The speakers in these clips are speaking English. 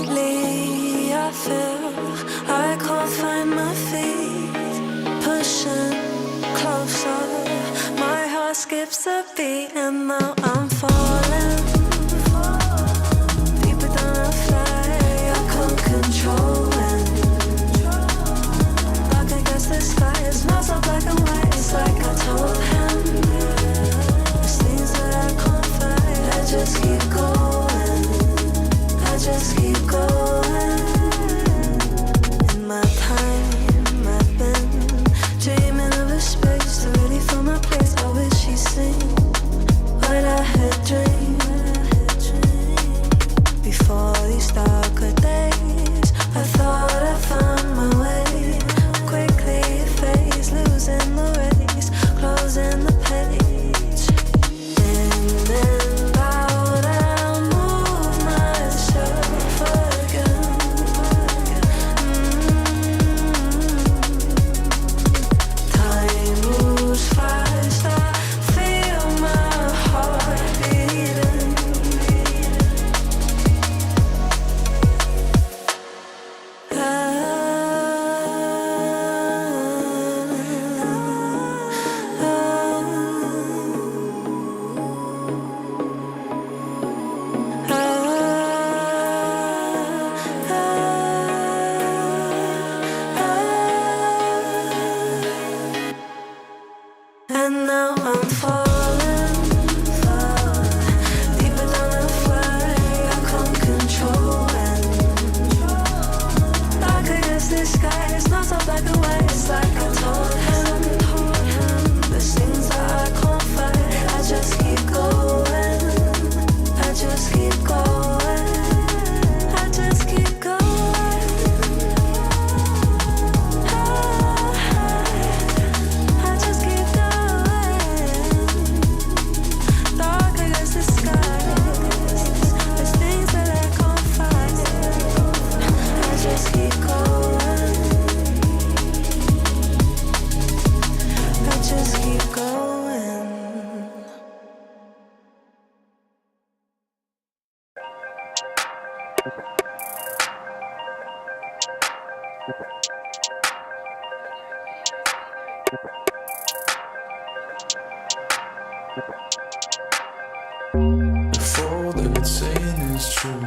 Lately I feel I can't find my feet, pushing closer. My heart skips a beat and now I'm falling deeper than I fly. I can't control it. Dark against the sky, it's not so black and white. It's like I told him there's things that I can't fight. I just keep going, I just keep going. In my time I've been dreaming of a space to really feel my place. I wish she'd seen what I had dreamed. Before these darker days I thought I found my way. Quickly it fades, losing the race, closing the page. In and out I'll move myself again. Time moves fast, I feel my heart beating. And now I'm falling deeper than I fly. I can't control it. Dark against the sky, it's not so black and white. It's like I told him there's things that I can't fight. I just keep going, I just keep going, I just keep going. I just keep going. Dark against the sky, there's things that I can't fight. I just keep going, I just keep going. If all they've been saying is true,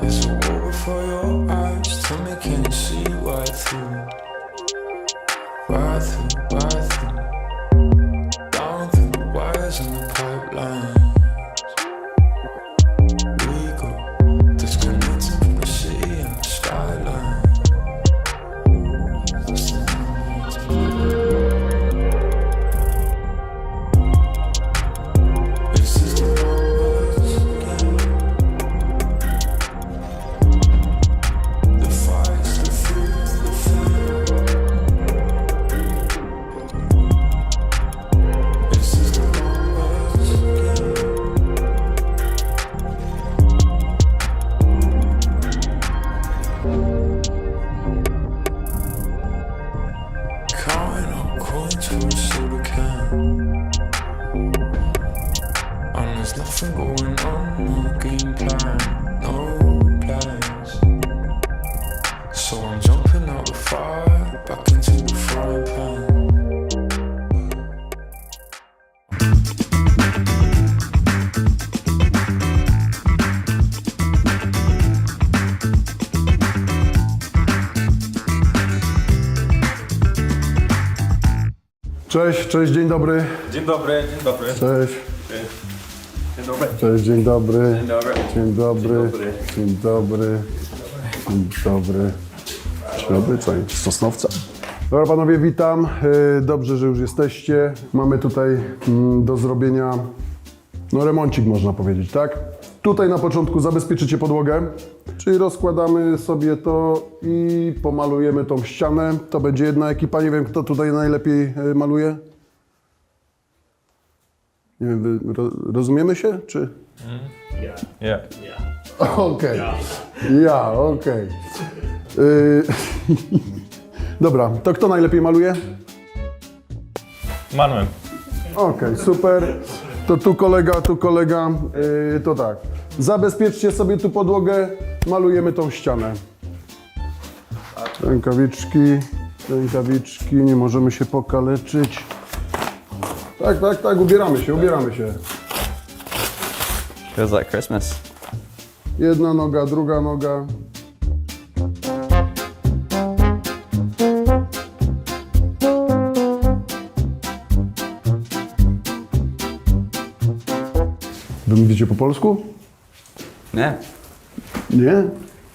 there's a war for your eyes. Tell me, can you see right through? Right through, right through, down through the wires and the pipelines. We go disconnecting from the city and the skyline. This is the numbers game. The fights, the fears, the fear. This is the numbers game. Counting up coins for a soda can. And there's nothing going on, no game plan, no plans. So I'm jumping out the fire, back into the frying pan. Cześć, cześć, dzień dobry. Dzień dobry, dzień dobry. Cześć, Dzień dobry. cześć, dzień dobry. Dzień dobry. Dzień dobry. Dzień dobry. Dzień dobry. Dzień dobry, co jest? Z Sosnowca. Dobra panowie, witam. Dobrze, że już jesteście. Mamy tutaj do zrobienia remoncik, można powiedzieć, tak? Tutaj na początku zabezpieczycie podłogę, czyli rozkładamy sobie to i pomalujemy tą ścianę. To będzie jedna ekipa, nie wiem kto tutaj najlepiej maluje. Nie wiem, rozumiemy się, czy? Ja. Okej. Ja, okej. Dobra, to kto najlepiej maluje? Manuel. Okej, super. To tu kolega, to tak. Zabezpieczcie sobie tu podłogę, malujemy tą ścianę. Rękawiczki, nie możemy się pokaleczyć. Tak, ubieramy się. Feels like Christmas. Jedna noga, druga noga. Wy mówicie po polsku? Yeah. Nie?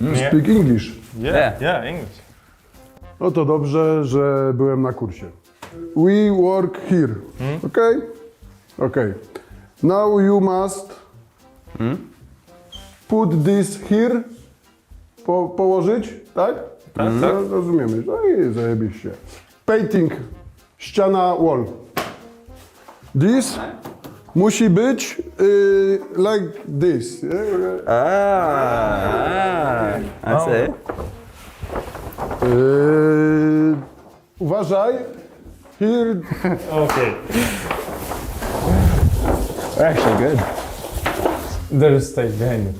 Nie. Speak English. Yeah. Yeah, English. No to dobrze, że byłem na kursie. We work here. Okay? Okay. Now you must put this here. Położyć, tak? Tak. No, rozumiemy. No i zajebiście. Painting. Ściana wall. This musi być like this. I see. Uważaj. Here. Okay. We're actually good. There is stage behind you.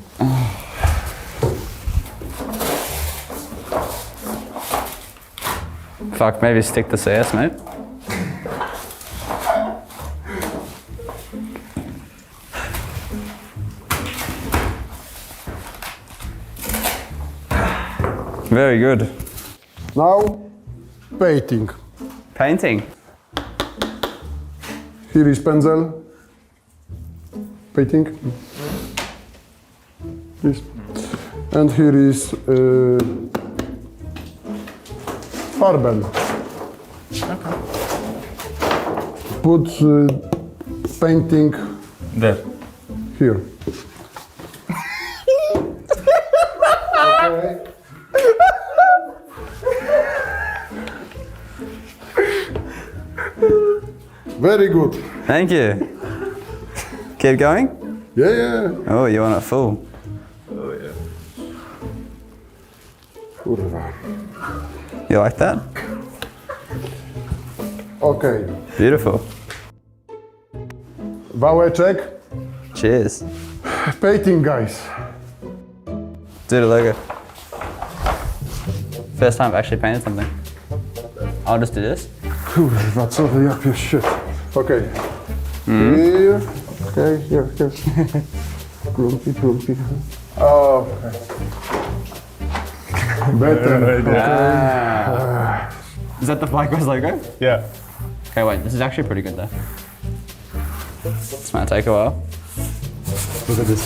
Fuck, maybe stick the CS, mate. Very good. Now, painting. Painting. Here is pencil. Painting. This. And here is farben. Put painting There. here. Okay. Very good. Thank you. Keep going? Yeah. Oh, you want it full. Kurwa. You like that? Okay. Beautiful. Wałeczek. Cheers. Painting, guys. Do the logo. First time I've actually painted something. I'll just do this. Kurwa, co wy, ja shit. Okay. Here. Okay, here. Plumpy. Oh, okay. Better. Is that the FlyQuest logo? Yeah. Okay, wait, this is actually pretty good though. This might take a while. Look at this.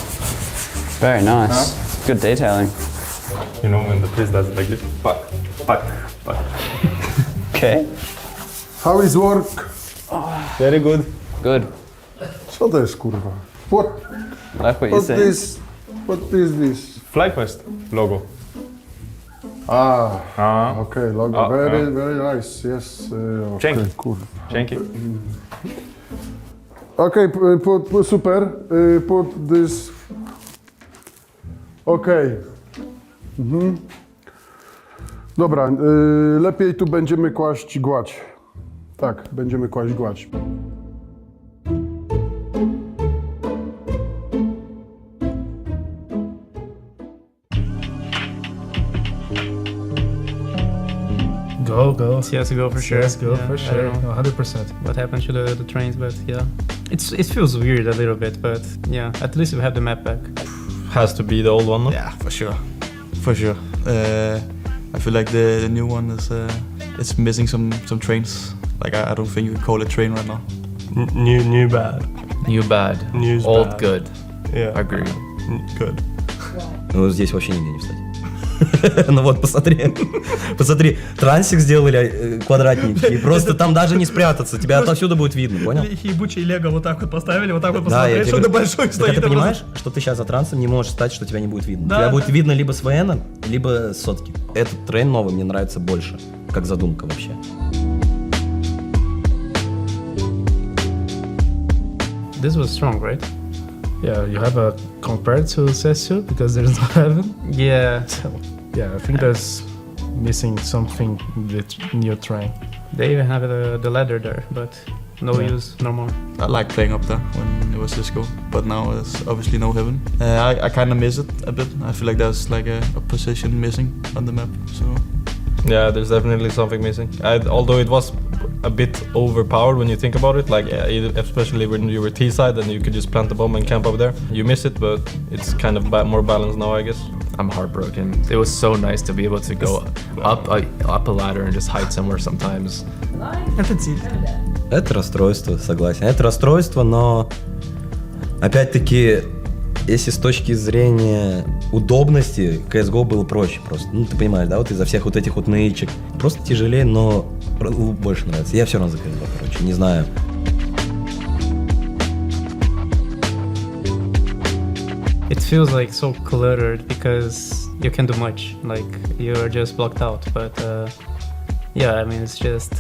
Very nice. Good detailing. You know when the priest does it like this? Fuck. Okay. How is work? Very good. Good. Co to jest, kurwa? What Like what you said. What is this? FlyQuest logo. Okay, logo. Very nice. Yes. Okay, Dzięki. kurwa. Dzięki. Okay, put super. Put this. Okay. Dobra, lepiej tu będziemy kłaść gładź. Tak, będziemy kłaść gładź. Go. CSGO for sure. CSGO Yeah, for I sure. don't know 100%. what happened to the trains, but yeah. It feels weird a little bit, but yeah, at least we have the map back. Has to be the old one, no? Yeah, for sure. I feel like the new one is it's missing some trains. Like I don't think you can call it train right now. New bad. New bad. New's Old bad. good. Yeah. Agree. Good. Ну, здесь вообще нигде не встать. Ну вот, посмотри. Посмотри, трансик сделали квадратненький. И просто там даже не спрятаться. Тебя отовсюду будет видно, понял? Ебучий лего вот так вот поставили, вот так вот Да, я посмотреть, тебе что-то говорю, большое так стоит. ты понимаешь, что ты сейчас за трансом не можешь встать, что тебя не будет видно. Да, Тебя да. будет видно либо с ВН, либо с сотки. Этот трейн новый мне нравится больше, как задумка вообще. This was strong, right? Yeah, you have a compared to CS2 because there's no heaven. Yeah. So, yeah, I think there's missing something with new train. They even have the ladder there, but no use no more. I like playing up there when it was Cisco, but now it's obviously no heaven. I kind of miss it a bit. I feel like there's like a position missing on the map. So Yeah, there's definitely something missing. Although it was a bit overpowered when you think about it, like especially when you were T side and you could just plant the bomb and camp up there. You miss it, but it's kind of more balanced now, I guess. I'm heartbroken. It was so nice to be able to go up a ladder and just hide somewhere sometimes. Это тильт. Это расстройство, согласен. Это расстройство, но опять-таки, если с точки зрения удобности, CSGO было проще просто. Ну, ты понимаешь, да, вот из-за всех вот этих вот нычек. Просто тяжелее, но больше нравится. Я все равно за CSGO, короче, не знаю. It feels like so cluttered because you can't do much. Like you're just blocked out. But yeah, I mean it's just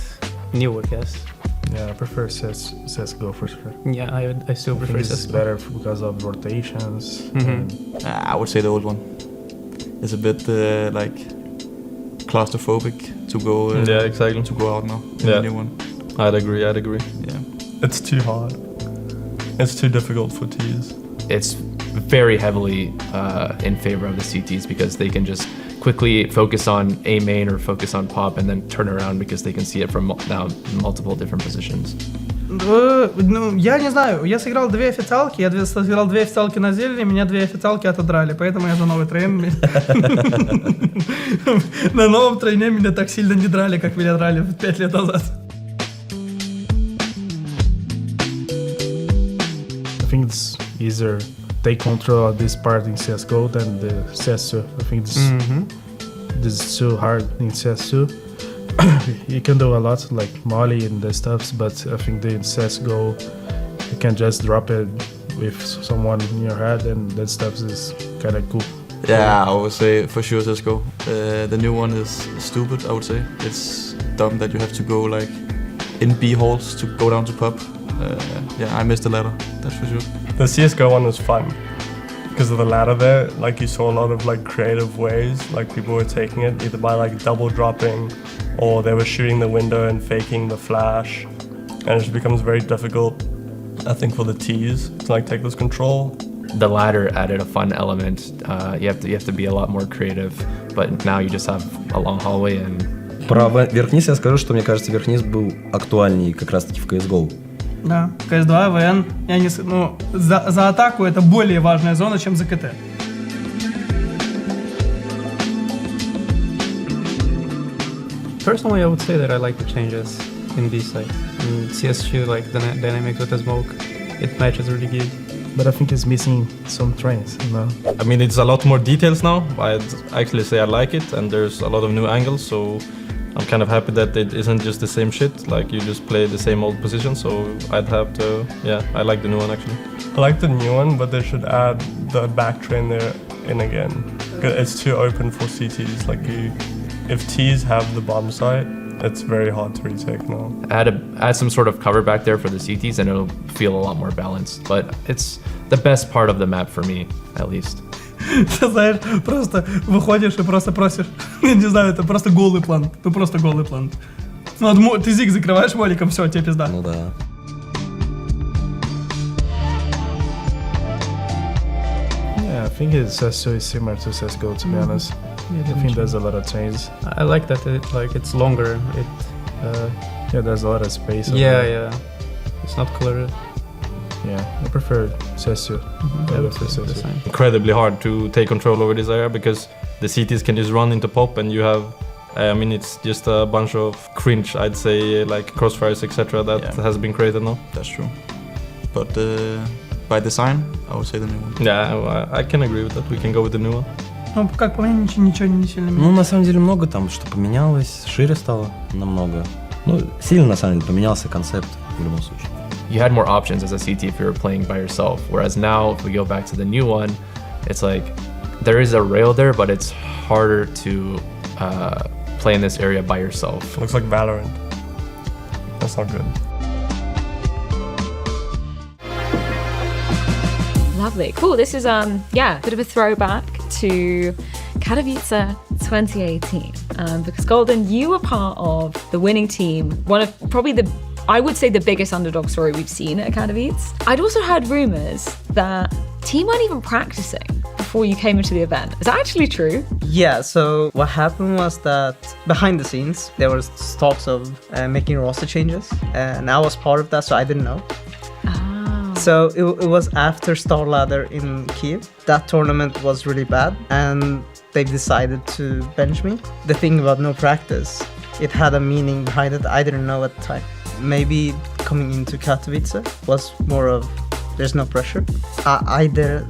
new, I guess. Yeah, I prefer CSGO for sure. Yeah, I still prefer It's CSGO. better because of rotations. Mm-hmm. I would say the old one. It's a bit like claustrophobic to go. Yeah, exactly. To go out now. In Yeah. the new one. I'd agree. Yeah. It's too hard. It's too difficult for Ts. It's very heavily in favor of the CTs because they can just quickly focus on A main or focus on pop and then turn around because they can see it from now multiple different positions. Ну, я не знаю, я сыграл 2 официалки, я сыграл 2 официалки на зелени, меня 2 официалки отодрали, поэтому я за новый трейн. На новом трейне меня так сильно не драли, как меня драли 5 лет назад. I think it's easier take control of this part in CSGO than the CS2. I think this is too hard in CS2. You can do a lot like molly and the stuffs, but I think in CSGO you can just drop it with someone in your head, and that stuff is kind of cool. Yeah, I would say for sure Cisco. The new one is stupid, I would say. It's dumb that you have to go like in B halls to go down to pub. Yeah, I missed the ladder, that's for sure. The CSGO one was fun because of the ladder there. Like you saw a lot of like creative ways, like people were taking it either by like double dropping or they were shooting the window and faking the flash, and it just becomes very difficult, I think, for the Ts to like take this control. The ladder added a fun element. You have to be a lot more creative, but now you just have a long hallway and. Про верхниз я скажу, что мне кажется, верхниз был актуальнее как раз-таки в CSGO. Да, CS2, ВН, за атаку это более важная зона, чем за КТ. Personally, I would say that I like the changes in B side. In CS2, like the dynamics with the smoke, it matches really good. But I think it's missing some trains, you know. I mean, it's a lot more details now. I'd actually say I like it, and there's a lot of new angles, so I'm kind of happy that it isn't just the same shit, like you just play the same old position, so I'd have to, yeah, I like the new one actually. I like the new one, but they should add the back train there in again. 'Cause it's too open for CTs. Like if Ts have the bomb site, it's very hard to retake now. Add some sort of cover back there for the CTs and it'll feel a lot more balanced. But it's the best part of the map for me, at least. Ты знаешь, просто выходишь и просто просишь, я не знаю, это просто голый план, ты просто голый план. Ну, ты зиг закрываешь моликом, все, тебе пизда. Ну да. Yeah, I think CS2 is similar to CSGO, to be honest. I think there's a lot of changes. I like that it's longer. Yeah, there's a lot of space. Yeah. It's not cluttered. Yeah, I prefer CS2. I would say the same. Incredibly hard to take control over this area because the CTs can just run into pop and you have, I mean, it's just a bunch of cringe, I'd say, like crossfires, etc. that has been created now. That's true. But by design, I would say the new one. Yeah, I can agree with that. We can go with the new one. Ну, как по мне, ничего не сильно меняется. Ну, на самом деле, много там, что поменялось, шире стало намного. Ну, сильно, на самом деле, поменялся концепт в любом случае. You had more options as a CT if you were playing by yourself, whereas now, if we go back to the new one, it's like, there is a rail there, but it's harder to play in this area by yourself. Looks like Valorant. That's not good. Lovely. Cool. This is a bit of a throwback to Katowice 2018 because Golden, you were part of the winning team, one of probably the I would say the biggest underdog story we've seen at Katowice. I'd also heard rumors that team weren't even practicing before you came into the event. Is that actually true? Yeah, so what happened was that behind the scenes, there was talks of making roster changes, and I was part of that, so I didn't know. So it was after Star Ladder in Kiev. That tournament was really bad, and they decided to bench me. The thing about no practice, it had a meaning behind it I didn't know at the time. Maybe coming into Katowice was more of there's no pressure.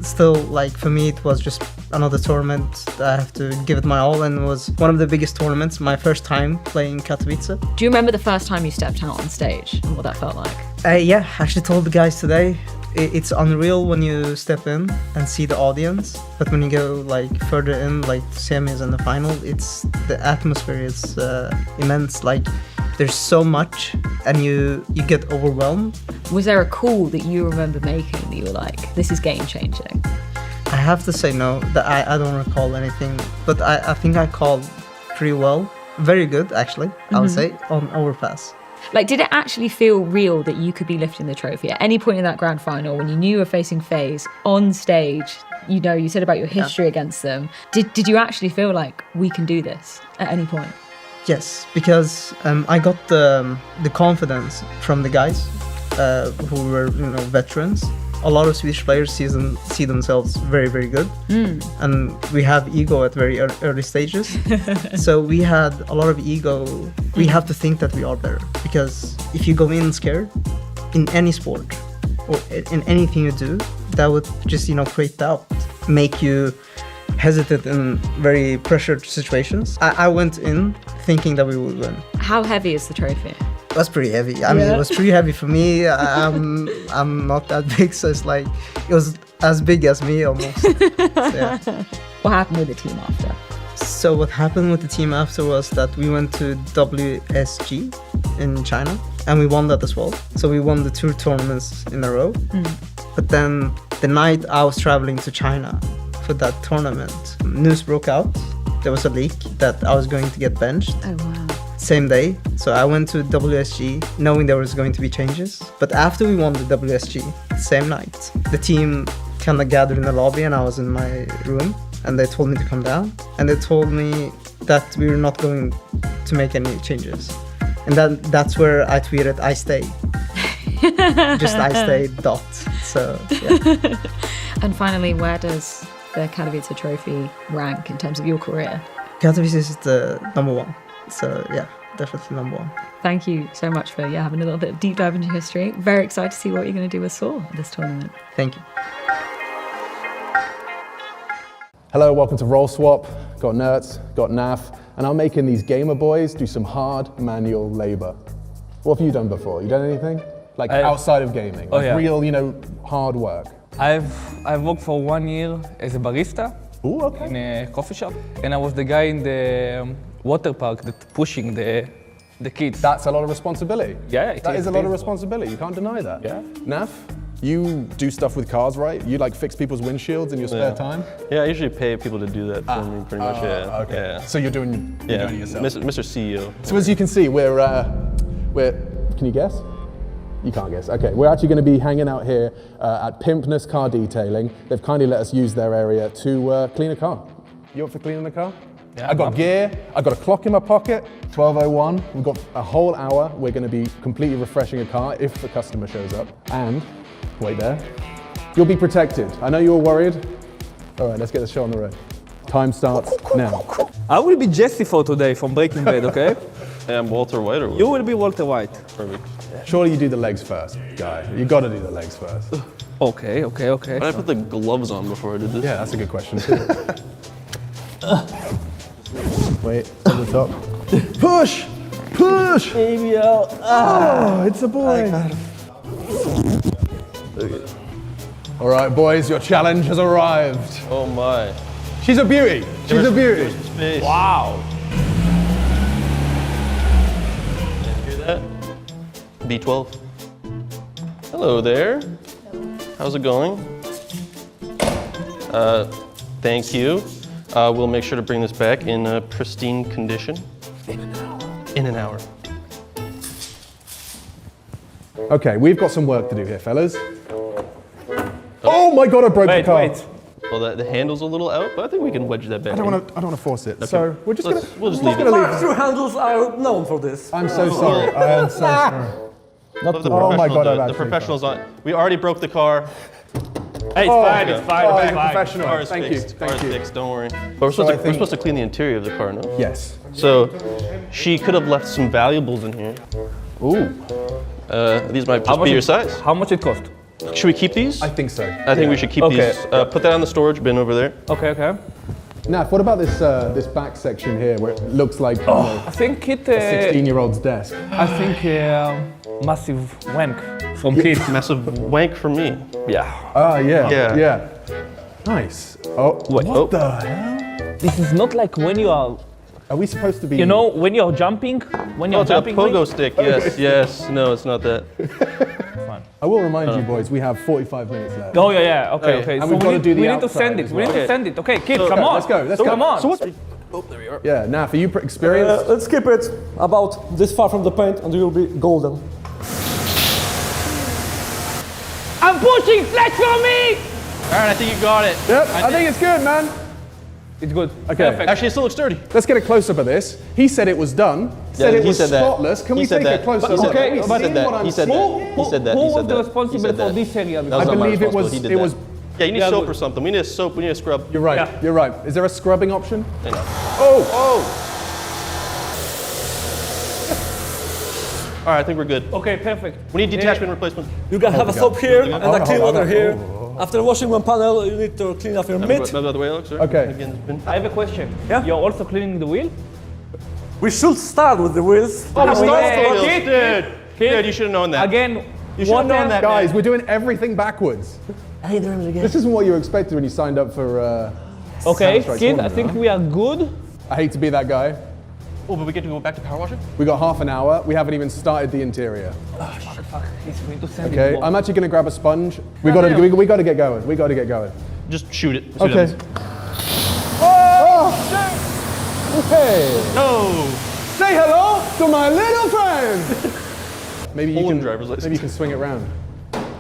Still, like, for me, it was just another tournament. I have to give it my all, and it was one of the biggest tournaments, my first time playing Katowice. Do you remember the first time you stepped out on stage and what that felt like? Yeah, I actually told the guys today, it's unreal when you step in and see the audience, but when you go like further in, like semis and the final, the atmosphere is immense. Like, there's so much, and you get overwhelmed. Was there a call that you remember making that you were like, this is game changing? I have to say no, that I don't recall anything, but I think I called pretty well. Very good, actually, I would say, on overpass. Like, did it actually feel real that you could be lifting the trophy at any point in that grand final when you knew you were facing FaZe on stage? You know, you said about your history against them. Did you actually feel like we can do this at any point? Yes, because I got the confidence from the guys who were, veterans. A lot of Swedish players see themselves very, very good. And we have ego at very early stages. So we had a lot of ego. We have to think that we are better. Because if you go in scared, in any sport, or in anything you do, that would just, create doubt, make you hesitant in very pressured situations. I went in thinking that we would win. How heavy is the trophy? It was pretty heavy. I mean, it was pretty heavy for me. I'm not that big, so it's like, it was as big as me almost. So, yeah. What happened with the team after? So what happened with the team after was that we went to WSG in China, and we won that as well. So we won the 2 tournaments in a row. But then the night I was traveling to China for that tournament, news broke out. There was a leak that I was going to get benched. Oh, wow. Same day, so I went to WSG knowing there was going to be changes. But after we won the WSG, same night, the team kind of gathered in the lobby, and I was in my room, and they told me to come down, and they told me that we were not going to make any changes. And that's where I tweeted, I stay. Just I stay, dot. So, yeah. And finally, where does the Katowice trophy rank in terms of your career? Katowice is the number 1. So yeah, definitely number 1. Thank you so much for having a little bit of deep dive into history. Very excited to see what you're going to do with Saul at this tournament. Thank you. Hello, welcome to Roll Swap. Got Nerds, got Naf, and I'm making these gamer boys do some hard manual labor. What have you done before? You done anything? Like outside of gaming? Like real, hard work? I've worked for 1 year as a barista in a coffee shop, and I was the guy in the water park that pushing the kids. That's a lot of responsibility. Yeah, that is a lot of responsibility. You can't deny that. Yeah. Naf, you do stuff with cars, right? You like fix people's windshields in your spare time? Yeah, I usually pay people to do that for me, pretty much. Yeah. Okay. Yeah. So you're doing it yourself. Mr. CEO. So as you can see, we're. Can you guess? You can't guess. Okay, we're actually going to be hanging out here at Pimpness Car Detailing. They've kindly let us use their area to clean a car. You up for cleaning the car? Yeah, I got gear, I got a clock in my pocket, 12:01. We've got a whole hour. We're going to be completely refreshing a car if the customer shows up. And, wait there, you'll be protected. I know you were worried. All right, let's get the show on the road. Time starts now. I will be Jesse for today from Breaking Bad, okay? Hey, I'm Walter White or what? You will be Walter White. Perfect. Surely you do the legs first, guy. You got to do the legs first. Okay. Why did I put the gloves on before I did this? Yeah, that's a good question too. Wait, on the top. Push! Push! Baby out. Oh, it's a boy. All right, boys, your challenge has arrived. Oh my. She's a beauty. She's a beauty. Wow. Hear that? B12. Hello there. How's it going? Thank you. We'll make sure to bring this back in a pristine condition. In an hour. Okay, we've got some work to do here, fellas. Oh my God, I broke the car. Well, the handle's a little out, but I think we can wedge that back. I don't want to force it. Okay. So we're just We'll just leave it. Mark-through handles are known for this. I'm so sorry. I am so sorry. Oh my God, the professionals on. We already broke the car. Hey, it's fine. Oh, It's fine. professional. Car is Thank fixed. you. Car Thank is you. fixed. Don't worry. But we're supposed to clean the interior of the car, no? Yes. So she could have left some valuables in here. Ooh. These might just be your size. How much it cost? Should we keep these? I think so. I think we should keep Okay. these. Put that on the storage bin over there. Okay. Naf, what about this back section here where it looks like I think it. a 16-year-old's desk? I think massive wank from kids. Massive wank from me. Yeah. Ah, yeah. Yeah. Yeah. Nice. Oh, Wait, what the hell? This is not like when you are. Are we supposed to be? You know, when you're jumping. When Oh, you're it's a jumping. pogo stick. Yes. No, it's not that. I will remind you, boys, we have 45 minutes left. Oh yeah. Okay. And we've got to do the we need to send outside it. as We need well. to send it. Okay, kids, So- come on. Let's go. Let's go. Come on. So what's? Oh, there we are. Yeah, Naf, are you experienced? Let's keep it about this far from the paint and you will be golden. I'm pushing. Flex for me. All right, I think you got it. Yep, I think it's good, man. It's good. Okay. Perfect. Actually, it still looks sturdy. Let's get a close-up of this. He said it was done. Said it he was said that. spotless. Can He we said take a that. close-up? He said Okay, that. he He said seen that. what I'm He said seeing? that. He said that. Who He was said the that. responsible He said for that. this area? That was I not my believe it was. responsibility. He did It that. was. Yeah, you need Yeah, soap good. or something. We need a soap. We need a scrub. You're right. Yeah. You're right. Is there a scrubbing option? Hang on. Oh. All right, I think we're good. Okay, perfect. We need detachment replacement. You can have a soap here and a clean hold on. water here. After washing one panel, you need to clean off your mitt. Remember the way it looks, sir? Okay. Again, it's been. I have a question. Yeah? You're also cleaning the wheel? We should start with the wheels. Oh, we started yeah, the wheels. kid. Dude, you should have known that. Again, You should have known that, Guys, man. we're doing everything backwards. Hey, there again. This isn't what you expected when you signed up for. Okay, Counter-Strike kid, I tournament, think huh? we are good. I hate to be that guy. Oh, but we get to go back to power washing? We got half an hour. We haven't even started the interior. Oh, shit, fuck. We need to send Okay, it. I'm actually gonna grab a sponge. We gotta get going. We gotta get going. Just shoot it. See what Okay. happens. Hey, No! say hello to my little friend. Maybe you Poland can. driver's license. Maybe you can swing it round.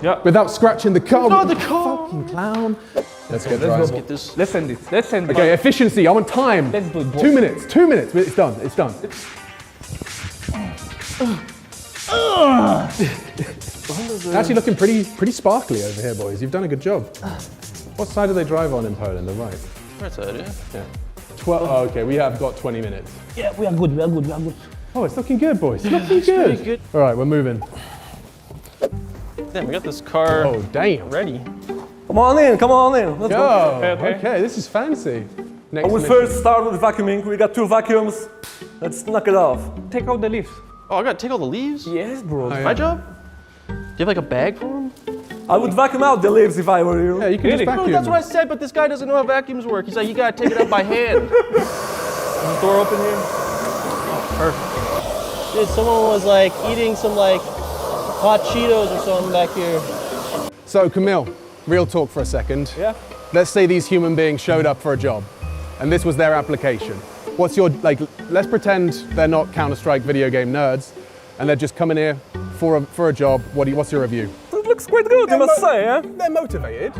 Yeah. Without scratching the car. Not the car! Fucking clown. Let's get Let's dry. get this. Let's send it. Let's send it. Okay, efficiency. I want time. Let's do it, boss. 2 minutes. 2 minutes. It's done. It's done. It's actually looking pretty sparkly over here, boys. You've done a good job. What side do they drive on in Poland? The right. Right side, yeah. Yeah. 12. Oh, okay, we have got 20 minutes. Yeah, we are good. We are good. We are good. Oh, it's looking good, boys. It's looking It's good. pretty good. All right, we're moving. Damn, we got this car Oh, damn. ready. Come on in, come on in. Let's go. Go. Okay. Okay, this is fancy. Next I will mission. first start with vacuuming. We got 2 vacuums. Let's knock it off. Take out the leaves. Oh, I gotta take all the leaves? Yes, bro. Oh, yeah. My job? Do you have like a bag for them? I would vacuum out the leaves if I were you. Yeah, you can Really? just vacuum. That's what I said, but this guy doesn't know how vacuums work. He's like, you gotta take it out by hand. Is the door open here? Oh, perfect. Dude, someone was like eating some like hot Cheetos or something back here. So, Camille, real talk for a second. Yeah. Let's say these human beings showed up for a job, and this was their application. What's your, like, let's pretend they're not Counter-Strike video game nerds, and they're just coming here for a job. What's your review? It looks quite good, you must say, yeah? They're motivated.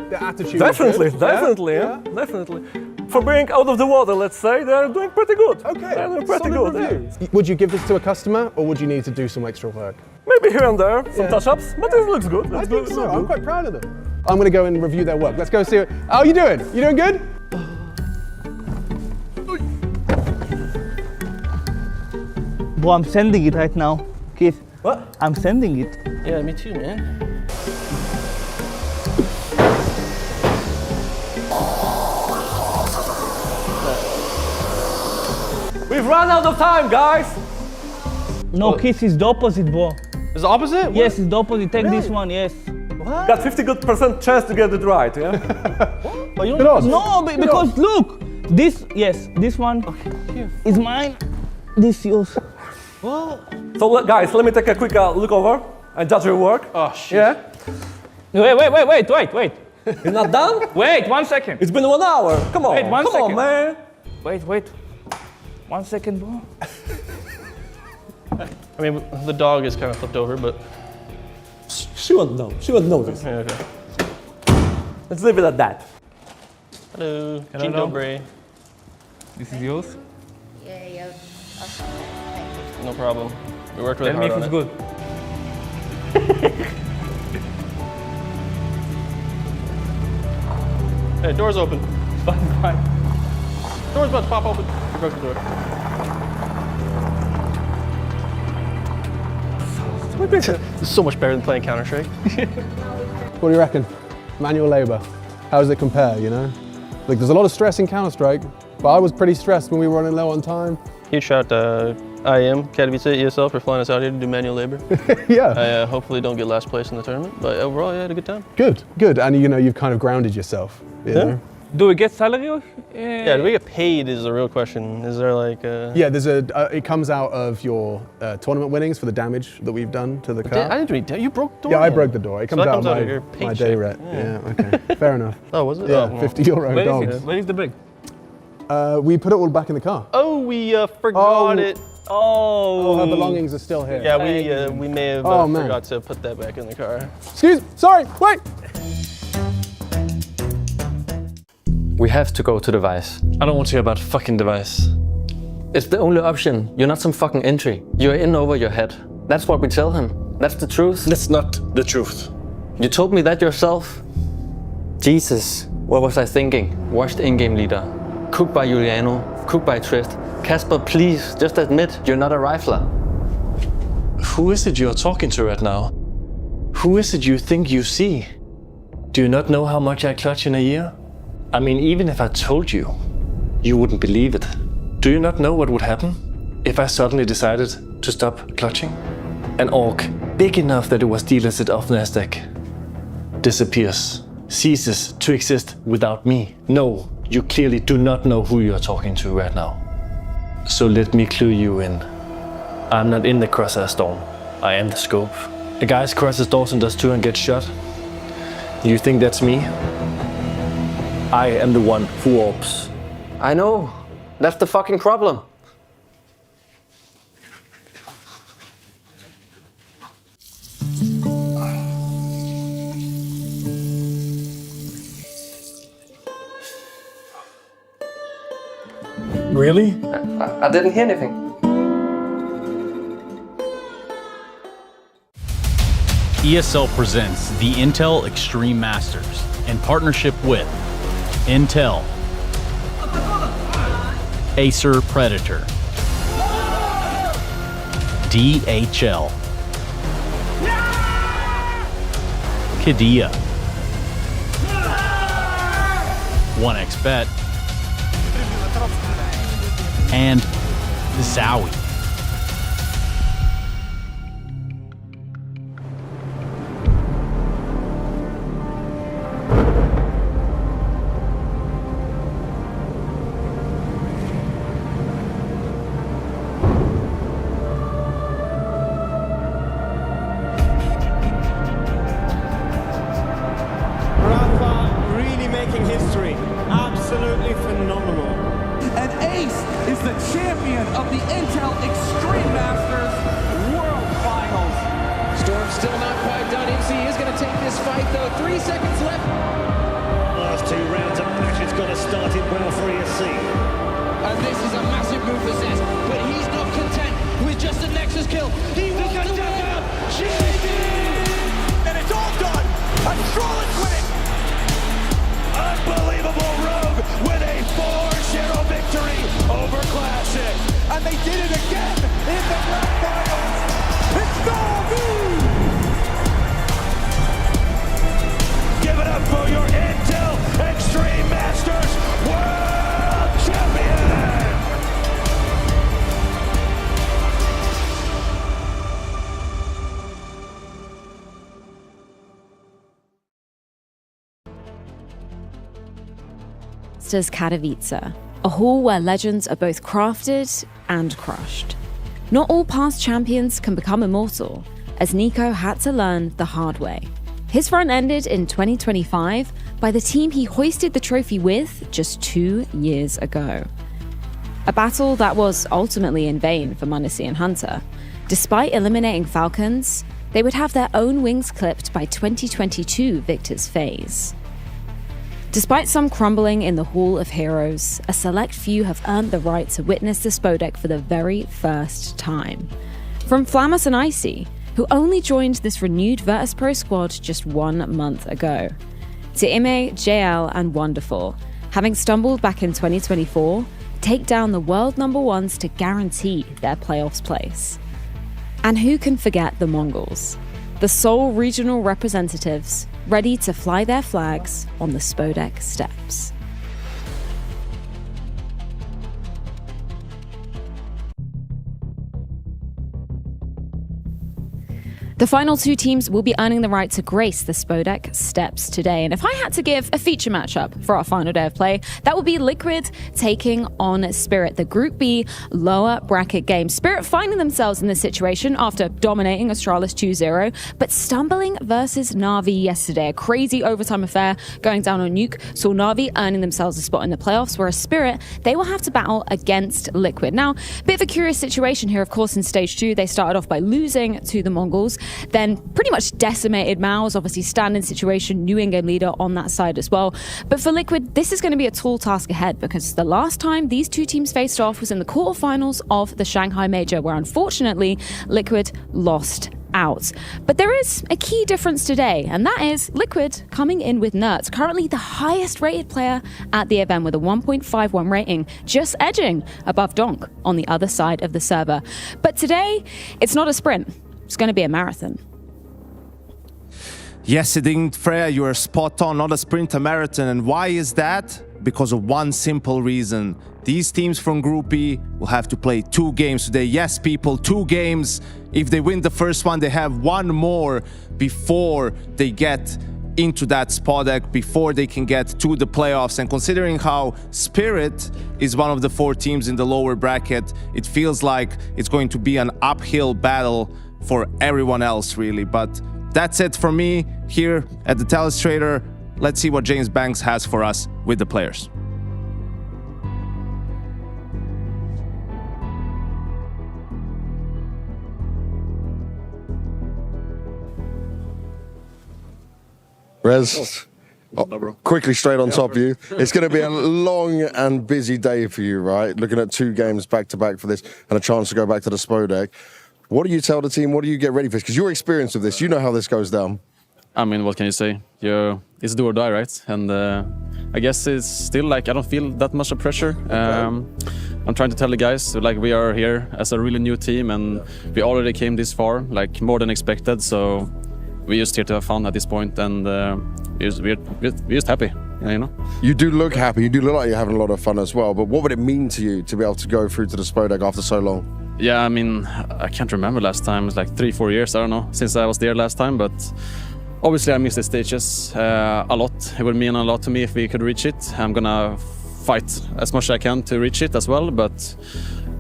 Their attitude Definitely, is good. definitely, yeah? Definitely. For being out of the water, let's say, they're doing pretty good. Okay, Yeah, they're pretty solid good, review. yeah. Would you give this to a customer, or would you need to do some extra work? Maybe here and there, some Yeah. touch-ups, but it looks good. I Looks think good, so. looks I'm good. quite proud of them. I'm gonna go and review their work. Let's go see it. How you doing? You doing good? Bro, I'm sending it right now. Keith. What? I'm sending it. Yeah, me too, man. We've run out of time, guys. No, Keith is the opposite, bro. Is the opposite? Yes, it's the opposite. Take this one, yes. Got 50% chance to get it right, yeah? Oh, you Good don't on. No, because look, this, yes, this one is mine. This yours. So, guys, let me take a quick look over and judge your work. Oh, shit. Yeah? Wait. You're not done? Wait, 1 second. It's been 1 hour. Come on. Wait, one Come second. on, man. Wait. 1 second, bro. I mean, the dog is kind of flipped over, but She won't know. She won't know this. Okay. Let's leave it at that. Hello, Hello, Dzień hello. dobry. This is yours. Yeah. No problem. We worked really Tell me hard if on it's it. good. Hey, door's open. Bye. Door's about to pop open. You broke the door. This is so much better than playing Counter-Strike. What do you reckon? Manual labor. How does it compare, you know? Like, there's a lot of stress in Counter-Strike, but I was pretty stressed when we were running low on time. Huge shout to IEM Katowice ESL for flying us out here to do manual labor. Yeah. I hopefully don't get last place in the tournament, but overall, yeah, I had a good time. Good. And you know, you've kind of grounded yourself, you know? Do we get salary? Yeah, do we get paid is the real question. Is there like Yeah, there's it comes out of your tournament winnings for the damage that we've done to the car. I didn't read. You broke the door. Yeah, I again. broke the door. It comes So that out comes of out of your my day paycheck. rate. Yeah, okay. Fair enough. Oh, was it? Yeah, Oh, well. €50 dogs. Where is the bag? We put it all back in the car. Oh, we forgot it. Oh, her belongings are still here. Yeah, we may have Oh, man. forgot to put that back in the car. Sorry, wait! We have to go to device. I don't want to hear about fucking device. It's the only option. You're not some fucking entry. You're in over your head. That's what we tell him. That's the truth. That's not the truth. You told me that yourself. Jesus, what was I thinking? Washed in-game leader. Cooked by Juliano. Cooked by Trist. Casper, please, just admit you're not a rifler. Who is it you're talking to right now? Who is it you think you see? Do you not know how much I clutch in a year? I mean, even if I told you, you wouldn't believe it. Do you not know what would happen if I suddenly decided to stop clutching? An orc big enough that it was delisted off Nasdaq disappears, ceases to exist without me. No, you clearly do not know who you're talking to right now. So let me clue you in. I'm not in the crosshair storm. I am the scope. A guy crosses doors and does 2 and gets shot. You think that's me? I am the one who orbs. I know. That's the fucking problem. Really? I didn't hear anything. ESL presents the Intel Extreme Masters in partnership with Intel, Acer Predator, DHL, Kadia, 1xBet, and Zowie. Really making history. Absolutely phenomenal. And Ace is the champion of the Intel Extreme Masters World Finals. Storm's still not quite done. MC is going to take this fight, though. 3 seconds left. Last 2 rounds of matches got to start it well for ESC. And this is a massive move for Zez, but he's not content with just a Nexus kill. He wants to win. GG! And it's all done. And Strollin's winning. Unbelievable Rogue with a 4-0 victory over Classic. And they did it again in the grand finals. It's Navi! Give it up for your Intel Extreme Masters World Champion! Katowice, a hall where legends are both crafted and crushed. Not all past champions can become immortal, as Nico had to learn the hard way. His run ended in 2025 by the team he hoisted the trophy with just 2 years ago. A battle that was ultimately in vain for Munisi and Hunter. Despite eliminating Falcons, they would have their own wings clipped by 2022 victors FaZe. Despite some crumbling in the Hall of Heroes, a select few have earned the right to witness the Spodek for the very first time. From Flamus and Icy, who only joined this renewed Virtus Pro squad just 1 month ago, to Ime, JL, and Wonderful, having stumbled back in 2024, take down the world #1s to guarantee their playoffs place. And who can forget the Mongols, the sole regional representatives ready to fly their flags on the Spodek steps. The final 2 teams will be earning the right to grace the Spodek steps today. And if I had to give a feature matchup for our final day of play, that would be Liquid taking on Spirit, the Group B lower bracket game. Spirit finding themselves in this situation after dominating Astralis 2-0, but stumbling versus Na'Vi yesterday. A crazy overtime affair going down on Nuke saw Na'Vi earning themselves a spot in the playoffs, whereas Spirit, they will have to battle against Liquid. Now, a bit of a curious situation here, of course, in Stage 2. They started off by losing to the Mongols, then pretty much decimated Mao's, obviously standing situation, new in-game leader on that side as well. But for Liquid, this is going to be a tall task ahead, because the last time these 2 teams faced off was in the quarterfinals of the Shanghai Major, where unfortunately Liquid lost out. But there is a key difference today, and that is Liquid coming in with Nerds, currently the highest rated player at the event with a 1.51 rating, just edging above Donk on the other side of the server. But today, it's not a sprint. It's going to be a marathon. Yes, indeed, Freya, you are spot on. Not a sprint, a marathon. And why is that? Because of one simple reason. These teams from Group B will have to play 2 games today. Yes, people, 2 games. If they win the first one, they have 1 more before they get into that Spodek, before they can get to the playoffs. And considering how Spirit is one of the 4 teams in the lower bracket, it feels like it's going to be an uphill battle for everyone else, really. But that's it for me here at the Telestrator. Let's see what James Banks has for us with the players. Rez, quickly straight on top of you. It's going to be a long and busy day for you, right? Looking at 2 games back to back for this and a chance to go back to the Spodek. What do you tell the team? What do you get ready for this? Because you're experienced with this. You know how this goes down. I mean, what can you say? It's do or die, right? And I guess it's still like I don't feel that much of pressure. I'm trying to tell the guys like we are here as a really new team, and we already came this far, like more than expected. So we're just here to have fun at this point, and we're just happy, you know. You do look happy. You do look like you're having a lot of fun as well. But what would it mean to you to be able to go through to the Spodek after so long? Yeah, I mean, I can't remember last time. It's like 3-4 years, I don't know, since I was there last time. But obviously I miss the stages a lot. It would mean a lot to me if we could reach it. I'm gonna fight as much as I can to reach it as well. But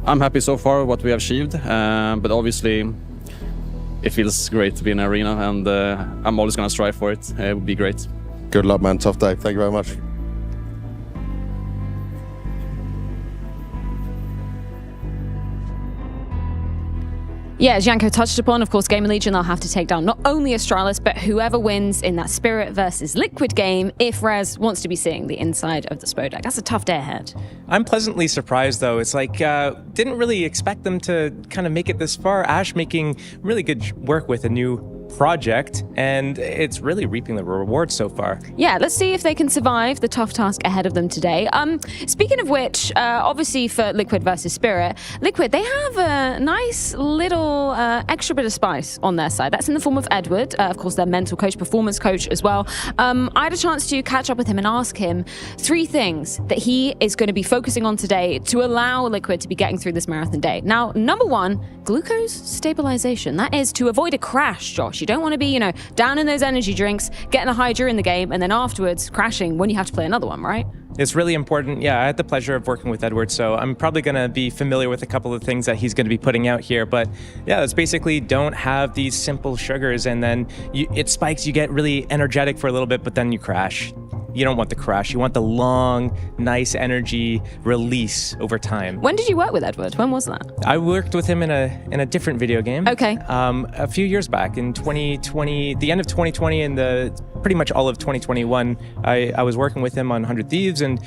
I'm happy so far what we have achieved. But obviously it feels great to be in an arena, and I'm always gonna strive for it. It would be great. Good luck, man. Tough day. Thank you very much. Yeah, as Janko touched upon, of course, Game and Legion, they'll have to take down not only Astralis, but whoever wins in that Spirit versus Liquid game if Rez wants to be seeing the inside of the Spodek. That's a tough day ahead. I'm pleasantly surprised, though. It's like, didn't really expect them to kind of make it this far. Ash making really good work with a new project, and it's really reaping the rewards so far. Yeah, let's see if they can survive the tough task ahead of them today. Speaking of which, obviously for Liquid versus Spirit, Liquid, they have a nice little extra bit of spice on their side. That's in the form of Edward, of course, their mental coach, performance coach as well. I had a chance to catch up with him and ask him 3 things that he is going to be focusing on today to allow Liquid to be getting through this marathon day. Now, number 1, glucose stabilization. That is to avoid a crash, Josh. You don't want to be, down in those energy drinks, getting a high during the game, and then afterwards crashing when you have to play another one, right? It's really important. Yeah, I had the pleasure of working with Edward, so I'm probably going to be familiar with a couple of things that he's going to be putting out here. But yeah, it's basically don't have these simple sugars, and then it spikes, you get really energetic for a little bit, but then you crash. You don't want the crash. You want the long, nice energy release over time. When did you work with Edward? When was that? I worked with him in a different video game. Okay. A few years back in 2020, the end of 2020 and pretty much all of 2021, I was working with him on 100 Thieves, and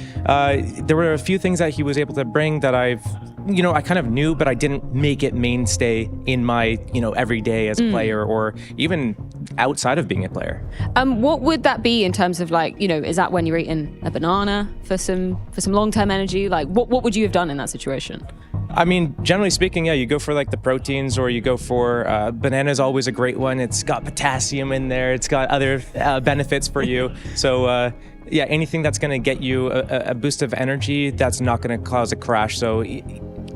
there were a few things that he was able to bring that I kind of knew, but I didn't make it mainstay in my, every day as a player or even outside of being a player. What would that be in terms of is that when you're eating a banana for some long-term energy? Like what would you have done in that situation? I mean, generally speaking, yeah, you go for the proteins, or you go for banana is always a great one. It's got potassium in there. It's got other benefits for you. So yeah, anything that's going to get you a boost of energy, that's not going to cause a crash. So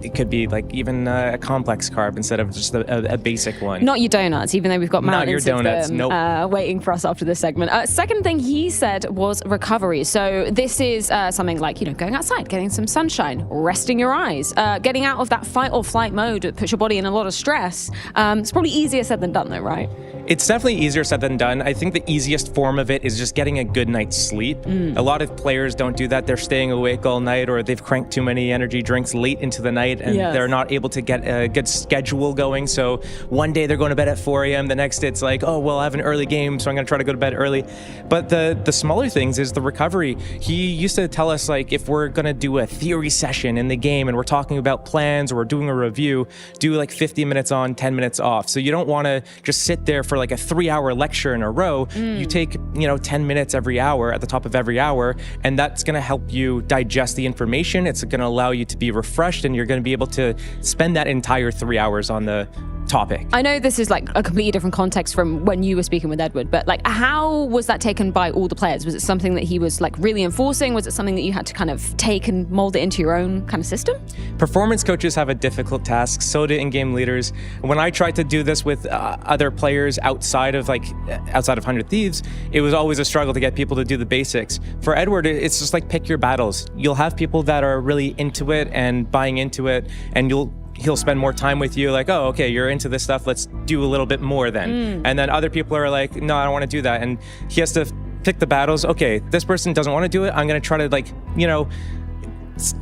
it could be even a complex carb instead of just a basic one. Not your donuts, even though we've got mountains Not your donuts, of them waiting for us after this segment. Second thing he said was recovery. So this is something like, going outside, getting some sunshine, resting your eyes, getting out of that fight or flight mode that puts your body in a lot of stress. It's probably easier said than done though, right? It's definitely easier said than done. I think the easiest form of it is just getting a good night's sleep. A lot of players don't do that. They're staying awake all night, or they've cranked too many energy drinks late into the night, and they're not able to get a good schedule going. So one day they're going to bed at 4 a.m. The next day it's like, oh, well, I have an early game, so I'm going to try to go to bed early. But the smaller things is the recovery. He used to tell us, if we're going to do a theory session in the game and we're talking about plans or we're doing a review, do 50 minutes on, 10 minutes off. So you don't want to just sit there for a 3-hour lecture in a row. You take 10 minutes every hour at the top of every hour, and that's going to help you digest the information. It's going to allow you to be refreshed, and you're going to be able to spend that entire 3 hours on the topic. I know this is a completely different context from when you were speaking with Edward, but how was that taken by all the players? Was it something that he was really enforcing? Was it something that you had to kind of take and mold it into your own kind of system? Performance coaches have a difficult task, so do in-game leaders. When I tried to do this with other players outside of 100 Thieves, it was always a struggle to get people to do the basics. For Edward, it's just pick your battles. You'll have people that are really into it and buying into it, and he'll spend more time with you, oh, okay, you're into this stuff, let's do a little bit more then. And then other people are like, no, I don't want to do that. And he has to pick the battles. Okay, this person doesn't want to do it. I'm going to try to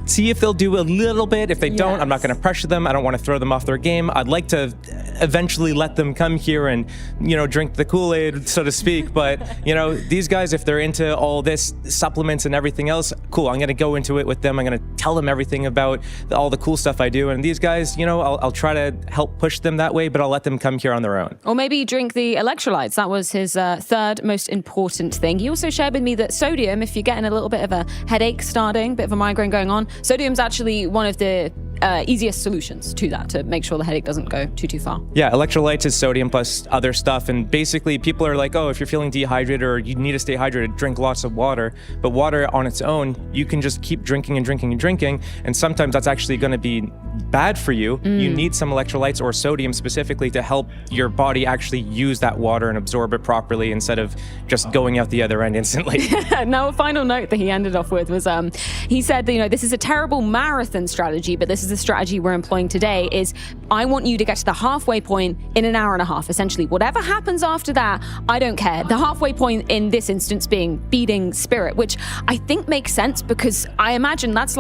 see if they'll do a little bit. If they don't, I'm not going to pressure them. I don't want to throw them off their game. I'd like to eventually let them come here and, drink the Kool-Aid, so to speak. But, these guys, if they're into all this supplements and everything else, cool, I'm going to go into it with them. I'm going to tell them everything about all the cool stuff I do. And these guys, I'll try to help push them that way, but I'll let them come here on their own. Or maybe drink the electrolytes. That was his third most important thing. He also shared with me that sodium, if you're getting a little bit of a headache starting, bit of a migraine going on, sodium's actually one of the easiest solutions to that, to make sure the headache doesn't go too far. Yeah, electrolytes is sodium plus other stuff, and basically people are like, oh, if you're feeling dehydrated or you need to stay hydrated, drink lots of water. But water on its own, you can just keep drinking and drinking and drinking, and sometimes that's actually going to be bad for you. You need some electrolytes or sodium specifically to help your body actually use that water and absorb it properly instead of just going out the other end instantly. Now, a final note that he ended off with was, he said that, this is a terrible marathon strategy, but this is the strategy we're employing today. Is I want you to get to the halfway point in an hour and a half, essentially. Whatever happens after that, I don't care. The halfway point in this instance being beating Spirit, which I think makes sense, because I imagine that's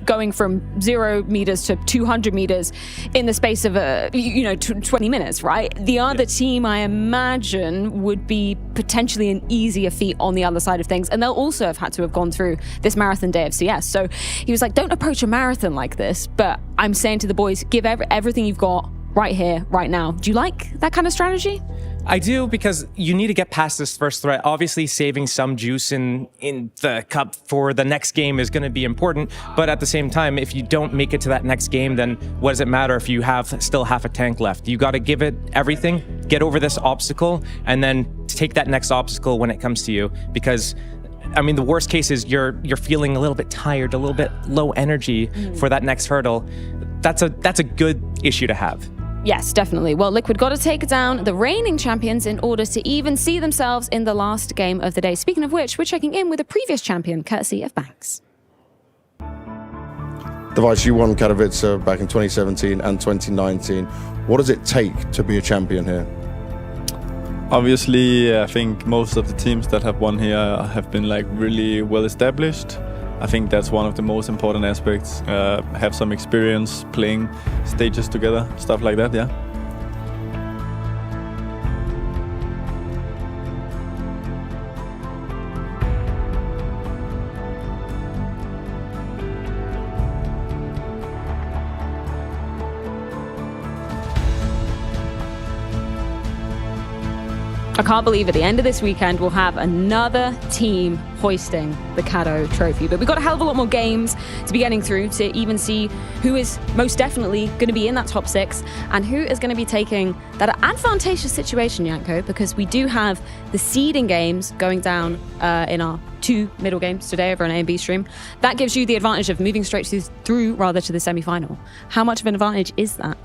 going from 0 meters to 200 meters in the space of 20 minutes, right? The other team, I imagine, would be potentially an easier feat on the other side of things, and they'll also have had to have gone through this marathon day of CS. So he was like, don't approach a marathon like this, but I'm saying to the boys, give everything you've got right here, right now. Do you like that kind of strategy? I do, because you need to get past this first threat. Obviously, saving some juice in the cup for the next game is going to be important. But at the same time, if you don't make it to that next game, then what does it matter if you have still half a tank left? You got to give it everything, get over this obstacle, and then take that next obstacle when it comes to you. Because the worst case is you're feeling a little bit tired, a little bit low energy for that next hurdle. That's a good issue to have. Yes, definitely. Well, Liquid got to take down the reigning champions in order to even see themselves in the last game of the day. Speaking of which, we're checking in with a previous champion, courtesy of Banks. Device, you won Katowice back in 2017 and 2019. What does it take to be a champion here? Obviously, I think most of the teams that have won here have been like really well established. I think that's one of the most important aspects. Have some experience playing stages together, stuff like that, yeah. I can't believe at the end of this weekend we'll have another team hoisting the Kato trophy. But we've got a hell of a lot more games to be getting through to even see who is most definitely going to be in that top 6 and who is going to be taking that advantageous situation, Janko, because we do have the seeding games going down in our 2 middle games today over on A and B stream. That gives you the advantage of moving straight through rather to the semi-final. How much of an advantage is that?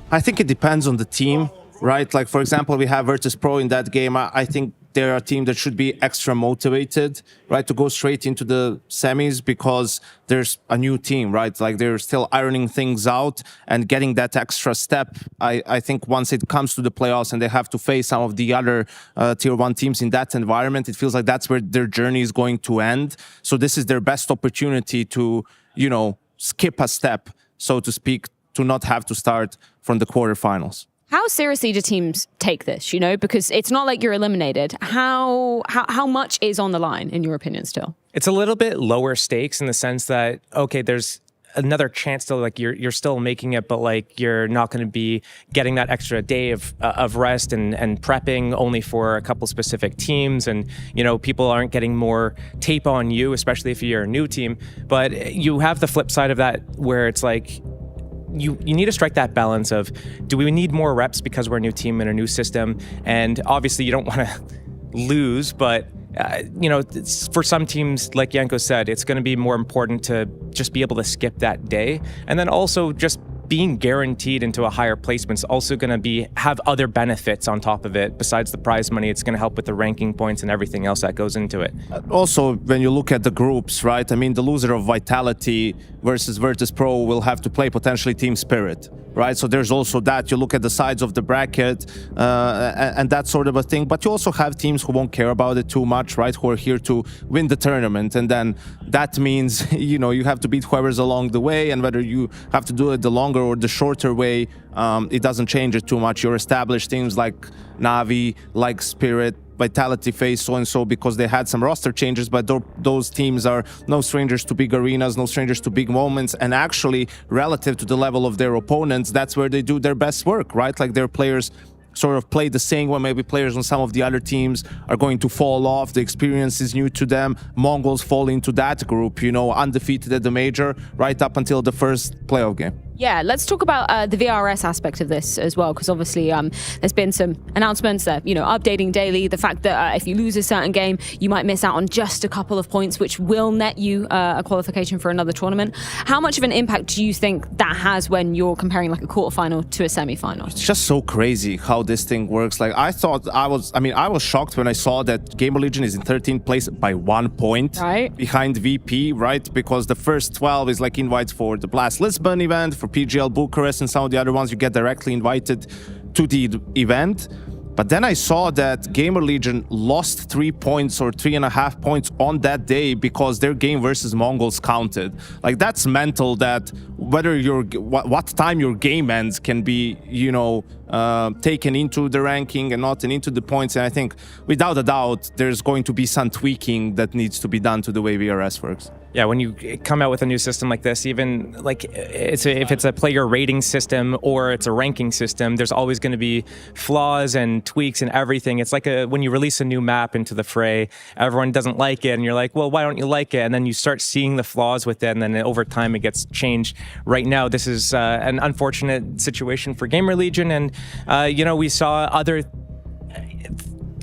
I think it depends on the team. Right, like for example, we have Virtus Pro in that game. I think they're a team that should be extra motivated, right, to go straight into the semis because there's a new team, right? Like they're still ironing things out and getting that extra step. I think once it comes to the playoffs and they have to face some of the other tier 1 teams in that environment, it feels like that's where their journey is going to end. So this is their best opportunity to, you know, skip a step, so to speak, to not have to start from the quarterfinals. How seriously do teams take this, you know? Because it's not like you're eliminated. How much is on the line, in your opinion, still? It's a little bit lower stakes in the sense that, okay, there's another chance to, like, you're still making it, but, like, you're not going to be getting that extra day of rest and prepping only for a couple specific teams. And, you know, people aren't getting more tape on you, especially if you're a new team. But you have the flip side of that where it's like, you need to strike that balance of, do we need more reps because we're a new team and a new system? And obviously you don't want to lose, but you know, for some teams, like Janko said, it's going to be more important to just be able to skip that day. And then also just being guaranteed into a higher placement is also going to have other benefits on top of it. Besides the prize money, it's going to help with the ranking points and everything else that goes into it. Also, when you look at the groups, right? I mean, the loser of Vitality versus Virtus Pro will have to play potentially Team Spirit, right? So there's also that. You look at the sides of the bracket and that sort of a thing. But you also have teams who won't care about it too much, right? Who are here to win the tournament. And then that means, you know, you have to beat whoever's along the way. And whether you have to do it the longer or the shorter way, it doesn't change it too much. Your established teams like Navi, like Spirit, Vitality, FaZe, so and so, because they had some roster changes, but those teams are no strangers to big arenas, no strangers to big moments, and actually relative to the level of their opponents, that's where they do their best work, right? Like their players sort of play the same way. Maybe players on some of the other teams are going to fall off. The experience is new to them. Mongols fall into that group, you know, undefeated at the major right up until the first playoff game. Yeah, let's talk about the VRS aspect of this as well, because obviously there's been some announcements that, you know, updating daily, the fact that if you lose a certain game, you might miss out on just a couple of points, which will net you a qualification for another tournament. How much of an impact do you think that has when you're comparing like a quarterfinal to a semi-final? It's just so crazy how this thing works. Like I was shocked when I saw that Gamer Legion is in 13th place by 1 point behind VP, right? Because the first 12 is like invites for the Blast Lisbon event, for PGL Bucharest, and some of the other ones you get directly invited to the event. But then I saw that Gamer Legion lost 3 points or 3.5 points on that day because their game versus Mongols counted. Like that's mental, that whether what time your game ends can be, you know, taken into the ranking and not into the points. And I think without a doubt, there's going to be some tweaking that needs to be done to the way VRS works. Yeah, when you come out with a new system like this, even like if it's a player rating system or it's a ranking system, there's always going to be flaws and tweaks and everything. It's like when you release a new map into the fray, everyone doesn't like it, and you're like, well, why don't you like it? And then you start seeing the flaws with it, and then over time it gets changed. Right now, this is an unfortunate situation for Gamer Legion, and you know, we saw other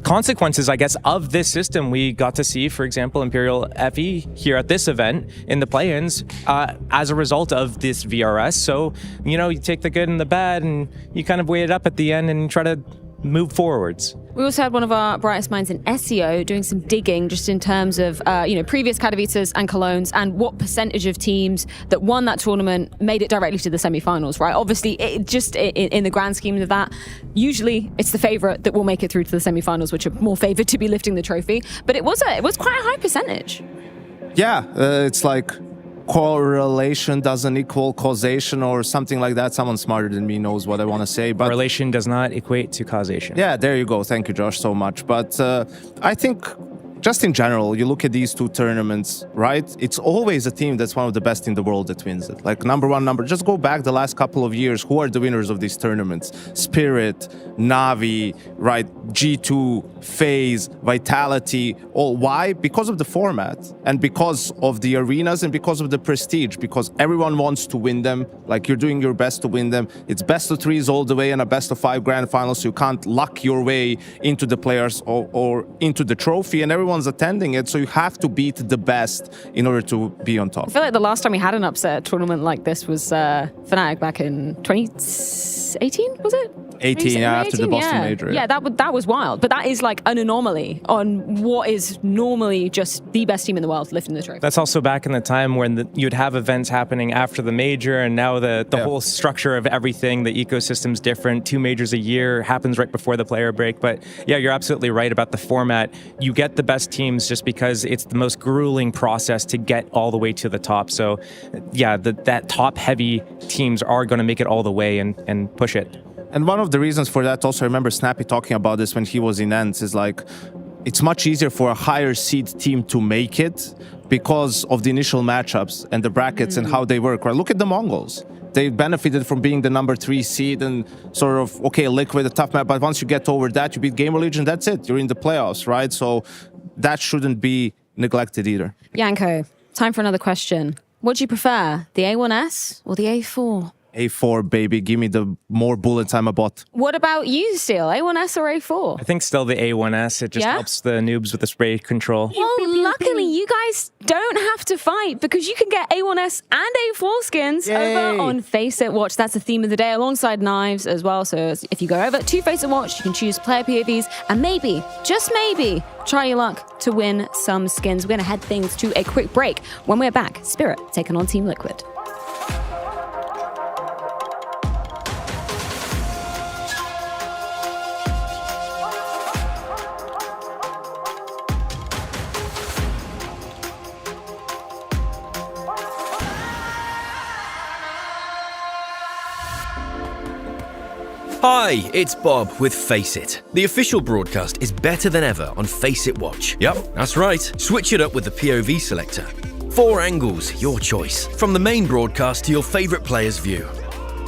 consequences, I guess, of this system. We got to see, for example, Imperial FE here at this event in the play-ins as a result of this VRS. So, you know, you take the good and the bad and you kind of weigh it up at the end and try to move forwards. We also had one of our brightest minds in SEO doing some digging just in terms of, previous Katowices and Colognes and what percentage of teams that won that tournament made it directly to the semi-finals, right? Obviously, in the grand scheme of that, usually it's the favourite that will make it through to the semi-finals, which are more favoured to be lifting the trophy. But it was quite a high percentage. Yeah, it's like correlation doesn't equal causation or something like that. Someone smarter than me knows what I want to say. But correlation does not equate to causation. Yeah, there you go. Thank you, Josh, so much. But I think just in general, you look at these two tournaments, right? It's always a team that's one of the best in the world that wins it. Like number one. Just go back the last couple of years. Who are the winners of these tournaments? Spirit, Navi, right? G2, FaZe, Vitality. All why? Because of the format and because of the arenas and because of the prestige. Because everyone wants to win them. Like you're doing your best to win them. It's best of threes all the way and a best of 5 grand finals. So you can't luck your way into the players or into the trophy. And everyone's attending it, so you have to beat the best in order to be on top. I feel like the last time we had an upset tournament like this was Fnatic back in 2018, was it? 18, after the Boston Major. Yeah, that was wild. But that is like an anomaly on what is normally just the best team in the world lifting the trophy. That's also back in the time when you'd have events happening after the major, and now the whole structure of everything, the ecosystem's different. 2 majors a year happens right before the player break. But yeah, you're absolutely right about the format. You get the best teams just because it's the most grueling process to get all the way to the top. So yeah, that top-heavy teams are going to make it all the way and push it. And one of the reasons for that, also I remember Snappy talking about this when he was in ENTS, is like, it's much easier for a higher seed team to make it because of the initial matchups and the brackets and how they work, right? Look at the Mongols. They benefited from being the number 3 seed and sort of, okay, Liquid, a tough map, but once you get over that, you beat Gamer Legion, that's it. You're in the playoffs, right? So that shouldn't be neglected either. Yanko, time for another question. What do you prefer, the A1S or the A4? A4, baby. Give me the more bullets, I'm a bot. What about you, Steel? A1S or A4? I think still the A1S. It just helps the noobs with the spray control. Well, luckily, you guys don't have to fight because you can get A1S and A4 skins over on Face It Watch. That's the theme of the day alongside knives as well. So if you go over to Face It Watch, you can choose player POVs and maybe, just maybe, try your luck to win some skins. We're going to head things to a quick break. When we're back, Spirit taking on Team Liquid. Hi, it's Bob with Face It. The official broadcast is better than ever on Face It Watch. Yep, that's right. Switch it up with the POV selector. 4 angles, your choice. From the main broadcast to your favourite player's view.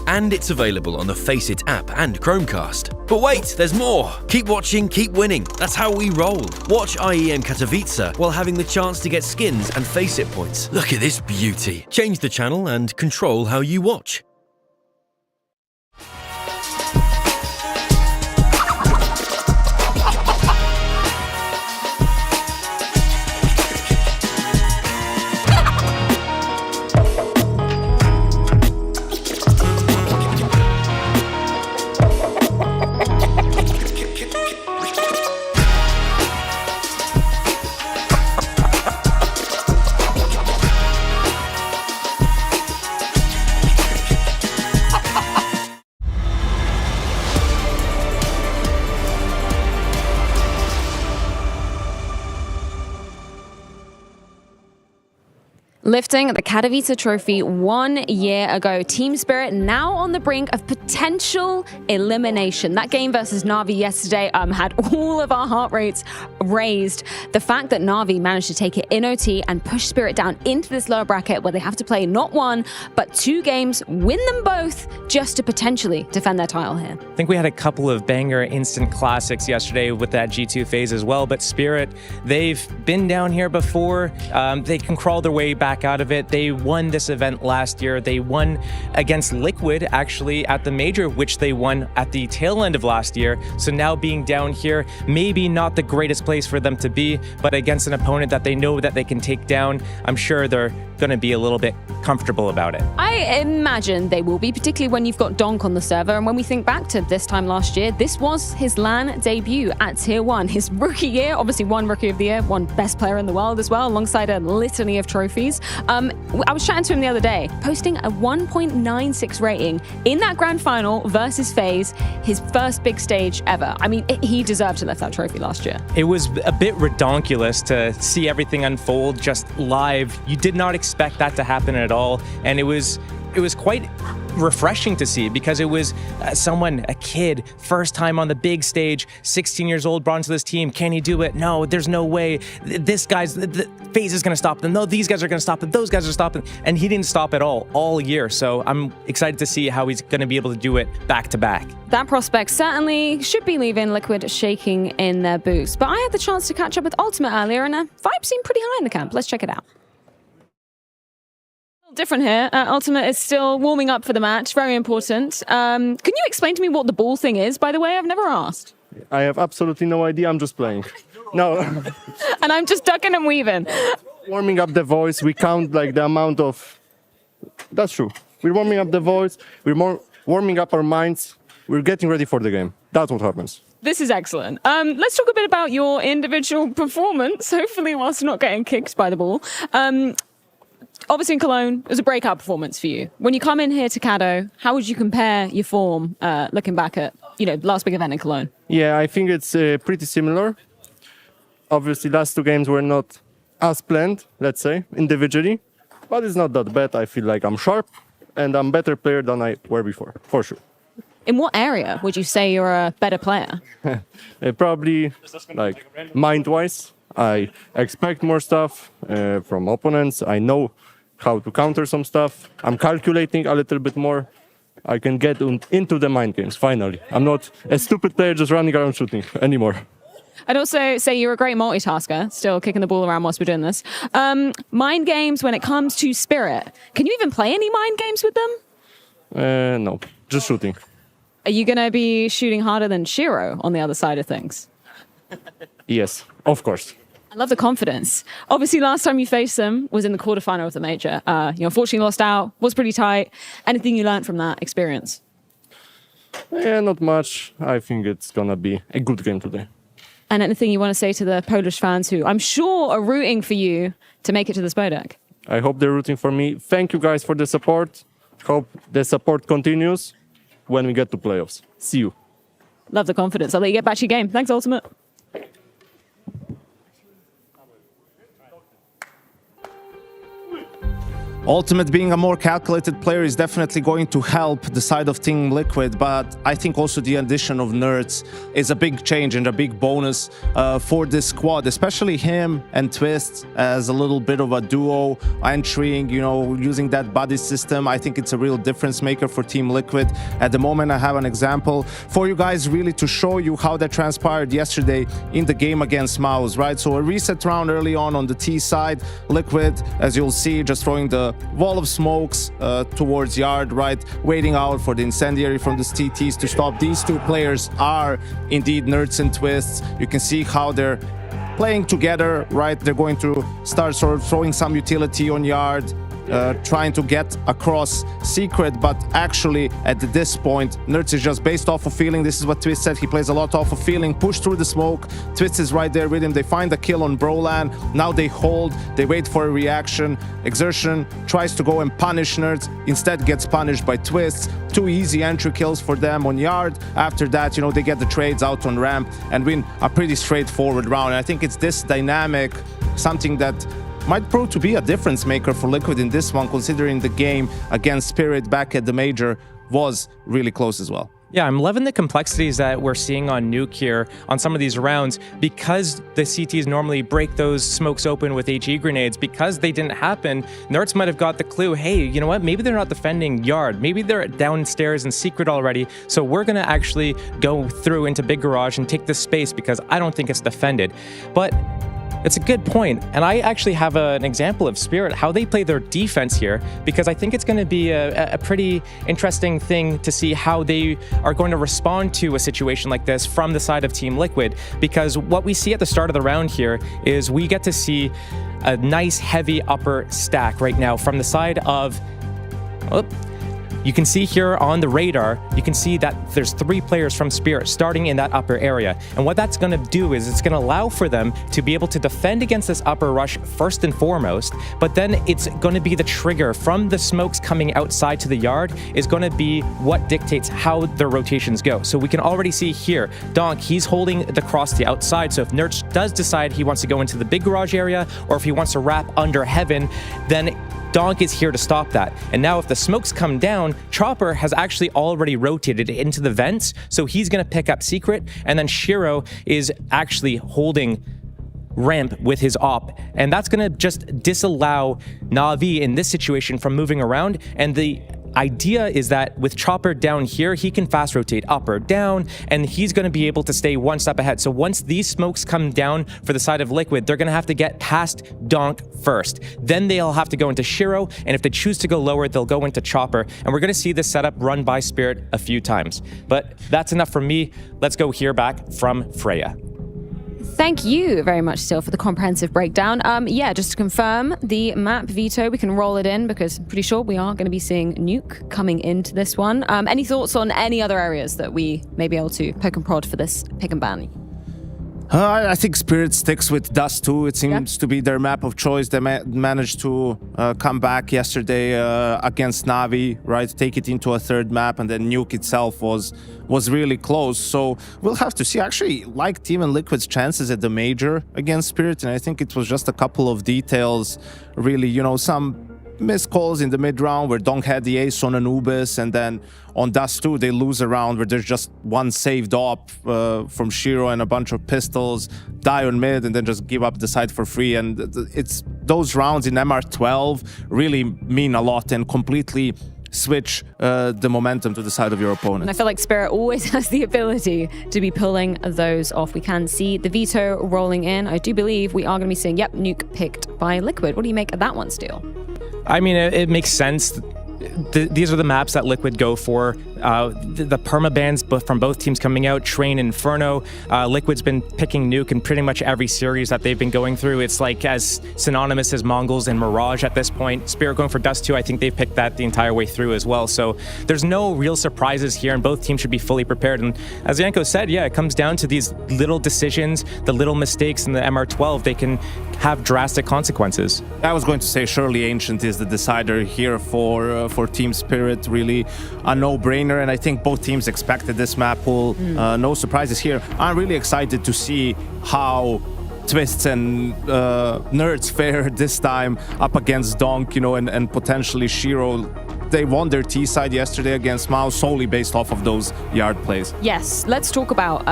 And it's available on the Face It app and Chromecast. But wait, there's more. Keep watching, keep winning. That's how we roll. Watch IEM Katowice while having the chance to get skins and Face It points. Look at this beauty. Change the channel and control how you watch. Lifting the Katowice trophy 1 year ago, Team Spirit now on the brink of potential elimination. That game versus Navi yesterday had all of our heart rates raised. The fact that Navi managed to take it in OT and push Spirit down into this lower bracket where they have to play not 1, but 2 games, win them both, just to potentially defend their title here. I think we had a couple of banger instant classics yesterday with that G2 phase as well, but Spirit, they've been down here before. They can crawl their way back out of it. They won this event last year. They won against Liquid actually at the major, which they won at the tail end of last year. So now being down here, maybe not the greatest place for them to be, but against an opponent that they know that they can take down, I'm sure they're going to be a little bit comfortable about it. I imagine they will be, particularly when you've got Donk on the server. And when we think back to this time last year, this was his LAN debut at Tier 1. His rookie year, obviously won Rookie of the Year, won Best Player in the World as well, alongside a litany of trophies. I was chatting to him the other day, posting a 1.96 rating in that grand final versus FaZe, his first big stage ever. I mean, he deserved to lift that trophy last year. It was a bit redonkulous to see everything unfold just live. You did not expect that to happen at all, and it was quite refreshing to see, because it was a kid, first time on the big stage, 16 years old, brought into this team. Can he do it? No, there's no way. This guy's, the FaZe is going to stop them. No, these guys are going to stop it. Those guys are stopping. And he didn't stop at all year. So I'm excited to see how he's going to be able to do it back to back. That prospect certainly should be leaving Liquid shaking in their boots. But I had the chance to catch up with Ultimate earlier, and vibe seemed pretty high in the camp. Let's check it out. Different here. Ultimate is still warming up for the match. Very important. Can you explain to me what the ball thing is, by the way? I've never asked. I have absolutely no idea. I'm just playing. No. And I'm just ducking and weaving. Warming up the voice. We count like the amount of... That's true. We're warming up the voice. We're warming up our minds. We're getting ready for the game. That's what happens. This is excellent. Let's talk a bit about your individual performance, hopefully whilst not getting kicked by the ball. Obviously in Cologne, it was a breakout performance for you. When you come in here to Kado, how would you compare your form looking back at, last big event in Cologne? Yeah, I think it's pretty similar. Obviously, last two games were not as planned, let's say, individually. But it's not that bad. I feel like I'm sharp and I'm a better player than I were before, for sure. In what area would you say you're a better player? Probably like mind-wise. I expect more stuff from opponents. I know how to counter some stuff. I'm calculating a little bit more. I can get into the mind games, finally. I'm not a stupid player just running around shooting anymore. I'd also say you're a great multitasker, still kicking the ball around whilst we're doing this. Mind games when it comes to Spirit. Can you even play any mind games with them? No, just shooting. Are you going to be shooting harder than Shiro on the other side of things? Yes, of course. I love the confidence. Obviously, last time you faced them was in the quarterfinal of the major. You unfortunately lost out, was pretty tight. Anything you learned from that experience? Yeah, not much. I think it's going to be a good game today. And anything you want to say to the Polish fans who I'm sure are rooting for you to make it to the Spodek? I hope they're rooting for me. Thank you guys for the support. Hope the support continues when we get to playoffs. See you. Love the confidence. I'll let you get back to your game. Thanks, Ultimate. Ultimate being a more calculated player is definitely going to help the side of Team Liquid, but I think also the addition of Nerds is a big change and a big bonus for this squad, especially him and Twist as a little bit of a duo entering, using that body system. I think it's a real difference maker for Team Liquid. At the moment, I have an example for you guys really to show you how that transpired yesterday in the game against Mouse, right? So a reset round early on the T side, Liquid, as you'll see, just throwing the wall of smokes towards yard, right, waiting out for the incendiary from the TTs to stop. These two players are indeed Nerds and Twists. You can see how they're playing together, right? They're going to start sort of throwing some utility on yard, trying to get across secret, but actually at this point Nerds is just based off of feeling. This is what Twist said, he plays a lot off of feeling. Push through the smoke, Twist is right there with him. They find the kill on Brolan. Now they hold, they wait for a reaction. Exertion tries to go and punish Nerds, instead gets punished by Twist. Two easy entry kills for them on yard. After that, they get the trades out on ramp and win a pretty straightforward round. And I think it's this dynamic, something that might prove to be a difference maker for Liquid in this one, considering the game against Spirit back at the major was really close as well. Yeah, I'm loving the complexities that we're seeing on Nuke here on some of these rounds, because the CTs normally break those smokes open with HE grenades. Because they didn't happen, Nerds might have got the clue, hey, you know what, maybe they're not defending yard, maybe they're downstairs in secret already, so we're gonna actually go through into big garage and take this space because I don't think it's defended. But It's a good point. And I actually have an example of Spirit, how they play their defense here, because I think it's going to be a pretty interesting thing to see how they are going to respond to a situation like this from the side of Team Liquid. Because what we see at the start of the round here is we get to see a nice heavy upper stack right now from the side of... You can see here on the radar, you can see that there's 3 players from Spirit starting in that upper area. And what that's going to do is it's going to allow for them to be able to defend against this upper rush first and foremost, but then it's going to be the trigger from the smokes coming outside to the yard is going to be what dictates how their rotations go. So we can already see here, Donk, he's holding the cross to the outside. So if Nerds does decide he wants to go into the big garage area, or if he wants to wrap under Heaven, then Donk is here to stop that. And now if the smokes come down, Chopper has actually already rotated into the vents, so he's going to pick up Secret, and then Shiro is actually holding ramp with his op, and that's going to just disallow Na'Vi in this situation from moving around. And the idea is that with Chopper down here, he can fast rotate up or down, and he's going to be able to stay one step ahead. So once these smokes come down for the side of Liquid, they're going to have to get past Donk first. Then they'll have to go into Shiro, and if they choose to go lower, they'll go into Chopper. And we're going to see this setup run by Spirit a few times. But that's enough from me. Let's go hear back from Freya. Thank you very much, Still, for the comprehensive breakdown. Yeah, just to confirm, the map veto, we can roll it in because I'm pretty sure we are going to be seeing Nuke coming into this one. Any thoughts on any other areas that we may be able to poke and prod for this pick and ban? I think Spirit sticks with Dust 2. It seems to be their map of choice. They managed to come back yesterday against Na'Vi, right? Take it into a third map, and then Nuke itself was really close. So we'll have to see. I actually like Team and Liquid's chances at the major against Spirit, and I think it was just a couple of details, really, you know, some missed calls in the mid round where Donk had the ace on Anubis, and then on Dust 2 they lose a round where there's just one saved op from Shiro and a bunch of pistols, die on mid, and then just give up the side for free. And it's those rounds in MR12 really mean a lot and completely switch the momentum to the side of your opponent. And I feel like Spirit always has the ability to be pulling those off. We can see the veto rolling in. I do believe we are going to be seeing, yep, Nuke picked by Liquid. What do you make of that one, Steel? I mean, it makes sense. These are the maps that Liquid go for. The permabans from both teams coming out, Train, Inferno. Liquid's been picking Nuke in pretty much every series that they've been going through. It's like as synonymous as Mongols and Mirage at this point. Spirit going for Dust 2, I think they've picked that the entire way through as well. So there's no real surprises here, and both teams should be fully prepared. And as Yanko said, yeah, it comes down to these little decisions, the little mistakes in the MR12. They can have drastic consequences. I was going to say surely Ancient is the decider here for Team Spirit, really a no-brainer, and I think both teams expected this map pool. No surprises here. I'm really excited to see how Twists and Nerds fare this time up against Donk, you know, and potentially Shiro. They won their T side yesterday against Mao solely based off of those yard plays. Yes, let's talk about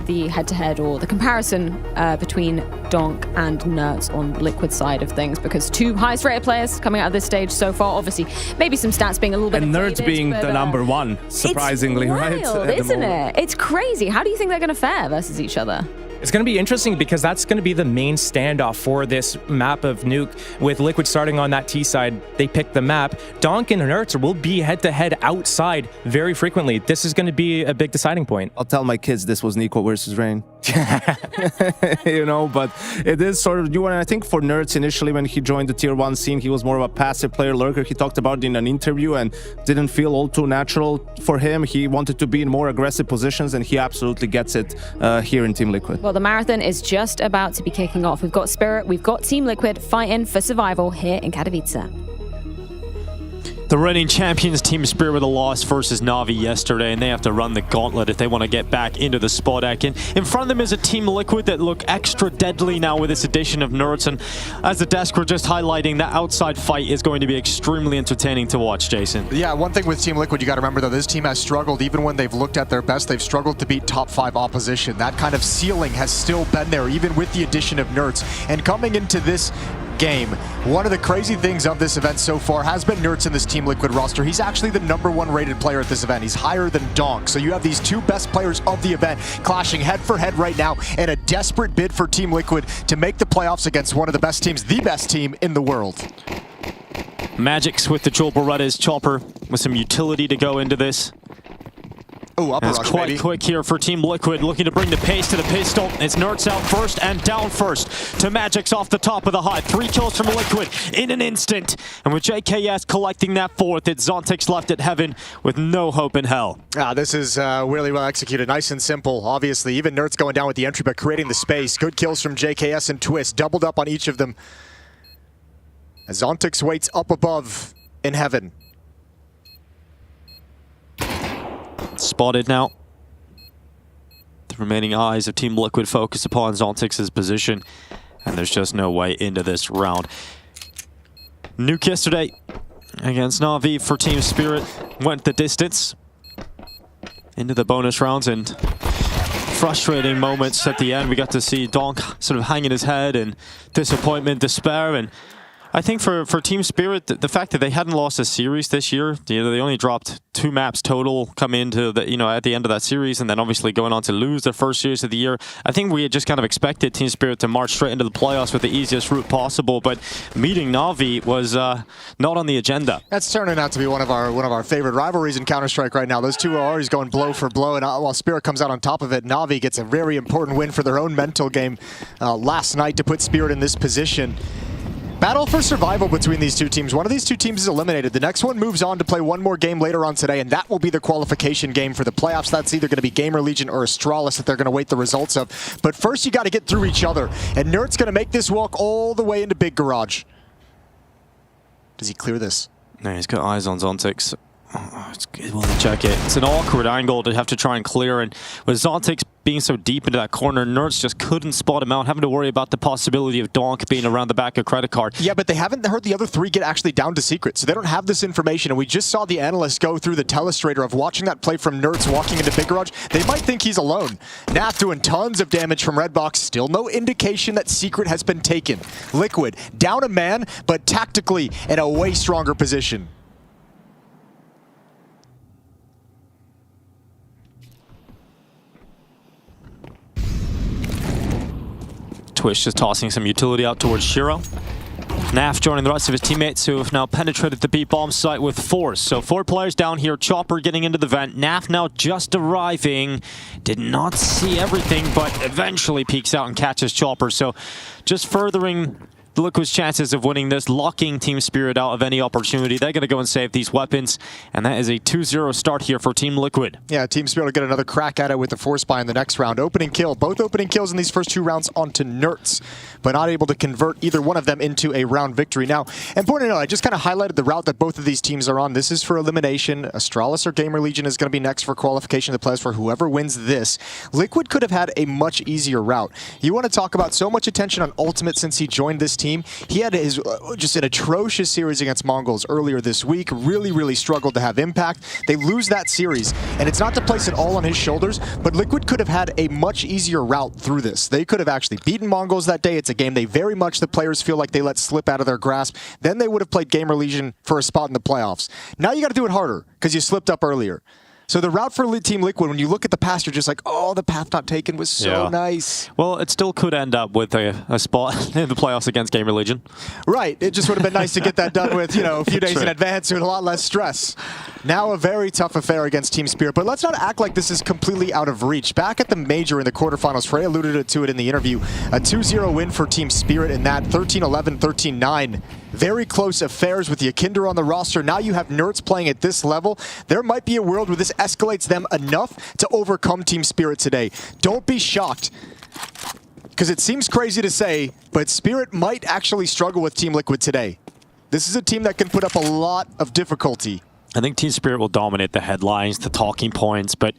the head-to-head or the comparison between Donk and Nerds on the Liquid side of things, because two highest rated players coming out of this stage so far. Obviously, maybe some stats being a little bit and inflated, Nerds being but, the number one, surprisingly, it's wild, right? Isn't it? It's crazy. How do you think they're going to fare versus each other? It's going to be interesting because that's going to be the main standoff for this map of Nuke. With Liquid starting on that T side, they pick the map. Donk and Nerds will be head-to-head outside very frequently. This is going to be a big deciding point. I'll tell my kids this was Nico versus Rain. You know, but it is sort of new. And I think for Nerds, initially when he joined the tier 1 scene, he was more of a passive player lurker. He talked about it in an interview and didn't feel all too natural for him. He wanted to be in more aggressive positions, and he absolutely gets it here in Team Liquid. Well, the marathon is just about to be kicking off. We've got Spirit, we've got Team Liquid fighting for survival here in Katowice. The reigning champions, Team Spirit, with a loss versus Na'Vi yesterday, and they have to run the gauntlet if they want to get back into the spot deck. And in front of them is a Team Liquid that look extra deadly now with this addition of Nerds. And as the desk were just highlighting, that outside fight is going to be extremely entertaining to watch, Jason. Yeah, one thing with Team Liquid, you got to remember, though, this team has struggled. Even when they've looked at their best, they've struggled to beat top 5 opposition. That kind of ceiling has still been there, even with the addition of Nerds. And coming into this game. One of the crazy things of this event so far has been Nertz in this Team Liquid roster. He's actually the #1 rated player at this event. He's higher than Donk. So you have these two best players of the event clashing head for head right now in a desperate bid for Team Liquid to make the playoffs against one of the best teams, the best team in the world. Magic's with the Joel Beretta's Chopper with some utility to go into this. Oh, upper it's rush, quite baby. quick here for Team Liquid, looking to bring the pace to the pistol. It's Nertz out first and down first to Magic's off the top of the hut. 3 kills from Liquid in an instant. And with JKS collecting that 4th, it's Zontix left at heaven with no hope in hell. This is really well executed. Nice and simple, obviously. Even Nertz going down with the entry, but creating the space. Good kills from JKS and Twist. Doubled up on each of them. As Zontix waits up above in heaven. Spotted now. The remaining eyes of Team Liquid focus upon Zontix's position, and there's just no way into this round. Nuke yesterday against Na'Vi for Team Spirit went the distance into the bonus rounds, and frustrating moments at the end. We got to see Donk sort of hanging his head in disappointment, despair, and I think for Team Spirit, the fact that they hadn't lost a series this year, they only dropped 2 maps total coming into the, at the end of that series, and then obviously going on to lose their first series of the year. I think we had just kind of expected Team Spirit to march straight into the playoffs with the easiest route possible, but meeting Na'Vi was not on the agenda. That's turning out to be one of our favorite rivalries in Counter-Strike right now. Those two are always going blow for blow, and while Spirit comes out on top of it, Na'Vi gets a very important win for their own mental game last night to put Spirit in this position. Battle for survival between these two teams. One of these two teams is eliminated. The next one moves on to play one more game later on today, and that will be the qualification game for the playoffs. That's either going to be Gamer Legion or Astralis that they're going to wait the results of. But first, you got to get through each other. And Nert's going to make this walk all the way into Big Garage. Does he clear this? No, he's got eyes on Zontix. Will he check it? It's an awkward angle to have to try and clear, and with Zontix being so deep into that corner, Nertz just couldn't spot him out, having to worry about the possibility of Donk being around the back of Credit Card. Yeah, but they haven't heard the other 3 get actually down to secret, so they don't have this information, and we just saw the analysts go through the telestrator of watching that play from Nertz walking into Big Garage. They might think he's alone. Naf doing tons of damage from Red Box, still no indication that secret has been taken. Liquid, down a man, but tactically in a way stronger position. Twitch just tossing some utility out towards Shiro. Naf joining the rest of his teammates who have now penetrated the B-bomb site with force. So 4 players down here, Chopper getting into the vent. Naf now just arriving. Did not see everything, but eventually peeks out and catches Chopper. So just furthering Liquid's chances of winning this, locking Team Spirit out of any opportunity. They're going to go and save these weapons, and that is a 2-0 start here for Team Liquid. Yeah, Team Spirit will get another crack at it with the Force Spy in the next round. Opening kill, both opening kills in these first 2 rounds onto Nertz, but not able to convert either one of them into a round victory. Now, important to note, I just kind of highlighted the route that both of these teams are on. This is for elimination. Astralis or Gamer Legion is going to be next for qualification of the playoffs for whoever wins this. Liquid could have had a much easier route. You want to talk about so much attention on Ultimate since he joined this team. He had his just an atrocious series against Mongols earlier this week. Really struggled to have impact. They lose that series, and it's not to place it all on his shoulders, but Liquid could have had a much easier route through this. They could have actually beaten Mongols that day. It's a game they very much, the players feel like they let slip out of their grasp. Then they would have played Gamer Legion for a spot in the playoffs. Now you got to do it harder because you slipped up earlier. So the route for Team Liquid, when you look at the past, you're just like, oh, the path not taken was so nice. Well, it still could end up with a spot in the playoffs against Gamer Legion. Right. It just would have been nice to get that done with, a few days in advance with a lot less stress. Now a very tough affair against Team Spirit, but let's not act like this is completely out of reach. Back at the Major in the quarterfinals, Frey alluded to it in the interview, a 2-0 win for Team Spirit in that, 13-11, 13-9. Very close affairs with Yakinder on the roster. Now you have Nertz playing at this level. There might be a world where this escalates them enough to overcome Team Spirit today. Don't be shocked, because it seems crazy to say, but Spirit might actually struggle with Team Liquid today. This is a team that can put up a lot of difficulty. I think Team Spirit will dominate the headlines, the talking points, but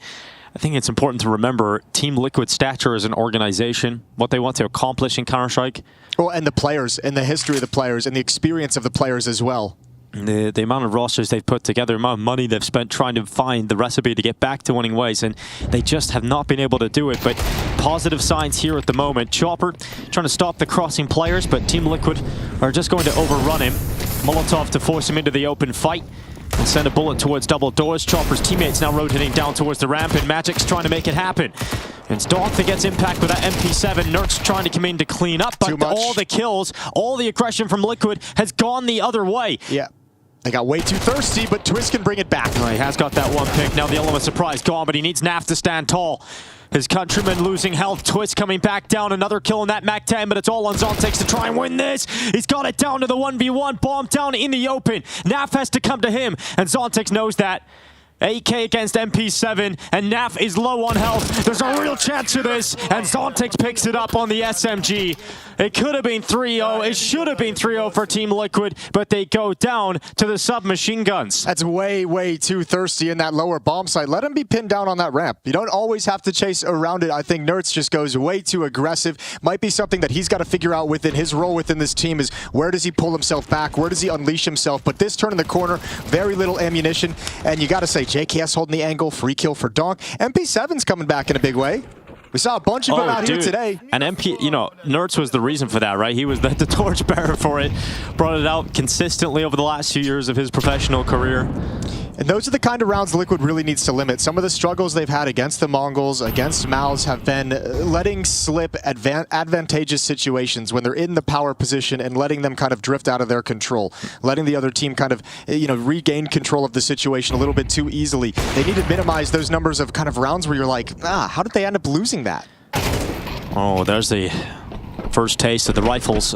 I think it's important to remember Team Liquid's stature as an organization, what they want to accomplish in Counter-Strike. Well, and the players, and the history of the players, and the experience of the players as well. The amount of rosters they've put together, the amount of money they've spent trying to find the recipe to get back to winning ways, and they just have not been able to do it. But positive signs here at the moment. Chopper trying to stop the crossing players, but Team Liquid are just going to overrun him. Molotov to force him into the open fight and send a bullet towards double doors. Chopper's teammates now rotating down towards the ramp, and Magic's trying to make it happen. It's Donk that gets impact with that MP7. Nert's trying to come in to clean up, but all the kills, all the aggression from Liquid has gone the other way. Yeah. They got way too thirsty, but Twist can bring it back. Oh, he has got that one pick. Now the element of surprise gone, but he needs Naf to stand tall. His countryman losing health. Twist coming back down. Another kill in that MAC-10, but it's all on Zontex to try and win this. He's got it down to the 1v1. Bomb down in the open. Naf has to come to him, and Zontex knows that. AK against MP7, and Naf is low on health. There's a real chance for this, and Zontex picks it up on the SMG. It could have been 3-0. It should have been 3-0 for Team Liquid, but they go down to the submachine guns. That's way, way too thirsty in that lower bomb site. Let him be pinned down on that ramp. You don't always have to chase around it. I think Nertz just goes way too aggressive. Might be something that he's got to figure out within his role within this team is where does he pull himself back? Where does he unleash himself? But this turn in the corner, very little ammunition, and you got to say, JKS holding the angle, free kill for Donk. MP7's coming back in a big way. We saw a bunch of them out here today. And MP, you know, Nertz was the reason for that, right? He was the torchbearer for it. Brought it out consistently over the last few years of his professional career. And those are the kind of rounds Liquid really needs to limit. Some of the struggles they've had against the Mongols, against Maus, have been letting slip advantageous situations when they're in the power position and letting them kind of drift out of their control. Letting the other team kind of, you know, regain control of the situation a little bit too easily. They need to minimize those numbers of kind of rounds where you're like, how did they end up losing that? Oh, there's the first taste of the rifles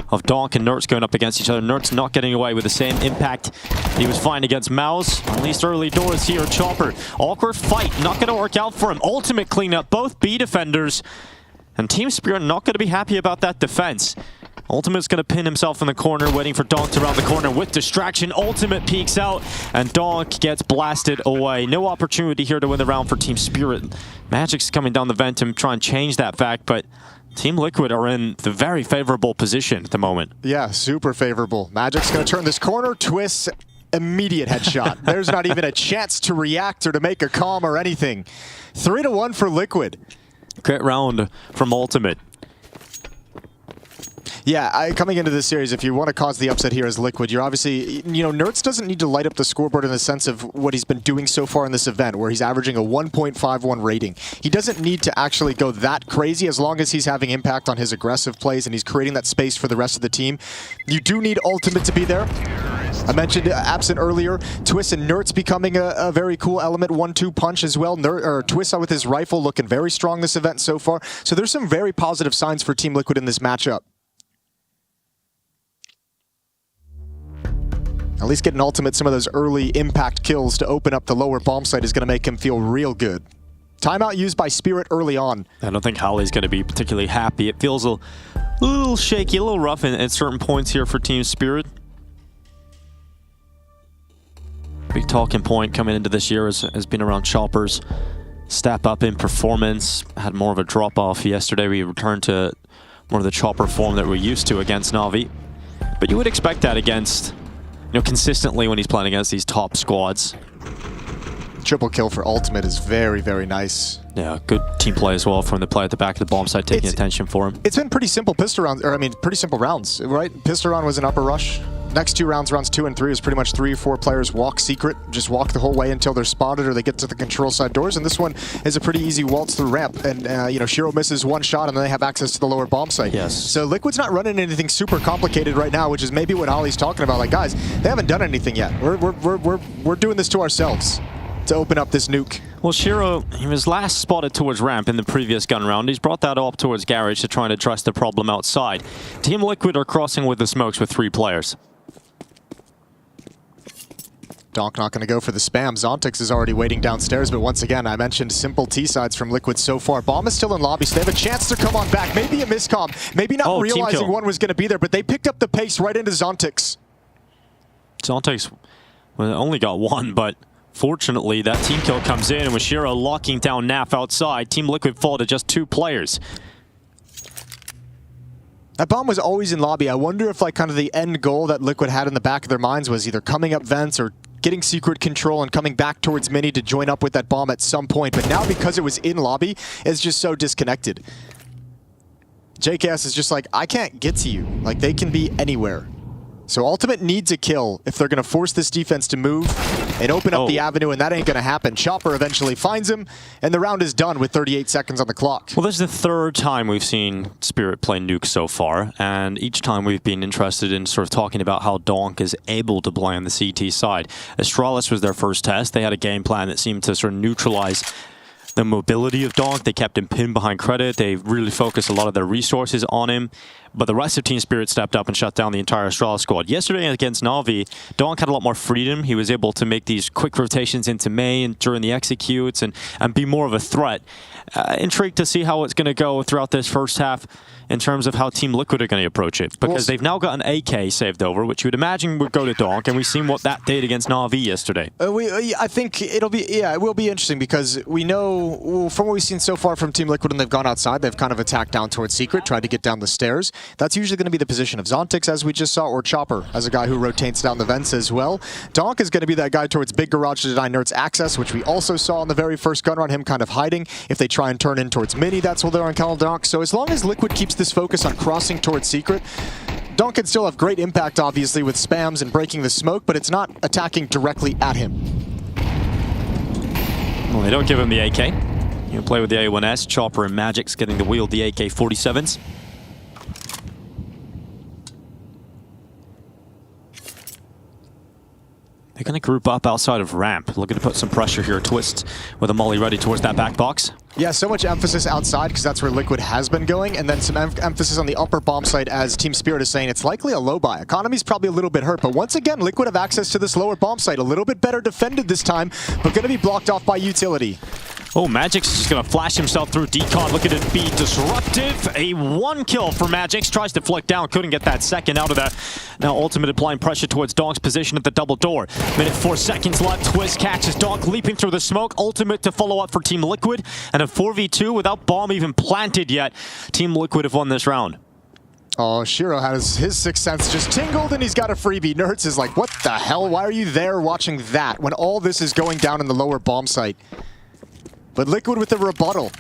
of Donk and Nertz going up against each other. Nertz not getting away with the same impact he was fine against Maus. At least early doors here. Chopper. Awkward fight. Not going to work out for him. Ultimate cleanup. Both B defenders. And Team Spirit not going to be happy about that defense. Ultimate's going to pin himself in the corner, waiting for Donk to round the corner with distraction. Ultimate peeks out, and Donk gets blasted away. No opportunity here to win the round for Team Spirit. Magic's coming down the vent to try and change that fact, but Team Liquid are in the very favorable position at the moment. Yeah, super favorable. Magic's going to turn this corner, Twist, immediate headshot. There's not even a chance to react or to make a calm or anything. 3-1 for Liquid. Great round from Ultimate. Yeah, coming into this series, if you want to cause the upset here as Liquid, you're obviously, you know, Nertz doesn't need to light up the scoreboard in the sense of what he's been doing so far in this event, where he's averaging a 1.51 rating. He doesn't need to actually go that crazy as long as he's having impact on his aggressive plays and he's creating that space for the rest of the team. You do need Ultimate to be there. I mentioned absent earlier, Twist and Nertz becoming a very cool element, 1-2 punch as well. Twist with his rifle looking very strong this event so far. So there's some very positive signs for Team Liquid in this matchup. At least getting Ultimate some of those early impact kills to open up the lower bomb site is going to make him feel real good. Timeout used by Spirit early on. I don't think Holly's going to be particularly happy. It feels a little shaky, a little rough at certain points here for Team Spirit. Big talking point coming into this year has been around Chopper's step up in performance. Had more of a drop off yesterday. We returned to more of the Chopper form that we're used to against Na'Vi. But you would expect that against, you know, consistently when he's playing against these top squads. Triple kill for Ultimate is very, very nice. Yeah, good team play as well from the play at the back of the bomb site, taking attention for him. It's been pretty simple pistol rounds, or I mean, pretty simple rounds, right? Pistol round was an upper rush. Next two rounds, rounds 2 and 3, is pretty much 3 or 4 players walk secret, just walk the whole way until they're spotted or they get to the control side doors. And this one is a pretty easy waltz through ramp. And, you know, Shiro misses one shot and then they have access to the lower bomb site. Yes. So Liquid's not running anything super complicated right now, which is maybe what Ollie's talking about. Like, guys, they haven't done anything yet. We're doing this to ourselves to open up this nuke. Well, Shiro, he was last spotted towards ramp in the previous gun round. He's brought that up towards garage to try and address the problem outside. Team Liquid are crossing with the smokes with 3 players. Donk not going to go for the spam. Zontex is already waiting downstairs, but once again, I mentioned simple T-sides from Liquid so far. Bomb is still in lobby, so they have a chance to come on back. Maybe a miscomm. Maybe not realizing one was going to be there, but they picked up the pace right into Zontex. Zontex only got one, but fortunately that team kill comes in, and with Shiro locking down Naf outside, Team Liquid fall to just 2 players. That bomb was always in lobby. I wonder if like kind of the end goal that Liquid had in the back of their minds was either coming up vents or getting secret control and coming back towards Mini to join up with that bomb at some point. But now because it was in lobby, it's just so disconnected. JKS is just like, I can't get to you. Like, they can be anywhere. So Ultimate needs a kill if they're going to force this defense to move and open up the avenue, and that ain't going to happen. Chopper eventually finds him, and the round is done with 38 seconds on the clock. Well, this is the third time we've seen Spirit play Nuke so far, and each time we've been interested in sort of talking about how Donk is able to play on the CT side. Astralis was their first test. They had a game plan that seemed to sort of neutralize the mobility of Donk. They kept him pinned behind credit. They really focused a lot of their resources on him. But the rest of Team Spirit stepped up and shut down the entire Astralis squad. Yesterday against Na'Vi, Donk had a lot more freedom. He was able to make these quick rotations into Mei and during the executes and be more of a threat. Intrigued to see how it's going to go throughout this first half in terms of how Team Liquid are going to approach it. Because they've now got an AK saved over, which you would imagine would go to Donk, and we've seen what that did against Na'Vi yesterday. I think it will be interesting because we know from what we've seen so far from Team Liquid when they've gone outside, they've kind of attacked down towards Secret, tried to get down the stairs. That's usually going to be the position of Zontix, as we just saw, or Chopper, as a guy who rotates down the vents as well. Donk is going to be that guy towards Big Garage to deny Nerds access, which we also saw in the very first gun run, him kind of hiding. If they try and turn in towards Mini, that's where they're on Donk. So as long as Liquid keeps this focus on crossing towards Secret, Donk can still have great impact, obviously, with spams and breaking the smoke, but it's not attacking directly at him. Well, they don't give him the AK. You can play with the A1S. Chopper and Magic's getting to wield the AK-47s. They're going to group up outside of ramp. Looking to put some pressure here. Twist with a molly ready towards that back box. Yeah, so much emphasis outside because that's where Liquid has been going, and then some emphasis on the upper bomb site as Team Spirit is saying it's likely a low buy. Economy's probably a little bit hurt, but once again, Liquid have access to this lower bomb site. A little bit better defended this time, but going to be blocked off by utility. Oh, Magix is just going to flash himself through Decon, looking to be disruptive. A one kill for Magix, tries to flick down, couldn't get that second out of that. Now Ultimate applying pressure towards Donk's position at the double door. Minute 4 seconds left, Twist catches Donk leaping through the smoke. Ultimate to follow up for Team Liquid, and a 4v2 without bomb even planted yet. Team Liquid have won this round. Oh, Shiro has his sixth sense just tingled, and he's got a freebie. Nerds is like, what the hell? Why are you there watching that when all this is going down in the lower bomb site? But Liquid with the rebuttal.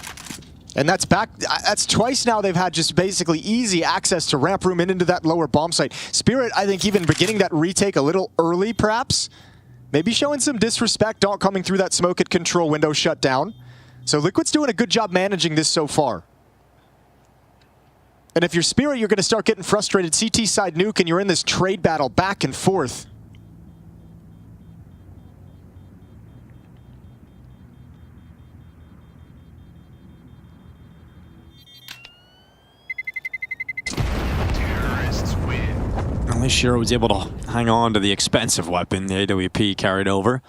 And that's back. That's twice now they've had just basically easy access to ramp room and into that lower bomb site. Spirit, I think, even beginning that retake a little early, perhaps. Maybe showing some disrespect, Donk coming through that smoke at control window shut down. So Liquid's doing a good job managing this so far. And if you're Spirit, you're going to start getting frustrated. CT side Nuke, and you're in this trade battle back and forth. At least Shiro was able to hang on to the expensive weapon the AWP carried over.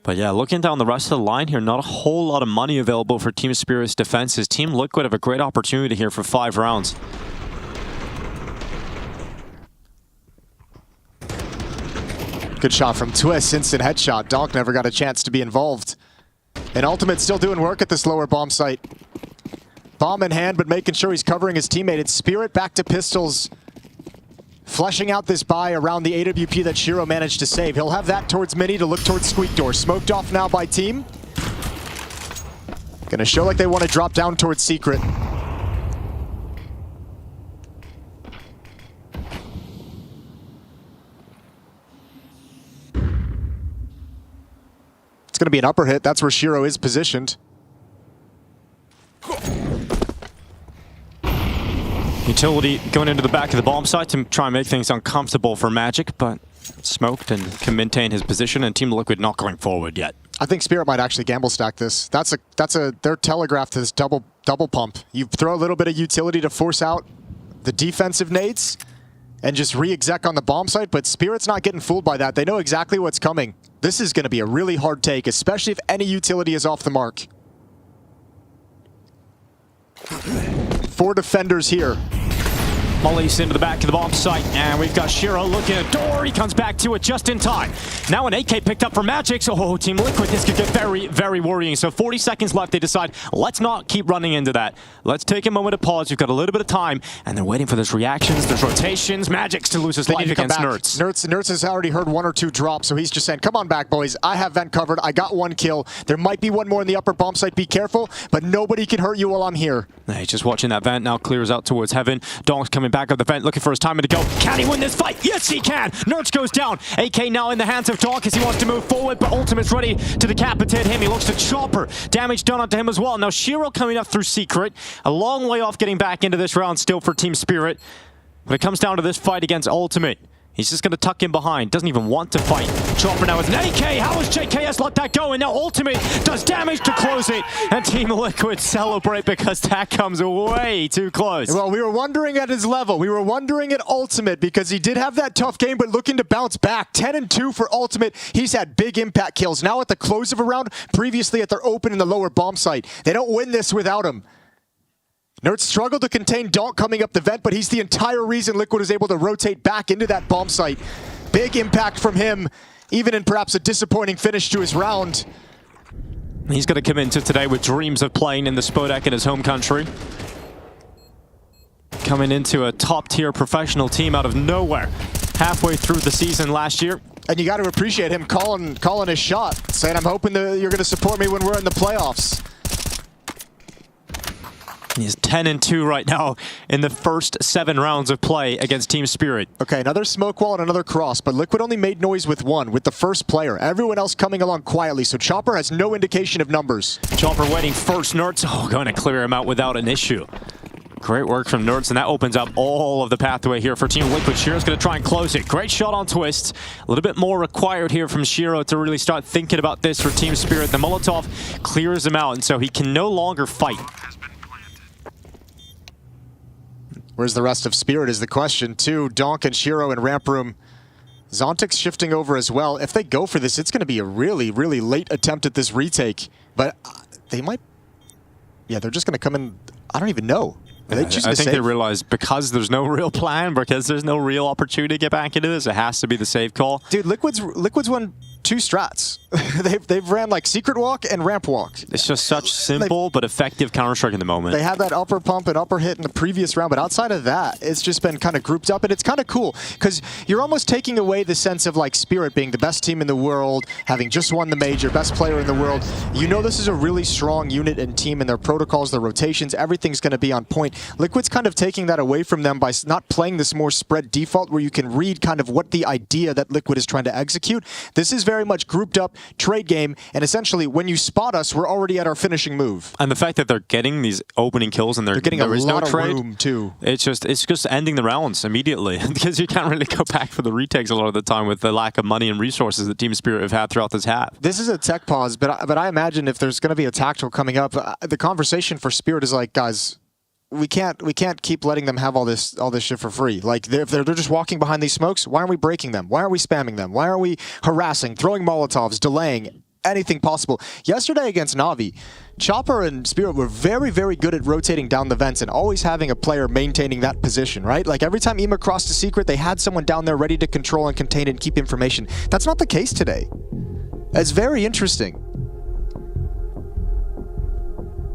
But yeah, looking down the rest of the line here, not a whole lot of money available for Team Spirit's defenses. Team Liquid have a great opportunity here for 5 rounds. Good shot from Twist, instant headshot. Donk never got a chance to be involved. And Ultimate still doing work at this lower bomb site. Bomb in hand, but making sure he's covering his teammate. It's Spirit back to pistols. Fleshing out this buy around the AWP that Shiro managed to save. He'll have that towards Mini to look towards Squeak Door. Smoked off now by Team. Gonna show like they want to drop down towards Secret. It's gonna be an upper hit. That's where Shiro is positioned. Utility going into the back of the bomb site to try and make things uncomfortable for Magic, but smoked and can maintain his position, and Team Liquid not going forward yet. I think Spirit might actually gamble stack this. They're telegraphed to this double pump. You throw a little bit of utility to force out the defensive nades and just re-exec on the bomb site, but Spirit's not getting fooled by that. They know exactly what's coming. This is going to be a really hard take, especially if any utility is off the mark. 4 defenders here. Molly's into the back of the bomb site, and we've got Shiro looking at door. He comes back to it just in time. Now an AK picked up for Magic, so Team Liquid, this could get very, very worrying. So 40 seconds left. They decide, let's not keep running into that. Let's take a moment to pause. You've got a little bit of time, and they're waiting for those reactions, there's rotations. Magic still loses life against Nerds. Nerds has already heard 1 or 2 drops, so he's just saying, come on back, boys. I have vent covered. I got 1 kill. There might be 1 more in the upper bomb site. Be careful, but nobody can hurt you while I'm here. He's just watching that vent now, clears out towards heaven. Donk's coming back up the vent, looking for his timing to go. Can he win this fight? Yes, he can! Nerds goes down. AK now in the hands of Donk as he wants to move forward, but Ultimate's ready to decapitate him. He looks to Chopper. Damage done onto him as well. Now Shiro coming up through Secret. A long way off getting back into this round still for Team Spirit. But it comes down to this fight against Ultimate. He's just going to tuck in behind. Doesn't even want to fight. Chopper now with an AK. How has JKS let that go? And now Ultimate does damage to close it. And Team Liquid celebrate because that comes way too close. Well, we were wondering at his level. We were wondering at Ultimate because he did have that tough game, but looking to bounce back. 10-2 for Ultimate. He's had big impact kills. Now at the close of a round, previously at their open in the lower bomb site. They don't win this without him. Nerds struggled to contain Donk coming up the vent, but he's the entire reason Liquid is able to rotate back into that bomb site. Big impact from him, even in perhaps a disappointing finish to his round. He's going to come into today with dreams of playing in the Spodek in his home country. Coming into a top-tier professional team out of nowhere, halfway through the season last year. And you got to appreciate him calling his shot, saying, I'm hoping that you're going to support me when we're in the playoffs. He's 10-2 right now in the first 7 rounds of play against Team Spirit. Okay, another smoke wall and another cross, but Liquid only made noise with 1, with the first player. Everyone else coming along quietly, so Chopper has no indication of numbers. Chopper waiting first. Nerds, going to clear him out without an issue. Great work from Nerds, and that opens up all of the pathway here for Team Liquid. Shiro's going to try and close it. Great shot on Twist. A little bit more required here from Shiro to really start thinking about this for Team Spirit. The Molotov clears him out, and so he can no longer fight. Where's the rest of Spirit is the question, too. Donk and Shiro in ramp room. Zontic's shifting over as well. If they go for this, it's going to be a really, really late attempt at this retake. But they might... Yeah, they're just going to come in... I don't even know. I think they realize because there's no real plan, because there's no real opportunity to get back into this, it has to be the safe call. Dude, Liquid's won 2 strats. they've ran like secret walk and ramp walk. It's just such simple but effective Counter-Strike in the moment. They had that upper pump and upper hit in the previous round, but outside of that, it's just been kind of grouped up, and it's kind of cool because you're almost taking away the sense of like Spirit being the best team in the world, having just won the major, best player in the world. You know this is a really strong unit and team, and their protocols, their rotations, everything's going to be on point. Liquid's kind of taking that away from them by not playing this more spread default where you can read kind of what the idea that Liquid is trying to execute. This is very much grouped up trade game, and essentially when you spot us, we're already at our finishing move. And the fact that they're getting these opening kills and they're getting there is lot no trade, of room too. It's just ending the rounds immediately because you can't really go back for the retakes a lot of the time with the lack of money and resources that Team Spirit have had throughout this half. This is a tech pause, but I imagine if there's going to be a tactical coming up, the conversation for Spirit is like, guys, we can't keep letting them have all this shit for free. Like if they're just walking behind these smokes, why aren't we breaking them? Why aren't we spamming them? Why aren't we harassing, throwing Molotovs, delaying anything possible? Yesterday against Navi, Chopper and Spirit were very, very good at rotating down the vents and always having a player maintaining that position, right? Like every time Ema crossed a secret, they had someone down there ready to control and contain and keep information. That's not the case today. It's very interesting.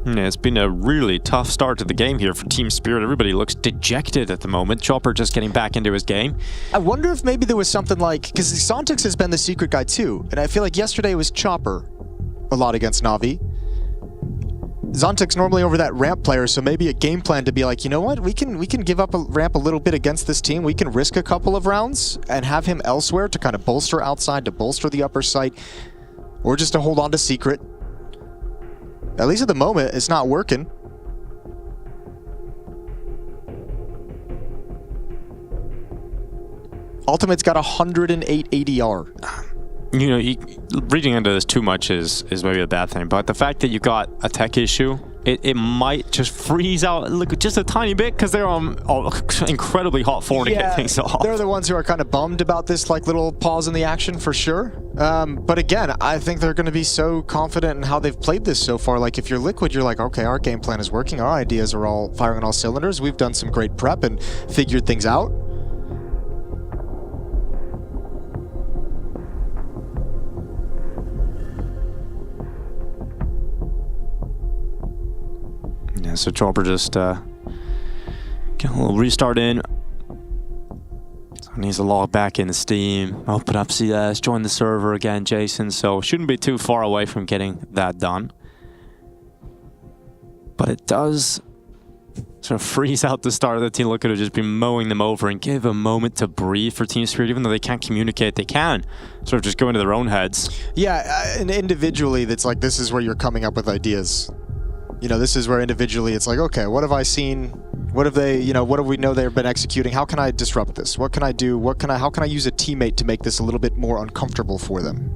Yeah, it's been a really tough start to the game here for Team Spirit. Everybody looks dejected at the moment. Chopper just getting back into his game. I wonder if maybe there was something like... Because Sontix has been the secret guy too, and I feel like yesterday was Chopper a lot against Navi. Zontic's normally over that ramp player, so maybe a game plan to be like, you know what, we can give up a ramp a little bit against this team. We can risk a couple of rounds and have him elsewhere to kind of bolster outside, to bolster the upper site, or just to hold on to secret. At least at the moment, it's not working. Ultimate's got 108 ADR. you know, reading into this too much is maybe a bad thing, but the fact that you got a tech issue, it might just freeze out just a tiny bit because they're on incredibly hot form to get things off. They're the ones who are kind of bummed about this like little pause in the action for sure. But again, I think they're going to be so confident in how they've played this so far. Like if you're Liquid, you're like, okay, our game plan is working. Our ideas are all firing on all cylinders. We've done some great prep and figured things out. Yeah, so Chopper just getting a little restart in. So needs to log back into Steam, open up CS, join the server again, Jason. So shouldn't be too far away from getting that done. But it does sort of freeze out the start of the team. Look at it, just be mowing them over and give a moment to breathe for Team Spirit. Even though they can't communicate, they can sort of just go into their own heads. Yeah, and individually, that's like, this is where you're coming up with ideas. You know, this is where individually it's like, okay, what have I seen? What have they, you know, what do we know they've been executing? How can I disrupt this? What can I do? How can I use a teammate to make this a little bit more uncomfortable for them?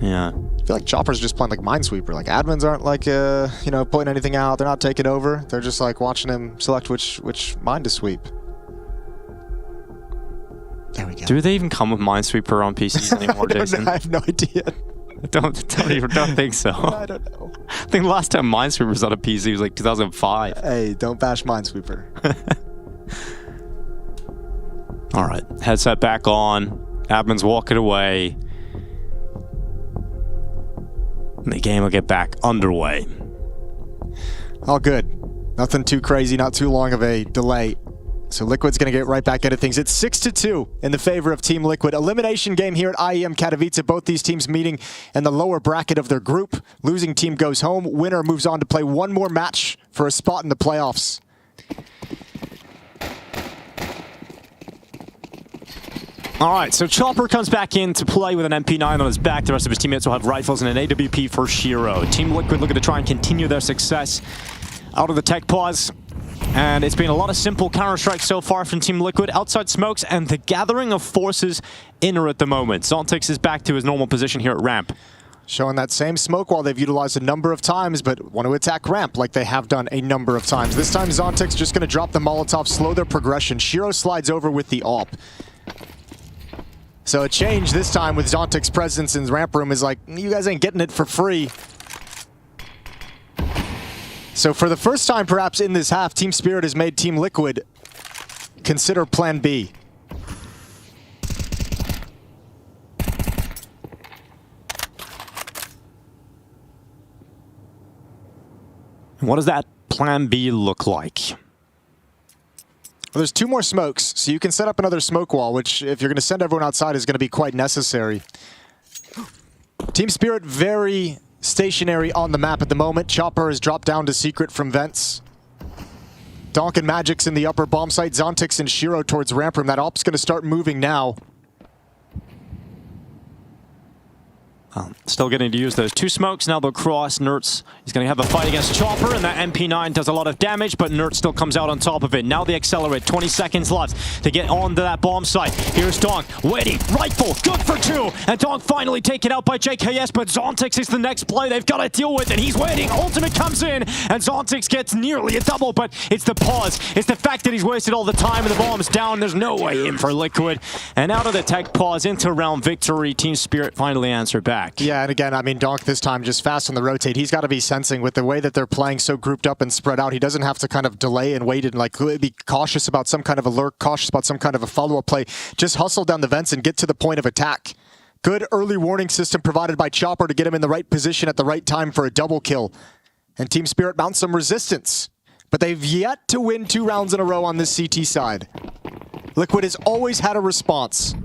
Yeah. I feel like Chopper's just playing like Minesweeper. Like admins aren't like, you know, putting anything out. They're not taking over. They're just like watching him select which mine to sweep. There we go. Do they even come with Minesweeper on PCs anymore, Jason? I have no idea. Don't think so. I don't know. I think the last time Minesweeper was on a PC was like 2005. Hey, don't bash Minesweeper. All right, headset back on. Admin's walking away. And the game will get back underway. All good. Nothing too crazy, not too long of a delay. So Liquid's going to get right back into things. It's 6-2 in the favor of Team Liquid. Elimination game here at IEM Katowice. Both these teams meeting in the lower bracket of their group. Losing team goes home. Winner moves on to play one more match for a spot in the playoffs. All right, so Chopper comes back in to play with an MP9 on his back. The rest of his teammates will have rifles and an AWP for Shiro. Team Liquid looking to try and continue their success out of the tech pause. And it's been a lot of simple Counter-Strike so far from Team Liquid. Outside smokes and the gathering of forces inner at the moment. Zontix is back to his normal position here at ramp. Showing that same smoke wall they've utilized a number of times, but want to attack ramp like they have done a number of times. This time Zontix just going to drop the Molotov, slow their progression. Shiro slides over with the AWP. So a change this time with Zontix's presence in the ramp room is like, you guys ain't getting it for free. So for the first time perhaps in this half, Team Spirit has made Team Liquid consider Plan B. What does that Plan B look like? Well, there's two more smokes, so you can set up another smoke wall, which if you're going to send everyone outside is going to be quite necessary. Team Spirit very stationary on the map at the moment. Chopper has dropped down to secret from vents. Donk and Magic's in the upper bomb site. Zontix and Shiro towards ramp room. That AWP's going to start moving now. Still getting to use those two smokes. Now they'll cross. Nertz is going to have a fight against Chopper, and that MP9 does a lot of damage, but Nertz still comes out on top of it. Now they accelerate. 20 seconds left to get onto that bomb site. Here's Donk waiting. Rifle, good for two. And Donk finally taken out by JKS, but Zontix is the next play they've got to deal with, and he's waiting. Ultimate comes in, and Zontix gets nearly a double, but it's the pause. It's the fact that he's wasted all the time, and the bomb's down. There's no way in for Liquid. And out of the tech pause into round victory, Team Spirit finally answered back. Yeah, and again, I mean, Donk this time just fast on the rotate. He's got to be sensing with the way that they're playing so grouped up and spread out. He doesn't have to kind of delay and wait and like be cautious about some kind of alert, cautious about some kind of a follow-up play. Just hustle down the vents and get to the point of attack. Good early warning system provided by Chopper to get him in the right position at the right time for a double kill. And Team Spirit mounts some resistance. But they've yet to win 2 rounds in a row on this CT side. Liquid has always had a response.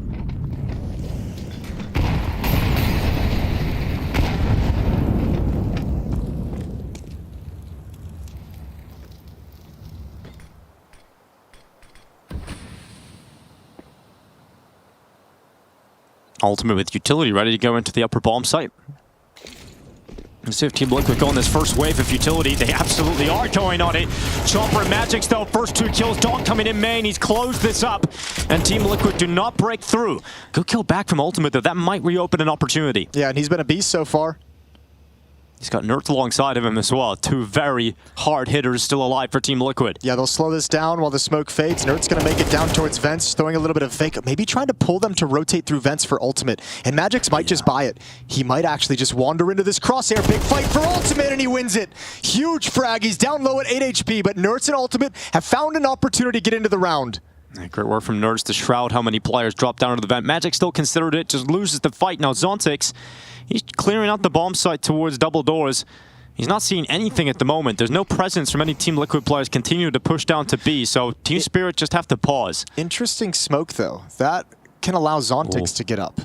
Ultimate with utility ready to go into the upper bomb site. Let's see if Team Liquid go on this first wave of utility. They absolutely are going on it. Chopper and Magic though, first 2 kills. Dog coming in main. He's closed this up. And Team Liquid do not break through. Good kill back from Ultimate though. That might reopen an opportunity. Yeah, and he's been a beast so far. He's got Nerds alongside of him as well. 2 very hard hitters still alive for Team Liquid. Yeah, they'll slow this down while the smoke fades. Nert's going to make it down towards Vents, throwing a little bit of fake. Maybe trying to pull them to rotate through Vents for Ultimate. And Magix might just buy it. He might actually just wander into this crosshair. Big fight for Ultimate, and he wins it. Huge frag. He's down low at 8 HP, but Nerds and Ultimate have found an opportunity to get into the round. Great work from Nerds to shroud how many players drop down into the vent. Magic still considered it, just loses the fight. Now Zontix, he's clearing out the bomb site towards double doors. He's not seeing anything at the moment. There's no presence from any Team Liquid players continuing to push down to B, so Team Spirit just have to pause. Interesting smoke, though. That can allow Zontix to get up.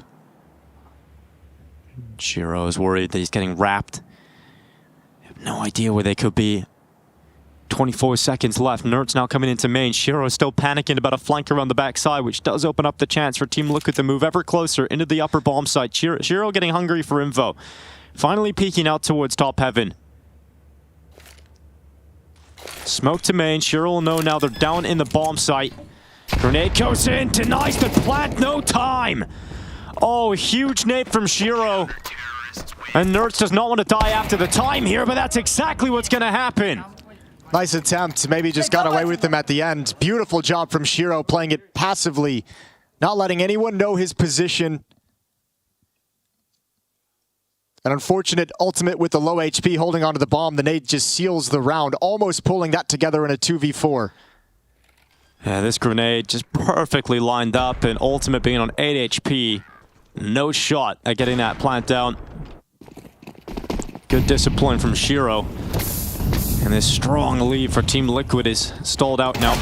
Shiro is worried that he's getting wrapped. I have no idea where they could be. 24 seconds left. Nert's now coming into main. Shiro is still panicking about a flank around the backside, which does open up the chance for Team Liquid to move ever closer into the upper bomb site. Shiro getting hungry for info. Finally peeking out towards top heaven. Smoke to main. Shiro will know now they're down in the bomb site. Grenade goes in, denies the plant, no time. Oh, huge nade from Shiro. And Nerds does not want to die after the time here, but that's exactly what's going to happen. Nice attempt. Maybe just got away with them at the end. Beautiful job from Shiro, playing it passively, not letting anyone know his position. An unfortunate Ultimate with the low HP holding onto the bomb. The nade just seals the round, almost pulling that together in a 2v4. Yeah, this grenade just perfectly lined up, and Ultimate being on 8 HP. No shot at getting that plant down. Good discipline from Shiro. And this strong lead for Team Liquid is stalled out now.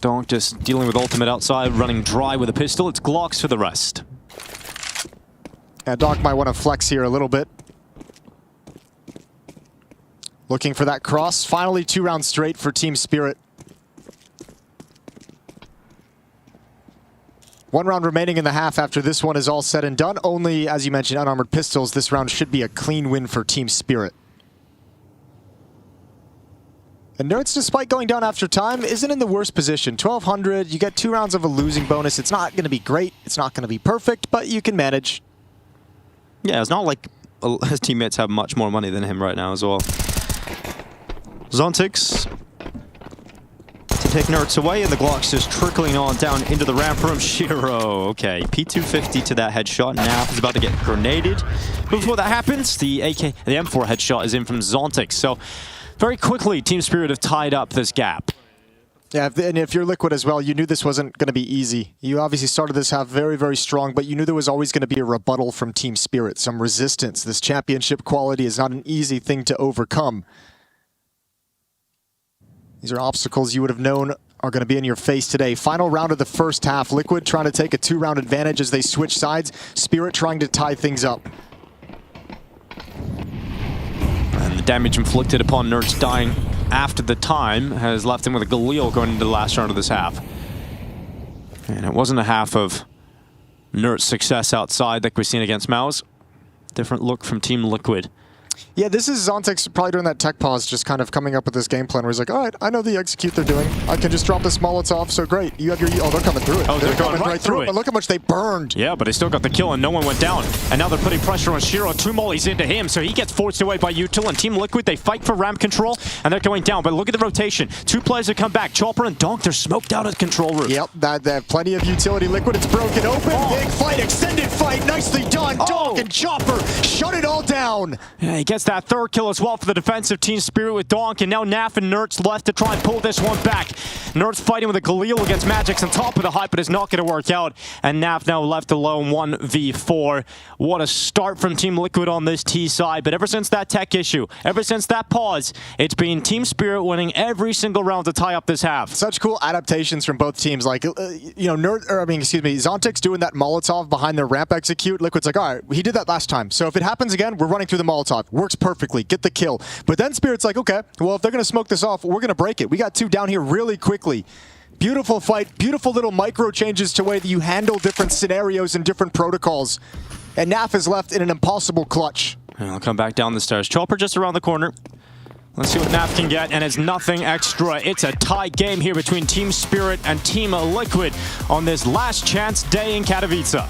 Donk just dealing with Ultimate outside, running dry with a pistol. It's Glocks for the rest. Yeah, Donk might want to flex here a little bit. Looking for that cross. Finally 2 rounds straight for Team Spirit. 1 round remaining in the half after this one is all said and done. Only, as you mentioned, unarmored pistols. This round should be a clean win for Team Spirit. And Nerds, despite going down after time, isn't in the worst position. 1200, you get 2 rounds of a losing bonus. It's not going to be great. It's not going to be perfect, but you can manage. Yeah, it's not like his teammates have much more money than him right now as well. Zontix to take Nerds away, and the Glock's just trickling on down into the ramp room. Shiro, okay. P250 to that headshot. Now he's about to get grenaded. Before that happens, the M4 headshot is in from Zontix. So very quickly, Team Spirit have tied up this gap. Yeah, and if you're Liquid as well, you knew this wasn't going to be easy. You obviously started this half very, very strong, but you knew there was always going to be a rebuttal from Team Spirit, some resistance. This championship quality is not an easy thing to overcome. These are obstacles you would have known are going to be in your face today. Final round of the first half. Liquid trying to take a 2-round advantage as they switch sides. Spirit trying to tie things up. And the damage inflicted upon Nerds dying after the time has left him with a Galil going into the last round of this half. And it wasn't a half of Nerds' success outside like we've seen against Mouse. Different look from Team Liquid. Yeah, this is Zontix probably during that tech pause, just kind of coming up with this game plan where he's like, all right, I know the execute they're doing. I can just drop this Molotov, so great. You have your... Oh, they're coming through it. Oh, they're going right through it. But look how much they burned. Yeah, but they still got the kill and no one went down. And now they're putting pressure on Shiro. 2 mollies into him, so he gets forced away by Util. And Team Liquid, they fight for ramp control, and they're going down. But look at the rotation. 2 players have come back. Chopper and Donk, they're smoked out of the control room. Yep, they have plenty of utility. Liquid, it's broken open. Big fight, extended fight, nicely done. Donk and Chopper shut it all down. Yeah, he gets that 3rd kill as well for the defensive Team Spirit with Donk, and now Naf and Nerds left to try and pull this one back. Nerds fighting with a Galil against Magix on top of the hype, but it's not going to work out. And Naf now left alone 1v4. What a start from Team Liquid on this T side, but ever since that tech issue, ever since that pause, it's been Team Spirit winning every single round to tie up this half. Such cool adaptations from both teams. Like, you know, Zontix doing that Molotov behind their ramp execute. Liquid's like, all right, he did that last time. So if it happens again, we're running through the Molotov. Works perfectly. Get the kill. But then Spirit's like, okay, well, if they're going to smoke this off, we're going to break it. We got 2 down here really quickly. Beautiful fight. Beautiful little micro changes to the way that you handle different scenarios and different protocols. And Naf is left in an impossible clutch. And I'll come back down the stairs. Chopper just around the corner. Let's see what Naf can get, and it's nothing extra. It's a tie game here between Team Spirit and Team Liquid on this last chance day in Katowice.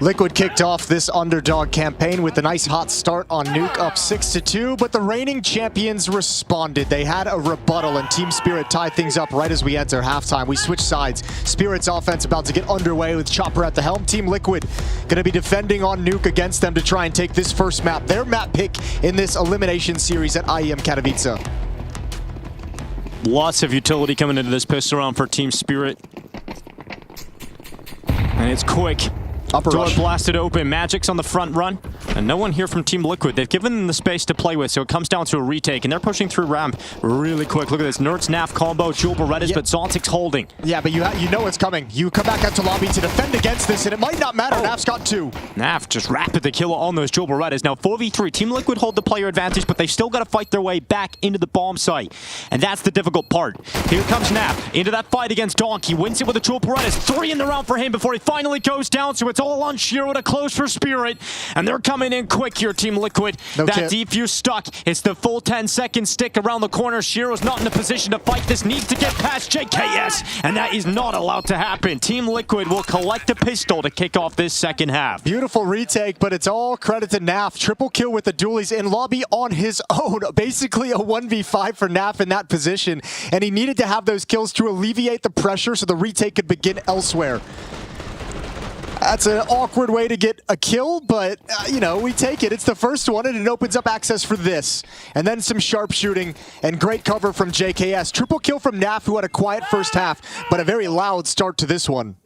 Liquid kicked off this underdog campaign with a nice hot start on Nuke, up 6-2, but the reigning champions responded. They had a rebuttal, and Team Spirit tied things up right as we enter halftime. We switch sides. Spirit's offense about to get underway with Chopper at the helm. Team Liquid going to be defending on Nuke against them to try and take this first map, their map pick in this elimination series at IEM Katowice. Lots of utility coming into this pistol round for Team Spirit. And it's quick. Upper Door rush. blasted open. Magic's on the front run. And no one here from Team Liquid. They've given them the space to play with, so it comes down to a retake. And they're pushing through ramp really quick. Look at this. Nerds, Naf combo, Jewel Berettas, but Zontic's holding. Yeah, but you know it's coming. You come back out to lobby to defend against this, and it might not matter. Naf's got two. Naf just rapid the kill on those Jewel Berettas. Now 4v3. Team Liquid hold the player advantage, but they've still got to fight their way back into the bomb site. And that's the difficult part. Here comes Naf into that fight against Donkey. Wins it with a Jewel Berettas. 3 in the round for him before he finally goes down, so it's all on Shiro to close for Spirit. And they're coming coming in quick here, Team Liquid. No that kit. defuse stuck. It's the full 10-second stick around the corner. Shiro's not in a position to fight this. Needs to get past JKS, and that is not allowed to happen. Team Liquid will collect a pistol to kick off this second half. Beautiful retake, but it's all credit to Naf. Triple kill with the dualies in lobby on his own. Basically a 1v5 for Naf in that position, and he needed to have those kills to alleviate the pressure so the retake could begin elsewhere. That's an awkward way to get a kill, but, you know, we take it. It's the first one, and it opens up access for this. And then some sharpshooting and great cover from JKS. Triple kill from Naf, who had a quiet first half, but a very loud start to this one.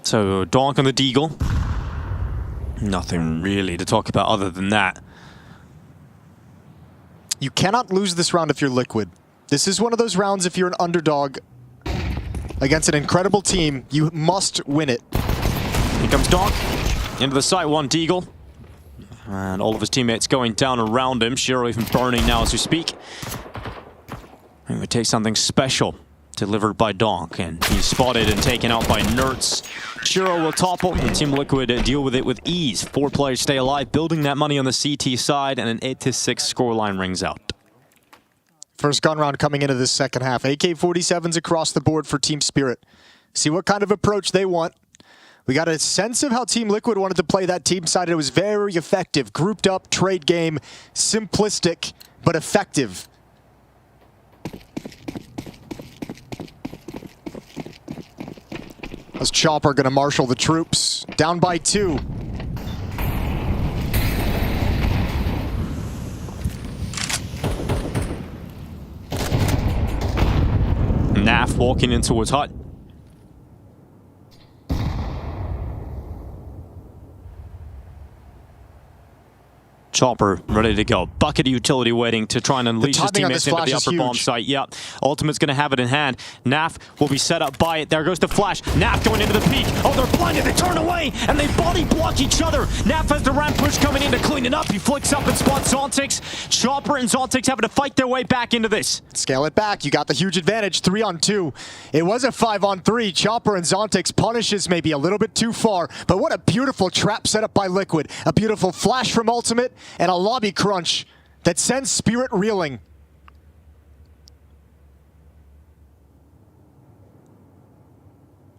So, Donk on the Deagle. Nothing really to talk about other than that. You cannot lose this round if you're Liquid. This is one of those rounds if you're an underdog against an incredible team, you must win it. Here comes Donk into the site, one Deagle. And all of his teammates going down around him. Shiro even burning now as we speak. And we take something special delivered by Donk, and he's spotted and taken out by Nerds. Shiro will topple, and Team Liquid deal with it with ease. 4 players stay alive, building that money on the CT side, and an 8-6 scoreline rings out. First gun round coming into this second half. AK-47s across the board for Team Spirit. See what kind of approach they want. We got a sense of how Team Liquid wanted to play that team side. It was very effective. Grouped up, trade game, simplistic, but effective. As Chopper gonna marshal the troops. Down by 2. Naf walking into his hut. Chopper ready to go. Bucket of utility waiting to try and unleash his teammates into the upper bomb site. Yep. Ultimate's going to have it in hand. Naf will be set up by it. There goes the flash. Naf going into the peak. Oh, they're blinded. They turn away and they body block each other. Naf has the ramp push coming in to clean it up. He flicks up and spots Zontix. Chopper and Zontix having to fight their way back into this. Scale it back. You got the huge advantage. 3-on-2. It was a 5-on-3. Chopper and Zontix punishes maybe a little bit too far, but what a beautiful trap set up by Liquid. A beautiful flash from Ultimate and a lobby crunch that sends Spirit reeling.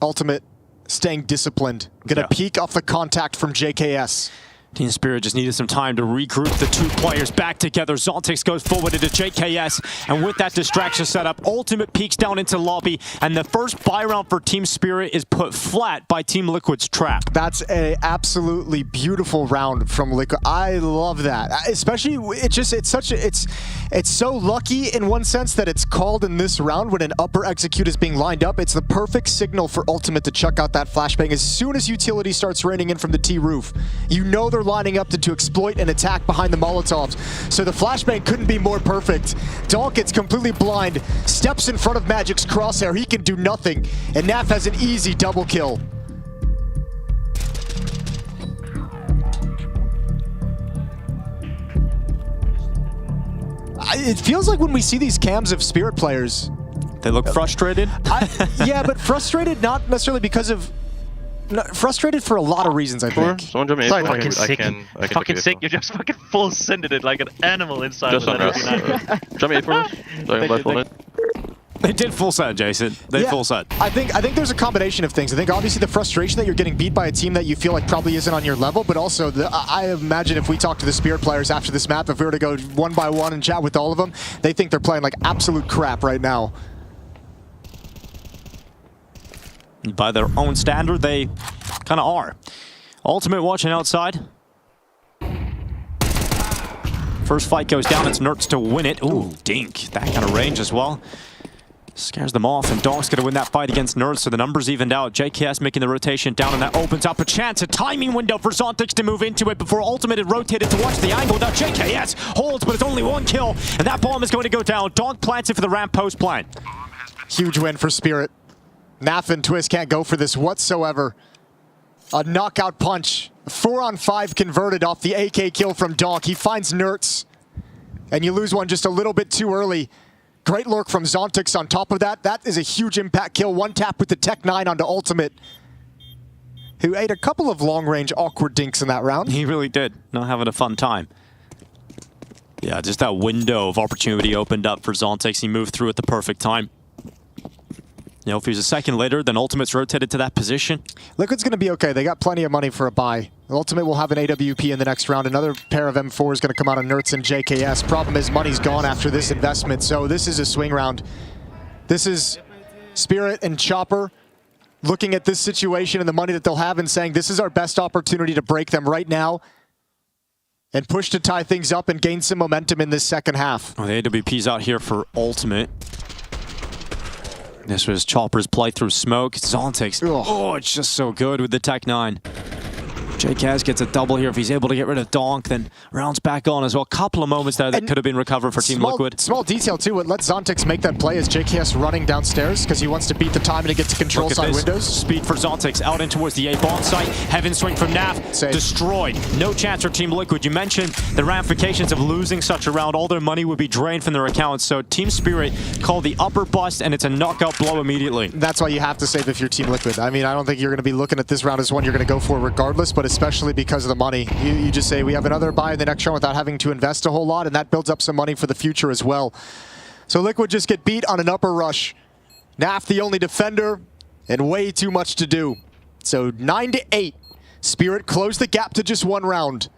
Ultimate staying disciplined. Gonna peek off the contact from JKS. Team Spirit just needed some time to regroup the 2 players back together. Zontix goes forward into JKS, and with that distraction set up, Ultimate peeks down into lobby, and the first buy round for Team Spirit is put flat by Team Liquid's trap. That's a absolutely beautiful round from Liquid. I love that. Especially, it's so lucky in one sense that it's called in this round when an upper execute is being lined up. It's the perfect signal for Ultimate to chuck out that flashbang as soon as utility starts raining in from the T roof. You know they're lining up to exploit an attack behind the Molotovs. So the flashbang couldn't be more perfect. Donk gets completely blind, steps in front of Magic's crosshair. He can do nothing, and Naf has an easy double kill. It feels like when we see these cams of Spirit players, they look frustrated. Yeah, but frustrated not necessarily because of. No, frustrated for a lot of reasons, I think. Someone jump in. Fucking sick. Fucking sick. You just fucking full sended it like an animal inside. Just on us. Jump in for us. They did full set, Jason. They full set. I think there's a combination of things. I think obviously the frustration that you're getting beat by a team that you feel like probably isn't on your level, but also I imagine if we talk to the Spirit players after this map, if we were to go 1 by 1 and chat with all of them, they think they're playing like absolute crap right now. By their own standard, they kind of are. Ultimate watching outside. First fight goes down, it's Nerds to win it. Ooh, dink. That kind of range as well. Scares them off, and Donk's going to win that fight against Nerds, so the numbers evened out. JKS making the rotation down, and that opens up a chance, a timing window for Zontix to move into it before Ultimate had rotated to watch the angle. Now JKS holds, but it's only 1 kill, and that bomb is going to go down. Donk plants it for the ramp post plant. Huge win for Spirit. Naf and Twist can't go for this whatsoever. A knockout punch. 4-on-5 converted off the AK kill from Donk. He finds Nerds. And you lose one just a little bit too early. Great lurk from Zontix on top of that. That is a huge impact kill. One tap with the Tech 9 onto Ultimate, who ate a couple of long-range awkward dinks in that round. He really did. Not having a fun time. Yeah, just that window of opportunity opened up for Zontix. He moved through at the perfect time. You know, if he was a second later, then Ultimate's rotated to that position. Liquid's going to be okay. They got plenty of money for a buy. Ultimate will have an AWP in the next round. Another pair of M4 is going to come out of Nerds and JKS. Problem is, money's gone after this investment, so this is a swing round. This is Spirit and Chopper looking at this situation and the money that they'll have and saying, this is our best opportunity to break them right now and push to tie things up and gain some momentum in this second half. Oh, the AWP's out here for Ultimate. This was Chopper's play through smoke. Zontix. Oh, it's just so good with the Tech 9. JKS gets a double here. If he's able to get rid of Donk, then rounds back on as well. Couple of moments there that could have been recovered for Team Liquid. Small detail too, what lets Zontix make that play is JKS running downstairs because he wants to beat the time to get to control side windows. Speed for Zontix out in towards the A bomb site. Heaven swing from Nav. Destroyed. No chance for Team Liquid. You mentioned the ramifications of losing such a round. All their money would be drained from their accounts. So Team Spirit called the upper bust, and it's a knockout blow immediately. That's why you have to save if you're Team Liquid. I mean, I don't think you're going to be looking at this round as one you're going to go for regardless, but especially because of the money. You just say, we have another buy in the next round without having to invest a whole lot, and that builds up some money for the future as well. So Liquid just get beat on an upper rush. Naf the only defender, and way too much to do. So 9-8. Spirit closed the gap to just one round.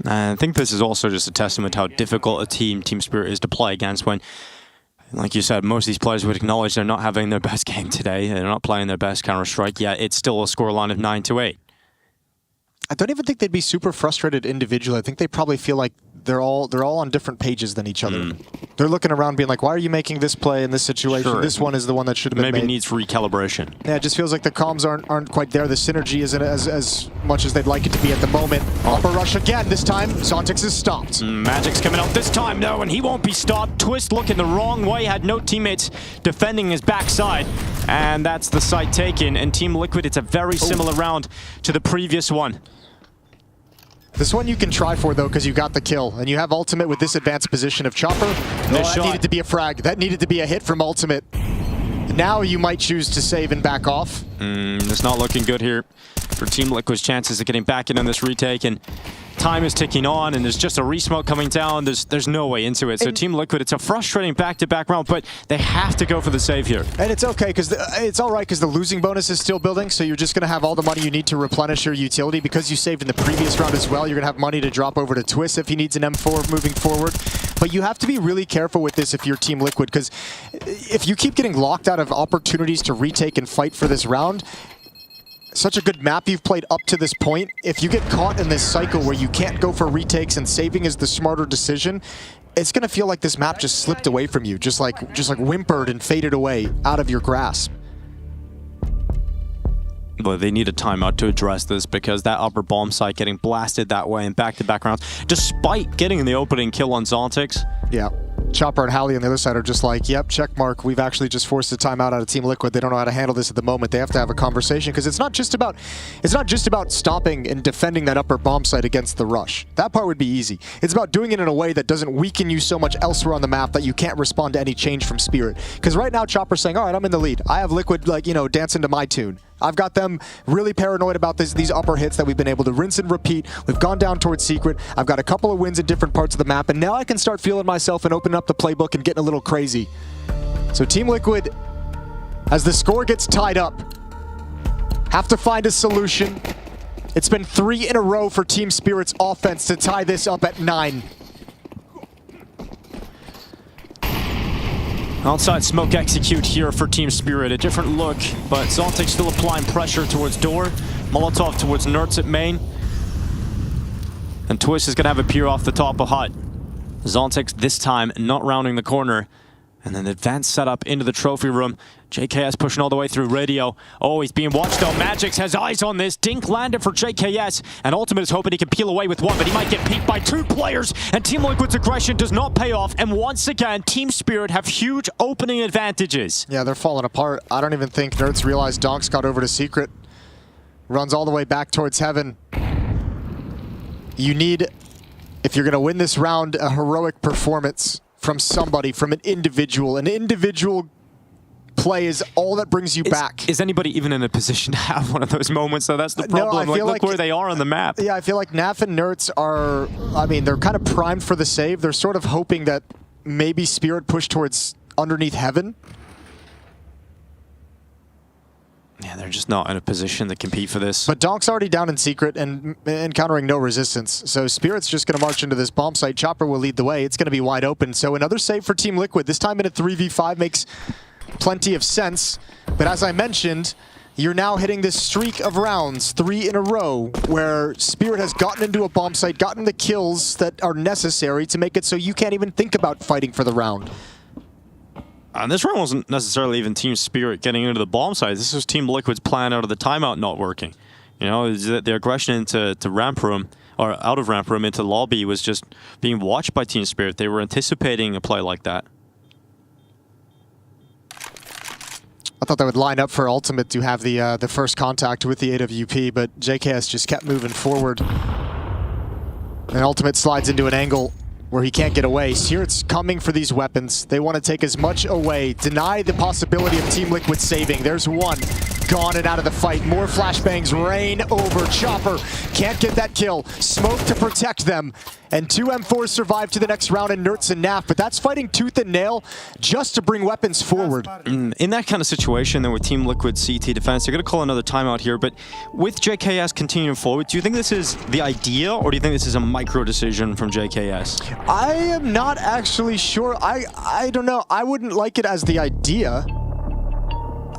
I think this is also just a testament to how difficult a Team Spirit is to play against when, like you said, most of these players would acknowledge they're not having their best game today. They're not playing their best Counter-Strike, yet it's still a scoreline of 9-8. I don't even think they'd be super frustrated individually. I think they probably feel like they're all on different pages than each other. They're looking around being like, why are you making this play in this situation? Sure. This one is the one that should have been Maybe made. needs recalibration. Yeah, it just feels like the comms aren't quite there. The synergy isn't as much as they'd like it to be at the moment. Upper rush again. This time, Zontix is stopped. Magic's coming out this time, though, and he won't be stopped. Twist looking the wrong way, had no teammates defending his backside. And that's the site taken. And Team Liquid, it's a very similar round to the previous one. This one you can try for, though, because you got the kill. And you have Ultimate with this advanced position of Chopper. That needed to be a frag. That needed to be a hit from Ultimate. Now you might choose to save and back off. It's not looking good here for Team Liquid's chances of getting back in on this retake. And time is ticking on, and there's just a resmoke coming down. There's no way into it. So Team Liquid, it's a frustrating back-to-back round, but they have to go for the save here. And it's okay, because it's all right, because the losing bonus is still building, so you're just going to have all the money you need to replenish your utility. Because you saved in the previous round as well, you're going to have money to drop over to Twist if he needs an M4 moving forward. But you have to be really careful with this if you're Team Liquid, because if you keep getting locked out of opportunities to retake and fight for this round, such a good map you've played up to this point, if you get caught in this cycle where you can't go for retakes and saving is the smarter decision, it's going to feel like this map just slipped away from you, just like whimpered and faded away out of your grasp. But they need a timeout to address this, because that upper bomb site getting blasted that way in back-to-back rounds, despite getting the opening kill on Zontix. Yeah. Chopper and Hallie on the other side are just like, yep, check mark. We've actually just forced a timeout out of Team Liquid. They don't know how to handle this at the moment. They have to have a conversation, because it's not just about stopping and defending that upper bomb site against the rush. That part would be easy. It's about doing it in a way that doesn't weaken you so much elsewhere on the map that you can't respond to any change from Spirit. Because right now Chopper's saying, all right, I'm in the lead. I have Liquid, like, you know, dancing to my tune. I've got them really paranoid about these upper hits that we've been able to rinse and repeat. We've gone down towards Secret. I've got a couple of wins in different parts of the map, and now I can start feeling myself and opening up the playbook and getting a little crazy. So Team Liquid, as the score gets tied up, have to find a solution. It's been 3 in a row for Team Spirit's offense to tie this up at 9. Outside smoke execute here for Team Spirit. A different look, but Zontix still applying pressure towards door. Molotov towards Nerds at main. And Twist is going to have a peer off the top of hut. Zontix this time not rounding the corner. And then advanced setup into the trophy room. JKS pushing all the way through radio. Oh, he's being watched though. Magix has eyes on this. Dink landed for JKS. And Ultimate is hoping he can peel away with one, but he might get peeked by 2 players. And Team Liquid's aggression does not pay off. And once again, Team Spirit have huge opening advantages. Yeah, they're falling apart. I don't even think Nerds realized Donks got over to Secret. Runs all the way back towards Heaven. You need, if you're going to win this round, a heroic performance from somebody, from an individual. An individual play is all that brings you back. Is anybody even in a position to have one of those moments? So that's the problem. No, look where they are on the map. Yeah, I feel like Naf and Nerds are, I mean, they're kind of primed for the save. They're sort of hoping that maybe Spirit push towards underneath Heaven. Yeah, they're just not in a position to compete for this. But Donk's already down in Secret and encountering no resistance. So Spirit's just going to march into this bomb site. Chopper will lead the way. It's going to be wide open. So another save for Team Liquid. This time in a 3v5 makes plenty of sense. But as I mentioned, you're now hitting this streak of rounds, 3 in a row, where Spirit has gotten into a bomb site, gotten the kills that are necessary to make it so you can't even think about fighting for the round. And this round wasn't necessarily even Team Spirit getting into the bomb site. This was Team Liquid's plan out of the timeout not working. You know, their aggression into ramp room, or out of ramp room into lobby, was just being watched by Team Spirit. They were anticipating a play like that. I thought that would line up for Ultimate to have the first contact with the AWP, but JKS just kept moving forward. And Ultimate slides into an angle where he can't get away. Spirit's coming for these weapons. They want to take as much away, deny the possibility of Team Liquid saving. There's one. Gone and out of the fight. More flashbangs rain over. Chopper can't get that kill. Smoke to protect them. And 2 M4s survive to the next round in Nerds and Naf, but that's fighting tooth and nail just to bring weapons forward. In that kind of situation, then with Team Liquid CT defense, they're going to call another timeout here, but with JKS continuing forward, do you think this is the idea, or do you think this is a micro decision from JKS? I am not actually sure. I don't know. I wouldn't like it as the idea.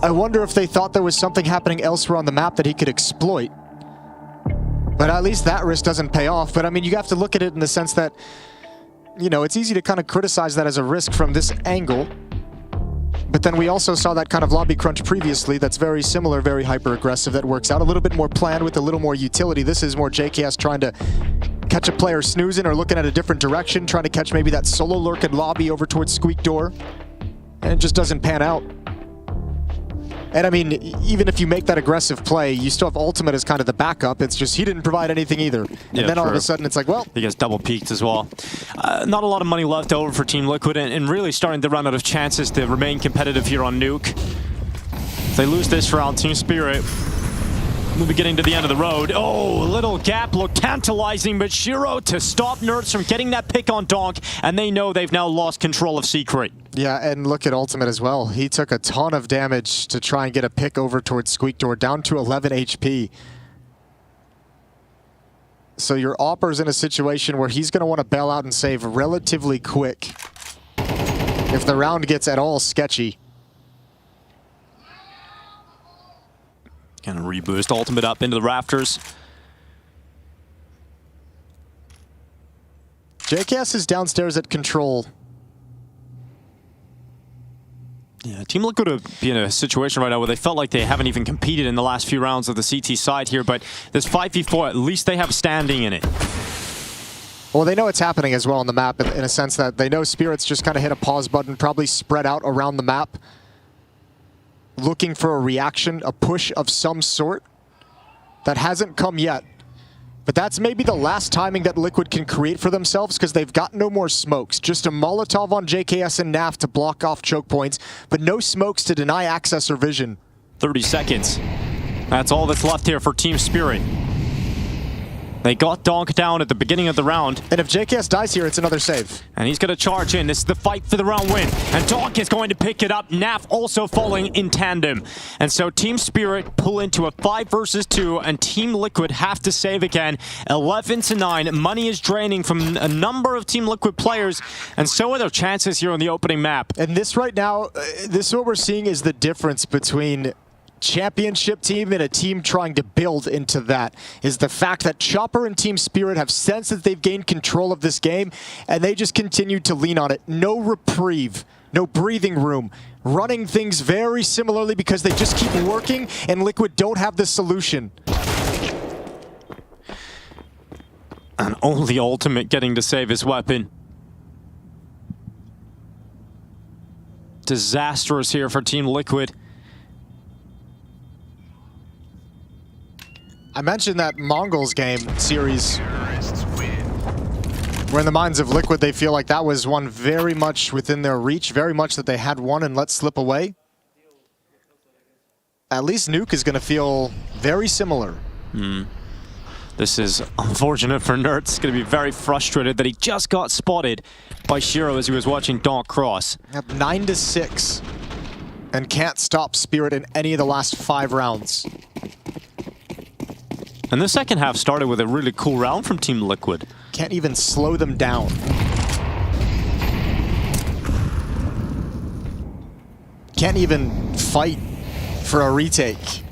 I wonder if they thought there was something happening elsewhere on the map that he could exploit. But at least that risk doesn't pay off. But I mean, you have to look at it in the sense that, you know, it's easy to kind of criticize that as a risk from this angle. But then we also saw that kind of lobby crunch previously that's very similar, very hyper-aggressive, that works out a little bit more planned with a little more utility. This is more JKS trying to catch a player snoozing or looking at a different direction, trying to catch maybe that solo lurk in lobby over towards Squeak Door. And it just doesn't pan out. And I mean, even if you make that aggressive play, you still have Ultimate as kind of the backup. It's just he didn't provide anything either. And then all of a sudden it's like, well... He gets double peaked as well. Not a lot of money left over for Team Liquid, and really starting to run out of chances to remain competitive here on Nuke. If they lose this round, Team Spirit will be getting to the end of the road. Oh, little gap looked tantalizing, but Shiro to stop Nerds from getting that pick on Donk, and they know they've now lost control of Secret. Yeah, and look at Ultimate as well. He took a ton of damage to try and get a pick over towards Squeak Door, down to 11 HP. So your Opper's in a situation where he's going to want to bail out and save relatively quick if the round gets at all sketchy. Gonna reboost Ultimate up into the rafters. JKS is downstairs at control. Yeah, Team Liquid would be in a situation right now where they felt like they haven't even competed in the last few rounds of the CT side here, but this 5v4, at least they have standing in it. Well, they know it's happening as well on the map in a sense that they know Spirit's just kind of hit a pause button, probably spread out around the map, looking for a reaction, a push of some sort that hasn't come yet. But that's maybe the last timing that Liquid can create for themselves because they've got no more smokes. Just a Molotov on JKS and Naf to block off choke points, but no smokes to deny access or vision. 30 seconds. That's all that's left here for Team Spirit. They got Donk down at the beginning of the round. And if JKS dies here, it's another save. And he's going to charge in. This is the fight for the round win. And Donk is going to pick it up. Naf also falling in tandem. And so Team Spirit pull into a 5 versus 2, and Team Liquid have to save again. 11-9. Money is draining from a number of Team Liquid players, and so are their chances here on the opening map. And this right now, this what we're seeing is the difference between championship team and a team trying to build into that, is the fact that Chopper and Team Spirit have sensed that they've gained control of this game, and they just continue to lean on it. No reprieve. no breathing room, running things very similarly because they just keep working, and Liquid don't have the solution. And only Ultimate getting to save his weapon. Disastrous here for Team Liquid. I mentioned that Mongols game series where in the minds of Liquid they feel like that was one very much within their reach, very much that they had won and let slip away. At least Nuke is going to feel very similar. This is unfortunate for Nerds. He's going to be very frustrated that he just got spotted by Shiro as he was watching Donk cross. Up 9-6 and can't stop Spirit in any of the last 5 rounds. And the second half started with a really cool round from Team Liquid. Can't even slow them down. Can't even fight for a retake.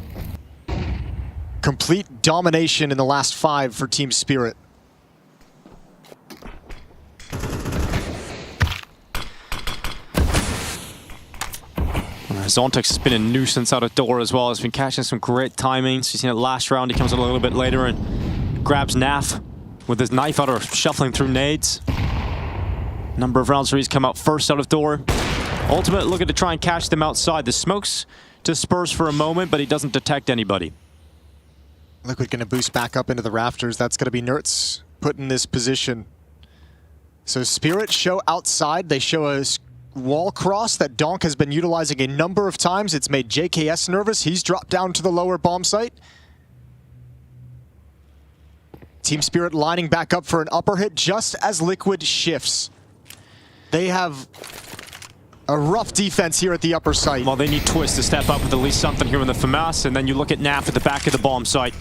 Complete domination in the last 5 for Team Spirit. Zontex has been a nuisance out of door as well. He's been catching some great timings. You've seen it last round. He comes in a little bit later and grabs Naf with his knife out or shuffling through nades. Number of rounds where he's come out first out of door. Ultimate looking to try and catch them outside. The smokes disperse for a moment, but he doesn't detect anybody. Liquid going to boost back up into the rafters. That's going to be Nerds put in this position. So Spirit show outside. They show a wall cross that Donk has been utilizing a number of times. It's made JKS nervous. He's dropped down to the lower bomb site. Team Spirit lining back up for an upper hit just as Liquid shifts. They have a rough defense here at the upper site. Well, they need Twist to step up with at least something here in the FAMAS, and then you look at Naf at the back of the bomb site.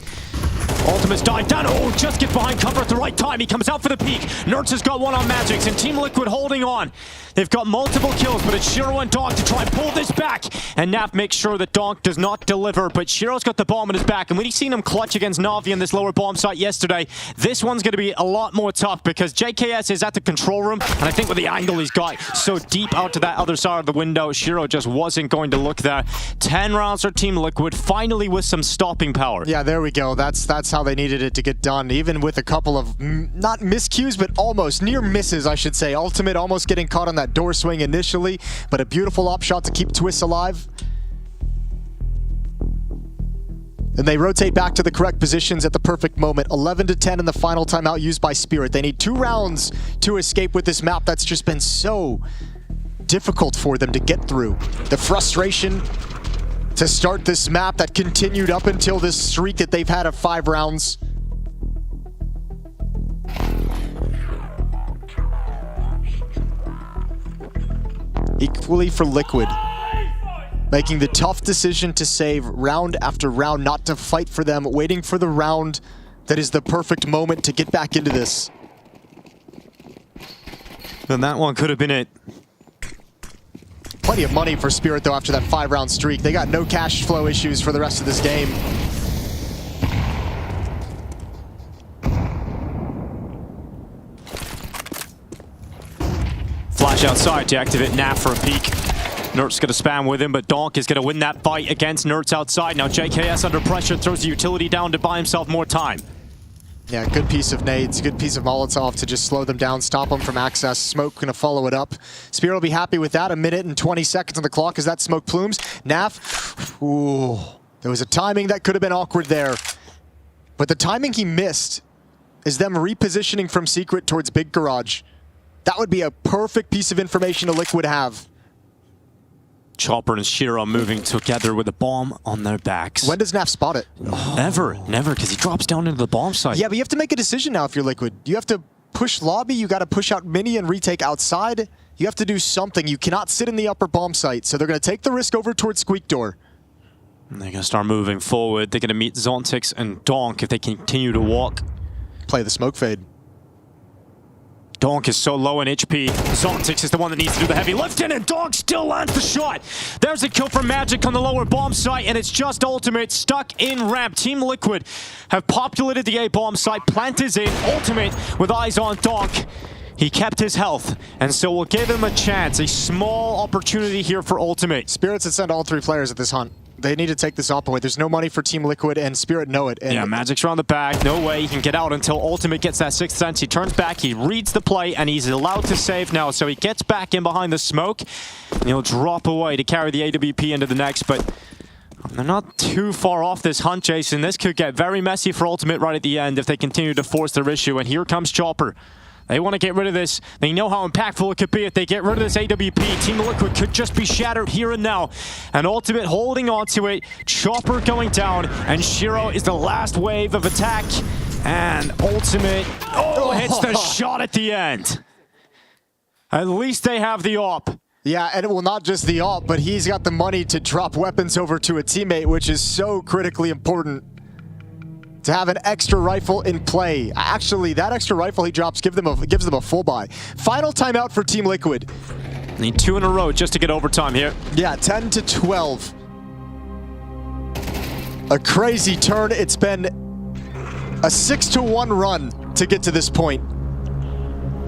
Ultimate's dive down. Oh, just get behind cover at the right time. He comes out for the peek. Nerds has got one on Magics, and Team Liquid holding on. They've got multiple kills, but it's Shiro and Donk to try and pull this back. And Naf makes sure that Donk does not deliver, but Shiro's got the bomb in his back. And when he's seen him clutch against Na'Vi in this lower bomb site yesterday, this one's going to be a lot more tough because JKS is at the control room, and I think with the angle he's got so deep out to that other side of the window, Shiro just wasn't going to look there. 10 rounds for Team Liquid, finally with some stopping power. Yeah, there we go. That's how they needed it to get done, even with a couple of, not miscues, but almost near misses, I should say. Ultimate almost getting caught on that door swing initially, but a beautiful up shot to keep Twist alive. And they rotate back to the correct positions at the perfect moment. 11-10 in the final timeout used by Spirit. They need 2 rounds to escape with this map that's just been so difficult for them to get through. The frustration to start this map that continued up until this streak that they've had of 5 rounds. Equally for Liquid, making the tough decision to save round after round, not to fight for them, waiting for the round that is the perfect moment to get back into this. Then that one could have been it. Plenty of money for Spirit though after that 5-round streak. They got no cash flow issues for the rest of this game. Flash outside to activate Naf for a peek. Nert's going to spam with him, but Donk is going to win that fight against Nert's outside. Now JKS under pressure throws the utility down to buy himself more time. Yeah, good piece of nades, good piece of Molotov to just slow them down, stop them from access. Smoke gonna follow it up. Spirit will be happy with that. 1 minute and 20 seconds on the clock as that smoke plumes. Naf, ooh, there was a timing that could have been awkward there. But the timing he missed is them repositioning from Secret towards Big Garage. That would be a perfect piece of information a Liquid have. Chopper and Shiro moving together with a bomb on their backs. When does Naf spot it? Never, because he drops down into the bomb site. Yeah, but you have to make a decision now if you're Liquid. You have to push lobby, you got to push out mini and retake outside. You have to do something. You cannot sit in the upper bomb site, so they're going to take the risk over towards Squeak Door. And they're going to start moving forward. They're going to meet Zontix and Donk if they continue to walk. Play the smoke fade. Donk is so low in HP. Zontix is the one that needs to do the heavy lifting, and Donk still lands the shot. There's a kill for Magic on the lower bomb site, and it's just Ultimate stuck in ramp. Team Liquid have populated the A bomb site. Plant is in. Ultimate with eyes on Donk. He kept his health, and so we'll give him a chance, a small opportunity here for Ultimate. Spirits had sent all 3 players at this hunt. They need to take this op away. There's no money for Team Liquid, and Spirit know it. And yeah, Magic's around the back. No way he can get out until Ultimate gets that 6th sense. He turns back, he reads the play, and he's allowed to save now. So he gets back in behind the smoke, and he'll drop away to carry the AWP into the next. But they're not too far off this hunt, Jason. This could get very messy for Ultimate right at the end if they continue to force their issue. And here comes Chopper. They want to get rid of this. They know how impactful it could be if they get rid of this AWP. Team Liquid could just be shattered here and now. And Ultimate holding on to it. Chopper going down. And Shiro is the last wave of attack. And Ultimate hits the shot at the end. At least they have the op. Yeah, and well, not just the op, but he's got the money to drop weapons over to a teammate, which is so critically important. To have an extra rifle in play. Actually, that extra rifle he drops gives them a full buy. Final timeout for Team Liquid. Need 2 in a row just to get overtime here. Yeah, 10 to 12. A crazy turn. It's been a 6-1 run to get to this point.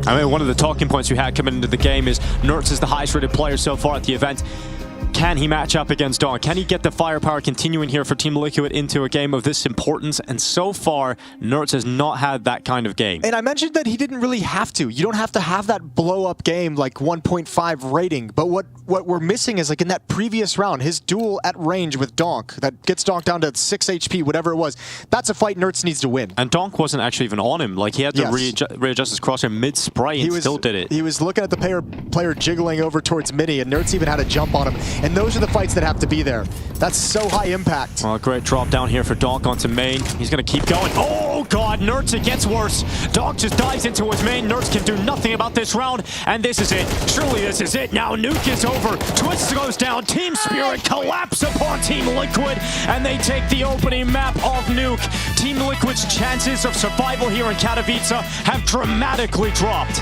I mean, one of the talking points we had coming into the game is Nertz is the highest rated player so far at the event. Can he match up against Dawn? Can he get the firepower continuing here for Team Liquid into a game of this importance? And so far, Nertz has not had that kind of game. And I mentioned that he didn't really have to. You don't have to have that blow-up game like 1.5 rating. But what we're missing is like in that previous round, his duel at range with Donk that gets Donk down to 6 HP, whatever it was. That's a fight Nertz needs to win. And Donk wasn't actually even on him. Like he had to readjust his crosshair mid-spray and still did it. He was looking at the player jiggling over towards Mini, and Nertz even had a jump on him. And those are the fights that have to be there. That's so high impact. Well, great drop down here for Donk onto main. He's going to keep going. Oh, God, Nertz, it gets worse. Donk just dives into his main. Nertz can do nothing about this round, and this is it. Surely this is it. Now Nuke is over. Twist goes down. Team Spirit collapse upon Team Liquid, and they take the opening map of Nuke. Team Liquid's chances of survival here in Katowice have dramatically dropped.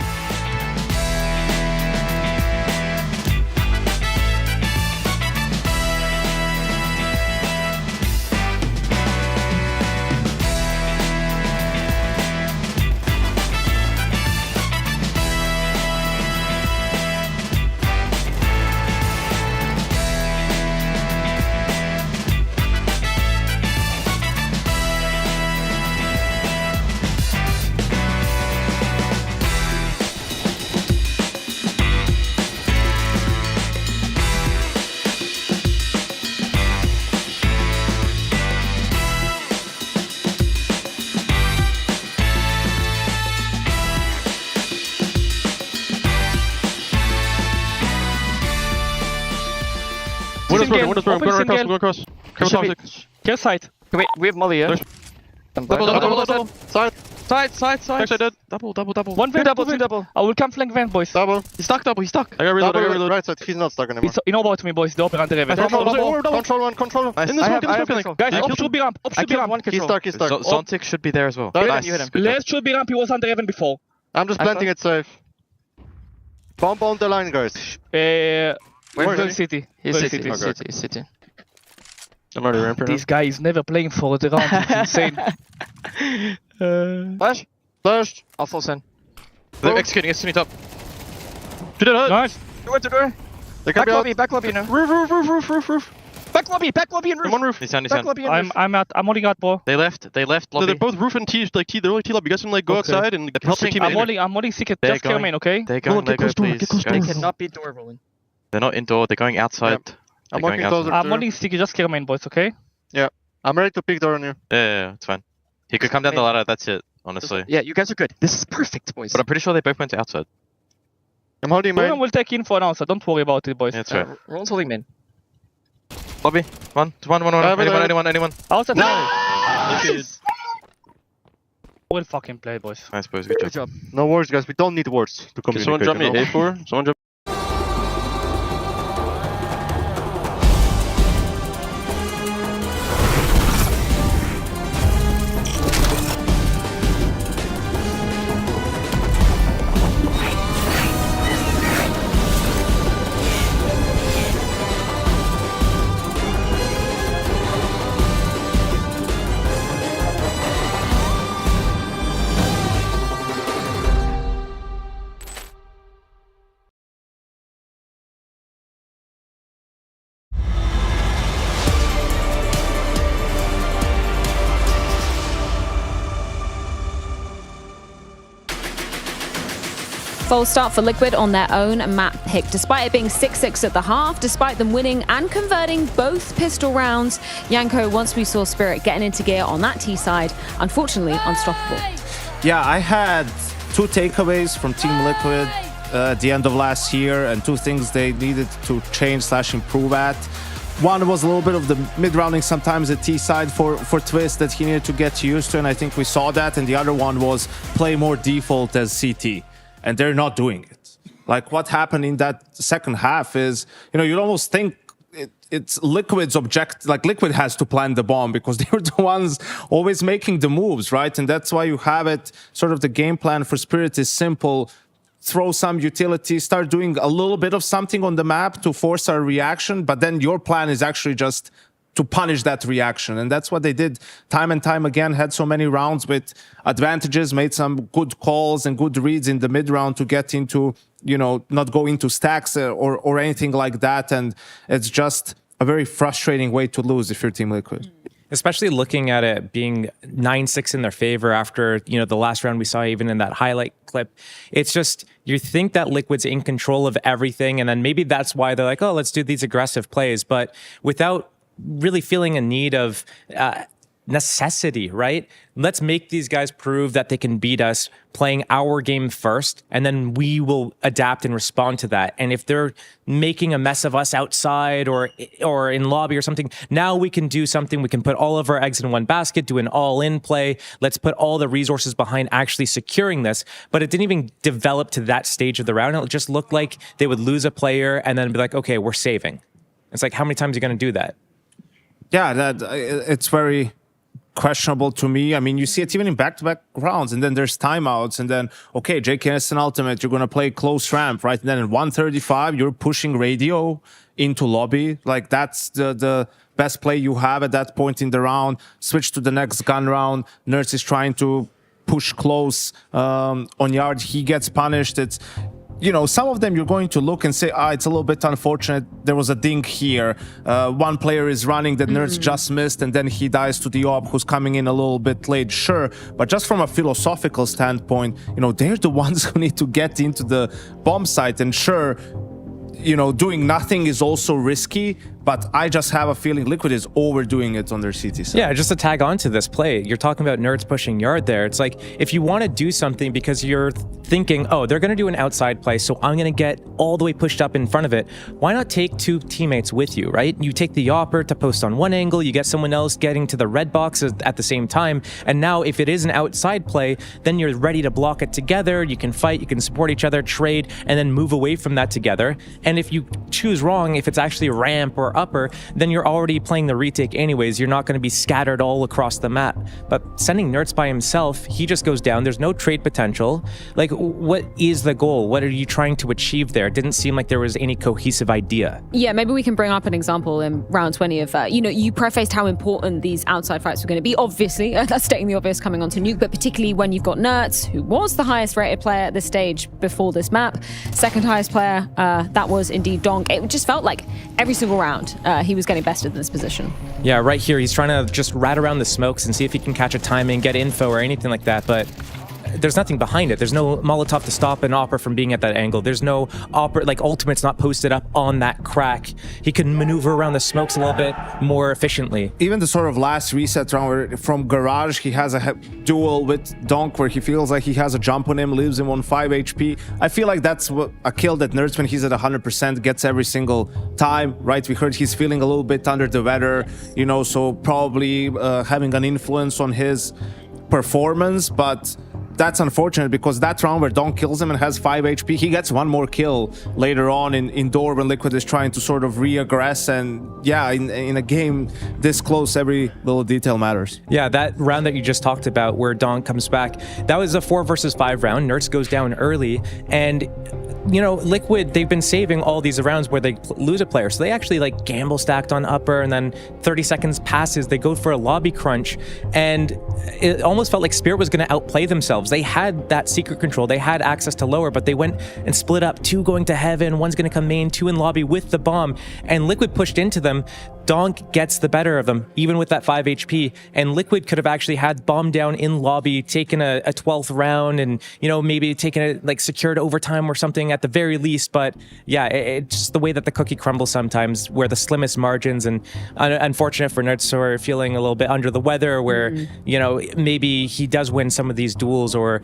Go across. Kill side. Wait, we have Molly, yeah? Double. Side. Side. Double. One vent, two double. I will come flank vent, boys. Double. He's stuck, double. He's stuck. I got reload. Right side. He's not stuck anymore. You know about me, boys. The open under event. Control one. Nice. In the smoke. Guys, op should be ramp. He's stuck. Zontic should be there as well. Nice. Last should be ramp. He was under event before. I'm just planting it safe. Bomb on the line, guys. Where's City? He's City. I'm already ramping. This guy is never playing for the round. It's insane. Flash. I'll full send. They're executing top. Shoot it. Nice. Door. Back lobby now. Roof. Back lobby and roof. One roof. He's on. I'm holding out, bro. They left lobby. No, they're both roof and T, they're only T lobby. You guys can go outside and help your team. I'm holding secret. Just kill main, okay? They're going Lego, please. They cannot be door rolling. They're not indoor, they're going outside. Yep. I'm holding sticky, just kill main, boys, okay? Yeah. I'm ready to pick door on you. Yeah, it's fine. He could come down the ladder, that's it, honestly. Yeah, you guys are good. This is perfect, boys. But I'm pretty sure they both went outside. I'm holding main. We'll take info now, so don't worry about it, boys. Yeah, that's right. Roland's holding main. Lobby. One. Anyone. Outside. Nice! We'll fucking play, boys. Nice, boys. Good job. No words, guys. We don't need words to communicate. Someone drop me A4. Someone drop. False start for Liquid on their own map pick. Despite it being 6-6 at the half, despite them winning and converting both pistol rounds, Yanko, once we saw Spirit getting into gear on that T side, unfortunately unstoppable. Yeah, I had 2 takeaways from Team Liquid at the end of last year, and 2 things they needed to change/improve at. One was a little bit of the mid-rounding sometimes at T side for Twist that he needed to get used to, and I think we saw that. And the other one was play more default as CT, and they're not doing it. Like what happened in that second half is, you'd almost think it's Liquid's object. Like Liquid has to plant the bomb because they were the ones always making the moves, right? And that's why you have it. Sort of the game plan for Spirit is simple. Throw some utility, start doing a little bit of something on the map to force a reaction, but then your plan is actually just to punish that reaction. And that's what they did time and time again, had so many rounds with advantages, made some good calls and good reads in the mid round to get into, not go into stacks or anything like that. And it's just a very frustrating way to lose if you're Team Liquid. Especially looking at it being 9-6 in their favor after, the last round we saw even in that highlight clip. It's just, you think that Liquid's in control of everything, and then maybe that's why they're like, oh, let's do these aggressive plays, but without really feeling a need of necessity, right? Let's make these guys prove that they can beat us playing our game first, and then we will adapt and respond to that. And if they're making a mess of us outside or in lobby or something, now we can do something. We can put all of our eggs in one basket, do an all-in play. Let's put all the resources behind actually securing this. But it didn't even develop to that stage of the round. It just looked like they would lose a player and then be like, okay, we're saving. It's like, how many times are you going to do that? Yeah, it's very questionable to me. I mean, you see it even in back-to-back rounds, and then there's timeouts, and then, okay, JKS and Ultimate, you're going to play close ramp, right? And then in 135, you're pushing radio into lobby. Like, that's the best play you have at that point in the round. Switch to the next gun round. Nerds is trying to push close on yard. He gets punished. It's... some of them you're going to look and say, it's a little bit unfortunate. There was a dink here. One player is running that Nerds just missed, and then he dies to the op who's coming in a little bit late. Sure, but just from a philosophical standpoint, they're the ones who need to get into the bomb site. And sure, doing nothing is also risky, but I just have a feeling Liquid is overdoing it on their CT side. Yeah, just to tag on to this play, you're talking about Nerds pushing yard there. It's like, if you want to do something because you're thinking, oh, they're going to do an outside play, so I'm going to get all the way pushed up in front of it, why not take 2 teammates with you, right? You take the Yopper to post on one angle, you get someone else getting to the red box at the same time, and now if it is an outside play, then you're ready to block it together, you can fight, you can support each other, trade, and then move away from that together. And if you choose wrong, if it's actually ramp or upper, then you're already playing the retake anyways. You're not going to be scattered all across the map. But sending Nerds by himself, he just goes down. There's no trade potential. Like, what is the goal? What are you trying to achieve there? It didn't seem like there was any cohesive idea. Yeah, maybe we can bring up an example in round 20 of, you prefaced how important these outside fights were going to be. Obviously, that's stating the obvious coming onto Nuke, but particularly when you've got Nerds, who was the highest rated player at this stage before this map. Second highest player, that was indeed Donk. It just felt like every single round, he was getting bested in this position. Yeah, right here, he's trying to just rat around the smokes and see if he can catch a timing, get info or anything like that, but there's nothing behind it. There's no Molotov to stop an Opera from being at that angle. There's no Opera, like Ultimate's not posted up on that crack. He can maneuver around the smokes a little bit more efficiently. Even the sort of last reset round where from Garage, he has a duel with Donk where he feels like he has a jump on him, leaves him on 5 HP. I feel like that's a kill that Nerds, when he's at 100%, gets every single time, right? We heard he's feeling a little bit under the weather, so probably having an influence on his performance, but that's unfortunate because that round where Donk kills him and has 5 HP, he gets one more kill later on in door when Liquid is trying to sort of re-aggress, and yeah, in a game this close, every little detail matters. Yeah, that round that you just talked about where Donk comes back, that was a 4 versus 5 round. Nerds goes down early, and Liquid, they've been saving all these rounds where they lose a player. So they actually like gamble stacked on upper, and then 30 seconds passes, they go for a lobby crunch, and it almost felt like Spirit was going to outplay themselves. They had that secret control, they had access to lower, but they went and split up, 2 going to heaven, 1's going to come main, 2 in lobby with the bomb, and Liquid pushed into them. Donk gets the better of them, even with that 5 HP. And Liquid could have actually had bomb down in lobby, taken a 12th round, and maybe taken it like secured overtime or something at the very least. But yeah, it's just the way that the cookie crumbles sometimes, where the slimmest margins, and unfortunate for Nerds who are feeling a little bit under the weather, where maybe he does win some of these duels or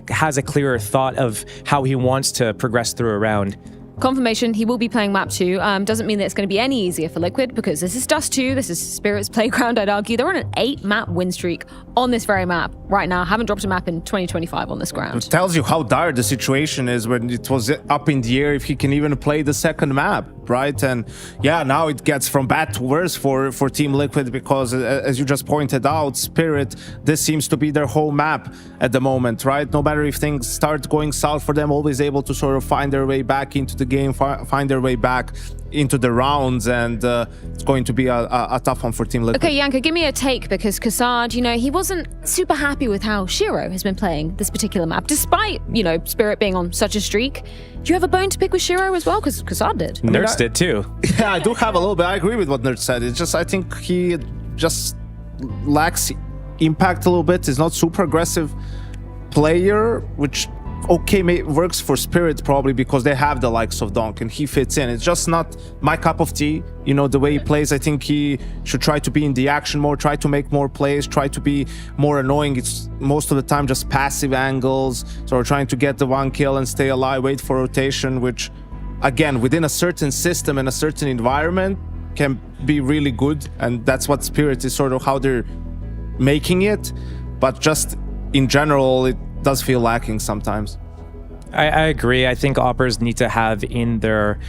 has a clearer thought of how he wants to progress through a round. Confirmation, he will be playing map 2. Doesn't mean that it's going to be any easier for Liquid, because this is Dust 2, this is Spirit's playground, I'd argue. They're on an 8-map win streak on this very map right now. Haven't dropped a map in 2025 on this ground. It tells you how dire the situation is when it was up in the air if he can even play the second map, right? And yeah, now it gets from bad to worse for Team Liquid, because as you just pointed out, Spirit, this seems to be their whole map at the moment, right? No matter if things start going south for them, always able to sort of find their way back into the game, find their way back into the rounds, and it's going to be a tough one for Team Liquid. Okay, Yanka, give me a take, because Kassad, he wasn't super happy with how Shiro has been playing this particular map, despite, Spirit being on such a streak. Do you have a bone to pick with Shiro as well? Because Kassad did. Nerds did too. Yeah, I do have a little bit. I agree with what Nerds said. It's just, I think he just lacks impact a little bit. He's not super aggressive player, which works for Spirit probably because they have the likes of Donk and he fits in. It's just not my cup of tea, the way he plays. I think he should try to be in the action more, try to make more plays, try to be more annoying. It's most of the time just passive angles, so trying to get the one kill and stay alive, wait for rotation, which again, within a certain system and a certain environment can be really good, and that's what Spirit is sort of how they're making it, but just in general it does feel lacking sometimes. I agree. I think Oppers need to have in their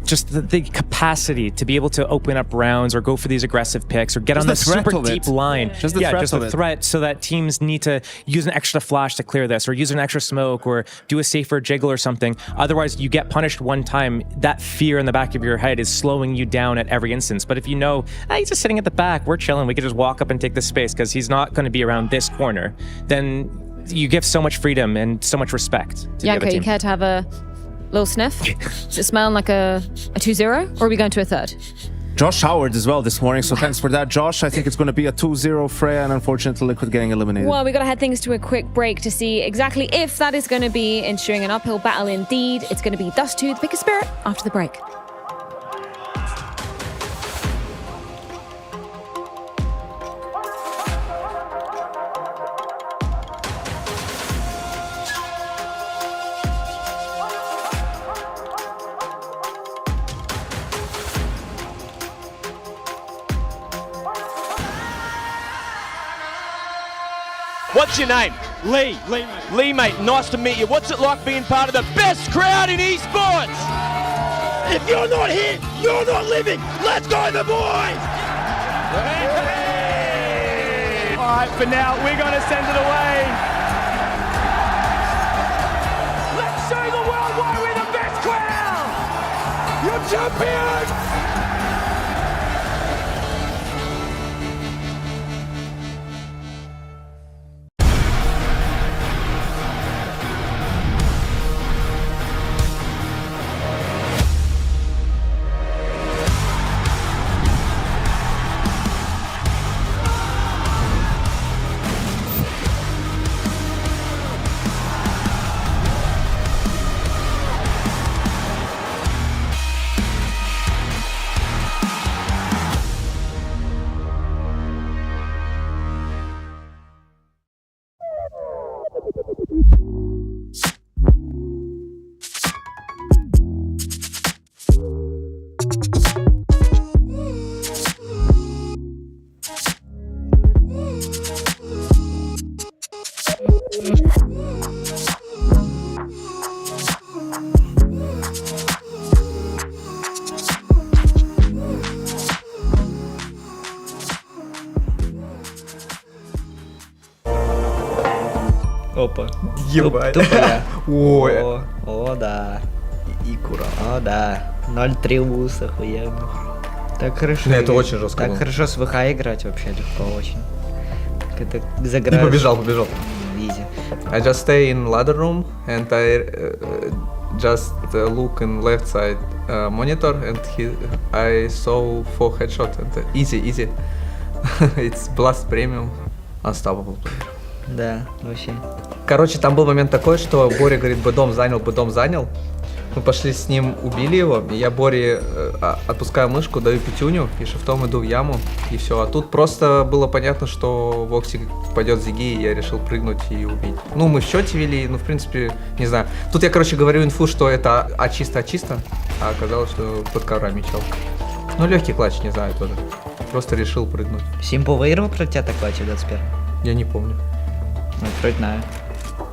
just the capacity to be able to open up rounds or go for these aggressive picks or get on the super deep line. Just the threat, so that teams need to use an extra flash to clear this, or use an extra smoke, or do a safer jiggle or something. Otherwise, you get punished one time. That fear in the back of your head is slowing you down at every instance. But if you know, he's just sitting at the back, we're chilling, we can just walk up and take this space because he's not going to be around this corner, then you give so much freedom and so much respect to the other Yanko, team. you care to have a little sniff? Does it smell like a 2-0, or are we going to a third? Josh Howard as well this morning, so thanks for that, Josh. I think it's going to be a 2-0 Freya, and unfortunately Liquid getting eliminated. Well, we got to head things to a quick break to see exactly if that is going to be ensuring an uphill battle indeed. It's going to be Dust 2, the pick a Spirit, after the break. What's your name? Lee. Lee, mate, nice to meet you. What's it like being part of the best crowd in esports? If you're not here, you're not living. Let's go, the boys! All right, for now, we're going to send it away. Let's show the world why we're the best crowd! You're champions! Опа. Ебать. Ой. О, да. И кура. О, да. 0-3 вуз, охуенно. Так хорошо. Не, это очень жестко. Так хорошо с ВХ играть вообще легко очень. Это заграешь. И побежал. Изи. I just stay in ladder room and I just look in left side monitor and I saw 4 headshot and easy. It's blast premium, unstoppable player. Да, вообще. Короче, там был момент такой, что Боря говорит, бы дом занял. Мы пошли с ним, убили его, и я Боре отпускаю мышку, даю пятюню, и шифтом иду в яму, и все. А тут просто было понятно, что Вокси пойдет Зиги, и я решил прыгнуть и убить. Ну, мы в счете вели, ну, в принципе, не знаю. Тут я, короче, говорю инфу, что это чисто, а оказалось, что под коврами чел. Ну, легкий клатч, не знаю тоже. Просто решил прыгнуть. Симпл выиграл против тебя так клатч в 21? Я не помню. Ну, вроде знаю.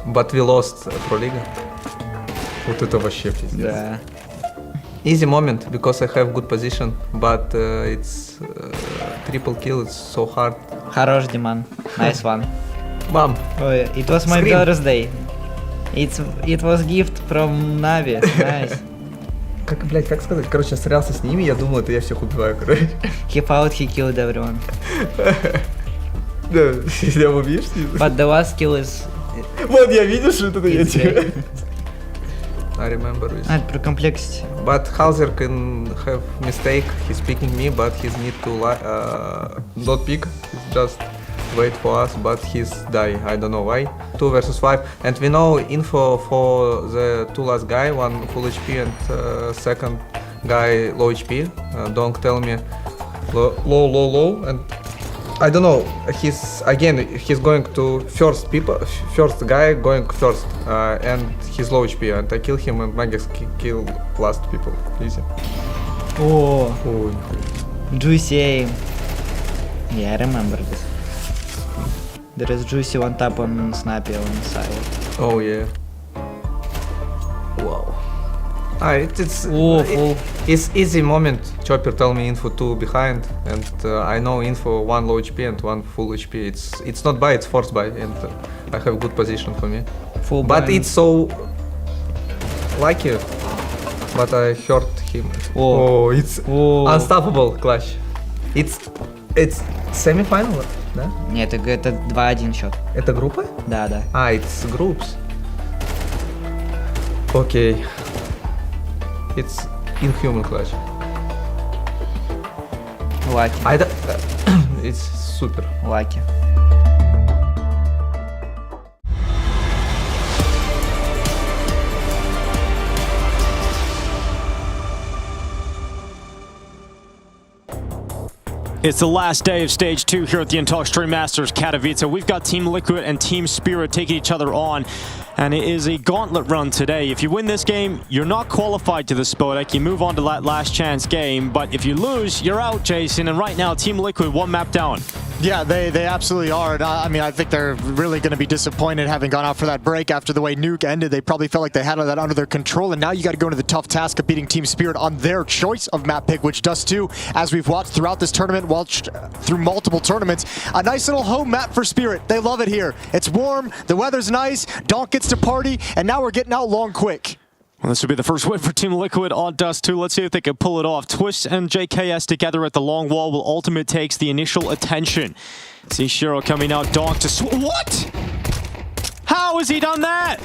But we lost Pro League. Вот это вообще пиздец. Да. Easy moment because I have good position, but it's triple kill. It's so hard. Хорош, Диман. Nice one. Mom. Oh, it was my birthday. It was gift from Navi. Nice. Как сказать? Короче, я стрелялся с ними, я думал, это я всех убиваю, короче. He fought, he killed everyone. Да, я убьешь? But the last kill is... Вот, я видел, что это я тебе. I remember this. Про complexity. But Hauser can have mistake. He's picking me, but he's need to not pick. He's just wait for us, but he's die. I don't know why. 2 versus 5, and we know info for the 2 last guy. One full HP and second guy low HP. Don't tell me low, and I don't know. He's going to first guy going first, and he's low HP, and I kill him, and Magix kill last people. Easy. Oh, juicy aim. Yeah, I remember this. There is juicy one tap on Snappy on the side. Oh yeah. Wow. It's easy moment. Chopper tell me info 2 behind, and I know info 1 low HP and 1 full HP. It's not buy, it's force buy, and I have good position for me. Full but buy. it's so lucky. But I hurt him. Oh, it's unstoppable clutch. It's semi-final, да? Нет, это 2-1 счет. Это группа? Да. It's groups. Okay. It's inhuman clutch. Lucky. It's super. Lucky. It's the last day of Stage 2 here at the Extreme Masters Katowice. We've got Team Liquid and Team Spirit taking each other on, and it is a gauntlet run today. If you win this game, you're not qualified to the Spodek. You move on to that last chance game, but if you lose, you're out, Jason. And right now, Team Liquid 1 map down. Yeah, they absolutely are. And I mean, I think they're really going to be disappointed having gone out for that break after the way Nuke ended. They probably felt like they had that under their control, and now you got to go into the tough task of beating Team Spirit on their choice of map pick, which Dust 2, as we've watched throughout this tournament, watched through multiple tournaments, a nice little home map for Spirit. They love it here. It's warm, the weather's nice, Donk gets to party, and now we're getting out long quick. Well, this would be the first win for Team Liquid on Dust 2. Let's see if they can pull it off. Twist and JKS together at the long wall while Ultimate takes the initial attention. See Shiro coming out, Donk to what? How has he done that?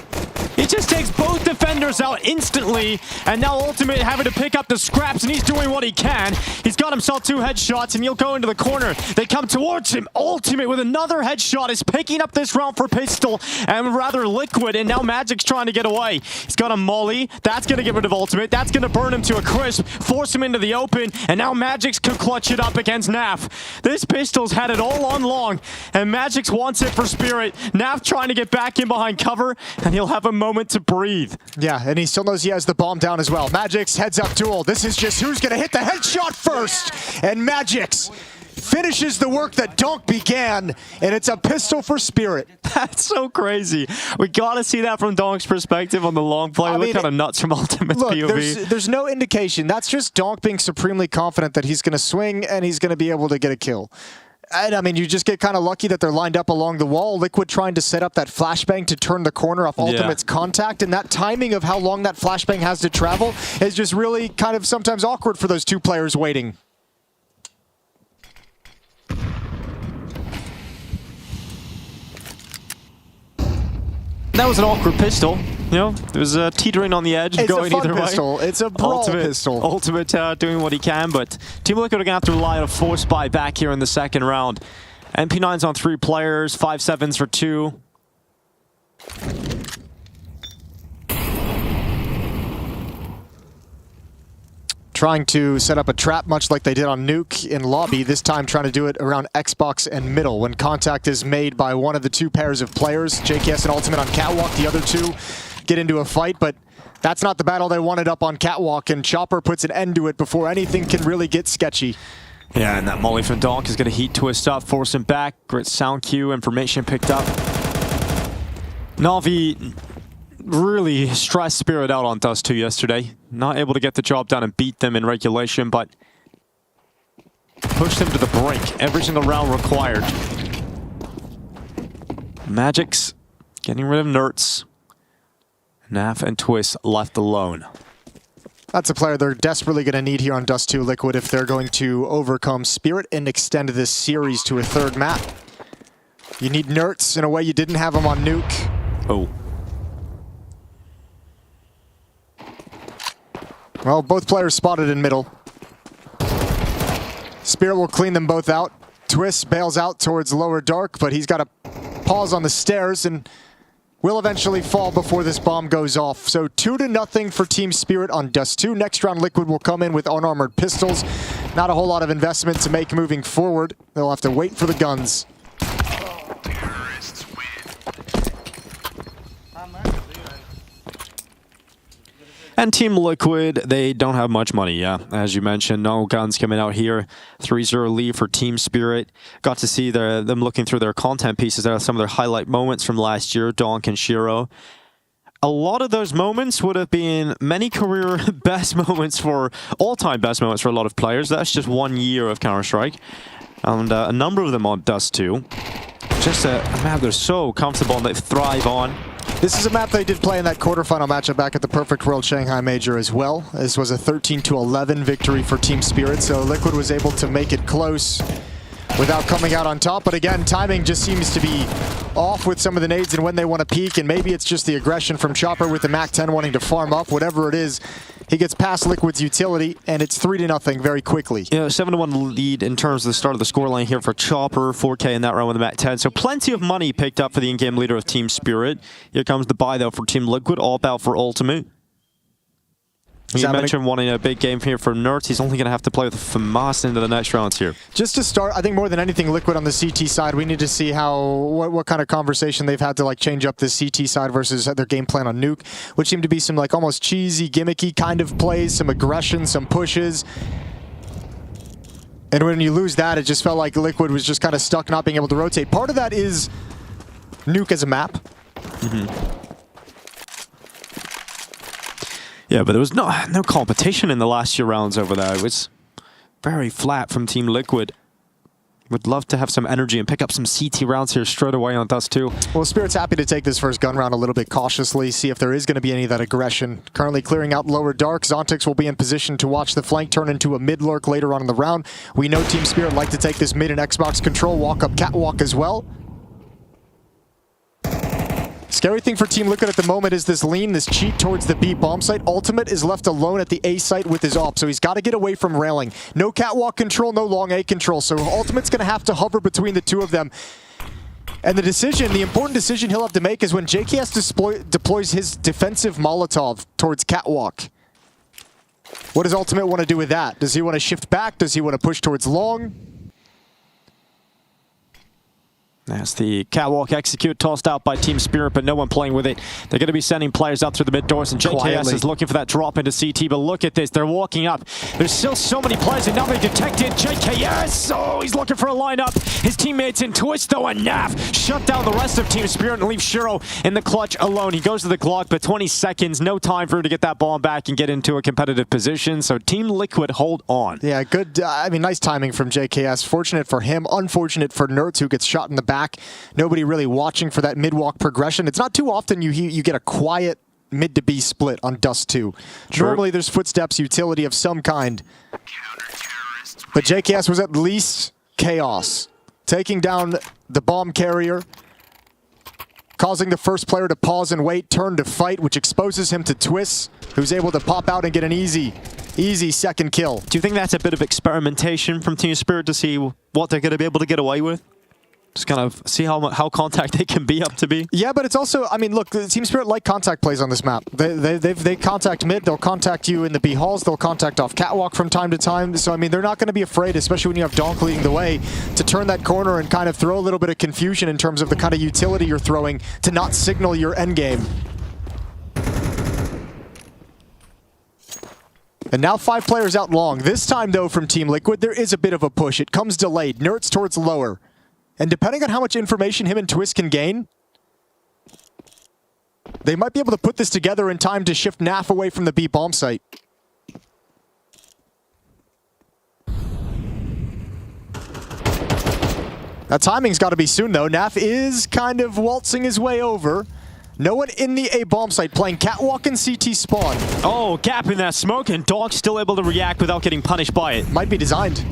He just takes both defenders out instantly, and now Ultimate having to pick up the scraps, and he's doing what he can. He's got himself 2 headshots, and he'll go into the corner. They come towards him. Ultimate with another headshot is picking up this round for Pistol, and rather Liquid, and now Magic's trying to get away. He's got a molly. That's going to get rid of Ultimate. That's going to burn him to a crisp, force him into the open, and now Magic's could clutch it up against Naf. This Pistol's had it all on long, and Magic's wants it for Spirit. Naf trying to get back in behind cover, and he'll have a moment to breathe. Yeah, and he still knows he has the bomb down as well. Magic's heads up duel. This is just who's going to hit the headshot first. And Magic's finishes the work that Donk began, and it's a pistol for Spirit. That's so crazy. We got to see that from Donk's perspective on the long play. Look kind of nuts from Ultimate's POV. There's no indication. That's just Donk being supremely confident that he's going to swing and he's going to be able to get a kill. And I mean, you just get kind of lucky that they're lined up along the wall. Liquid trying to set up that flashbang to turn the corner off Ultimate's contact, and that timing of how long that flashbang has to travel is just really kind of sometimes awkward for those 2 players waiting. That was an awkward pistol. You know, it was teetering on the edge, It's going a fun either pistol. way. It's a brawl pistol. Ultimate doing what he can, but Team Liquid are going to have to rely on a force buy back here in the second round. MP9's on 3 players, 5-7s for 2. Trying to set up a trap much like they did on Nuke in lobby, this time trying to do it around Xbox and middle. When contact is made by one of the 2 pairs of players, JKS and Ultimate on Catwalk, the other 2 get into a fight, but that's not the battle they wanted up on Catwalk, and Chopper puts an end to it before anything can really get sketchy. Yeah, and that molly from Donk is going to heat twist up, force him back. Great sound cue, information picked up. Na'Vi really stressed Spirit out on Dust 2 yesterday. Not able to get the job done and beat them in regulation, but pushed them to the brink. Every single round required. Magic's getting rid of Nerds. Naf and Twist left alone. That's a player they're desperately going to need here on Dust 2 Liquid if they're going to overcome Spirit and extend this series to a 3rd map. You need Nerds in a way you didn't have him on Nuke. Oh. Well, both players spotted in middle. Spirit will clean them both out. Twist bails out towards lower dark, but he's got to pause on the stairs and will eventually fall before this bomb goes off. So 2-0 for Team Spirit on Dust 2. Next round, Liquid will come in with unarmored pistols. Not a whole lot of investment to make moving forward. They'll have to wait for the guns. And Team Liquid, they don't have much money, yeah. As you mentioned, no guns coming out here. 3-0 lead for Team Spirit. Got to see them looking through their content pieces. There are some of their highlight moments from last year, Donk and Shiro. A lot of those moments would have been many career best moments for, all-time best moments for a lot of players. That's just 1 year of Counter-Strike. And a number of them on Dust 2. Just a map they're so comfortable and they thrive on. This is a map they did play in that quarterfinal matchup back at the Perfect World Shanghai Major as well. This was a 13-11 victory for Team Spirit, so Liquid was able to make it close without coming out on top. But again, timing just seems to be off with some of the nades and when they want to peak, and maybe it's just the aggression from Chopper with the MAC-10 wanting to farm up. Whatever it is, he gets past Liquid's utility, and it's 3-0 very quickly. Yeah, 7-1 lead in terms of the start of the scoreline here for Chopper. 4K in that round with the MAC-10. So plenty of money picked up for the in-game leader of Team Spirit. Here comes the buy, though, for Team Liquid. All about for Ultimate. You mentioned wanting a big game here for Nerds. He's only going to have to play with FAMAS into the next rounds here. Just to start, I think more than anything, Liquid on the CT side, we need to see what kind of conversation they've had to like change up this CT side versus their game plan on Nuke, which seemed to be some like almost cheesy, gimmicky kind of plays, some aggression, some pushes. And when you lose that, it just felt like Liquid was just kind of stuck not being able to rotate. Part of that is Nuke as a map. Yeah, but there was no competition in the last few rounds over there. It was very flat from Team Liquid. Would love to have some energy and pick up some CT rounds here straight away on Dust 2. Well, Spirit's happy to take this first gun round a little bit cautiously, see if there is going to be any of that aggression. Currently clearing out lower dark. Zontix will be in position to watch the flank turn into a mid lurk later on in the round. We know Team Spirit like to take this mid and Xbox control, walk up catwalk as well. Scary thing for Team Liquid at the moment is this lean, this cheat towards the B bomb site. Ultimate is left alone at the A site with his op, so he's got to get away from railing. No catwalk control, no long A control, so Ultimate's going to have to hover between the two of them. And the decision, the important decision he'll have to make is when JKS deploys his defensive Molotov towards catwalk. What does Ultimate want to do with that? Does he want to shift back? Does he want to push towards long? That's the catwalk execute tossed out by Team Spirit, but no one playing with it. They're going to be sending players out through the mid doors, and JKS is looking for that drop into CT, but look at this. They're walking up. There's still so many players, and now they detected JKS. Oh, he's looking for a lineup. His teammates in Twist, though, and Naf shut down the rest of Team Spirit and leave Shiro in the clutch alone. He goes to the Glock, but 20 seconds, no time for him to get that bomb back and get into a competitive position, so Team Liquid hold on. Yeah, good. I mean, nice timing from JKS. Fortunate for him, unfortunate for Nerds, who gets shot in the back. Nobody really watching for that mid-walk progression. It's not too often you get a quiet mid to B split on Dust 2. Sure. Normally there's footsteps, utility of some kind. But JKS was at least chaos. Taking down the bomb carrier. causing the first player to pause and wait, turn to fight, which exposes him to Twist, who's able to pop out and get an easy second kill. Do you think that's a bit of experimentation from Team Spirit to see what they're going to be able to get away with? Just kind of see how contact they can be up to be. Yeah, but it's also, I mean, look, Team Spirit like contact plays on this map. They contact mid, they'll contact you in the B halls, they'll contact off catwalk from time to time. So, I mean, they're not going to be afraid, especially when you have Donk leading the way, to turn that corner and kind of throw a little bit of confusion in terms of the kind of utility you're throwing to not signal your endgame. And now 5 players out long. This time, though, from Team Liquid, there is a bit of a push. It comes delayed. Nerds towards lower. And depending on how much information him and Twist can gain, they might be able to put this together in time to shift Naf away from the B bomb site. That timing's got to be soon, though. Naf is kind of waltzing his way over. No one in the A bomb site, playing catwalk and CT spawn. Oh, gap in that smoke, and Dog's still able to react without getting punished by it. Might be designed.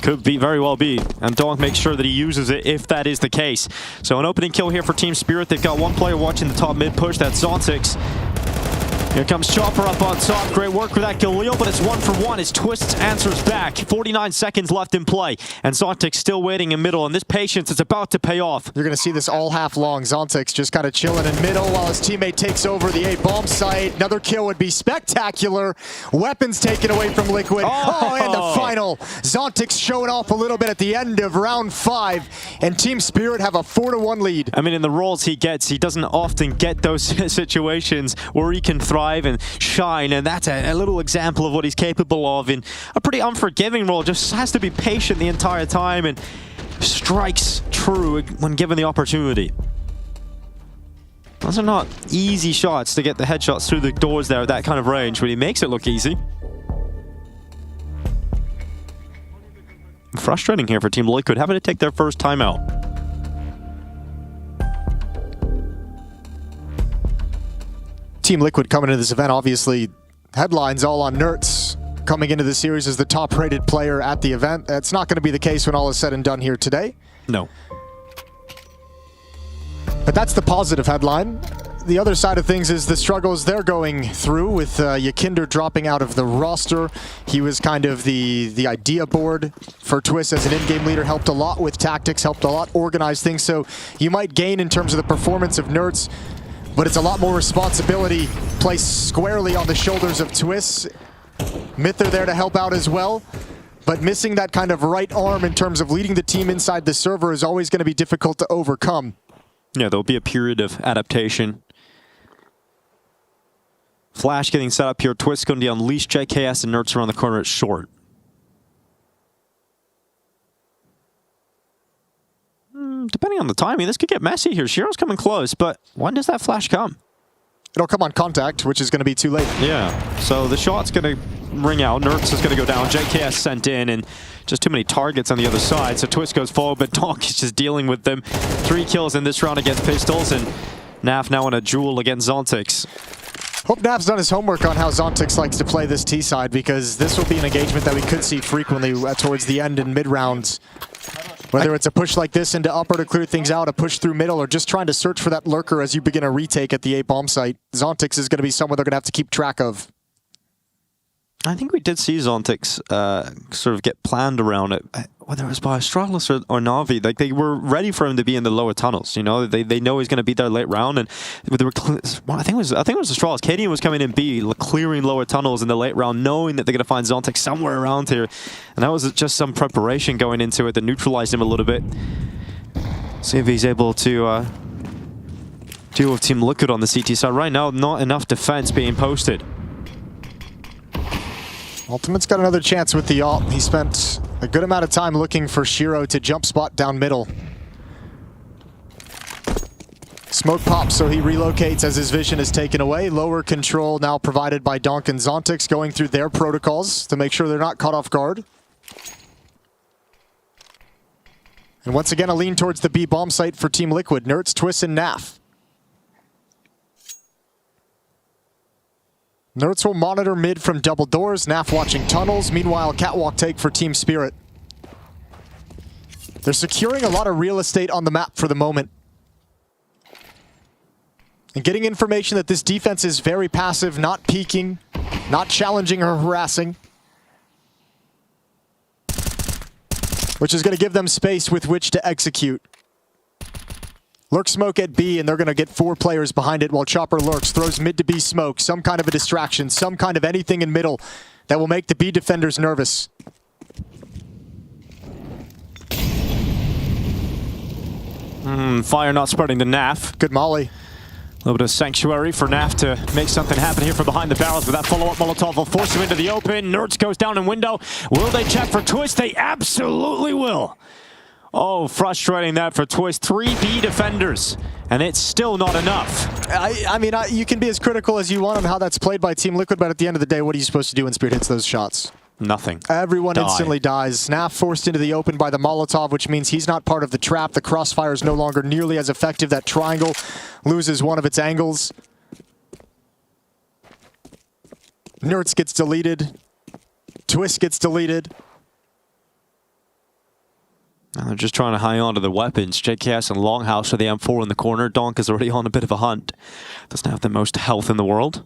Could be, very well be. And Donk makes sure that he uses it if that is the case. So an opening kill here for Team Spirit. They've got one player watching the top mid push. That's Zontix. Here comes Chopper up on top. Great work with that Galil, but it's 1 for 1 as Twist answers back. 49 seconds left in play, and Zontix still waiting in middle, and this patience is about to pay off. You're going to see this all half long. Zontix just kind of chilling in middle while his teammate takes over the A bomb site. Another kill would be spectacular. Weapons taken away from Liquid. Oh, and the final. Zontix showing off a little bit at the end of round 5, and Team Spirit have a 4-1 lead. I mean, in the roles he gets, he doesn't often get those situations where he can thrive and shine, and that's a little example of what he's capable of in a pretty unforgiving role. Just has to be patient the entire time and strikes true when given the opportunity. Those are not easy shots to get the headshots through the doors there at that kind of range, but he makes it look easy. Frustrating here for Team Liquid, having to take their first timeout. Team Liquid coming into this event, obviously, headlines all on Nerds coming into the series as the top-rated player at the event. That's not going to be the case when all is said and done here today. No. But that's the positive headline. The other side of things is the struggles they're going through with Yakinder dropping out of the roster. He was kind of the idea board for Twist as an in-game leader, helped a lot with tactics, helped a lot organize things. So you might gain in terms of the performance of Nerds, but it's a lot more responsibility placed squarely on the shoulders of Twist. Myth are there to help out as well, but missing that kind of right arm in terms of leading the team inside the server is always going to be difficult to overcome. Yeah, there'll be a period of adaptation. Flash getting set up here. Twist going to unleash JKS, and Nerds around the corner at short. Depending on the timing, this could get messy here. Shiro's coming close, but when does that flash come? It'll come on contact, which is going to be too late. Yeah, so the shot's going to ring out. Nerds is going to go down. JKS sent in, and just too many targets on the other side. So Twist goes forward, but Donk is just dealing with them. 3 kills in this round against Pistols, and Naf now in a duel against Zontix. Hope Naf's done his homework on how Zontix likes to play this T side, because this will be an engagement that we could see frequently towards the end and mid rounds. Whether it's a push like this into upper to clear things out, a push through middle, or just trying to search for that lurker as you begin a retake at the A bomb site, Zontix is going to be someone they're going to have to keep track of. I think we did see Zontix sort of get planned around it, whether it was by Astralis or Na'Vi. Like, they were ready for him to be in the lower tunnels. You know, they know he's going to be there late round, and I think it was Astralis. Cadian was coming in B, clearing lower tunnels in the late round, knowing that they're going to find Zontix somewhere around here, and that was just some preparation going into it that neutralized him a little bit. See if he's able to deal with Team Liquid on the CT side. Right now, not enough defense being posted. Ultimate's got another chance with the ult. He spent a good amount of time looking for Shiro to jump spot down middle. Smoke pops, so he relocates as his vision is taken away. Lower control now provided by Donk and Zontix, going through their protocols to make sure they're not caught off guard. And once again, a lean towards the B bomb site for Team Liquid. Nerds, Twist, and Naf. Nerds will monitor mid from double doors, Naf watching tunnels. Meanwhile, catwalk take for Team Spirit. They're securing a lot of real estate on the map for the moment. And getting information that this defense is very passive, not peeking, not challenging or harassing. Which is going to give them space with which to execute. Lurk smoke at B, and they're going to get 4 players behind it while Chopper lurks, throws mid to B smoke, some kind of a distraction, some kind of anything in middle that will make the B defenders nervous. Fire not spreading to Naf. Good molly. A little bit of sanctuary for Naf to make something happen here from behind the barrels, but that follow-up Molotov will force him into the open. Nerds goes down in window. Will they check for Twist? They absolutely will. Oh, frustrating that for Twist. 3 B defenders, and it's still not enough. I mean, you can be as critical as you want on how that's played by Team Liquid, but at the end of the day, what are you supposed to do when Spirit hits those shots? Nothing. Everyone instantly dies. Snap forced into the open by the Molotov, which means he's not part of the trap. The crossfire is no longer nearly as effective. That triangle loses one of its angles. Nerds gets deleted. Twist gets deleted. Now they're just trying to hang on to the weapons. JKS and Longhouse for the M4 in the corner. Donk is already on a bit of a hunt. Doesn't have the most health in the world.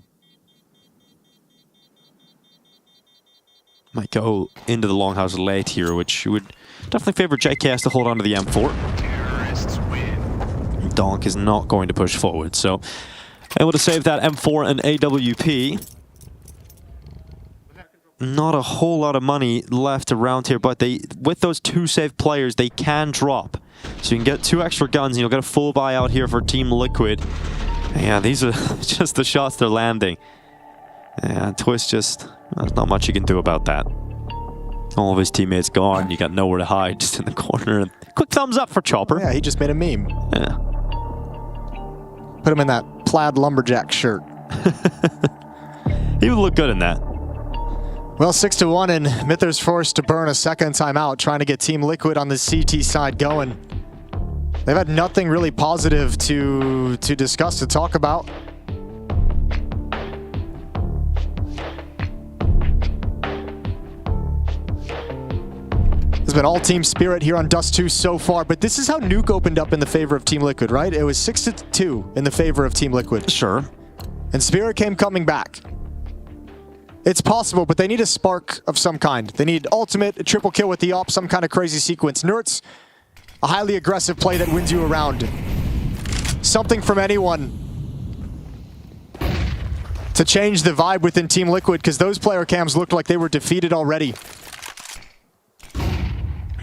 Might go into the Longhouse late here, which would definitely favor JKS to hold on to the M4. Donk is not going to push forward, so able to save that M4 and AWP. Not a whole lot of money left around here, but with those 2 saved players, they can drop. So you can get 2 extra guns, and you'll get a full buyout here for Team Liquid. Yeah, these are just the shots they're landing. Yeah, Twist just... There's not much you can do about that. All of his teammates gone. You got nowhere to hide, just in the corner. Quick thumbs up for Chopper. Yeah, he just made a meme. Yeah. Put him in that plaid lumberjack shirt. He would look good in that. Well, 6-1, and Mither's forced to burn a second timeout, trying to get Team Liquid on the CT side going. They've had nothing really positive to discuss, to talk about. It's been all Team Spirit here on Dust 2 so far, but this is how Nuke opened up in the favor of Team Liquid, right? It was 6-2 in the favor of Team Liquid. Sure. And Spirit came coming back. It's possible, but they need a spark of some kind. They need ultimate, a triple kill with the op, some kind of crazy sequence. Nerds, a highly aggressive play that wins you around. Something from anyone to change the vibe within Team Liquid, because those player cams looked like they were defeated already.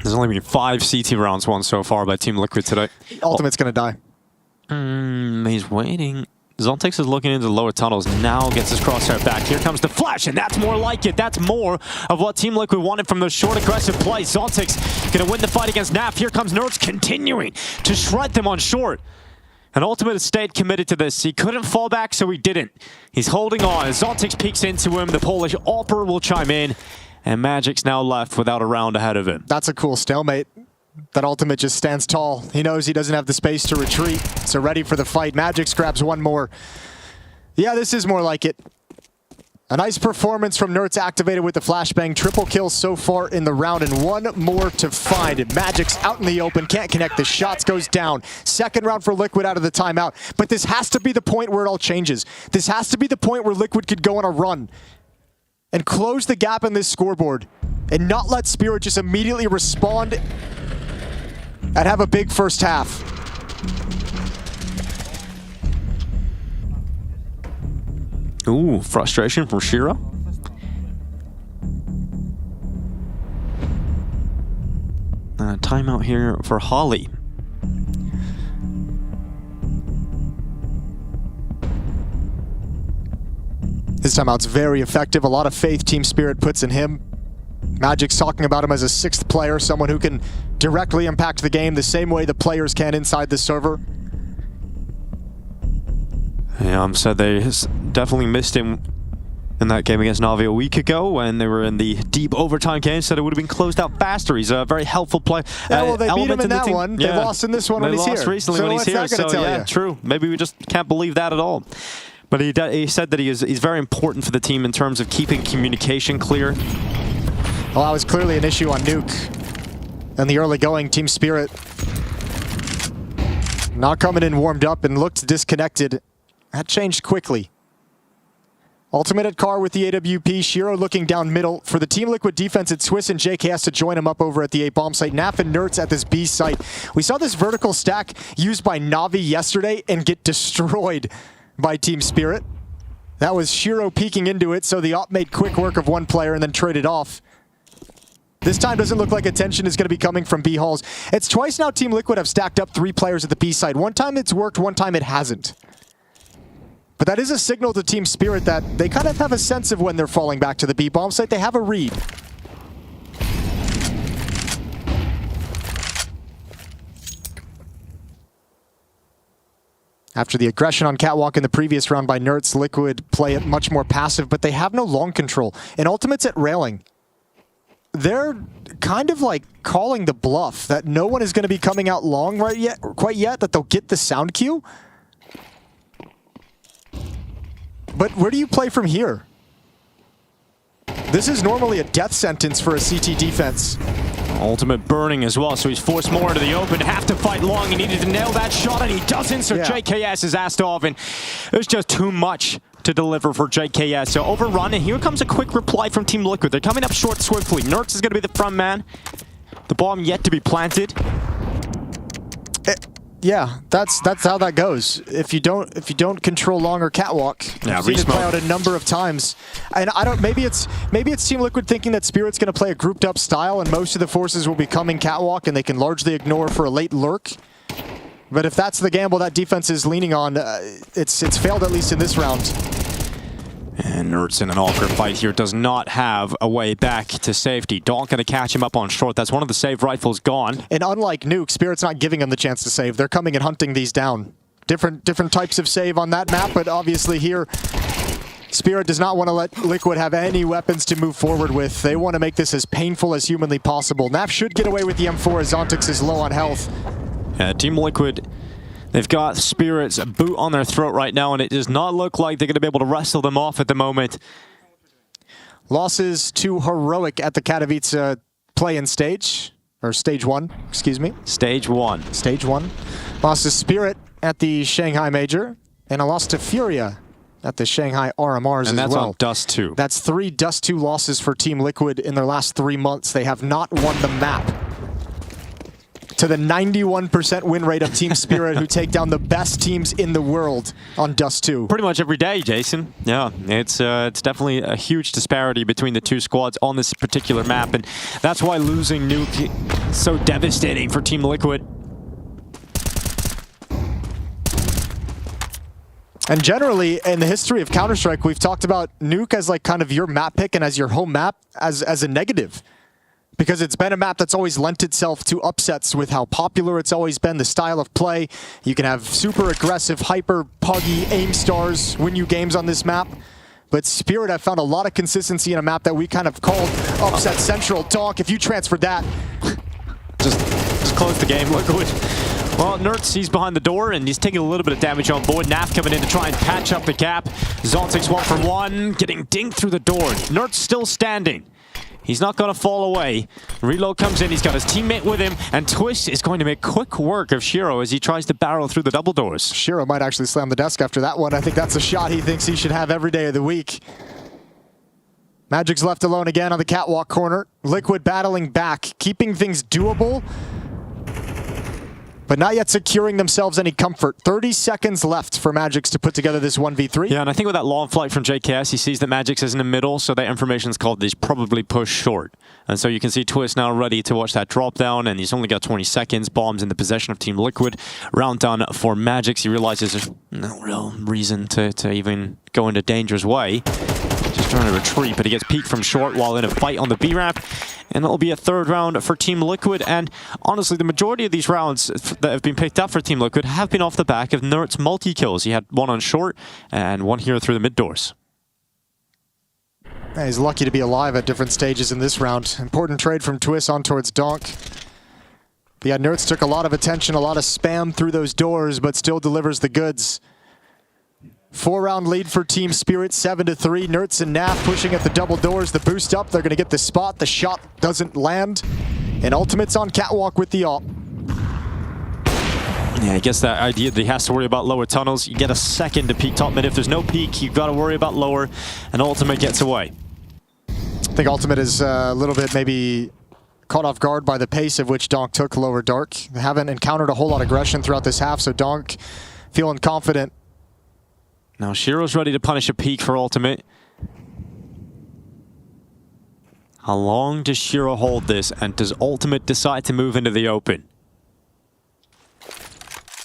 There's only been 5 CT rounds won so far by Team Liquid today. Ultimate's gonna die. He's waiting. Zontex is looking into the lower tunnels, now gets his crosshair back. Here comes the flash, and that's more like it. That's more of what Team Liquid wanted from those short, aggressive plays. Zontex gonna win the fight against Naf. Here comes Nerds continuing to shred them on short. And Ultimate has stayed committed to this. He couldn't fall back, so he didn't. He's holding on. As Zontex peeks into him, the Polish AWPer will chime in, and Magic's now left without a round ahead of him. That's a cool stalemate. That Ultimate just stands tall. He knows he doesn't have the space to retreat, so ready for the fight. Magic's grabs one more. Yeah, this is more like it. A nice performance from Nerds activated with the flashbang. Triple kills so far in the round, and one more to find. Magic's out in the open, can't connect. The shots goes down. Second round for Liquid out of the timeout. But this has to be the point where it all changes. This has to be the point where Liquid could go on a run and close the gap in this scoreboard and not let Spirit just immediately respond and have a big first half. Ooh, frustration from Shira. Timeout here for Holly. His timeout's very effective. A lot of faith Team Spirit puts in him. Magic's talking about him as a 6th player, someone who can directly impact the game the same way the players can inside the server. Yeah, said they definitely missed him in that game against Navi a week ago when they were in the deep overtime game. Said it would have been closed out faster. He's a very helpful player. Yeah, well, they beat him in that one. They lost in this one when he's here. They lost recently when he's here. So yeah, true. Maybe we just can't believe that at all. But he said that he's very important for the team in terms of keeping communication clear. Well, that was clearly an issue on Nuke. In the early going, Team Spirit not coming in warmed up and looked disconnected. That changed quickly. Ultimate at car with the AWP. Shiro looking down middle. For the Team Liquid defense, it's Swiss and JKS to join him up over at the A bomb site. Naf and Nerds at this B site. We saw this vertical stack used by Navi yesterday and get destroyed by Team Spirit. That was Shiro peeking into it, so the op made quick work of one player and then traded off. This time doesn't look like attention is going to be coming from B halls. It's twice now Team Liquid have stacked up 3 players at the B side. One time it's worked, one time it hasn't. But that is a signal to Team Spirit that they kind of have a sense of when they're falling back to the B bomb site. They have a read. After the aggression on Catwalk in the previous round by Nerds, Liquid play it much more passive, but they have no long control. And Ultimate's at railing. They're kind of like calling the bluff that no one is going to be coming out long quite yet, that they'll get the sound cue. But where do you play from here? This is normally a death sentence for a CT defense. Ultimate burning as well, so he's forced more into the open. Have to fight long. He needed to nail that shot, and he doesn't, so JKS is asked off, and there's just too much to deliver for JKS. So overrun, and here comes a quick reply from Team Liquid. They're coming up short swiftly. Nerds is going to be the front man. The bomb yet to be planted. Yeah, that's how that goes. If you don't control longer Catwalk, yeah, you've seen it play out a number of times. And I don't. Maybe it's Team Liquid thinking that Spirit's going to play a grouped up style, and most of the forces will be coming Catwalk, and they can largely ignore for a late lurk. But if that's the gamble that defense is leaning on, it's failed at least in this round. And Nerds in an all-grip fight here does not have a way back to safety. Donk going to catch him up on short. That's one of the save rifles gone. And unlike Nuke, Spirit's not giving him the chance to save. They're coming and hunting these down. Different types of save on that map, but obviously here, Spirit does not want to let Liquid have any weapons to move forward with. They want to make this as painful as humanly possible. Naf should get away with the M4 as Zontix is low on health. Team Liquid, they've got Spirit's boot on their throat right now, and it does not look like they're going to be able to wrestle them off at the moment. Losses to Heroic at the Katowice play-in stage, or stage 1, excuse me. Stage 1. Stage 1. Lost to Spirit at the Shanghai Major, and a loss to Furia at the Shanghai RMRs as well. And that's on Dust 2. That's 3 Dust 2 losses for Team Liquid in their last 3 months. They have not won the map. To the 91% win rate of Team Spirit, who take down the best teams in the world on Dust 2. Pretty much every day, Jason. Yeah, it's definitely a huge disparity between the two squads on this particular map, and that's why losing Nuke is so devastating for Team Liquid. And generally, in the history of Counter-Strike, we've talked about Nuke as like kind of your map pick and as your home map as a negative. Because it's been a map that's always lent itself to upsets with how popular it's always been, the style of play. You can have super aggressive, hyper puggy aim stars win you games on this map. But Spirit have found a lot of consistency in a map that we kind of called upset central. Donk, if you transferred that. Just close the game, Liquid. Well, Nerds, he's behind the door, and he's taking a little bit of damage on board. Naf coming in to try and patch up the gap. Zontix 1 for 1, getting dinged through the door. Nerds still standing. He's not going to fall away. Reload comes in, he's got his teammate with him, and Twist is going to make quick work of Shiro as he tries to barrel through the double doors. Shiro might actually slam the desk after that one. I think that's a shot he thinks he should have every day of the week. Magic's left alone again on the catwalk corner. Liquid battling back, keeping things doable, but not yet securing themselves any comfort. 30 seconds left for Magix to put together this 1v3. Yeah, and I think with that long flight from JKS, he sees that Magix is in the middle, so that information's called he's probably pushed short. And so you can see Twist now ready to watch that drop down, and he's only got 20 seconds. Bombs in the possession of Team Liquid. Round done for Magix. He realizes there's no real reason to even go into danger's way. Just trying to retreat, but he gets peeked from short while in a fight on the B ramp. And it'll be a third round for Team Liquid. And honestly, the majority of these rounds that have been picked up for Team Liquid have been off the back of Nert's multi-kills. He had one on short and one here through the mid doors. Yeah, he's lucky to be alive at different stages in this round. Important trade from Twist on towards Donk. But yeah, Nertz took a lot of attention, a lot of spam through those doors, but still delivers the goods. 4-round lead for Team Spirit, 7-3. Nertz and Naf pushing at the double doors. The boost up, they're going to get the spot. The shot doesn't land. And Ultimate's on catwalk with the ult. Yeah, I guess that idea that he has to worry about lower tunnels. You get a second to peek top mid. If there's no peek, you've got to worry about lower, and Ultimate gets away. I think Ultimate is a little bit maybe caught off guard by the pace of which Donk took lower dark. They haven't encountered a whole lot of aggression throughout this half, so Donk feeling confident. Now Shiro's ready to punish a peek for Ultimate. How long does Shiro hold this, and does Ultimate decide to move into the open?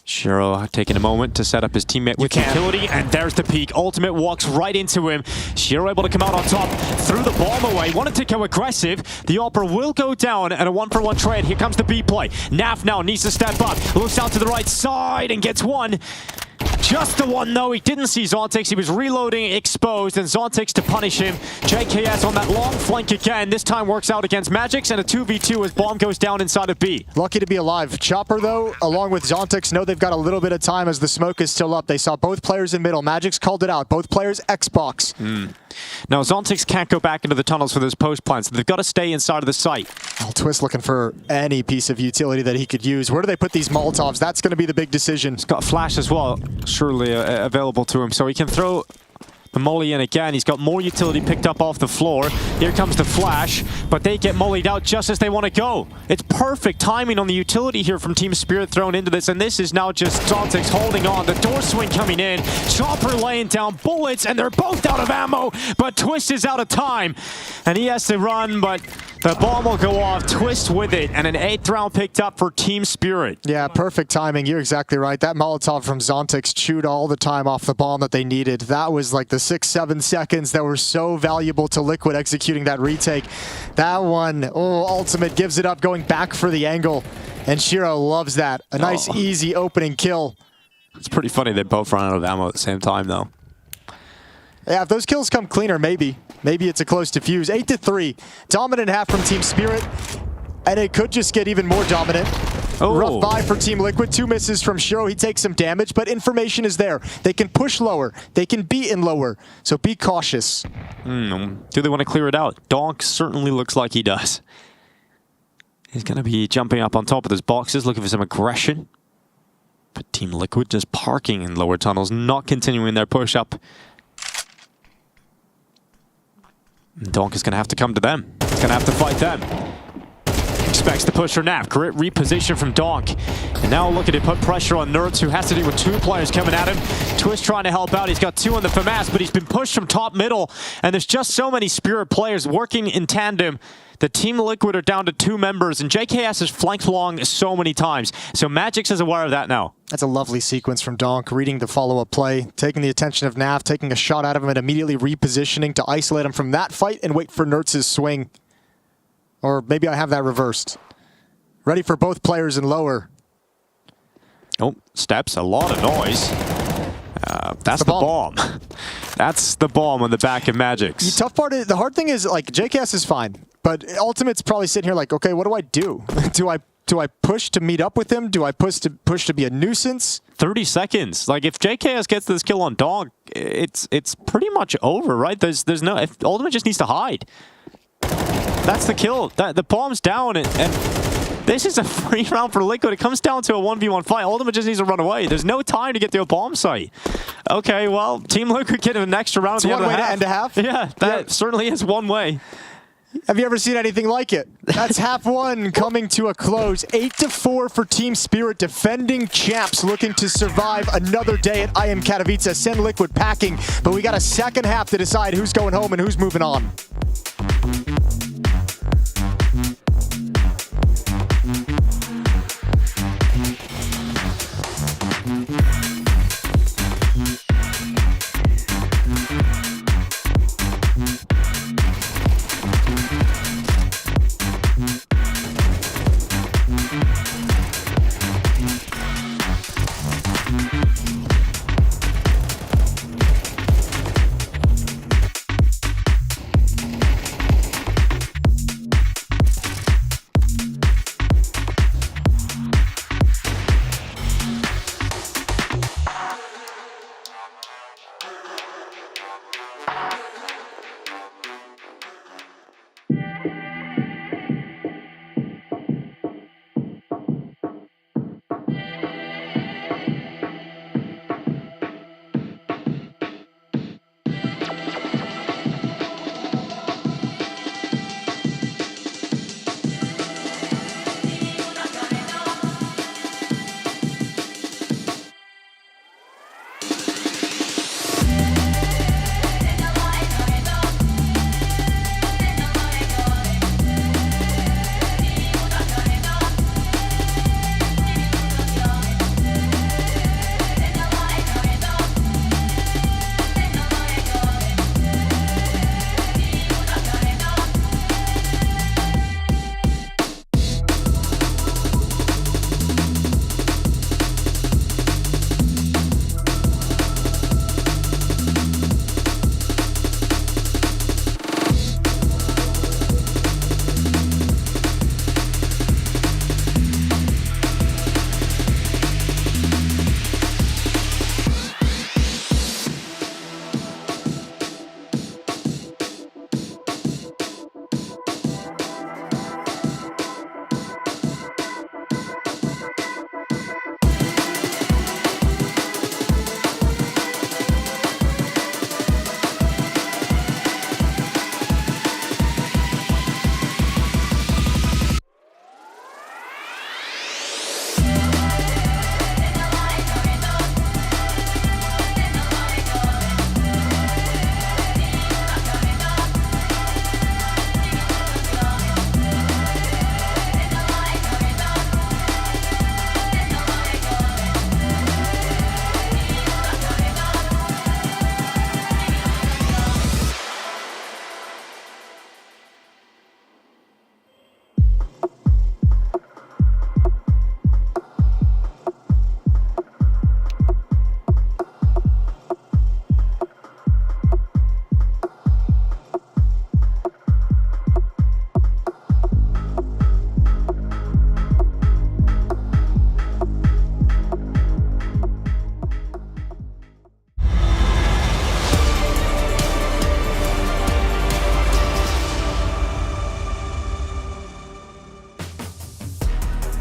Shiro taking a moment to set up his teammate with utility, and there's the peek. Ultimate walks right into him. Shiro able to come out on top, threw the bomb away, wanted to go aggressive. The Opera will go down, and a 1-for-1 trade. Here comes the B play. Naf now needs to step up, looks out to the right side and gets one. Just the one though, he didn't see Zontix, he was reloading, exposed, and Zontix to punish him. JKS on that long flank again, this time works out against Magix, and a 2v2 as bomb goes down inside of B. Lucky to be alive. Chopper though, along with Zontix, know they've got a little bit of time as the smoke is still up. They saw both players in middle. Magix called it out, both players Xbox. Now Zontix can't go back into the tunnels for those post plants, so they've got to stay inside of the site. Well, Twist looking for any piece of utility that he could use. Where do they put these Molotovs? That's going to be the big decision. He's got a flash as well, surely available to him, so he can throw the molly in again. He's got more utility picked up off the floor. Here comes the flash, but they get mollied out just as they want to go. It's perfect timing on the utility here from Team Spirit thrown into this, and this is now just Zontix holding on. The door swing coming in, Chopper laying down bullets, and they're both out of ammo, but Twist is out of time, and he has to run, but the bomb will go off, Twist with it, and an 8th round picked up for Team Spirit. Yeah, perfect timing. You're exactly right. That Molotov from Zontix chewed all the time off the bomb that they needed. That was like the 6-7 seconds that were so valuable to Liquid executing that retake. That one, Ultimate gives it up, going back for the angle, and Shiro loves that. A nice, easy opening kill. It's pretty funny they both run out of ammo at the same time, though. Yeah, if those kills come cleaner, maybe. Maybe it's a close defuse. 8-3. Dominant half from Team Spirit. And it could just get even more dominant. Rough buy for Team Liquid. 2 misses from Shiro. He takes some damage, but information is there. They can push lower. They can be in lower. So be cautious. Do they want to clear it out? Donk certainly looks like he does. He's going to be jumping up on top of those boxes, looking for some aggression. But Team Liquid just parking in lower tunnels, not continuing their push up. Donk is going to have to come to them. He's going to have to fight them. Expects the push for Naf. Great reposition from Donk. And now looking to put pressure on Nerds, who has to deal with 2 players coming at him. Twist trying to help out. He's got 2 on the FAMAS, but he's been pushed from top middle. And there's just so many Spirit players working in tandem. The Team Liquid are down to 2 members, and JKS has flanked long so many times. So Magix is aware of that now. That's a lovely sequence from Donk, reading the follow-up play, taking the attention of Naf, taking a shot out of him, and immediately repositioning to isolate him from that fight and wait for Nerds' swing. Or maybe I have that reversed. Ready for both players in lower. Oh, steps, a lot of noise. That's the bomb. That's the bomb on the back of Magix. The tough part is, the hard thing is, like, JKS is fine, but Ultimate's probably sitting here like, okay, what do I do? Do I push to meet up with him? Do I push to be a nuisance? 30 seconds. Like, if JKS gets this kill on Donk, it's pretty much over, right? There's no... Ultimate just needs to hide. That's the kill. The bomb's down, and this is a free round for Liquid. It comes down to a 1v1 fight. Ultimate just needs to run away. There's no time to get to a bomb site. Okay, well, Team Liquid getting an extra round. It's one way to end a half? Yeah, that certainly is one way. Have you ever seen anything like it? That's half one coming to a close. 8-4 for Team Spirit, defending champs, looking to survive another day at IEM Katowice. Send Liquid packing, but we got a second half to decide who's going home and who's moving on.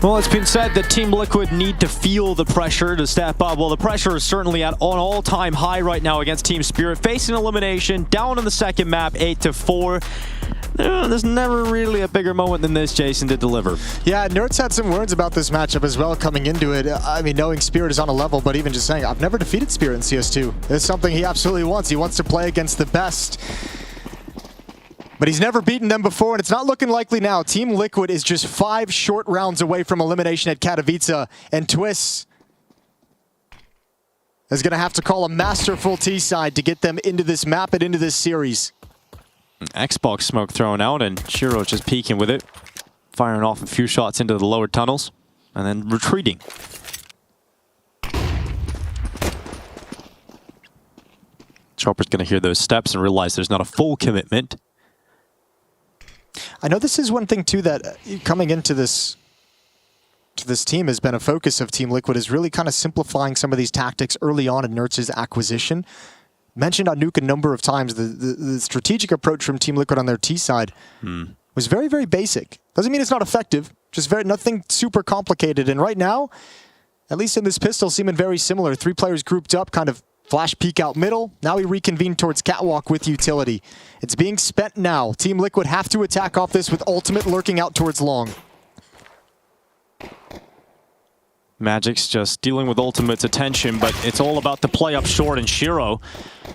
Well, it's been said that Team Liquid need to feel the pressure to step up. Well, the pressure is certainly at an all-time high right now against Team Spirit. Facing elimination, down in the second map, 8-4. There's never really a bigger moment than this, Jason, to deliver. Yeah, Nerds had some words about this matchup as well coming into it. I mean, knowing Spirit is on a level, but even just saying, I've never defeated Spirit in CS2. It's something he absolutely wants. He wants to play against the best. But he's never beaten them before, and it's not looking likely now. Team Liquid is just 5 short rounds away from elimination at Katowice, and Twist is going to have to call a masterful T-side to get them into this map and into this series. Xbox smoke thrown out, and Shiro just peeking with it, firing off a few shots into the lower tunnels, and then retreating. Chopper's going to hear those steps and realize there's not a full commitment. I know this is one thing too that coming into this team has been a focus of Team Liquid, is really kind of simplifying some of these tactics early on in Nerds' acquisition. Mentioned on Nuke a number of times, the strategic approach from Team Liquid on their T side was very, very basic. Doesn't mean it's not effective, just nothing super complicated. And right now, at least in this pistol, seeming very similar. 3 players grouped up, kind of flash peek out middle. Now we reconvene towards Catwalk with utility. It's being spent now. Team Liquid have to attack off this with ultimate lurking out towards long. Magic's just dealing with Ultimate's attention, but it's all about the play up short, and Shiro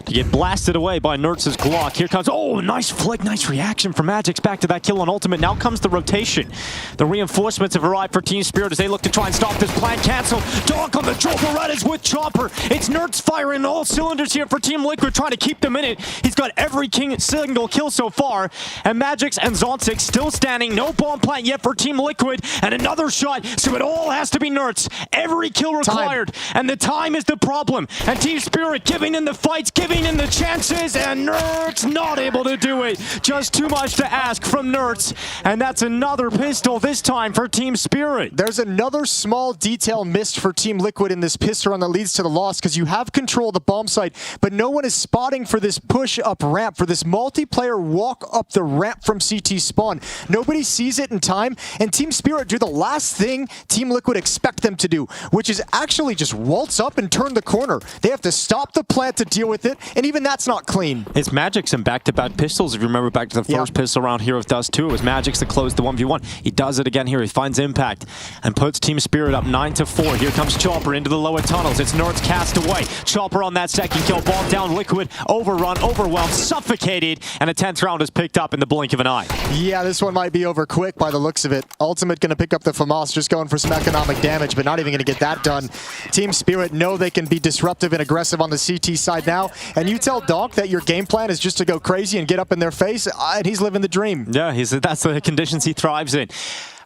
to get blasted away by Nerds' Glock. Here comes, oh, nice flick, nice reaction from Magic's back to that kill on Ultimate. Now comes the rotation. The reinforcements have arrived for Team Spirit as they look to try and stop this plan. Cancel. Donk on the Chopper, Red is with Chopper. It's Nerds firing all cylinders here for Team Liquid, trying to keep them in it. He's got every single kill so far, and Magic's and Zontic still standing. No bomb plant yet for Team Liquid, and another shot, so it all has to be Nerds. Every kill required, and the time is the problem. And Team Spirit giving in the fights, giving in the chances, and Nerds not able to do it. Just too much to ask from Nerds, and that's another pistol, this time for Team Spirit. There's another small detail missed for Team Liquid in this pistol run that leads to the loss, because you have control of the bomb site, but no one is spotting for this push up ramp, for this multiplayer walk up the ramp from CT spawn. Nobody sees it in time, and Team Spirit do the last thing Team Liquid expect them to do, which is actually just waltz up and turn the corner. They have to stop the plant to deal with it, and even that's not clean. It's Magic's and back-to-back pistols. If you remember back to the first pistol round here with Dust 2, it was Magic's that closed the 1v1. He does it again here. He finds impact and puts Team Spirit up 9-4. Here comes Chopper into the lower tunnels. It's Nerds cast away. Chopper on that second kill. Ball down, Liquid, overrun, overwhelmed, suffocated, and a 10th round is picked up in the blink of an eye. Yeah, this one might be over quick by the looks of it. Ultimate going to pick up the FAMAS, just going for some economic damage, but not even going to get that done. Team Spirit know they can be disruptive and aggressive on the CT side now, and you tell Donk that your game plan is just to go crazy and get up in their face, and he's living the dream. Yeah, that's the conditions he thrives in.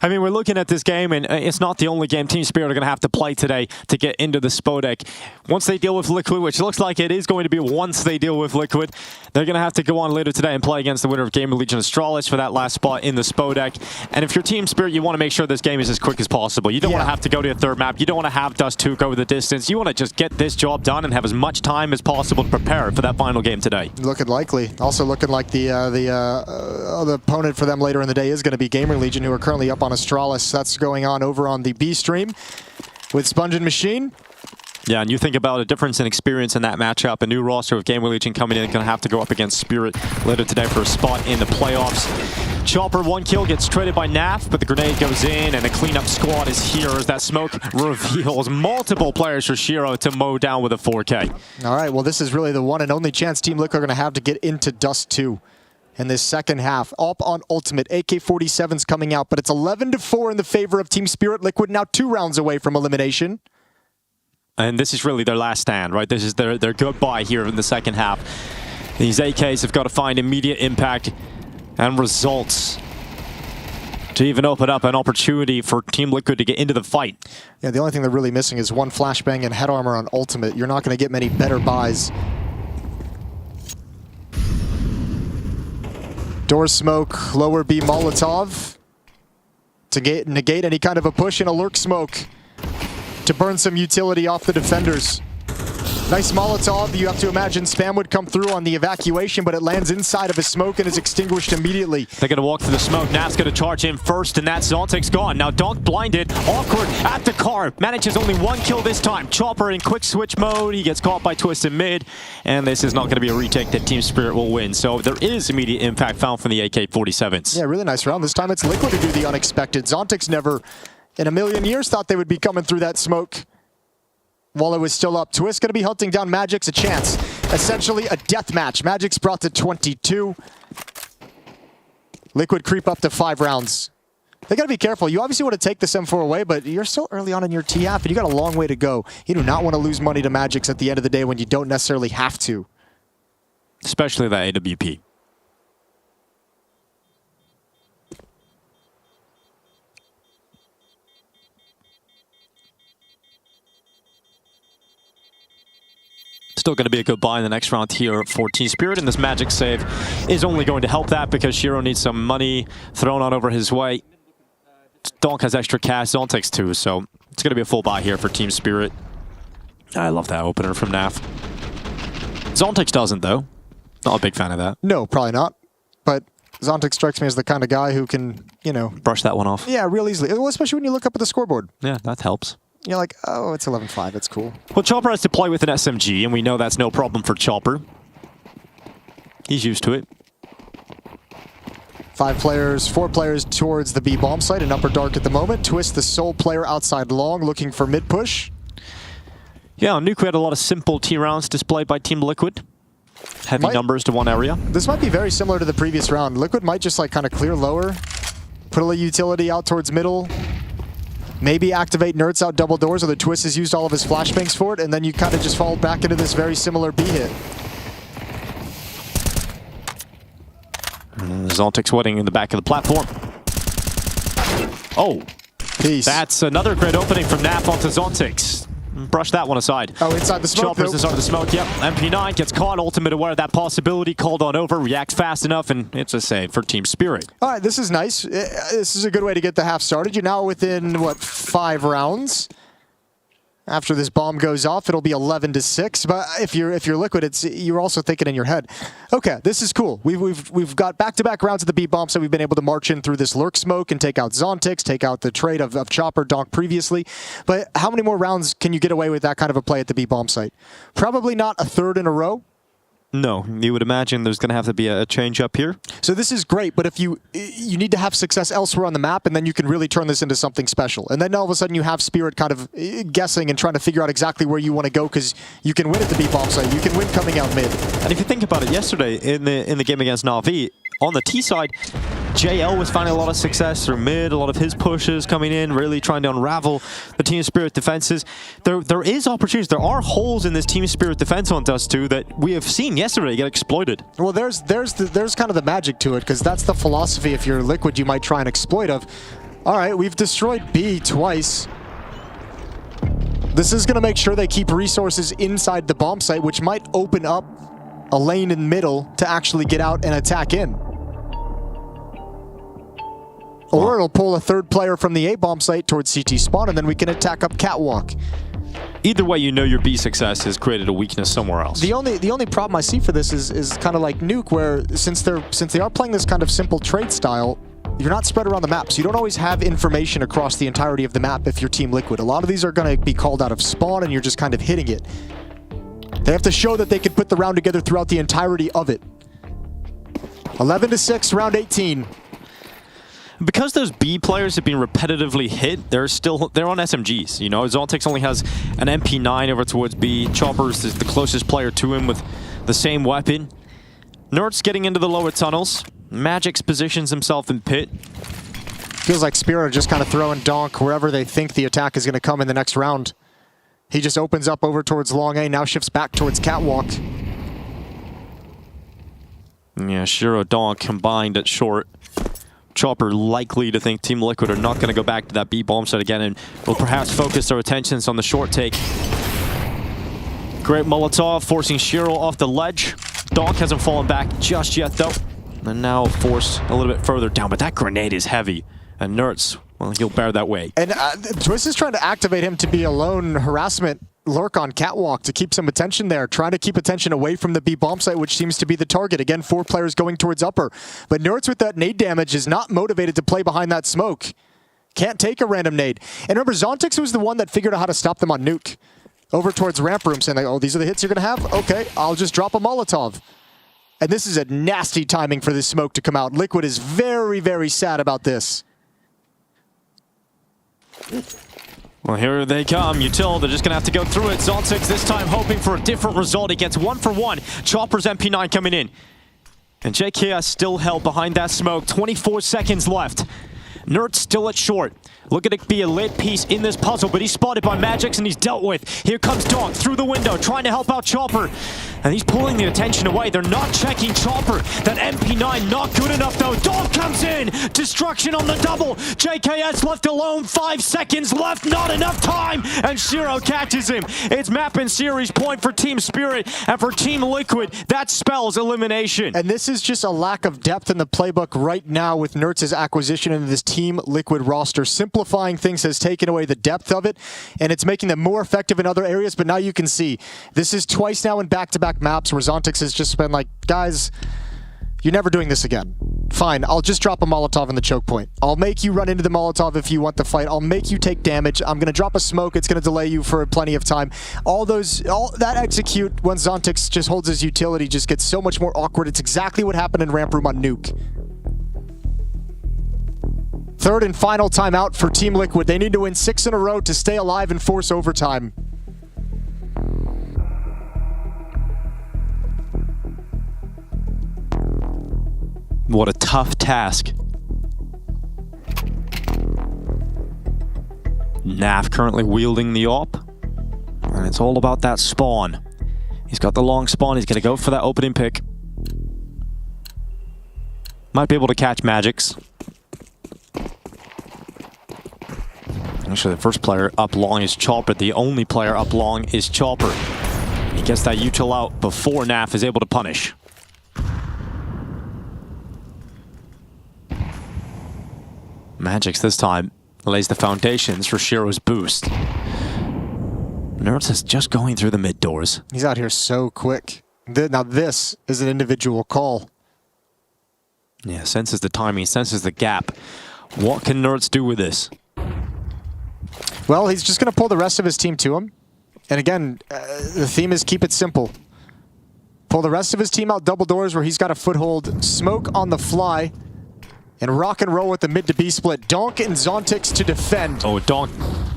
I mean, we're looking at this game, and it's not the only game Team Spirit are going to have to play today to get into the Spodek. Once they deal with Liquid, which looks like it is going to be once they deal with Liquid, they're going to have to go on later today and play against the winner of Gamer Legion Astralis for that last spot in the Spodek. And if you're Team Spirit, you want to make sure this game is as quick as possible. You don't want to have to go to a third map. You don't want to have Dust 2 go the distance. You want to just get this job done and have as much time as possible to prepare for that final game today. Looking likely. Also looking like the other opponent for them later in the day is going to be Gamer Legion, who are currently up on Astralis. That's going on over on the B stream with Sponge and Machine. Yeah, and you think about a difference in experience in that matchup. A new roster of Gamer Legion coming in, going to have to go up against Spirit later today for a spot in the playoffs. Chopper, 1 kill, gets traded by Naf, but the grenade goes in, and the cleanup squad is here as that smoke reveals multiple players for Shiro to mow down with a 4K. All right, well, this is really the one and only chance Team Liquid are going to have to get into Dust 2. In this second half, up on Ultimate. AK-47's coming out, but it's 11-4 in the favor of Team Spirit. Liquid now 2 rounds away from elimination. And this is really their last stand, right? This is their goodbye here in the second half. These AKs have got to find immediate impact and results to even open up an opportunity for Team Liquid to get into the fight. Yeah, the only thing they're really missing is 1 flashbang and head armor on Ultimate. You're not going to get many better buys. Door smoke, lower B Molotov to negate any kind of a push, and a lurk smoke to burn some utility off the defenders. Nice Molotov. You have to imagine spam would come through on the evacuation, but it lands inside of a smoke and is extinguished immediately. They're going to walk through the smoke. Naf's going to charge in first, and that Zontic's gone. Now Donk blinded. Awkward at the car. Manages only 1 kill this time. Chopper in quick switch mode. He gets caught by Twist in mid, and this is not going to be a retake that Team Spirit will win. So there is immediate impact found from the AK-47s. Yeah, really nice round. This time it's Liquid to do the unexpected. Zontic's never in a million years thought they would be coming through that smoke while it was still up. Twist going to be hunting down Magic's a chance. Essentially a death match. Magic's brought to 22. Liquid creep up to 5 rounds. They got to be careful. You obviously want to take this M4 away, but you're still early on in your TF, and you got a long way to go. You do not want to lose money to Magic's at the end of the day when you don't necessarily have to. Especially that AWP. Still going to be a good buy in the next round here for Team Spirit, and this Magic save is only going to help that because Shiro needs some money thrown on over his way. Donk has extra cash, Zon takes 2, so it's going to be a full buy here for Team Spirit. I love that opener from Naf. Zontix doesn't, though. Not a big fan of that. No, probably not. But Zontix strikes me as the kind of guy who can, you know... brush that one off. Yeah, real easily. Well, especially when you look up at the scoreboard. Yeah, that helps. You're like, oh, it's 11-5, it's cool. Well, Chopper has to play with an SMG, and we know that's no problem for Chopper. He's used to it. 4 players towards the B bomb site in upper dark at the moment. Twist, the sole player outside long, looking for mid push. Yeah, Nuke had a lot of simple T rounds displayed by Team Liquid. Heavy numbers to one area. This might be very similar to the previous round. Liquid might just like kind of clear lower, put a little utility out towards middle, maybe activate Nerds out double doors, or the Twist has used all of his flashbangs for it, and then you kind of just fall back into this very similar B hit. Zontic's waiting in the back of the platform. Oh, peace. That's another great opening from Naf onto Zontix. Brush that one aside. Oh, inside the smoke. Choppers inside the smoke, yep. MP9 gets caught, ultimate aware of that possibility, called on over, reacts fast enough, and it's a save for Team Spirit. All right, this is nice. This is a good way to get the half started. You're now within, what, 5 rounds? After this bomb goes off, it'll be 11-6. But if you're Liquid, you're also thinking in your head, okay, this is cool. We've got back-to-back rounds of the B bomb, so we've been able to march in through this lurk smoke and take out Zontix, take out the trade of Chopper Donk previously. But how many more rounds can you get away with that kind of a play at the B bomb site? Probably not a 3rd in a row. No, you would imagine there's going to have to be a change up here. So this is great, but if you need to have success elsewhere on the map, and then you can really turn this into something special. And then all of a sudden you have Spirit kind of guessing and trying to figure out exactly where you want to go, because you can win at the B bomb site, you can win coming out mid. And if you think about it, yesterday in the game against Na'Vi, on the T side, JL was finding a lot of success through mid, a lot of his pushes coming in, really trying to unravel the Team Spirit defenses. There is opportunities. There are holes in this Team Spirit defense on Dust 2 that we have seen yesterday get exploited. Well, there's kind of the magic to it, because that's the philosophy. If you're Liquid, you might try and exploit of, all right, we've destroyed B twice. This is going to make sure they keep resources inside the bomb site, which might open up a lane in middle to actually get out and attack in. Or it'll pull a 3rd player from the A-bomb site towards CT spawn, and then we can attack up Catwalk. Either way, you know your B success has created a weakness somewhere else. The only problem I see for this is kind of like Nuke, where since they are playing this kind of simple trade style, you're not spread around the map, so you don't always have information across the entirety of the map if you're Team Liquid. A lot of these are going to be called out of spawn, and you're just kind of hitting it. They have to show that they can put the round together throughout the entirety of it. 11-6, round 18. Because those B players have been repetitively hit, they're on SMGs. You know, Zontix only has an MP9 over towards B. Chopper's is the closest player to him with the same weapon. Nerds getting into the lower tunnels. Magix positions himself in pit. Feels like Spirit are just kind of throwing Donk wherever they think the attack is going to come in the next round. He just opens up over towards long A, now shifts back towards Catwalk. Yeah, Shiro Donk combined at short. Chopper likely to think Team Liquid are not going to go back to that B bomb site again, and will perhaps focus their attentions on the short take. Great Molotov forcing Shiro off the ledge. Donk hasn't fallen back just yet though, and now forced a little bit further down, but that grenade is heavy, and Nerds, well, he'll bear that weight. And Twist is trying to activate him to be a lone harassment lurk on Catwalk to keep some attention there, trying to keep attention away from the B bomb site, which seems to be the target. Again, 4 players going towards upper. But Nerds with that nade damage is not motivated to play behind that smoke. Can't take a random nade. And remember, Zontix was the one that figured out how to stop them on Nuke. Over towards ramp room, saying, like, oh, these are the hits you're going to have? Okay, I'll just drop a Molotov. And this is a nasty timing for this smoke to come out. Liquid is very, very sad about this. Well, here they come. Util, they're just going to have to go through it. Zontix this time hoping for a different result. He gets 1 for 1. Chopper's MP9 coming in. And JKS still held behind that smoke. 24 seconds left. Nerd still at short. Looking to be a lit piece in this puzzle, but he's spotted by Magix and he's dealt with. Here comes Donk through the window, trying to help out Chopper. And he's pulling the attention away. They're not checking Chopper. That MP9 not good enough though. Donk comes in. Destruction on the double. JKS left alone. 5 seconds left. Not enough time. And Shiro catches him. It's map and series point for Team Spirit. And for Team Liquid, that spells elimination. And this is just a lack of depth in the playbook right now with Nerds' acquisition into this Team Liquid roster. Simplifying things has taken away the depth of it, and it's making them more effective in other areas. But now you can see this is twice now in back-to-back maps where Zontix has just been like, guys, you're never doing this again. Fine, I'll just drop a Molotov in the choke point. I'll make you run into the Molotov if you want the fight. I'll make you take damage. I'm going to drop a smoke. It's going to delay you for plenty of time. All that execute when Zontix just holds his utility just gets so much more awkward. It's exactly what happened in Ramp Room on Nuke. Third and final timeout for Team Liquid. They need to win 6 in a row to stay alive and force overtime. What a tough task. Naf currently wielding the op. And it's all about that spawn. He's got the long spawn. He's going to go for that opening pick. Might be able to catch Magix. Actually, the first player up long is Chopper. The only player up long is Chopper. He gets that util out before Naf is able to punish. Magix this time lays the foundations for Shiro's boost. Nerds is just going through the mid doors. He's out here so quick. Now this is an individual call. Yeah, senses the timing, senses the gap. What can Nerds do with this? Well, he's just going to pull the rest of his team to him. And again, the theme is keep it simple. Pull the rest of his team out double doors where he's got a foothold. Smoke on the fly. And rock and roll with the mid to B split. Donk and Zontix to defend. Oh, Donk.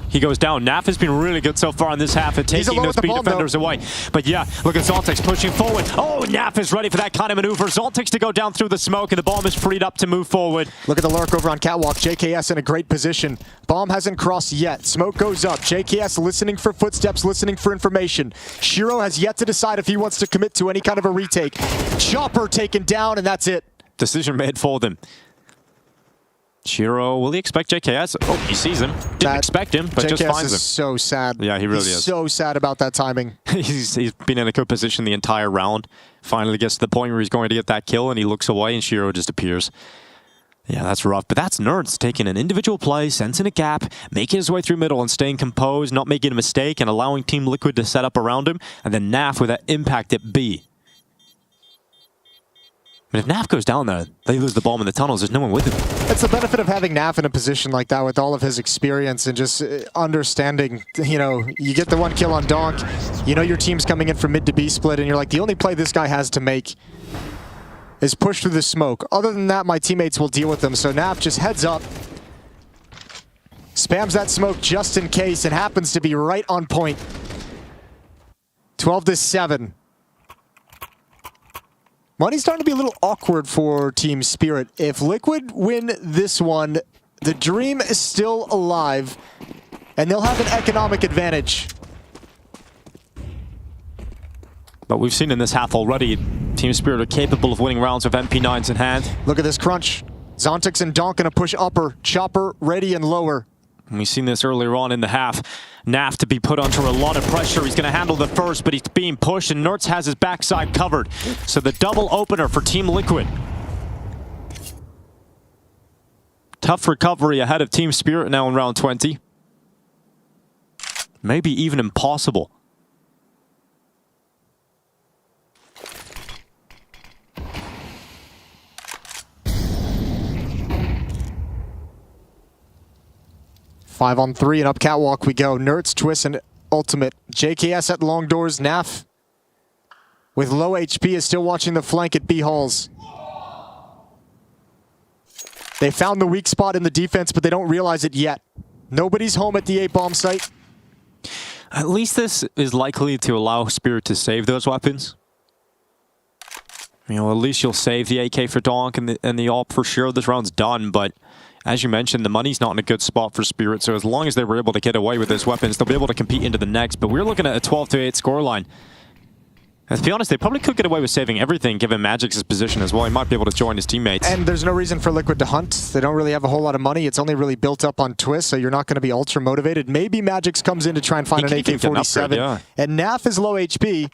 He goes down. Naf has been really good so far in this half at taking those B defenders away. But yeah, look at Zontix pushing forward. Oh, Naf is ready for that kind of maneuver. Zontix to go down through the smoke, and the bomb is freed up to move forward. Look at the lurk over on Catwalk. JKS in a great position. Bomb hasn't crossed yet. Smoke goes up. JKS listening for footsteps, listening for information. Shiro has yet to decide if he wants to commit to any kind of a retake. Chopper taken down, and that's it. Decision made for them. Shiro, will he expect JKS? Oh, he sees him. Didn't expect him, but JKS just finds him. is so sad. Yeah, he really He's is. so sad about that timing. He's been in a good position the entire round. Finally gets to the point where he's going to get that kill, and he looks away, and Shiro just appears. Yeah, that's rough. But that's Nerds taking an individual play, sensing a gap, making his way through middle and staying composed, not making a mistake, and allowing Team Liquid to set up around him. And then Naf with that impact at B. But if Naf goes down there, they lose the bomb in the tunnels. There's no one with him. It's the benefit of having Naf in a position like that with all of his experience and just understanding, you know, you get the 1 kill on Donk, you know your team's coming in from mid to B split, and you're like, the only play this guy has to make is push through the smoke. Other than that, my teammates will deal with them. So Naf just heads up, spams that smoke just in case, and happens to be right on point. 12-7. Money's starting to be a little awkward for Team Spirit. If Liquid win this one, the dream is still alive, and they'll have an economic advantage. But we've seen in this half already, Team Spirit are capable of winning rounds with MP9s in hand. Look at this crunch. Zontix and Donk gonna push upper. Chopper ready and lower. And we've seen this earlier on in the half. Naf to be put under a lot of pressure. He's going to handle the first, but he's being pushed, and Nerds has his backside covered. So the double opener for Team Liquid. Tough recovery ahead of Team Spirit now in round 20. Maybe even impossible. 5-on-3 and up catwalk we go. Nerds, Twist, and Ultimate. JKS at long doors. Naf with low HP is still watching the flank at B halls. They found the weak spot in the defense, but they don't realize it yet. Nobody's home at the A-bomb site. At least this is likely to allow Spirit to save those weapons. You know, at least you'll save the AK for Donk and the AWP for sure. This round's done, but as you mentioned, the money's not in a good spot for Spirit, so as long as they were able to get away with those weapons, they'll be able to compete into the next. But we're looking at a 12-8 scoreline. And to be honest, they probably could get away with saving everything, given Magic's position as well. He might be able to join his teammates. And there's no reason for Liquid to hunt. They don't really have a whole lot of money. It's only really built up on Twist, so you're not going to be ultra motivated. Maybe Magix comes in to try and find an AK-47. Upgrade, yeah. And Naf is low HP.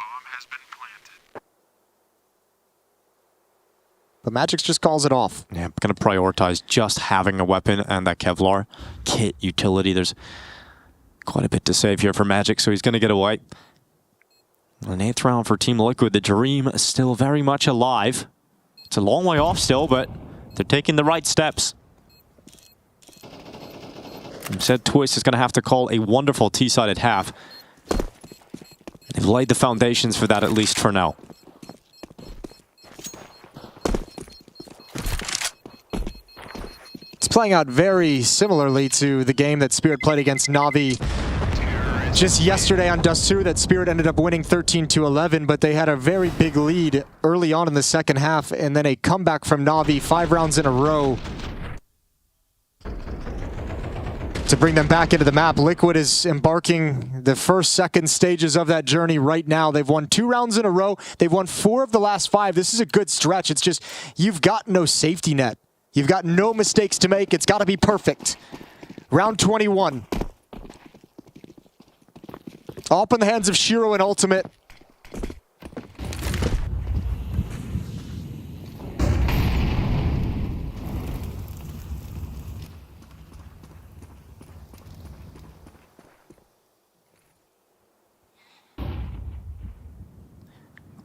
But Magix just calls it off. Yeah, I'm going to prioritize just having a weapon and that Kevlar kit utility. There's quite a bit to save here for Magic, so he's going to get away. An 8th round for Team Liquid. The dream is still very much alive. It's a long way off still, but they're taking the right steps. Instead, Twist is going to have to call a wonderful T-sided half. They've laid the foundations for that, at least for now. It's playing out very similarly to the game that Spirit played against Na'Vi just yesterday on Dust 2, that Spirit ended up winning 13-11, but they had a very big lead early on in the second half, and then a comeback from Na'Vi 5 rounds in a row to bring them back into the map. Liquid is embarking the first, second stages of that journey right now. They've won 2 rounds in a row. They've won 4 of the last 5. This is a good stretch. It's just, you've got no safety net. You've got no mistakes to make. It's got to be perfect. Round 21. Up in the hands of Shiro and Ultimate.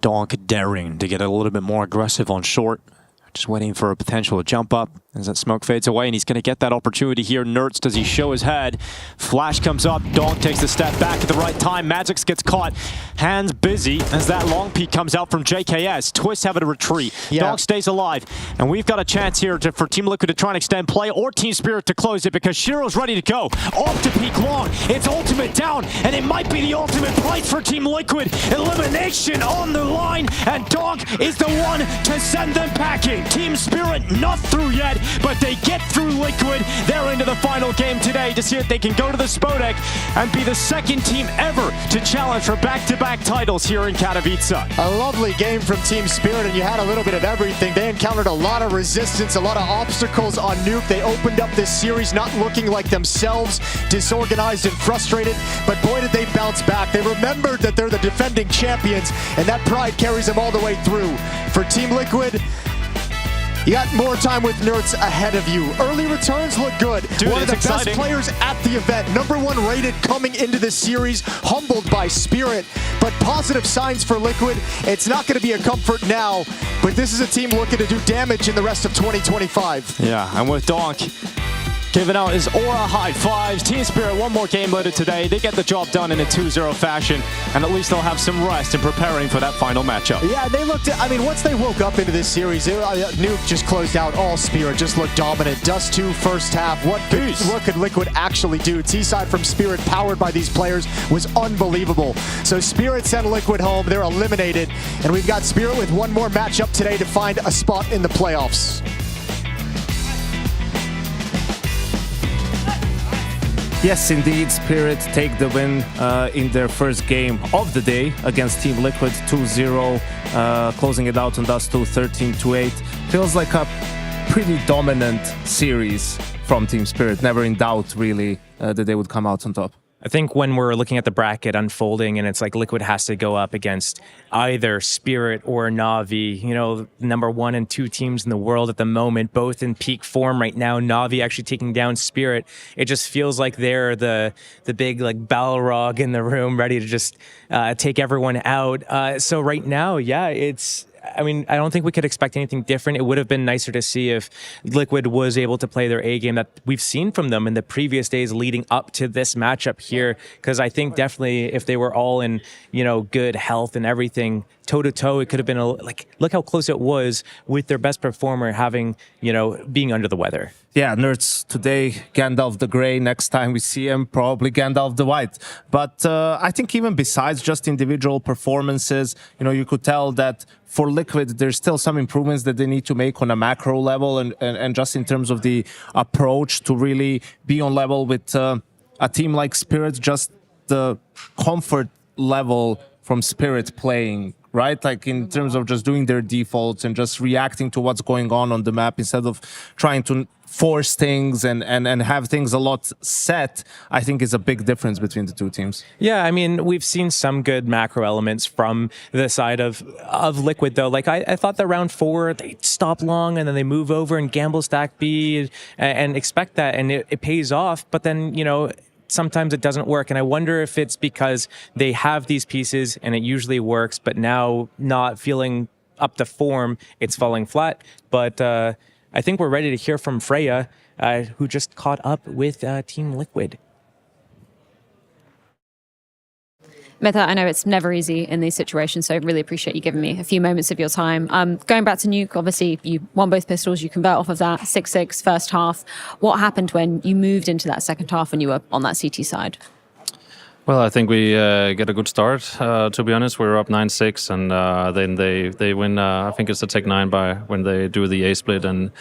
Donk daring to get a little bit more aggressive on short. Just waiting for a potential jump up as that smoke fades away, and he's going to get that opportunity here. Nerds, does he show his head? Flash comes up. Donk takes the step back at the right time. Magix gets caught. Hands busy as that long peek comes out from JKS. Twist having to retreat. Yeah. Donk stays alive. And we've got a chance here for Team Liquid to try and extend play, or Team Spirit to close it, because Shiro's ready to go. Off to peek long. It's Ultimate down, and it might be the ultimate price for Team Liquid. Elimination on the line, and Donk is the one to send them packing. Team Spirit not through yet, but they get through Liquid. They're into the final game today to see if they can go to the Spodek and be the second team ever to challenge for back-to-back titles here in Katowice. A lovely game from Team Spirit, and you had a little bit of everything. They encountered a lot of resistance, a lot of obstacles on Nuke. They opened up this series not looking like themselves, disorganized and frustrated, but boy did they bounce back. They remembered that they're the defending champions, and that pride carries them all the way through. For Team Liquid, you got more time with Nerds ahead of you. Early returns look good. Dude, one of the exciting. best players at the event. #1 rated coming into this series. Humbled by Spirit, but positive signs for Liquid. It's not going to be a comfort now, but this is a team looking to do damage in the rest of 2025. Yeah, and with Donk giving out his aura high fives, Team Spirit one more game later today. They get the job done in a 2-0 fashion, and at least they'll have some rest in preparing for that final matchup. Yeah, they looked, I mean, once they woke up into this series, Nuke just closed out all Spirit, just looked dominant. Dust 2 first half. What could Liquid actually do? T-side from Spirit, powered by these players, was unbelievable. So Spirit sent Liquid home. They're eliminated, and we've got Spirit with one more matchup today to find a spot in the playoffs. Yes, indeed, Spirit take the win in their first game of the day against Team Liquid 2-0, closing it out on Dust 2 13-8. Feels like a pretty dominant series from Team Spirit. Never in doubt, really, that they would come out on top. I think when we're looking at the bracket unfolding and it's like Liquid has to go up against either Spirit or Na'Vi, you know, #1 and 2 teams in the world at the moment, both in peak form right now. Na'Vi actually taking down Spirit. It just feels like they're the big like Balrog in the room, ready to just take everyone out. So right now, yeah, it's I mean, I don't think we could expect anything different. It would have been nicer to see if Liquid was able to play their A game that we've seen from them in the previous days leading up to this matchup here. Because I think definitely if they were all in, good health and everything, toe to toe, it could have been look how close it was with their best performer having, being under the weather. Yeah, Nerds today, Gandalf the Grey. Next time we see him, probably Gandalf the White. But I think even besides just individual performances, you could tell that for Liquid, there's still some improvements that they need to make on a macro level and just in terms of the approach to really be on level with a team like Spirit, just the comfort level from Spirit playing, right? Like in terms of just doing their defaults and just reacting to what's going on the map instead of trying to force things and have things a lot set, I think is a big difference between the two teams. Yeah, I mean, we've seen some good macro elements from the side of Liquid, though. Like, I thought that round 4, they stop long and then they move over and gamble stack B and expect that, and it pays off. But then, sometimes it doesn't work. And I wonder if it's because they have these pieces and it usually works, but now not feeling up to form, it's falling flat. But I think we're ready to hear from Freya, who just caught up with Team Liquid. Mitha, I know it's never easy in these situations, so I really appreciate you giving me a few moments of your time. Going back to Nuke, obviously you won both pistols, you convert off of that, 6-6 first half. What happened when you moved into that second half and you were on that CT side? Well, I think we get a good start, to be honest. We're up 9-6, and then they win, I think it's a Tech 9 by when they do the A split. And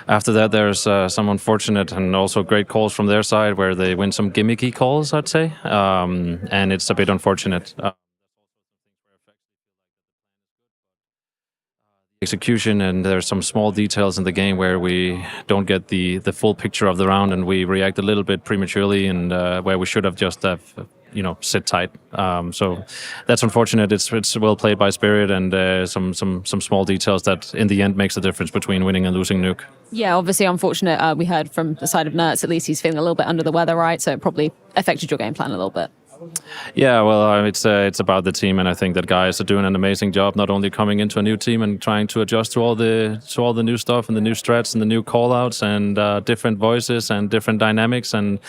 after that, there's some unfortunate and also great calls from their side where they win some gimmicky calls, I'd say. And it's a bit unfortunate. Execution, and there's some small details in the game where we don't get the full picture of the round and we react a little bit prematurely, and where we should have just sit tight. So that's unfortunate. It's well played by Spirit, and some small details that in the end makes the difference between winning and losing Nuke. Yeah, obviously unfortunate. We heard from the side of Nerds, at least he's feeling a little bit under the weather, right? So it probably affected your game plan a little bit. Yeah, well, it's about the team, and I think that guys are doing an amazing job, not only coming into a new team and trying to adjust to all the new stuff and the new strats and the new callouts and different voices and different dynamics, and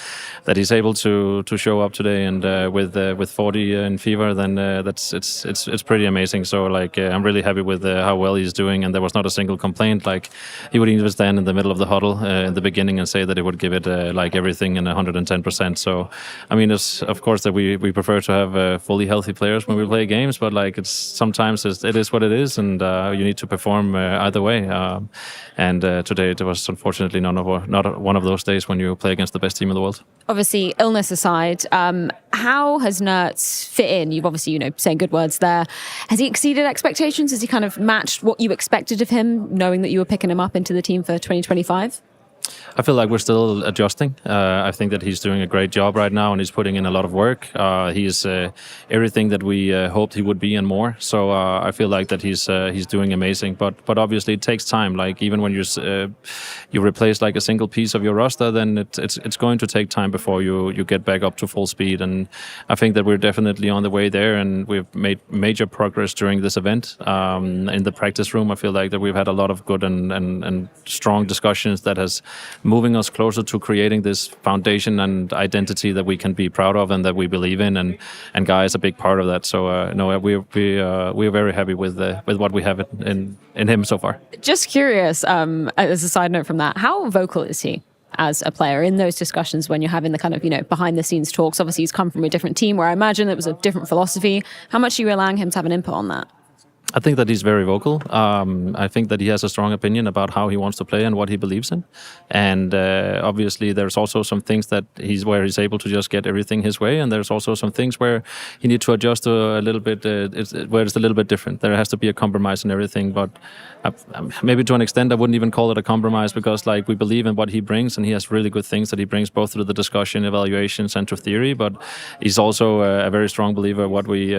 that he's able to show up today and with 40 in fever, then it's pretty amazing. So I'm really happy with how well he's doing, and there was not a single complaint. Like, he would even stand in the middle of the huddle in the beginning and say that he would give it everything in 110%. So I mean, it's of course that we prefer to have fully healthy players when we play games, but it's sometimes it is what it is, and you need to perform either way. And today it was unfortunately not one of those days when you play against the best team in the world. Obviously, illness aside, how has Nerds fit in? You've obviously, saying good words there. Has he exceeded expectations? Has he kind of matched what you expected of him, knowing that you were picking him up into the team for 2025? I feel like we're still adjusting. I think that he's doing a great job right now, and he's putting in a lot of work. He's everything that we hoped he would be and more. So I feel like that he's doing amazing. But obviously it takes time. Like, even when you replace a single piece of your roster, then it's going to take time before you get back up to full speed. And I think that we're definitely on the way there, and we've made major progress during this event. In the practice room, I feel like that we've had a lot of good and strong discussions that has moving us closer to creating this foundation and identity that we can be proud of and that we believe in, and Guy is a big part of that. So no, we're very happy with what we have in him so far. Just curious, as a side note from that, how vocal is he as a player in those discussions when you're having the kind of behind the scenes talks? Obviously he's come from a different team where I imagine it was a different philosophy. How much are you allowing him to have an input on that? I think that he's very vocal. I think that he has a strong opinion about how he wants to play and what he believes in. And obviously, there's also some things that he's able to just get everything his way. And there's also some things where he needs to adjust to a little bit, where it's a little bit different. There has to be a compromise in everything. But maybe to an extent, I wouldn't even call it a compromise, because we believe in what he brings, and he has really good things that he brings both through the discussion, evaluations, and to theory. But he's also a very strong believer what we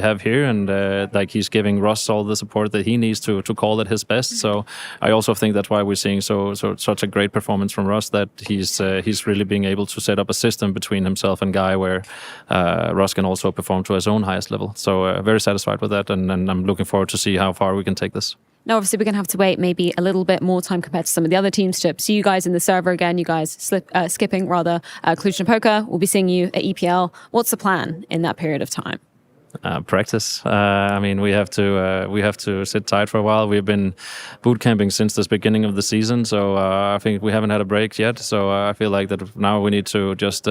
have here, and he's giving Ross all the support that he needs to call it his best. So I also think that's why we're seeing such a great performance from Ross, that he's really being able to set up a system between himself and Guy where Ross can also perform to his own highest level. So very satisfied with that, and I'm looking forward to see how far we can take this. Now, obviously, we're going to have to wait maybe a little bit more time compared to some of the other teams to see you guys in the server again. You guys skipping Cluj-Napoca. We'll be seeing you at EPL. What's the plan in that period of time? Practice. I mean, we have to sit tight for a while. We've been boot camping since the beginning of the season, so I think we haven't had a break yet. So I feel like that now we need to just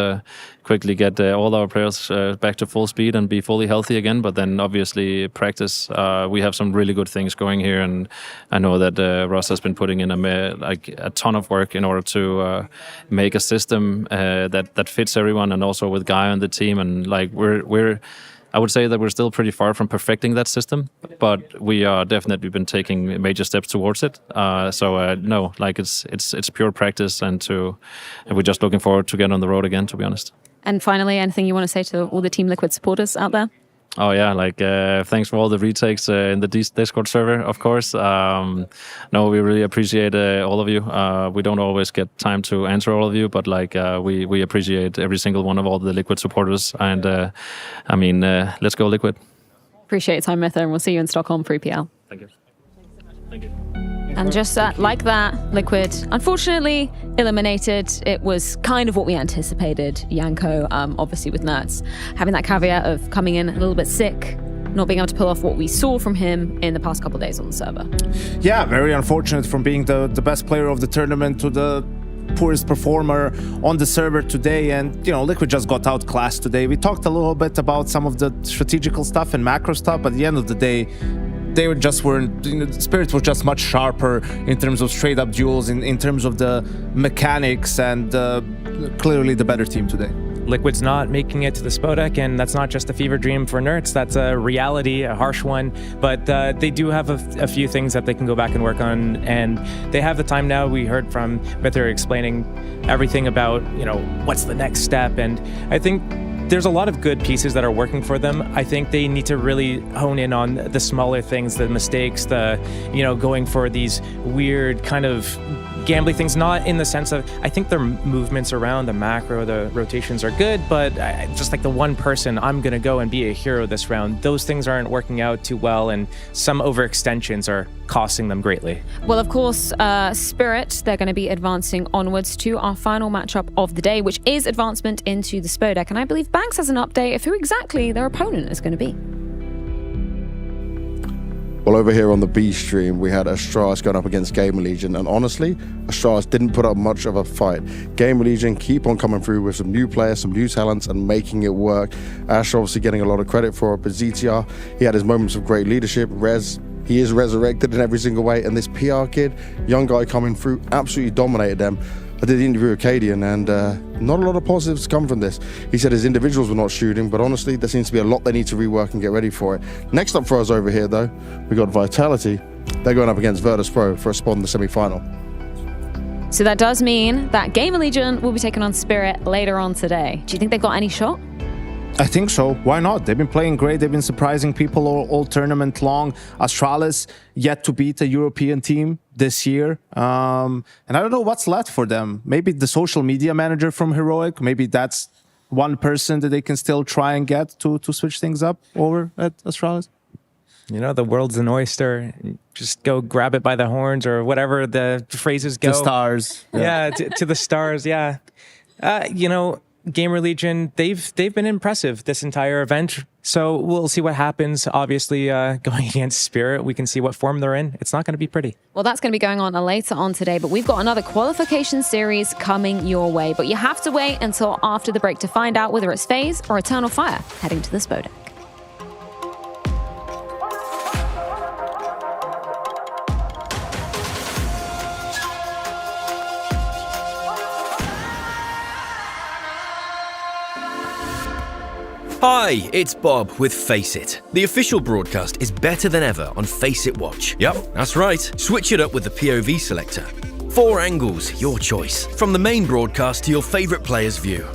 quickly get all our players back to full speed and be fully healthy again. But then obviously practice. We have some really good things going here, and I know that Ross has been putting in a ton of work in order to make a system that fits everyone, and also with Guy on the team. And like I would say that we're still pretty far from perfecting that system, but we are definitely been taking major steps towards it. No, like it's pure practice, and we're just looking forward to get on the road again, to be honest. And finally, anything you want to say to all the Team Liquid supporters out there? Oh yeah, like thanks for all the retakes in the Discord server, of course. No, we really appreciate all of you. We don't always get time to answer all of you, but like we appreciate every single one of all the Liquid supporters. And I mean, let's go Liquid. Appreciate your time, Mitha, and we'll see you in Stockholm for EPL. Thank you. Thank you. And just like that, Liquid, unfortunately, eliminated. It was kind of what we anticipated. Janko, obviously with Nerds, having that caveat of coming in a little bit sick, not being able to pull off what we saw from him in the past couple of days on the server. Yeah, very unfortunate, from being the best player of the tournament to the poorest performer on the server today. And Liquid just got outclassed today. We talked a little bit about some of the strategical stuff and macro stuff, but at the end of the day, they weren't. Spirit was just much sharper in terms of straight up duels, in terms of the mechanics, and clearly the better team today. Liquid's not making it to the Spodek, and that's not just a fever dream for Nerds. That's a reality, a harsh one. But they do have a few things that they can go back and work on, and they have the time now. We heard from Mither explaining everything about what's the next step, and I think there's a lot of good pieces that are working for them. I think they need to really hone in on the smaller things, the mistakes, going for these weird kind of gambling things, not in the sense of, I think their movements around the macro, the rotations are good, but just like the one person, I'm going to go and be a hero this round, those things aren't working out too well, and some overextensions are costing them greatly. Well, of course, Spirit, they're going to be advancing onwards to our final matchup of the day, which is advancement into the Spodek. And I believe Banks has an update of who exactly their opponent is going to be. Well, over here on the B stream, we had Astralis going up against Gamer Legion, and honestly, Astralis didn't put up much of a fight. Gamer Legion keep on coming through with some new players, some new talents, and making it work. Ash obviously getting a lot of credit for it, but ZTR, he had his moments of great leadership. Rez, he is resurrected in every single way, and this PR kid, young guy coming through, absolutely dominated them. I did the interview with Cadian, and not a lot of positives come from this. He said his individuals were not shooting, but honestly, there seems to be a lot they need to rework and get ready for it. Next up for us over here, though, we got Vitality. They're going up against Virtus Pro for a spot in the semi-final. So that does mean that Gamer Legion will be taking on Spirit later on today. Do you think they've got any shot? I think so. Why not? They've been playing great. They've been surprising people all tournament long. Astralis yet to beat a European team this year. And I don't know what's left for them. Maybe the social media manager from Heroic. Maybe that's one person that they can still try and get to switch things up over at Astralis. The world's an oyster. Just go grab it by the horns, or whatever the phrases go. The stars. Yeah, to the stars, yeah. Gamer Legion, they've been impressive this entire event. So we'll see what happens. Obviously, going against Spirit, we can see what form they're in. It's not going to be pretty. Well, that's going to be going on later on today, but we've got another qualification series coming your way. But you have to wait until after the break to find out whether it's FaZe or Eternal Fire heading to the Spodek. Hi, it's Bob with Face It. The official broadcast is better than ever on Face It Watch. Yep, that's right. Switch it up with the POV selector. 4 angles, your choice. From the main broadcast to your favourite player's view.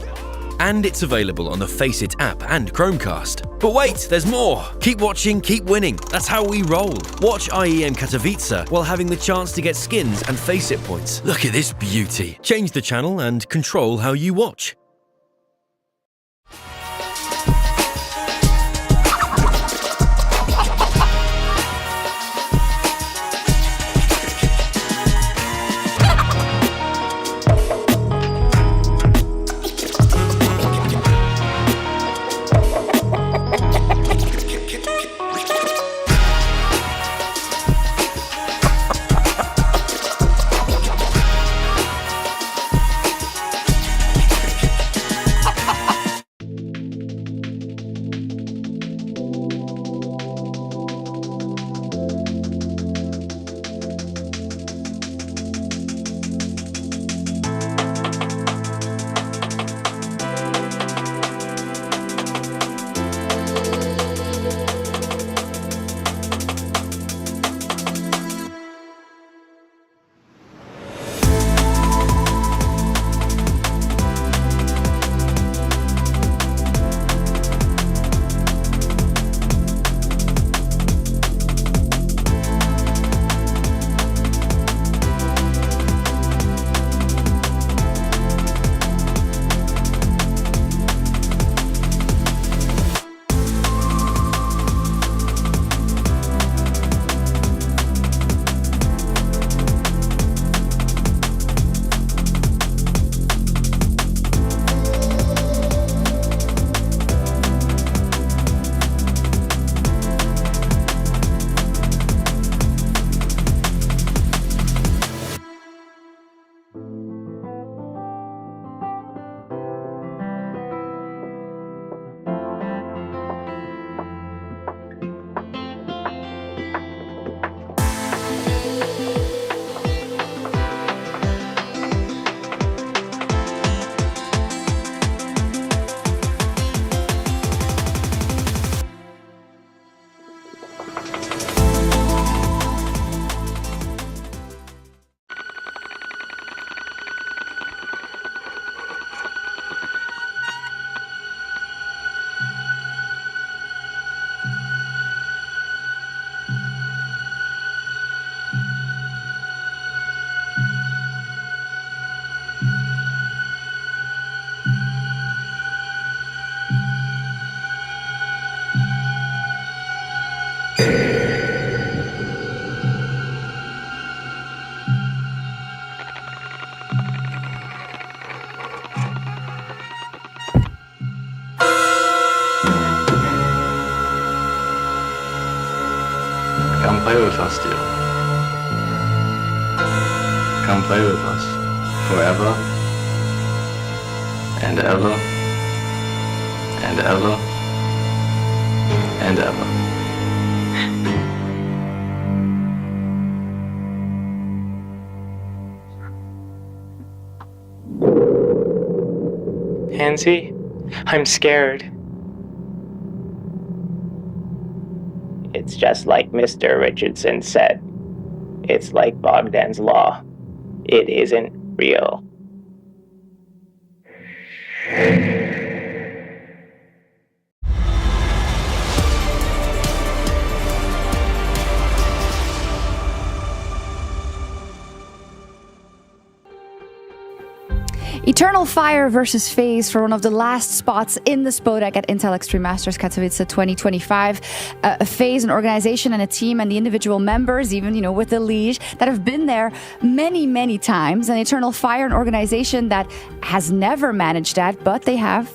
And it's available on the FaceIt app and Chromecast. But wait, there's more! Keep watching, keep winning. That's how we roll. Watch IEM Katowice while having the chance to get skins and FaceIt points. Look at this beauty. Change the channel and control how you watch. Come play with us, dear. Come play with us forever and ever and ever and ever. Hansi, I'm scared. It's just like Mr. Richardson said. It's like Bogdan's Law. It isn't real. Eternal Fire versus FaZe for one of the last spots in the Spodek at Intel Extreme Masters Katowice 2025. FaZe, an organization and a team and the individual members, even, you know, with the liege, that have been there many, many times. And Eternal Fire, an organization that has never managed that, but they have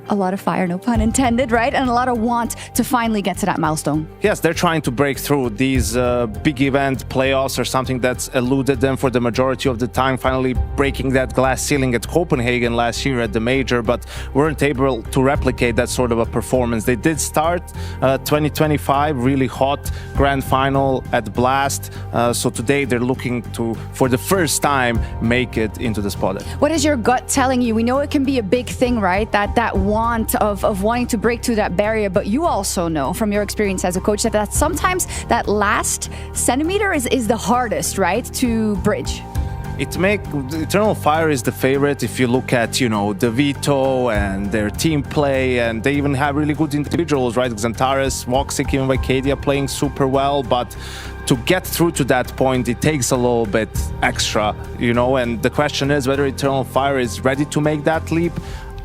a lot of fire, no pun intended, right? And a lot of want to finally get to that milestone. Yes, they're trying to break through these big event playoffs or something that's eluded them for the majority of the time, finally breaking that glass ceiling at Copenhagen last year at the major, but weren't able to replicate that sort of a performance. They did start 2025 really hot, grand final at Blast. So today they're looking to, for the first time, make it into the spot. What is your gut telling you? We know it can be a big thing, right? That want of wanting to break through that barrier, but you also know from your experience as a coach that sometimes that last centimeter is the hardest, right, to bridge. Eternal Fire is the favorite if you look at, you know, the Vito and their team play, and they even have really good individuals, right? Xantares, Voxic, even Vicadia playing super well, but to get through to that point, it takes a little bit extra, you know, and the question is whether Eternal Fire is ready to make that leap.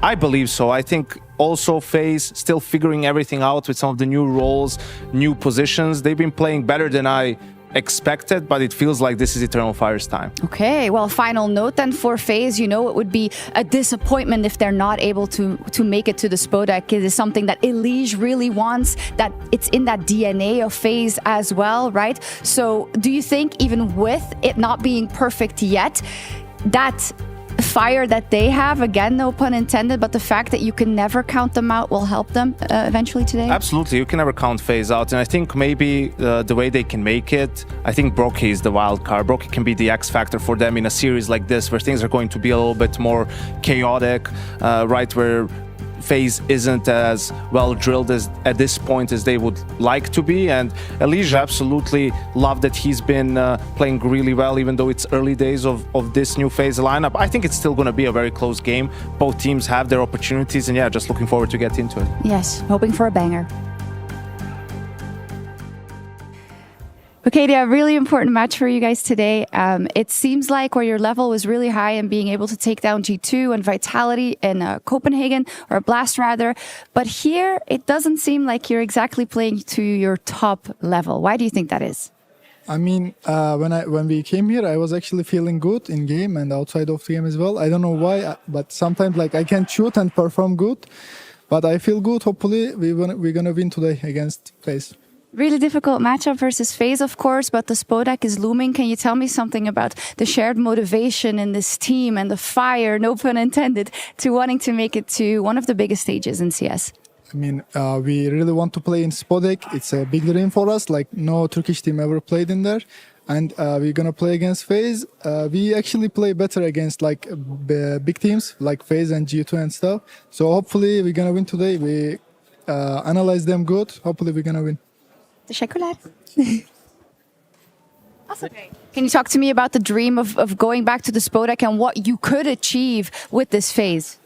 I believe so. I think also FaZe still figuring everything out with some of the new roles, new positions. They've been playing better than I expected, but it feels like this is Eternal Fire's time. Okay, well, final note then for FaZe, you know, it would be a disappointment if they're not able to make it to the Spodek. It is something that Elige really wants, that it's in that DNA of FaZe as well, right? So do you think even with it not being perfect yet, that fire that they have, again, no pun intended, but the fact that you can never count them out will help them eventually today? Absolutely, you can never count FaZe out, and I think maybe the way they can make it, I think Brockie is the wild card. Brockie can be the X factor for them in a series like this where things are going to be a little bit more chaotic, right, where FaZe isn't as well drilled as at this point as they would like to be. And Elige, absolutely love that he's been playing really well, even though it's early days of this new FaZe lineup. I think it's still going to be a very close game. Both teams have their opportunities, and yeah, just looking forward to get into it. Yes, hoping for a banger. Okay, a really important match for you guys today. It seems like where your level was really high and being able to take down G2 and Vitality in Copenhagen, or Blast rather. But here, it doesn't seem like you're exactly playing to your top level. Why do you think that is? I mean, when we came here, I was actually feeling good in game and outside of the game as well. I don't know why, but sometimes like I can shoot and perform good, but I feel good. Hopefully, we're gonna win today against FaZe. Really difficult matchup versus FaZe, of course, but the Spodek is looming. Can you tell me something about the shared motivation in this team and the fire, no pun intended, to wanting to make it to one of the biggest stages in CS? I mean, we really want to play in Spodek. It's a big dream for us, like no Turkish team ever played in there. And we're going to play against FaZe. We actually play better against like big teams like FaZe and G2 and stuff. So hopefully we're going to win today. We analyze them good. Hopefully we're going to win. Teşekkürler. Awesome. Can you talk to me about the dream of going back to the Spodek and what you could achieve with this FaZe?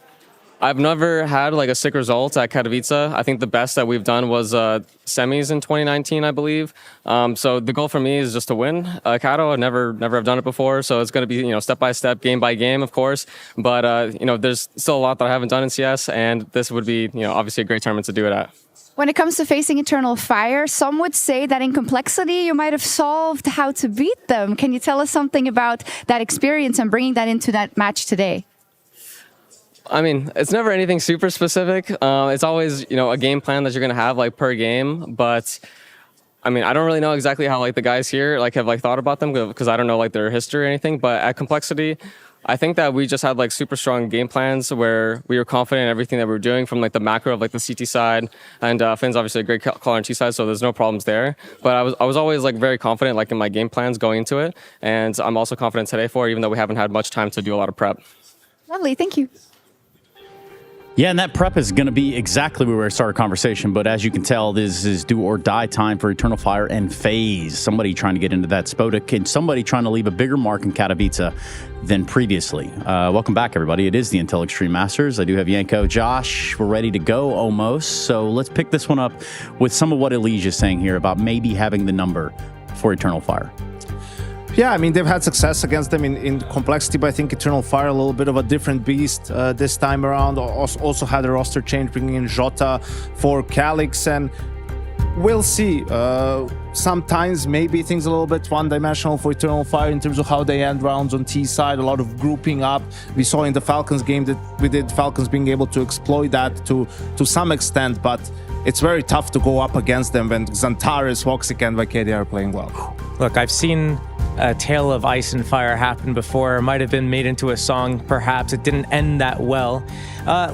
I've never had like a sick result at Katowice. I think the best that we've done was semis in 2019, I believe. So the goal for me is just to win Kato. I never have done it before, so it's going to be, you know, step by step, game by game, of course. But you know, there's still a lot that I haven't done in CS, and this would be, you know, obviously a great tournament to do it at. When it comes to facing Eternal Fire, some would say that in complexity, you might have solved how to beat them. Can you tell us something about that experience and bringing that into that match today? I mean, it's never anything super specific. It's always, you know, a game plan that you're going to have like per game. But I mean, I don't really know exactly how like the guys here like have like thought about them because I don't know like their history or anything. But at complexity, I think that we just had like super strong game plans where we were confident in everything that we were doing, from like the macro of like the CT side, and Finn's obviously a great caller on T side, so there's no problems there. But I was always like very confident like in my game plans going into it, and I'm also confident today for it, even though we haven't had much time to do a lot of prep. Lovely, thank you. Yeah, and that prep is going to be exactly where we started our conversation. But as you can tell, this is do or die time for Eternal Fire and FaZe. Somebody trying to get into that Spodek and somebody trying to leave a bigger mark in Katowice than previously. Welcome back, everybody. It is the Intel Extreme Masters. I do have Yanko, Josh. We're ready to go almost. So let's pick this one up with some of what Elige is saying here about maybe having the number for Eternal Fire. Yeah, I mean, they've had success against them in complexity, but I think Eternal Fire a little bit of a different beast this time around. Also had a roster change, bringing in Jota for Calix, and we'll see. Sometimes maybe things a little bit one-dimensional for Eternal Fire in terms of how they end rounds on T side, a lot of grouping up. We saw in the Falcons game that we did Falcons being able to exploit that to some extent, but it's very tough to go up against them when Xantares, Voxic, and Vicadia are playing well. Look, I've seen a tale of ice and fire happen before. It might have been made into a song, perhaps. It didn't end that well.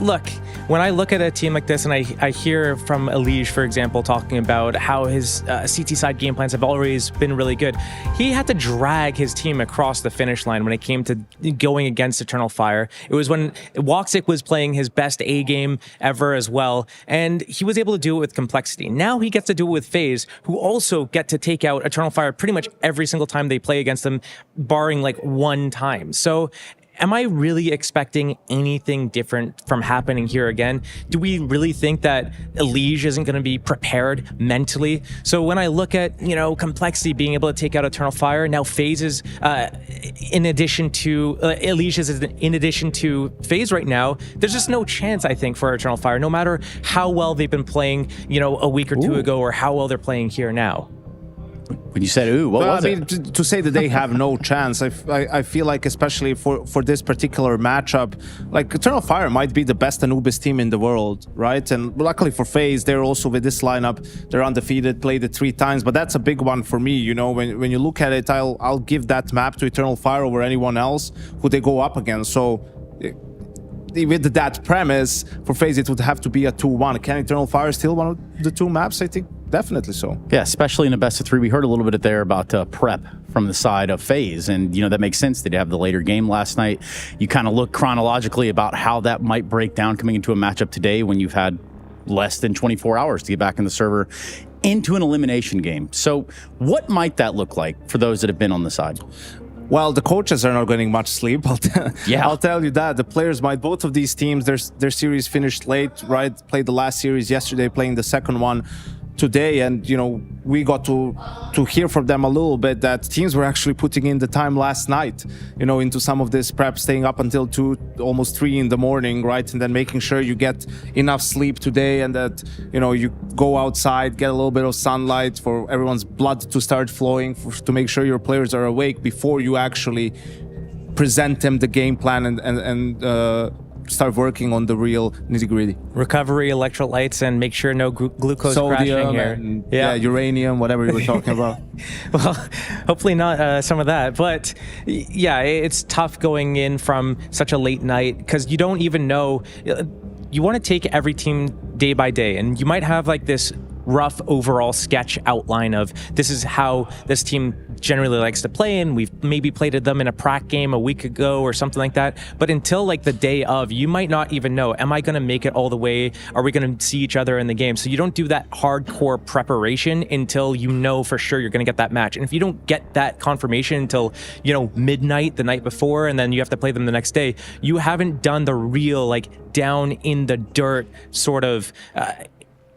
Look, when I look at a team like this and I hear from Elige, for example, talking about how his CT side game plans have always been really good, he had to drag his team across the finish line when it came to going against Eternal Fire. It was when Voxic was playing his best A game ever as well, and he was able to do it with complexity. Now he gets to do it with FaZe, who also get to take out Eternal Fire pretty much every single time they play against them, barring like one time. So am I really expecting anything different from happening here again? Do we really think that Elige isn't going to be prepared mentally? So when I look at, Complexity being able to take out Eternal Fire, now FaZe is in addition to, Elige is in addition to FaZe right now, there's just no chance, I think, for Eternal Fire, no matter how well they've been playing, a week or two ago, or how well they're playing here now. When you said, ooh, what was it? To say that they have no chance, I feel like, especially for this particular matchup, like Eternal Fire might be the best Anubis team in the world, right? And luckily for FaZe, they're also with this lineup, they're undefeated, played it 3 times, but that's a big one for me, when you look at it, I'll give that map to Eternal Fire over anyone else who they go up against. So with that premise, for FaZe, it would have to be a 2-1. Can Eternal Fire steal one of the 2 maps? I think definitely so. Yeah, especially in a best of 3. We heard a little bit there about prep from the side of FaZe, and that makes sense. They'd have the later game last night. You kind of look chronologically about how that might break down coming into a matchup today when you've had less than 24 hours to get back in the server into an elimination game. So what might that look like for those that have been on the side? Well, the coaches are not getting much sleep. I'll tell you that. The players might. Both of these teams, their series finished late, right? Played the last series yesterday, playing the second one today, and we got to hear from them a little bit that teams were actually putting in the time last night, into some of this prep, staying up until 2, almost 3 in the morning, right? And then making sure you get enough sleep today, and that you go outside, get a little bit of sunlight for everyone's blood to start flowing, to make sure your players are awake before you actually present them the game plan and start working on the real nitty-gritty. Recovery, electrolytes, and make sure no glucose Sodium crashing here. And, uranium, whatever you were talking about. Well, hopefully not some of that. But yeah, it's tough going in from such a late night because you don't even know. You want to take every team day by day, and you might have like this rough overall sketch outline of this is how this team generally likes to play, and we've maybe played them in a prac game a week ago or something like that. But until like the day of, you might not even know, am I going to make it all the way? Are we going to see each other in the game? So you don't do that hardcore preparation until you know for sure you're going to get that match. And if you don't get that confirmation until, midnight the night before, and then you have to play them the next day, you haven't done the real like down in the dirt sort of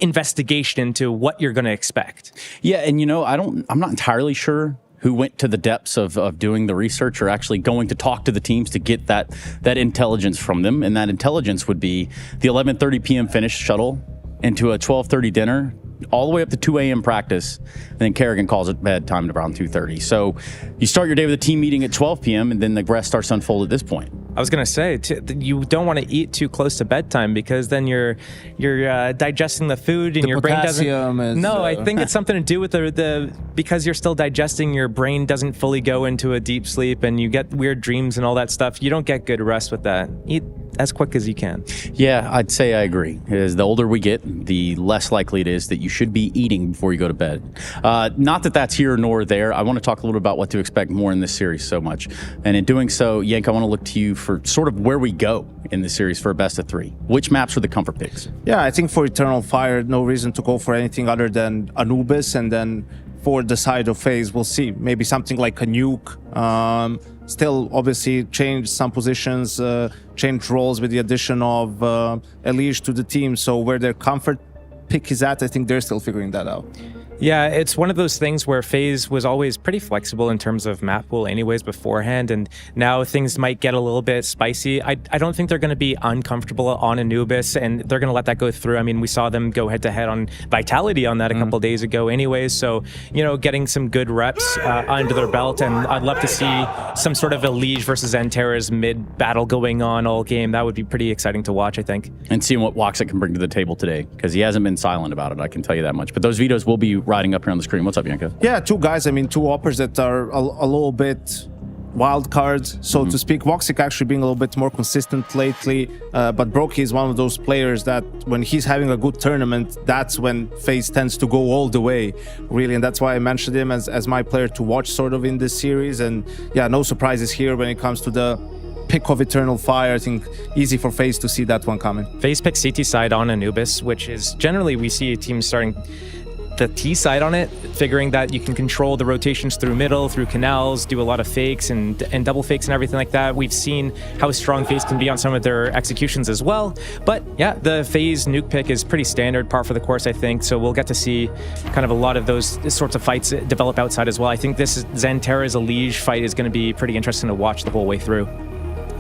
investigation into what you're going to expect. Yeah, and I'm not entirely sure who went to the depths of doing the research or actually going to talk to the teams to get that intelligence from them. And that intelligence would be the 11:30 p.m. finish shuttle into a 12:30 dinner, all the way up to 2 a.m. practice, and then Kerrigan calls it bedtime at around 2:30. So you start your day with a team meeting at 12 p.m., and then the rest starts to unfold at this point. I was going to say, you don't want to eat too close to bedtime because then you're digesting the food and your brain doesn't... I think it's something to do with because you're still digesting, your brain doesn't fully go into a deep sleep and you get weird dreams and all that stuff. You don't get good rest with that. Eat as quick as you can. Yeah, I'd say I agree. As the older we get, the less likely it is that you should be eating before you go to bed. Not that that's here nor there. I want to talk a little bit about what to expect more in this series so much. And in doing so, Yank, I want to look to you for sort of where we go in this series for a best of 3. Which maps are the comfort picks? Yeah, I think for Eternal Fire, no reason to go for anything other than Anubis, and then for the side of FaZe, we'll see. Maybe something like a Nuke. Still, obviously, change some positions, change roles with the addition of Elige to the team. So where their comfort pick is at, I think they're still figuring that out. Yeah, it's one of those things where FaZe was always pretty flexible in terms of map pool anyways beforehand, and now things might get a little bit spicy. I don't think they're going to be uncomfortable on Anubis, and they're going to let that go through. I mean, we saw them go head-to-head on Vitality on that a couple days ago anyways, so, getting some good reps under their belt, and I'd love to see some sort of Elige versus Anterra's mid-battle going on all game. That would be pretty exciting to watch, I think. And seeing what Woxic can bring to the table today, because he hasn't been silent about it, I can tell you that much. But those vetoes will be riding up here on the screen. What's up, Yanko? Yeah, 2 guys. I mean, 2 oppers that are a little bit wild cards, so to speak. Woxic actually being a little bit more consistent lately, but Brokey is one of those players that when he's having a good tournament, that's when FaZe tends to go all the way, really, and that's why I mentioned him as my player to watch sort of in this series. And yeah, no surprises here when it comes to the pick of Eternal Fire. I think easy for FaZe to see that one coming. FaZe picks CT side on Anubis, which is generally we see teams starting the T side on it, figuring that you can control the rotations through middle, through canals, do a lot of fakes and double fakes and everything like that. We've seen how strong FaZe can be on some of their executions as well. But yeah, the FaZe Nuke pick is pretty standard, par for the course, I think. So we'll get to see kind of a lot of those sorts of fights develop outside as well. I think this Xanterra's Liege fight is going to be pretty interesting to watch the whole way through.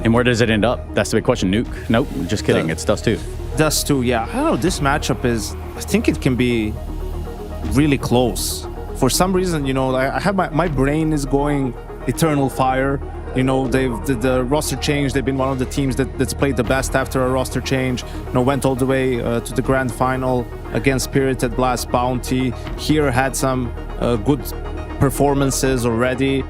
And where does it end up? That's the big question. Nuke? Nope, just kidding. It's Dust 2. Dust 2, yeah. I don't know, this matchup is, I think it can be really close. For some reason, you know, I have my brain is going Eternal Fire. You know, the roster change. They've been one of the teams that's played the best after a roster change. You know, went all the way to the grand final against Spirited Blast Bounty. Here had some good performances already.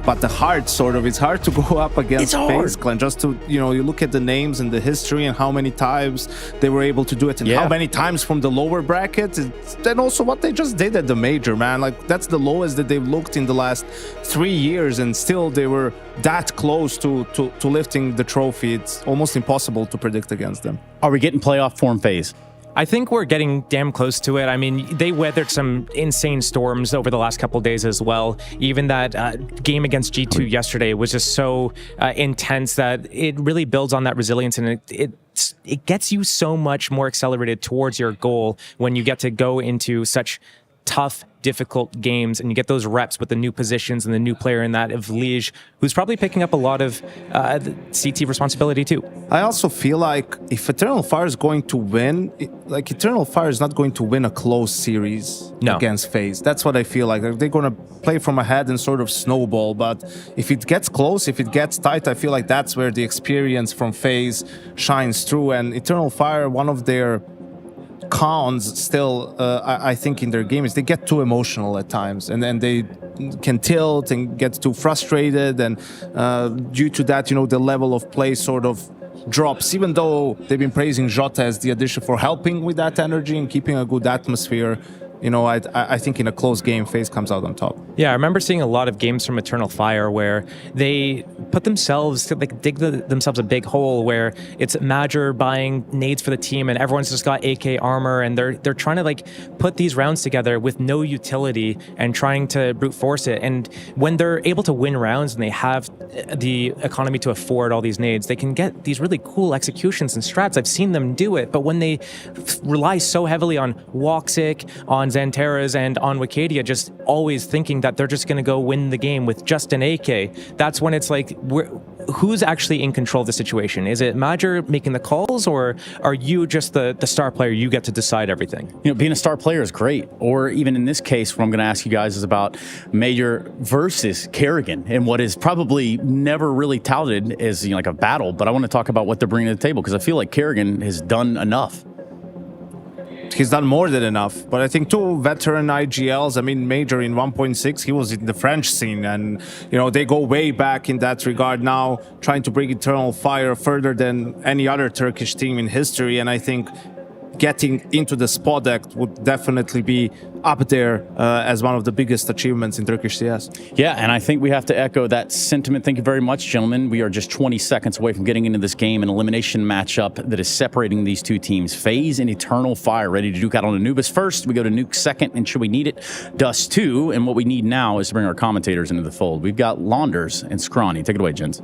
But the heart, sort of, it's hard to go up against FaZe Clan. Just to, you know, you look at the names and the history and how many times they were able to do it and how many times from the lower bracket. And also what they just did at the major, man. Like, that's the lowest that they've looked in the last 3 years, and still they were that close to lifting the trophy. It's almost impossible to predict against them. Are we getting playoff form FaZe? I think we're getting damn close to it. I mean, they weathered some insane storms over the last couple of days as well. Even that game against G2 yesterday was just so intense that it really builds on that resilience, and it gets you so much more accelerated towards your goal when you get to go into such tough, difficult games, and you get those reps with the new positions and the new player in that of Liege, who's probably picking up a lot of CT responsibility too. I also feel like if Eternal Fire is going to win, like Eternal Fire is not going to win a close series against FaZe. That's what I feel like. They're going to play from ahead and sort of snowball, but if it gets close, if it gets tight, I feel like that's where the experience from FaZe shines through. And Eternal Fire, one of their cons still, I think, in their game is they get too emotional at times, and then they can tilt and get too frustrated, and due to that, you know, the level of play sort of drops, even though they've been praising Jota as the addition for helping with that energy and keeping a good atmosphere. You know, I think in a close game, FaZe comes out on top. Yeah, I remember seeing a lot of games from Eternal Fire where they put themselves to dig themselves a big hole, where it's Major buying nades for the team and everyone's just got AK armor, and they're trying to like put these rounds together with no utility and trying to brute force it. And when they're able to win rounds and they have the economy to afford all these nades, they can get these really cool executions and strats. I've seen them do it, but when they rely so heavily on Woxic, on Xanterra's, and on Wicadia, just always thinking that they're just going to go win the game with just an AK, that's when it's like, who's actually in control of the situation? Is it Major making the calls, or are you just the star player? You get to decide everything. You know, being a star player is great. Or even in this case, what I'm going to ask you guys is about Major versus Kerrigan, and what is probably never really touted as, you know, like a battle. But I want to talk about what they're bringing to the table, because I feel like Kerrigan has done enough. He's done more than enough, but I think two veteran IGLs. I mean, Major in 1.6, he was in the French scene, and you know, they go way back in that regard now, trying to bring Eternal Fire further than any other Turkish team in history. And I think getting into the spot deck would definitely be up there as one of the biggest achievements in Turkish CS. Yeah, and I think we have to echo that sentiment. Thank you very much, gentlemen. We are just 20 seconds away from getting into this game, an elimination matchup that is separating these two teams. FaZe and Eternal Fire ready to duke out on Anubis first. We go to Nuke second, and should we need it, Dust 2. And what we need now is to bring our commentators into the fold. We've got Launders and Scrawny. Take it away, gents.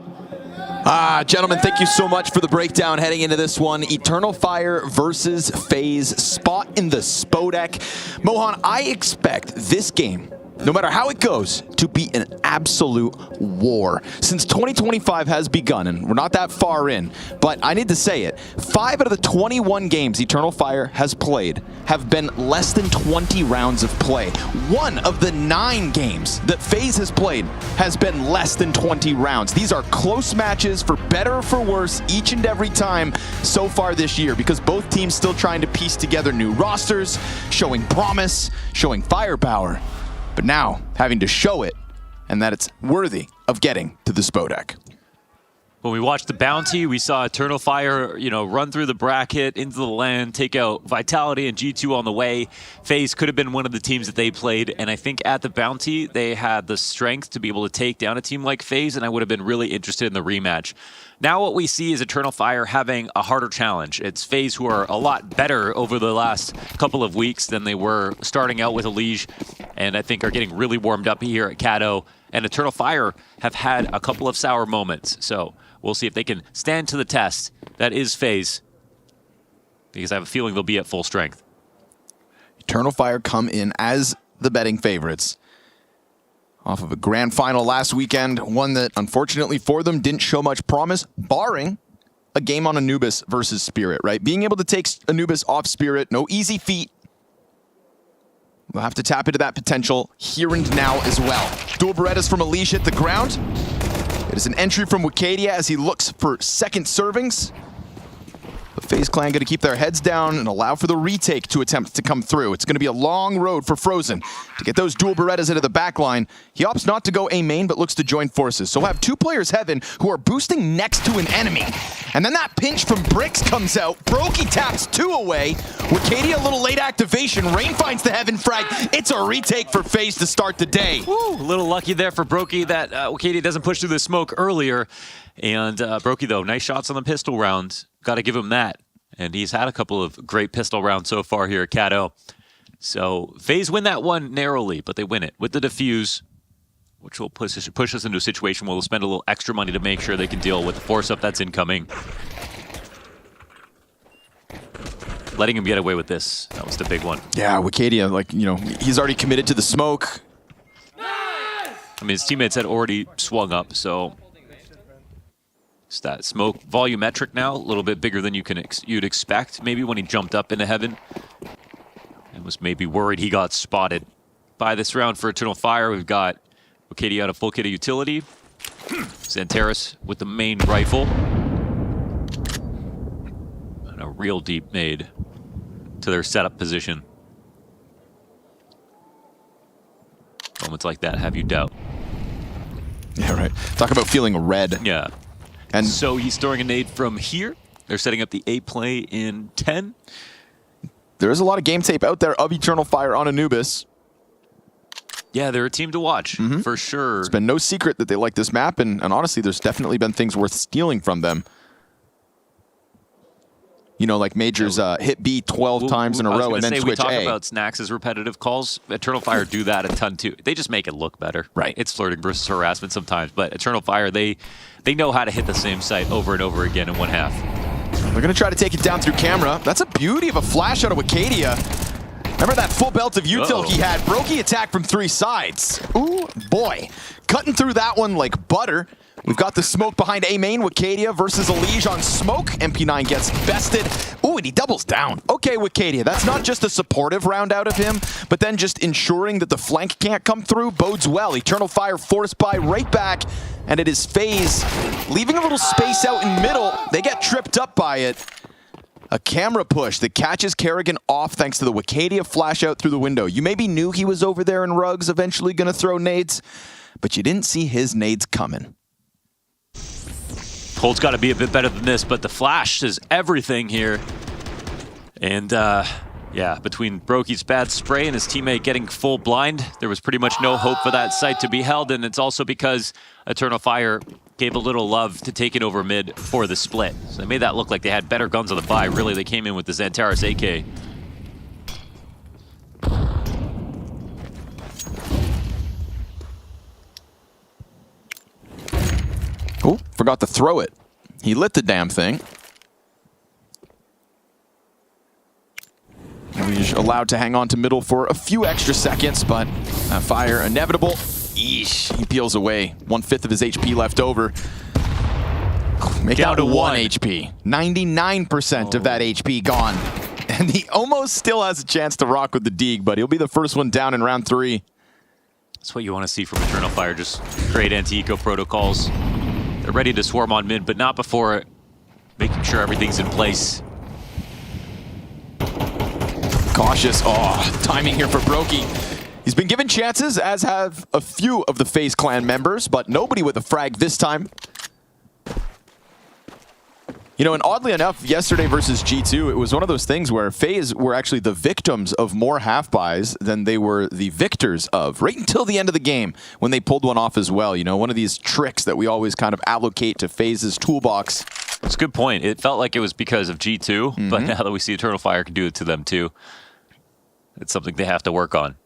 Gentlemen, thank you so much for the breakdown heading into this one. Eternal Fire versus FaZe, spot in the Spodek. Mohan, I expect this game, no matter how it goes, to be an absolute war. Since 2025 has begun, and we're not that far in, but I need to say it, 5 out of the 21 games Eternal Fire has played have been less than 20 rounds of play. 1 of the 9 games that FaZe has played has been less than 20 rounds. These are close matches, for better or for worse, each and every time so far this year, because both teams still trying to piece together new rosters, showing promise, showing firepower, but now having to show it, and that it's worthy of getting to the Spodek. when we watched the Bounty, we saw Eternal Fire, you know, run through the bracket, into the land, take out Vitality and G2 on the way. FaZe could have been one of the teams that they played, and I think at the Bounty, they had the strength to be able to take down a team like FaZe, and I would have been really interested in the rematch. Now what we see is Eternal Fire having a harder challenge. It's FaZe who are a lot better over the last couple of weeks than they were starting out with Elige, and I think are getting really warmed up here at Kato. And Eternal Fire have had a couple of sour moments, so we'll see if they can stand to the test. That is FaZe, because I have a feeling they'll be at full strength. Eternal Fire come in as the betting favorites off of a grand final last weekend, one that unfortunately for them didn't show much promise, barring a game on Anubis versus Spirit, right? Being able to take Anubis off Spirit, no easy feat. We'll have to tap into that potential here and now as well. Dual Berettas from Elige hit the ground. It is an entry from Wicadia as he looks for second servings. The FaZe clan going to keep their heads down and allow for the retake to attempt to come through. It's going to be a long road for Frozen to get those dual Berettas into the back line. He opts not to go A main, but looks to join forces. So we'll have two players heaven who are boosting next to an enemy. And then that pinch from Bricks comes out. Brokey taps two away. Wicadia a little late activation. Rain finds the heaven frag. It's a retake for FaZe to start the day. Woo, a little lucky there for Brokey that Wicadia doesn't push through the smoke earlier. And Brokey, though, nice shots on the pistol round. Got to give him that. And he's had a couple of great pistol rounds so far here at Kato. So FaZe win that one narrowly, but they win it with the defuse, which will push us into a situation where we'll spend a little extra money to make sure they can deal with the force-up that's incoming. Letting him get away with this, that was the big one. Yeah, Wicadia, like, you know, he's already committed to the smoke. I mean, his teammates had already swung up, so it's that smoke volumetric now, a little bit bigger than you'd expect. Maybe when he jumped up into heaven and was maybe worried he got spotted. By this round for Eternal Fire, we've got Wicadia out of full kit of utility, Xantares with the main rifle, and a real deep nade to their setup position. Moments like that have you doubt. Yeah, right. Talk about feeling red. Yeah. And so he's throwing a nade from here. They're setting up the A play in 10. There is a lot of game tape out there of Eternal Fire on Anubis. Yeah, they're a team to watch, for sure. It's been no secret that they like this map, and honestly, there's definitely been things worth stealing from them. You know, like Majors hit B 12 times in a row and then switch A. We talk about Snax's repetitive calls. Eternal Fire do that a ton too. They just make it look better. Right. It's flirting versus harassment sometimes, but Eternal Fire, they know how to hit the same site over and over again in one half. They're going to try to take it down through camera. That's a beauty of a flash out of Wicadia. Remember that full belt of util he had? Brokey attack from three sides. Ooh, boy. Cutting through that one like butter. We've got the smoke behind A main. Wicadia versus Elige on smoke. MP9 gets bested. Ooh, and he doubles down. Okay, Wicadia, that's not just a supportive round out of him, but then just ensuring that the flank can't come through bodes well. Eternal Fire forced by right back, and it is FaZe leaving a little space out in middle. They get tripped up by it. A camera push that catches Kerrigan off thanks to the Wicadia flash out through the window. You maybe knew he was over there in rugs eventually going to throw nades, but you didn't see his nades coming. Cold's got to be a bit better than this, but the flash is everything here. And yeah, between Brokey's bad spray and his teammate getting full blind, there was pretty much no hope for that site to be held, and it's also because Eternal Fire gave a little love to take it over mid for the split. So they made that look like they had better guns on the buy. Really, they came in with the Xantares AK. Oh, forgot to throw it. He lit the damn thing. He's allowed to hang on to middle for a few extra seconds, but fire inevitable. Eesh, he peels away. 1/5 of his HP left over. Make out to 1 HP. 99% of that HP gone. And he almost still has a chance to rock with the Deeg, but he'll be the first one down in round 3. That's what you want to see from Eternal Fire, just great anti-eco protocols. They're ready to swarm on mid, but not before making sure everything's in place. Cautious. Oh, timing here for Brokey. He's been given chances, as have a few of the FaZe clan members, but nobody with a frag this time. You know, and oddly enough, yesterday versus G2, it was one of those things where FaZe were actually the victims of more half-buys than they were the victors of, right until the end of the game when they pulled one off as well. You know, one of these tricks that we always kind of allocate to FaZe's toolbox. That's a good point. It felt like it was because of G2, but now that we see Eternal Fire can do it to them too, it's something they have to work on.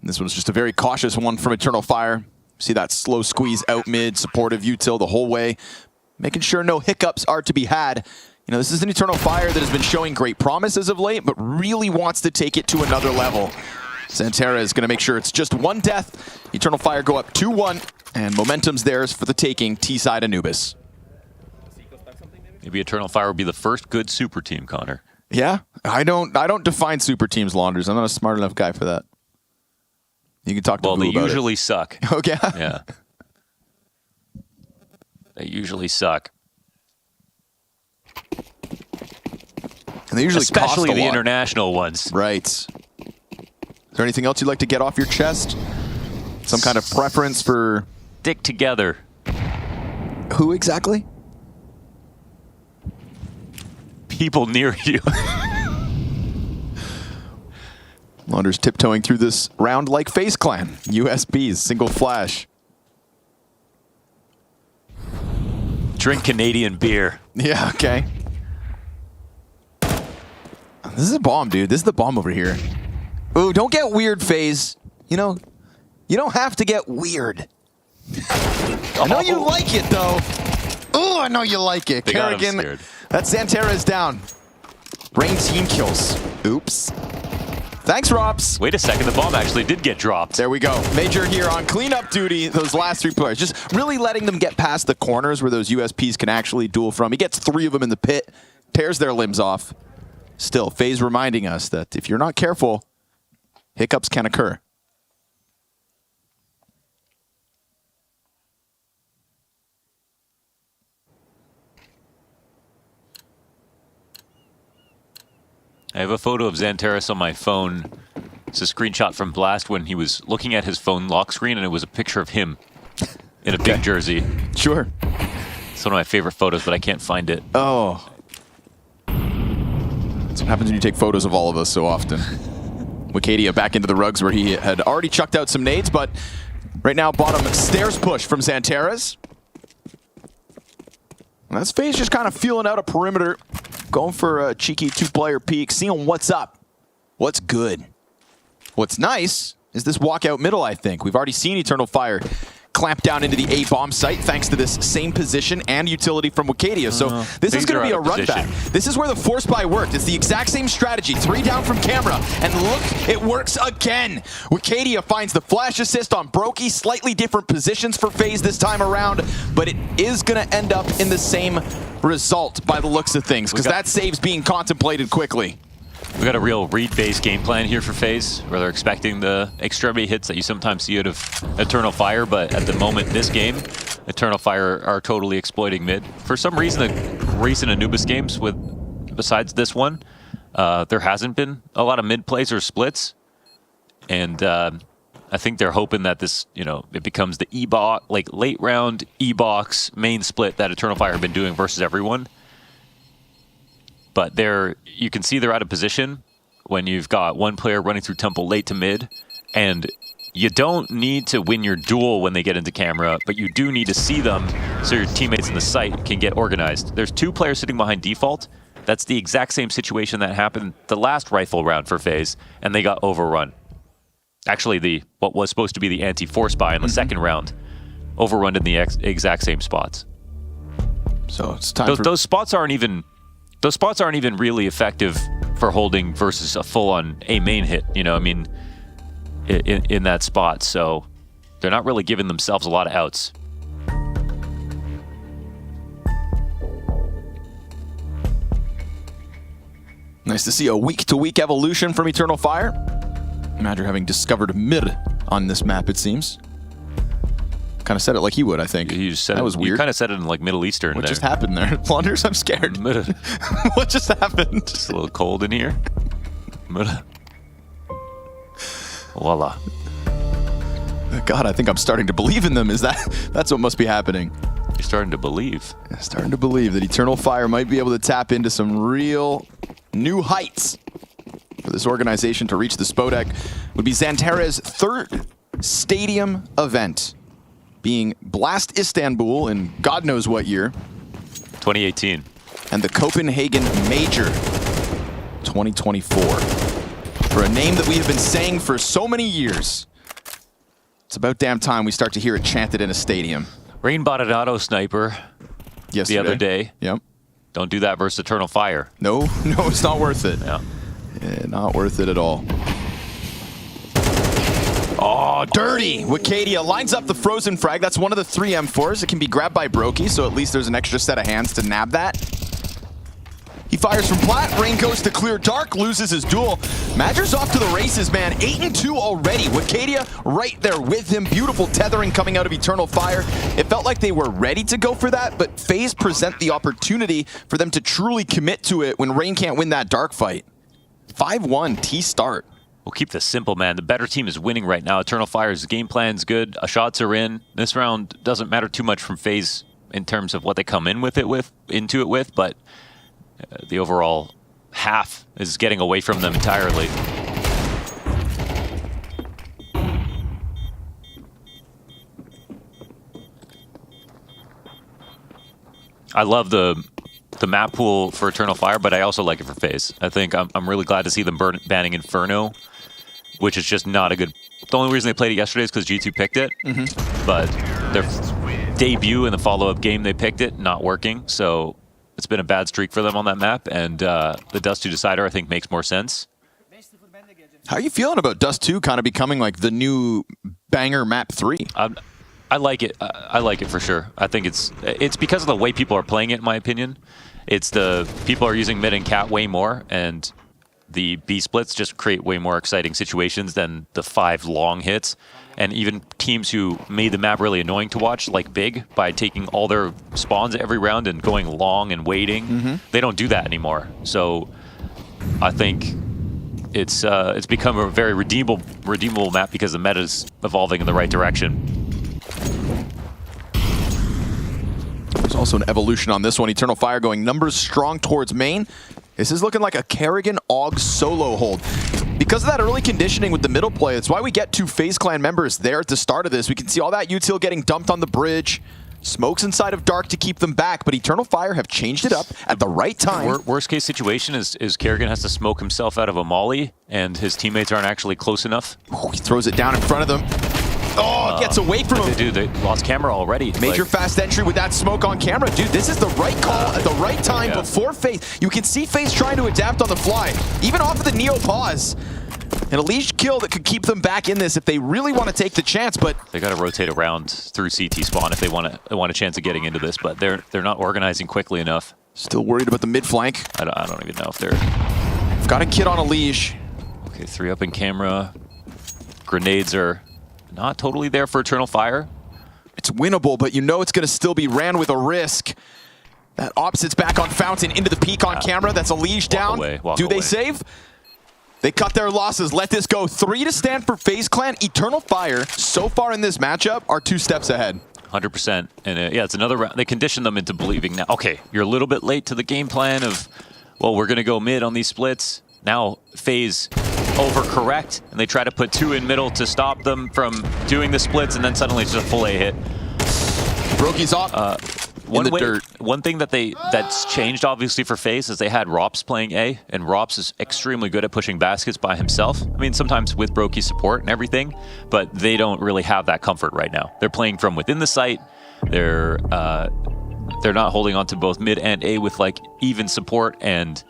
This was just a very cautious one from Eternal Fire. See that slow squeeze out mid, supportive util the whole way, making sure no hiccups are to be had. You know, this is an Eternal Fire that has been showing great promise as of late, but really wants to take it to another level. Santera is going to make sure it's just one death. Eternal Fire go up 2-1, and momentum's theirs for the taking, T-side Anubis. Maybe Eternal Fire will be the first good super team, Connor. Yeah, I don't define super teams, Launders. I'm not a smart enough guy for that. You can talk to Well, Boo they about usually it. suck. Okay. Yeah. They usually suck. And they usually especially cost a the lot. international ones. Right. Is there anything else you'd like to get off your chest? Some kind of preference for... Stick together. Who exactly? People near you. Launders tiptoeing through this round like FaZe Clan. USBs, single flash. Drink Canadian beer. Yeah, okay. This is a bomb, dude. This is the bomb over here. Ooh, don't get weird, FaZe. You know, you don't have to get weird. I know you like it, though. Ooh, I know you like it. They got him Kerrigan, scared. that Santera is down. Rain team kills. Oops. Thanks, Rops. Wait a second, the bomb actually did get dropped. There we go. Major here on cleanup duty, those last three players. Just really letting them get past the corners where those USPs can actually duel from. He gets 3 of them in the pit, tears their limbs off. Still, FaZe reminding us that if you're not careful, hiccups can occur. I have a photo of Xanteris on my phone. It's a screenshot from Blast when he was looking at his phone lock screen, and it was a picture of him in a big jersey. Sure. It's one of my favorite photos, but I can't find it. Oh. That's what happens when you take photos of all of us so often. Wicadia back into the rugs where he had already chucked out some nades, but right now bottom stairs push from Xanteris. And that's FaZe just kind of feeling out a perimeter, going for a cheeky 2-player peek, seeing what's up, what's good. What's nice is this walkout middle, I think. We've already seen Eternal Fire clamp down into the A-bomb site thanks to this same position and utility from Wicadia. So this is going to be a run back. This is where the force buy worked. It's the exact same strategy. 3 down from camera. And look, it works again. Wicadia finds the flash assist on Brokey. Slightly different positions for FaZe this time around, but it is going to end up in the same result by the looks of things, because that save's being contemplated quickly. We got a real read-based game plan here for FaZe, where they're expecting the extremity hits that you sometimes see out of Eternal Fire, but at the moment, this game, Eternal Fire are totally exploiting mid. For some reason, the recent Anubis games, besides this one, there hasn't been a lot of mid plays or splits, and I think they're hoping that this, it becomes the E-box, like late round E-box main split that Eternal Fire have been doing versus everyone. But you can see they're out of position when you've got one player running through Temple late to mid, and you don't need to win your duel when they get into camera, but you do need to see them so your teammates in the site can get organized. There's 2 players sitting behind default. That's the exact same situation that happened the last rifle round for FaZe, and they got overrun. Actually, what was supposed to be the anti-force buy in the second round, overrun in the exact same spots. So it's time those spots aren't even... Those spots aren't even really effective for holding versus a full-on A main hit, in that spot. So they're not really giving themselves a lot of outs. Nice to see a week-to-week evolution from Eternal Fire. Imagine having discovered mid on this map, it seems. Kind of said it like he would, I think. You just said that was weird. You kind of said it in like Middle Eastern. What just happened there? Launders, I'm scared. What just happened? Just a little cold in here. Voila. God, I think I'm starting to believe in them. That's what must be happening? You're starting to believe. Yeah, starting to believe that Eternal Fire might be able to tap into some real new heights. For this organization to reach the Spodek would be Xanterra's third stadium event, being Blast Istanbul in God knows what year. 2018. And the Copenhagen Major 2024. For a name that we have been saying for so many years. It's about damn time we start to hear it chanted in a stadium. Rain bought an auto sniper the other day. Yep. Don't do that versus Eternal Fire. No, it's not worth it. Yeah. Not worth it at all. Oh, dirty! Wicadia lines up the frozen frag. That's one of the 3 M4s. It can be grabbed by Brokey, so at least there's an extra set of hands to nab that. He fires from plat. Rain goes to clear dark, loses his duel. Madger's off to the races, man. 8-2 already. Wicadia right there with him. Beautiful tethering coming out of Eternal Fire. It felt like they were ready to go for that, but FaZe present the opportunity for them to truly commit to it when Rain can't win that dark fight. 5-1 T start. We'll keep this simple, man. The better team is winning right now. Eternal Fire's game plan's good. Shots are in. This round doesn't matter too much from FaZe in terms of what they come in with into it with, but the overall half is getting away from them entirely. I love the map pool for Eternal Fire, but I also like it for FaZe. I think I'm really glad to see them banning Inferno, which is just not a good... The only reason they played it yesterday is because G2 picked it, but their debut in the follow-up game, they picked it, not working, so it's been a bad streak for them on that map, and the Dust 2 Decider, I think, makes more sense. How are you feeling about Dust 2 kind of becoming like the new banger map 3? I like it. I like it for sure. I think it's because of the way people are playing it, in my opinion. It's the people are using mid and cat way more, and the B splits just create way more exciting situations than the 5 long hits. And even teams who made the map really annoying to watch, like Big, by taking all their spawns every round and going long and waiting, they don't do that anymore. So I think it's become a very redeemable map because the meta is evolving in the right direction. There's also an evolution on this one. Eternal Fire going numbers strong towards main. This is looking like a Kerrigan AUG solo hold. Because of that early conditioning with the middle play, that's why we get 2 FaZe Clan members there at the start of this. We can see all that util getting dumped on the bridge. Smokes inside of Dark to keep them back, but Eternal Fire have changed it up at the right time. Worst case situation is Kerrigan has to smoke himself out of a molly, and his teammates aren't actually close enough. Ooh, he throws it down in front of them. Oh, gets away from him. Dude, they lost camera already. Major fast entry with that smoke on camera. Dude, this is the right call at the right time before FaZe. You can see FaZe trying to adapt on the fly, even off of the Neo pause. An Elige kill that could keep them back in this if they really want to take the chance, but they got to rotate around through CT spawn if they want a chance of getting into this, but they're not organizing quickly enough. Still worried about the mid flank. I don't even know if they're... Got a kid on Elige. Okay, 3 up in camera. Grenades are not totally there for Eternal Fire. It's winnable, but you know it's going to still be ran with a risk. That opposite's back on Fountain into the peak on camera. That's Elige down. Do they save? They cut their losses. Let this go. 3 to stand for FaZe Clan. Eternal Fire, so far in this matchup, are 2 steps ahead. 100%. And yeah, it's another round. They condition them into believing now, okay, you're a little bit late to the game plan of, well, we're going to go mid on these splits. Now FaZe overcorrect, and they try to put 2 in middle to stop them from doing the splits, and then suddenly it's just a full A hit. Brokey's off. One thing that's changed obviously for FaZe is they had Rops playing A, and Rops is extremely good at pushing baskets by himself. I mean, sometimes with Brokey's support and everything, but they don't really have that comfort right now. They're playing from within the site. They're not holding on to both mid and A with like even support, and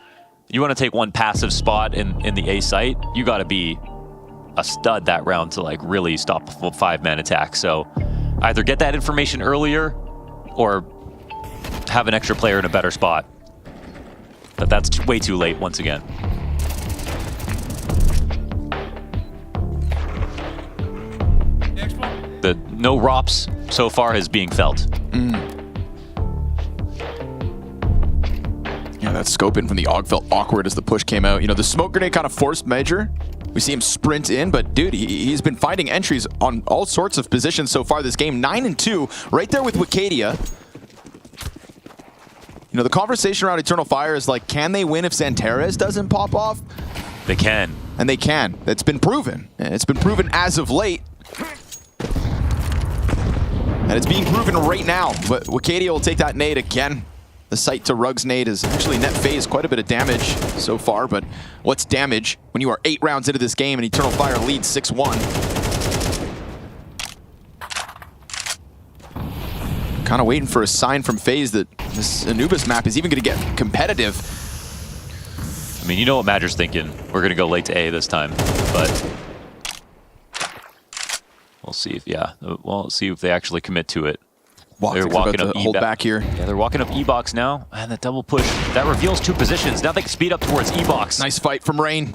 you want to take one passive spot in the A site, you got to be a stud that round to like really stop a full 5-man attack. So either get that information earlier or have an extra player in a better spot. But that's way too late once again. The no ROPS so far is being felt. Yeah, that scope in from the AUG felt awkward as the push came out. You know, the smoke grenade kind of forced Major, We see him sprint in, but dude, he's been finding entries on all sorts of positions so far this game. 9-2, right there with Wicadia. You know, the conversation around Eternal Fire is like, can they win if Xantares doesn't pop off? They can. And they can. It's been proven. And it's been proven as of late. And it's being proven right now. But Wicadia will take that nade again. The sight to Rug's nade is actually net FaZe quite a bit of damage so far, but what's damage when you are 8 rounds into this game and Eternal Fire leads 6-1? Kind of waiting for a sign from FaZe that this Anubis map is even going to get competitive. I mean, you know what Madger's thinking. We're going to go late to A this time, but we'll see if, we'll see if they actually commit to it. They're walking up hold back here. Yeah, they're walking up E-Box now, and the double push. That reveals 2 positions. Now they can speed up towards E-Box. Nice fight from Rain.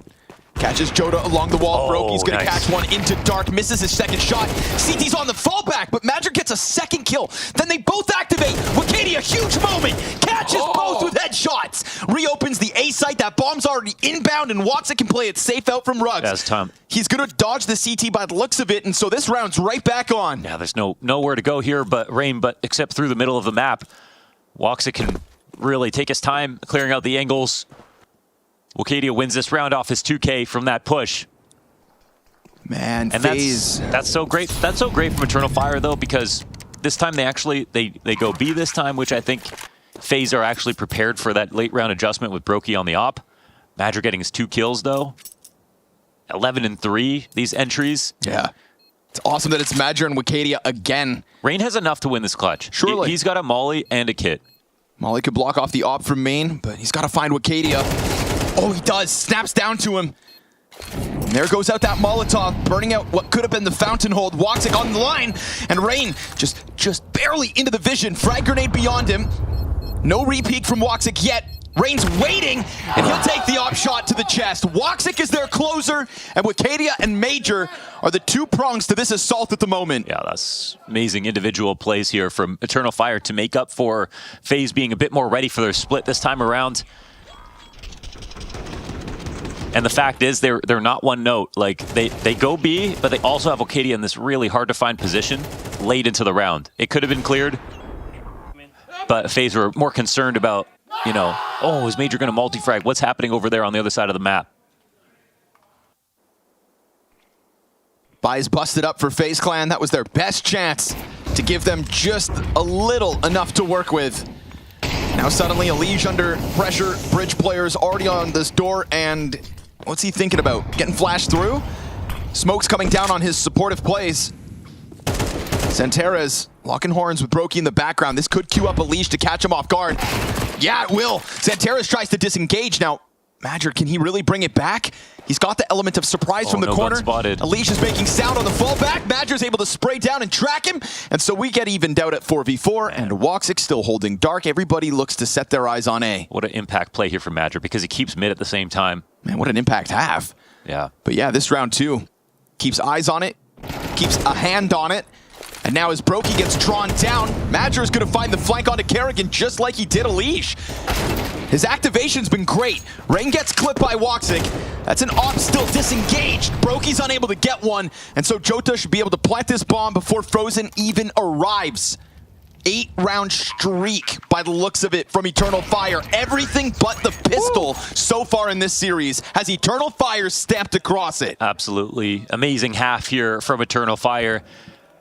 Catches Jota along the wall. Brokey's going to catch one into Dark. Misses his second shot. CT's on the fallback, but Magic gets a second kill. Then they both activate. Wicadia, huge moment. Catches both with headshots. Reopens the A site. That bomb's already inbound, and Watson can play it safe out from Rugs. That's time. He's going to dodge the CT by the looks of it, and so this round's right back on. Yeah, there's nowhere to go here but Rain, but except through the middle of the map. Woxic can really take his time clearing out the angles. Wicadia wins this round off his 2K from that push. Man, and FaZe. that's so great. That's so great from Eternal Fire though, because this time they go B this time, which I think FaZe are actually prepared for that late round adjustment with Brokey on the op. Madger getting his 2 kills though. 11-3, these entries. Yeah. It's awesome that it's Madger and Wicadia again. Rain has enough to win this clutch. Surely. He's got a Molly and a kit. Molly could block off the op from main, but he's got to find Wicadia. Oh, he does. Snaps down to him. And there goes out that Molotov, burning out what could have been the fountain hold. Woxic on the line, and Rain just barely into the vision. Frag grenade beyond him. No repeat from Woxic yet. Rain's waiting, and he'll take the op shot to the chest. Woxic is their closer, and Wicadia and Major are the 2 prongs to this assault at the moment. Yeah, that's amazing individual plays here from Eternal Fire to make up for FaZe being a bit more ready for their split this time around. And the fact is, they're not one note. Like, they go B, but they also have Wicadia in this really hard-to-find position late into the round. It could have been cleared, but FaZe were more concerned about, you know, oh, is Major going to multi-frag? What's happening over there on the other side of the map? Buys busted up for FaZe Clan. That was their best chance to give them just a little enough to work with. Now suddenly Elige under pressure. Bridge players already on this door, and what's he thinking about? Getting flashed through? Smoke's coming down on his supportive plays. Xantares locking horns with Brokey in the background. This could queue up Elige to catch him off guard. Yeah, it will. Xantares tries to disengage. Now, Madger, can he really bring it back? He's got the element of surprise from the corner. Elige is making sound on the fallback. Madger's able to spray down and track him. And so we get evened out at 4v4, and Woxic still holding dark. Everybody looks to set their eyes on A. What an impact play here from Madger, because he keeps mid at the same time. Man, what an impact have. Yeah. But yeah, this round 2 keeps eyes on it, keeps a hand on it. And now as Brokey gets drawn down, Madger is going to find the flank onto Kerrigan just like he did Elige. His activation's been great. Rain gets clipped by Woxic. That's an op still disengaged. Brokey's unable to get one, and so Jota should be able to plant this bomb before Frozen even arrives. 8-round streak by the looks of it from Eternal Fire. Everything but the pistol so far in this series has Eternal Fire stamped across it. Absolutely amazing half here from Eternal Fire.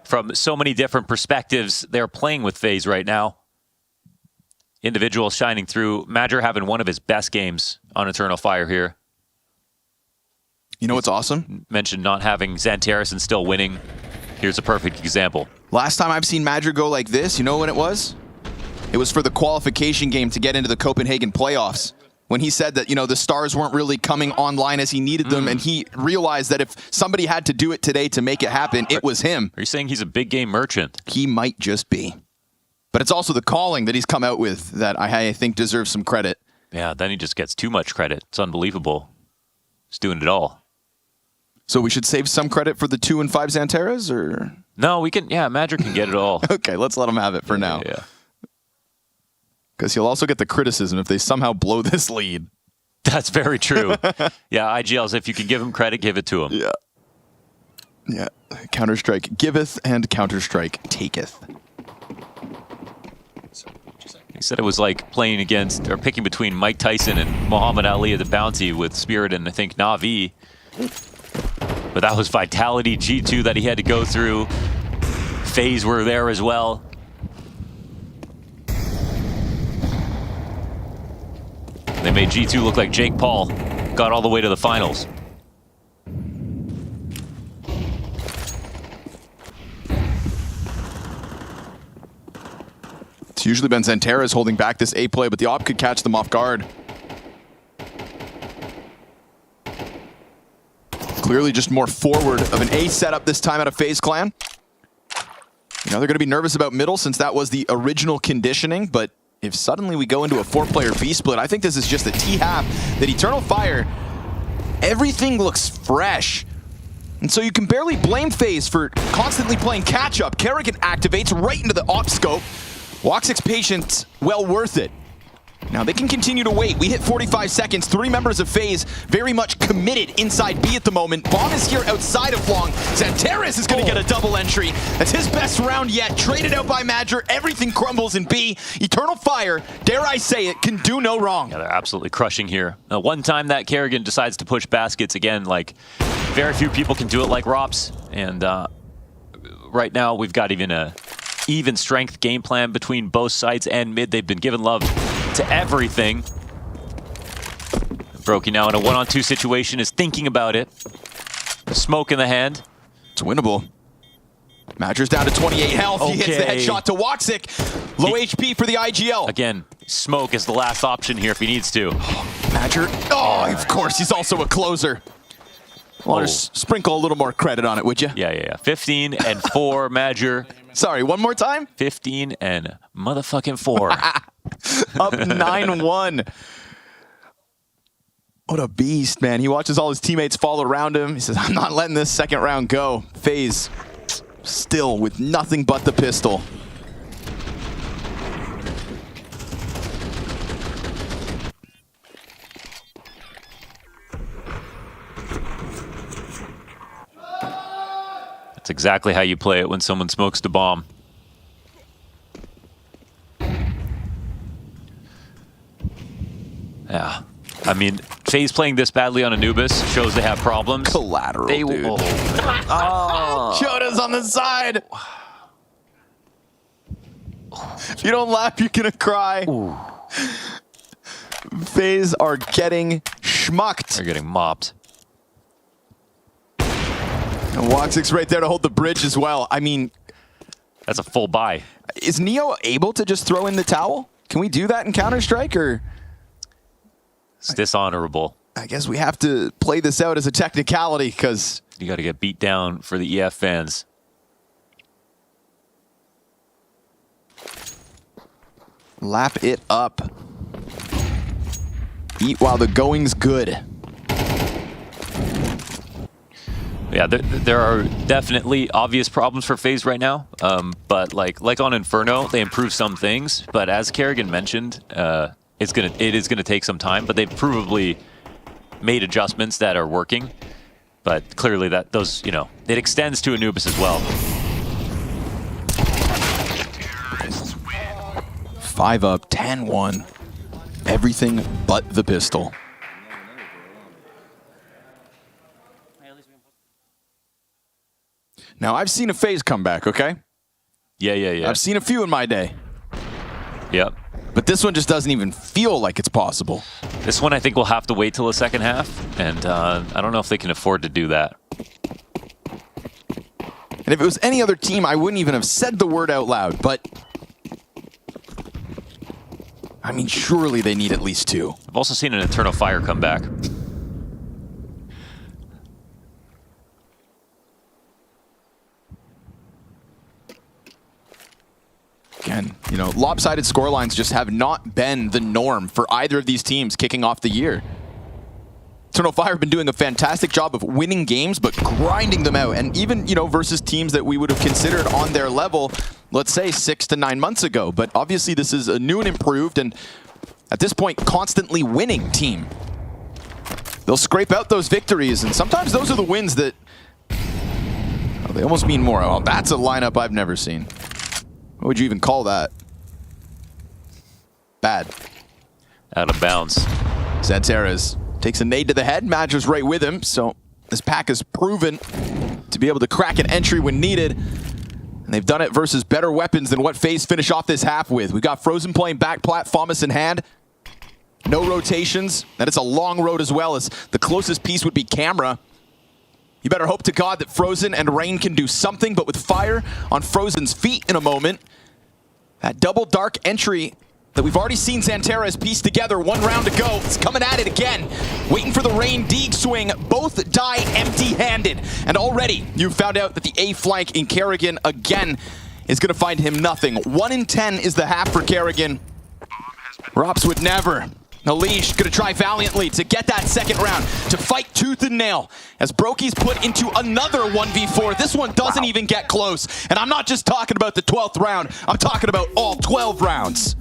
From so many different perspectives, they're playing with FaZe right now. Individuals shining through. Madger having one of his best games on Eternal Fire here. You know what's awesome? Mentioned not having Xantares and still winning. Here's a perfect example. Last time I've seen Madger go like this, you know when it was? It was for the qualification game to get into the Copenhagen playoffs. When he said that, you know, the stars weren't really coming online as he needed them, and he realized that if somebody had to do it today to make it happen, it was him. Are you saying he's a big game merchant? He might just be. But it's also the calling that he's come out with that I think deserves some credit. Yeah, then he just gets too much credit. It's unbelievable. He's doing it all. So we should save some credit for the 2 and 5 Xantares, or? No, we can, yeah, Madger can get it all. Okay, let's let him have it for now. Yeah. Because he'll also get the criticism if they somehow blow this lead. That's very true. Yeah, IGLs, if you can give him credit, give it to him. Yeah. Yeah. Counter-Strike giveth and Counter-Strike taketh. He said it was like playing against or picking between Mike Tyson and Muhammad Ali at the Bounty with Spirit and I think Na'Vi. But that was Vitality, G2 that he had to go through. FaZe were there as well. They made G2 look like Jake Paul. Got all the way to the finals. It's usually been Xanterras holding back this A play, but the op could catch them off guard. Clearly just more forward of an A setup this time out of FaZe Clan. You know, they're going to be nervous about middle since that was the original conditioning, but if suddenly we go into a 4-player B split, I think this is just a T-half that Eternal Fire, everything looks fresh. And so you can barely blame FaZe for constantly playing catch-up. Kerrigan activates right into the op scope. Woxic's patience, well worth it. Now they can continue to wait. We hit 45 seconds. 3 members of FaZe very much committed inside B at the moment. Bomb is here outside of Long. Xanterras is going to get a double entry. That's his best round yet. Traded out by Madger. Everything crumbles in B. Eternal Fire, dare I say it, can do no wrong. Yeah, they're absolutely crushing here. One time that Kerrigan decides to push baskets again, like very few people can do it like Rops. And right now we've got even a even strength game plan between both sides and mid. They've been given love to everything. Brokey now in a 1-on-2 situation is thinking about it. A smoke in the hand. It's winnable. Madger's down to 28 health. Okay. He hits the headshot to Woxic. Low HP for the IGL. Again, smoke is the last option here if he needs to. Madger, of course, he's also a closer. Well, just sprinkle a little more credit on it, would you? Yeah. 15 and 4, Madger. Sorry, one more time? 15 and motherfucking 4. Up 9-1. What a beast, man. He watches all his teammates fall around him. He says, I'm not letting this second round go. FaZe still with nothing but the pistol. That's exactly how you play it when someone smokes the bomb. Yeah. I mean, FaZe playing this badly on Anubis shows they have problems. Collateral, dude. Choda's on the side. If you don't laugh, you're gonna cry. Ooh. FaZe are getting schmucked. They're getting mopped. And Woxic's right there to hold the bridge as well. I mean, that's a full buy. Is Neo able to just throw in the towel? Can we do that in Counter-Strike, or? It's dishonorable. I guess we have to play this out as a technicality, because you got to get beat down for the EF fans. Lap it up. Eat while the going's good. Yeah, there are definitely obvious problems for FaZe right now, but like on Inferno, they improved some things. But as Kerrigan mentioned, it is gonna take some time. But they've provably made adjustments that are working. But clearly, those it extends to Anubis as well. 5 up, 10-1. Everything but the pistol. Now, I've seen a FaZe comeback, okay? Yeah. I've seen a few in my day. Yep. But this one just doesn't even feel like it's possible. This one, I think we'll have to wait till the second half, and I don't know if they can afford to do that. And if it was any other team, I wouldn't even have said the word out loud, but I mean, surely they need at least 2. I've also seen an Eternal Fire come back. Again, lopsided scorelines just have not been the norm for either of these teams kicking off the year. Eternal Fire have been doing a fantastic job of winning games, but grinding them out. And even, versus teams that we would have considered on their level, let's say 6 to 9 months ago. But obviously this is a new and improved, and at this point, constantly winning team. they'll scrape out those victories, and sometimes those are the wins that they almost mean more. Oh, that's a lineup I've never seen. What would you even call that? Bad. Out of bounds. Xanteras takes a nade to the head, Madger's right with him, so this pack has proven to be able to crack an entry when needed. And they've done it versus better weapons than what FaZe finish off this half with. We've got Frozen playing back plat, Thomas in hand. No rotations, and it's a long road as well, as the closest piece would be Camera. You better hope to God that Frozen and Rain can do something, but with Fire on Frozen's feet in a moment, that double dark entry that we've already seen Xanteras piece together, 1 round to go. It's coming at it again. Waiting for the Rain Deeg swing. Both die empty-handed. And already you've found out that the A flank in Kerrigan again is going to find him nothing. 1 in 10 is the half for Kerrigan. Rops would never. Alish going to try valiantly to get that second round, to fight tooth and nail, as Brokey's put into another 1v4. This one doesn't even get close. And I'm not just talking about the 12th round, I'm talking about all 12 rounds.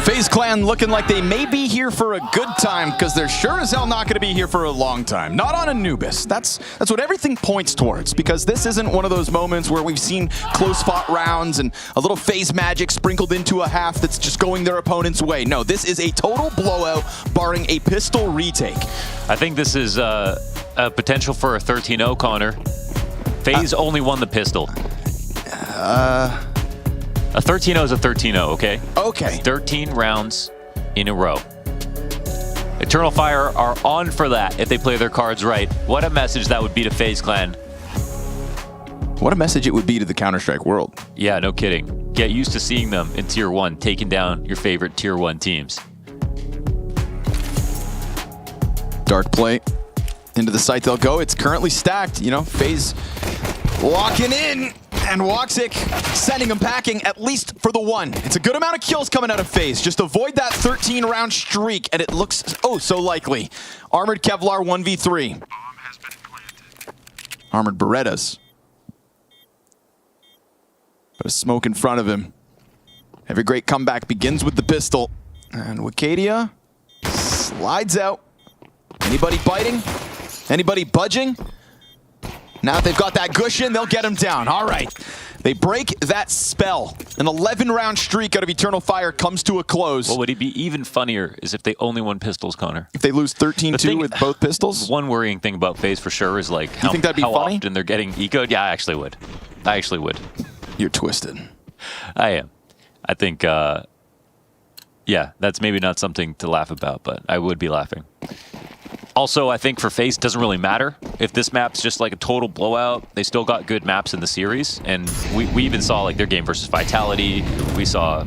FaZe Clan looking like they may be here for a good time, because they're sure as hell not going to be here for a long time. Not on Anubis. That's what everything points towards, because this isn't one of those moments where we've seen close-fought rounds and a little FaZe magic sprinkled into a half that's just going their opponent's way. No, this is a total blowout, barring a pistol retake. I think this is a potential for a 13-0, Connor. FaZe only won the pistol. A 13-0 is a 13-0, okay? Okay. 13 rounds in a row. Eternal Fire are on for that if they play their cards right. What a message that would be to FaZe Clan. What a message it would be to the Counter-Strike world. Yeah, no kidding. Get used to seeing them in Tier 1, taking down your favorite Tier 1 teams. Dark play. Into the site they'll go. It's currently stacked. You know, FaZe locking in. And Woxic sending him packing, at least for the one. It's a good amount of kills coming out of FaZe. Just avoid that 13-round streak, and it looks oh so likely. Armored Kevlar 1v3. Armored Berettas. But a smoke in front of him. Every great comeback begins with the pistol. And Wicadia slides out. Anybody biting? Anybody budging? Now that they've got that cushion, they'll get him down. All right. They break that spell. An 11-round streak out of Eternal Fire comes to a close. What would it be even funnier is if they only won pistols, Connor. If they lose 13-2 with both pistols? One worrying thing about FaZe for sure is like you think that'd be funny? Often they're getting ecoed. Yeah, I actually would. I actually would. You're twisted. I am. I think, yeah, that's maybe not something to laugh about, but I would be laughing. Also, I think for FaZe, it doesn't really matter. If this map's just like a total blowout, they still got good maps in the series. And we even saw like their game versus Vitality. We saw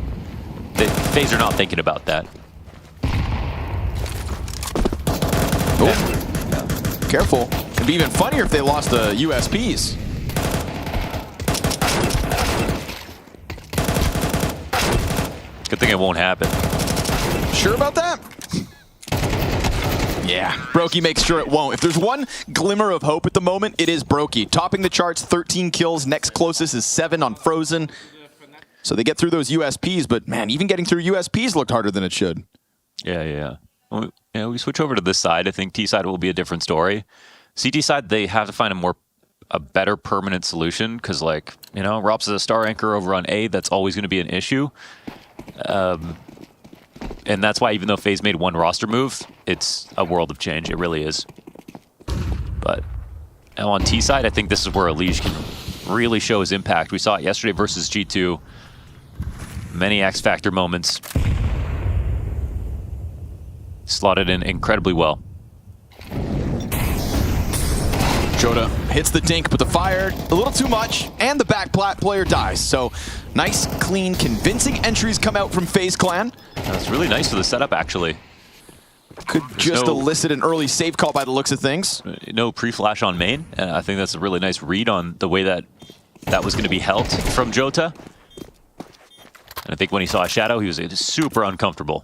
that FaZe are not thinking about that. Oh, careful. It'd be even funnier if they lost the USPs. Good thing it won't happen. Sure about that? Yeah, Brokey makes sure it won't. If there's one glimmer of hope at the moment, it is Brokey. Topping the charts, 13 kills. Next closest is 7 on Frozen. So they get through those USPs, but man, even getting through USPs looked harder than it should. Yeah. Well, we switch over to this side. I think T side will be a different story. CT side, they have to find a better permanent solution because, like, you know, Rops is a star anchor over on A. That's always going to be an issue. And that's why even though FaZe made one roster move, it's a world of change. It really is. But now on T side, I think this is where Elige can really show his impact. We saw it yesterday versus G2. Many X Factor moments. Slotted in incredibly well. Jota hits the dink, but the fire a little too much, and the back plat player dies. So nice, clean, convincing entries come out from FaZe Clan. That's really nice for the setup, actually. Could just elicit an early save call by the looks of things. No pre-flash on main. I think that's a really nice read on the way that was going to be held from Jota. And I think when he saw a shadow, he was super uncomfortable.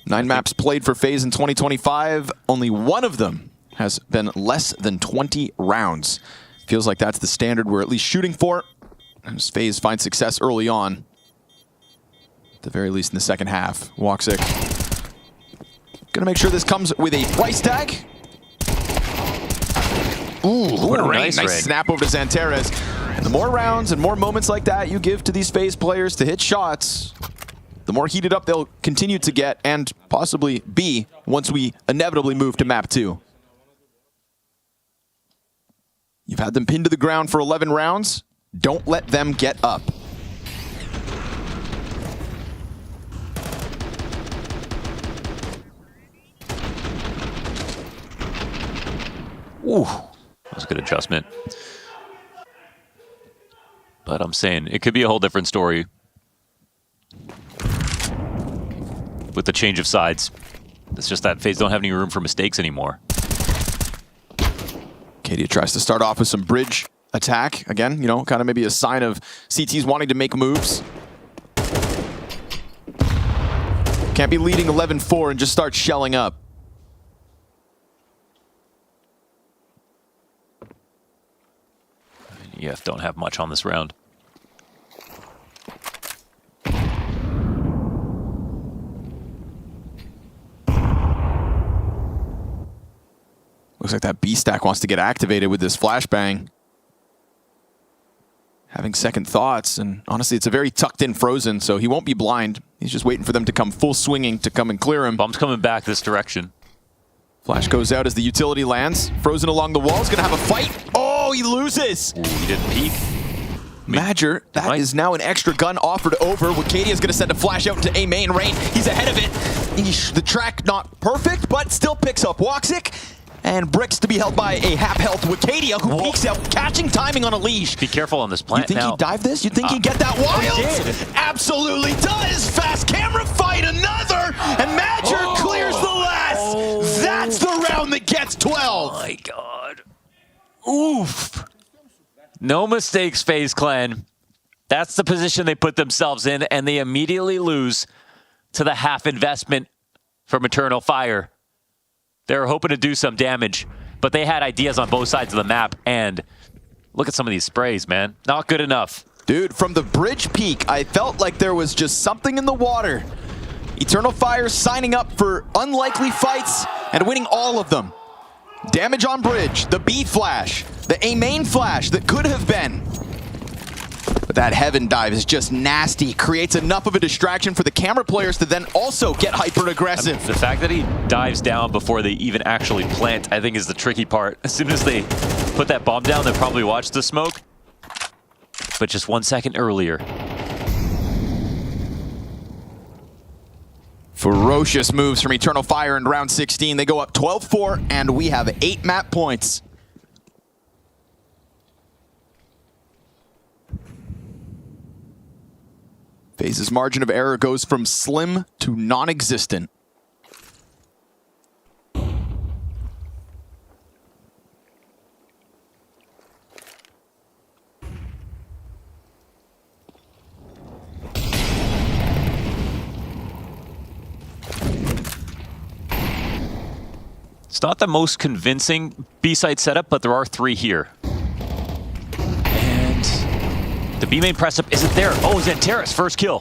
Nine maps played for FaZe in 2025. Only one of them has been less than 20 rounds. Feels like that's the standard we're at least shooting for. As FaZe finds success early on. At the very least in the second half. Woxic gonna make sure this comes with a price tag. Ooh, what a rain. Nice snap over to Xantares. And the more rounds and more moments like that you give to these FaZe players to hit shots, the more heated up they'll continue to get and possibly be once we inevitably move to map 2. You've had them pinned to the ground for 11 rounds. Don't let them get up. Ooh, that was a good adjustment. But I'm saying it could be a whole different story with the change of sides. It's just that FaZe don't have any room for mistakes anymore. Kadia tries to start off with some bridge attack. Again, you know, kind of maybe a sign of CT's wanting to make moves. Can't be leading 11-4 and just start shelling up. EF don't have much on this round. Looks like that B stack wants to get activated with this flashbang. Having second thoughts, and honestly, it's a very tucked in Frozen, so he won't be blind. He's just waiting for them to come full swinging to come and clear him. Bomb's coming back this direction. Flash goes out as the utility lands. Frozen along the wall is going to have a fight. Oh, he loses. Ooh, he didn't peek. Madger, that is now an extra gun offered over. Wicadia is going to send a flash out into A main. Rain, he's ahead of it. The track not perfect, but still picks up Woxic. And Bricks to be held by a half-health Wicadia, who peeks out, catching timing on a leash. Be careful on this plant. You think he'd dive this? You think he'd get that wild? He did. Absolutely does. Fast camera fight, another. And Madger clears the last. That's the round that gets 12. Oh my god. Oof. No mistakes, FaZe Clan. That's the position they put themselves in, and they immediately lose to the half investment from Eternal Fire. They were hoping to do some damage, but they had ideas on both sides of the map, and look at some of these sprays, man. Not good enough. Dude, from the bridge peak, I felt like there was just something in the water. Eternal Fire signing up for unlikely fights and winning all of them. Damage on bridge, the B flash, the A main flash that could have been. But that heaven dive is just nasty. Creates enough of a distraction for the camera players to then also get hyper aggressive. I mean, the fact that he dives down before they even actually plant, I think, is the tricky part. As soon as they put that bomb down, they'll probably watch the smoke. But just 1 second earlier. Ferocious moves from Eternal Fire in round 16. They go up 12-4, and we have 8 map points. FaZe's margin of error goes from slim to non-existent. It's not the most convincing B-side setup, but there are 3 here. And the B-main press-up isn't there. Oh, Xanteris, first kill.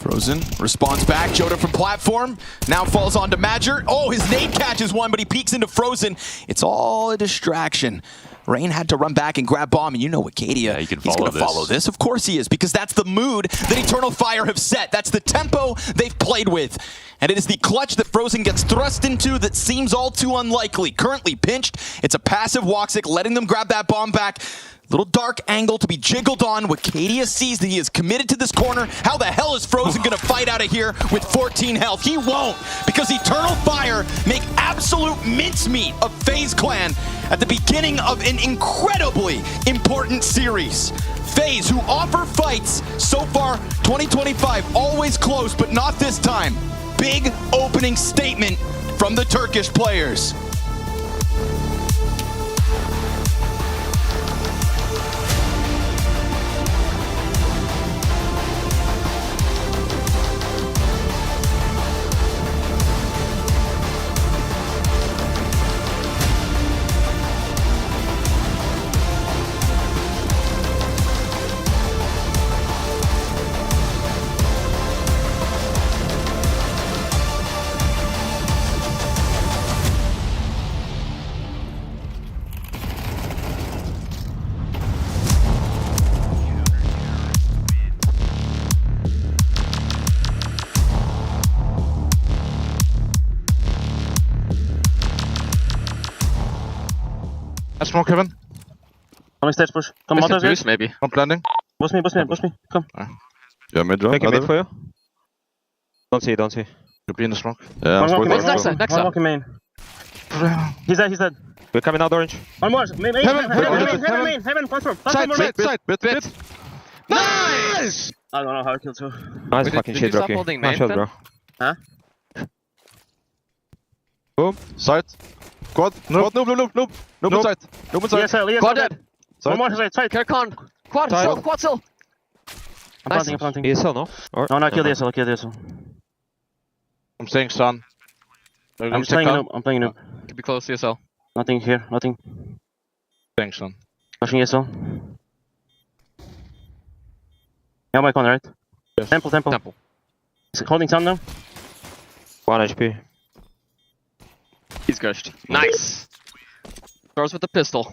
Frozen responds back. Joda from platform now falls onto Madger. Oh, his nade catches one, but he peeks into Frozen. It's all a distraction. Rain had to run back and grab bomb, and you know Wicadia, he's going to follow this. Of course he is, because that's the mood that Eternal Fire have set. That's the tempo they've played with. And it is the clutch that Frozen gets thrust into that seems all too unlikely. Currently pinched. It's a passive Woxic, letting them grab that bomb back. Little dark angle to be jiggled on. Wicadia sees that he is committed to this corner. How the hell is Frozen going to fight out of here with 14 health? He won't, because Eternal Fire make absolute mincemeat of FaZe Clan at the beginning of an incredibly important series. FaZe, who offer fights so far 2025, always close, but not this time. Big opening statement from the Turkish players. Smoke heaven. Coming stage push. Come out of boost, maybe. One landing. Push me. Come. Yeah, mid drop. Taking mid for you. Don't see. Could be in the smoke. Yeah, One next side. One walking main. He's dead. We're coming out orange. One more. Main. Heaven. Platform. Bit. Nice! I don't know how I killed two. Nice fucking shit, Rocky. Nice shot, bro. Huh? Boom. Side. Quad. Noob. Side. Noob side. Quad dead. One more side. Kerkon. Quad still. I'm planting. ESL, no? Or? No, kill the ESL. I'm staying sun. I'm playing noob. Keep it close, ESL. Nothing here. Staying sun. Pushing ESL. Yeah, my corner, right? Yes. Temple. He's holding sun now. 1 HP. He's gushed. Nice! Throws with the pistol.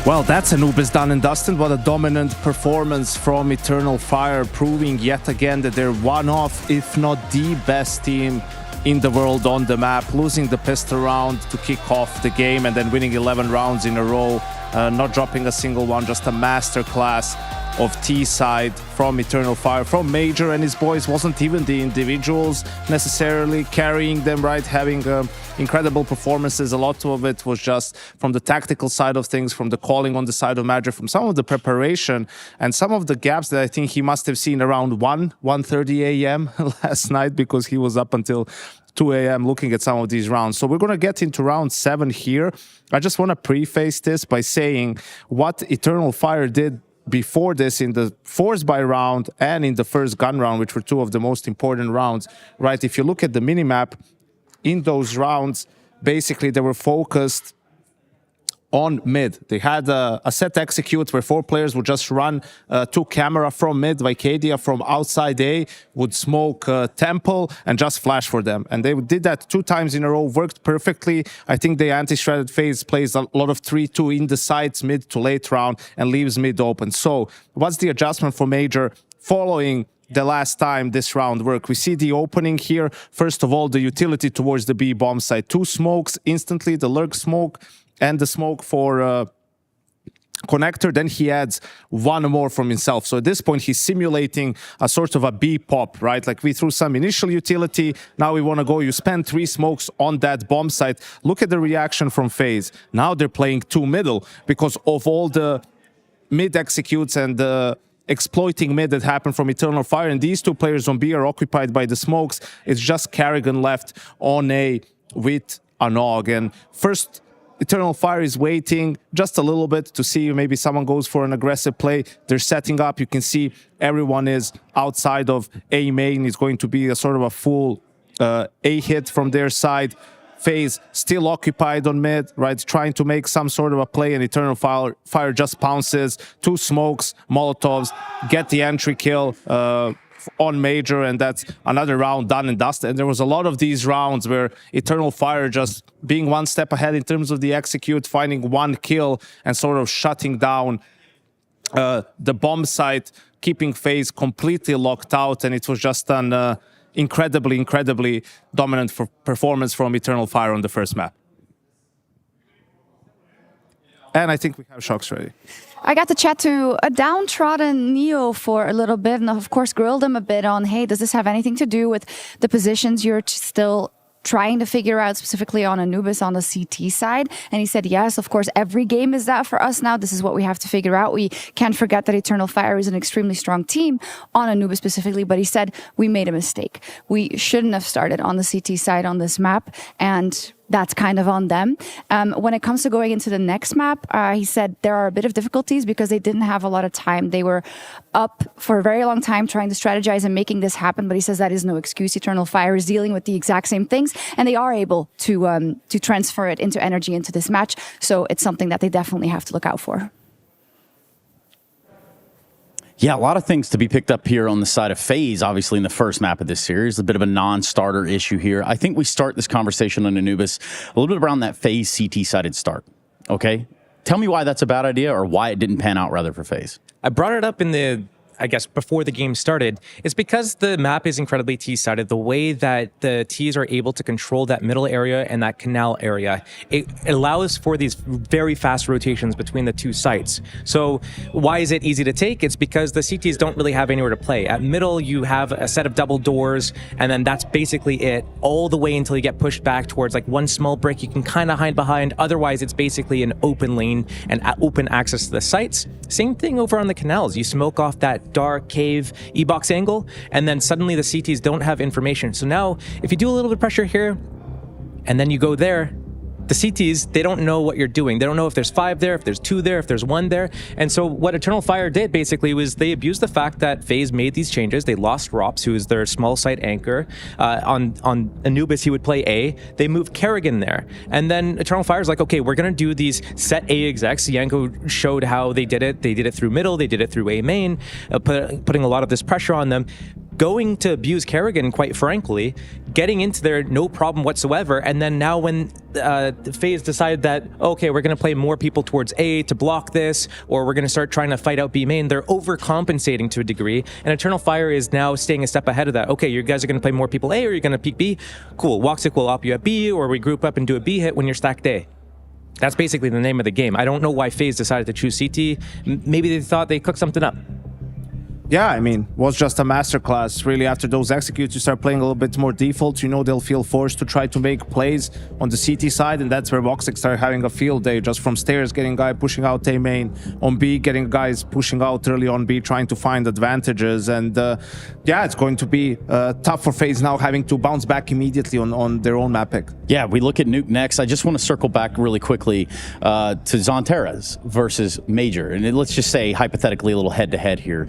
Well, that's Anubis done and dusted. What a dominant performance from Eternal Fire, proving yet again that they're one of, if not the best team in the world on the map, losing the pistol round to kick off the game and then winning 11 rounds in a row, not dropping a single one, just a masterclass of T-side from Eternal Fire, from Major and his boys. Wasn't even the individuals necessarily carrying them, right? Having incredible performances. A lot of it was just from the tactical side of things, from the calling on the side of Major, from some of the preparation and some of the gaps that I think he must have seen around 1:30 a.m. last night, because he was up until 2 a.m. looking at some of these rounds. So we're going to get into round 7 here. I just want to preface this by saying what Eternal Fire did before this in the force buy round and in the first gun round, which were two of the most important rounds, right? If you look at the minimap, in those rounds, basically they were focused on mid. They had a set execute where 4 players would just run to camera from mid. Vicadia from outside A would smoke Temple and just flash for them. And they did that 2 times in a row, worked perfectly. I think the anti-shredded FaZe plays a lot of 3-2 in the sides mid to late round and leaves mid open. So what's the adjustment for Major following the last time this round worked? We see the opening here. First of all, the utility towards the B bomb side. 2 smokes instantly, the lurk smoke and the smoke for connector. Then he adds 1 more from himself. So at this point, he's simulating a sort of a B pop, right? Like we threw some initial utility. Now we want to go. You spend 3 smokes on that bomb site. Look at the reaction from FaZe. Now they're playing 2 middle because of all the mid executes and the exploiting mid that happened from Eternal Fire. And these 2 players on B are occupied by the smokes. It's just Carrigan left on A with a Nog. And first, Eternal Fire is waiting just a little bit to see maybe someone goes for an aggressive play. They're setting up. You can see everyone is outside of A main. It's going to be a sort of a full A hit from their side. FaZe still occupied on mid, right? Trying to make some sort of a play, and Eternal Fire just pounces. 2 smokes, Molotovs, get the entry kill on Major, and that's another round done and dusted. And there was a lot of these rounds where Eternal Fire just being 1 step ahead in terms of the execute, finding 1 kill and sort of shutting down the bomb site, keeping FaZe completely locked out. And it was just an incredibly dominant performance from Eternal Fire on the first map. And I think we have shocks ready. I got to chat to a downtrodden Neo for a little bit, and of course grilled him a bit on, hey, does this have anything to do with the positions you're still trying to figure out, specifically on Anubis on the CT side? And he said, yes, of course, every game is that for us now. This is what we have to figure out. We can't forget that Eternal Fire is an extremely strong team on Anubis specifically, but he said, we made a mistake. We shouldn't have started on the CT side on this map, and that's kind of on them. When it comes to going into the next map, he said there are a bit of difficulties because they didn't have a lot of time. They were up for a very long time trying to strategize and making this happen, but he says that is no excuse. Eternal Fire is dealing with the exact same things, and they are able to transfer it into energy into this match. So it's something that they definitely have to look out for. Yeah, a lot of things to be picked up here on the side of FaZe, obviously in the first map of this series. A bit of a non-starter issue here. I think we start this conversation on Anubis a little bit around that FaZe CT-sided start, okay? Tell me why that's a bad idea, or why it didn't pan out, rather, for FaZe. I brought it up in the, I guess, before the game started. It's because the map is incredibly T-sided. The way that the Ts are able to control that middle area and that canal area, it allows for these very fast rotations between the 2 sites. So why is it easy to take? It's because the CTs don't really have anywhere to play. At middle, you have a set of double doors, and then that's basically it, all the way until you get pushed back towards like 1 small brick you can kind of hide behind. Otherwise, it's basically an open lane and open access to the sites. Same thing over on the canals. You smoke off that dark cave E-box angle, and then suddenly the CTs don't have information. So now, if you do a little bit of pressure here, and then you go there, the CTs, they don't know what you're doing. They don't know if there's 5 there, if there's 2 there, if there's 1 there. And so what Eternal Fire did basically was they abused the fact that FaZe made these changes. They lost Rops, who is their small site anchor. On Anubis, he would play A. They moved Kerrigan there. And then Eternal Fire's like, okay, we're going to do these set A execs. Yanko showed how they did it. They did it through middle. They did it through A main, putting a lot of this pressure on them. going to abuse Kerrigan, quite frankly, getting into there, no problem whatsoever. And then now when FaZe decided that, okay, we're going to play more people towards A to block this, or we're going to start trying to fight out B main, they're overcompensating to a degree. And Eternal Fire is now staying a step ahead of that. Okay, you guys are going to play more people A, or you're going to peek B? Cool, Woxic will op you at B, or we group up and do a B hit when you're stacked A. That's basically the name of the game. I don't know why FaZe decided to choose CT. Maybe they thought they cooked something up. Yeah, I mean, was just a masterclass. Really, after those executes, you start playing a little bit more default. You know they'll feel forced to try to make plays on the CT side, and that's where Woxic started having a field day, just from stairs, getting a guy pushing out A main on B, getting guys pushing out early on B, trying to find advantages. And yeah, it's going to be tough for FaZe now, having to bounce back immediately on their own map pick. Yeah, we look at Nuke next. I just want to circle back really quickly to Zonteras versus Major. And let's just say, hypothetically, a little head-to-head here.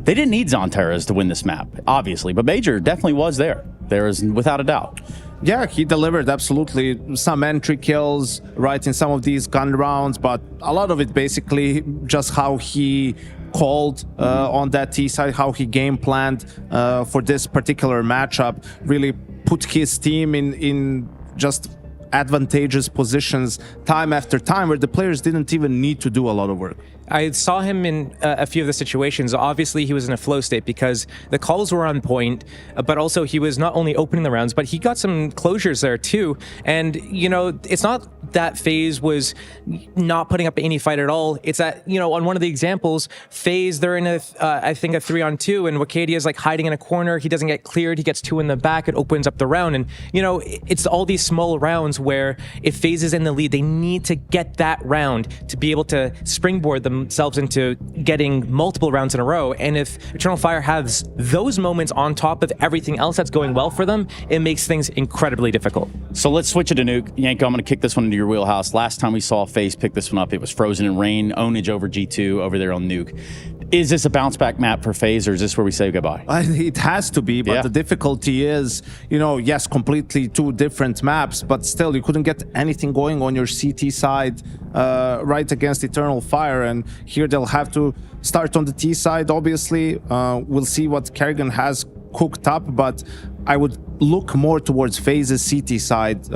They didn't need Zonteras to win this map, obviously, but Major definitely was there. There is without a doubt. Yeah, he delivered absolutely some entry kills, right, in some of these gun rounds, but a lot of it basically just how he called on that T side, how he game planned for this particular matchup, really put his team in just advantageous positions time after time where the players didn't even need to do a lot of work. I saw him in a few of the situations. Obviously, he was in a flow state because the calls were on point, but also he was not only opening the rounds, but he got some closures there too. And, you know, it's not that FaZe was not putting up any fight at all. It's that, you know, on one of the examples, FaZe, they're in I think a 3-on-2, and Wacadia is like hiding in a corner. He doesn't get cleared. He gets 2 in the back. It opens up the round. And, you know, it's all these small rounds where if FaZe is in the lead, they need to get that round to be able to springboard themselves into getting multiple rounds in a row. And if Eternal Fire has those moments on top of everything else that's going well for them, it makes things incredibly difficult. So let's switch it to Nuke. Yanko, I'm going to kick this one into your wheelhouse. Last time we saw FaZe pick this one up, it was Frozen in Rain, ownage over G2 over there on Nuke. Is this a bounce back map for FaZe, or is this where we say goodbye? It has to be, but the difficulty is, you know, yes, completely 2 different maps, but still you couldn't get anything going on your CT side right against Eternal Fire, and here they'll have to start on the T side. Obviously, we'll see what Kerrigan has cooked up, but I would look more towards FaZe's CT side.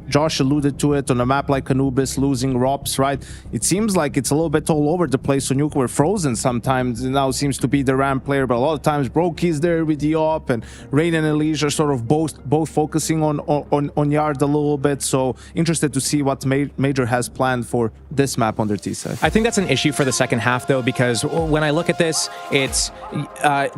Josh alluded to it on a map like Anubis, losing ROPS, right? It seems like it's a little bit all over the place. So Nuke were Frozen sometimes. It now seems to be the ramp player, but a lot of times Brokey's there with the op, and Rain and Elise are sort of both focusing on Yard a little bit. So interested to see what Major has planned for this map on their T side. I think that's an issue for the second half, though, because when I look at this, it's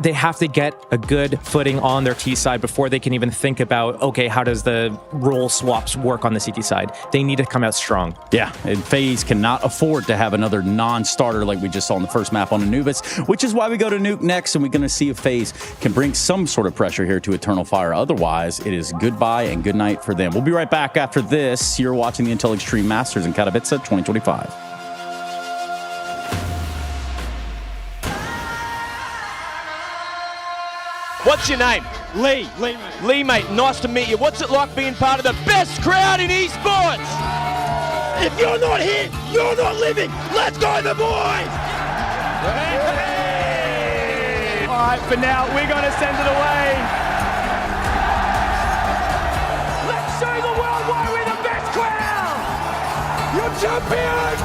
they have to get a good footing on their T side before they can even think about, okay, how does the role swaps work on the CT side? They need to come out strong. Yeah, and FaZe cannot afford to have another non-starter like we just saw in the first map on Anubis, which is why we go to Nuke next, and we're going to see if FaZe can bring some sort of pressure here to Eternal Fire. Otherwise, it is goodbye and good night for them. We'll be right back after this. You're watching the Intel Extreme Masters in Katowice 2025. What's your name? Lee. Lee, mate, nice to meet you. What's it like being part of the best crowd in esports? If you're not here, you're not living. Let's go, the boys! Hey! All right, for now, we're going to send it away. Let's show the world why we're the best crowd! You're champions!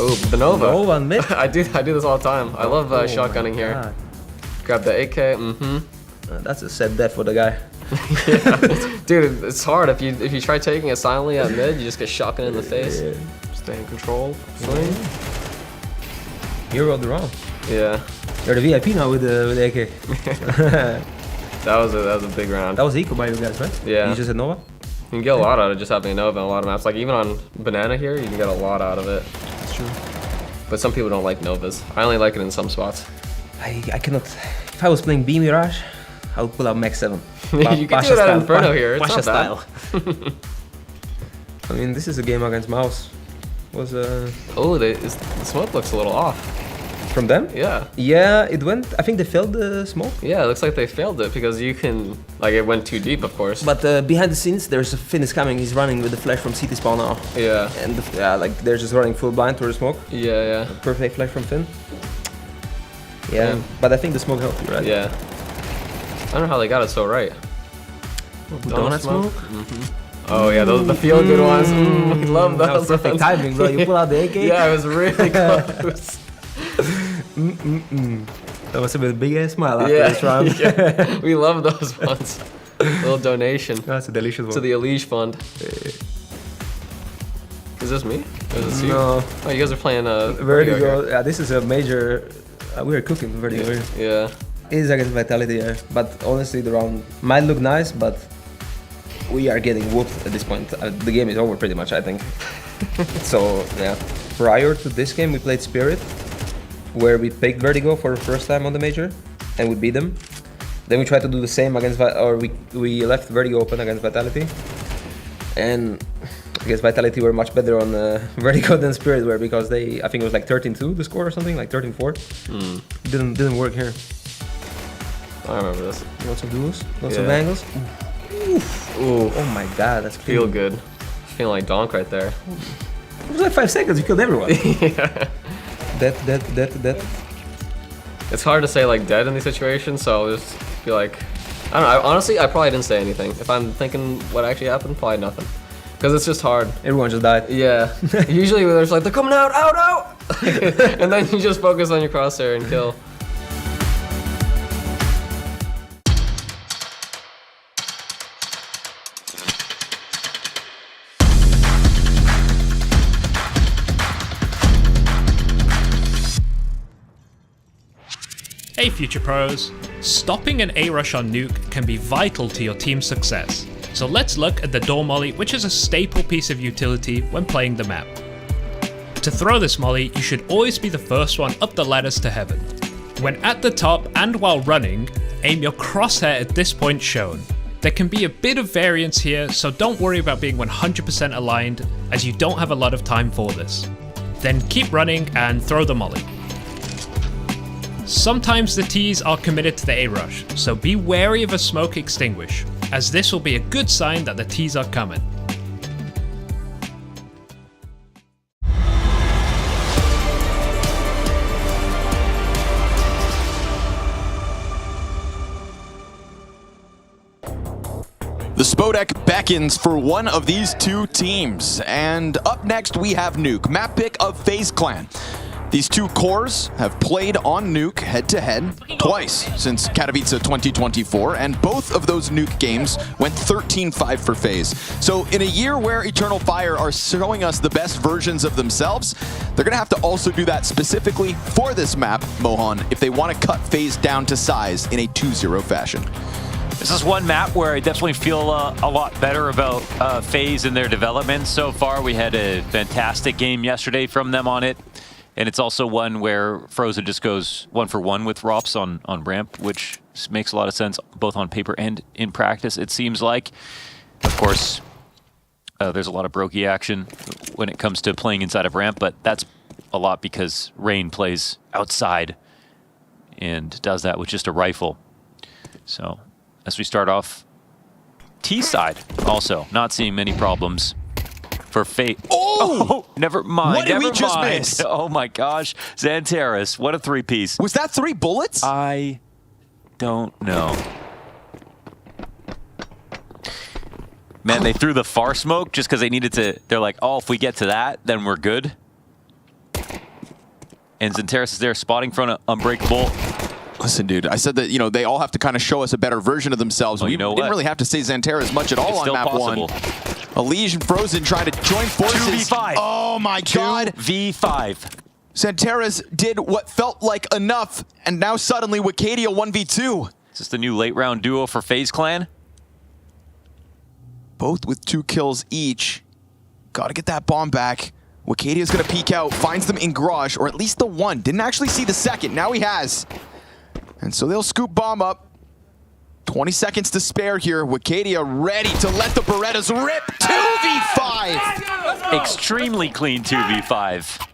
Oh, Benova. I do this all the time. I love shotgunning here. Grab the AK. That's a sad death for the guy. Yeah. Dude, it's hard. If you try taking it silently at mid, you just get shotgun in the face. Yeah. Stay in control. Swing. You rolled wrong. Yeah. You're the VIP now with the AK. That was a big round. That was equal by you guys, right? Yeah. You just said Nova? You can get a lot out of just having a Nova on a lot of maps. Like even on Banana here, you can get a lot out of it. That's true. But some people don't like Novas. I only like it in some spots. I cannot. If I was playing B Mirage, I would pull out Max 7. You can do it at Inferno here. It's not style. I mean, this is a game against Mouse. Was Oh, the smoke looks a little off. From them? Yeah. Yeah, it went. I think they failed the smoke. Yeah, it looks like they failed it because you can, like, it went too deep, of course. But behind the scenes, there's a Finn is coming. He's running with the flash from CT spawn now. Yeah. And like they're just running full blind through the smoke. Yeah, yeah. Perfect flash from Finn. Yeah, but I think the smoke helped you, right? Yeah. I don't know how they got it so right. Donut smoke? Oh yeah, those are the feel good ones. We love those. That was perfect timing, bro. You pull out the AK. Yeah, it was really close. That was a bit big ass smile after this round. Yeah. We love those ones. Little donation. That's a delicious one. To the Elige Fund. Is this me? Or is this you? No. Oh, you guys are playing Vertigo. Yeah, this is a major. We are cooking Vertigo here. Yeah. It is against Vitality, yeah. But honestly, the round might look nice, but we are getting whooped at this point. The game is over pretty much, I think. So, yeah. Prior to this game, we played Spirit, where we picked Vertigo for the first time on the major, and we beat them. Then we tried to do the same against, we left Vertigo open against Vitality. And I guess Vitality were much better on Vertigo than Spirit were, because they, I think it was like 13-2 the score or something, like 13-4. Didn't work here. I remember this. Lots of duels, lots of angles. Oof. Oof. Oh my god, that's clean. Feel good. Feeling like Donk right there. It was like 5 seconds, you killed everyone. Yeah. Dead. It's hard to say like dead in these situations, so I'll just be like, I don't know. Honestly, I probably didn't say anything. If I'm thinking what actually happened, probably nothing. Because it's just hard. Everyone just died. Yeah. Usually there's like, they're coming out. And then you just focus on your crosshair and kill. Hey Future Pros, stopping an A-rush on Nuke can be vital to your team's success. So let's look at the door molly, which is a staple piece of utility when playing the map. To throw this molly, you should always be the first one up the ladders to heaven. When at the top and while running, aim your crosshair at this point shown. There can be a bit of variance here, so don't worry about being 100% aligned, as you don't have a lot of time for this. Then keep running and throw the molly. Sometimes the T's are committed to the A-rush, so be wary of a smoke extinguish, as this will be a good sign that the T's are coming. The Spodek beckons for one of these two teams. And up next we have Nuke, map pick of FaZe Clan. These two cores have played on Nuke head-to-head twice since Katowice 2024, and both of those Nuke games went 13-5 for FaZe. So in a year where Eternal Fire are showing us the best versions of themselves, they're going to have to also do that specifically for this map, Mohan, if they want to cut FaZe down to size in a 2-0 fashion. This is one map where I definitely feel a lot better about FaZe and their development so far. We had a fantastic game yesterday from them on it. And it's also one where Frozen just goes 1-for-1 with Rops on ramp, which makes a lot of sense both on paper and in practice, it seems like. Of course, there's a lot of brokey action when it comes to playing inside of ramp, but that's a lot because Rain plays outside and does that with just a rifle. So as we start off, T side also not seeing many problems for FaZe. Oh, never mind. What did we just miss? Oh my gosh. Xanteris, what a three-piece. Was that 3 bullets? I don't know. Man, they threw the far smoke just because they needed to. They're like, oh, if we get to that, then we're good. And Xanteris is there spotting front of Unbreakable. Listen, dude, I said that, you know, they all have to kind of show us a better version of themselves. We didn't really have to say Xanteris much at all on map possible. 1. Elige and Frozen trying to join forces. 2v5. Oh my god. 2v5. Xanteris did what felt like enough, and now suddenly Wicadia 1v2. Is this the new late round duo for FaZe Clan? both with 2 kills each. Got to get that bomb back. Wikadia's going to peek out, finds them in garage, or at least the one. Didn't actually see the second. Now he has. And so they'll scoop bomb up. 20 seconds to spare here. Wikadia ready to let the Berettas rip. 2v5. Extremely clean 2v5.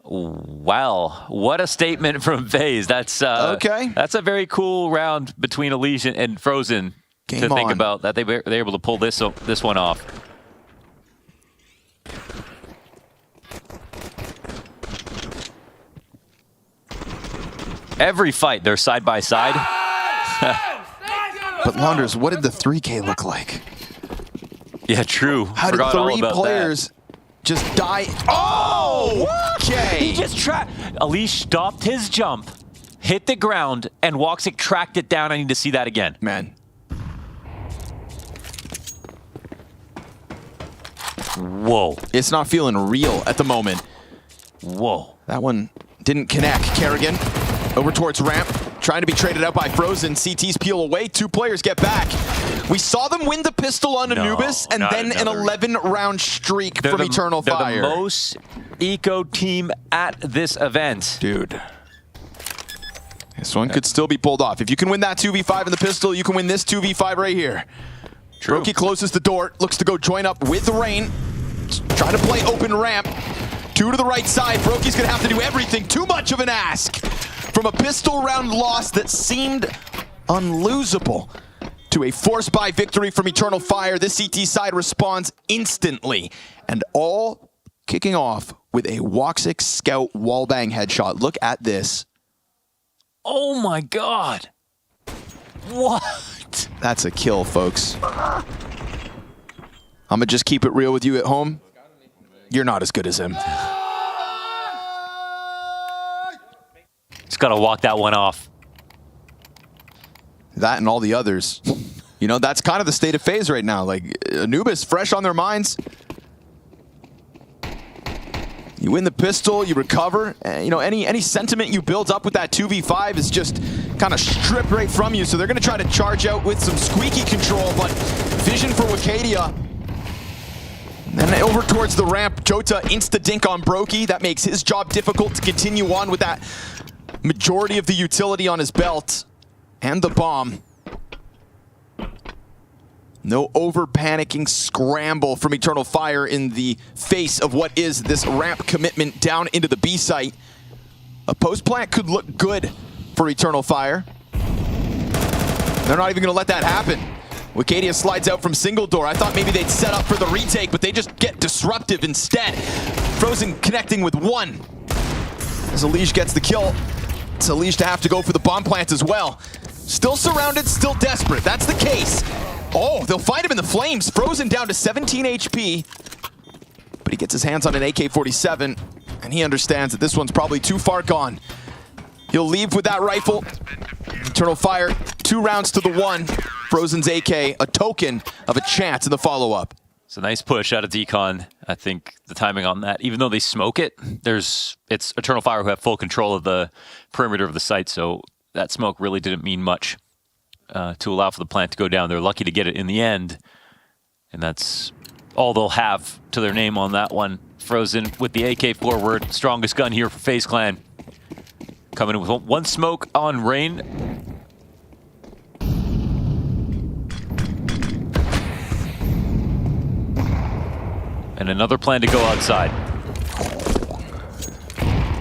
Wow, what a statement from FaZe. That's okay. That's a very cool round between Elysian and Frozen to think about, that they're able to pull this one off. Every fight, they're side by side. But Launders, what did the 3K look like? Yeah, true. How did 3 players just die? Oh, okay. He just Elish stopped his jump, hit the ground, and Woxic tracked it down. I need to see that again. Man. Whoa. It's not feeling real at the moment. Whoa. That one didn't connect. Kerrigan over towards ramp, trying to be traded out by Frozen. CT's peel away. 2 players get back. We saw them win the pistol on Anubis, and then an 11-round streak from Eternal Fire. They're the most eco team at this event. Dude. This one could still be pulled off. If you can win that 2v5 in the pistol, you can win this 2v5 right here. Brokey closes the door, looks to go join up with the Rain. Trying to play open ramp. 2 to the right side. Brokey's gonna have to do everything. Too much of an ask. From a pistol round loss that seemed unlosable to a forced buy victory from Eternal Fire, this CT side responds instantly. And all kicking off with a Woxic Scout wallbang headshot. Look at this. Oh my God. What? That's a kill, folks. I'm gonna just keep it real with you at home. You're not as good as him. He's got to walk that one off. That and all the others. You know, that's kind of the state of FaZe right now. Like, Anubis fresh on their minds. You win the pistol, you recover. You know, any sentiment you build up with that 2v5 is just kind of stripped right from you. So they're going to try to charge out with some squeaky control, but vision for Wikadia. Then over towards the ramp, Jota insta-dink on Brokey. That makes his job difficult to continue on with that majority of the utility on his belt. And the bomb. No over-panicking scramble from Eternal Fire in the face of what is this ramp commitment down into the B site. A post-plant could look good for Eternal Fire. They're not even going to let that happen. Wikadia slides out from single door. I thought maybe they'd set up for the retake, but they just get disruptive instead. Frozen connecting with 1. As Elige gets the kill, it's Elige to have to go for the bomb plant as well. Still surrounded, still desperate. That's the case. Oh, they'll find him in the flames. Frozen down to 17 HP. But he gets his hands on an AK-47, and he understands that this one's probably too far gone. He'll leave with that rifle. Eternal Fire, 2 rounds to the 1. Frozen's AK, a token of a chance in the follow-up. It's a nice push out of Decon. I think the timing on that, even though they smoke it, it's Eternal Fire who have full control of the perimeter of the site, so that smoke really didn't mean much to allow for the plant to go down. They're lucky to get it in the end, and that's all they'll have to their name on that one. Frozen with the AK forward, strongest gun here for FaZe Clan. Coming in with 1 smoke on Rain. And another plan to go outside.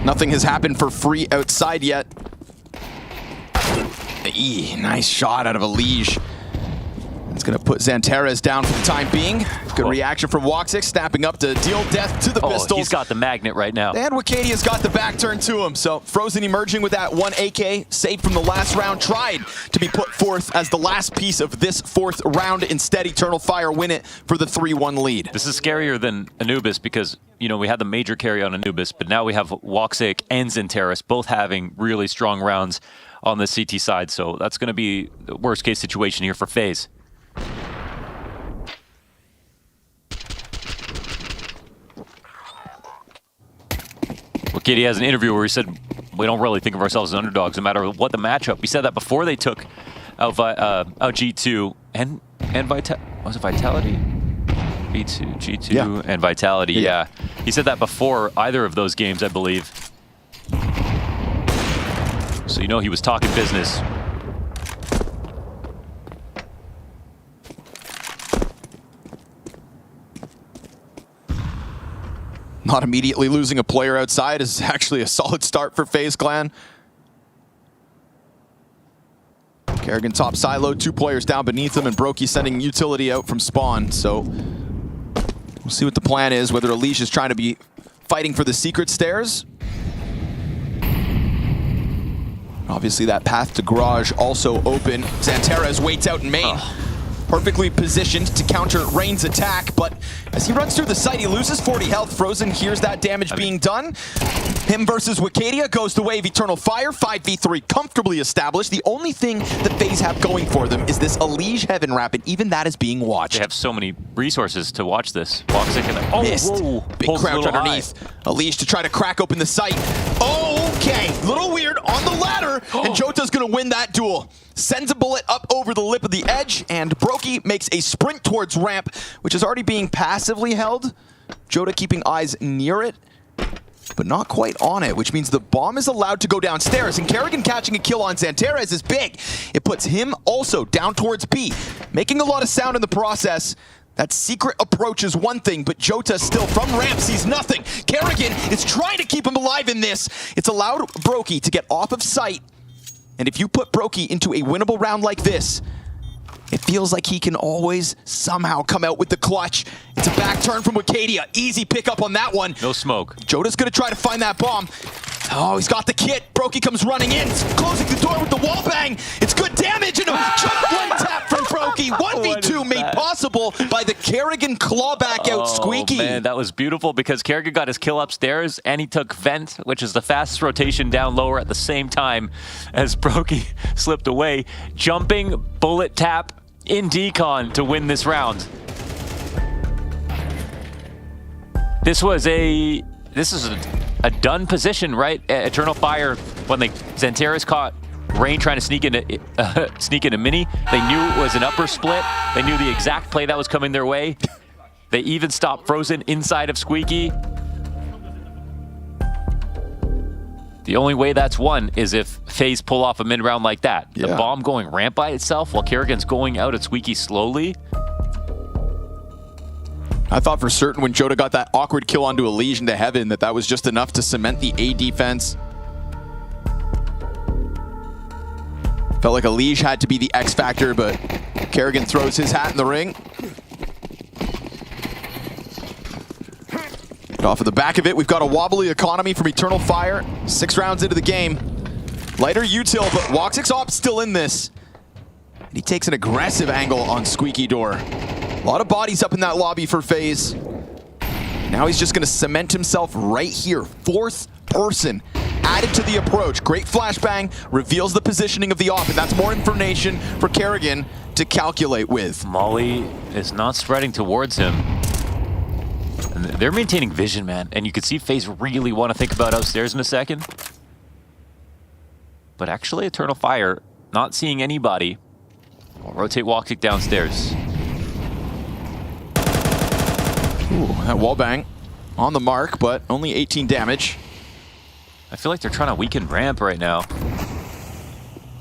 Nothing has happened for free outside yet. Nice shot out of Elige. It's going to put Xantares down for the time being. Good reaction from Woxic, snapping up to deal death to the pistols. He's got the magnet right now. And Wikadia's got the back turn to him. So Frozen emerging with that 1 AK, saved from the last round, tried to be put forth as the last piece of this 4th round. Instead, Eternal Fire win it for the 3-1 lead. This is scarier than Anubis because, you know, we had the major carry on Anubis, but now we have Woxic and Xantares both having really strong rounds on the CT side. So that's going to be the worst case situation here for FaZe. Wikadia has an interview where he said, we don't really think of ourselves as underdogs no matter what the matchup. He said that before they took out G2 and Was it Vitality? B2, G2, Yeah. and Vitality, yeah. He said that before either of those games, I believe. So you know he was talking business. Not immediately losing a player outside is actually a solid start for FaZe Clan. Kerrigan top silo, 2 players down beneath him, and Brokey sending utility out from spawn. So we'll see what the plan is, whether Elish is trying to be fighting for the secret stairs. Obviously that path to garage also open. Xanterez waits out in main. Perfectly positioned to counter Rain's attack, but as he runs through the site, he loses 40 health. Frozen hears that damage being done. Him versus Wicadia goes the way of Eternal Fire. 5v3 comfortably established. The only thing that FaZe have going for them is this Elish Heaven Wrap, and even that is being watched. They have so many resources to watch this. Missed. Big crouch underneath. Elish to try to crack open the site. Okay, little weird on the ladder, and Jota's gonna win that duel. Sends a bullet up over the lip of the edge, and Brokey makes a sprint towards ramp, which is already being passively held. Jota keeping eyes near it, but not quite on it, which means the bomb is allowed to go downstairs, and Kerrigan catching a kill on Xanterez is big. It puts him also down towards B, making a lot of sound in the process. That secret approach is one thing, but Jota still from ramp sees nothing. Kerrigan is trying to keep him alive in this. It's allowed Brokey to get off of sight, and if you put Brokey into a winnable round like this, it feels like he can always somehow come out with the clutch. It's a back turn from Wicadia. Easy pickup on that one. No smoke. Jota's gonna try to find that bomb. Oh, he's got the kit. Brokey comes running in, closing the door with the wall bang. It's good damage, and a jump one tap from Brokey. 1v2 made possible by the Kerrigan clawback out Squeaky. Man, that was beautiful because Kerrigan got his kill upstairs and he took Vent, which is the fastest rotation down lower at the same time as Brokey slipped away. Jumping bullet tap in decon to win this round. This is a done position, right? Eternal Fire, when Xanterez caught Rain trying to sneak into Mini, they knew it was an upper split. They knew the exact play that was coming their way. They even stopped Frozen inside of Squeaky. The only way that's won is if FaZe pull off a mid-round like that. The bomb going ramp by itself while Kerrigan's going out at Squeaky slowly. I thought for certain when Jota got that awkward kill onto Elish into Heaven that was just enough to cement the A defense. Felt like Elish had to be the X factor, but Kerrigan throws his hat in the ring. But off of the back of it, we've got a wobbly economy from Eternal Fire. 6 rounds into the game. Lighter util, but Woxic's op still in this. And he takes an aggressive angle on Squeaky Door. A lot of bodies up in that lobby for FaZe. Now he's just going to cement himself right here. 4th person added to the approach. Great flashbang, reveals the positioning of the op, and that's more information for Kerrigan to calculate with. Molly is not spreading towards him. And they're maintaining vision, man. And you can see FaZe really want to think about upstairs in a second. But actually, Eternal Fire, not seeing anybody. Will rotate Woxic downstairs. Ooh, that wallbang on the mark, but only 18 damage. I feel like they're trying to weaken ramp right now.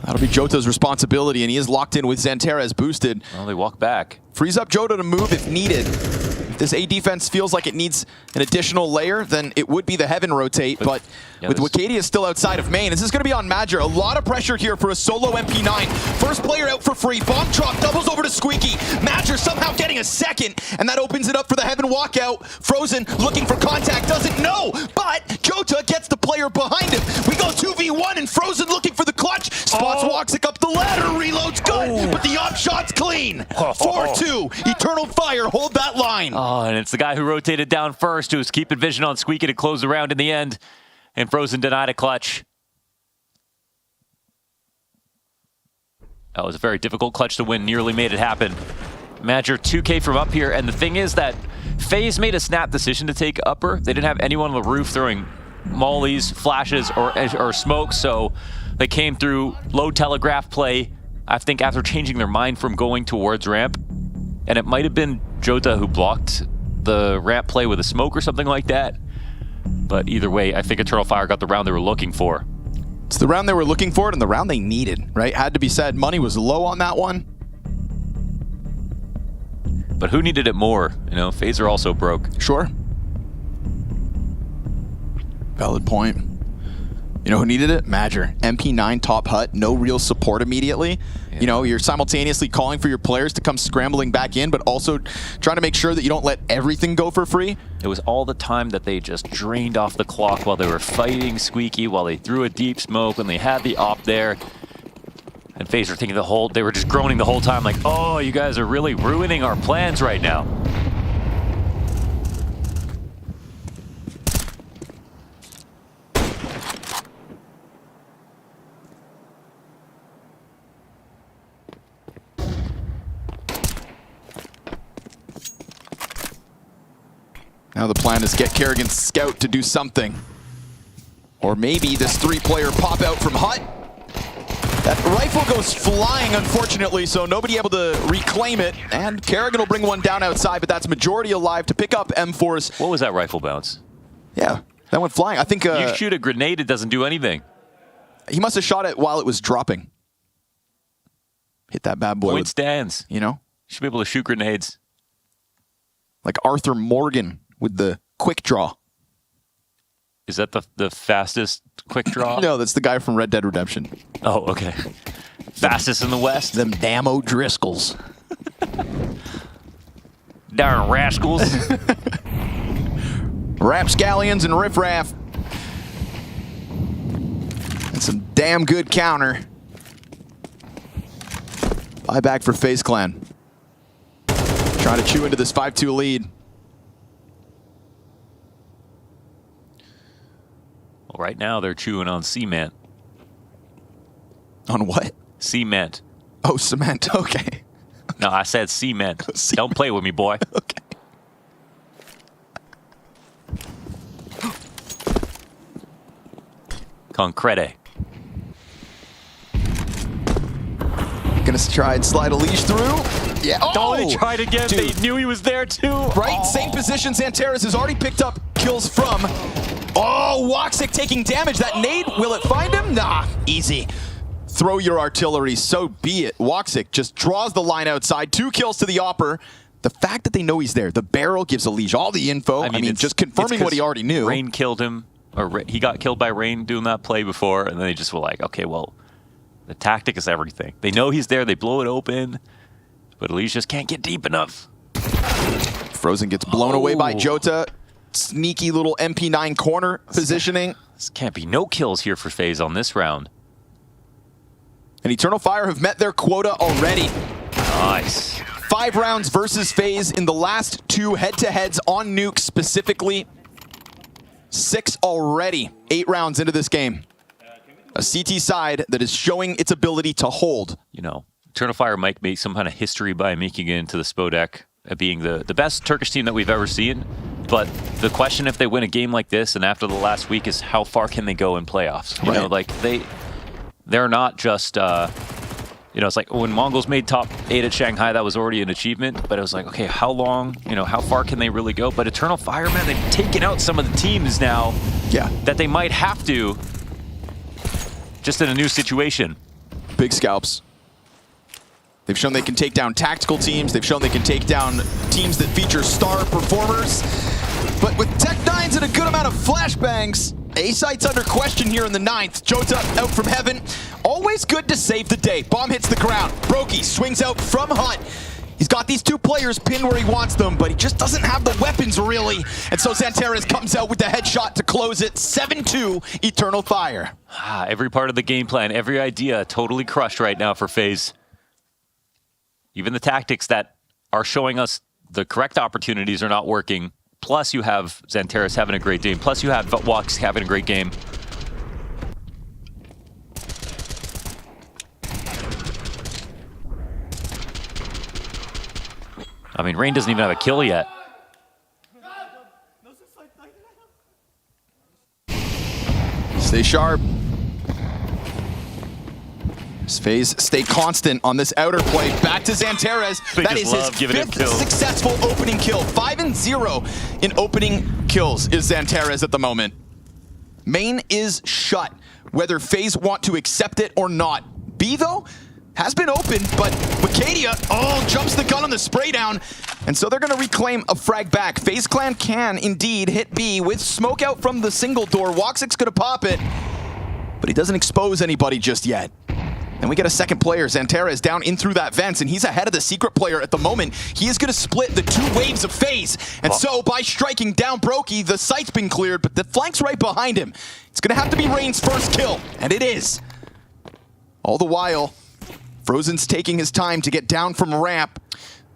That'll be Jota's responsibility, and he is locked in with Xanterez boosted. Well, they walk back. Frees up Jota to move if needed. If this A defense feels like it needs an additional layer, then it would be the Heaven rotate, but with Wicadia still outside of main, this is going to be on Madger. A lot of pressure here for a solo MP9. First player out for free. Bomb drop doubles over to Squeaky. Madger somehow getting a second, and that opens it up for the Heaven walkout. Frozen looking for contact, doesn't know, but Jota gets the player behind him. We go 2v1, and Frozen looking for the clutch. Spots Woxic up the ladder, reloads good, but the op shot's clean. 4-2, Eternal Fire, hold that line. Oh, and it's the guy who rotated down first who was keeping vision on Squeaky to close the round in the end. And Frozen denied a clutch. That was a very difficult clutch to win, nearly made it happen. Madger 2K from up here, and the thing is that FaZe made a snap decision to take upper. They didn't have anyone on the roof throwing mollies, flashes, or smoke, so they came through low telegraph play, I think, after changing their mind from going towards ramp. And it might have been Jota who blocked the ramp play with a smoke or something like that. But either way, I think Eternal Fire got the round they were looking for. It's the round they were looking for and the round they needed, right? Had to be said. Money was low on that one. But who needed it more? You know, FaZe are also broke. Sure. Valid point. You know who needed it? Madger. MP9 top hut, no real support immediately. Yeah. You know, you're simultaneously calling for your players to come scrambling back in, but also trying to make sure that you don't let everything go for free. It was all the time that they just drained off the clock while they were fighting Squeaky, while they threw a deep smoke when they had the op there. And FaZe were thinking they were just groaning the whole time like, oh, you guys are really ruining our plans right now. Now the plan is get Kerrigan's scout to do something. Or maybe this 3-player pop out from hut. That rifle goes flying, unfortunately, so nobody able to reclaim it. And Kerrigan will bring one down outside, but that's majority alive to pick up M4's. What was that rifle bounce? Yeah, that went flying. I think you shoot a grenade, it doesn't do anything. He must have shot it while it was dropping. Hit that bad boy. Point stands. You know? Should be able to shoot grenades. Like Arthur Morgan with the quick draw. Is that the fastest quick draw? No, that's the guy from Red Dead Redemption. Oh, okay. Fastest in the West? Them damn O'Driscolls. Darn rascals. Rapscallions and riffraff. And some damn good counter. Buyback for FaZe Clan. Trying to chew into this 5-2 lead. Well, right now they're chewing on cement. On what? Cement. Oh, cement. Okay. No, I said cement. Don't play with me, boy. Okay. Concrete. Gonna try and slide a leash through. Yeah. Oh, they tried again. Dude. They knew he was there too. Right? Oh. Same position Zanteris has already picked up kills from. Oh, Woxic taking damage. That nade, will it find him? Nah, easy. Throw your artillery, so be it. Woxic just draws the line outside. 2 kills to the Opper. The fact that they know he's there, the barrel gives Elige all the info. I mean just confirming what he already knew. Rain killed him, or he got killed by Rain doing that play before, and then they just were like, okay, well, the tactic is everything. They know he's there, they blow it open, but Elige just can't get deep enough. Frozen gets blown away by Jota. Sneaky little MP9 corner positioning. This can't be no kills here for FaZe on this round. And Eternal Fire have met their quota already. Nice. 5 rounds versus FaZe in the last 2 head-to-heads on Nuke specifically. 6 already, 8 rounds into this game. A CT side that is showing its ability to hold. You know, Eternal Fire might make some kind of history by making it into the Spodek, being the best Turkish team that we've ever seen. But the question if they win a game like this and after the last week is how far can they go in playoffs? You know, like they're not just, you know, it's like when Mongols made top 8 at Shanghai, that was already an achievement. But it was like, okay, how long, you know, how far can they really go? But Eternal Fire, man, they've taken out some of the teams now that they might have to, just in a new situation. Big scalps. They've shown they can take down tactical teams. They've shown they can take down teams that feature star performers. But with Tech 9s and a good amount of flashbangs, A-Site's under question here in the 9th. Jota out from heaven. Always good to save the day. Bomb hits the ground. Brokey swings out from hut. He's got these 2 players pinned where he wants them, but he just doesn't have the weapons really. And so Zanteris comes out with the headshot to close it. 7-2 Eternal Fire. Every part of the game plan, every idea totally crushed right now for FaZe. Even the tactics that are showing us the correct opportunities are not working. Plus you have Zanteris having a great game. Plus you have Wox having a great game. I mean, Rain doesn't even have a kill yet. Stay sharp. FaZe stay constant on this outer play. Back to Xanteres. That is his 5th successful opening kill. 5-0 in opening kills is Xanteres at the moment. Main is shut, whether FaZe want to accept it or not. B, though, has been open, but Wicadia, jumps the gun on the spray down, and so they're going to reclaim a frag back. FaZe Clan can indeed hit B with smoke out from the single door. Woxic's going to pop it, but he doesn't expose anybody just yet. And we get a second player, Xanteres, down in through that vents, and he's ahead of the secret player at the moment. He is going to split the 2 waves of FaZe. And so by striking down Brokey, the site's been cleared, but the flank's right behind him. It's going to have to be Rain's first kill, and it is. All the while, Frozen's taking his time to get down from ramp.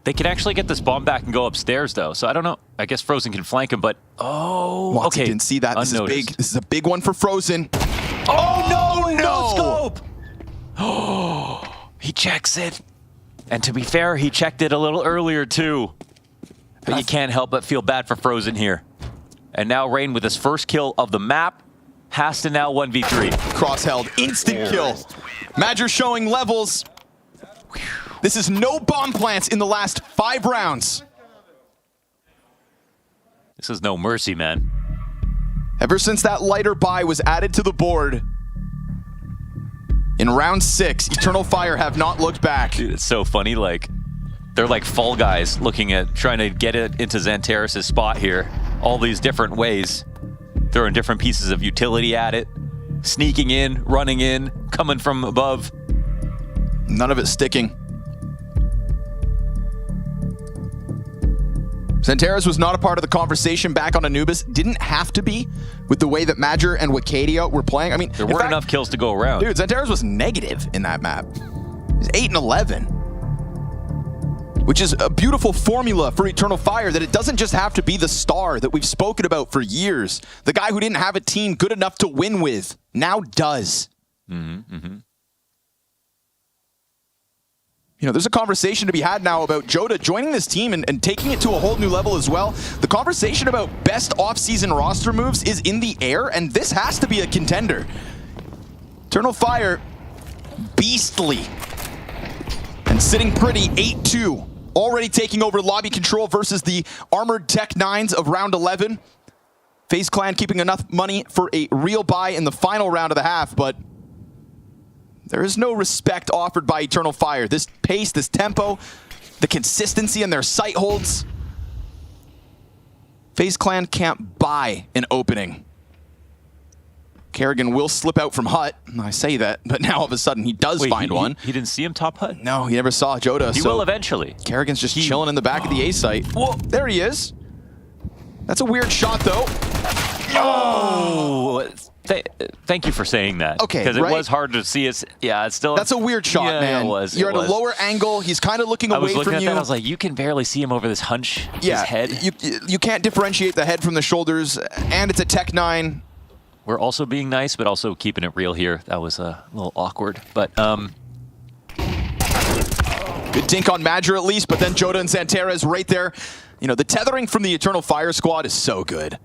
They can actually get this bomb back and go upstairs, though. So I don't know. I guess Frozen can flank him, but Woxie okay. didn't see that. This is big. This is a big one for Frozen. No scope! Oh, he checks it. And to be fair, he checked it a little earlier too. But you can't help but feel bad for Frozen here. And now Rain with his first kill of the map has to now 1v3. Cross held, instant kill. Madger showing levels. This is no bomb plants in the last 5 rounds. This is no mercy, man. Ever since that lighter buy was added to the board, in round 6, Eternal Fire have not looked back. Dude, it's so funny. Like, they're like Fall Guys looking at trying to get it into Xanteres' spot here. All these different ways. Throwing different pieces of utility at it. Sneaking in, running in, coming from above. None of it sticking. Xanteres was not a part of the conversation back on Anubis. Didn't have to be with the way that Madger and Wicadia were playing. I mean, there weren't enough kills to go around. Dude, Xanteres was negative in that map. He's 8-11. Which is a beautiful formula for Eternal Fire, that it doesn't just have to be the star that we've spoken about for years. The guy who didn't have a team good enough to win with now does. You know, there's a conversation to be had now about Joda joining this team and taking it to a whole new level as well. The conversation about best off-season roster moves is in the air, and this has to be a contender. Eternal Fire, beastly. And sitting pretty, 8-2. Already taking over lobby control versus the Armored Tech 9s of round 11. FaZe Clan keeping enough money for a real buy in the final round of the half, but there is no respect offered by Eternal Fire. This pace, this tempo, the consistency in their sight holds. FaZe Clan can't buy an opening. Kerrigan will slip out from hut. I say that, but now all of a sudden he does find one. He didn't see him top hut? No, he never saw Joda. He will eventually. Kerrigan's just chilling in the back of the A site. Whoa, there he is. That's a weird shot, though. Oh! Thank you for saying that. Okay, because it was hard to see us. Yeah, it's still. That's a weird shot, man. It was. You're at a lower angle. He's kind of looking away from you. I was looking at that. I was like, you can barely see him over this hunch. Yeah, his head. You can't differentiate the head from the shoulders, and it's a Tech 9. We're also being nice, but also keeping it real here. That was a little awkward, but good dink on Madger at least, but then Joda and Xanteres right there. You know, the tethering from the Eternal Fire squad is so good.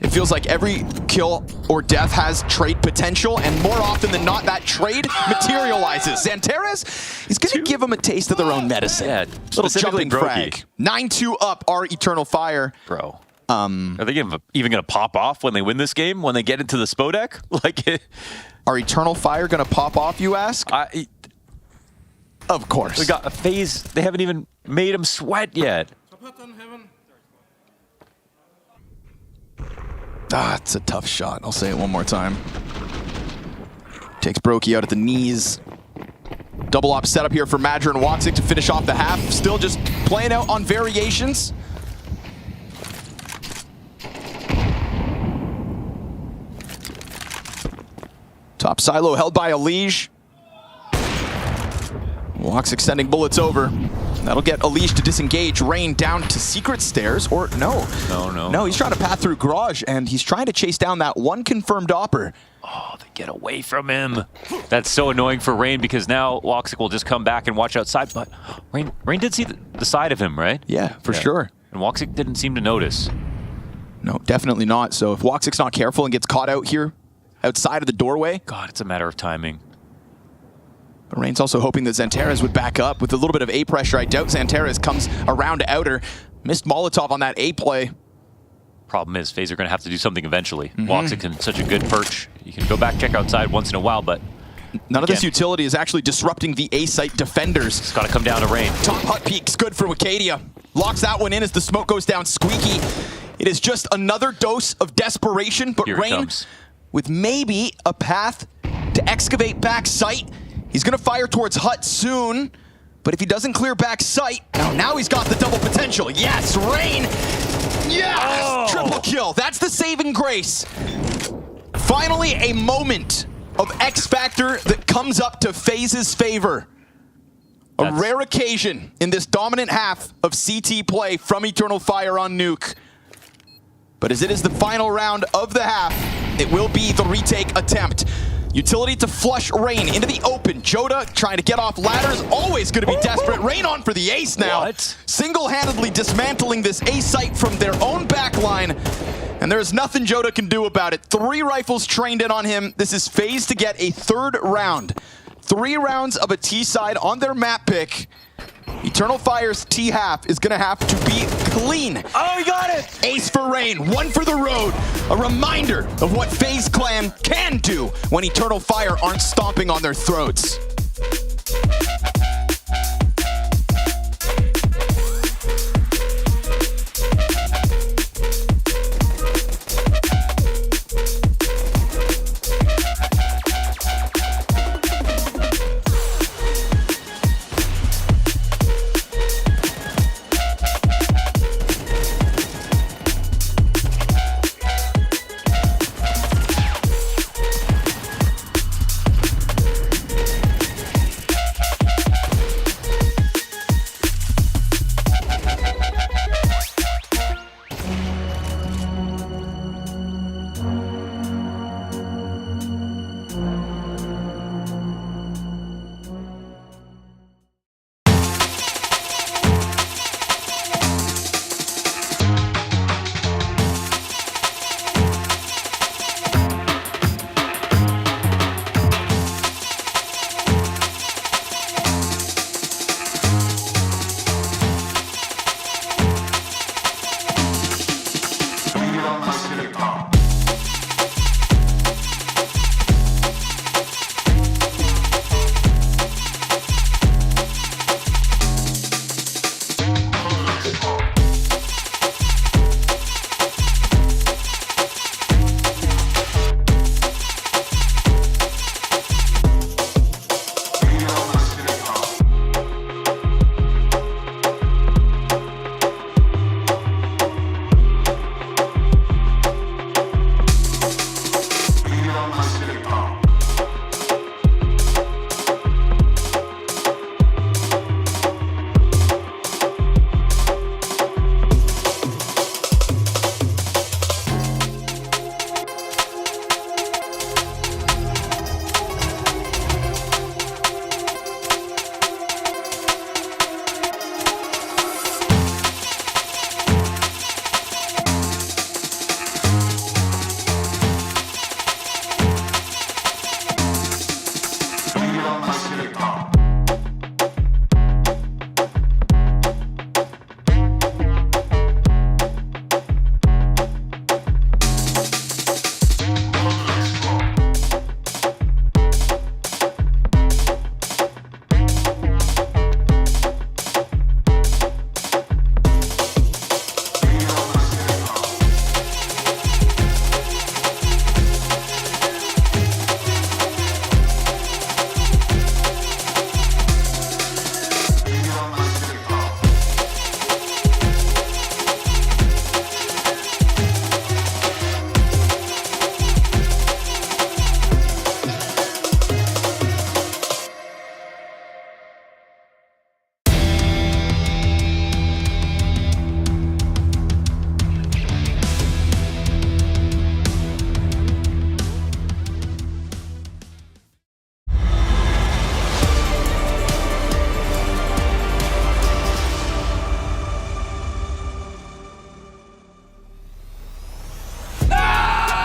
It feels like every kill or death has trade potential, and more often than not, that trade materializes. Xanteres, he's going to give them a taste of their own medicine. Yeah, little jumping frag. 9-2 up our Eternal Fire. Bro. Are they even going to pop off when they win this game, when they get into the Spodek? Like, are Eternal Fire going to pop off, you ask? Of course. We got a FaZe. They haven't even made him sweat yet. It's a tough shot. I'll say it one more time. Takes Brokey out at the knees. Double op setup here for Madger and Woxic to finish off the half. Still just playing out on variations. Top silo held by Elige. Woxic sending bullets over. That'll get Elige to disengage. Rain down to secret stairs, or no. No, he's trying to path through garage, and he's trying to chase down that one confirmed opper. Oh, they get away from him. That's so annoying for Rain, because now Woxic will just come back and watch outside, but Rain did see the side of him, right? Yeah, for sure. And Woxic didn't seem to notice. No, definitely not. So if Woxic's not careful and gets caught out here, outside of the doorway. God, it's a matter of timing. But Rain's also hoping that Xantares would back up with a little bit of A pressure. I doubt Xantares comes around to outer. Missed Molotov on that A play. Problem is, FaZe are going to have to do something eventually. Woxic such a good perch. You can go back, check outside once in a while, but none of this utility is actually disrupting the A site defenders. It's got to come down to Rain. Top hut peek's good for Wicadia. Locks that one in as the smoke goes down squeaky. It is just another dose of desperation, but Rain with maybe a path to excavate back site. He's going to fire towards hut soon, but if he doesn't clear back site, now he's got the double potential. Yes, Rain. Yes, triple kill. That's the saving grace. Finally, a moment of X Factor that comes up to FaZe's favor. A rare occasion in this dominant half of CT play from Eternal Fire on Nuke. But as it is the final round of the half, it will be the retake attempt. Utility to flush Rain into the open. Joda trying to get off ladders, always going to be desperate. Rain on for the ace now. Single-handedly dismantling this A site from their own backline. And there's nothing Joda can do about it. 3 rifles trained in on him. This is FaZe to get a 3rd round. 3 rounds of a T side on their map pick. Eternal Fire's T half is going to have to be clean. Oh, he got it! Ace for Rain, 1 for the road. A reminder of what FaZe Clan can do when Eternal Fire aren't stomping on their throats.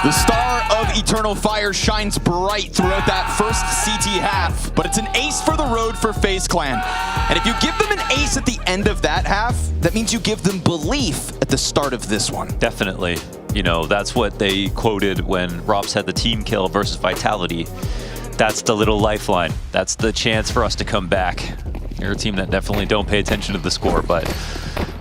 The star of Eternal Fire shines bright throughout that first CT half, but it's an ace for the road for FaZe Clan. And if you give them an ace at the end of that half, that means you give them belief at the start of this one. Definitely. You know, that's what they quoted when Rops had the team kill versus Vitality. That's the little lifeline. That's the chance for us to come back. You're a team that definitely don't pay attention to the score, but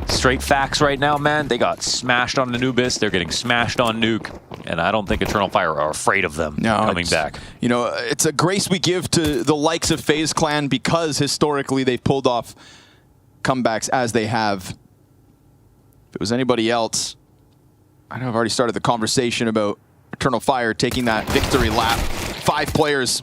straight facts right now, man. They got smashed on Anubis. They're getting smashed on Nuke. And I don't think Eternal Fire are afraid of them coming back. You know, it's a grace we give to the likes of FaZe Clan because historically they've pulled off comebacks as they have. If it was anybody else, I know I've already started the conversation about Eternal Fire taking that victory lap. 5 players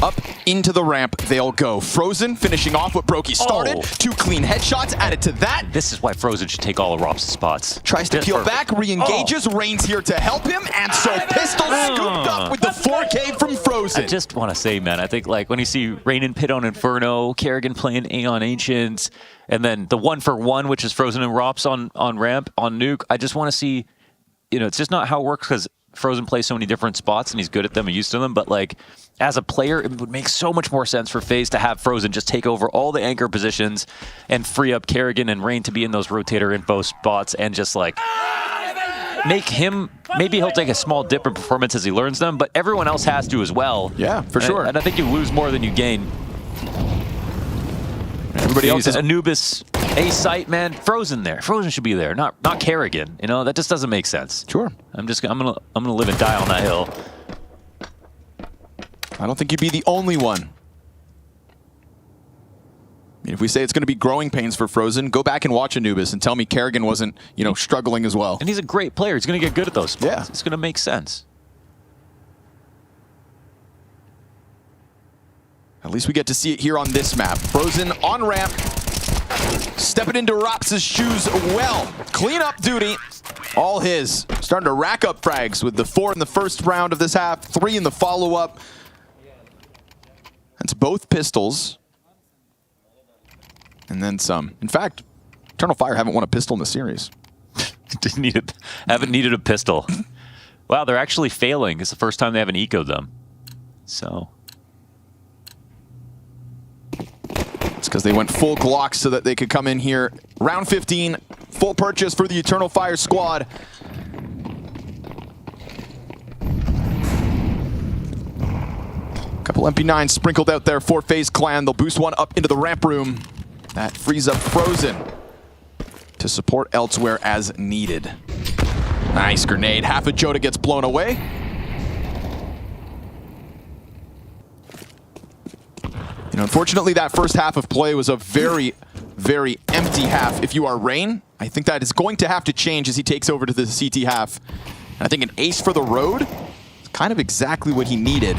up into the ramp, they'll go. Frozen finishing off what Brokey started. 2 clean headshots added to that. This is why Frozen should take all of Rops' spots. Tries to peel back, re-engages, Rain's here to help him, and so Pistol scooped up with the 4K from Frozen. I just want to say, man, I think like when you see Rain and Pit on Inferno, Kerrigan playing Aeon Ancients, and then the 1-for-1, which is Frozen and Rops on ramp, on Nuke, I just want to see, you know, it's just not how it works because Frozen plays so many different spots and he's good at them and used to them, but like as a player, it would make so much more sense for FaZe to have Frozen just take over all the anchor positions and free up Kerrigan and Rain to be in those rotator info spots and just like make him, maybe he'll take a small dip in performance as he learns them, but everyone else has to as well. Yeah, for sure. And I think you lose more than you gain. Everybody else is Anubis, A-site, man. Frozen there. Frozen should be there, not Kerrigan. You know, that just doesn't make sense. Sure. I'm gonna live and die on that hill. I don't think you'd be the only one. I mean, if we say it's going to be growing pains for Frozen, go back and watch Anubis and tell me Kerrigan wasn't, you know, struggling as well. And he's a great player. He's going to get good at those spots. Yeah. It's going to make sense. At least we get to see it here on this map. Frozen on ramp, stepping into Rops' shoes well. Clean up duty, all his. Starting to rack up frags with the 4 in the first round of this half, 3 in the follow-up. That's both pistols. And then some. In fact, Eternal Fire haven't won a pistol in the series. Haven't needed a pistol. Wow, they're actually failing. It's the first time they haven't ecoed them. So it's because they went full Glocks so that they could come in here. Round 15, full purchase for the Eternal Fire squad. Couple MP9s sprinkled out there for FaZe Clan. They'll boost one up into the ramp room. That frees up Frozen to support elsewhere as needed. Nice grenade. Half of Joda gets blown away. You know, unfortunately, that first half of play was a very, very empty half. If you are Rain, I think that is going to have to change as he takes over to the CT half. And I think an ace for the road is kind of exactly what he needed.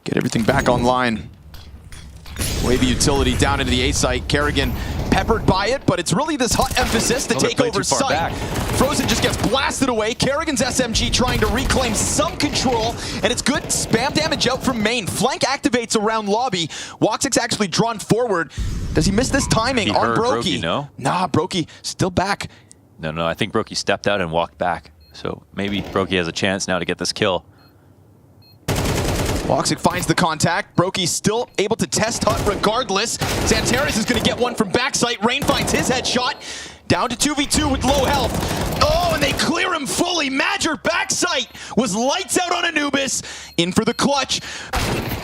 Get everything back online. Wavy utility down into the A site. Kerrigan peppered by it, but it's really this hot emphasis to take over site. Frozen just gets blasted away. Kerrigan's SMG trying to reclaim some control, and it's good spam damage out from main. Flank activates around lobby. Woxic's actually drawn forward. Does he miss this timing on Brokey? No? Nah, Brokey still back. No, I think Brokey stepped out and walked back. So maybe Brokey has a chance now to get this kill. Woxic finds the contact. Brokey still able to test hut regardless. Xantares is going to get one from backside. Rain finds his headshot. Down to 2v2 with low health. Oh, and they clear him fully. Major backside was lights out on Anubis. In for the clutch.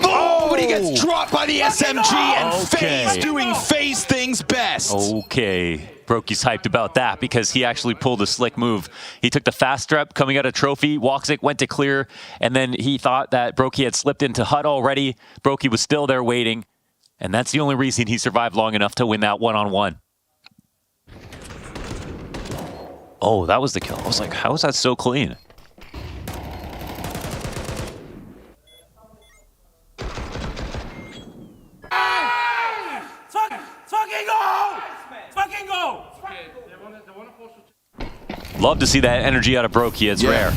Oh, but he gets dropped by the SMG and FaZe doing FaZe things best. Okay. Brokey's hyped about that because he actually pulled a slick move. He took the fast strap coming out of trophy. Woxic went to clear, and then he thought that Brokey had slipped into hut already. Brokey was still there waiting, and that's the only reason he survived long enough to win that one-on-one. Oh, that was the kill. I was like, how is that so clean? Fucking go! Fucking go! Love to see that energy out of Brokey. It's rare.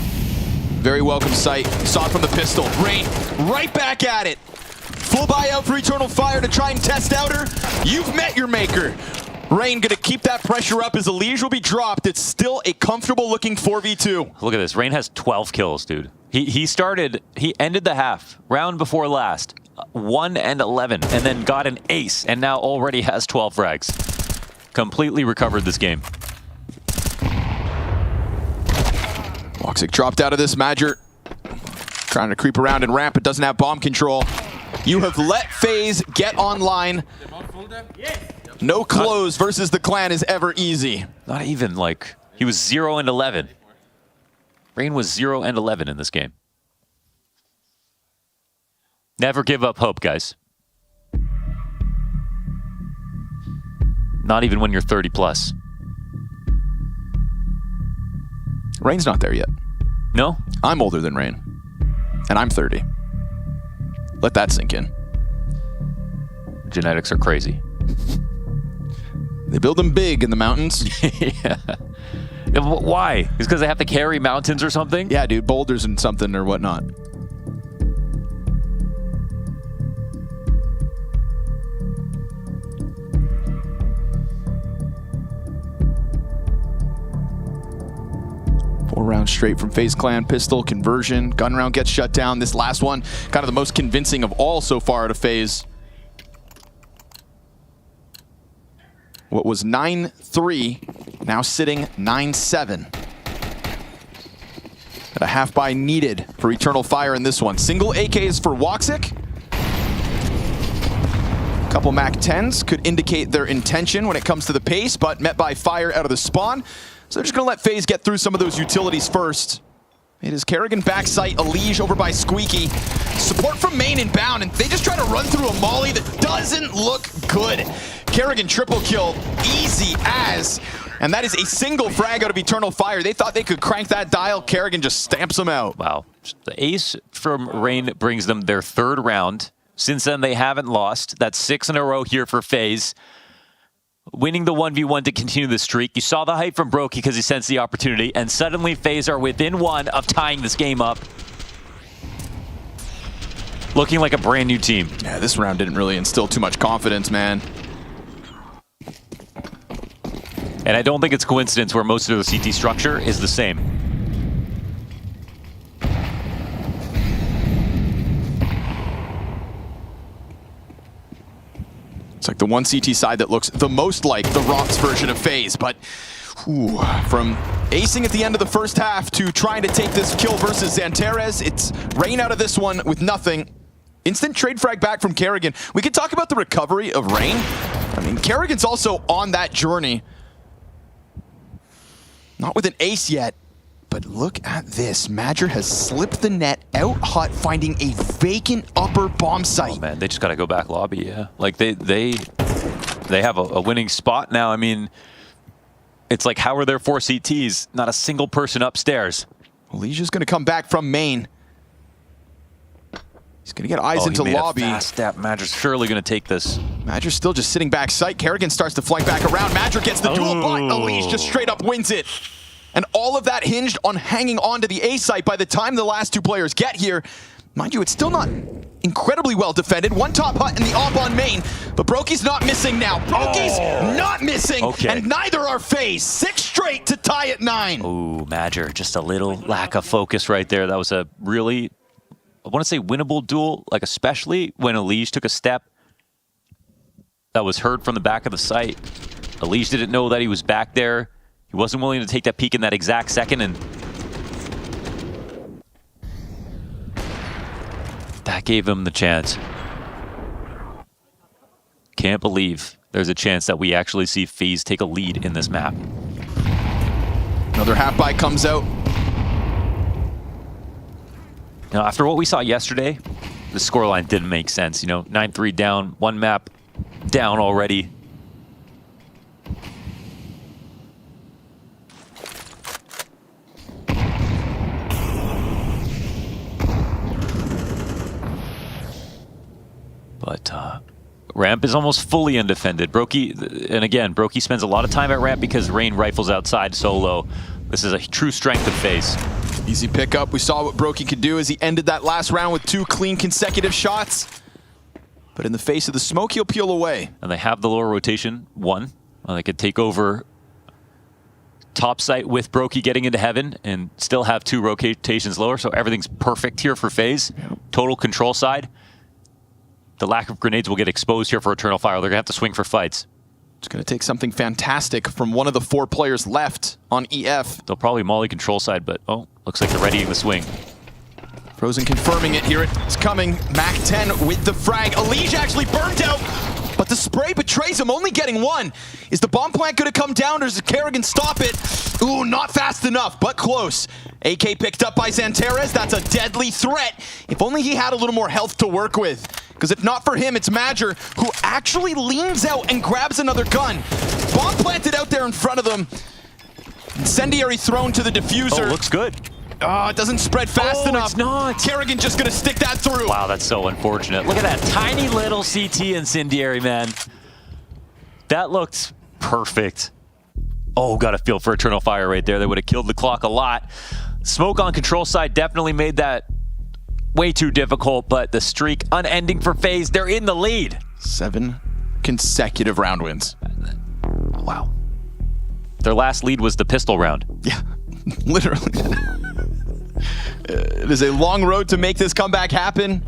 Very welcome sight. Saw it from the pistol. Rain right back at it. Full buyout for Eternal Fire to try and test out her. You've met your maker. Rain gonna keep that pressure up as Elige will be dropped. It's still a comfortable looking 4v2. Look at this. Rain has 12 kills, dude. He ended the half, round before last, 1 and 11, and then got an ace, and now already has 12 frags. Completely recovered this game. Woxic dropped out of this. Madger trying to creep around and ramp, but doesn't have bomb control. You have let FaZe get online. No close versus the clan is ever easy. Not even like, he was 0 and 11. Rain was 0 and 11 in this game. Never give up hope, guys. Not even when you're 30 plus. Rain's not there yet. No? I'm older than Rain. And I'm 30. Let that sink in. Genetics are crazy. They build them big in the mountains. Yeah. Why? It's because they have to carry mountains or something? Yeah, dude, boulders and something or whatnot. Four rounds straight from FaZe Clan. Pistol, conversion, gun round gets shut down. This last one, kind of the most convincing of all so far out of FaZe. What was 9-3, now sitting 9-7. Got a half buy needed for Eternal Fire in this one. Single AKs for Woxic. Couple MAC-10s could indicate their intention when it comes to the pace, but met by fire out of the spawn. So they're just gonna let FaZe get through some of those utilities first. It is Kerrigan backside, Elige over by Squeaky. Support from main inbound, and they just try to run through a molly that doesn't look good. Kerrigan triple kill, easy as, and that is a single frag out of Eternal Fire. They thought they could crank that dial. Kerrigan just stamps them out. Wow. The ace from Rain brings them their 3rd round. Since then, they haven't lost. That's 6 in a row here for FaZe. Winning the 1v1 to continue the streak. You saw the hype from Brokey because he sensed the opportunity, and suddenly FaZe are within 1 of tying this game up. Looking like a brand new team. Yeah, this round didn't really instill too much confidence, man. And I don't think it's coincidence where most of the CT structure is the same. It's like the one CT side that looks the most like the Rocks version of FaZe, but from acing at the end of the first half to trying to take this kill versus Xantares, it's Rain out of this one with nothing. Instant trade frag back from Kerrigan. We could talk about the recovery of Rain. I mean, Kerrigan's also on that journey. Not with an ace yet, but look at this. Madger has slipped the net out hot, finding a vacant upper bomb site. Oh man, they just gotta go back lobby, yeah. Like they have a winning spot now. I mean, it's like, how are there 4 CTs? Not a single person upstairs. Elige's gonna come back from main. He's gonna get eyes into lobby. A fast step. Madger's surely gonna take this. Madger's still just sitting back sight. Kerrigan starts to flank back around. Madger gets the duel, but Elige just straight up wins it. And all of that hinged on hanging on to the A site by the time the last 2 players get here. Mind you, it's still not incredibly well defended. One top hut in the op on main, but Brokey's not missing now. Brokey's not missing, and neither are FaZe. 6 straight to tie at 9. Ooh, Madger, just a little lack of focus right there. That was a really, I want to say, winnable duel, like especially when Elige took a step that was heard from the back of the site. Elige didn't know that he was back there. He wasn't willing to take that peek in that exact second, and that gave him the chance. Can't believe there's a chance that we actually see FaZe take a lead in this map. Another half buy comes out. Now, after what we saw yesterday, the scoreline didn't make sense. You know, 9-3 down, 1 map down already. But ramp is almost fully undefended. Brokey, and again, Brokey spends a lot of time at ramp because Rain rifles outside solo. This is a true strength of FaZe. Easy pickup. We saw what Brokey could do as he ended that last round with 2 clean consecutive shots. But in the face of the smoke, he'll peel away. And they have the lower rotation, 1, Well, they could take over top site with Brokey getting into heaven and still have 2 rotations lower, so everything's perfect here for FaZe. Total control side. The lack of grenades will get exposed here for Eternal Fire. They're going to have to swing for fights. It's going to take something fantastic from one of the 4 players left on EF. They'll probably molly control side, but oh, looks like they're readying the swing. Frozen confirming it. Here it's coming. Mac 10 with the frag. Elige actually burned out, but the spray betrays him, only getting 1. Is the bomb plant going to come down, or does Kerrigan stop it? Ooh, not fast enough, but close. AK picked up by Xantares. That's a deadly threat. If only he had a little more health to work with. Because if not for him, it's Madger who actually leans out and grabs another gun. Bomb planted out there in front of them. Incendiary thrown to the diffuser. Oh, looks good. Oh, it doesn't spread fast enough. It's not. Kerrigan just gonna stick that through. Wow, that's so unfortunate. Look at that tiny little CT incendiary, man. That looked perfect. Oh, got a feel for Eternal Fire right there. They would have killed the clock a lot. Smoke on control side definitely made that way too difficult, but the streak unending for FaZe. They're in the lead. 7 consecutive round wins. Wow. Their last lead was the pistol round. Yeah, literally. It is a long road to make this comeback happen.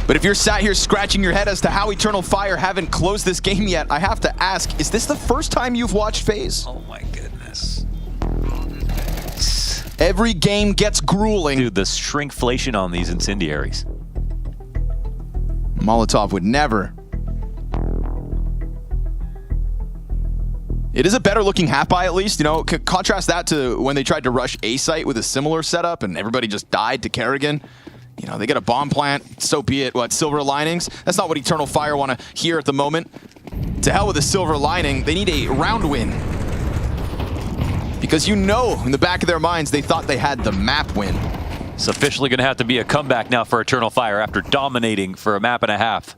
But if you're sat here scratching your head as to how Eternal Fire haven't closed this game yet, I have to ask, is this the first time you've watched FaZe? Oh my goodness. Every game gets grueling. Dude, the shrinkflation on these incendiaries. Molotov would never. It is a better looking half buy, at least. You know, contrast that to when they tried to rush A site with a similar setup and everybody just died to Kerrigan. You know, they get a bomb plant, so be it. What, silver linings? That's not what Eternal Fire want to hear at the moment. To hell with a silver lining. They need a round win. Because you know, in the back of their minds, they thought they had the map win. It's officially going to have to be a comeback now for Eternal Fire after dominating for a map and a half.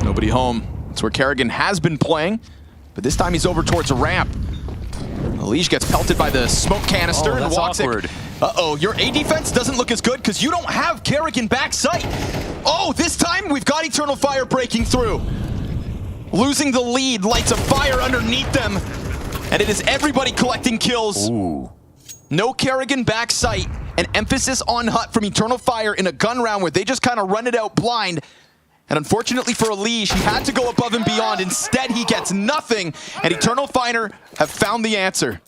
Nobody home. That's where Kerrigan has been playing, but this time he's over towards a ramp. Elige gets pelted by the smoke canister and walks awkward. it. Uh-oh, your A defense doesn't look as good because you don't have Kerrigan back sight. Oh, this time we've got Eternal Fire breaking through. Losing the lead lights a fire underneath them, and it is everybody collecting kills. Ooh. No Kerrigan back sight, an emphasis on Hut from Eternal Fire in a gun round where they just kind of run it out blind. And unfortunately for Elige, he had to go above and beyond. Instead, he gets nothing, and Eternal Fire have found the answer.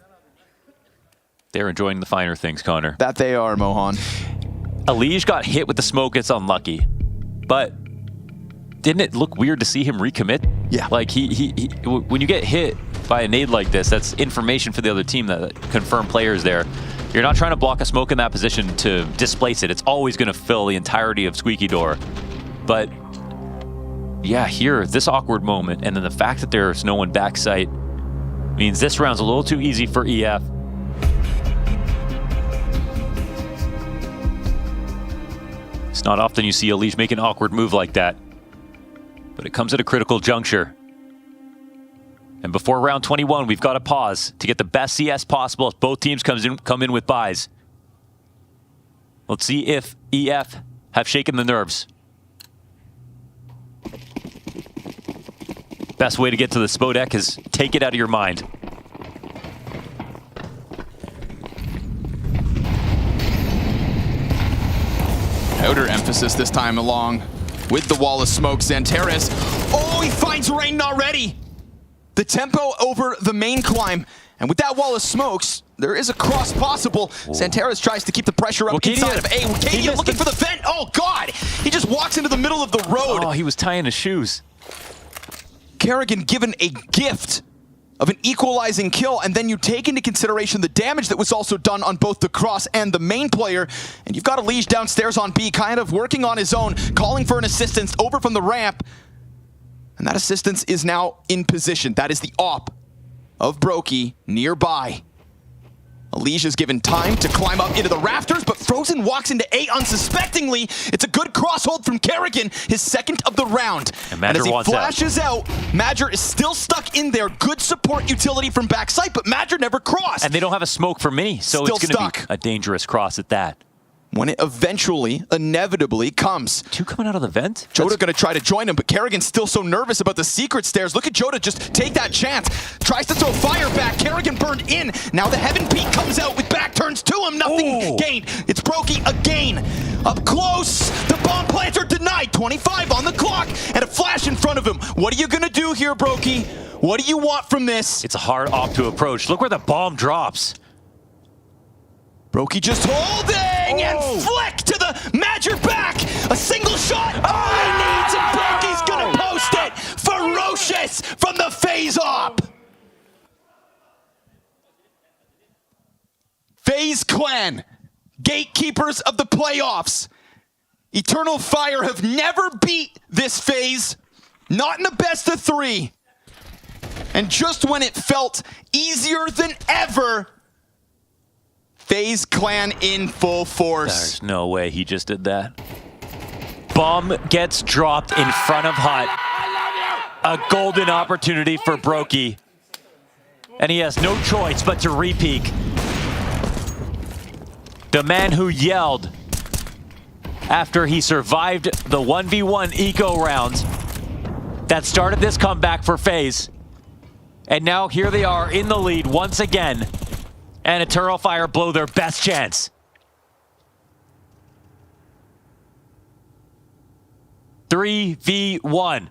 They're enjoying the finer things, Connor. That they are, Mohan. Elige got hit with the smoke, it's unlucky. But didn't it look weird to see him recommit? Yeah. Like, when you get hit by a nade like this, that's information for the other team that confirm players there. You're not trying to block a smoke in that position to displace it. It's always going to fill the entirety of Squeaky Door. But yeah, here, this awkward moment, and then the fact that there's no one backside means this round's a little too easy for EF. It's not often you see Elige make an awkward move like that, but it comes at a critical juncture. And before round 21, we've got to pause to get the best CS possible as both teams come in with buys. Let's see if EF have shaken the nerves. Best way to get to the Spodek is take it out of your mind. Outer emphasis this time along with the wall of smoke. Xantares, oh, he finds Rain already. The tempo over the main climb. And with that wall of smokes, there is a cross possible. Xantares tries to keep the pressure up inside of A. Wakadia looking for the vent. Oh, God. He just walks into the middle of the road. Oh, he was tying his shoes. Kerrigan given a gift of an equalizing kill, and then you take into consideration the damage that was also done on both the cross and the main player, and you've got Elige downstairs on B, kind of working on his own, calling for an assistance over from the ramp, and that assistance is now in position. That is the op of Brokey nearby. Alicia's given time to climb up into the rafters, but Frozen walks into A unsuspectingly. It's a good cross hold from Kerrigan, his second of the round. And as he flashes out, Madger is still stuck in there. Good support utility from backside, but Madger never crossed. And they don't have a smoke for Mini, so Still it's going to be a dangerous cross at that. When it eventually, inevitably comes. Two coming out of the vent? Joda going to try to join him, but Kerrigan's still so nervous about the secret stairs. Look at Joda just take that chance. Tries to throw fire back. Kerrigan burned in. Now the Heaven Peak comes out with back turns to him. Nothing gained. It's Brokey again. Up close. The bomb planter denied. 25 on the clock and a flash in front of him. What are you going to do here, Brokey? What do you want from this? It's a hard op to approach. Look where the bomb drops. Brokey just holding and flick to the Madger back. A single shot. All he needs, and Brokey's gonna post it. Ferocious from the FaZe op. FaZe Clan, gatekeepers of the playoffs. Eternal Fire have never beat this FaZe, not in a best of 3. And just when it felt easier than ever, FaZe Clan in full force. There's no way he just did that. Bomb gets dropped in front of Hut. A golden opportunity for Brokey. And he has no choice but to re-peek. The man who yelled after he survived the 1v1 eco round that started this comeback for FaZe. And now here they are in the lead once again. And Eternal Fire blow their best chance. Three v1.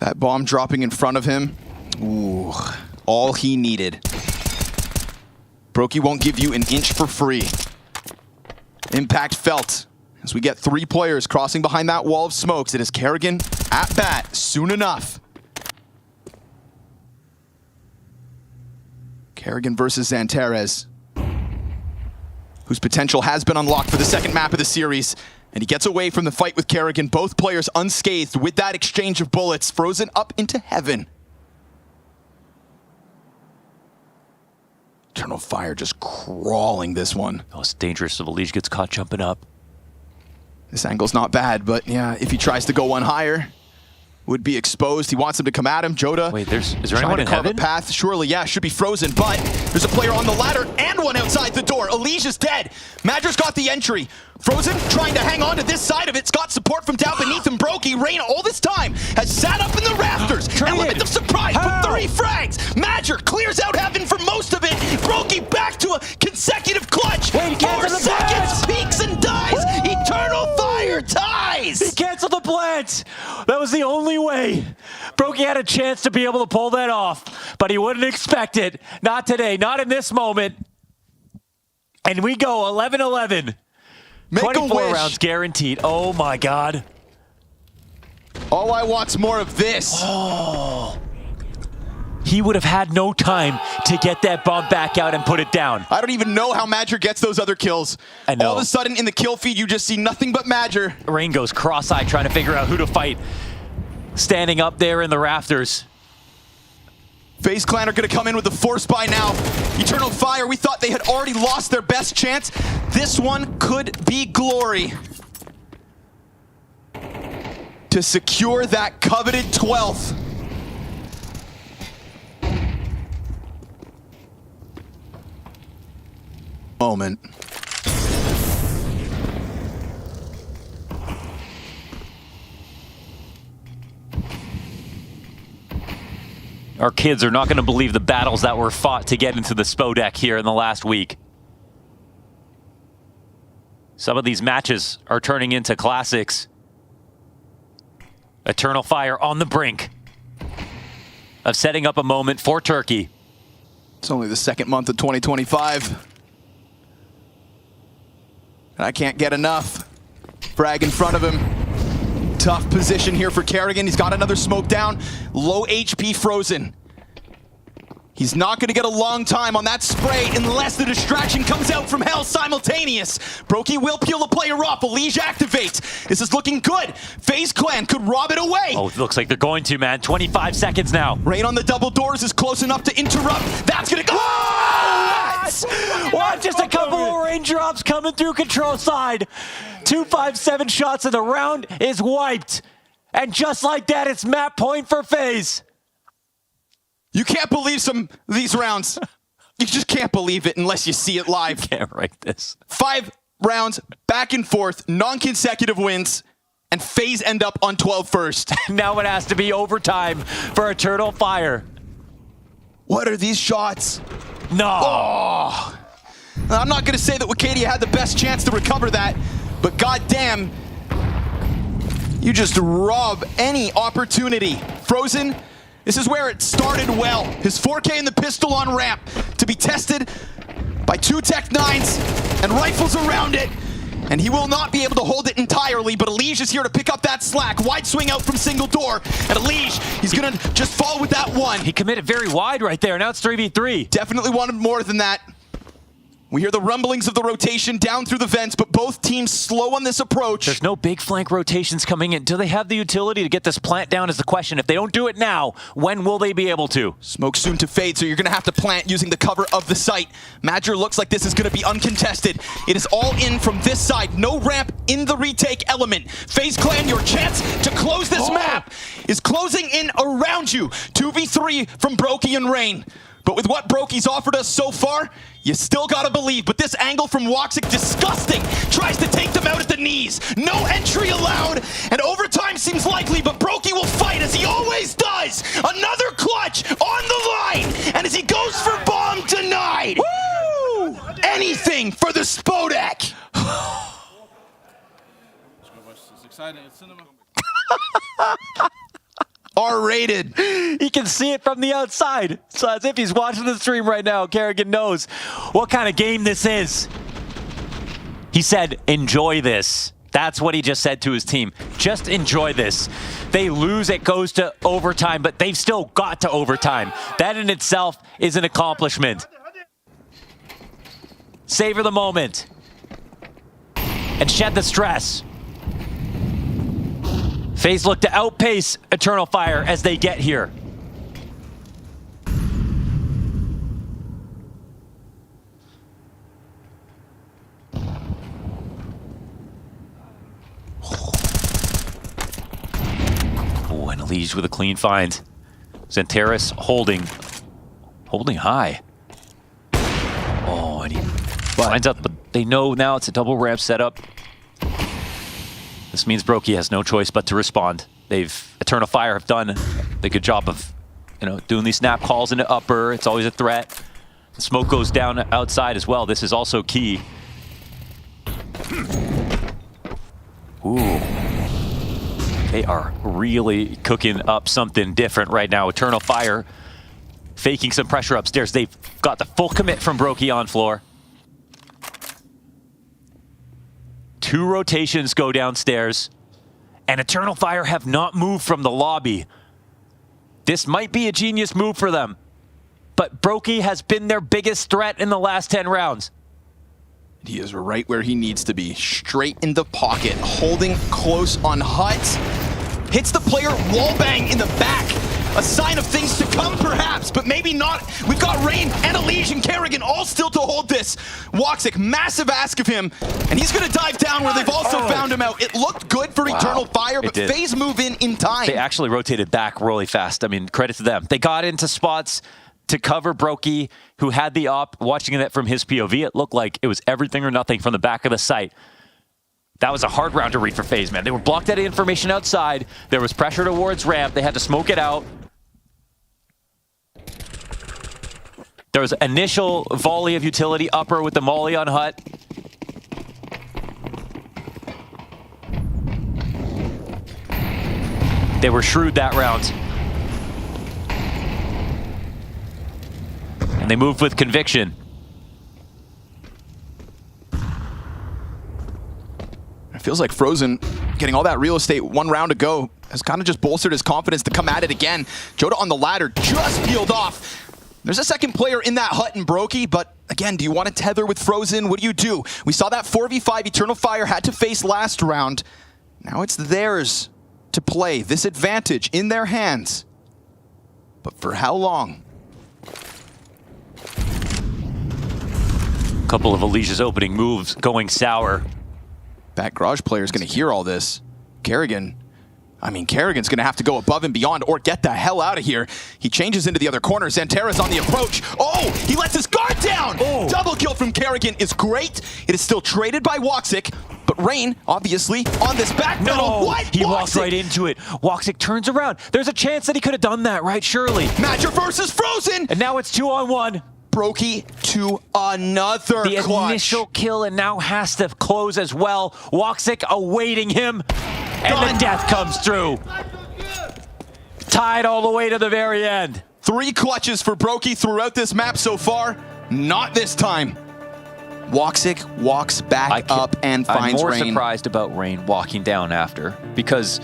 That bomb dropping in front of him. Ooh, all he needed. Brokey won't give you an inch for free. Impact felt as we get 3 players crossing behind that wall of smokes. It is Kerrigan at bat soon enough. Kerrigan versus Xantares, whose potential has been unlocked for the second map of the series. And he gets away from the fight with Kerrigan. Both players unscathed with that exchange of bullets. Frozen up into heaven. Eternal Fire just crawling this one. Oh, it's dangerous if Elige gets caught jumping up. This angle's not bad, but yeah, if he tries to go one higher, would be exposed. He wants him to come at him. Joda. Wait, is there anyone in heaven? A path. Surely, yeah, should be Frozen, but there's a player on the ladder and one outside the door. Alicia's dead. Madger's got the entry. Frozen trying to hang on to this side of it. It's got support from down beneath him. Brokey, Rain all this time has sat up in the rafters. Element of surprise from 3 frags. Madger clears out heaven for most of it. Brokey back to a consecutive clutch. 4 seconds, peaks and dies. Eternal Fire ties. He canceled the plant. That was the only way. Brokey had a chance to be able to pull that off, but he wouldn't expect it. Not today, not in this moment. And we go 11-11. 24 rounds guaranteed. Oh my God. All I want's more of this. Oh. He would have had no time to get that bomb back out and put it down. I don't even know how Madger gets those other kills. I know. All of a sudden in the kill feed, you just see nothing but Madger. Rain goes cross-eyed trying to figure out who to fight. Standing up there in the rafters. FaZe Clan are going to come in with the force buy now. Eternal Fire, we thought they had already lost their best chance. This one could be glory to secure that coveted 12th. Moment. Our kids are not going to believe the battles that were fought to get into the Spodek here in the last week. Some of these matches are turning into classics. Eternal Fire on the brink of setting up a moment for Turkey. It's only the 2nd month of 2025. And I can't get enough. Frag in front of him. Tough position here for Kerrigan. He's got another smoke down. Low HP Frozen. He's not going to get a long time on that spray unless the distraction comes out from hell simultaneous. Brokey will peel the player off. Elige activates. This is looking good. FaZe Clan could rob it away. Oh, it looks like they're going to, man. 25 seconds now. Rain on the double doors is close enough to interrupt. That's going to go. What? Just a couple of raindrops coming through control side. 2-5-7 shots and the round is wiped. And just like that, it's map point for FaZe. You can't believe these rounds. You just can't believe it unless you see it live. Can't write this. 5 rounds, back and forth, non-consecutive wins, and FaZe end up on 12 first. Now it has to be overtime for Eternal Fire. What are these shots? No. Oh. I'm not going to say that Wicadia had the best chance to recover that, but goddamn, you just rob any opportunity. Frozen, this is where it started well. His 4K in the pistol on ramp to be tested by 2 Tech 9s and rifles around it. And he will not be able to hold it entirely, but Elige is here to pick up that slack. Wide swing out from single door. And Elige, he's going to just fall with that one. He committed very wide right there. Now it's 3v3. Definitely wanted more than that. We hear the rumblings of the rotation down through the vents, but both teams slow on this approach. There's no big flank rotations coming in. Do they have the utility to get this plant down is the question. If they don't do it now, when will they be able to? Smoke soon to fade, so you're going to have to plant using the cover of the site. Madger looks like this is going to be uncontested. It is all in from this side. No ramp in the retake element. FaZe Clan, your chance to close this map is closing in around you. 2v3 from Brokey and Rain. But with what Brokey's offered us so far, you still gotta believe. But this angle from Woxic, disgusting. Tries to take them out at the knees. No entry allowed, and overtime seems likely, but Brokey will fight as he always does. Another clutch on the line, and as he goes for bomb denied. Woo! Anything for the Spodek. It's exciting. It's cinema. R-rated. He can see it from the outside. So as if he's watching the stream right now, Kerrigan knows what kind of game this is. He said, enjoy this. That's what he just said to his team. Just enjoy this. They lose, it goes to overtime, but they've still got to overtime. That in itself is an accomplishment. Savor the moment. And shed the stress. FaZe look to outpace Eternal Fire as they get here. Oh, and Elige with a clean find. Xanteris holding high. Oh, and he finds out, but they know now it's a double ramp setup. This means Brokey has no choice but to respond. Eternal Fire have done a good job of, doing these snap calls into upper. It's always a threat. The smoke goes down outside as well. This is also key. Ooh. They are really cooking up something different right now. Eternal Fire faking some pressure upstairs. They've got the full commit from Brokey on floor. 2 rotations go downstairs, and Eternal Fire have not moved from the lobby. This might be a genius move for them, but Brokey has been their biggest threat in the last 10 rounds. He is right where he needs to be, straight in the pocket, holding close on Hut. Hits the player, wallbang in the back. A sign of things to come, perhaps, but maybe not. We've got Rain and Elige and Kerrigan all still to hold this. Woxic, massive ask of him, and he's going to dive down where they've also found him out. It looked good for Eternal Fire, but FaZe move in time. They actually rotated back really fast. I mean, credit to them. They got into spots to cover Brokey, who had the op. Watching it from his POV, it looked like it was everything or nothing from the back of the site. That was a hard round to read for FaZe, man. They were blocked out of information outside. There was pressure towards ramp. They had to smoke it out. There was initial volley of utility upper with the molly on Hut. They were shrewd that round. And they moved with conviction. It feels like Frozen, getting all that real estate 1 round to go, has kind of just bolstered his confidence to come at it again. Joda on the ladder just peeled off. There's a second player in that hut in Brokey, but again, do you want to tether with Frozen? What do? We saw that 4v5 Eternal Fire had to face last round. Now it's theirs to play. This advantage in their hands. But for how long? Couple of Alicia's opening moves going sour. Back garage player is going to hear all this. Kerrigan. Kerrigan's going to have to go above and beyond or get the hell out of here. He changes into the other corner. Xantera's on the approach. Oh, he lets his guard down. Oh. Double kill from Kerrigan is great. It is still traded by Woxic, but Rain, obviously, on this back pedal. What? He walked right into it. Woxic turns around. There's a chance that he could have done that, right? Surely. Matcher versus Frozen. And now it's 2-on-1. Brokey to another The clutch. initial kill and now has to close as well. Woxic awaiting him. And the death comes through. Tied all the way to the very end. 3 clutches for Brokey throughout this map so far. Not this time. Woxic walks back up and finds Rain. I'm more surprised about Rain walking down after, because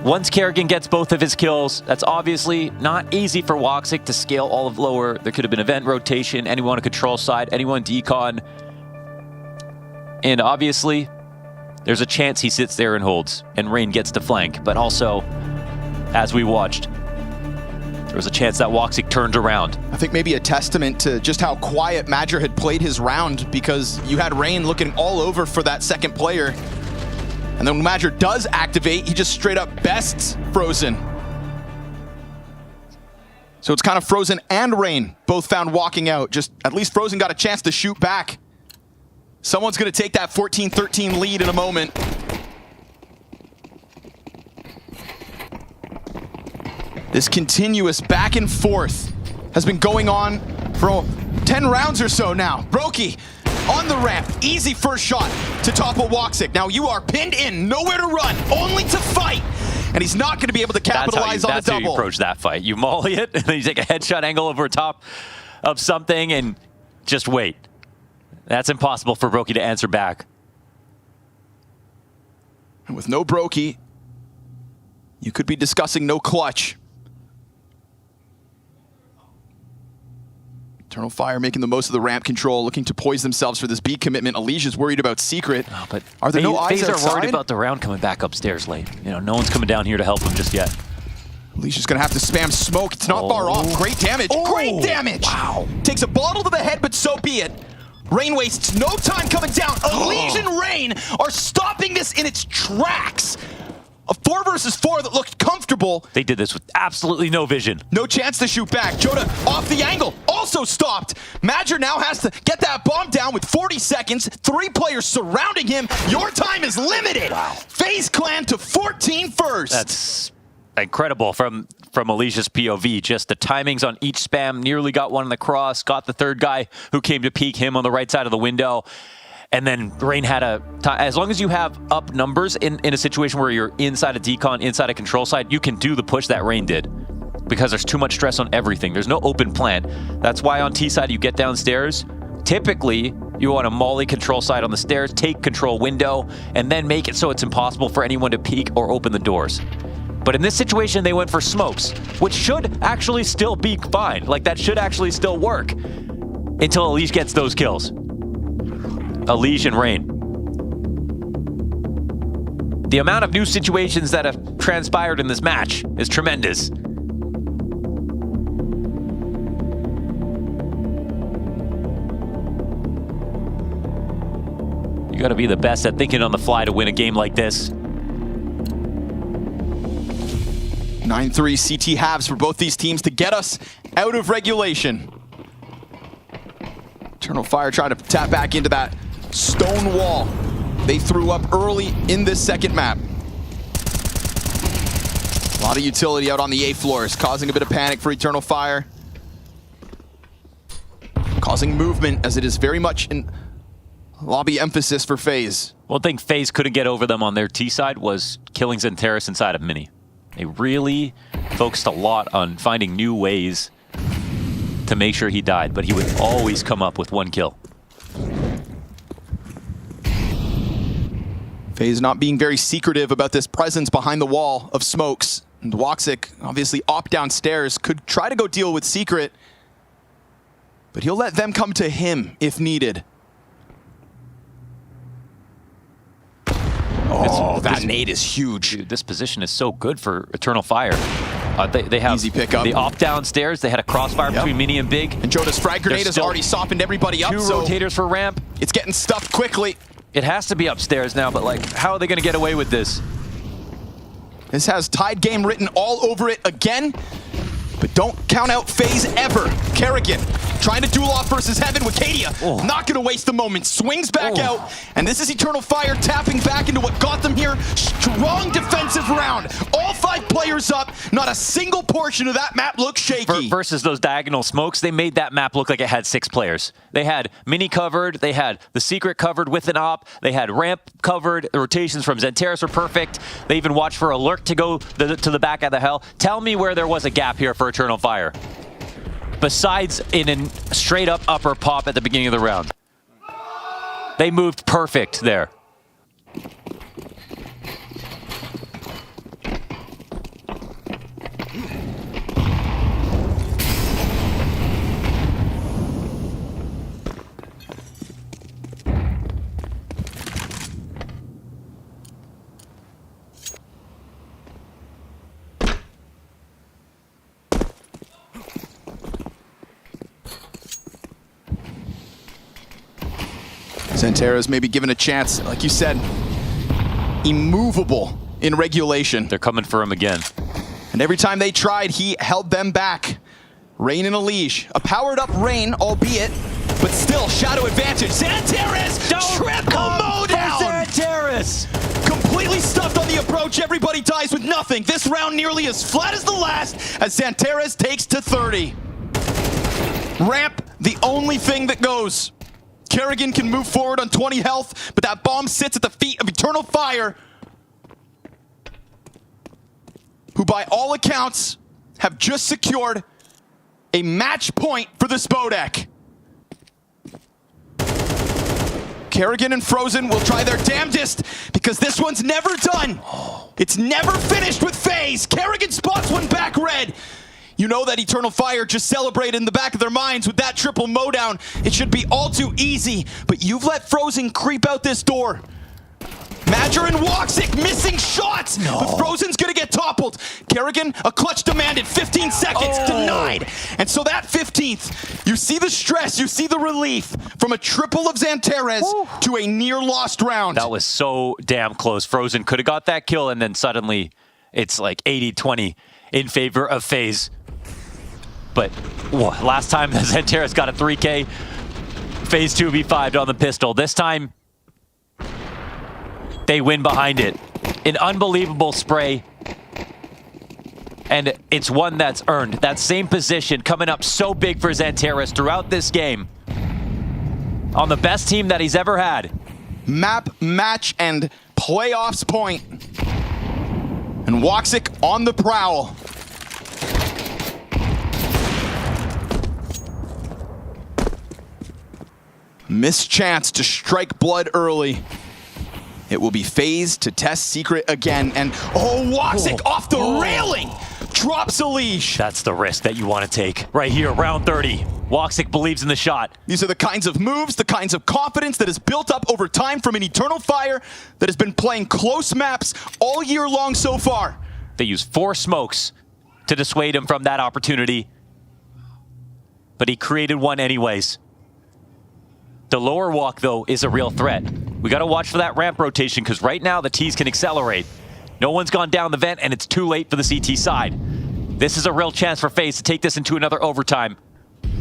once Kerrigan gets both of his kills, that's obviously not easy for Woxic to scale all of lower. There could have been event rotation, anyone on control side, anyone decon. And obviously, there's a chance he sits there and holds, and Rain gets to flank. But also, as we watched, there was a chance that Woxic turned around. I think maybe a testament to just how quiet Madger had played his round, because you had Rain looking all over for that second player. And then when Madger does activate, he just straight up bests Frozen. So it's kind of Frozen and Rain both found walking out. Just at least Frozen got a chance to shoot back. Someone's going to take that 14-13 lead in a moment. This continuous back and forth has been going on for 10 rounds or so now. Brokey on the ramp, easy first shot to topple Woxic. Now you are pinned in, nowhere to run, only to fight. And he's not going to be able to capitalize on the double. That's how you approach that fight. You molly it, and then you take a headshot angle over top of something and just wait. That's impossible for Brokey to answer back. And with no Brokey, you could be discussing no clutch. Eternal Fire making the most of the ramp control, looking to poise themselves for this B commitment. Alicia's worried about Secret. Oh, but are there no eyes outside? outside? Are worried about the round coming back upstairs late. No one's coming down here to help him just yet. Alicia's gonna have to spam smoke. It's not far off. Great damage. Great damage. Wow. Takes a bottle to the head, but so be it. Rain wastes no time coming down. Alicia and Rain are stopping this in its tracks. A 4 versus 4 that looked comfortable. They did this with absolutely no vision. No chance to shoot back. Joda off the angle, also stopped. Madger now has to get that bomb down with 40 seconds. 3 players surrounding him. Your time is limited. Wow. FaZe Clan to 14 first. That's incredible from Alicia's POV. Just the timings on each spam. Nearly got one in the cross. Got the third guy who came to peek him on the right side of the window. And then Rain had as long as you have up numbers in a situation where you're inside a decon, inside a control side, you can do the push that Rain did. Because there's too much stress on everything. There's no open plant. That's why on T side you get downstairs. Typically, you want to molly control side on the stairs, take control window, and then make it so it's impossible for anyone to peek or open the doors. But in this situation, they went for smokes, which should actually still be fine. Like, that should actually still work until Alicia gets those kills. Alicia and Rain. The amount of new situations that have transpired in this match is tremendous. You gotta be the best at thinking on the fly to win a game like this. 9-3 CT halves for both these teams to get us out of regulation. Eternal Fire trying to tap back into that stone wall they threw up early in this second map. A lot of utility out on the A floors, causing a bit of panic for Eternal Fire. Causing movement, as it is very much in lobby emphasis for FaZe. One thing FaZe couldn't get over them on their T side was killing Xanteris inside of Mini. They really focused a lot on finding new ways to make sure he died, but he would always come up with one kill. FaZe not being very secretive about this presence behind the wall of smokes. And Woxic, obviously op downstairs, could try to go deal with Secret. but he'll let them come to him if needed. Oh, that nade is huge. Dude, this position is so good for Eternal Fire. They have easy pickup. The op downstairs. They had a crossfire between Mini and Big. And Joda's frag grenade has already softened everybody up. Two So rotators for ramp. it's getting stuffed quickly. It has to be upstairs now, but like, how are they going to get away with this? This has tied game written all over it again. But don't count out FaZe ever. Kerrigan trying to duel off versus Heaven with Kadia. Not gonna waste the moment. Swings back out. And this is Eternal Fire tapping back into what got them here. Strong defensive round. All 5 players up. Not a single portion of that map looks shaky. Versus those diagonal smokes, they made that map look like it had 6 players. They had Mini covered. They had the secret covered with an op. They had ramp covered. The rotations from Xanteris were perfect. They even watched for a lurk to go to the back of the hell. Tell me where there was a gap here for Eternal Fire. Besides in a straight up upper pop at the beginning of the round. They moved perfect there. Xanteris maybe given a chance, like you said, immovable in regulation. They're coming for him again. And every time they tried, he held them back. Rain in a leash. A powered up Rain, albeit, but still shadow advantage. Xanteris! Triple mow down! Xanteris! Completely stuffed on the approach. Everybody dies with nothing. This round nearly as flat as the last as Xanteris takes to 30. Ramp, the only thing that goes. Kerrigan can move forward on 20 health, but that bomb sits at the feet of Eternal Fire, who by all accounts have just secured a match point for the Spodek. Kerrigan and Frozen will try their damnedest because this one's never done. It's never finished with FaZe. Kerrigan spots one back red. You know that Eternal Fire just celebrated in the back of their minds with that triple mowdown. It should be all too easy, but you've let Frozen creep out this door. Madger and Woxic missing shots, but Frozen's gonna get toppled. Kerrigan, a clutch demanded, 15 seconds, denied. And so that 15th, you see the stress, you see the relief from a triple of Xanteris to a near lost round. That was so damn close. Frozen could have got that kill, and then suddenly it's like 80-20 in favor of FaZe. But last time Xanteris got a 3K, FaZe 2v5'd on the pistol. This time, they win behind it. An unbelievable spray. And it's one that's earned. That same position coming up so big for Xanteris throughout this game. On the best team that he's ever had. Map, match, and playoffs point. And Woxic on the prowl. Missed chance to strike blood early. It will be FaZe to test secret again. And Woxic off the railing! Drops a leash. That's the risk that you want to take. Right here, round 30. Woxic believes in the shot. These are the kinds of moves, the kinds of confidence that has built up over time from an Eternal Fire that has been playing close maps all year long so far. They used 4 smokes to dissuade him from that opportunity. But he created one anyways. The lower walk, though, is a real threat. We got to watch for that ramp rotation, because right now the T's can accelerate. No one's gone down the vent, and it's too late for the CT side. This is a real chance for FaZe to take this into another overtime.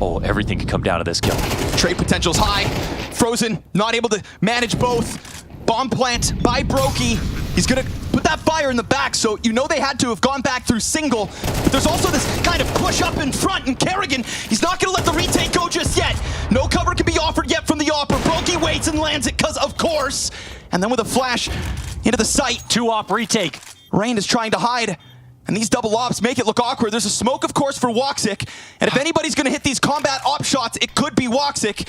Oh, everything could come down to this kill. Trade potential's high. Frozen not able to manage both. Bomb plant by Brokey. He's gonna put that fire in the back, so you know they had to have gone back through single. But there's also this kind of push up in front, and Kerrigan, he's not gonna let the retake go just yet. No cover can be offered yet from the Opera. Brokey waits and lands it, cause of course. And then with a flash into the site. 2 op retake. Rain is trying to hide. And these double ops make it look awkward. There's a smoke, of course, for Woxic. And if anybody's going to hit these combat op shots, it could be Woxic.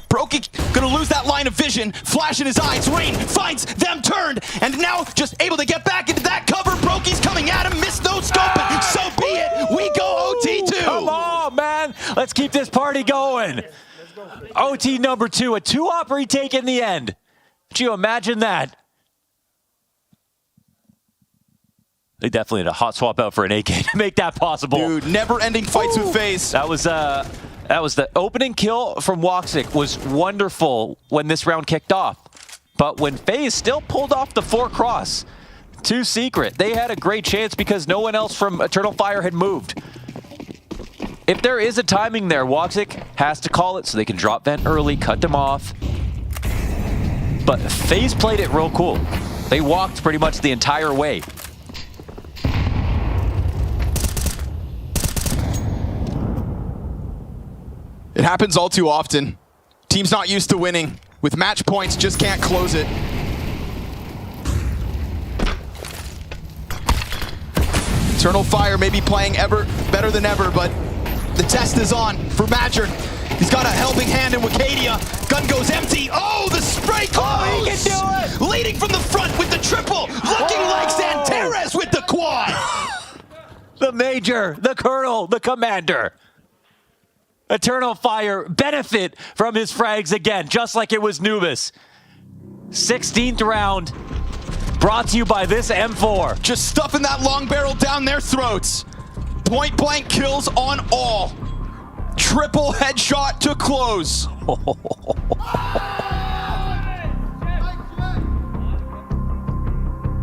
Brokey going to lose that line of vision. Flash in his eyes. Rain finds them turned. And now just able to get back into that cover. Brokey's coming at him. Missed no scope. And so be it. We go OT2. Come on, man. Let's keep this party going. OT number 2. A 2-op retake in the end. Could you imagine that? They definitely had a hot swap out for an AK to make that possible. Dude, never-ending fights with FaZe. That was the opening kill from Woxic was wonderful when this round kicked off. But when FaZe still pulled off the 4 cross to Secret, they had a great chance because no one else from Eternal Fire had moved. If there is a timing there, Woxic has to call it so they can drop vent early, cut them off. But FaZe played it real cool. They walked pretty much the entire way. It happens all too often. Team's not used to winning. With match points, just can't close it. Eternal Fire may be playing ever better than ever, but the test is on for Magic. He's got a helping hand in Wicadia. Gun goes empty. Oh, the spray close! Oh, he can do it! Leading from the front with the triple. Looking like Santeres with the quad. The Major, the Colonel, the Commander. Eternal Fire benefit from his frags again, just like it was Anubis. 16th round, brought to you by this M4. Just stuffing that long barrel down their throats. Point blank kills on all. Triple headshot to close.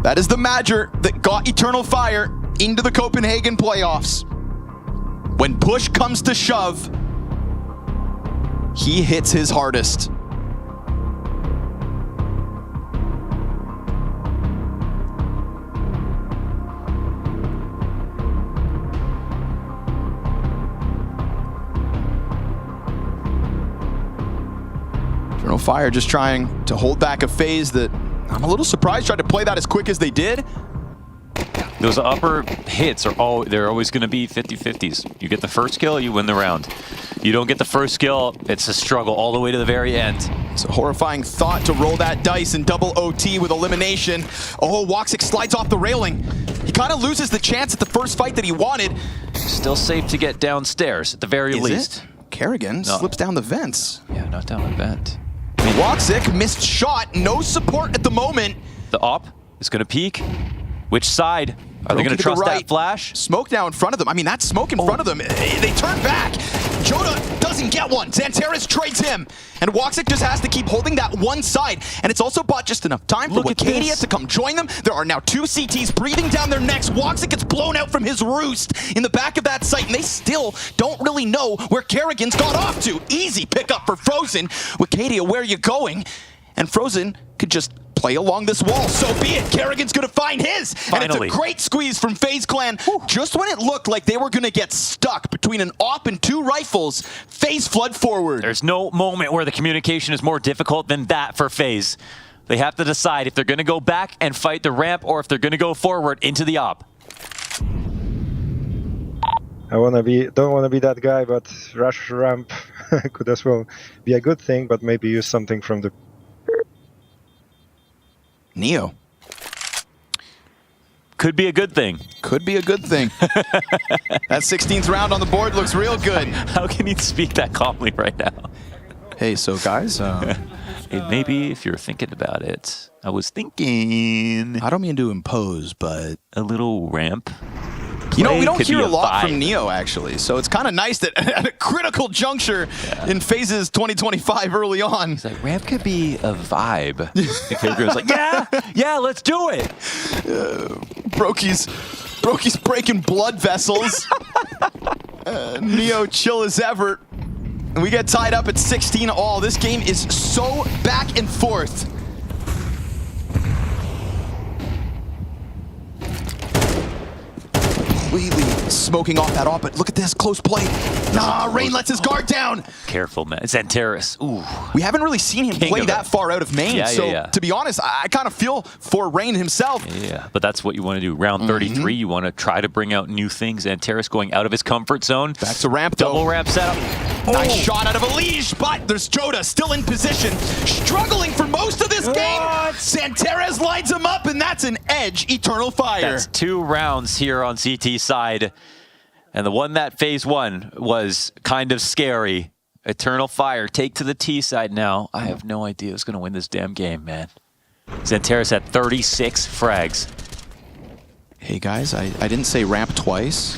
That is the Magic that got Eternal Fire into the Copenhagen playoffs. When push comes to shove, he hits his hardest. Eternal Fire just trying to hold back a FaZe that I'm a little surprised tried to play that as quick as they did. Those upper hits are they're always going to be 50-50s. You get the first kill, you win the round. You don't get the first kill, it's a struggle all the way to the very end. It's a horrifying thought to roll that dice and double OT with elimination. Oh, Woxic slides off the railing. He kind of loses the chance at the first fight that he wanted. Still safe to get downstairs at the very least. Kerrigan slips down the vents. Yeah, not down the vent. Woxic missed shot, no support at the moment. The op is going to peek. Which side? Are they going to trust that flash? Smoke now in front of them. I mean, that smoke in front of them. They turn back. Joda doesn't get one. Santeres trades him. And Woxic just has to keep holding that one side. And it's also bought just enough time for Wicadia to come join them. There are now 2 CTs breathing down their necks. Woxic gets blown out from his roost in the back of that site. And they still don't really know where Kerrigan's got off to. Easy pickup for Frozen. Wicadia, where are you going? And Frozen could just play along this wall. So be it. Kerrigan's going to find his. Finally. And it's a great squeeze from FaZe Clan. Just when it looked like they were going to get stuck between an op and 2 rifles, FaZe flood forward. There's no moment where the communication is more difficult than that for FaZe. They have to decide if they're going to go back and fight the ramp or if they're going to go forward into the op. Don't wanna be that guy, but rush ramp could as well be a good thing, but maybe use something from the Neo. Could be a good thing. Could be a good thing. That 16th round on the board looks real good. How can you speak that calmly right now? Hey, so guys, maybe if you're thinking about it, I was thinking... I don't mean to impose, but... A little ramp. You know, we don't hear a lot from Neo, actually, so it's kind of nice that at a critical juncture in FaZe's 2025 early on. He's like, ramp could be a vibe. And Kerrigan's like, yeah, let's do it. Brokey's breaking blood vessels. Neo chill as ever. And we get tied up at 16 all. This game is so back and forth. completely smoking off that op, but look at this, close play. Nah, Rain lets his guard down. Careful, man. Xanteris. Ooh. We haven't really seen him play that far out of main, Yeah. To be honest, I kind of feel for Rain himself. Yeah, but that's what you want to do. Round 33, you want to try to bring out new things. Xanteris going out of his comfort zone. Back to ramp, Double ramp setup. Nice shot out of Elige, but there's Joda still in position, struggling for most of this game. Xanteris lines him up, and that's an edge, Eternal Fire. That's 2 rounds here on CT side. And the one that FaZe won was kind of scary. Eternal Fire take to the T side now. I have no idea who's going to win this damn game, man. Xanteris at 36 frags. Hey guys, I didn't say ramp twice.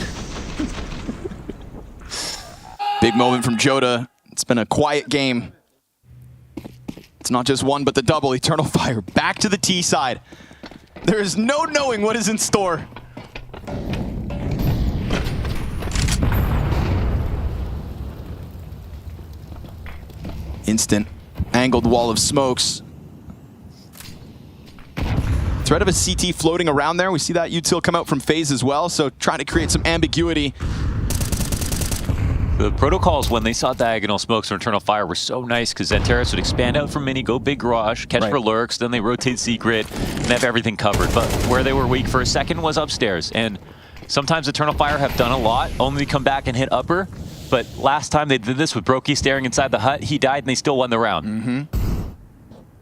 Big moment from Joda. It's been a quiet game. It's not just one, but the double. Eternal Fire back to the T side. There is no knowing what is in store. Instant angled wall of smokes. Threat of a CT floating around there. We see that util come out from FaZe as well, so trying to create some ambiguity. The protocols when they saw diagonal smokes from Eternal Fire were so nice because Xanteris would expand out from mini, go big garage, catch for lurks, then they rotate secret, and have everything covered. But where they were weak for a second was upstairs. And sometimes Eternal Fire have done a lot, only come back and hit upper. But last time they did this with Brokey staring inside the hut, he died and they still won the round.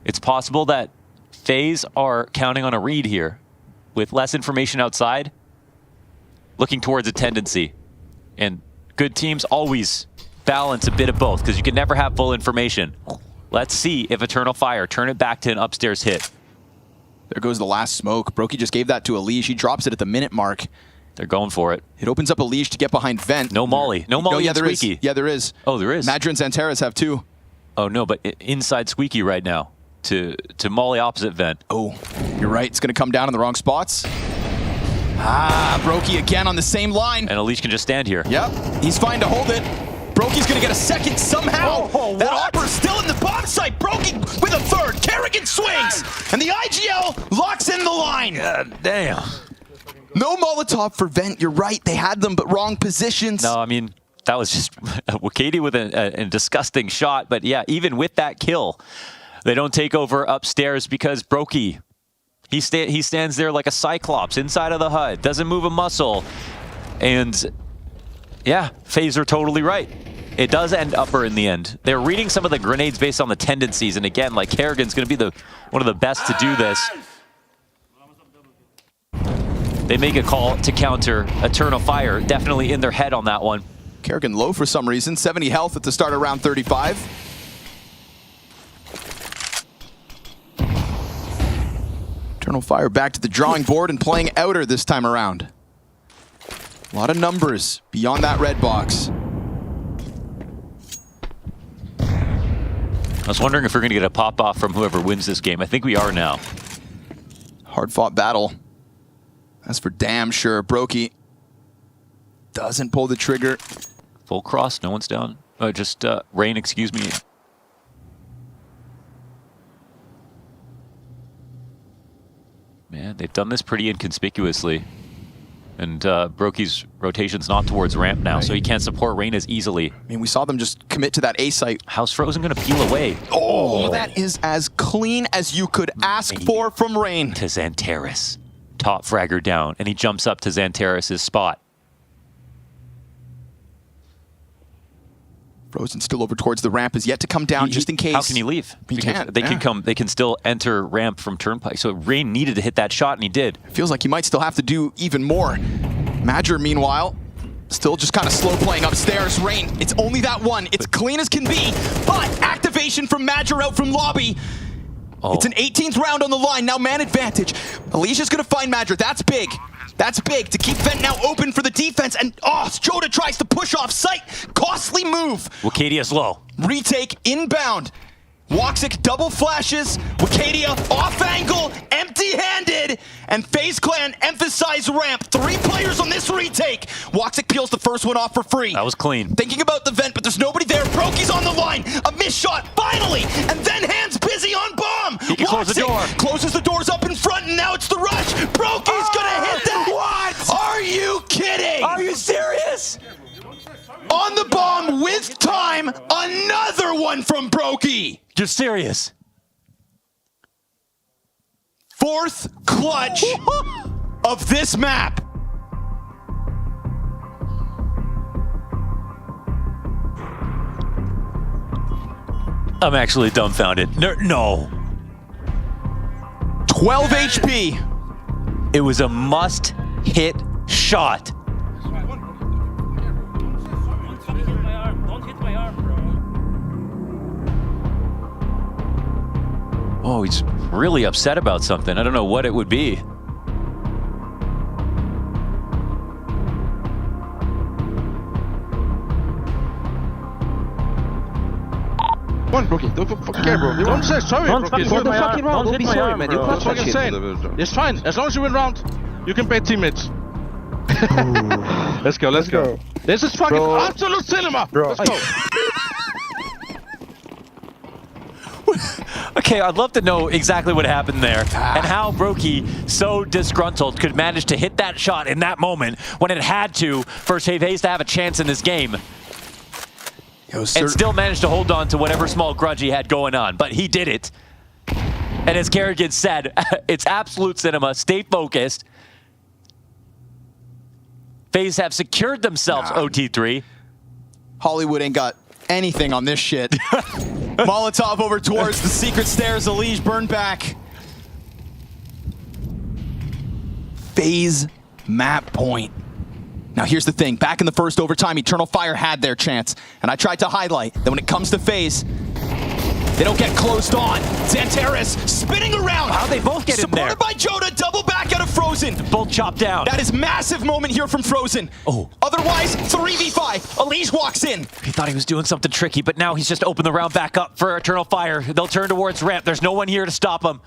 It's possible that FaZe are counting on a read here with less information outside, looking towards a tendency. And good teams always balance a bit of both because you can never have full information. Let's see if Eternal Fire turn it back to an upstairs hit. There goes the last smoke. Brokey just gave that to Elige. He drops it at the minute mark. They're going for it. It opens up Elige to get behind Vent. No Molly. No Molly and Squeaky. Yeah, there is. Oh, there is. Madra and Xanteris have 2. Oh, no, but inside Squeaky right now to Molly opposite Vent. Oh, you're right. It's going to come down in the wrong spots. Ah, Brokey again on the same line. And Elige can just stand here. Yep, he's fine to hold it. Brokey's going to get a second somehow. That Opera's still in the bomb site. Brokey with a third. Kerrigan swings. And the IGL locks in the line. God damn. No Molotov for Vent. You're right. They had them, but wrong positions. No, I mean, that was just Wakati with a disgusting shot. But yeah, even with that kill, they don't take over upstairs because Brokey, he stands there like a cyclops inside of the hut, doesn't move a muscle. And yeah, FaZe are totally right. It does end upper in the end. They're reading some of the grenades based on the tendencies. And again, like Kerrigan's going to be one of the best to do this. They make a call to counter Eternal Fire, definitely in their head on that one. Kerrigan low for some reason, 70 health at the start of round 35. Eternal Fire back to the drawing board and playing outer this time around. A lot of numbers beyond that red box. I was wondering if we're going to get a pop-off from whoever wins this game. I think we are now. Hard-fought battle. That's for damn sure. Brokey doesn't pull the trigger. Full cross, no one's down. Just Rain, excuse me. Man, they've done this pretty inconspicuously. And Brokey's rotation's not towards ramp now, so he can't support Rain as easily. I mean, we saw them just commit to that A site. How's Frozen going to peel away? Oh, that is as clean as you could ask for from Rain. To Xanteris. Top fragger down, and he jumps up to Xanteris' spot. Frozen still over towards the ramp, is yet to come down just in case. How can he leave? He can't. They can come. They can still enter ramp from Turnpike. So Rain needed to hit that shot, and he did. Feels like he might still have to do even more. Madra, meanwhile, still just kind of slow playing upstairs. Rain, it's only that one. It's clean as can be, but activation from Madra out from lobby. Oh. It's an 18th round on the line, now man advantage. Alicia's gonna find Madra, that's big. That's big to keep Vent now open for the defense, and Joda tries to push off site. Costly move. Wakadia's low. Retake inbound. Woxic double flashes. Wakadia off angle, empty-handed, and FaZe Clan emphasize ramp. 3 players on this retake. Woxic peels the first one off for free. That was clean. Thinking about the Vent, but there's nobody there. Brokey's on the line. A missed shot, finally, and then hands busy on bomb. He can close the door. Closes the doors up in front, and now it's the rush. Brokey's gonna hit that. What? Are you kidding? on the bomb with time. Another one from Brokey. You're serious? Fourth clutch of this map. I'm actually dumbfounded. No. 12 HP. It was a must-hit shot. Oh, he's really upset about something. I don't know what it would be. Come on, Brookie, don't fucking care, bro. You want to say sorry, Brookie. For the fucking round, don't be sorry, man. You clutch that fucking shit. saying. It's fine. As long as you win round, you can pay teammates. Let's go. This is fucking absolute cinema. Bro. Let's go. Okay, I'd love to know exactly what happened there and how Brokey, so disgruntled, could manage to hit that shot in that moment when it had to for FaZe to have a chance in this game. And still managed to hold on to whatever small grudge he had going on. But he did it. And as Kerrigan said, it's absolute cinema. Stay focused. FaZe have secured themselves OT3. Hollywood ain't got anything on this shit. Molotov over towards the secret stairs. Elige burned back. FaZe map point. Now here's the thing, back in the first overtime, Eternal Fire had their chance, and I tried to highlight that when it comes to FaZe, they don't get closed on. Xantares spinning around. How'd they both get in there? Supported by Joda, double back out of Frozen. Both chopped down. That is massive moment here from Frozen. Oh. Otherwise, 3v5. Elige walks in. He thought he was doing something tricky, but now he's just opened the round back up for Eternal Fire. They'll turn towards ramp. There's no one here to stop him.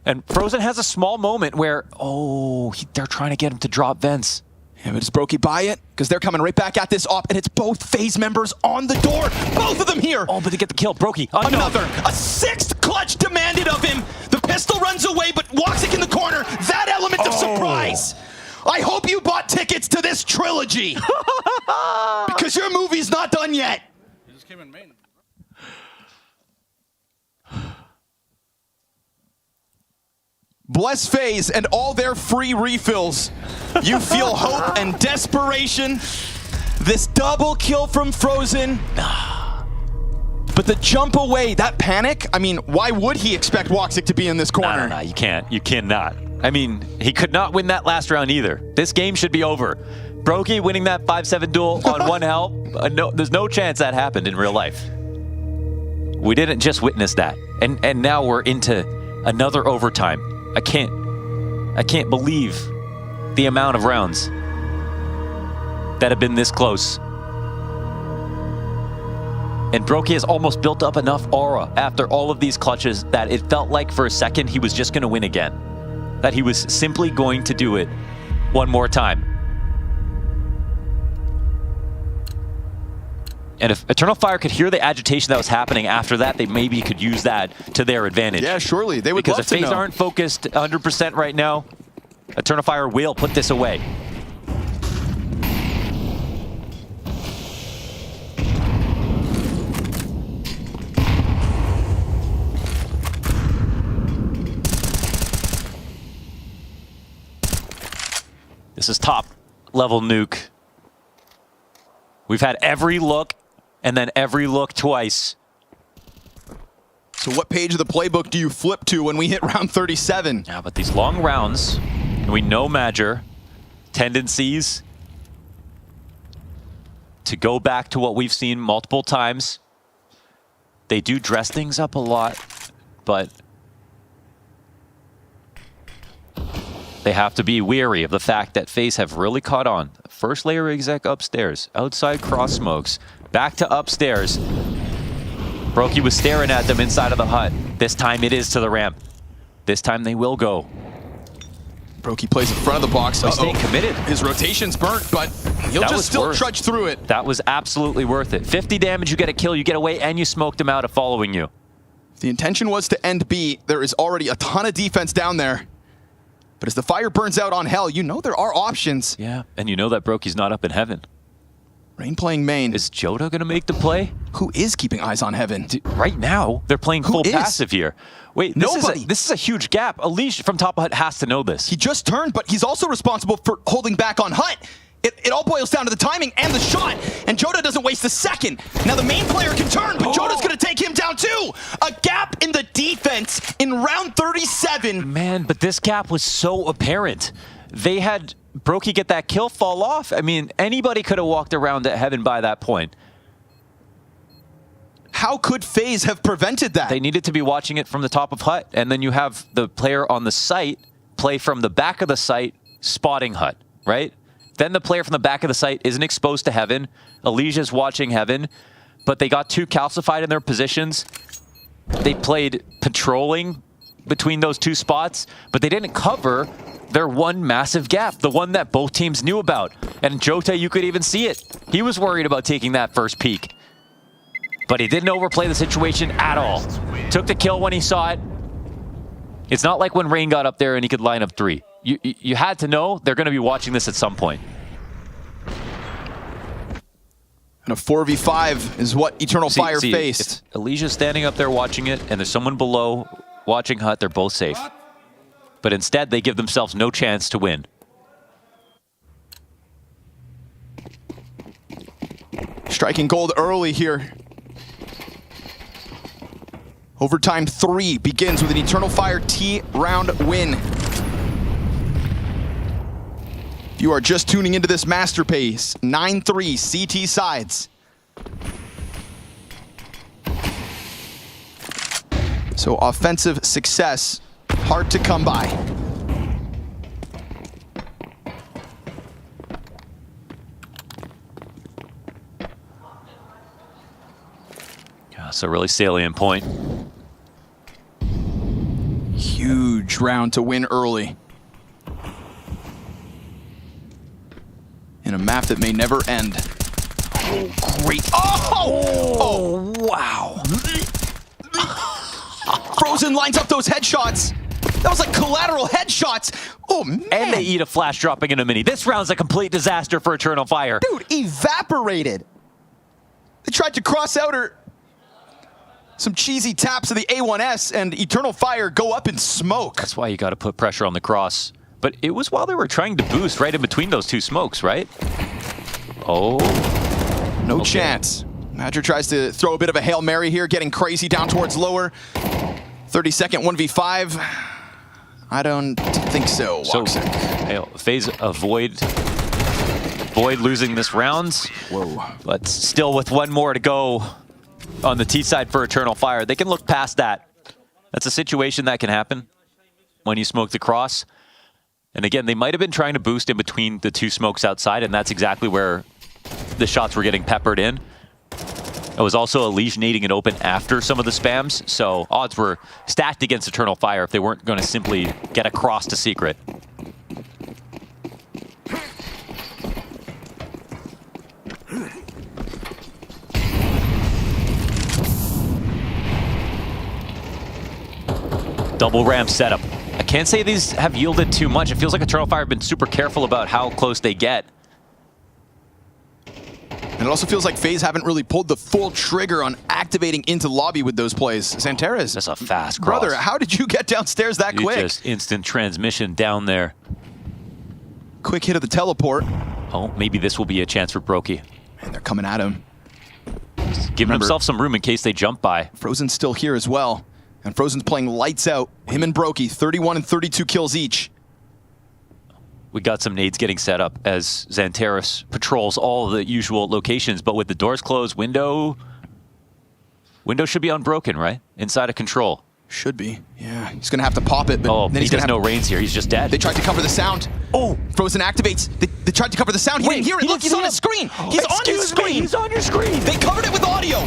And Frozen has a small moment where, they're trying to get him to drop vents. Yeah, but does Brokey buy it? Because they're coming right back at this op, and it's both FaZe members on the door. Both of them here. Oh, but they get the kill. Brokey, another. A sixth clutch demanded of him. The pistol runs away, but Woxic in the corner. That element of surprise. I hope you bought tickets to this trilogy. Because your movie's not done yet. He just came in main. Bless FaZe and all their free refills. You feel hope and desperation. This double kill from Frozen. But the jump away, that panic, I mean, why would he expect Woxic to be in this corner? No, you can't. You cannot. I mean, he could not win that last round either. This game should be over. Brokey winning that 5-7 duel on one health, there's no chance that happened in real life. We didn't just witness that. And now we're into another overtime. I can't believe the amount of rounds that have been this close. And Brokey has almost built up enough aura after all of these clutches that it felt like for a second he was just going to win again. That he was simply going to do it one more time. And if Eternal Fire could hear the agitation that was happening after that, they maybe could use that to their advantage. Yeah, surely. They would love to know. Because if FaZe aren't focused 100% right now, Eternal Fire will put this away. This is top level Nuke. We've had every look and then every look twice. So what page of the playbook do you flip to when we hit round 37? Yeah, but these long rounds, and we know Major tendencies to go back to what we've seen multiple times. They do dress things up a lot, but they have to be wary of the fact that FaZe have really caught on. First layer exec upstairs, outside cross smokes, back to upstairs. Brokey was staring at them inside of the hut. This time it is to the ramp. This time they will go. Brokey plays in front of the box. He's staying committed. His rotation's burnt, but he'll just still trudge through it. That was absolutely worth it. 50 damage, you get a kill, you get away, and you smoked him out of following you. The intention was to end B. There is already a ton of defense down there. But as the fire burns out on Hell, you know there are options. Yeah, and you know that Brokey's not up in heaven. Rain playing main. Is Jota gonna make the play? Who is keeping eyes on Heaven? Right now, they're playing full passive here. Wait, Nobody. This is a huge gap. Alish from Top of Hut has to know this. He just turned, but he's also responsible for holding back on Hut. It all boils down to the timing and the shot, and Jota doesn't waste a second. Now the main player can turn, but Jota's gonna take him down too. A gap in the defense in round 37. Man, but this gap was so apparent. They had Brokey get that kill, fall off. I mean, anybody could have walked around at Heaven by that point. How could FaZe have prevented that? They needed to be watching it from the top of Hut, and then you have the player on the site play from the back of the site, spotting Hut, right? Then the player from the back of the site isn't exposed to Heaven. Alicia's watching Heaven, but they got too calcified in their positions. They played patrolling between those two spots, but they didn't cover their one massive gap, the one that both teams knew about. And Jota, you could even see it. He was worried about taking that first peek, but he didn't overplay the situation at all. Took the kill when he saw it. It's not like when Rain got up there and he could line up 3. You had to know they're going to be watching this at some point. And a 4v5 is what Eternal Fire faced. If Alicia's standing up there watching it and there's someone below watching Hut, they're both safe. But instead, they give themselves no chance to win. Striking gold early here. Overtime 3 begins with an Eternal Fire T round win. If you are just tuning into this masterpiece, 9-3 CT sides. So offensive success, hard to come by. That's a really salient point. Huge round to win early. In a map that may never end. Oh, great. Oh, wow. Frozen lines up those headshots. That was like collateral headshots. Oh, man. And they eat a flash dropping in a mini. This round's a complete disaster for Eternal Fire. Dude, evaporated. They tried to cross out her some cheesy taps of the A1S, and Eternal Fire go up in smoke. That's why you got to put pressure on the cross. But it was while they were trying to boost right in between those two smokes, right? Oh. No chance. Madger tries to throw a bit of a Hail Mary here, getting crazy down towards lower. 30-second 1v5. I don't think so, So, FaZe avoid losing this round. Whoa. But still with one more to go on the T side for Eternal Fire. They can look past that. That's a situation that can happen when you smoke the cross. And again, they might have been trying to boost in between the two smokes outside, and that's exactly where the shots were getting peppered in. It was also Alish nading it open after some of the spams, so odds were stacked against Eternal Fire if they weren't going to simply get across to Secret. Double ramp setup. I can't say these have yielded too much. It feels like Eternal Fire have been super careful about how close they get. And it also feels like FaZe haven't really pulled the full trigger on activating into lobby with those plays. Xanteras. That's a fast cross. Brother, how did you get downstairs that quick? Just instant transmission down there. Quick hit of the teleport. Oh, maybe this will be a chance for Brokey. And they're coming at him. Just giving himself some room in case they jump by. Frozen's still here as well. And Frozen's playing lights out. Him and Brokey, 31 and 32 kills each. We got some nades getting set up as Xanteras patrols all the usual locations, but with the doors closed, window should be unbroken, right? Inside of control. Should be. Yeah, he's going to have to pop it. But then he does no Reigns here. He's just dead. They tried to cover the sound. Oh, Frozen activates. They tried to cover the sound. He didn't hear it. Look, he's on his screen. He's on his screen. He's on your screen. They covered it with audio.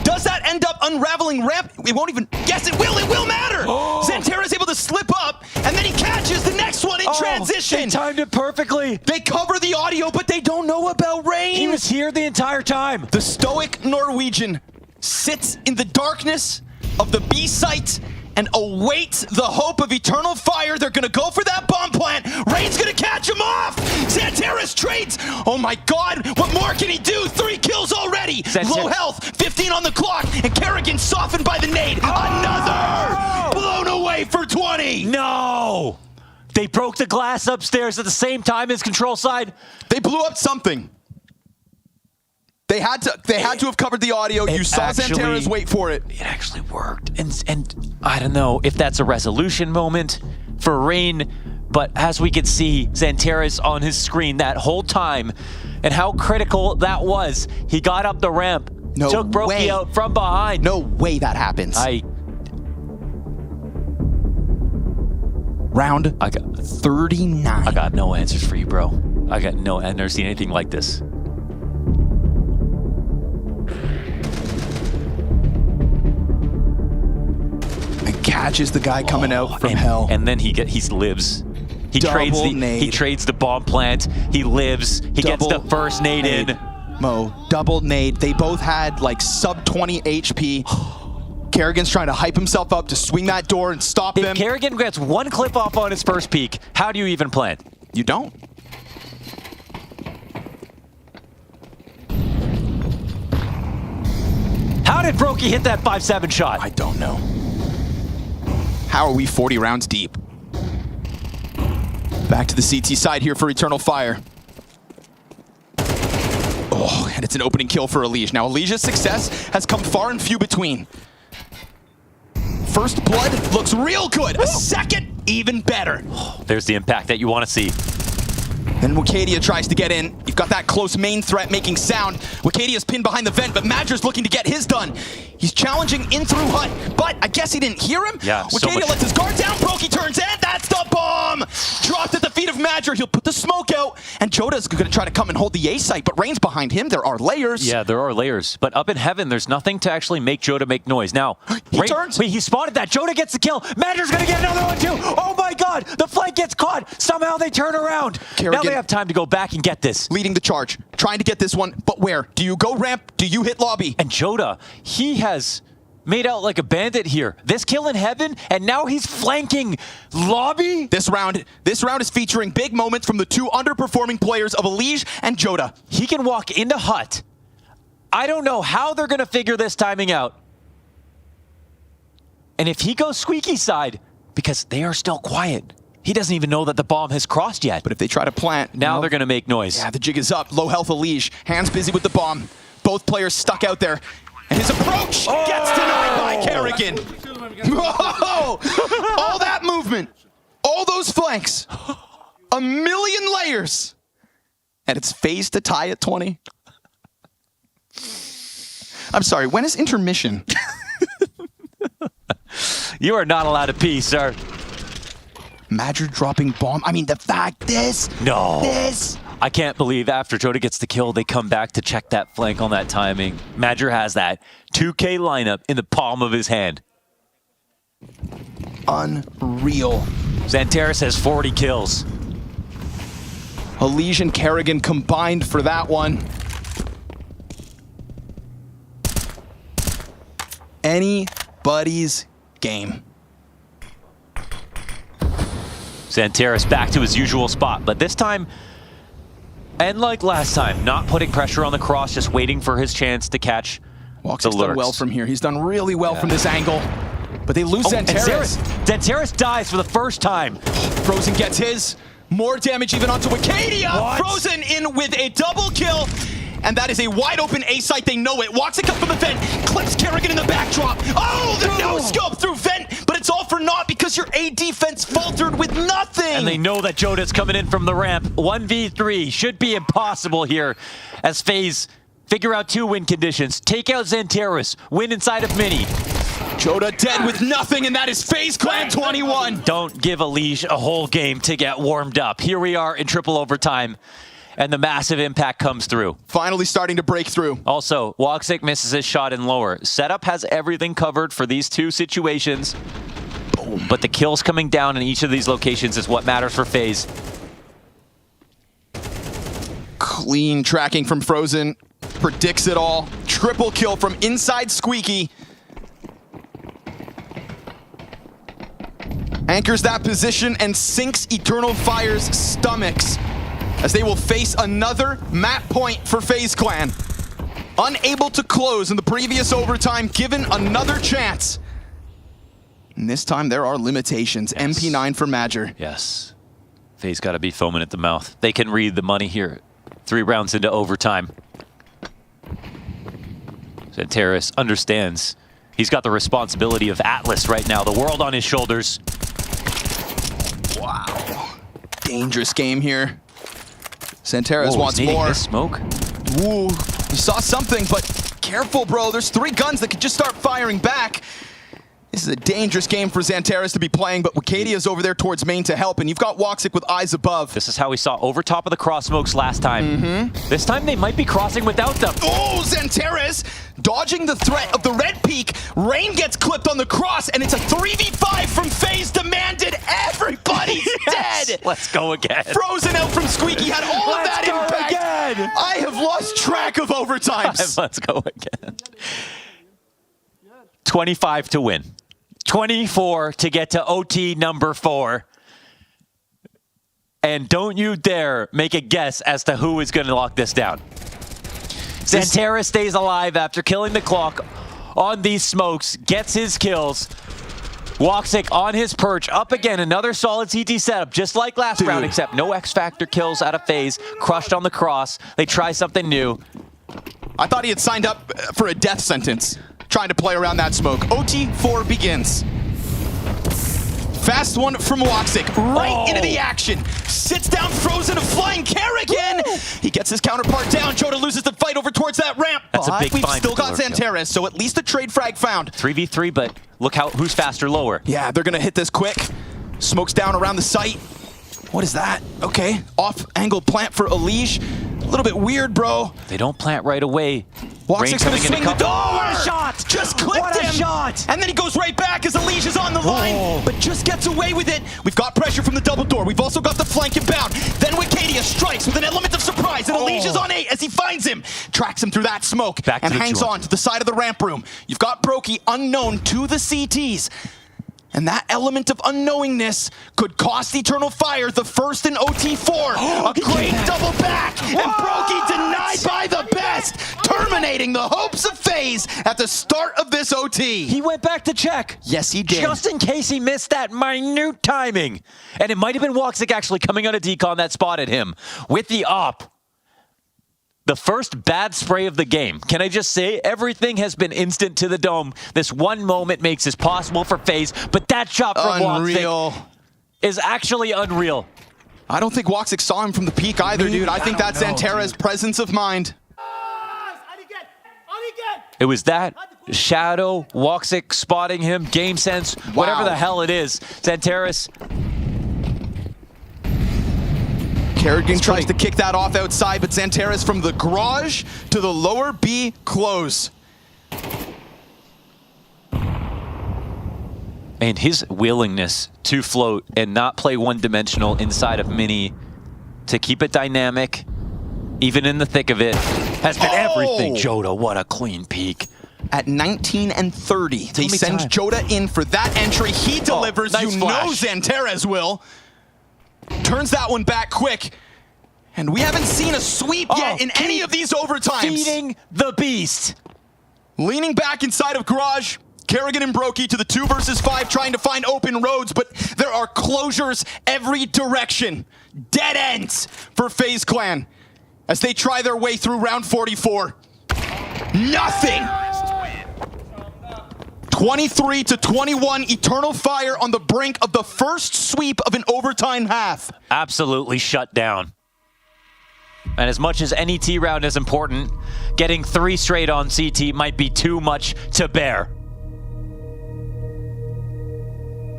Does that end up unraveling ramp? We won't even guess. It will. It will matter. Xanteras able to slip up, and then he catches the next one in transition. They timed it perfectly. They cover the audio, but they don't know about Rain. He was here the entire time. The stoic Norwegian sits in the darkness of the B site and await the hope of eternal fire. They're gonna go for that bomb plant. Rain's gonna catch him off. Xanteris trades. Oh my God, what more can he do? 3 kills already. Low health, 15 on the clock, and Kerrigan softened by the nade. Another blown away for 20. No! They broke the glass upstairs at the same time as control side. They blew up something. They had to have covered the audio. You saw Xanteris wait for it. It actually worked. And I don't know if that's a resolution moment for Rain, but as we could see, Xanteris on his screen that whole time and how critical that was. He got up the ramp, took Brokey out from behind. No way that happens. Round I got 39. I got no answers for you, bro. I've never seen anything like this. Catches the guy coming out from hell, and then he lives. He trades the bomb plant. He lives. He gets the first nade in. Mo, double nade. They both had like sub 20 HP. Kerrigan's trying to hype himself up to swing that door and stop them. If Kerrigan gets 1 clip off on his first peek, how do you even plant? You don't. How did Brokey hit that 5-7 shot? I don't know. How are we 40 rounds deep? Back to the CT side here for Eternal Fire. Oh, and it's an opening kill for Elige. Now, Elige's success has come far and few between. First blood looks real good. A second, even better. There's the impact that you want to see. Then Wicadia tries to get in. You've got that close main threat making sound. Wicadia's pinned behind the vent, but Madger's looking to get his done. He's challenging in through hut, but I guess he didn't hear him. Yeah, Wicadia lets his guard down. Brokey turns in. That's the bomb. Dropped at the feet of Madger. He'll put the smoke out, and Joda's going to try to come and hold the A site, but Rain's behind him. There are layers. Yeah, there are layers, but up in heaven, there's nothing to actually make Joda make noise. Now, Rain turns. Wait, he spotted that. Joda gets the kill. Madger's going to get another one too. Oh my God, the flank gets caught. Somehow they turn around. Now they have time to go back and get this. Leading the charge, trying to get this one, but where? Do you go ramp? Do you hit lobby? And Joda, he has made out like a bandit here. This kill in heaven, and now he's flanking lobby? This round is featuring big moments from the 2 underperforming players of Elige and Joda. He can walk into hut. I don't know how they're going to figure this timing out. And if he goes squeaky side, because they are still quiet, he doesn't even know that the bomb has crossed yet. But if they try to plant... Now they're going to make noise. Yeah, the jig is up. Low health Elige. Hands busy with the bomb. Both players stuck out there. And his approach gets denied by Kerrigan. Whoa! All that movement. All those flanks. A million layers. And it's FaZe to tie at 20. I'm sorry, when is intermission? You are not allowed to pee, sir. Madger dropping bomb. I mean, the fact this. I can't believe after Joda gets the kill, they come back to check that flank on that timing. Madger has that 2K lineup in the palm of his hand. Unreal. Xanteris has 40 kills. Elige and Kerrigan combined for that one. Anybody's game. Xanteris back to his usual spot, but this time, and like last time, not putting pressure on the cross, just waiting for his chance to catch Walks the has lurks. done well from here. He's done really well from this angle, but they lose Xanteris. Xanteris dies for the first time. Frozen gets his. More damage even onto Wicadia. Frozen in with a double kill. And that is a wide open A site. They know it. Walks it up from the vent. Clips Kerrigan in the backdrop. Oh, the no scope through vent. But it's all for naught because your A defense faltered with nothing. And they know that Joda's coming in from the ramp. 1v3 should be impossible here as FaZe figure out 2 win conditions. Take out Xanteris. Win inside of Mini. Joda dead with nothing, and that is FaZe Clan 21. Don't give Elige a whole game to get warmed up. Here we are in triple overtime. And the massive impact comes through. Finally starting to break through. Also, Woxic misses his shot in lower. Setup has everything covered for these 2 situations. Boom. But the kills coming down in each of these locations is what matters for FaZe. Clean tracking from Frozen. Predicts it all. Triple kill from inside Squeaky. Anchors that position and sinks Eternal Fire's stomachs as they will face another map point for FaZe Clan. Unable to close in the previous overtime, given another chance. And this time there are limitations. Yes. MP9 for Madger. Yes. FaZe got to be foaming at the mouth. They can read the money here. 3 rounds into overtime. Zanteris understands he's got the responsibility of Atlas right now, the world on his shoulders. Wow. Dangerous game here. Zanteris wants more. Smoke. Ooh, you saw something, but careful, bro. There's 3 guns that could just start firing back. This is a dangerous game for Zanteris to be playing, but Wikadia's over there towards main to help, and you've got Woxic with eyes above. This is how we saw over top of the cross smokes last time. This time they might be crossing without them. Oh, Zanteris dodging the threat of the red peak. Rain gets clipped on the cross, and it's a 3v5 from FaZe demanded. Everybody's dead. Let's go again. Frozen out from Squeaky had all of that impact. Again. I have lost track of overtimes. Let's go again. 25 to win. 24 to get to OT number 4. And don't you dare make a guess as to who is going to lock this down. Zanteris stays alive after killing the clock on these smokes, gets his kills. Woxic on his perch, up again, another solid CT setup, just like last round, except no X-Factor kills out of FaZe, crushed on the cross. They try something new. I thought he had signed up for a death sentence, trying to play around that smoke. OT4 begins. Fast one from Woxic, right into the action. Sits down Frozen, a flying Kerrigan. He gets his counterpart down. Joda loses the fight over towards that ramp. That's a big we've find still got Zanteris, so at least a trade frag found. 3v3, but look who's faster lower. Yeah, they're gonna hit this quick. Smokes down around the site. What is that? Okay, off-angle plant for Elige. A little bit weird, bro. They don't plant right away. Woxic's gonna swing the door! What a shot! Just clipped what a him! Shot! And then he goes right back as Elige is on the line, but just gets away with it. We've got pressure from the double door. We've also got the flank inbound. Then Wicadia strikes with an element of surprise, and Elige is on 8 as he finds him. Tracks him through that smoke, and hangs on to the side of the ramp room. You've got Brokey unknown to the CTs. And that element of unknowingness could cost Eternal Fire the first in OT4. A great double back, and Brokey denied by the best, terminating the hopes of FaZe at the start of this OT. He went back to check. Yes, he did. Just in case he missed that minute timing. And it might have been Woxic actually coming out of decon that spotted him with the op. The first bad spray of the game. Can I just say, everything has been instant to the dome. This one moment makes this possible for FaZe, but that shot from Woxic is actually unreal. I don't think Woxic saw him from the peak either, dude. I think that's Zanteris' presence of mind. It was that shadow, Woxic spotting him, game sense, whatever the hell it is. Zanteris. Kerrigan tries to kick that off outside, but Zanteris from the garage to the lower B close. And his willingness to float and not play one-dimensional inside of Mini, to keep it dynamic, even in the thick of it, has been everything. Joda, what a clean peek. At 19 and 30, they send Joda in for that entry. He delivers. Nice flash. Know Zanteris will. Turns that one back quick. And we haven't seen a sweep yet in any of these overtimes. Feeding the beast. Leaning back inside of garage. Kerrigan and Brokey to the 2 versus 5, trying to find open roads, but there are closures every direction. Dead ends for FaZe Clan as they try their way through round 44. Nothing! 23 to 21, Eternal Fire on the brink of the first sweep of an overtime half. Absolutely shut down. And as much as any T round is important, getting 3 straight on CT might be too much to bear.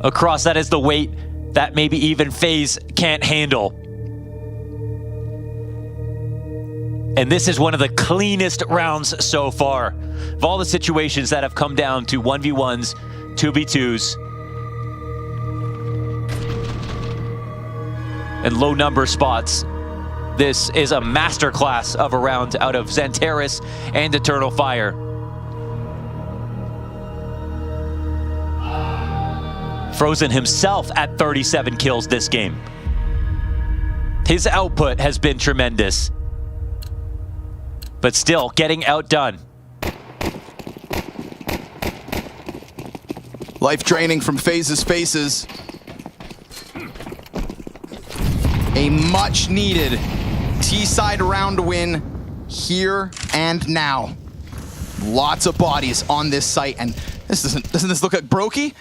Across that is the weight that maybe even FaZe can't handle. And this is one of the cleanest rounds so far. Of all the situations that have come down to 1v1s, 2v2s, and low number spots, this is a masterclass of a round out of Zanteris and Eternal Fire. Frozen himself at 37 kills this game. His output has been tremendous, but still getting outdone. Life draining from FaZe's faces. A much needed T-side round win here and now. Lots of bodies on this site, and doesn't this look like Brokey?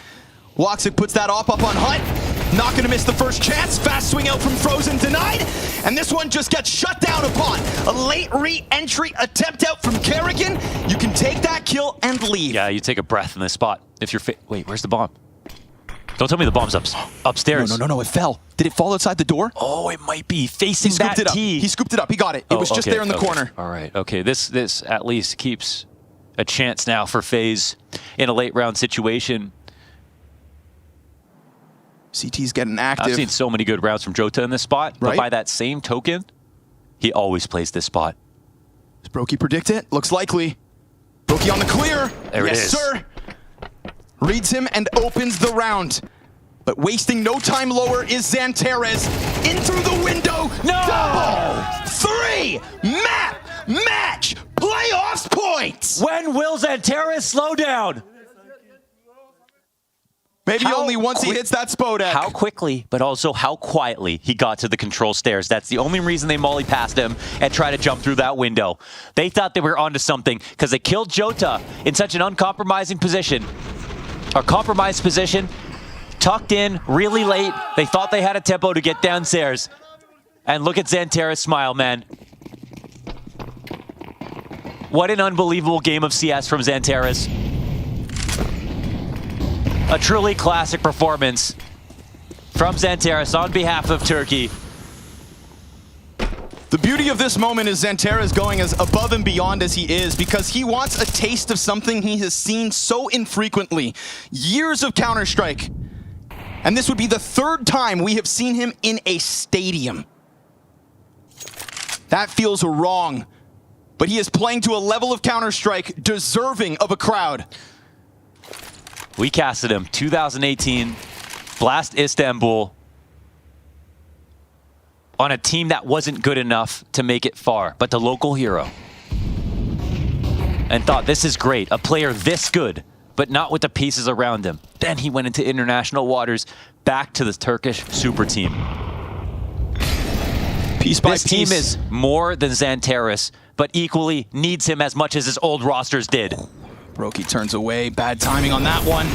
Woxic puts that up on Hunt. Not gonna miss the first chance. Fast swing out from Frozen, denied. And this one just gets shut down upon a late re-entry attempt out from Kerrigan. You can take that kill and leave. Yeah, you take a breath in this spot. If you're wait, where's the bomb? Don't tell me the bomb's upstairs. No, it fell. Did it fall outside the door? Oh, it might be facing that T. He scooped it up, he got it. It was just there in the corner. All right, okay, this at least keeps a chance now for FaZe in a late round situation. CT's getting active. I've seen so many good rounds from Jota in this spot, but by that same token, he always plays this spot. Does Brokey predict it? Looks likely. Brokey on the clear. There it is. Yes, sir. Reads him and opens the round. But wasting no time lower is Xantares. In through the window. No! Double! 3! Match! Playoffs points! When will Xantares slow down? Maybe only once he hits that Spodek. How quickly, but also how quietly he got to the control stairs. That's the only reason they molly past him and try to jump through that window. They thought they were onto something because they killed Jota in such an uncompromising position. Or compromised position, tucked in really late. They thought they had a tempo to get downstairs. And look at Xantares smile, man. What an unbelievable game of CS from Xantares. A truly classic performance from Xantares on behalf of Turkey. The beauty of this moment is Xantares going as above and beyond as he is because he wants a taste of something he has seen so infrequently. Years of Counter-Strike. And this would be the third time we have seen him in a stadium. That feels wrong. But he is playing to a level of Counter-Strike deserving of a crowd. We casted him 2018, Blast Istanbul, on a team that wasn't good enough to make it far, but the local hero. And thought, this is great, a player this good, but not with the pieces around him. Then he went into international waters, back to the Turkish super team. Piece by this team is more than Xantares, but equally needs him as much as his old rosters did. Brokey turns away. Bad timing on that one.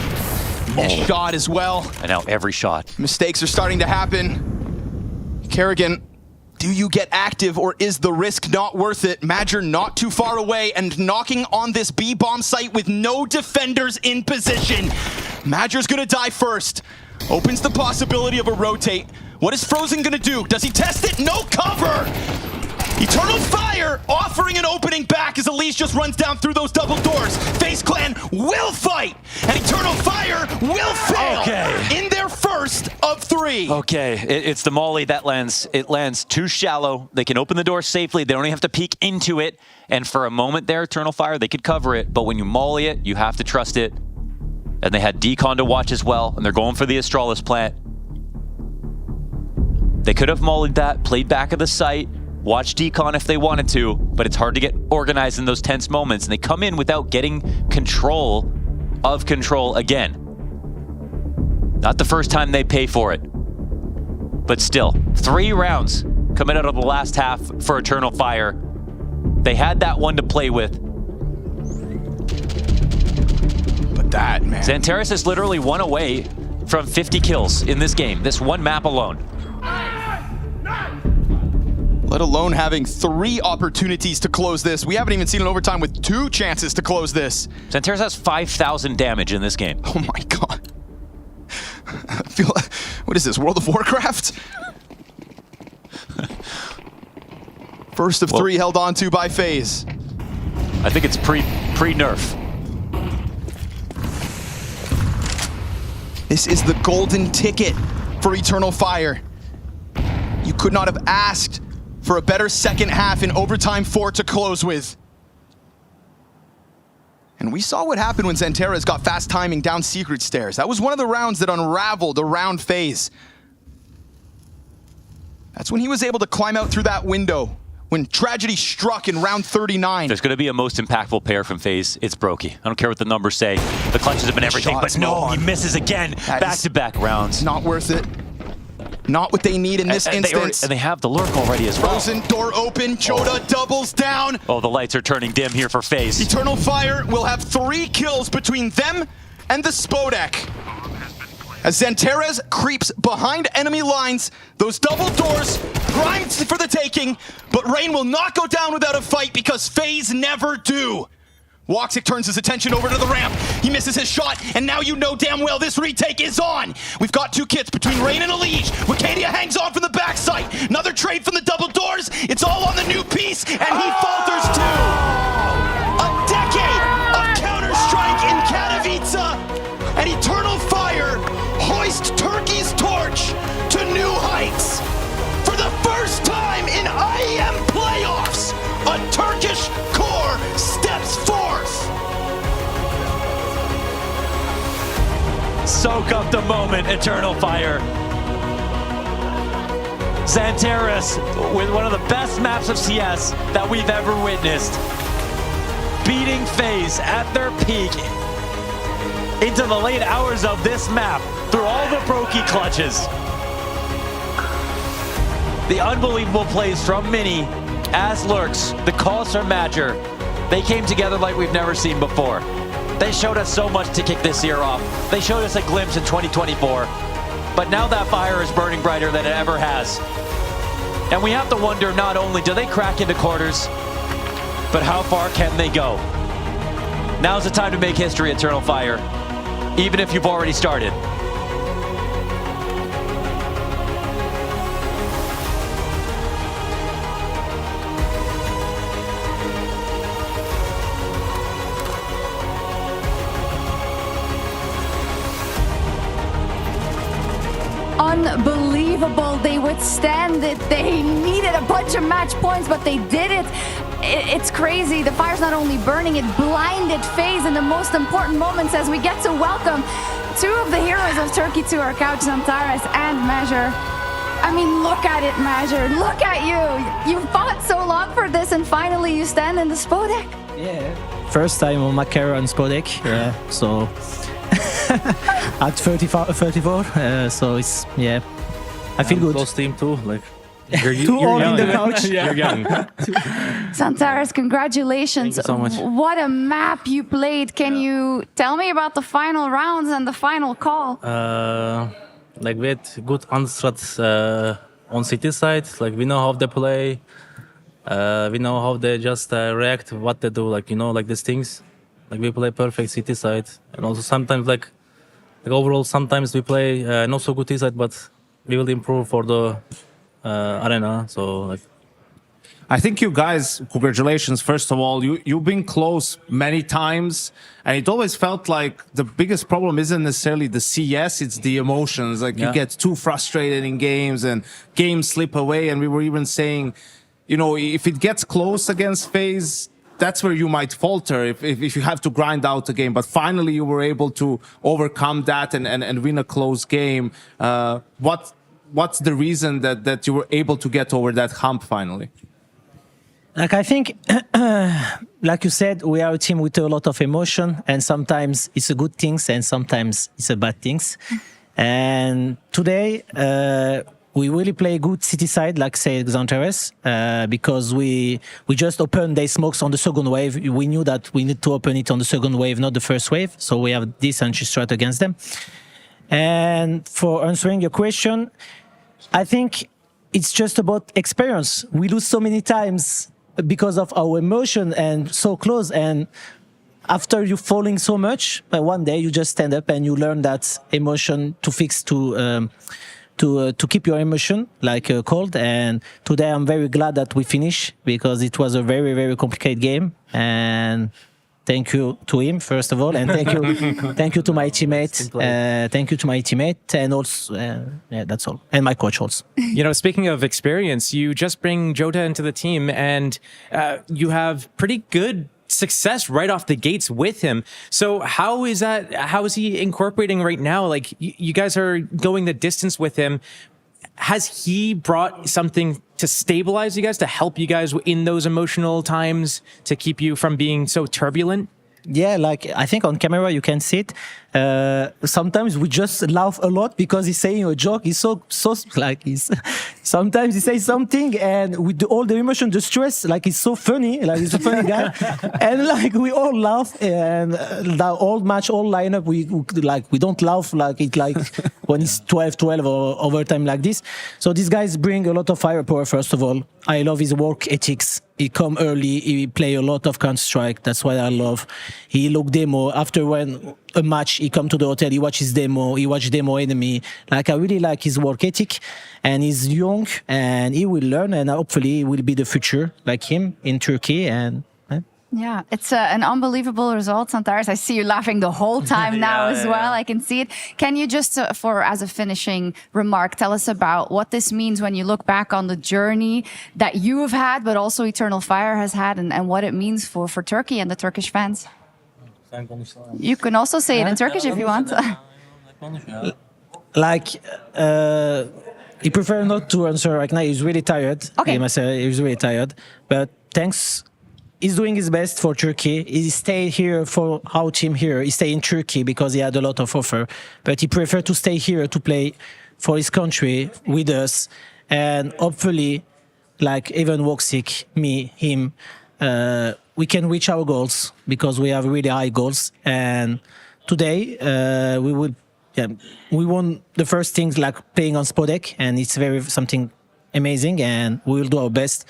Missed shot as well. And now every shot. Mistakes are starting to happen. Kerrigan, do you get active or is the risk not worth it? Madger not too far away and knocking on this B-bomb site with no defenders in position. Madger's gonna die first. Opens the possibility of a rotate. What is Frozen gonna do? Does he test it? No cover! Eternal Fire offering an opening back as Elise just runs down through those double doors. FaZe Clan will fight, and Eternal Fire will fail in their first of 3. Okay, it's the molly that lands. It lands too shallow. They can open the door safely. They don't even have to peek into it. And for a moment there, Eternal Fire, they could cover it. But when you molly it, you have to trust it. And they had Decon to watch as well, and they're going for the Astralis plant. They could have mollied that, played back of the site, watch Decon if they wanted to, but it's hard to get organized in those tense moments, and they come in without getting control of control again. Not the first time they pay for it, but still, 3 rounds coming out of the last half for Eternal Fire. They had that one to play with. But that, man. Xantares is literally 1 away from 50 kills in this game, this one map alone. Let alone having 3 opportunities to close this. We haven't even seen an overtime with 2 chances to close this. Xantares has 5,000 damage in this game. Oh my god. I feel like, what is this, World of Warcraft? First of 3 held on to by FaZe. I think it's pre-nerf. This is the golden ticket for Eternal Fire. You could not have asked for a better second half in overtime 4 to close with. And we saw what happened when Xanteras got fast timing down secret stairs. That was one of the rounds that unraveled around FaZe. That's when he was able to climb out through that window, when tragedy struck in round 39. There's going to be a most impactful pair from FaZe. It's Brokey. I don't care what the numbers say. The clutches have been everything, but no, he misses again. Back-to-back rounds. Not worth it. Not what they need in this instance. And they have the lurk already as well. Frozen, door open, Joda doubles down. Oh, the lights are turning dim here for FaZe. Eternal Fire will have 3 kills between them and the Spodek. As Xanteras creeps behind enemy lines, those double doors primed for the taking, but Rain will not go down without a fight because FaZe never do. Woxic turns his attention over to the ramp. He misses his shot, and now you know damn well this retake is on. We've got 2 kits between Rain and Elige. Wicadia hangs on from the backside. Another trade from the double doors. It's all on the new piece, and he falters too. A decade of Counter-Strike in Katowice, and Eternal Fire hoist Turkey's torch to new heights. For the first time in IEM playoffs, a Turkish core steps forth. Soak up the moment, Eternal Fire. Xanteras with one of the best maps of CS that we've ever witnessed. Beating FaZe at their peak into the late hours of this map through all the Brokey clutches. The unbelievable plays from Mini as lurks, the calls from Madger. They came together like we've never seen before. They showed us so much to kick this year off. They showed us a glimpse in 2024. But now that fire is burning brighter than it ever has. And we have to wonder, not only do they crack into quarters, but how far can they go? Now's the time to make history, Eternal Fire, even if you've already started. Unbelievable. They withstand it. They needed a bunch of match points, but they did it. It's crazy. The fire's not only burning, it blinded FaZe in the most important moments as we get to welcome 2 of the heroes of Turkey to our couch, Xanteras and Measure. I mean, look at it, Measure. Look at you. You fought so long for this, and finally you stand in the Spodek. Yeah. First time on my career on Spodek. Yeah. So at 34. So it's, yeah. I feel good. Close team too. Like you're young. In the couch. You're young. Xanteras, congratulations. Thank you so much. What a map you played. Can you tell me about the final rounds and the final call? Like we had good unstrats on city side. Like we know how they play. We know how they just react, what they do. Like, you know, like these things. Like we play perfect city side. And also sometimes like overall, sometimes we play not so good T side, but we will improve for the arena. So like, I think you guys, congratulations, first of all. You've been close many times, and it always felt like the biggest problem isn't necessarily the CS, it's the emotions. Like you get too frustrated in games and games slip away. And we were even saying, you know, if it gets close against FaZe, that's where you might falter if you have to grind out the game. But finally you were able to overcome that and win a close game. What's the reason that you were able to get over that hump finally? Like I think, like you said, we are a team with a lot of emotion, and sometimes it's a good things and sometimes it's a bad things. And today we really play good city side, like say Xanteras, because we just opened their smokes on the second wave. We knew that we need to open it on the second wave, not the first wave. So we have this anti-strat against them. And for answering your question, I think it's just about experience. We lose so many times because of our emotion and so close. And after you falling so much, but one day you just stand up and you learn that emotion to fix to keep your emotion like cold. And today I'm very glad that we finished because it was a very, very complicated game. And thank you to him, first of all, and thank you to my teammate. Thank you to my teammate, and also, yeah, that's all. And my coach also. You know, speaking of experience, you just bring Jota into the team, and you have pretty good success right off the gates with him. So how is that? How is he incorporating right now? Like you guys are going the distance with him. Has he brought something to stabilize you guys, to help you guys in those emotional times, to keep you from being so turbulent? Yeah, like I think on camera you can see it. Sometimes we just laugh a lot because he's saying a joke. He's so like he's. Sometimes he says something and with all the emotion, the stress, like he's so funny. Like he's a funny guy, and like we all laugh. And the all match, all lineup, we don't laugh like it like when it's 12-12 or overtime like this. So these guys bring a lot of firepower. First of all, I love his work ethics. He come early. He play a lot of Counter-Strike. That's what I love. He look demo after when a match. He come to the hotel. He watch his demo. He watch demo enemy. Like I really like his work ethic, and he's young and he will learn, and hopefully he will be the future like him in Turkey. And yeah, it's an unbelievable result, Santaris. I see you laughing the whole time now as well. I can see it. Can you just, as a finishing remark, tell us about what this means when you look back on the journey that you have had, but also Eternal Fire has had, and what it means for Turkey and the Turkish fans? You can also say it in Turkish if you want. Like, he prefer not to answer right now. He's really tired. Okay. He must say he's really tired. But thanks. He's doing his best for Turkey. He stayed here for our team here. He stayed in Turkey because he had a lot of offer. But he preferred to stay here to play for his country with us. And hopefully, like even Woxic, me, him, we can reach our goals because we have really high goals. And today, we won the first things like playing on Spodek, and it's something amazing. And we will do our best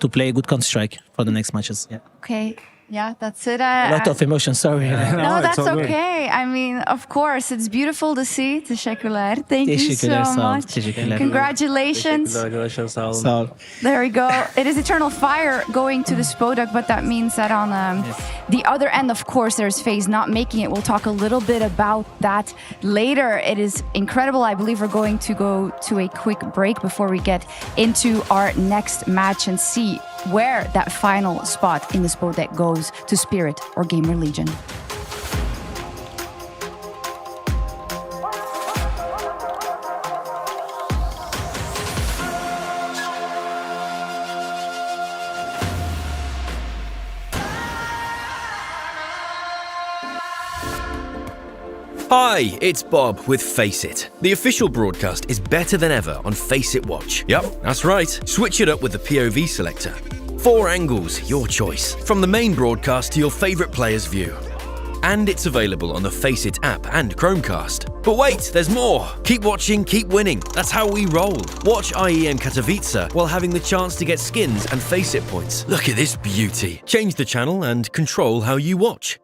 to play a good Counter-Strike for the next matches. Yeah. Okay. Yeah, that's it. A lot of emotion, sorry. No, that's okay. I mean, of course, it's beautiful to see. Teşekkürler. Thank you so much. Congratulations. There we go. It is Eternal Fire going to the Spodek, but that means that on the other end, of course, there's FaZe not making it. We'll talk a little bit about that later. It is incredible. I believe we're going to go to a quick break before we get into our next match and see where that final spot in the Spodek goes to Spirit or Gamer Legion. Hi, it's Bob with Face It. The official broadcast is better than ever on Face It Watch. Yep, that's right. Switch it up with the POV selector. 4 angles, your choice, from the main broadcast to your favourite player's view. And it's available on the Face It app and Chromecast. But wait, there's more! Keep watching, keep winning. That's how we roll. Watch IEM Katowice while having the chance to get skins and Face It points. Look at this beauty. Change the channel and control how you watch.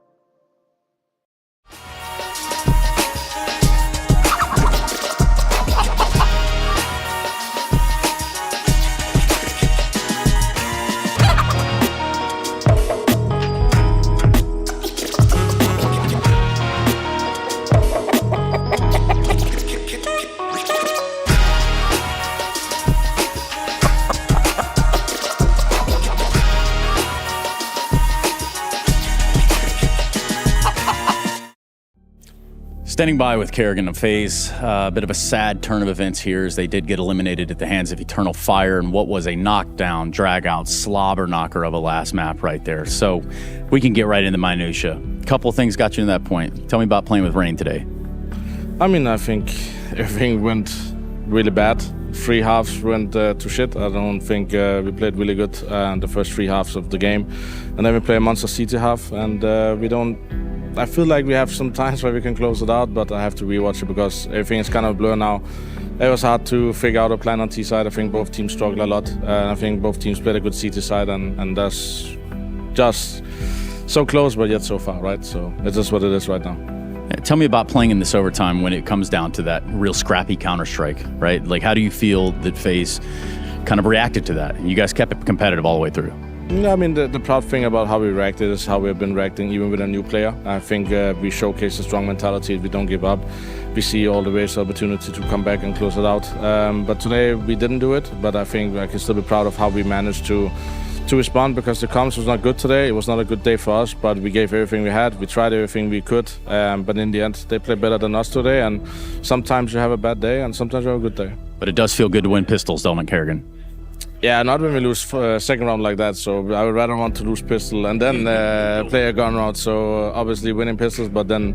Standing by with Kerrigan of FaZe. A bit of a sad turn of events here as they did get eliminated at the hands of Eternal Fire in what was a knockdown, drag-out, slobber knocker of a last map right there. So we can get right into minutia. A couple of things got you to that point. Tell me about playing with Rain today. I mean, I think everything went really bad. 3 halves went to shit. I don't think we played really good in the first 3 halves of the game. And then we play a Monster CT half, and we don't... I feel like we have some times where we can close it out, but I have to rewatch it because everything is kind of blur now. It was hard to figure out a plan on T side. I think both teams struggled a lot. I think both teams played a good CT side, and that's just so close, but yet so far, right? So it's just what it is right now. Tell me about playing in this overtime when it comes down to that real scrappy Counter-Strike, right? Like, how do you feel that FaZe kind of reacted to that? You guys kept it competitive all the way through. I mean, the proud thing about how we reacted is how we've been reacting even with a new player. I think we showcase a strong mentality. We don't give up. We see all the ways, opportunity to come back and close it out. But today we didn't do it, but I think I can still be proud of how we managed to to respond because the comms was not good today. It was not a good day for us, but we gave everything we had. We tried everything we could, but in the end, they played better than us today. And sometimes you have a bad day, and sometimes you have a good day. But it does feel good to win pistols, don't it, Kerrigan? Yeah, not when we lose second round like that. So I would rather want to lose pistol and then play a gun round. So obviously winning pistols, but then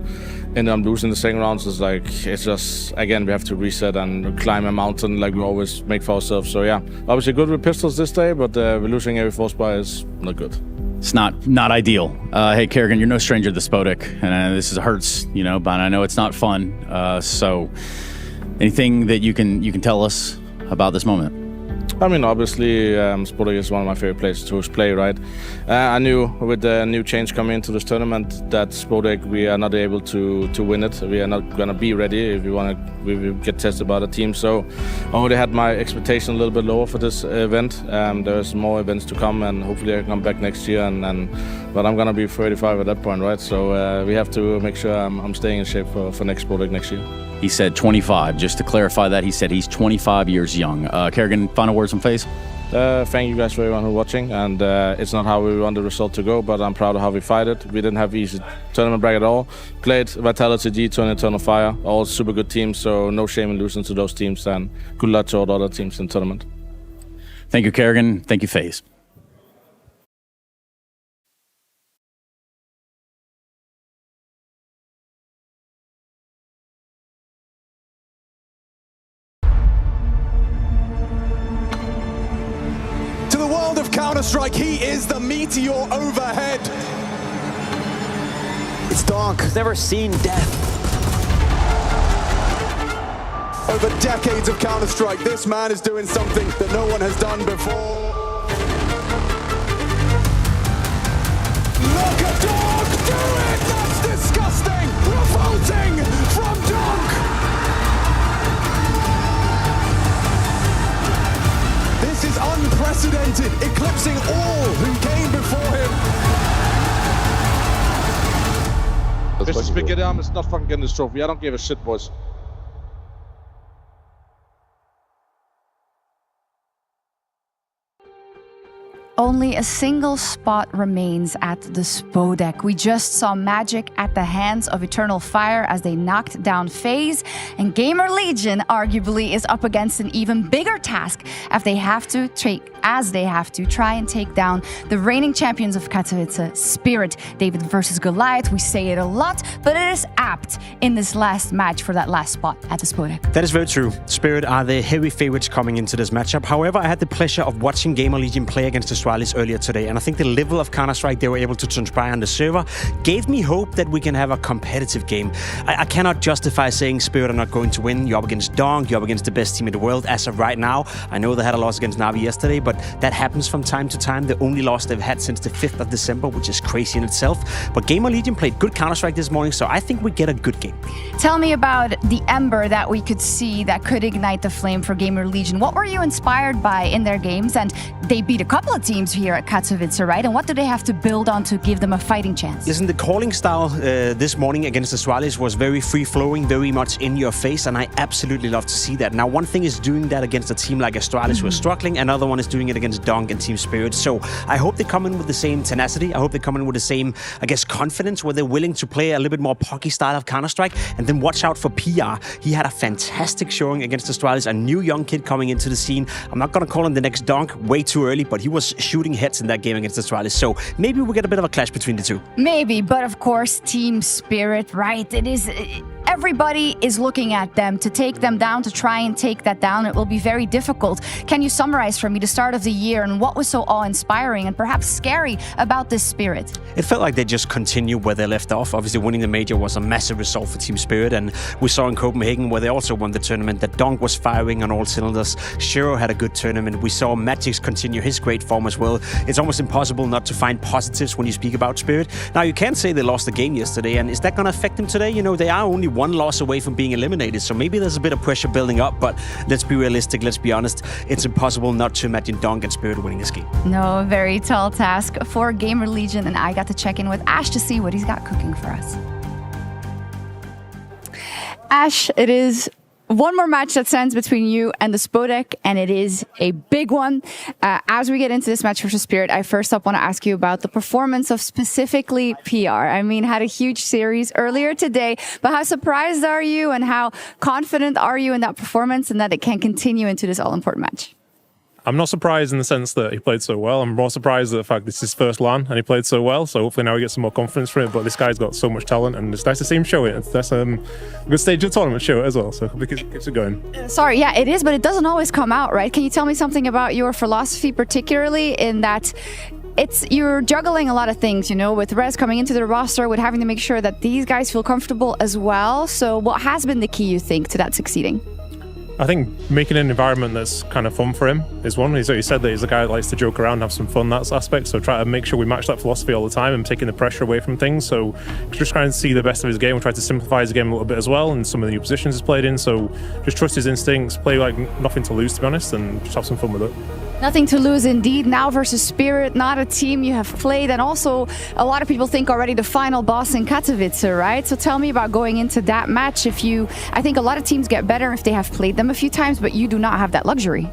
end up losing the second rounds is like, it's just, again, we have to reset and climb a mountain like we always make for ourselves. So yeah, obviously good with pistols this day, but we're losing every force buy is not good. It's not ideal. Hey, Kerrigan, you're no stranger to the Spodek, and this hurts, you know, but I know it's not fun. So anything that you can tell us about this moment? I mean, obviously, Spodek is one of my favorite places to play, right? I knew with the new change coming into this tournament that Spodek, we are not able to win it. We are not going to be ready if we get tested by the team. So I already had my expectation a little bit lower for this event. There's more events to come, and hopefully I can come back next year. But I'm going to be 35 at that point, right? So we have to make sure I'm staying in shape for next Spodek next year. He said 25. Just to clarify that, he said he's 25 years young. Kerrigan, final words on FaZe? Thank you guys for everyone who's watching. And it's not how we want the result to go, but I'm proud of how we fight it. We didn't have easy tournament bracket at all. Played Vitality, G2, and Eternal Fire. All super good teams, so no shame in losing to those teams. And good luck to all the other teams in the tournament. Thank you, Kerrigan. Thank you, FaZe. Counter-Strike, he is the meteor overhead. It's dark. He's never seen death. Over decades of Counter-Strike, this man is doing something that no one has done before. Look at Donk do it! That's disgusting! Revolting from Donk! This is unprecedented, eclipsing all who came before him. Hvis vi get him, it's not fucking getting this trophy. I don't give a shit, boys. Only a single spot remains at the Spodek. We just saw magic at the hands of Eternal Fire as they knocked down FaZe, and Gamer Legion arguably is up against an even bigger task as they have to try and take down the reigning champions of Katowice, Spirit. David versus Goliath, we say it a lot, but it is apt in this last match for that last spot at the Spodek. That is very true. Spirit are the heavy favorites coming into this matchup. However, I had the pleasure of watching Gamer Legion play against the Astralis earlier today, and I think the level of Counter-Strike they were able to transpire on the server gave me hope that we can have a competitive game. I cannot justify saying Spirit are not going to win. You're up against Donk, you're up against the best team in the world as of right now. I know they had a loss against Navi yesterday, but that happens from time to time. The only loss they've had since the 5th of December, which is crazy in itself. But Gamer Legion played good Counter-Strike this morning, so I think we get a good game. Tell me about the ember that we could see that could ignite the flame for Gamer Legion. What were you inspired by in their games? And they beat a couple of teams here at Katowice, right? And what do they have to build on to give them a fighting chance? Listen, the calling style this morning against the Astralis was very free-flowing, very much in your face, and I absolutely love to see that. Now, one thing is doing that against a team like Astralis who are struggling, another one is doing it against Donk and Team Spirit. So I hope they come in with the same tenacity. I hope they come in with the same, I guess, confidence where they're willing to play a little bit more pocky style of Counter-Strike. And then watch out for PR. He had a fantastic showing against Astralis, a new young kid coming into the scene. I'm not going to call him the next Donk, way too early, but he was shooting heads in that game against Astralis. So maybe we'll get a bit of a clash between the two. Maybe, but of course, Team Spirit, right? It is... Everybody is looking at them to take them down, to try and take that down. It will be very difficult. Can you summarize for me the start of the year and what was so awe-inspiring and perhaps scary about this Spirit? It felt like they just continued where they left off. Obviously, winning the major was a massive result for Team Spirit, and we saw in Copenhagen, where they also won the tournament, that Donk was firing on all cylinders. Shiro had a good tournament. We saw Magix continue his great form as well. It's almost impossible not to find positives when you speak about Spirit. Now, you can't say they lost the game yesterday, and is that going to affect them today? You know, they are only one loss away from being eliminated, so maybe there's a bit of pressure building up, but let's be realistic, let's be honest, it's impossible not to imagine Donk and Spirit winning this game. No, a very tall task for Gamer Legion, and I got to check in with Ash to see what he's got cooking for us. Ash, it is one more match that stands between you and the Spodek, and it is a big one. As we get into this match versus Spirit, I first up want to ask you about the performance of specifically PR. I mean, had a huge series earlier today, but how surprised are you and how confident are you in that performance and that it can continue into this all-important match? I'm not surprised in the sense that he played so well. I'm more surprised at the fact this is his first LAN and he played so well. So hopefully now he gets some more confidence from it. But this guy's got so much talent and it's nice to see him show it. That's a good stage of the tournament, show it as well. So it keeps it going. Sorry, yeah, it is, but it doesn't always come out, right? Can you tell me something about your philosophy, particularly in that you're juggling a lot of things, you know, with Rez coming into the roster, with having to make sure that these guys feel comfortable as well. So what has been the key, you think, to that succeeding? I think making an environment that's kind of fun for him is one. He said that he's a guy that likes to joke around and have some fun, that aspect. So try to make sure we match that philosophy all the time and taking the pressure away from things. So just trying to see the best of his game. We try to simplify his game a little bit as well and some of the new positions he's played in. So just trust his instincts, play like nothing to lose, to be honest, and just have some fun with it. Nothing to lose indeed. Now versus Spirit, not a team you have played, and also a lot of people think already the final boss in Katowice, right? So tell me about going into that match. I think a lot of teams get better if they have played them a few times, but you do not have that luxury.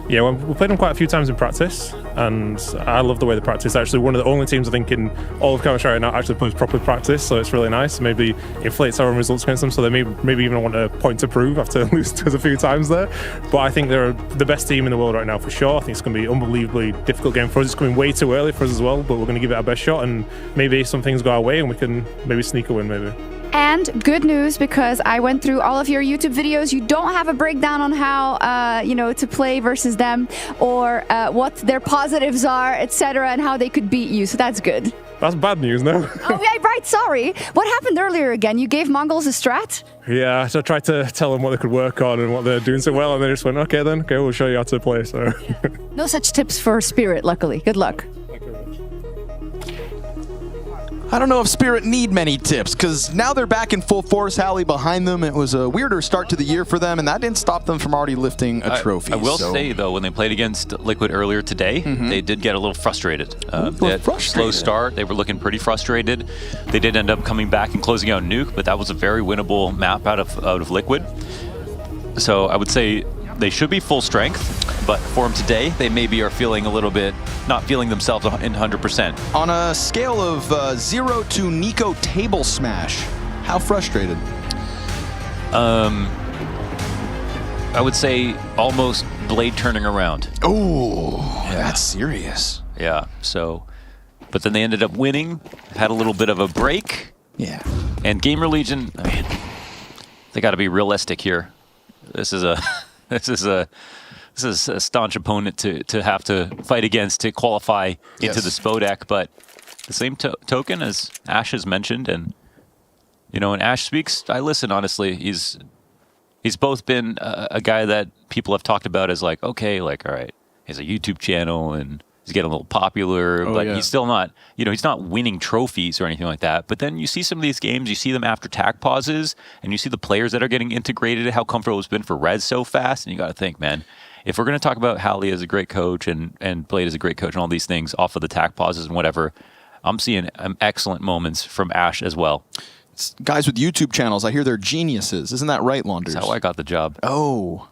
Yeah, well, we played them quite a few times in practice, and I love the way they practice. Actually, one of the only teams I think in all of Counter-Strike right now actually plays proper practice, so it's really nice. Maybe inflates our own results against them, so they maybe even want a point to prove after losing to us a few times there. But I think they're the best team in the world right now for sure. I think it's going to be an unbelievably difficult game for us. It's coming way too early for us as well, but we're going to give it our best shot, and maybe some things go our way, and we can maybe sneak a win, maybe. And good news, because I went through all of your YouTube videos, you don't have a breakdown on how, to play versus them or what their positives are, etc., and how they could beat you. So that's good. That's bad news, no? Oh, yeah, right, sorry. What happened earlier again? You gave Mongols a strat? Yeah, so I tried to tell them what they could work on and what they're doing so well, and they just went, okay, we'll show you how to play. So No such tips for Spirit, luckily. Good luck. I don't know if Spirit need many tips, because now they're back in full force. Hallie behind them. It was a weirder start to the year for them, and that didn't stop them from already lifting a trophy. I will say, though, when they played against Liquid earlier today, they did get a little frustrated. They had a slow start. They were looking pretty frustrated. They did end up coming back and closing out Nuke, but that was a very winnable map out of Liquid. So I would say they should be full strength, but for them today, they maybe are feeling a little bit, not feeling themselves in 100%. On a scale of 0 to Nico table smash, how frustrated? I would say almost blade turning around. Oh, yeah. That's serious. Yeah, so, but then they ended up winning, had a little bit of a break. Yeah. And Gamer Legion, I mean, they got to be realistic here. This is a staunch opponent to have to fight against to qualify into the Spodek, but the same token as Ash has mentioned, and when Ash speaks, I listen. Honestly, he's both been a guy that people have talked about as like, okay, like, all right, he has a YouTube channel and he's getting a little popular, but he's still not, he's not winning trophies or anything like that. But then you see some of these games, you see them after tag pauses, and you see the players that are getting integrated, how comfortable it's been for Rez so fast, and you got to think, man, if we're going to talk about Hallie as a great coach and Blade as a great coach and all these things off of the tag pauses and whatever, I'm seeing excellent moments from Ash as well. It's guys with YouTube channels, I hear they're geniuses. Isn't that right, Launders? That's how I got the job. Oh,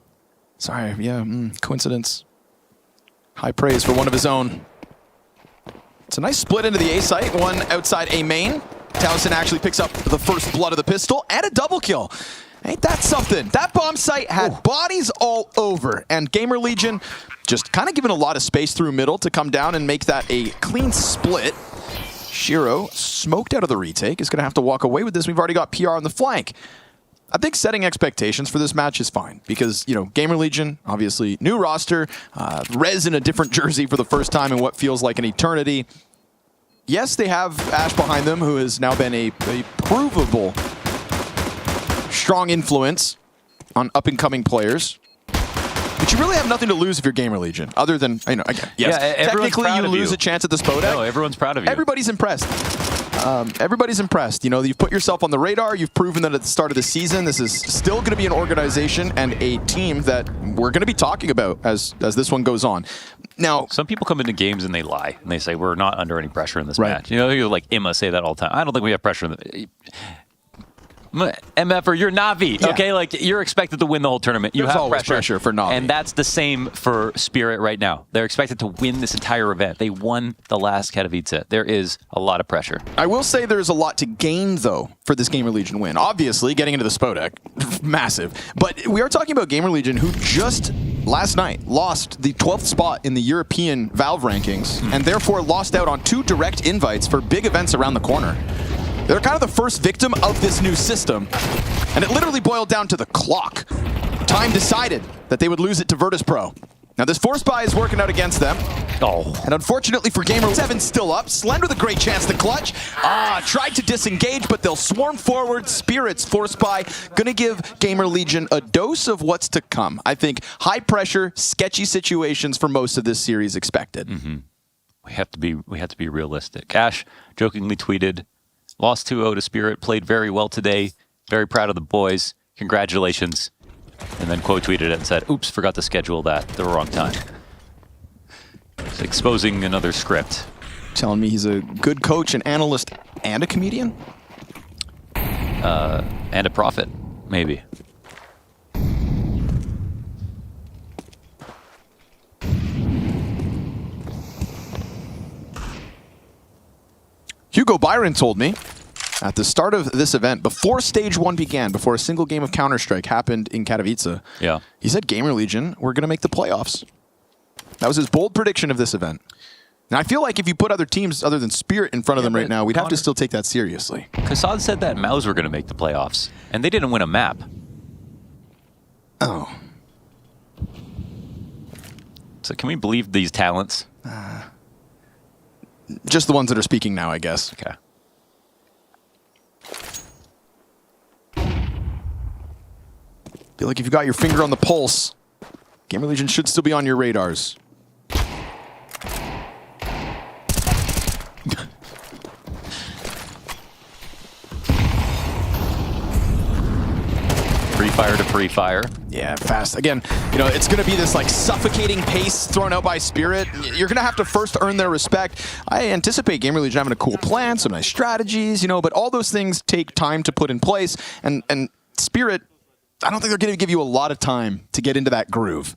sorry. Yeah, coincidence. High praise for one of his own. It's a nice split into the A site, one outside A main. Towson actually picks up the first blood of the pistol and a double kill. Ain't that something? That bomb site had bodies all over, and Gamer Legion just kind of given a lot of space through middle to come down and make that a clean split. Shiro, smoked out of the retake, is going to have to walk away with this. We've already got PR on the flank. I think setting expectations for this match is fine because, Gamer Legion, obviously new roster, Rez in a different jersey for the first time in what feels like an eternity. Yes, they have Ash behind them, who has now been a provable strong influence on up-and-coming players. But you really have nothing to lose if you're Gamer Legion, other than, technically you lose a chance at the Spodek. No, everyone's proud of you. Everybody's impressed. Everybody's impressed. You've put yourself on the radar. You've proven that at the start of the season, this is still going to be an organization and a team that we're going to be talking about as this one goes on. Now, some people come into games and they lie and they say we're not under any pressure in this match. Like Emma say that all the time. I don't think we have pressure. MFer, you're Na'Vi, okay? Like, you're expected to win the whole tournament. You There's have always pressure for Na'Vi. And that's the same for Spirit right now. They're expected to win this entire event. They won the last Katowice. There is a lot of pressure. I will say there's a lot to gain, though, for this Gamer Legion win. Obviously, getting into the Spodek, massive. But we are talking about Gamer Legion, who just last night lost the 12th spot in the European Valve rankings, and therefore lost out on 2 direct invites for big events around the corner. They're kind of the first victim of this new system, and it literally boiled down to the clock. Time decided that they would lose it to Virtus Pro. Now this force buy is working out against them. And unfortunately for Gamer, 7's still up. Slend with a great chance to clutch. Tried to disengage, but they'll swarm forward. Spirit's force buy gonna give Gamer Legion a dose of what's to come. I think high pressure, sketchy situations for most of this series expected. We have to be realistic. Ash jokingly tweeted, lost 2-0 to Spirit, played very well today. Very proud of the boys. Congratulations. And then quote tweeted it and said, oops, forgot to schedule that at the wrong time. It's exposing another script. Telling me he's a good coach, an analyst, and a comedian? And a prophet, maybe. Hugo Byron told me at the start of this event, before Stage 1 began, before a single game of Counter-Strike happened in Katowice, he said Gamer Legion were going to make the playoffs. That was his bold prediction of this event. And I feel like if you put other teams other than Spirit in front of them right now, we'd have to still take that seriously. Kassad said that Maus were going to make the playoffs, and they didn't win a map. Oh. So can we believe these talents? Just the ones that are speaking now, I guess. Okay. Feel like if you got your finger on the pulse, Gamer Legion should still be on your radars. Pre-fire to pre-fire. Yeah, fast. Again, you know, it's going to be this like suffocating pace thrown out by Spirit. You're going to have to first earn their respect. I anticipate Gamer Legion having a cool plan, some nice strategies, you know, but all those things take time to put in place. And Spirit, I don't think they're going to give you a lot of time to get into that groove.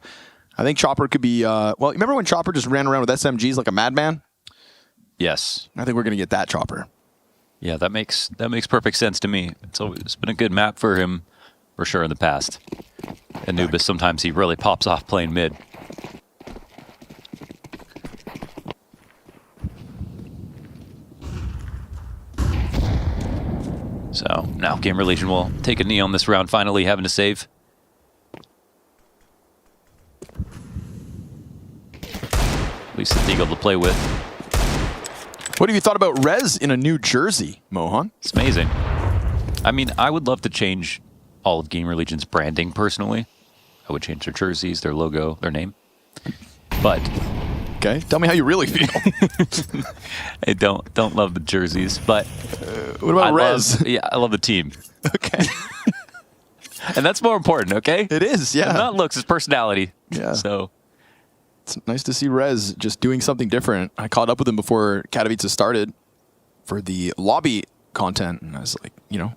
I think Chopper could be, well, remember when Chopper just ran around with SMGs like a madman? Yes. I think we're going to get that Chopper. Yeah, that makes perfect sense to me. It's been a good map for him, for sure, in the past. Anubis, sometimes he really pops off playing mid. So now Gamer Legion will take a knee on this round, finally having to save. At least it's Eagle to play with. What have you thought about Rez in a new jersey, Mohan? It's amazing. I mean, I would love to change all of Gamer Legion's branding personally. I would change their jerseys, their logo, their name. But okay, tell me how you really feel. I don't love the jerseys, but what about Rez? I love the team. Okay. And that's more important, okay? It is, yeah. And not looks, it's personality. Yeah. So it's nice to see Rez just doing something different. I caught up with him before Katowice started for the lobby content, and I was like, you know,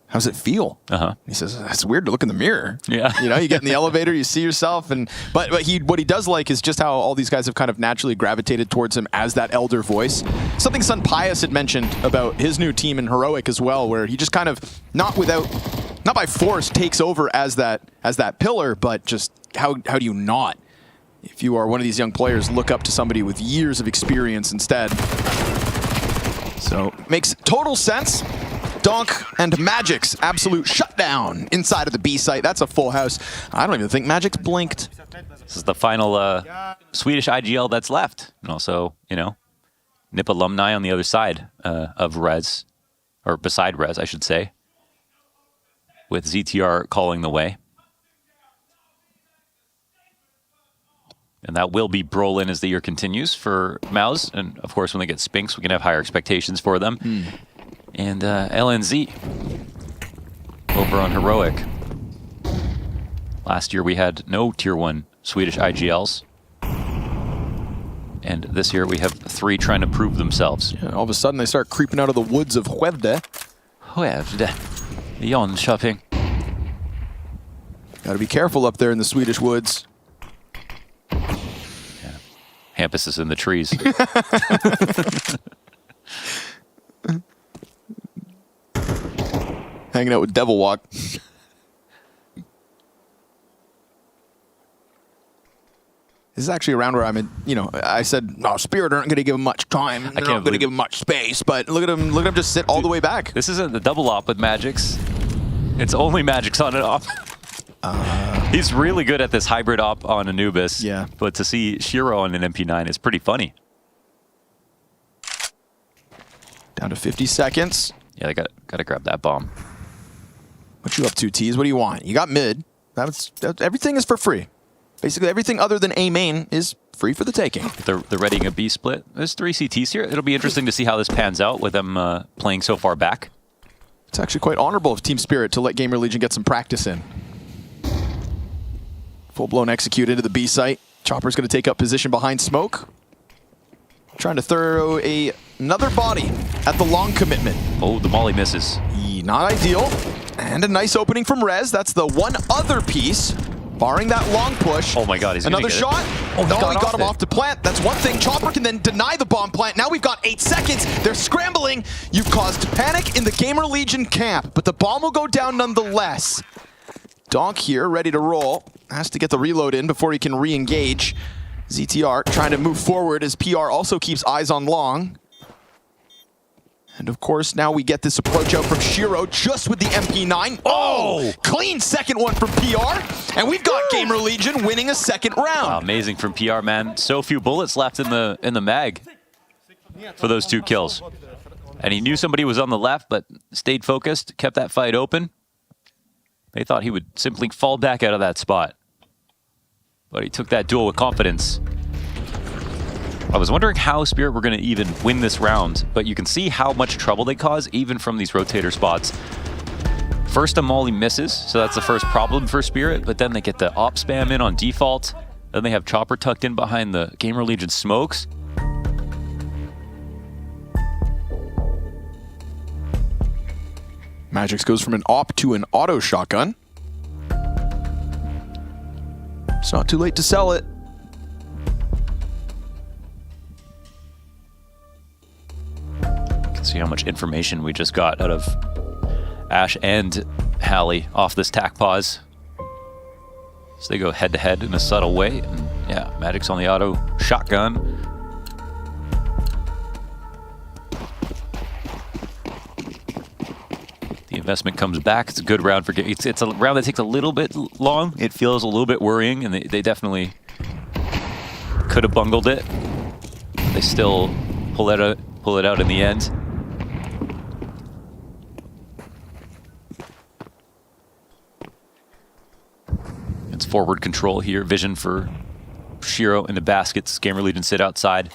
how's it feel? He says, it's weird to look in the mirror. Yeah. You know, you get in the elevator, you see yourself, and but what he does like is just how all these guys have kind of naturally gravitated towards him as that elder voice. Something Sun Pius had mentioned about his new team in Heroic as well, where he just kind of not by force takes over as that pillar, but just how do you not, if you are one of these young players, look up to somebody with years of experience instead? So makes total sense. Donk and Magic's absolute shutdown inside of the B site. That's a full house. I don't even think Magic's blinked. this is the final Swedish IGL that's left. And also, you know, NIP alumni on the other side of Rez, or beside Rez, I should say, with ZTR calling the way. And that will be Brolin as the year continues for Maus. And of course, when they get Spinks, we can have higher expectations for them. And LNZ over on Heroic. Last year we had no Tier 1 Swedish IGLs. And this year we have 3 trying to prove themselves. Yeah, all of a sudden they start creeping out of the woods of Skövde. hävde Jönköping. Got to be careful up there in the Swedish woods. Hampus is in the trees. Hanging out with Devil Walk. This is actually a round where I said, no, Spirit aren't going to give him much time. They're not going to give him much space, but look at him just sit all the way back. This isn't the double op with Magix. It's only Magix on and off. He's really good at this hybrid op on Anubis. Yeah. But to see Shiro on an MP9 is pretty funny. Down to 50 seconds. Yeah, they gotta grab that bomb. What you up to, Tease? What do you want? You got mid. Everything is for free. Basically, everything other than A main is free for the taking. They're readying a B split. There's 3 CTs here. It'll be interesting to see how this pans out with them playing so far back. It's actually quite honorable of Team Spirit to let Gamer Legion get some practice in. Full-blown execute into the B site. Chopper's going to take up position behind smoke. Trying to throw another body at the long commitment. Oh, the molly misses. Not ideal. And a nice opening from Rez. That's the one other piece. Barring that long push. Oh my god, he's another gonna get shot. Oh, he got him off the plant. That's one thing. Chopper can then deny the bomb plant. Now we've got 8 seconds. They're scrambling. You've caused panic in the Gamer Legion camp, but the bomb will go down nonetheless. Donk here, ready to roll. Has to get the reload in before he can re-engage. ZTR trying to move forward as PR also keeps eyes on long. And of course, now we get this approach out from Shiro just with the MP9. Oh! Clean second one from PR. And we've got Gamer Legion winning a second round. Wow, amazing from PR, man. So few bullets left in the mag for those 2 kills. And he knew somebody was on the left, but stayed focused, kept that fight open. They thought he would simply fall back out of that spot. But he took that duel with confidence. I was wondering how Spirit were going to even win this round, but you can see how much trouble they cause even from these rotator spots. First, a molly misses, so that's the first problem for Spirit, but then they get the op spam in on default. Then they have Chopper tucked in behind the Gamer Legion smokes. Magix goes from an op to an auto shotgun. It's not too late to sell it. See how much information we just got out of Ash and Hallie off this tack pause. So they go head to head in a subtle way. And yeah, Magic's on the auto shotgun. The investment comes back. It's a good round for it's a round that takes a little bit long. It feels a little bit worrying, and they definitely could have bungled it. They still pull it out in the end. It's forward control here. Vision for Shiro in the baskets. Gamer Legion sit outside.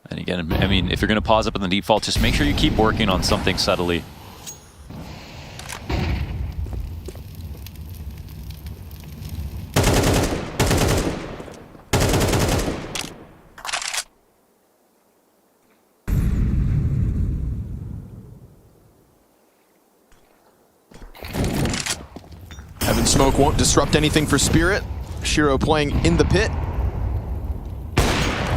And again, I mean, if you're going to pause up in the default, just make sure you keep working on something subtly. Smoke won't disrupt anything for Spirit. Shiro playing in the pit.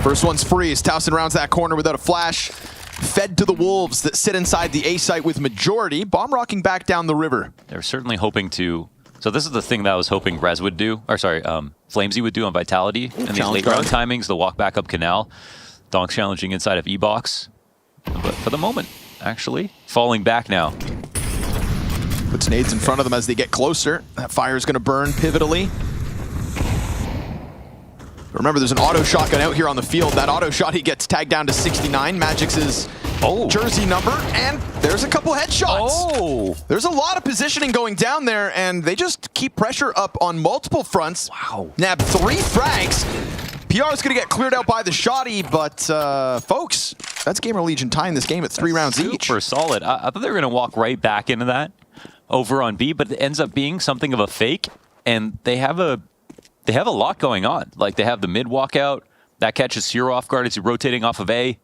First one's free as Towson rounds that corner without a flash. Fed to the Wolves that sit inside the A site with majority. Bomb rocking back down the river. They're certainly hoping to... So this is the thing that I was hoping Rez would do. Or sorry, Flamesy would do on Vitality. And these late round timings, the walk back up Canal. Donk challenging inside of E-Box. But for the moment, actually, falling back now. Puts nades in front of them as they get closer. That fire is going to burn pivotally. Remember, there's an auto shotgun out here on the field. That auto shot, he gets tagged down to 69. Magix's jersey number, and there's a couple headshots. There's a lot of positioning going down there, and they just keep pressure up on multiple fronts. Wow. Nab 3 frags. PR is going to get cleared out by the shotty, but folks, that's Gamer Legion tying this game at 3 rounds each. Super solid. I thought they were going to walk right back into that over on B, but it ends up being something of a fake, and they have a lot going on. Like, they have the mid walkout that catches Zero off guard as he's rotating off of A.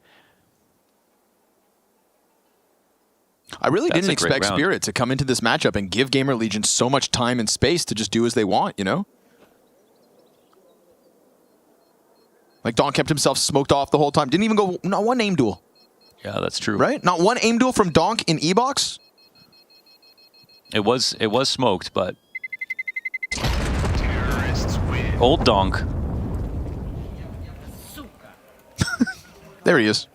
I really That's didn't a great expect round. Spirit to come into this matchup and give Gamer Legion so much time and space to just do as they want, you know? Like, Don kept himself smoked off the whole time. Didn't even go, not one aim duel. Yeah, that's true. Right? Not one aim duel from Donk in E-Box? It was smoked, but old Donk. There he is.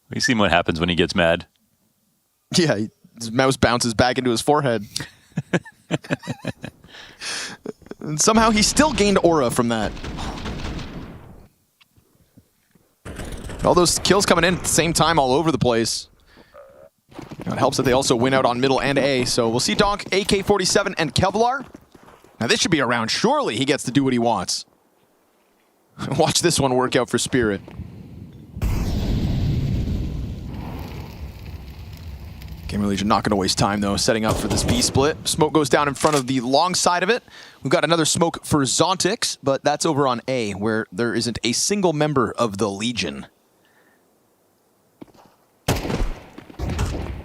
We see what happens when he gets mad. Yeah, his mouse bounces back into his forehead. And somehow he still gained aura from that. All those kills coming in at the same time all over the place. It helps that they also win out on middle and A, so we'll see Donk, AK-47, and Kevlar. Now this should be a round. Surely he gets to do what he wants. Watch this one work out for Spirit. Gamer Legion not going to waste time, though, setting up for this B split. Smoke goes down in front of the long side of it. We've got another smoke for Zontix, but that's over on A, where there isn't a single member of the Legion.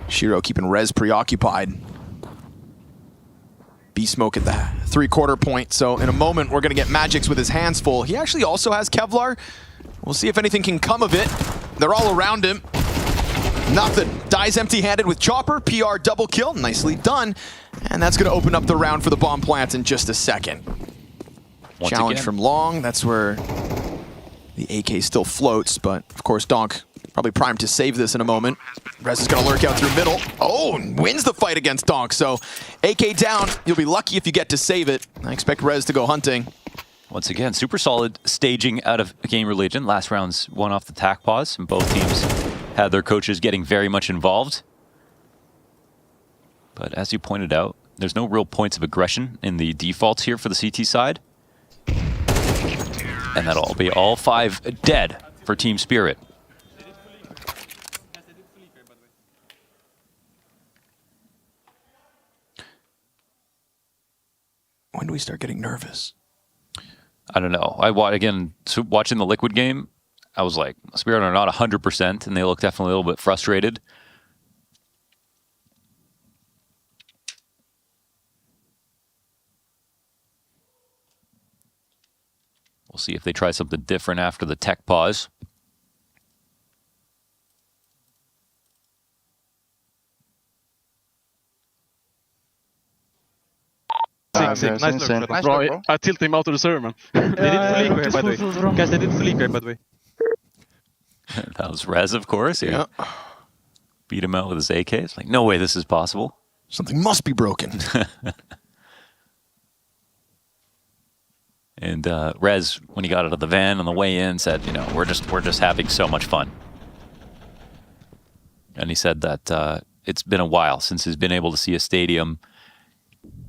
Shiro keeping Rez preoccupied. B smoke at the 3/4 point, so in a moment we're going to get Magix with his hands full. He actually also has Kevlar. We'll see if anything can come of it. They're all around him. Nothing. Dies empty-handed with Chopper. PR double kill. Nicely done. And that's going to open up the round for the bomb plant in just a second. Challenge from Long. That's where the AK still floats, but of course Donk probably primed to save this in a moment. Rez is going to lurk out through middle. Oh, and wins the fight against Donk. So AK down. You'll be lucky if you get to save it. I expect Rez to go hunting. Once again, super solid staging out of Gamer Legion. Last round's one off the tack pause, and both teams had their coaches getting very much involved. But as you pointed out, there's no real points of aggression in the defaults here for the CT side. And that'll be all 5 dead for Team Spirit. When do we start getting nervous? I don't know. Watching the Liquid game, I was like, Spirit are not 100%, and they look definitely a little bit frustrated. We'll see if they try something different after the tech pause. Nice look, bro. I tilted him out of the server, man. They didn't fully eco here, by the way. Guys, they didn't fully eco here, by the way. That was Rez, of course. Yeah. Beat him out with his AK. It's like, no way this is possible. Something must be broken. And Rez, when he got out of the van on the way in, said, you know, we're just having so much fun. And he said that it's been a while since he's been able to see a stadium.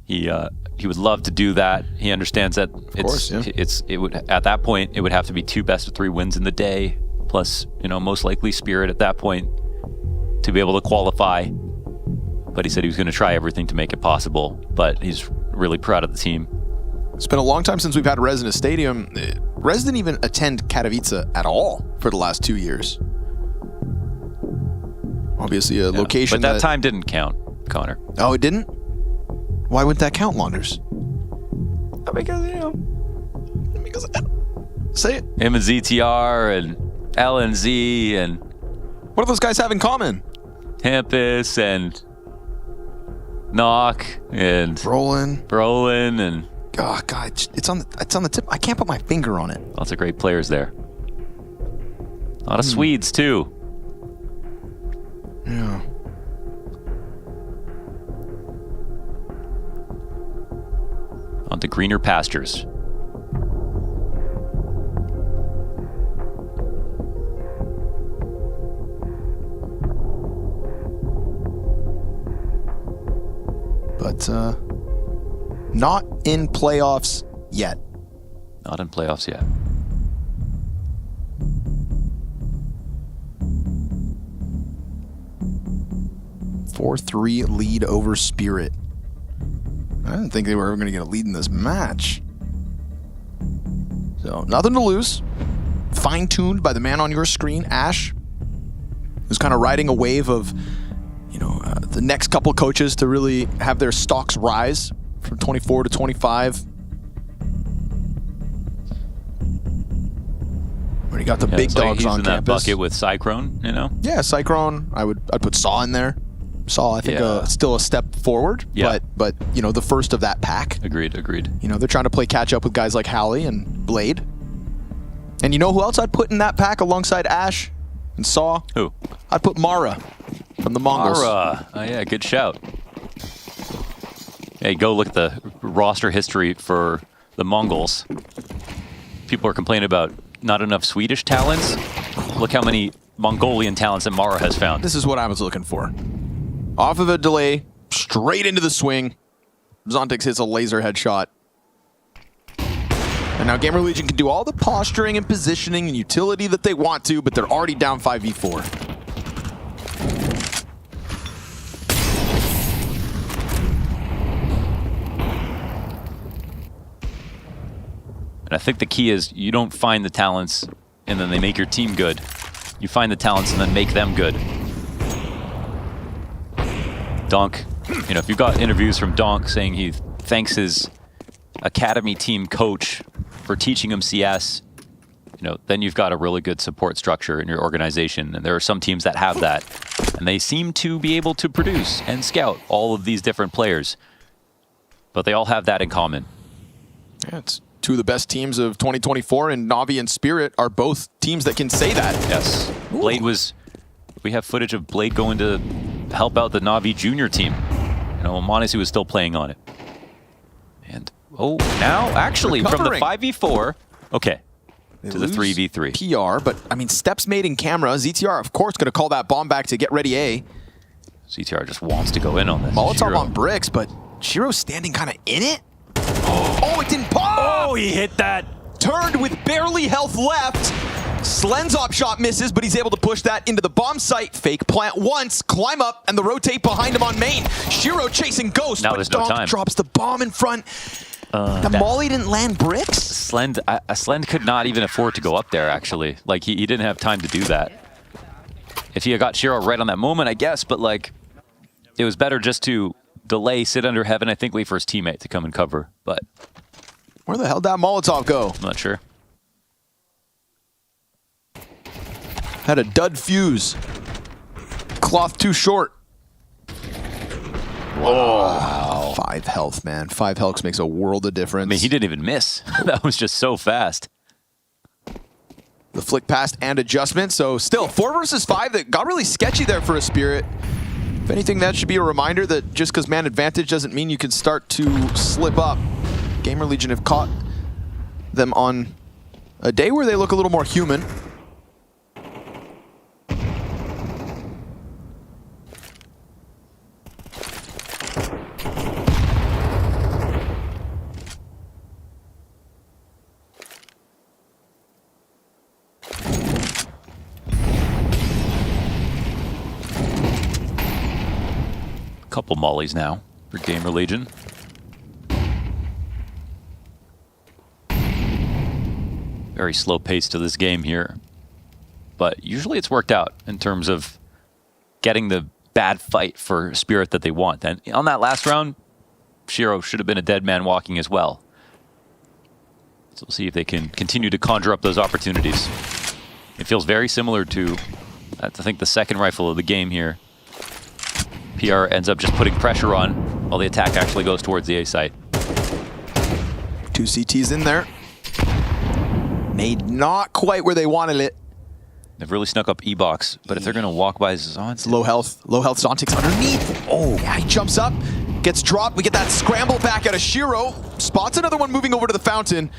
He would love to do that. He understands that it would at that point it would have to be 2 best-of-3 wins in the day, plus, you know, most likely Spirit at that point to be able to qualify. But he said he was going to try everything to make it possible. But he's really proud of the team. It's been a long time since we've had Rez in a stadium. Rez didn't even attend Katowice at all for the last 2 years. Obviously a location but that time didn't count, Connor. Oh, it didn't? Why wouldn't that count, Launders? Because, you know, because say it. Him and ZTR and LNZ and what do those guys have in common? Tempest and Knock and Brolin and oh god, it's on the tip. I can't put my finger on it. Lots of great players there. A lot of Swedes too. Yeah. On to greener pastures. But not in playoffs yet. Not in playoffs yet. A 4-3 lead over Spirit. I didn't think they were ever going to get a lead in this match. So, nothing to lose. Fine-tuned by the man on your screen, Ash. who's kind of riding a wave of, you know, the next couple coaches to really have their stocks rise from 24 to 25. Already got the big dogs he's on in that campus. bucket with Cyclone, you know? Yeah, Cyclone. I'd put Saw in there. Saw, I think, still a step forward, but you know, the first of that pack. Agreed. You know, they're trying to play catch up with guys like Hallie and Blade. And you know who else I'd put in that pack alongside Ash and Saw? Who? I'd put Mara from the Mongols. Mara. Oh yeah, good shout. Hey, go look at the roster history for the Mongols. People are complaining about not enough Swedish talents. Look how many Mongolian talents that Mara has found. This is what I was looking for. Off of a delay, straight into the swing. Zontix hits a laser headshot. And now Gamer Legion can do all the posturing and positioning and utility that they want to, but they're already down 5v4. And I think the key is you don't find the talents and then they make your team good. You find the talents and then make them good. Donk, you know, if you've got interviews from Donk saying he thanks his academy team coach for teaching him CS, you know, then you've got a really good support structure in your organization. And there are some teams that have that, and they seem to be able to produce and scout all of these different players. But they all have that in common. Yeah, it's two of the best teams of 2024, and Na'Vi and Spirit are both teams that can say that. Yes. Ooh. Blade was... We have footage of Blade going to help out the Na'Vi junior team. You know, Monesi was still playing on it. And, oh, now, actually, Recovering. From the 5v4, okay, to the 3v3. PR, but, I mean, steps made in camera. ZTR, of course, going to call that bomb back to get ready A. ZTR just wants to go in on this. Molotov Shiro. on bricks, but Shiro's standing kind of in it. Oh, it didn't pop! Oh, he hit that. Turned with barely health left. Slen's op shot misses, but he's able to push that into the bomb site. Fake plant once, climb up, and the rotate behind him on main. Shiro chasing Ghost, now but no time. drops the bomb in front. The molly didn't land bricks? Slend could not even afford to go up there, actually. Like, he didn't have time to do that. If he had got Shiro right on that moment, I guess, but, like, it was better just to delay, sit under heaven, I think wait for his teammate to come and cover, but... Where the hell did that Molotov go? I'm not sure. Had a dud fuse. Cloth too short. Wow. 5 health, man. 5 health makes a world of difference. I mean, he didn't even miss. That was just so fast. The flick past and adjustment. So still 4 versus 5 that got really sketchy there for a Spirit. If anything, that should be a reminder that just because man advantage doesn't mean you can start to slip up. Gamer Legion have caught them on a day where they look a little more human. Couple mollies now for Gamer Legion. Very slow pace to this game here. But usually it's worked out in terms of getting the bad fight for Spirit that they want. And on that last round, Shiro should have been a dead man walking as well. So we'll see if they can continue to conjure up those opportunities. It feels very similar to, I think, the second rifle of the game here. PR ends up just putting pressure on while the attack actually goes towards the A site. 2 CTs in there. Made not quite where they wanted it. They've really snuck up E-Box, but if they're going to walk by Zontix... Low health Zontix underneath. Oh, yeah, he jumps up, gets dropped. We get that scramble back out of Shiro. Spots another one moving over to the fountain.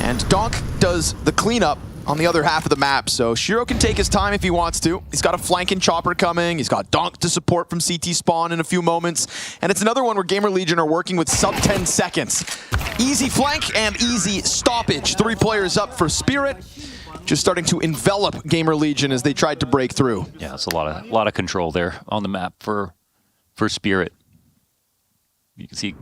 And Donk does the cleanup on the other half of the map. So Shiro can take his time if he wants to. He's got a flanking chopper coming. He's got Donk to support from CT spawn in a few moments. And it's another one where Gamer Legion are working with sub 10 seconds. Easy flank and easy stoppage. 3 players up for Spirit. Just starting to envelop Gamer Legion as they tried to break through. Yeah, it's a lot of control there on the map for Spirit. You can see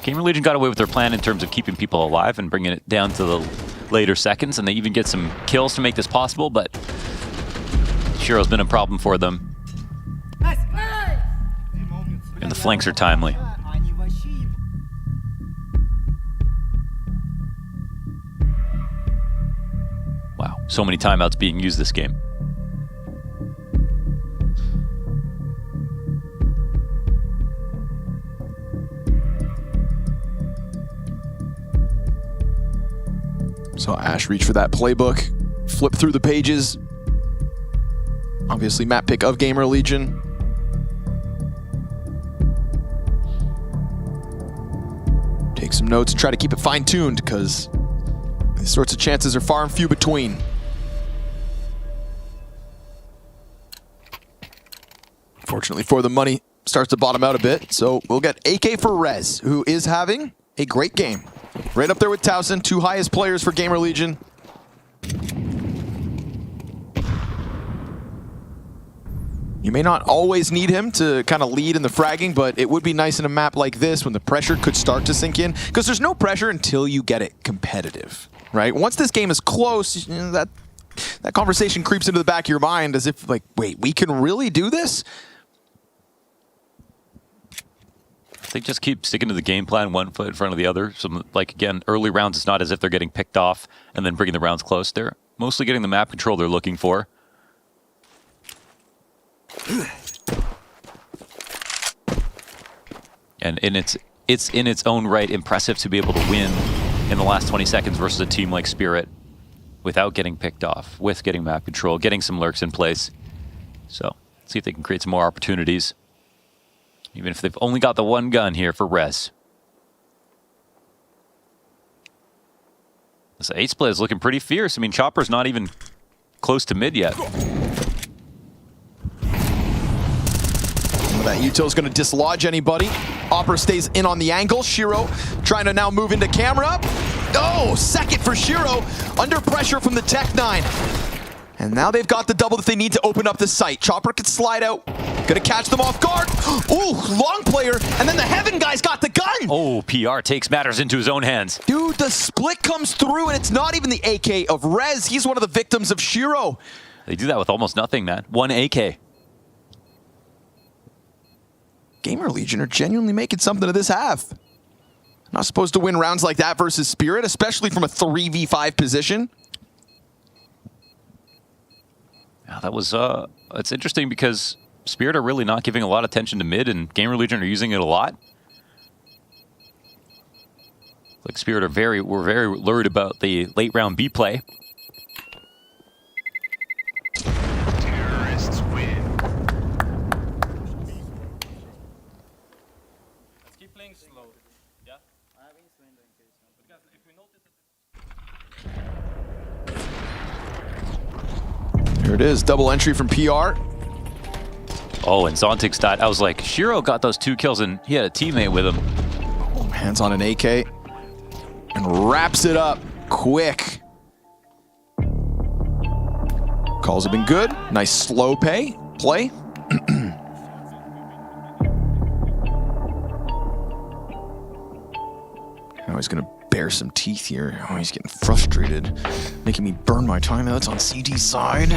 Gamer Legion got away with their plan in terms of keeping people alive and bringing it down to the later seconds, and they even get some kills to make this possible, but Shiro's been a problem for them. And the flanks are timely. Wow, so many timeouts being used this game. So Ash reach for that playbook, flip through the pages. Obviously map pick of Gamer Legion. Take some notes, try to keep it fine-tuned because these sorts of chances are far and few between. Fortunately for the money starts to bottom out a bit, so we'll get AK for Rez, who is having a great game. Right up there with Towson, 2 highest players for Gamer Legion. You may not always need him to kind of lead in the fragging, but it would be nice in a map like this when the pressure could start to sink in, because there's no pressure until you get it competitive, right? Once this game is close, you know, that conversation creeps into the back of your mind as if, like, wait, we can really do this? They just keep sticking to the game plan, one foot in front of the other. So, like, again, early rounds, it's not as if they're getting picked off and then bringing the rounds close. They're mostly getting the map control they're looking for. And it's in its own right impressive to be able to win in the last 20 seconds versus a team like Spirit without getting picked off, with getting map control, getting some lurks in place. So, see if they can create some more opportunities. Even if they've only got the one gun here for Rez. This A split is looking pretty fierce. I mean, Chopper's not even close to mid yet. That util's going to dislodge anybody. Opera stays in on the angle. Shiro trying to now move into camera. Oh, second for Shiro. Under pressure from the Tech-9. And now they've got the double that they need to open up the site. Chopper could slide out. Gonna catch them off guard. Ooh, long player. And then the Heaven guy's got the gun. Oh, PR takes matters into his own hands. Dude, the split comes through and it's not even the AK of Rez. He's one of the victims of Shiro. They do that with almost nothing, man. One AK. Gamer Legion are genuinely making something of this half. Not supposed to win rounds like that versus Spirit, especially from a 3v5 position. Yeah, that was, it's interesting because Spirit are really not giving a lot of attention to mid, and Gamer Legion are using it a lot. Like Spirit are we're very worried about the late round B play. Terrorists win. Let's keep playing slow. Yeah? Because if we notice Here it is, double entry from PR. Oh, and Zontic's died. I was like, Shiro got those 2 kills and he had a teammate with him. Hands on an AK and wraps it up quick. Calls have been good. Nice slow play. Now he's gonna bare some teeth here. Oh, he's getting frustrated, making me burn my timeouts on CT's side.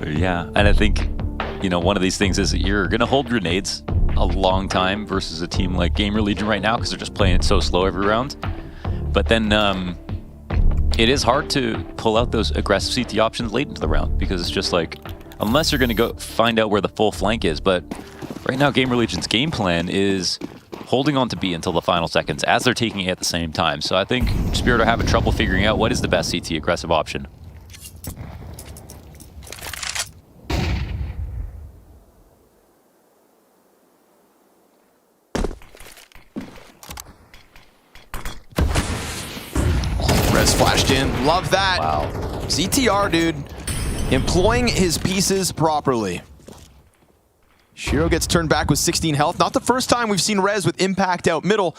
Yeah, and I think, you know, one of these things is that you're going to hold grenades a long time versus a team like Gamer Legion right now because they're just playing it so slow every round. But then it is hard to pull out those aggressive CT options late into the round because it's just like, unless you're going to go find out where the full flank is. But right now, Gamer Legion's game plan is holding on to B until the final seconds as they're taking it at the same time. So I think Spirit are having trouble figuring out what is the best CT aggressive option. Rez flashed in. Love that. Wow. CTR, dude. Employing his pieces properly. Shiro gets turned back with 16 health. Not the first time we've seen Rez with impact out middle.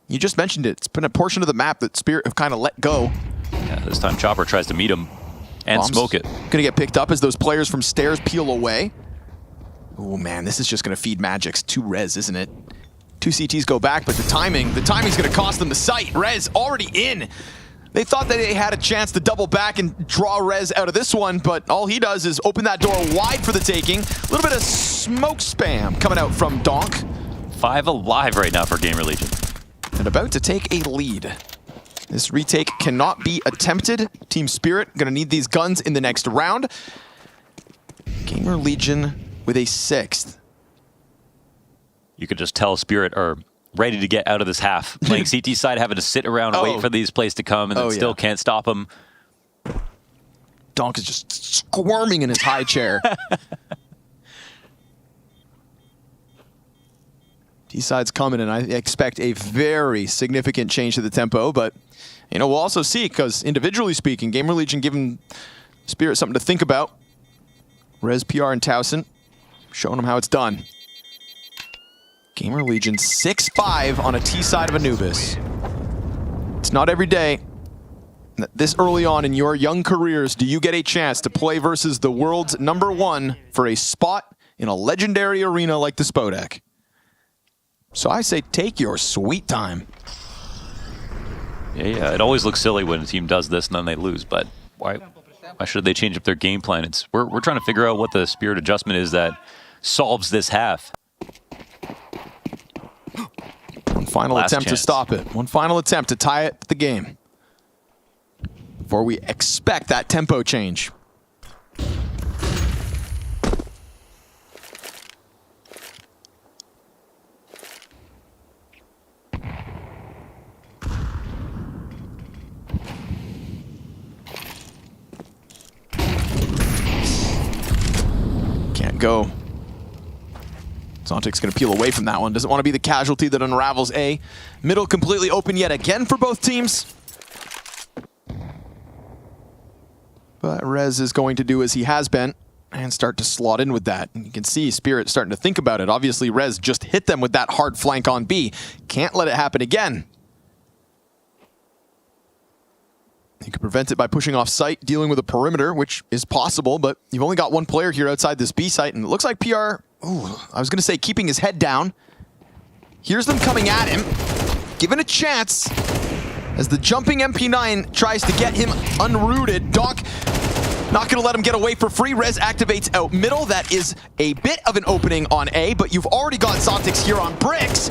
You just mentioned it. It's been a portion of the map that Spirit have kind of let go. Yeah, this time Chopper tries to meet him and Bombs smoke it. Gonna get picked up as those players from stairs peel away. Oh man, this is just gonna feed Magics to Rez, isn't it? 2 CTs go back, but the timing's gonna cost them the sight. Rez already in. They thought that they had a chance to double back and draw Rez out of this one, but all he does is open that door wide for the taking. A little bit of smoke spam coming out from Donk. 5 alive right now for Gamer Legion. And about to take a lead. This retake cannot be attempted. Team Spirit gonna need these guns in the next round. Gamer Legion with a 6th. You could just tell Spirit are ready to get out of this half. Playing CT side, having to sit around, wait for these plays to come, and then still can't stop them. Donk is just squirming in his high chair. T-side's coming, and I expect a very significant change to the tempo, but you know, we'll also see, because individually speaking, Gamer Legion giving Spirit something to think about. Rez, PR, and Towson showing them how it's done. Gamer Legion 6-5 on a T-side of Anubis. It's not every day that this early on in your young careers do you get a chance to play versus the world's #1 for a spot in a legendary arena like the Spodek. So I say take your sweet time. Yeah, it always looks silly when a team does this and then they lose, but why should they change up their game plan? We're trying to figure out what the Spirit adjustment is that solves this half. One final attempt to stop it. One final attempt to tie it to the game before we expect that tempo change. Can't go. Zontic's going to peel away from that one. Doesn't want to be the casualty that unravels A. Middle completely open yet again for both teams. But Rez is going to do as he has been and start to slot in with that. And you can see Spirit starting to think about it. Obviously, Rez just hit them with that hard flank on B. Can't let it happen again. You can prevent it by pushing off site, dealing with a perimeter, which is possible, but you've only got one player here outside this B site, and it looks like PR, I was going to say keeping his head down. Here's them coming at him, given a chance as the jumping MP9 tries to get him unrooted. Donk not going to let him get away for free. Rez activates out middle. That is a bit of an opening on A, but you've already got Zontix here on bricks.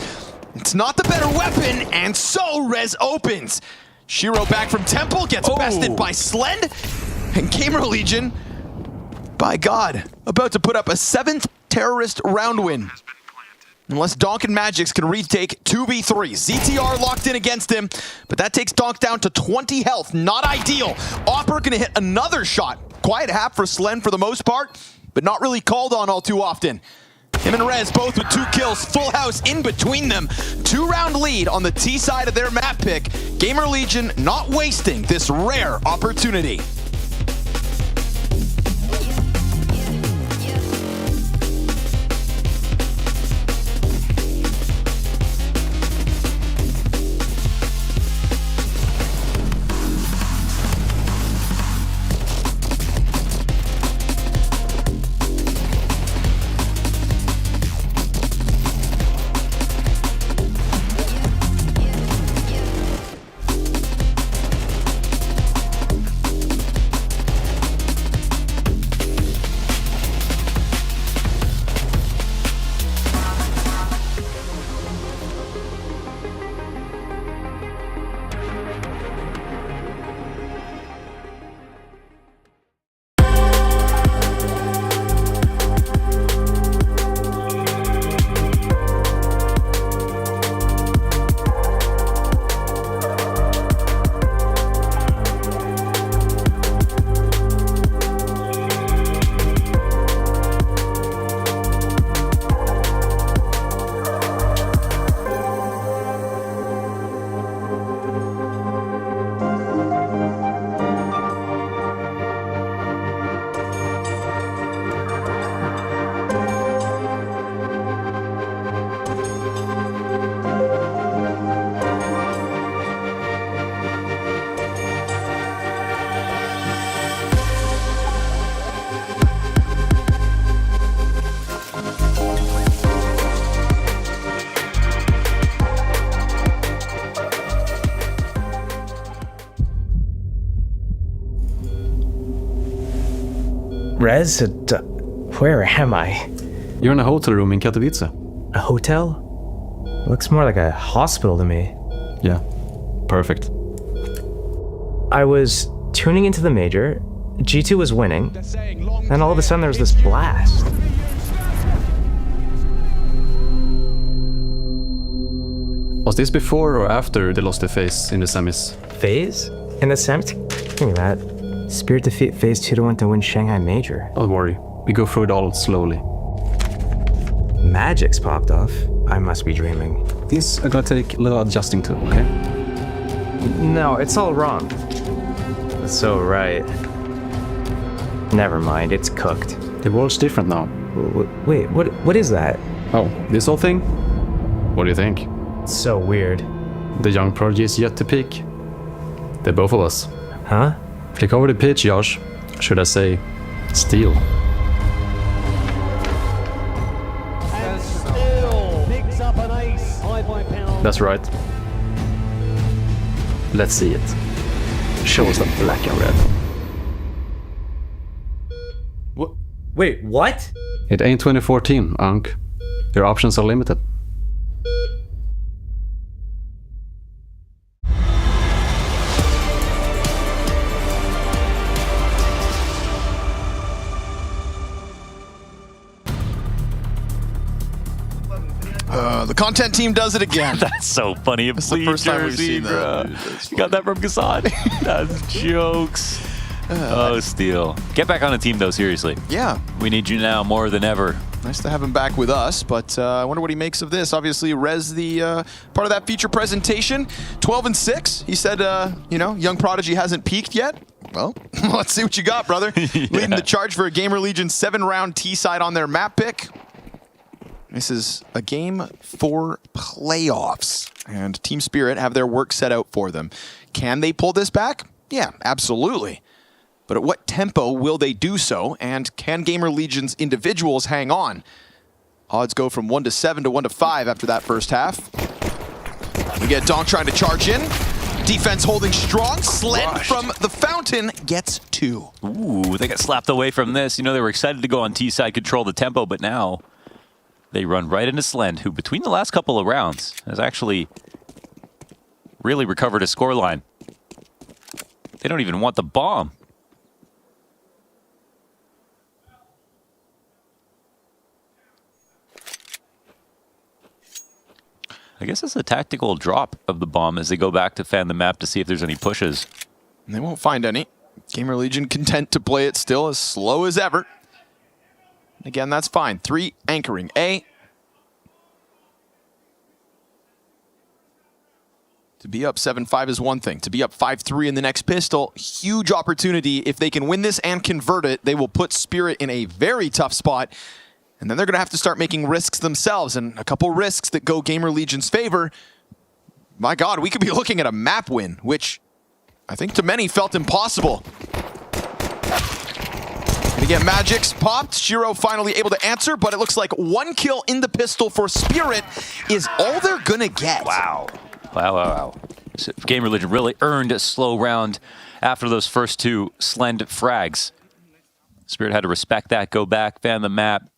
It's not the better weapon, and so Rez opens. Shiro back from Temple, gets bested by Slend, and Gamer Legion, by God, about to put up a 7th terrorist round win. Unless Donk and Magix can retake 2v3. ZTR locked in against him, but that takes Donk down to 20 health. Not ideal. Opper gonna hit another shot. Quiet half for Slend for the most part, but not really called on all too often. Him and Rez both with 2 kills, full house in between them. 2-round lead on the T side of their map pick. Gamer Legion not wasting this rare opportunity. Rez, where am I? You're in a hotel room in Katowice. A hotel? Looks more like a hospital to me. Yeah, perfect. I was tuning into the major, G2 was winning, then all of a sudden there was this blast. Was this before or after they lost to FaZe in the semis? FaZe? In the semis? Give me that. Spirit defeat FaZe 2-1 to win Shanghai Major. Don't worry, we go through it all slowly. Magic's popped off. I must be dreaming. This are gonna take a little adjusting to, okay? No, it's all wrong. That's so right. Never mind, it's cooked. The world's different now. Wait, what is that? Oh, this whole thing? What do you think? It's so weird. The young prodigy is yet to peak. They're both of us. Huh? Click over the pitch, Josh. Should I say, steal? That's right. Let's see it. Show us that black and red. Wait, what? It ain't 2014, Ankh. Your options are limited. The content team does it again. That's so funny. It's the first time we've seen bro. that. You got that from Gassan? That's jokes. Oh, Steel. Get back on the team, though, seriously. Yeah. We need you now more than ever. Nice to have him back with us, but I wonder what he makes of this. Obviously, Rez, the part of that feature presentation, 12-6. He said, you know, Young Prodigy hasn't peaked yet. Well, let's see what you got, brother. Yeah. Leading the charge for a Gamer Legion 7-round T-side on their map pick. This is a game for playoffs, and Team Spirit have their work set out for them. Can they pull this back? Yeah, absolutely. But at what tempo will they do so, and can Gamer Legion's individuals hang on? Odds go from 1-7 to 1-5 after that first half. We get Donk trying to charge in. Defense holding strong. Sled from the Fountain gets 2. Ooh, they got slapped away from this. You know, they were excited to go on T-side, control the tempo, but now they run right into Slend, who between the last couple of rounds has actually really recovered his scoreline. They don't even want the bomb. I guess it's a tactical drop of the bomb as they go back to fan the map to see if there's any pushes. And they won't find any. Gamer Legion content to play it still as slow as ever. Again, that's fine. 3 anchoring A. To be up 7-5 is one thing. To be up 5-3 in the next pistol, huge opportunity. If they can win this and convert it, they will put Spirit in a very tough spot. And then they're going to have to start making risks themselves. And a couple risks that go Gamer Legion's favor. My God, we could be looking at a map win, which I think to many felt impossible. And again, Magic's popped. Shiro finally able to answer, but it looks like 1 kill in the pistol for Spirit is all they're going to get. Wow. Wow. So Gamer Legion really earned a slow round after those first 2 Slend frags. Spirit had to respect that, go back, fan the map,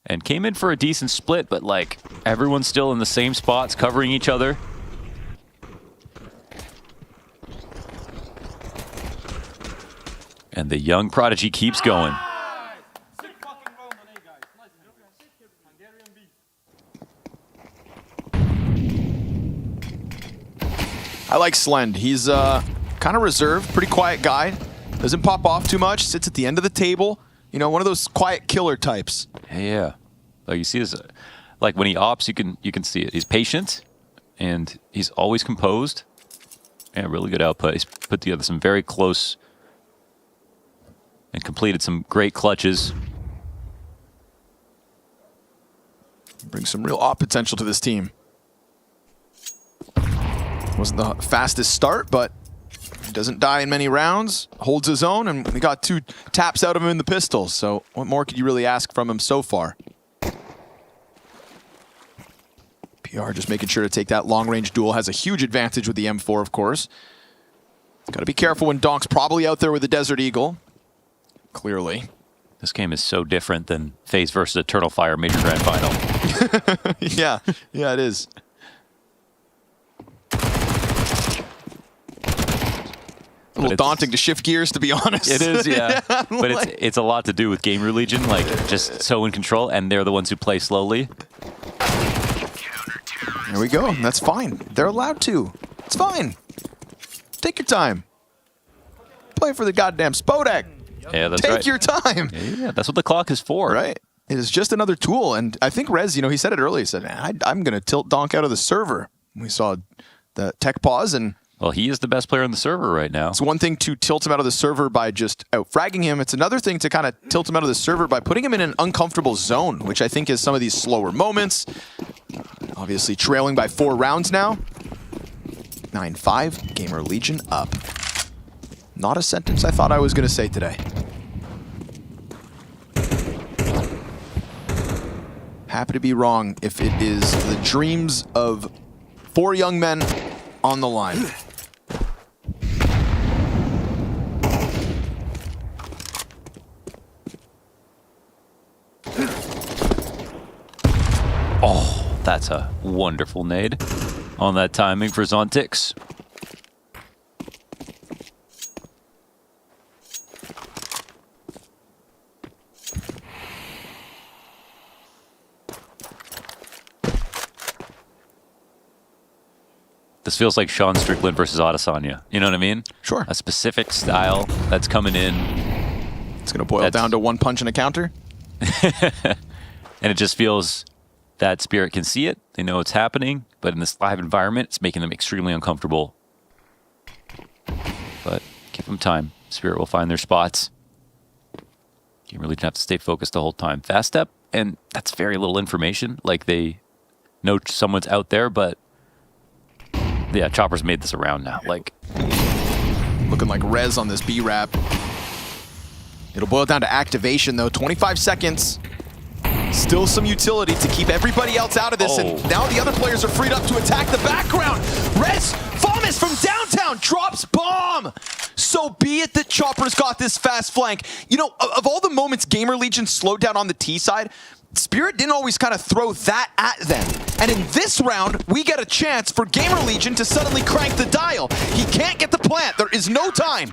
and came in for a decent split, but like everyone's still in the same spots, covering each other. And the young prodigy keeps going. I like Slend. He's kind of reserved, pretty quiet guy. Doesn't pop off too much, sits at the end of the table. You know, one of those quiet killer types. Yeah. Like you see this, like when he opts, you can see it. He's patient and he's always composed. And really good output. He's put together some very close and completed some great clutches. Brings some real op potential to this team. Wasn't the fastest start, but he doesn't die in many rounds, holds his own, and we got 2 taps out of him in the pistols. So what more could you really ask from him so far? PR just making sure to take that long-range duel. Has a huge advantage with the M4, of course. Got to be careful when Donk's probably out there with the Desert Eagle. Clearly. This game is so different than FaZe versus Eternal Fire Major Grand Final. Yeah, it is. A little daunting to shift gears, to be honest. It is, yeah. But it's a lot to do with Game Religion, like just so in control, and they're the ones who play slowly. There we go. That's fine. They're allowed to. It's fine. Take your time. Play for the goddamn Spodek. Yeah, that's right. Take your time. Yeah, that's what the clock is for. Right. It is just another tool. And I think Rez, he said it earlier. He said, man, I'm going to tilt Donk out of the server. We saw the tech pause and... Well, he is the best player on the server right now. It's one thing to tilt him out of the server by just out-fragging him. It's another thing to kind of tilt him out of the server by putting him in an uncomfortable zone, which I think is some of these slower moments. Obviously trailing by 4 rounds now. 9-5, Gamer Legion up. Not a sentence I thought I was going to say today. Happy to be wrong if it is the dreams of 4 young men on the line. Oh, that's a wonderful nade on that timing for Zontix. This feels like Sean Strickland versus Adesanya. You know what I mean? Sure. A specific style that's coming in. It's going to boil down to 1 punch and a counter. And it just feels that Spirit can see it. They know it's happening. But in this live environment, it's making them extremely uncomfortable. But give them time. Spirit will find their spots. You really have to stay focused the whole time. Fast step, and that's very little information. Like, they know someone's out there, but yeah, Chopper's made this around now. Like, looking like Rez on this B-Rap. It'll boil down to activation, though. 25 seconds. Still some utility to keep everybody else out of this, and now the other players are freed up to attack the background. Rez, Vomus from downtown drops bomb. So be it that Chopper's got this fast flank. You know, of all the moments Gamer Legion slowed down on the T side, Spirit didn't always kind of throw that at them. And in this round, we get a chance for Gamer Legion to suddenly crank the dial. He can't get the plant. There is no time.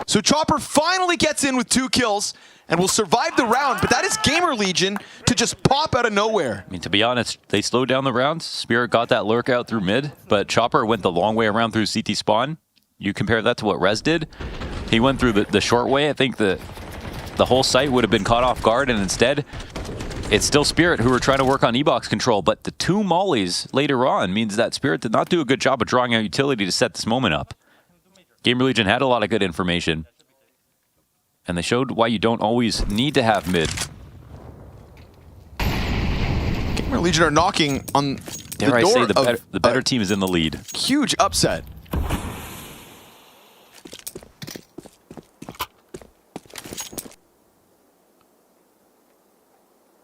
So Chopper finally gets in with 2 kills and will survive the round, but that is Gamer Legion to just pop out of nowhere. I mean, to be honest, they slowed down the rounds. Spirit got that lurk out through mid, but Chopper went the long way around through CT spawn. You compare that to what Rez did. He went through the short way. I think the whole site would have been caught off guard, and instead, it's still Spirit who are trying to work on E-Box control, but the 2 mollies later on means that Spirit did not do a good job of drawing out utility to set this moment up. Gamer Legion had a lot of good information, and they showed why you don't always need to have mid. Gamer Legion are knocking on the door. Dare I say the better team is in the lead. Huge upset.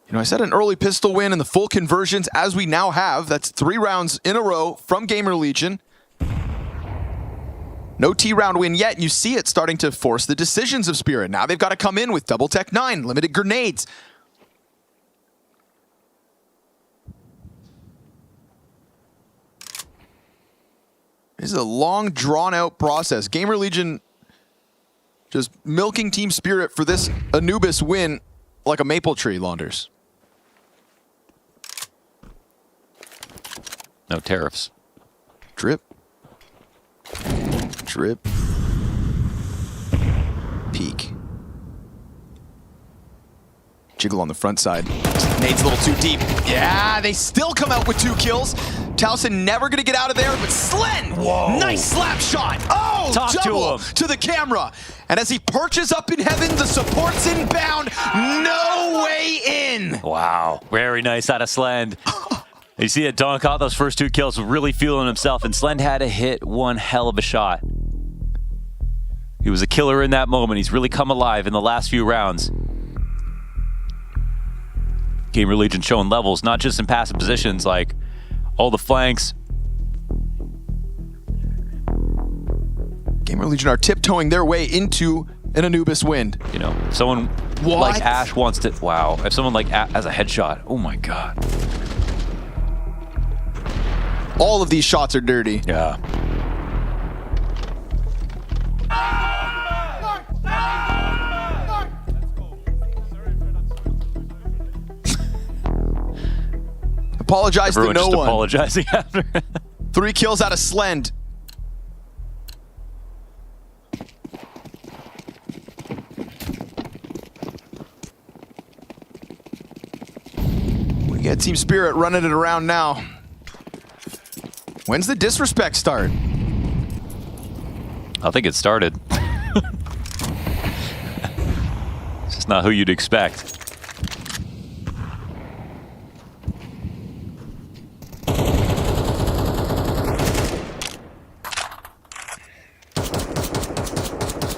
You know, I said an early pistol win and the full conversions as we now have. That's 3 rounds in a row from Gamer Legion. No T-round win yet, and you see it starting to force the decisions of Spirit. Now they've got to come in with double tech 9, limited grenades. This is a long, drawn-out process. Gamer Legion just milking Team Spirit for this Anubis win like a maple tree, Launders. No tariffs. Drip. Drip. Peek. Jiggle on the front side. Nade's a little too deep. Yeah, they still come out with 2 kills. Towson never gonna get out of there, but Slen! Whoa. Nice slap shot! Oh, Talk double to the camera. And as he perches up in heaven, the support's inbound. No way in! Wow, very nice out of Slend. You see that Don caught those first 2 kills, really feeling himself, and Slend had to hit one hell of a shot. He was a killer in that moment. He's really come alive in the last few rounds. Gamer Legion showing levels, not just in passive positions, like all the flanks. Gamer Legion are tiptoeing their way into an Anubis win. You know, someone like Ash wants to, wow. If someone like has a headshot, oh my God. All of these shots are dirty. Yeah. Apologize Everyone to no just one. apologizing after. 3 kills out of Slend. We get Team Spirit running it around now. When's the disrespect start? I think it started. It's just not who you'd expect.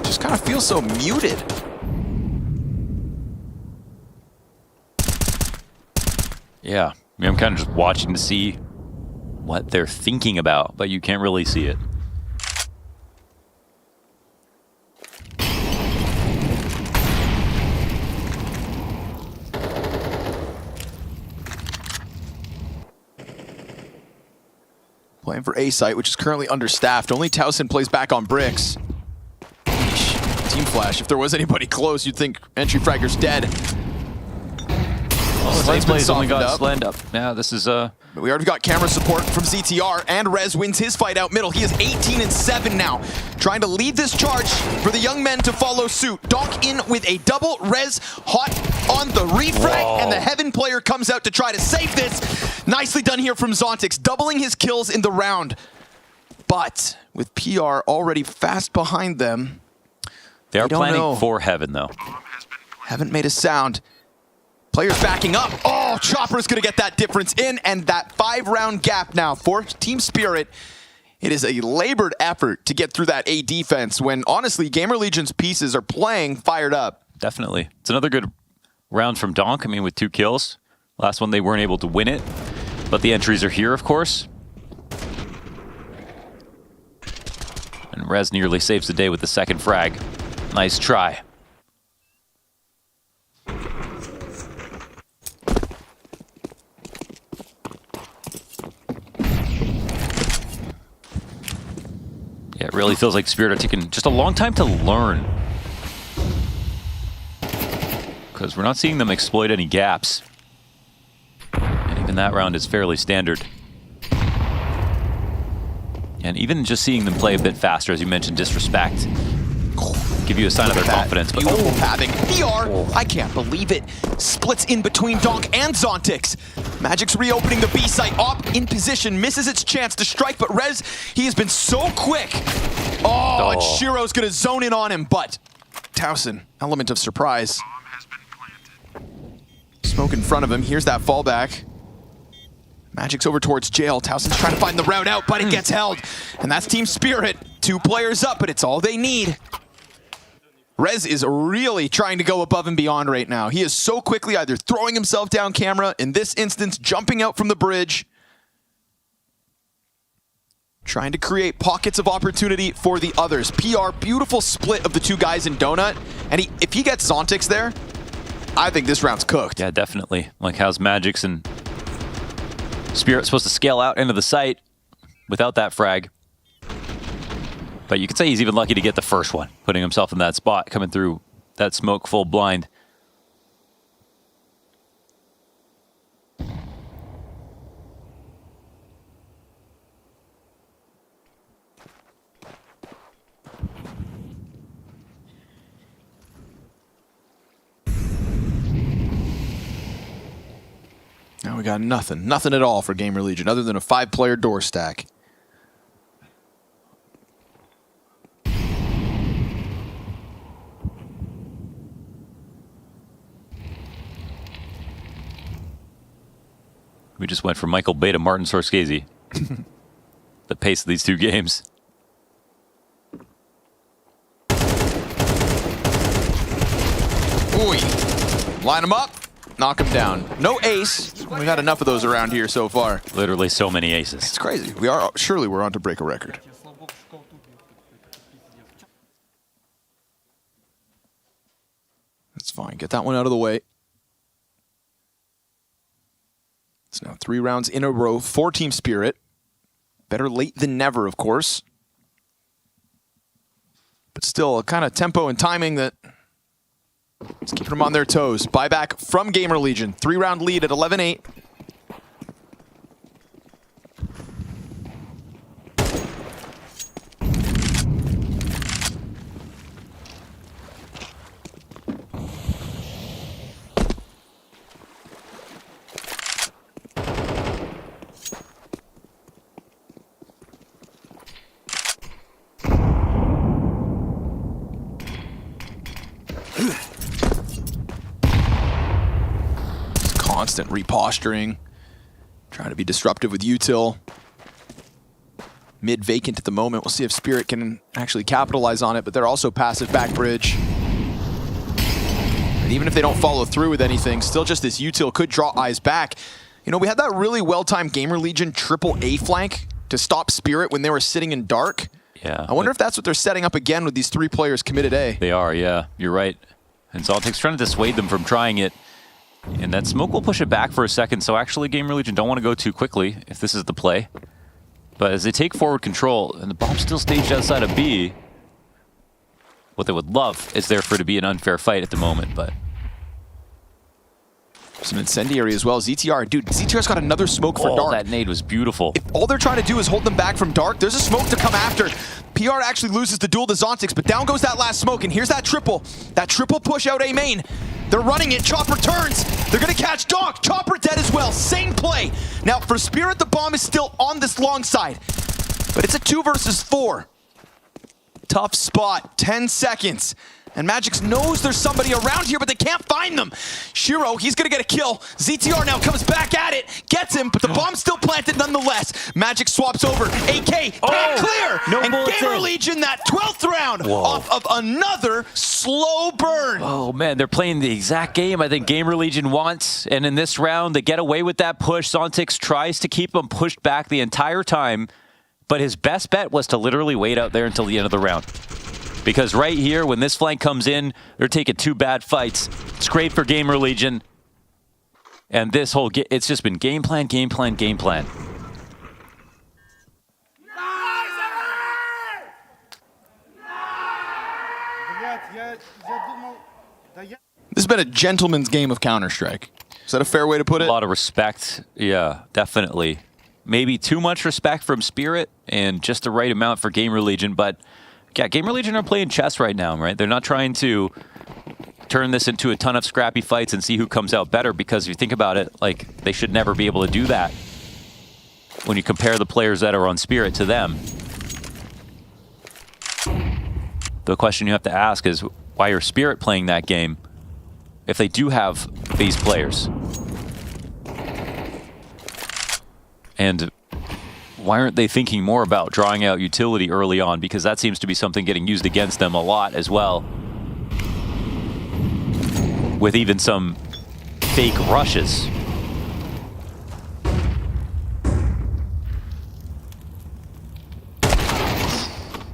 Just kind of feels so muted. Yeah, I mean, I'm kind of just watching to see what they're thinking about, but you can't really see it. Playing for A site, which is currently understaffed. Only Towson plays back on bricks. Team Flash, if there was anybody close, you'd think Entry Fragger's dead. Slend's plays only got Slend up. Yeah, this is We already got camera support from ZTR, and Rez wins his fight out middle. He is 18-7 now, trying to lead this charge for the young men to follow suit. Donk in with a double, Rez hot on the refrag, and the Heaven player comes out to try to save this. Nicely done here from Zontix, doubling his kills in the round. But with PR already fast behind them, they are planning for Heaven, though. Haven't made a sound. Players backing up. Oh, Chopper's going to get that difference in, and that 5-round gap now for Team Spirit. It is a labored effort to get through that A defense when, honestly, Gamer Legion's pieces are playing fired up. Definitely. It's another good round from Donk. I mean, with 2 kills. Last one, they weren't able to win it, but the entries are here, of course. And Rez nearly saves the day with the second frag. Nice try. Yeah, it really feels like Spirit are taking just a long time to learn. Because we're not seeing them exploit any gaps. And even that round is fairly standard. And even just seeing them play a bit faster, as you mentioned, disrespect, give you a sign of their confidence. But beautiful pathing. PR, I can't believe it. Splits in between Donk and Zontix. Magic's reopening the B site. Op in position, misses its chance to strike, but Rez, he has been so quick. Oh, and Shiro's gonna zone in on him, but Towson, element of surprise. Smoke in front of him, here's that fallback. Magic's over towards jail. Towson's trying to find the route out, but it gets held. And that's Team Spirit. 2 players up, but it's all they need. Rez is really trying to go above and beyond right now. He is so quickly either throwing himself down camera, in this instance, jumping out from the bridge, trying to create pockets of opportunity for the others. PR, beautiful split of the 2 guys in Donut. And if he gets Zontix there, I think this round's cooked. yeah, definitely. Like, how's Magic's and Spirit supposed to scale out into the site without that frag? But you could say he's even lucky to get the first one, putting himself in that spot, coming through that smoke full blind. Now we got nothing. Nothing at all for Gamer Legion other than a 5-player door stack. We just went from Michael Bay to Martin Scorsese. The pace of these 2 games. Ooh, line him up, knock him down. No ace. We got enough of those around here so far. Literally so many aces. It's crazy. We are surely we're on to break a record. fine. Get that one out of the way. It's now 3 rounds in a row for Team Spirit. Better late than never, of course. But still, a kind of tempo and timing that is keeping them on their toes. Buyback from Gamer Legion. 3-round lead at 11-8. Constant reposturing, trying to be disruptive with util. Mid vacant at the moment. We'll see if Spirit can actually capitalize on it, but they're also passive back bridge. And even if they don't follow through with anything, still just this util could draw eyes back. You know, we had that really well-timed Gamer Legion triple A flank to stop Spirit when they were sitting in dark. Yeah. I wonder if that's what they're setting up again with these 3 players committed A. They are, yeah. You're right. And Zoltek's trying to dissuade them from trying it. And that smoke will push it back for a second, so actually Gamer Legion don't want to go too quickly if this is the play. But as they take forward control, and the bomb's still staged outside of B, what they would love is there for it to be an unfair fight at the moment, but... Some incendiary as well. ZTR, dude, ZTR's got another smoke for dark. That nade was beautiful. If all they're trying to do is hold them back from dark, there's a smoke to come after. PR actually loses the duel to Zontix, but down goes that last smoke, and here's that triple. That triple push out A main. They're running it, Chopper turns. They're gonna catch Donk. Chopper dead as well, same play. Now for Spirit, the bomb is still on this long side, but it's a 2 versus 4. Tough spot, 10 seconds. And Magix knows there's somebody around here, but they can't find them. Shiro, he's gonna get a kill. ZTR now comes back at it, gets him, but the bomb's still planted nonetheless. Magix swaps over, AK, can't clear! No and bullets Gamer in. Legion, that 12th round, off of another slow burn. Oh man, they're playing the exact game I think Gamer Legion wants, and in this round, they get away with that push. Zontix tries to keep them pushed back the entire time, but his best bet was to literally wait out there until the end of the round. Because right here, when this flank comes in, they're taking 2 bad fights. It's great for Gamer Legion. And this whole, it's just been game plan, game plan, game plan. This has been a gentleman's game of Counter-Strike. Is that a fair way to put it? A lot of respect, yeah, definitely. Maybe too much respect from Spirit and just the right amount for Gamer Legion, but yeah, Gamer Legion are playing chess right now, right? They're not trying to turn this into a ton of scrappy fights and see who comes out better, because if you think about it, like, they should never be able to do that when you compare the players that are on Spirit to them. The question you have to ask is, why are Spirit playing that game if they do have these players? And why aren't they thinking more about drawing out utility early on? Because that seems to be something getting used against them a lot as well. With even some fake rushes.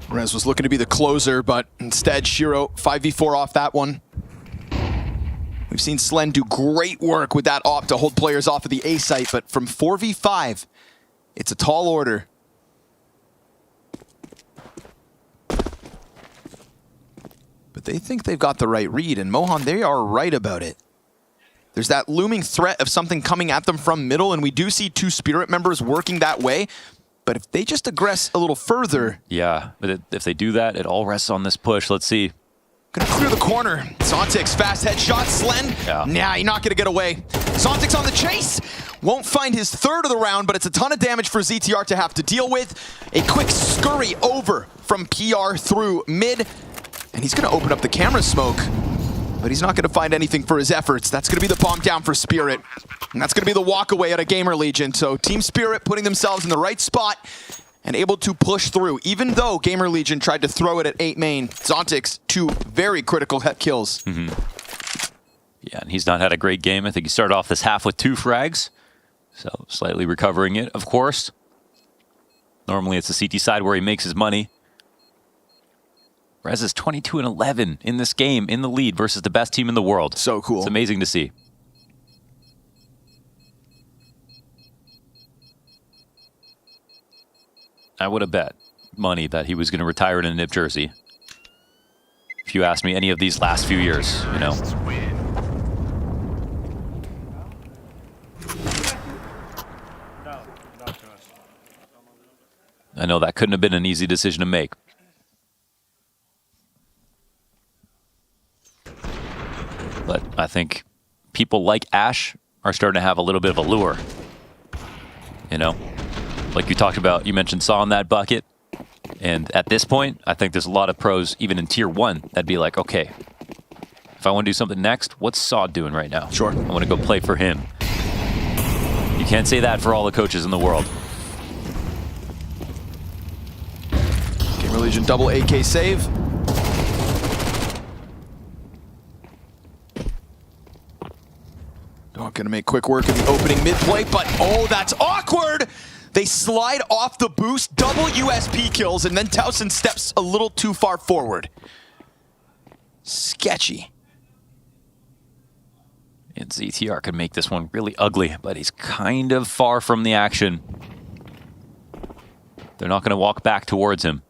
Rez was looking to be the closer, but instead Shiro 5v4 off that one. We've seen Slen do great work with that op to hold players off of the A site, but from 4v5, it's a tall order. But they think they've got the right read, and Mohan, they are right about it. There's that looming threat of something coming at them from middle, and we do see 2 Spirit members working that way. But if they just aggress a little further... Yeah, but if they do that, it all rests on this push. Let's see. Gonna clear the corner. Zontix, fast headshot. Slen, nah, you're not gonna get away. Zontix on the chase. Won't find his 3rd of the round, but it's a ton of damage for ZTR to have to deal with. A quick scurry over from PR through mid. And he's gonna open up the camera smoke, but he's not gonna find anything for his efforts. That's gonna be the bomb down for Spirit. And that's gonna be the walk away out of Gamer Legion. So Team Spirit putting themselves in the right spot and able to push through, even though Gamer Legion tried to throw it at 8 main. Zontix, 2 very critical het kills. Yeah, and he's not had a great game. I think he started off this half with 2 frags. So slightly recovering it, of course. Normally it's the CT side where he makes his money. Rez is 22-11 in this game, in the lead versus the best team in the world. So cool. It's amazing to see. I would have bet money that he was going to retire in a Nip jersey. If you asked me any of these last few years, you know. I know that couldn't have been an easy decision to make. But I think people like Ash are starting to have a little bit of a lure. You know? Like you talked about, you mentioned Saw in that bucket. And at this point, I think there's a lot of pros, even in Tier 1, that'd be like, okay, if I want to do something next, what's Saw doing right now? Sure. I want to go play for him. You can't say that for all the coaches in the world. Gamer Legion double AK save. Not gonna make quick work of the opening mid play, but oh, that's awkward! They slide off the boost, double USP kills, and then Towson steps a little too far forward. Sketchy. And ZTR can make this one really ugly, but he's kind of far from the action. They're not going to walk back towards him.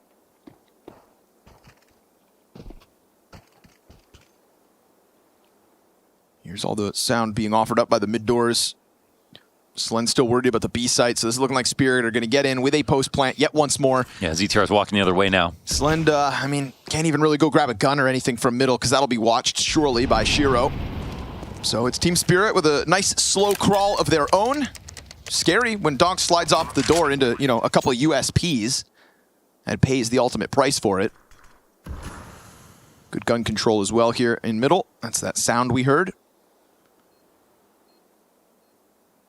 Here's all the sound being offered up by the mid doors. Slen's still worried about the B site, so this is looking like Spirit are going to get in with a post plant yet once more. Yeah, ZTR is walking the other way now. Slen, I mean, can't even really go grab a gun or anything from middle because that'll be watched surely by Shiro. So it's Team Spirit with a nice slow crawl of their own. Scary when Donk slides off the door into, you know, a couple of USPs and pays the ultimate price for it. Good gun control as well here in middle. That's that sound we heard.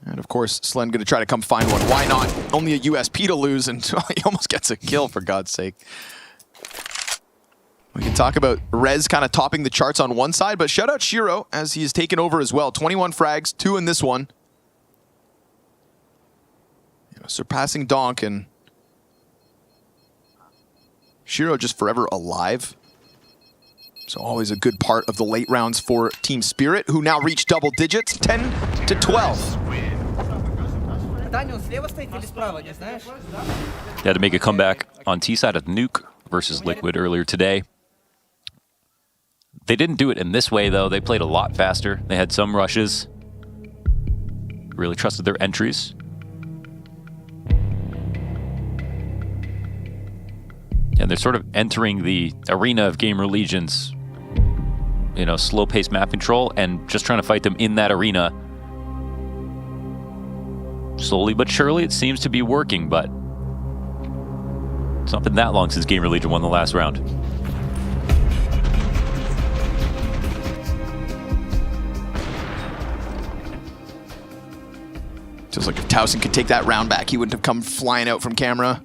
And of course, Slen going to try to come find one. Why not? Only a USP to lose, and he almost gets a kill, for God's sake. We can talk about Rez kind of topping the charts on one side, but shout out Shiro as he's taken over as well. 21 frags, 2 in this one. You know, surpassing Donk, and Shiro just forever alive. So always a good part of the late rounds for Team Spirit, who now reach double digits, 10-12. They had to make a comeback on T-side of Nuke versus Liquid earlier today. They didn't do it in this way, though. They played a lot faster. They had some rushes. Really trusted their entries. And they're sort of entering the arena of Gamer Legion's, you know, slow-paced map control and just trying to fight them in that arena. Slowly but surely, it seems to be working, but it's not been that long since Gamer Legion won the last round. Feels like if Towson could take that round back, he wouldn't have come flying out from camera.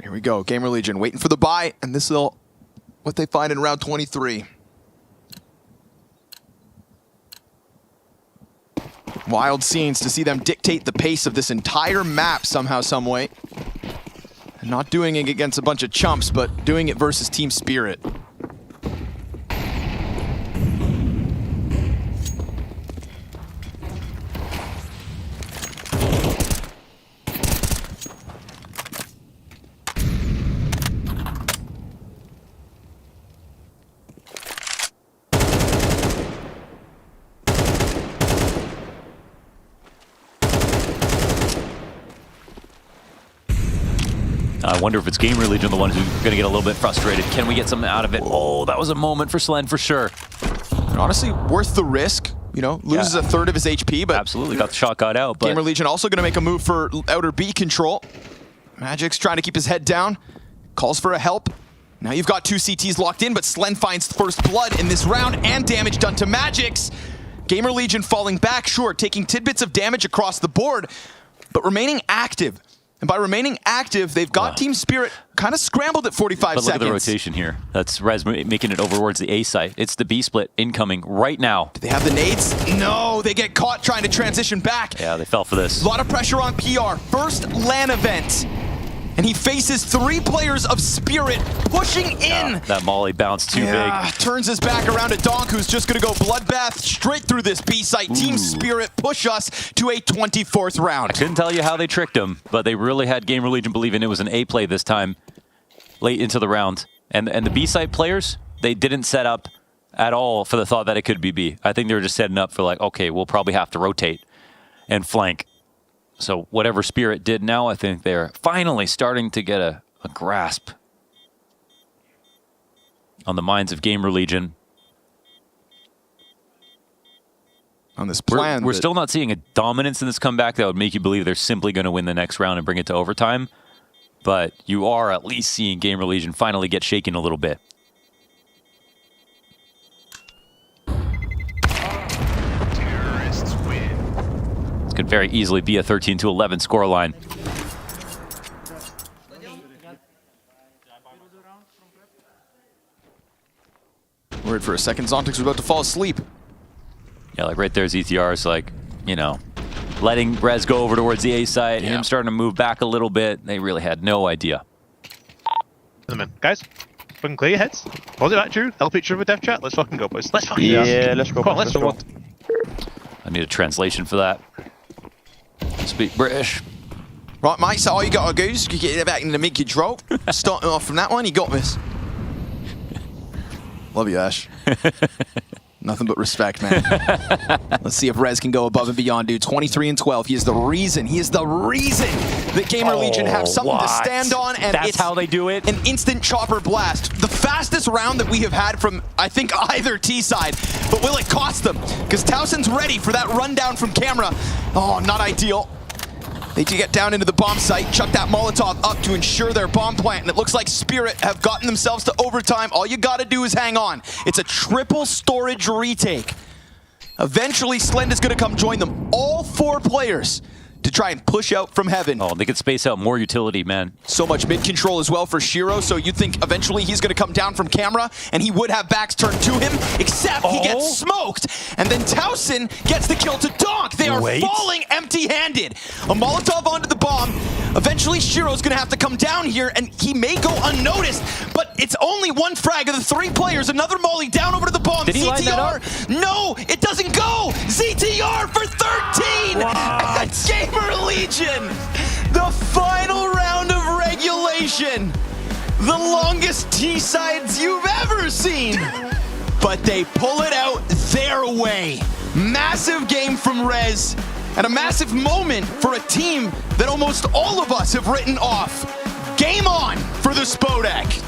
Here we go, Gamer Legion waiting for the buy, and this is what they find in round 23. Wild scenes to see them dictate the pace of this entire map somehow, some way. And not doing it against a bunch of chumps, but doing it versus Team Spirit. I wonder if it's Gamer Legion the one who's going to get a little bit frustrated. Can we get something out of it? Oh, that was a moment for Slen for sure. And honestly, worth the risk. You know, loses a third of his HP, but absolutely got the shot got out. But Gamer Legion also going to make a move for outer B control. Magic's trying to keep his head down. Calls for a help. Now you've got 2 CTs locked in, but Slen finds first blood in this round and damage done to Magic's. Gamer Legion falling back, sure, taking tidbits of damage across the board, but remaining active. And by remaining active, they've got Team Spirit kind of scrambled at 45 but look seconds. at the rotation here. That's Rez making it over towards the A site. It's the B split incoming right now. Do they have the nades? No, they get caught trying to transition back. Yeah, they fell for this. A lot of pressure on PR. First LAN event. And he faces 3 players of Spirit pushing in. That Molly bounced too big. Turns his back around to Donk, who's just going to go bloodbath straight through this B site. Team Spirit push us to a 24th round. I couldn't tell you how they tricked him, but they really had Gamer Legion believing it was an A play this time, late into the round. And the B site players, they didn't set up at all for the thought that it could be B. I think they were just setting up for like, okay, we'll probably have to rotate and flank. So whatever Spirit did now, I think they're finally starting to get a grasp on the minds of Gamer Legion. On this plan. We're still not seeing a dominance in this comeback that would make you believe they're simply going to win the next round and bring it to overtime. But you are at least seeing Gamer Legion finally get shaken a little bit. Could very easily be a 13-11 scoreline. Worried for a second, Zontix was about to fall asleep. Yeah, like right there's ETR's like, you know, letting Rez go over towards the A side, him starting to move back a little bit. They really had no idea. Guys, fucking clear your heads. Pause it back true. Help each other with dev chat. Let's fucking go, boys. Let's fucking Yeah, let's go. Come on, let's go. I need a translation for that. Speak British. Right, mate, so all you got to do is get it back in the mid drop. Starting off from that one, you got this. Love you, Ash. Nothing but respect, man. Let's see if Rez can go above and beyond, dude. 23-12. He is the reason that Gamer Legion have something to stand on, and that's it's how they do it. An instant chopper blast. The fastest round that we have had from, I think, either T side. But will it cost them? Because Towson's ready for that rundown from camera. Oh, not ideal. They need to get down into the bomb site, chuck that Molotov up to ensure their bomb plant, and it looks like Spirit have gotten themselves to overtime. All you gotta do is hang on. It's a triple storage retake. Eventually, Slend is gonna come join them. All 4 players to try and push out from heaven. Oh, they could space out more utility, man. So much mid control as well for Shiro, so you'd think eventually he's gonna come down from camera and he would have backs turned to him, except he gets smoked. And then Towson gets the kill to Donk. They are falling empty-handed. A Molotov onto the bomb. Eventually Shiro's gonna have to come down here and he may go unnoticed, but it's only 1 frag of the 3 players. Another molly down over to the bomb. Did he line that up? No, it doesn't go. ZTR for 13. Wow. Gamer Legion, the final round of regulation. The longest T-sides you've ever seen. But they pull it out their way. Massive game from Rez. And a massive moment for a team that almost all of us have written off. Game on for the Spodek.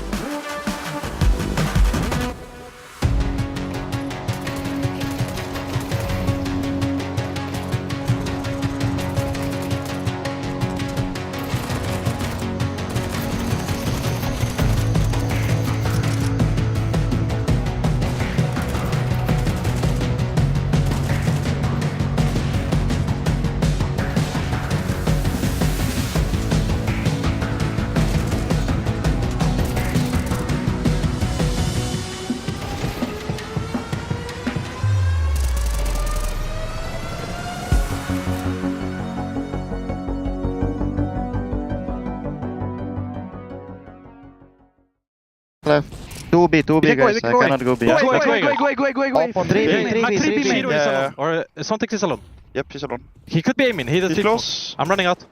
Left. 2B guys, I cannot go B. Go. Up on 3B. Or Zontix is alone. Yep, he's alone. He could be aiming. He's close. I'm running out.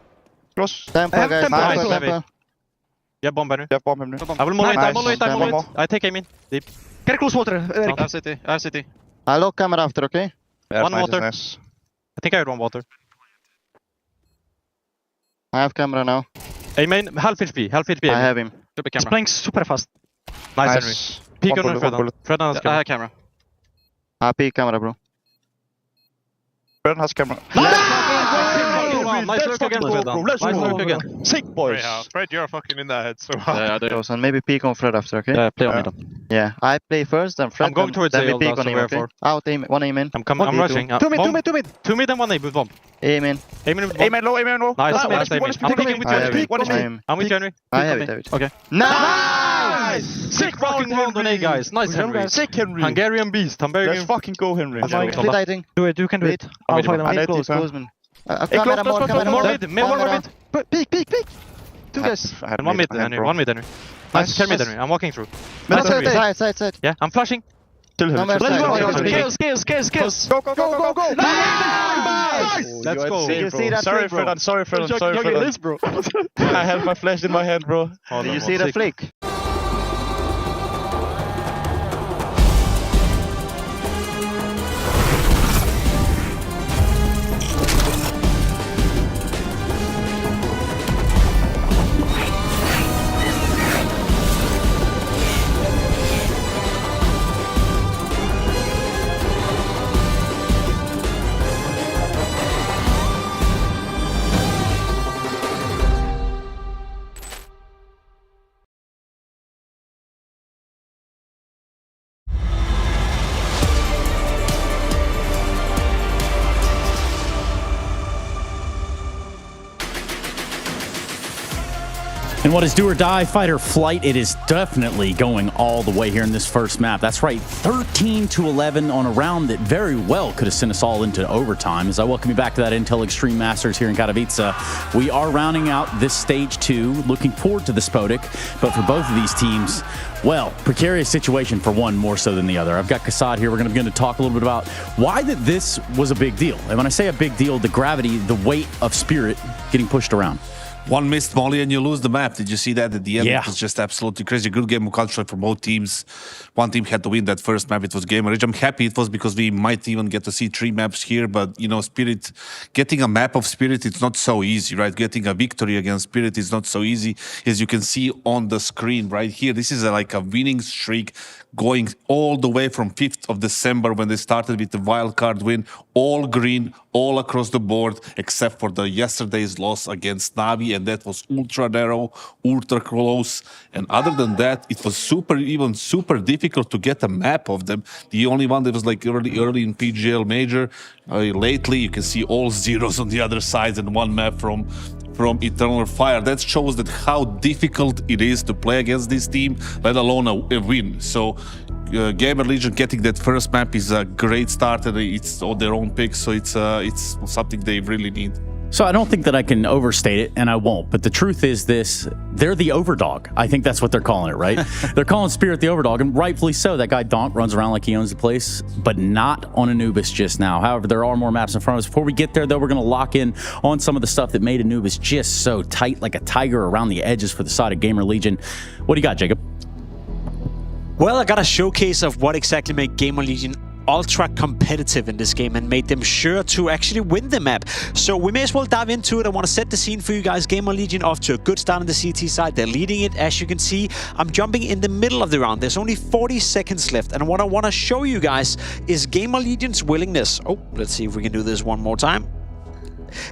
Close. Temper guys, temper. Yeah, bomb nu. Yeah, bomb him nu. I will molly it. I take aim in. Deep. Get close water, Erik. I have city. I lock camera after, okay? One water. Nice. I think I had 1 water. I have camera now. Aim in. Half HP. I have him. He's playing super fast. Nice, Henry. Peek on Fredan. Fredan has camera. I have camera. I have peek camera, bro. Fredan has camera. Nice look again, Fredan. Nice look again. Sick, boys. Fred, you're fucking in that head so hard. Yeah, and maybe peek on Fred after, okay? Yeah, play on me. Yeah, I play first, then Fred. I'm going towards then the we peek on him, okay? Out, aim, 1 aim in. I'm rushing. 2 mid. 2 mid and 1 aim with bomb. Aim in. Aim in low. Nice, I'm peeking with you. I'm with you, Henry. I have it. Okay. Nice! Sick fucking round on A, guys. Nice, Henry. Sick, Henry. Hungarian beast. Let's fucking go, Henry. Do it, you can do it. I'll fight him. Close, man. More mid. Peek. Two guys. And one mid, Henry. One mid, Henry. Nice, carry mid, Henry. I'm walking through. Side. Yeah, I'm flashing. Kill him. Let's go. Kills. Go. Nice! Let's go. You see that Sorry, flick, bro? Sorry, bro. I had my flash in my hand, bro. Do you see the flick? In what is do or die fight or flight, it is definitely going all the way here in this first map. That's right, 13-11 on a round that very well could have sent us all into overtime. As I welcome you back to that Intel Extreme Masters here in Katowice, we are rounding out this stage 2. Looking forward to the Spodek, but for both of these teams, well, precarious situation for one more so than the other. I've got Kassad here. We're going to begin to talk a little bit about why that this was a big deal. And when I say a big deal, the gravity, the weight of Spirit getting pushed around. One missed molly and you lose the map. Did you see that at the end? Yeah. It was just absolutely crazy. Good game of Counter-Strike for both teams. One team had to win that first map. It was Gamer Ridge. I'm happy it was because we might even get to see 3 maps here. But, you know, Spirit, getting a map of Spirit, it's not so easy, right? Getting a victory against Spirit is not so easy. As you can see on the screen right here, this is like a winning streak going all the way from 5th of December when they started with the wildcard win. All green, all across the board, except for the yesterday's loss against Navi, and that was ultra narrow, ultra close. And other than that, it was super difficult to get a map of them. The only one that was like early in PGL Major. Lately, you can see all zeros on the other side and one map from Eternal Fire. That shows that how difficult it is to play against this team, let alone a win. So Gamer Legion getting that first map is a great start, and it's on their own pick, so it's something they really need. So I don't think that I can overstate it, and I won't. But the truth is this, they're the overdog. I think that's what they're calling it, right? They're calling Spirit the overdog, and rightfully so. That guy Donk runs around like he owns the place, but not on Anubis just now. However, there are more maps in front of us. Before we get there, though, we're going to lock in on some of the stuff that made Anubis just so tight, like a tiger around the edges for the side of Gamer Legion. What do you got, Jacob? Well, I got a showcase of what exactly made Gamer Legion ultra competitive in this game and made them sure to actually win the map. So we may as well dive into it. I want to set the scene for you guys. Gamer Legion off to a good start on the CT side. They're leading it, as you can see. I'm jumping in the middle of the round. There's only 40 seconds left, and what I want to show you guys is Gamer Legion's willingness. Oh, let's see if we can do this one more time.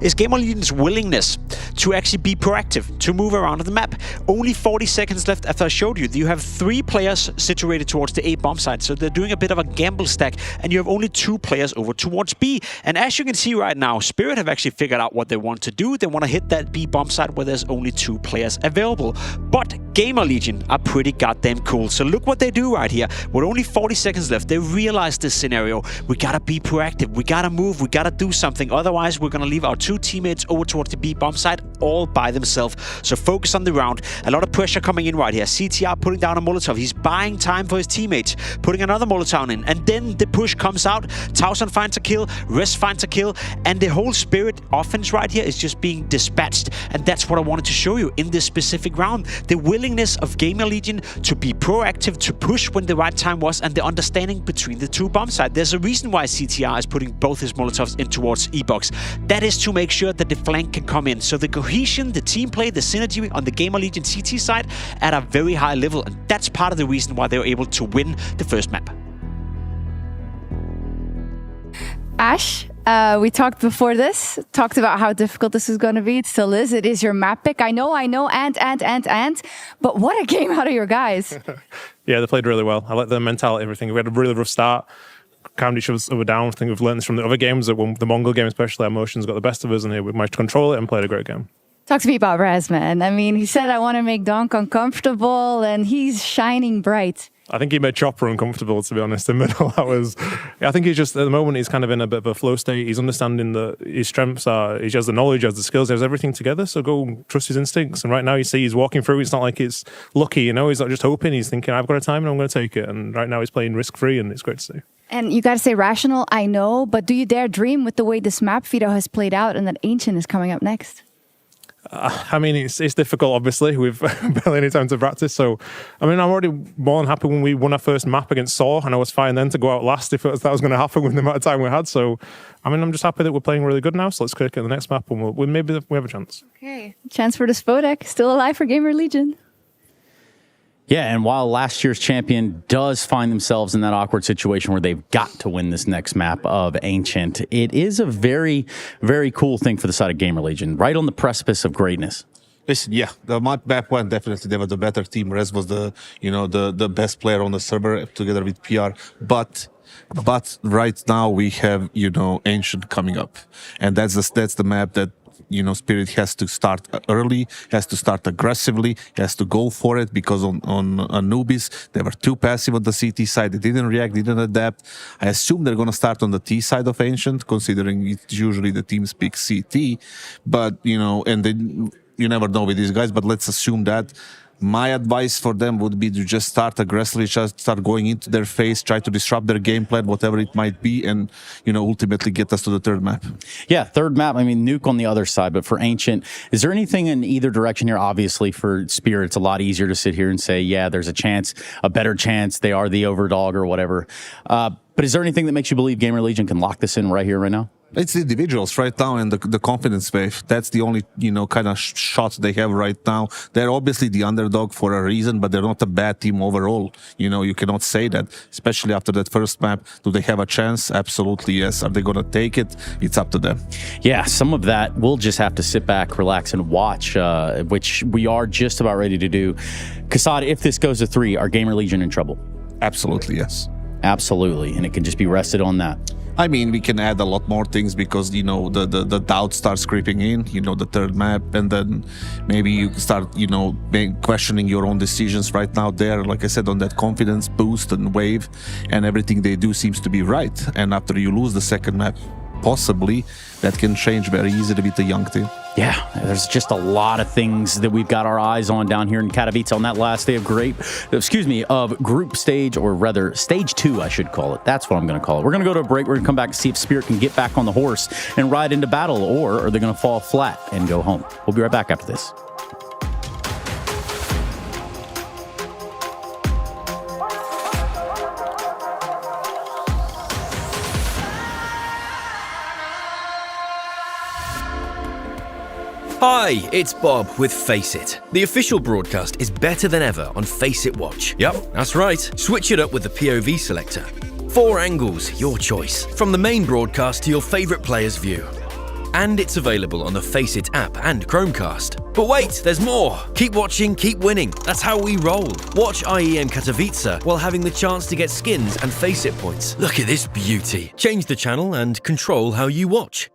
Is Gamer Legion's willingness to actually be proactive, to move around the map. Only 40 seconds left after I showed you. You have 3 players situated towards the A bomb site, so they're doing a bit of a gamble stack, and you have only 2 players over towards B. And as you can see right now, Spirit have actually figured out what they want to do. They want to hit that B bomb site where there's only 2 players available. But Gamer Legion are pretty goddamn cool. So look what they do right here. With only 40 seconds left, they realize this scenario. We gotta be proactive. We gotta move. We gotta do something. Otherwise, we're gonna leave our 2 teammates over towards the B bomb site all by themselves. So focus on the round. A lot of pressure coming in right here. CTR putting down a Molotov. He's buying time for his teammates. Putting another Molotov in. And then the push comes out. Towson finds a kill. Rest finds a kill. And the whole Spirit offense right here is just being dispatched. And that's what I wanted to show you in this specific round. The willingness of Gamer Legion to be proactive, to push when the right time was, and the understanding between the 2 bomb sites. There's a reason why CTR is putting both his Molotovs in towards E-Box. That is to make sure that the flank can come in. So the cohesion, the team play, the synergy on the Gamer Legion CT side at a very high level. And that's part of the reason why they were able to win the first map. Ash, we talked before this, talked about how difficult this is going to be. It still is. It is your map pick. I know, and. But what a game out of your guys. Yeah, they played really well. I like their mentality, everything. We had a really rough start. Calmed each other down. I think we've learned this from the other games, that when the Mongol game especially, our emotions got the best of us, and we managed to control it and played a great game. Talk to me about Raz, man. I mean, he said, I want to make Donk uncomfortable, and he's shining bright. I think he made Chopper uncomfortable, to be honest, in the middle. I think he's just, at the moment, he's kind of in a bit of a flow state. He's understanding that his strengths are, he has the knowledge, he has the skills, he has everything together. So go trust his instincts. And right now, you see he's walking through. It's not like it's lucky, you know, he's not just hoping. He's thinking, I've got a time and I'm going to take it. And right now, he's playing risk-free, and it's great to see. And you got to say rational, I know, but do you dare dream with the way this map Fido has played out and that Ancient is coming up next? I mean, it's difficult, obviously. We've barely any time to practice. So, I mean, I'm already more than happy when we won our first map against Saw, and I was fine then to go out last if that was going to happen with the amount of time we had. So, I mean, I'm just happy that we're playing really good now. So let's click at the next map, and maybe we have a chance. Okay, chance for the Spodek, still alive for Gamer Legion. Yeah, and while last year's champion does find themselves in that awkward situation where they've got to win this next map of Ancient, it is a very, very cool thing for the side of Gamer Legion, right on the precipice of greatness. Listen, yeah, the map one, definitely they were the better team. Rez was the best player on the server together with PR. But right now we have, Ancient coming up. And that's the map that Spirit has to start early, has to start aggressively, has to go for it, because on Anubis, they were too passive on the CT side. They didn't react, didn't adapt. I assume they're going to start on the T side of Ancient, considering it's usually the team speaks CT. But, and then you never know with these guys, but let's assume that. My advice for them would be to just start aggressively, just start going into their face, try to disrupt their game plan, whatever it might be, and, ultimately get us to the third map. Yeah, third map. I mean, Nuke on the other side, but for Ancient, is there anything in either direction here? Obviously, for Spirit, it's a lot easier to sit here and say, yeah, there's a chance, a better chance, they are the overdog or whatever. But is there anything that makes you believe Gamer Legion can lock this in right here, right now? It's the individuals right now and the confidence wave. That's the only, kind of shot they have right now. They're obviously the underdog for a reason, but they're not a bad team overall. You cannot say that, especially after that first map. Do they have a chance? Absolutely, yes. Are they going to take it? It's up to them. Yeah, some of that we'll just have to sit back, relax, and watch, which we are just about ready to do. Kassad, if this goes to 3, are Gamer Legion in trouble? Absolutely, yes. Absolutely, and it can just be rested on that. I mean, we can add a lot more things because, the doubt starts creeping in, the third map, and then maybe you start, questioning your own decisions right now there. Like I said, on that confidence boost and wave, and everything they do seems to be right. And after you lose the second map, possibly, that can change very easily with the young team. Yeah, there's just a lot of things that we've got our eyes on down here in Katowice on that last day of group stage, or rather stage 2, I should call it. That's what I'm going to call it. We're going to go to a break. We're going to come back and see if Spirit can get back on the horse and ride into battle, or are they going to fall flat and go home? We'll be right back after this. Hi, it's Bob with Face It. The official broadcast is better than ever on Face It Watch. Yep, that's right. Switch it up with the POV selector. 4 angles, your choice. From the main broadcast to your favourite player's view. And it's available on the Face It app and Chromecast. But wait, there's more. Keep watching, keep winning. That's how we roll. Watch IEM Katowice while having the chance to get skins and Face It points. Look at this beauty. Change the channel and control how you watch.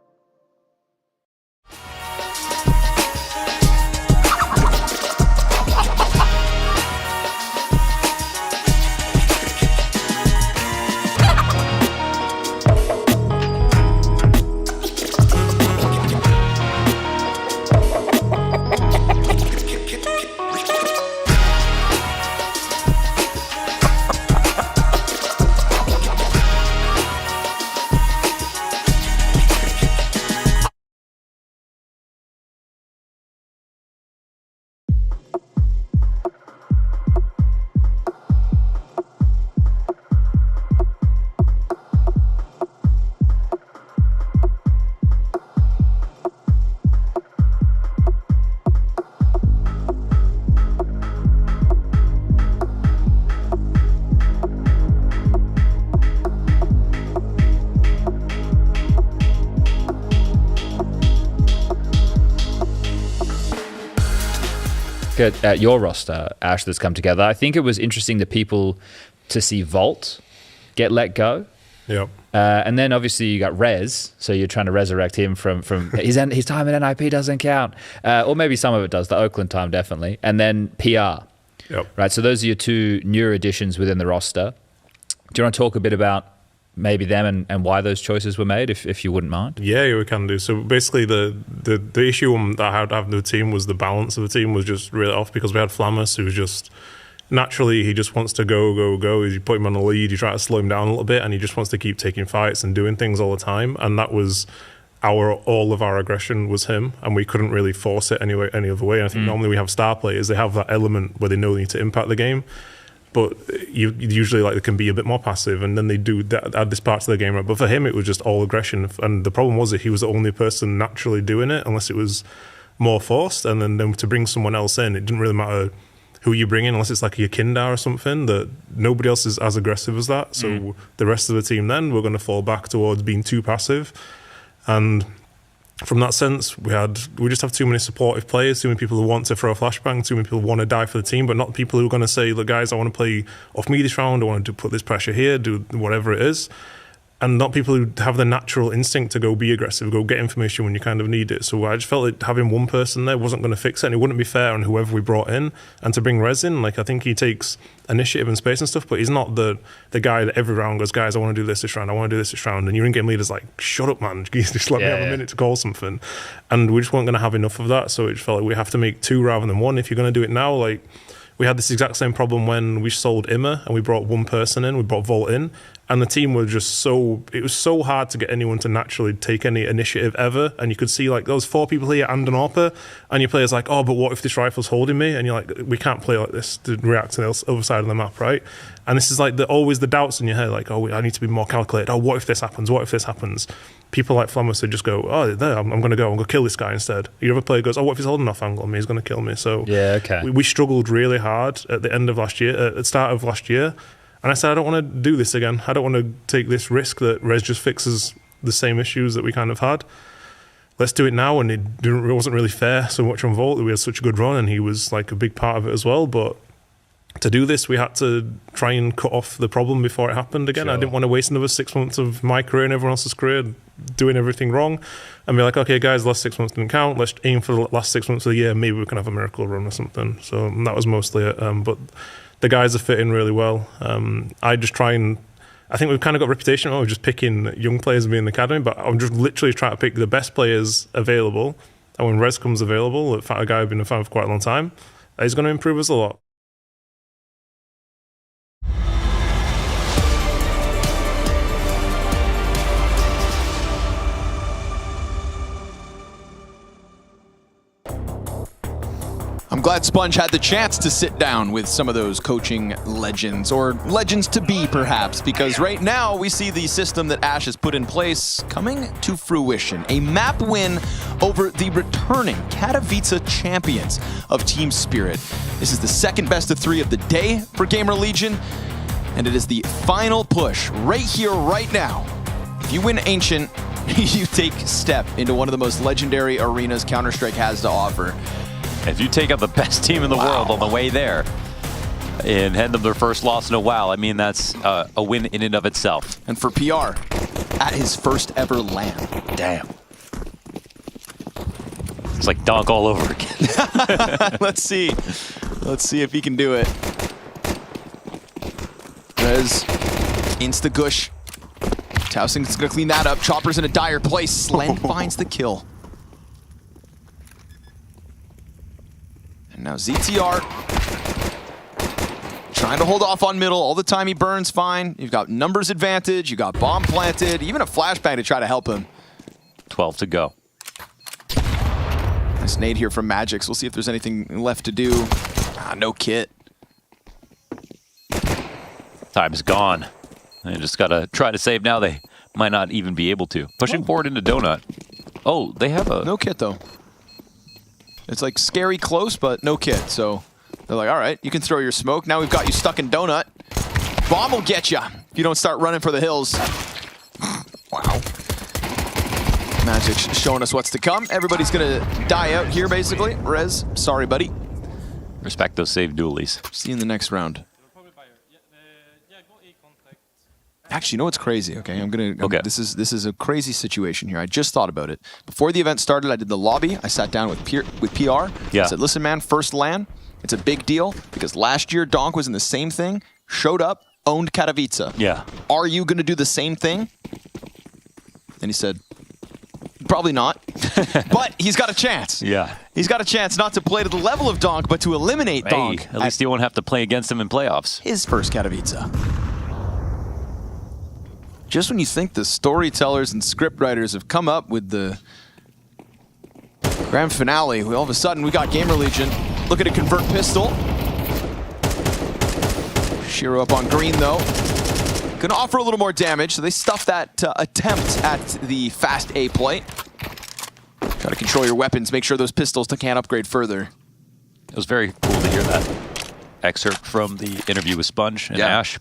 At your roster, Ash, that's come together. I think it was interesting to see Volt get let go. Yep. And then obviously you got Rez, so you're trying to resurrect him from his time at NIP doesn't count. Or maybe some of it does, the Oakland time definitely. And then PR. Yep. Right, so those are your two newer additions within the roster. Do you want to talk a bit about maybe them and why those choices were made, if you wouldn't mind? Yeah, we can do. So basically the issue that I had having the team was the balance of the team was just really off, because we had Flammus, who was just naturally, he just wants to go. You put him on a lead, you try to slow him down a little bit, and he just wants to keep taking fights and doing things all the time. And that was all of our aggression was him, and we couldn't really force it any other way. And I think normally we have star players, they have that element where they know they need to impact the game, but you usually like they can be a bit more passive, and then they do add this part to the game. Right? But for him, it was just all aggression, and the problem was that he was the only person naturally doing it, unless it was more forced. And then to bring someone else in, it didn't really matter who you bring in, unless it's like a Kindar or something, that nobody else is as aggressive as that. So the rest of the team then, we're going to fall back towards being too passive. And from that sense, we just have too many supportive players, too many people who want to throw a flashbang, too many people who want to die for the team, but not people who are going to say, look guys, I want to play off me this round, I want to put this pressure here, do whatever it is. And not people who have the natural instinct to go be aggressive, go get information when you kind of need it. So I just felt like having one person there wasn't going to fix it, and it wouldn't be fair on whoever we brought in. And to bring Rez in, like I think he takes initiative and space and stuff, but he's not the guy that every round goes, guys, I want to do this round, I want to do this round. And your in-game leader's like, shut up, man, just let me have a minute to call something. And we just weren't going to have enough of that. So it just felt like we have to make two rather than one. If you're going to do it now, like we had this exact same problem when we sold Immer and we brought one person in, we brought Volt in, and the team were just it was so hard to get anyone to naturally take any initiative ever. And you could see like those 4 people here and an AWPer, and your player's like, oh, but what if this rifle's holding me? And you're like, we can't play like this to react to the other side of the map, right? And this is like always the doubts in your head, like, oh, I need to be more calculated. Oh, what if this happens? What if this happens? People like Flammus would just go, oh, there, I'm going to kill this guy instead. Your other player goes, oh, what if he's holding off angle on me? He's going to kill me. So we struggled really hard at the end of last year, at the start of last year. And I said, I don't want to do this again. I don't want to take this risk that Rez just fixes the same issues that we kind of had. Let's do it now. And it wasn't really fair so much on Volt. We had such a good run, and he was like a big part of it as well. But to do this, we had to try and cut off the problem before it happened again. Sure. I didn't want to waste another 6 months of my career and everyone else's career doing everything wrong and be like, okay, guys, the last 6 months didn't count. Let's aim for the last 6 months of the year. Maybe we can have a miracle run or something. So that was mostly it. But the guys are fitting really well. I just try and, I think we've kind of got a reputation of just picking young players and being in the academy, but I'm just literally trying to pick the best players available. And when Rez comes available, a guy I've been a fan for quite a long time, he's going to improve us a lot. I'm glad Sponge had the chance to sit down with some of those coaching legends, or legends to be perhaps, because right now we see the system that Ash has put in place coming to fruition. A map win over the returning Katowice champions of Team Spirit. This is the second best of 3 of the day for Gamer Legion, and it is the final push right here, right now. If you win Ancient, you take step into one of the most legendary arenas Counter-Strike has to offer. If you take out the best team in the world on the way there and hand them their first loss in a while, I mean, that's a win in and of itself. And for PR, at his first ever LAN. Damn. It's like Donk all over again. Let's see. Let's see if he can do it. Rez, insta-gush. Tausing's gonna clean that up. Chopper's in a dire place. Slen finds the kill. And now ZTR trying to hold off on middle. All the time he burns fine. You've got numbers advantage. You got bomb planted. Even a flashbang to try to help him. 12 to go. Nice nade here from Magix. We'll see if there's anything left to do. No kit. Time's gone. They just gotta try to save now. They might not even be able to. Pushing forward into Donut. Oh, they have a... No kit though. It's like scary close, but no kit. So they're like, all right, you can throw your smoke. Now we've got you stuck in Donut. Bomb will get you if you don't start running for the hills. Wow. Magic's showing us what's to come. Everybody's gonna die out here, basically. Rez, sorry, buddy. Respect those save dualies. See you in the next round. Actually, you know what's crazy? Okay, okay. This is a crazy situation here. I just thought about it. Before the event started, I did the lobby. I sat down with PR. Yeah. I said, listen, man, first LAN. It's a big deal because last year Donk was in the same thing, showed up, owned Katowice. Yeah. Are you going to do the same thing? And he said, probably not. But he's got a chance. Yeah. He's got a chance not to play to the level of Donk, but to eliminate Donk. At least you won't have to play against him in playoffs. His first Katowice. Just when you think the storytellers and scriptwriters have come up with the grand finale, all of a sudden we got Gamer Legion looking to convert pistol. Shiro up on green though. Gonna offer a little more damage, so they stuff that attempt at the fast A play. Try to control your weapons, make sure those pistols can't upgrade further. It was very cool to hear that excerpt from the interview with Sponge and Ash.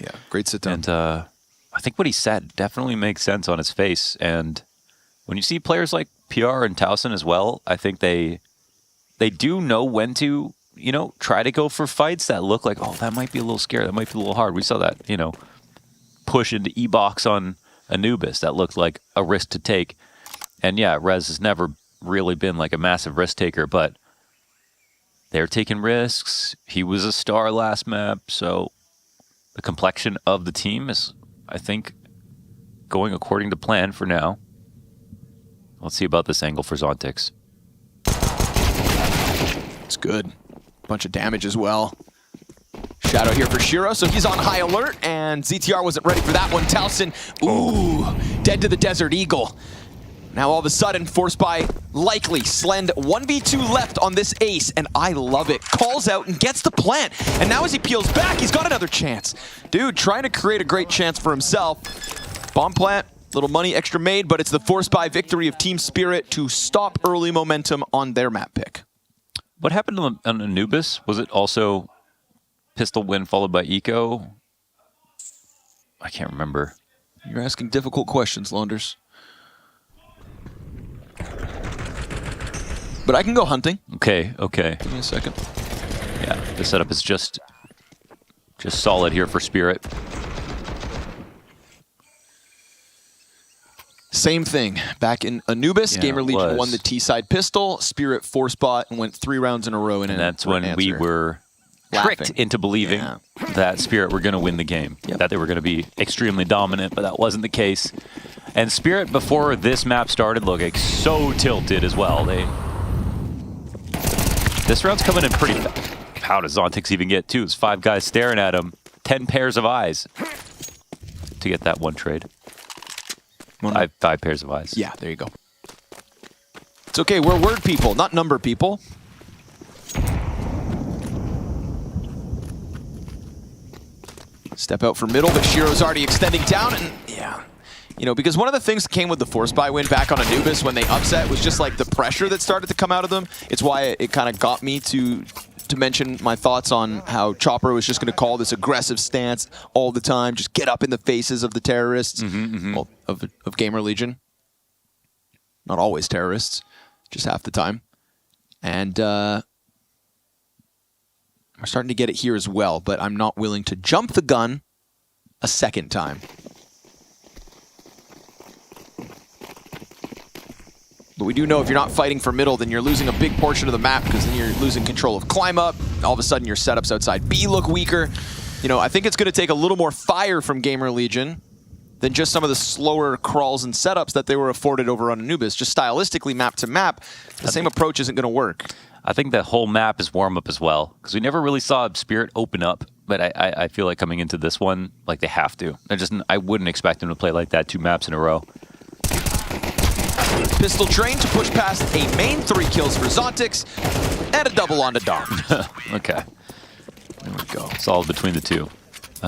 Yeah, great sit down. And I think what he said definitely makes sense on his face. And when you see players like PR and Towson as well, I think they do know when to, try to go for fights that look like, oh, that might be a little scary, that might be a little hard. We saw that, push into E-Box on Anubis. That looked like a risk to take. And yeah, Rez has never really been like a massive risk taker, but they're taking risks. He was a star last map, so the complexion of the team is, I think, going according to plan for now. Let's see about this angle for Zontix. It's good. Bunch of damage as well. Shadow here for Shiro, so he's on high alert, and ZTR wasn't ready for that one. Towson, ooh, dead to the Desert Eagle. Now all of a sudden, forced by likely Slend, 1v2 left on this ace, and I love it. Calls out and gets the plant, and now as he peels back, he's got another chance. Dude, trying to create a great chance for himself. Bomb plant, little money extra made, but it's the forced by victory of Team Spirit to stop early momentum on their map pick. What happened on Anubis? Was it also pistol win followed by eco? I can't remember. You're asking difficult questions, Launders. But I can go hunting. Okay. Give me a second. Yeah, the setup is just solid here for Spirit. Same thing. Back in Anubis, Gamer Legion won the T-side pistol. Spirit force bot and went 3 rounds in a row. And that's when we were tricked into believing that Spirit were going to win the game. That they were going to be extremely dominant, but that wasn't the case. And Spirit, before this map started, looking so tilted as well. This round's coming in pretty fast. How does Zontix even get 2? It's 5 guys staring at him. 10 pairs of eyes to get that one trade. 5 pairs of eyes. Yeah, there you go. It's okay, we're word people, not number people. Step out for middle, but Shiro's already extending down, and yeah. Because one of the things that came with the force buy win back on Anubis when they upset was just like the pressure that started to come out of them. It's why it kind of got me to mention my thoughts on how Chopper was just going to call this aggressive stance all the time, just get up in the faces of the terrorists, well, of Gamer Legion. Not always terrorists, just half the time. And we're starting to get it here as well, but I'm not willing to jump the gun a second time. But we do know if you're not fighting for middle, then you're losing a big portion of the map, because then you're losing control of climb up. All of a sudden, your setups outside B look weaker. I think it's going to take a little more fire from Gamer Legion than just some of the slower crawls and setups that they were afforded over on Anubis. Just stylistically, map to map, the same approach isn't going to work. I think the whole map is warm-up as well, because we never really saw Spirit open up, but I feel like coming into this one, like they have to. I wouldn't expect them to play like that 2 maps in a row. Pistol train to push past a main 3 kills for Zontix, and a double onto Dom. Okay. There we go. Solid between the 2.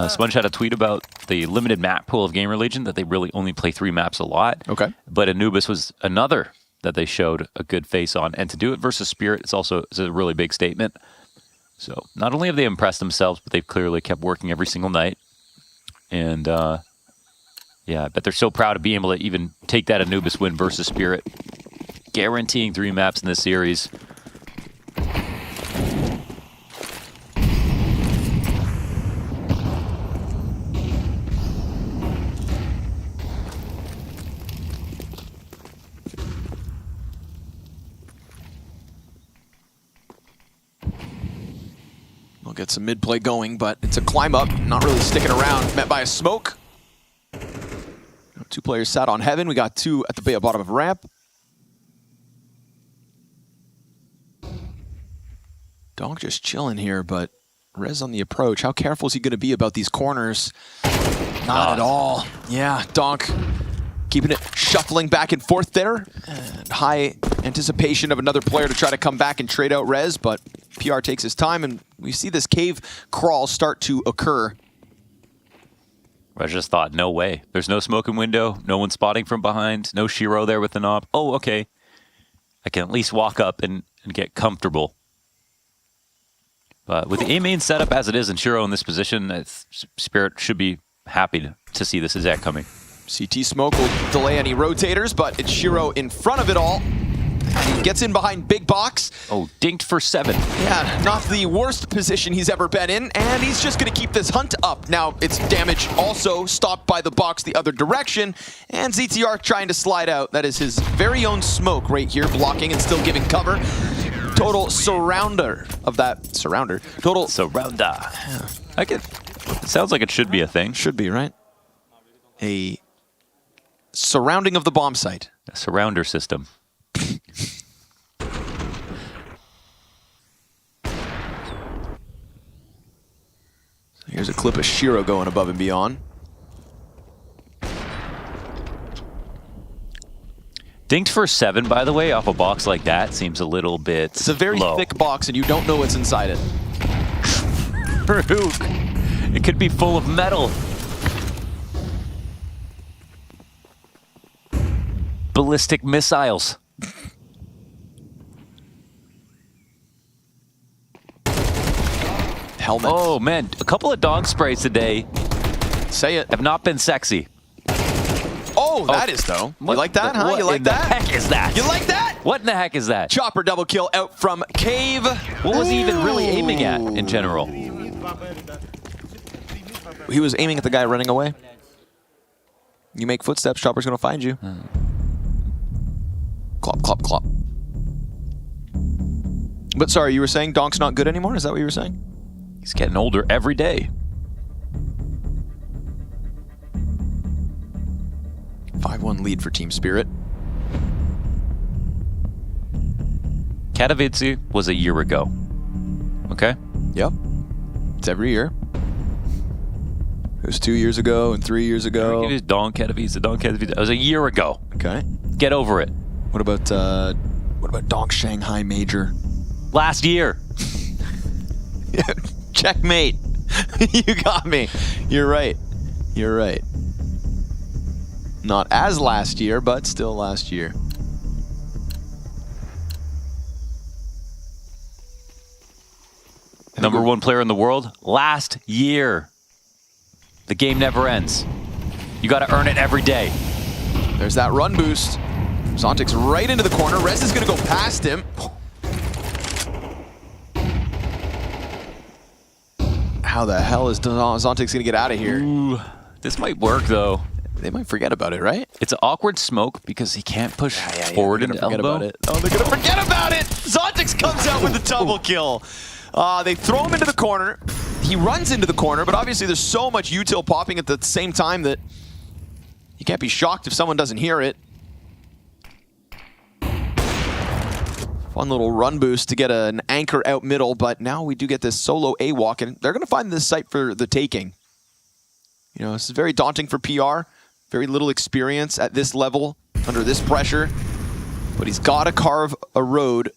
Sponge had a tweet about the limited map pool of Gamer Legion, that they really only play 3 maps a lot. Okay. But Anubis was another that they showed a good face on. And to do it versus Spirit is a really big statement. So not only have they impressed themselves, but they've clearly kept working every single night. And yeah, I bet they're so proud to be able to even take that Anubis win versus Spirit. Guaranteeing 3 maps in this series. get some mid-play going, but it's a climb up, not really sticking around. Met by a smoke. 2 players sat on heaven. We got 2 at the bottom of ramp. Donk just chilling here, but Rez on the approach. How careful is he going to be about these corners? Not at all. Yeah, Donk keeping it shuffling back and forth there. And high anticipation of another player to try to come back and trade out Rez, but PR takes his time, and we see this cave crawl start to occur. I just thought, no way. There's no smoking window, no one spotting from behind, no Shiro there with the knob. Oh, okay. I can at least walk up and get comfortable. But with the A main setup as it is and Shiro in this position, Spirit should be happy to see this Zach coming. CT smoke will delay any rotators, but it's Shiro in front of it all. He gets in behind Big Box. Oh, dinked for 7. Yeah, not the worst position he's ever been in, and he's just going to keep this hunt up. Now, it's damage also stopped by the box the other direction, and ZTR trying to slide out. That is his very own smoke right here, blocking and still giving cover. Total surrounder of that. Surrounder. Total surrounder. Yeah. It sounds like it should be a thing. Should be, right? A surrounding of the bomb site. A surrounder system. Here's a clip of Shiro going above and beyond. Dinked for 7, by the way, off a box like that seems a little bit It's a very low. thick box and you don't know what's inside it. It could be full of metal. Ballistic missiles. Helmet. Oh man, a couple of dog sprays today. Say it. Have not been sexy. Oh, that is though. You like that, huh? You like that? What in the heck is that? You like that? What in the heck is that? Chopper double kill out from Cave. What was he even really aiming at in general? He was aiming at the guy running away. You make footsteps, Chopper's gonna find you. Clop, clop, clop. But sorry, you were saying Donk's not good anymore? Is that what you were saying? He's getting older every day. 5-1 lead for Team Spirit. Katowice was a year ago. Okay? Yep. It's every year. It was 2 years ago and 3 years ago. It was Don Katowice, Don Katowice. It was a year ago. Okay. Get over it. What about Donk Shanghai Major? Last year. Checkmate. You got me. You're right. You're right. Not as last year, but still last year. Number 1 player in the world last year. The game never ends. You got to earn it every day. There's that run boost. Zontic's right into the corner. Rez is going to go past him. How the hell is Zontic's going to get out of here? Ooh, this might work, though. They might forget about it, right? It's an awkward smoke because he can't push forward into elbow. About it. Oh, they're going to forget about it! Zontix comes out with the double kill. They throw him into the corner. He runs into the corner, but obviously there's so much util popping at the same time that you can't be shocked if someone doesn't hear it. Fun little run boost to get an anchor out middle, but now we do get this solo A-walk, and they're going to find this site for the taking. You know, this is very daunting for PR. Very little experience at this level, under this pressure. But he's got to carve a road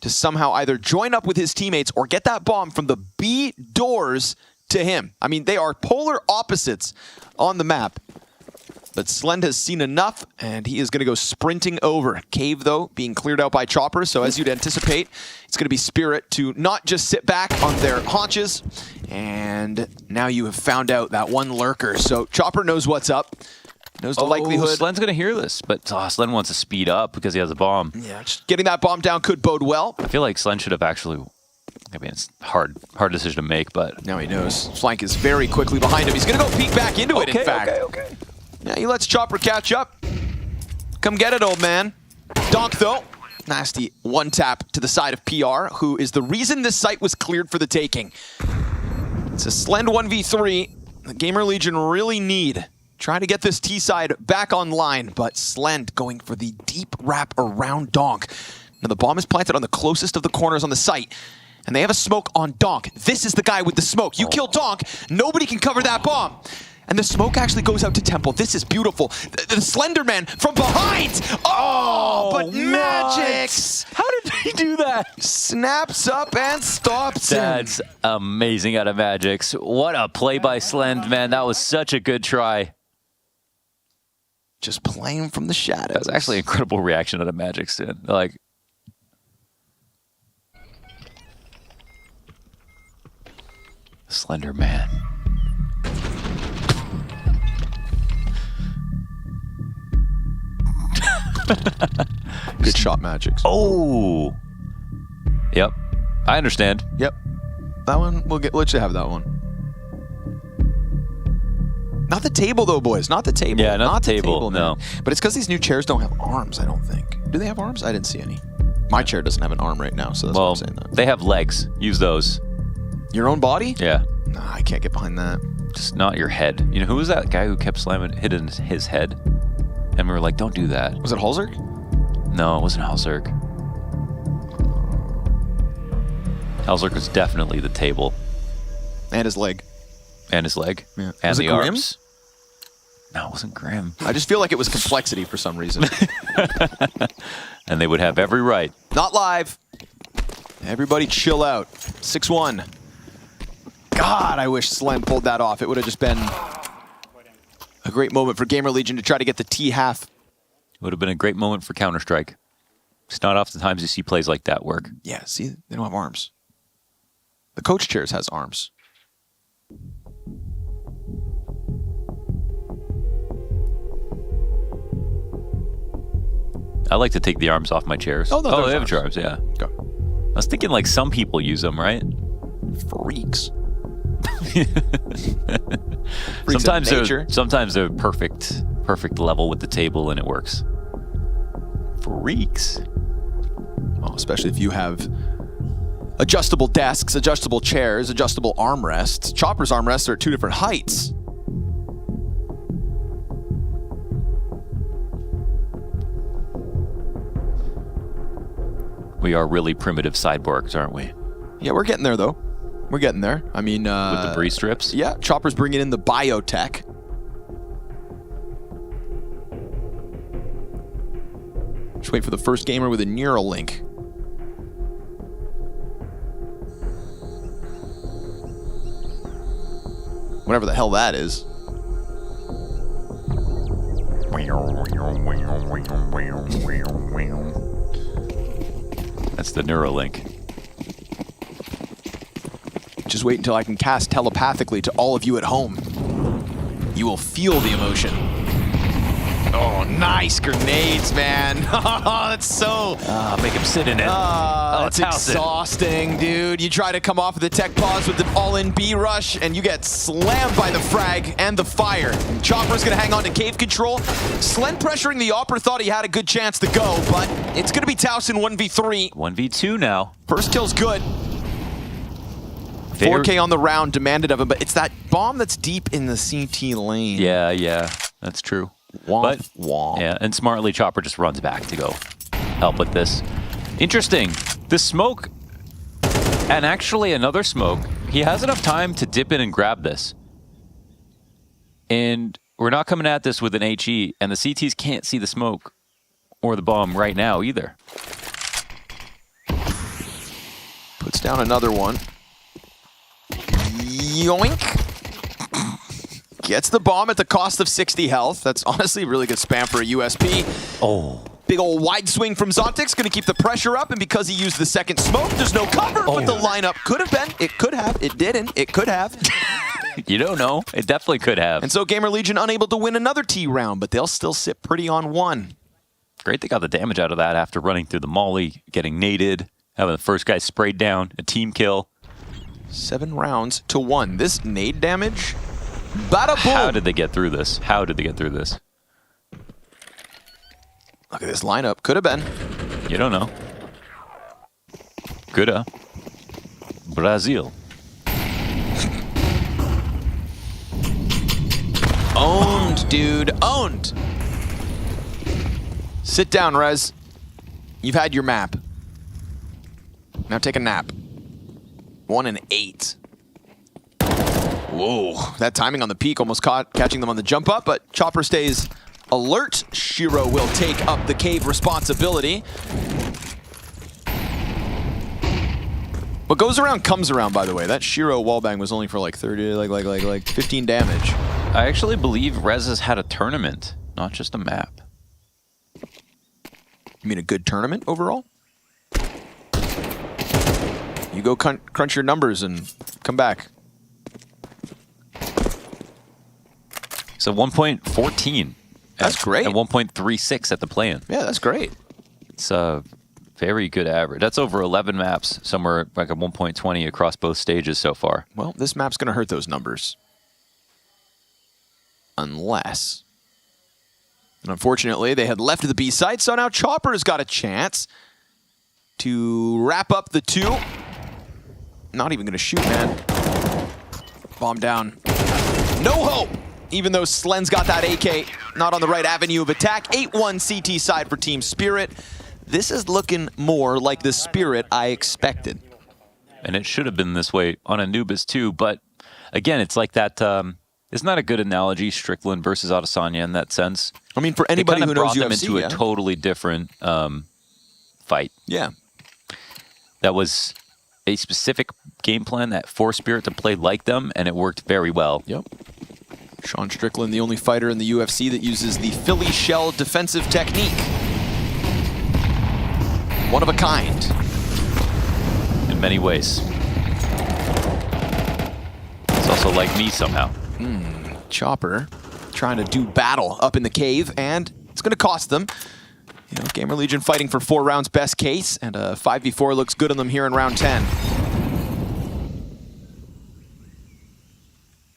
to somehow either join up with his teammates or get that bomb from the B doors to him. I mean, they are polar opposites on the map. But Slend has seen enough, and he is going to go sprinting over. Cave, though, being cleared out by Chopper, so as you'd anticipate, it's going to be Spirit to not just sit back on their haunches. And now you have found out that one lurker. So Chopper knows what's up, knows the likelihood. Slend's going to hear this, but Slend wants to speed up because he has a bomb. Yeah, just getting that bomb down could bode well. I feel like Slend should have actually... I mean, it's hard decision to make, but... Now he knows. Flank is very quickly behind him. He's going to go peek back into it, in fact. Okay. Yeah, he lets Chopper catch up. Come get it, old man. Donk, though, Nasty one tap to the side of PR, who is the reason this site was cleared for the taking. It's a Slend 1v3. The Gamer Legion really need. Trying to get this T side back online, but Slend going for the deep wrap around Donk. Now the bomb is planted on the closest of the corners on the site, and they have a smoke on Donk. This is the guy with the smoke. You kill Donk, nobody can cover that bomb. And the smoke actually goes out to Temple. This is beautiful. The Slender Man from behind. Oh, but Magix. How did he do that? Snaps up and stops him. That's amazing out of Magix. What a play by Slend, man. That was such a good try. Just playing from the shadows. That was actually an incredible reaction out of Magix, dude. Like, Slender Man. Good shot, Magix. Oh. Yep. I understand. Yep. That one, we'll let you have that one. Not the table, though, boys. Not the table. Yeah, not the table, no. But it's because these new chairs don't have arms, I don't think. Do they have arms? I didn't see any. My chair doesn't have an arm right now, so that's why I'm saying that. They have legs. Use those. Your own body? Yeah. Nah, I can't get behind that. Just not your head. You know, who was that guy who kept slamming, hitting his head? And we were like, don't do that. Was it Halzerg? No, it wasn't Halzerg. Halzerg was definitely the table. And his leg. And his leg. Yeah. And Was the it Grim? arms. No, it wasn't Grim. I just feel like it was complexity for some reason. And they would have every right. Not live. Everybody chill out. 6-1. God, I wish Slend pulled that off. It would have just been a great moment for Gamer Legion to try to get the T-half. It would have been a great moment for Counter-Strike. It's not oftentimes you see plays like that work. Yeah, see, they don't have arms. The coach chairs has arms. I like to take the arms off my chairs. Oh, no, they have arms, yeah. Go. I was thinking like some people use them, right? Freaks. Sometimes they're perfect level with the table and it works. Freaks. Oh, especially if you have adjustable desks, adjustable chairs, adjustable armrests. Chopper's armrests are at 2 different heights. We are really primitive cyborgs, aren't we? Yeah, we're getting there, though. We're getting there. I mean... with the breeze strips? Yeah, Chopper's bringing in the biotech. Just wait for the first gamer with a neural link. Whatever the hell that is. That's the Neuralink. Just wait until I can cast telepathically to all of you at home. You will feel the emotion. Oh, nice grenades, man. That's so... make him sit in it. It's exhausting, dude. You try to come off of the tech pause with an all-in B rush, and you get slammed by the frag and the fire. Chopper's going to hang on to cave control. Slend pressuring the Opera thought he had a good chance to go, but it's going to be Taos in 1v3. 1v2 now. First kill's good. 4K on the round demanded of him, but it's that bomb that's deep in the CT lane. Yeah, that's true. Womp, womp. Yeah, and smartly Chopper just runs back to go help with this. Interesting. The smoke, and actually another smoke, he has enough time to dip in and grab this. And we're not coming at this with an HE, and the CTs can't see the smoke or the bomb right now either. Puts down another one. Yoink. Gets the bomb at the cost of 60 health. That's honestly really good spam for a USP. Oh. Big old wide swing from Zontic's going to keep the pressure up, and because he used the second smoke, there's no cover, but the lineup could have been. It could have. It didn't. It could have. You don't know. It definitely could have. And so Gamer Legion unable to win another T round, but they'll still sit pretty on one. Great they got the damage out of that after running through the molly, getting naded, having the first guy sprayed down, a team kill. 7 rounds to 1. This nade damage... Bada boom. How did they get through this? How did they get through this? Look at this lineup. Could have been. You don't know. Good, Brazil. Owned, dude. Owned. Sit down, Rez. You've had your map. Now take a nap. 1 and 8. Whoa. That timing on the peak almost caught catching them on the jump up, but Chopper stays alert. Shiro will take up the cave responsibility. What goes around comes around, by the way. That Shiro wallbang was only for like 30, like 15 damage. I actually believe Rez has had a tournament, not just a map. You mean a good tournament overall? You go crunch your numbers and come back. So 1.14. That's great. And 1.36 at the play-in. Yeah, that's great. It's a very good average. That's over 11 maps, somewhere like a 1.20 across both stages so far. Well, this map's going to hurt those numbers. Unless... And unfortunately, they had left the B site, so now Chopper's got a chance to wrap up the 2. Not even going to shoot, man. Bomb down. No hope! Even though Slen's got that AK, not on the right avenue of attack. 8-1 CT side for Team Spirit. This is looking more like the Spirit I expected. And it should have been this way on Anubis too, but again, it's like that... It's not a good analogy, Strickland versus Adesanya in that sense. I mean, for anybody who knows UFC, them UFC, into a totally different fight. Yeah. That was a specific game plan that forced Spirit to play like them, and it worked very well. Yep. Sean Strickland, the only fighter in the UFC that uses the Philly shell defensive technique. One of a kind. In many ways. It's also like me somehow. Chopper trying to do battle up in the cave, and it's going to cost them. You know, Gamer Legion fighting for 4 rounds best case, and a 5v4 looks good on them here in round 10.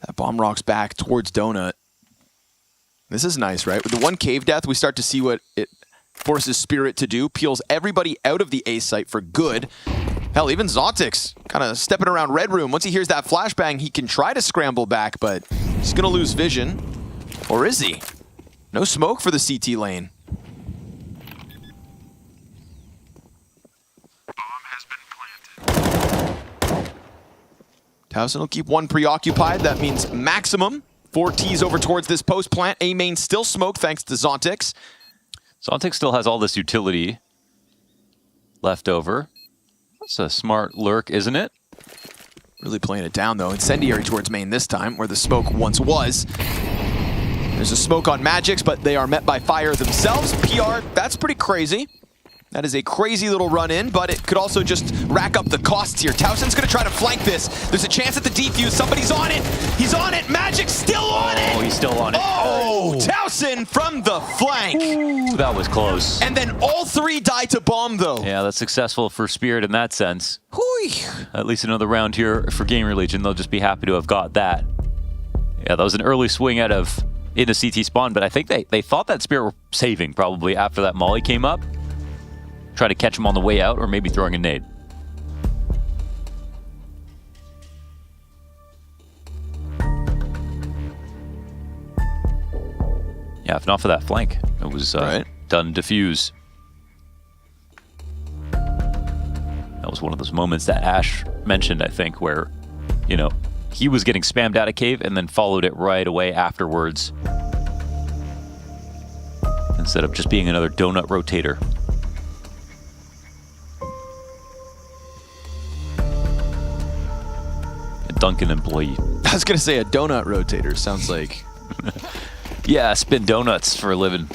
That bomb rocks back towards Donut. This is nice, right? With the 1 cave death, we start to see what it forces Spirit to do. Peels everybody out of the A site for good. Hell, even Zontix kind of stepping around Red Room. Once he hears that flashbang, he can try to scramble back, but he's going to lose vision. Or is he? No smoke for the CT lane. Towson will keep 1 preoccupied. That means maximum 4 Ts over towards this post plant. A main still smoke thanks to Zontix. Zontix still has all this utility left over. That's a smart lurk, isn't it? Really playing it down, though. Incendiary towards main this time, where the smoke once was. There's a smoke on Magix, but they are met by fire themselves. PR, that's pretty crazy. That is a crazy little run-in, but it could also just rack up the costs here. Towson's going to try to flank this. There's a chance at the defuse. Somebody's on it. He's on it. Magic's still on it. Oh, he's still on it. Oh, Towson from the flank. Ooh, that was close. And then all 3 die to bomb, though. Yeah, that's successful for Spirit in that sense. Hooey. At least another round here for Gamer Legion. They'll just be happy to have got that. Yeah, that was an early swing out of into CT spawn, but I think they thought that Spirit were saving probably after that molly came up. Try to catch him on the way out, or maybe throwing a nade. Yeah, if not for that flank, it was done defuse. That was one of those moments that Ash mentioned, I think, where, you know, he was getting spammed out of cave and then followed it right away afterwards. Instead of just being another donut rotator. Duncan employee. I was going to say a donut rotator. Sounds like... Yeah, I spin donuts for a living.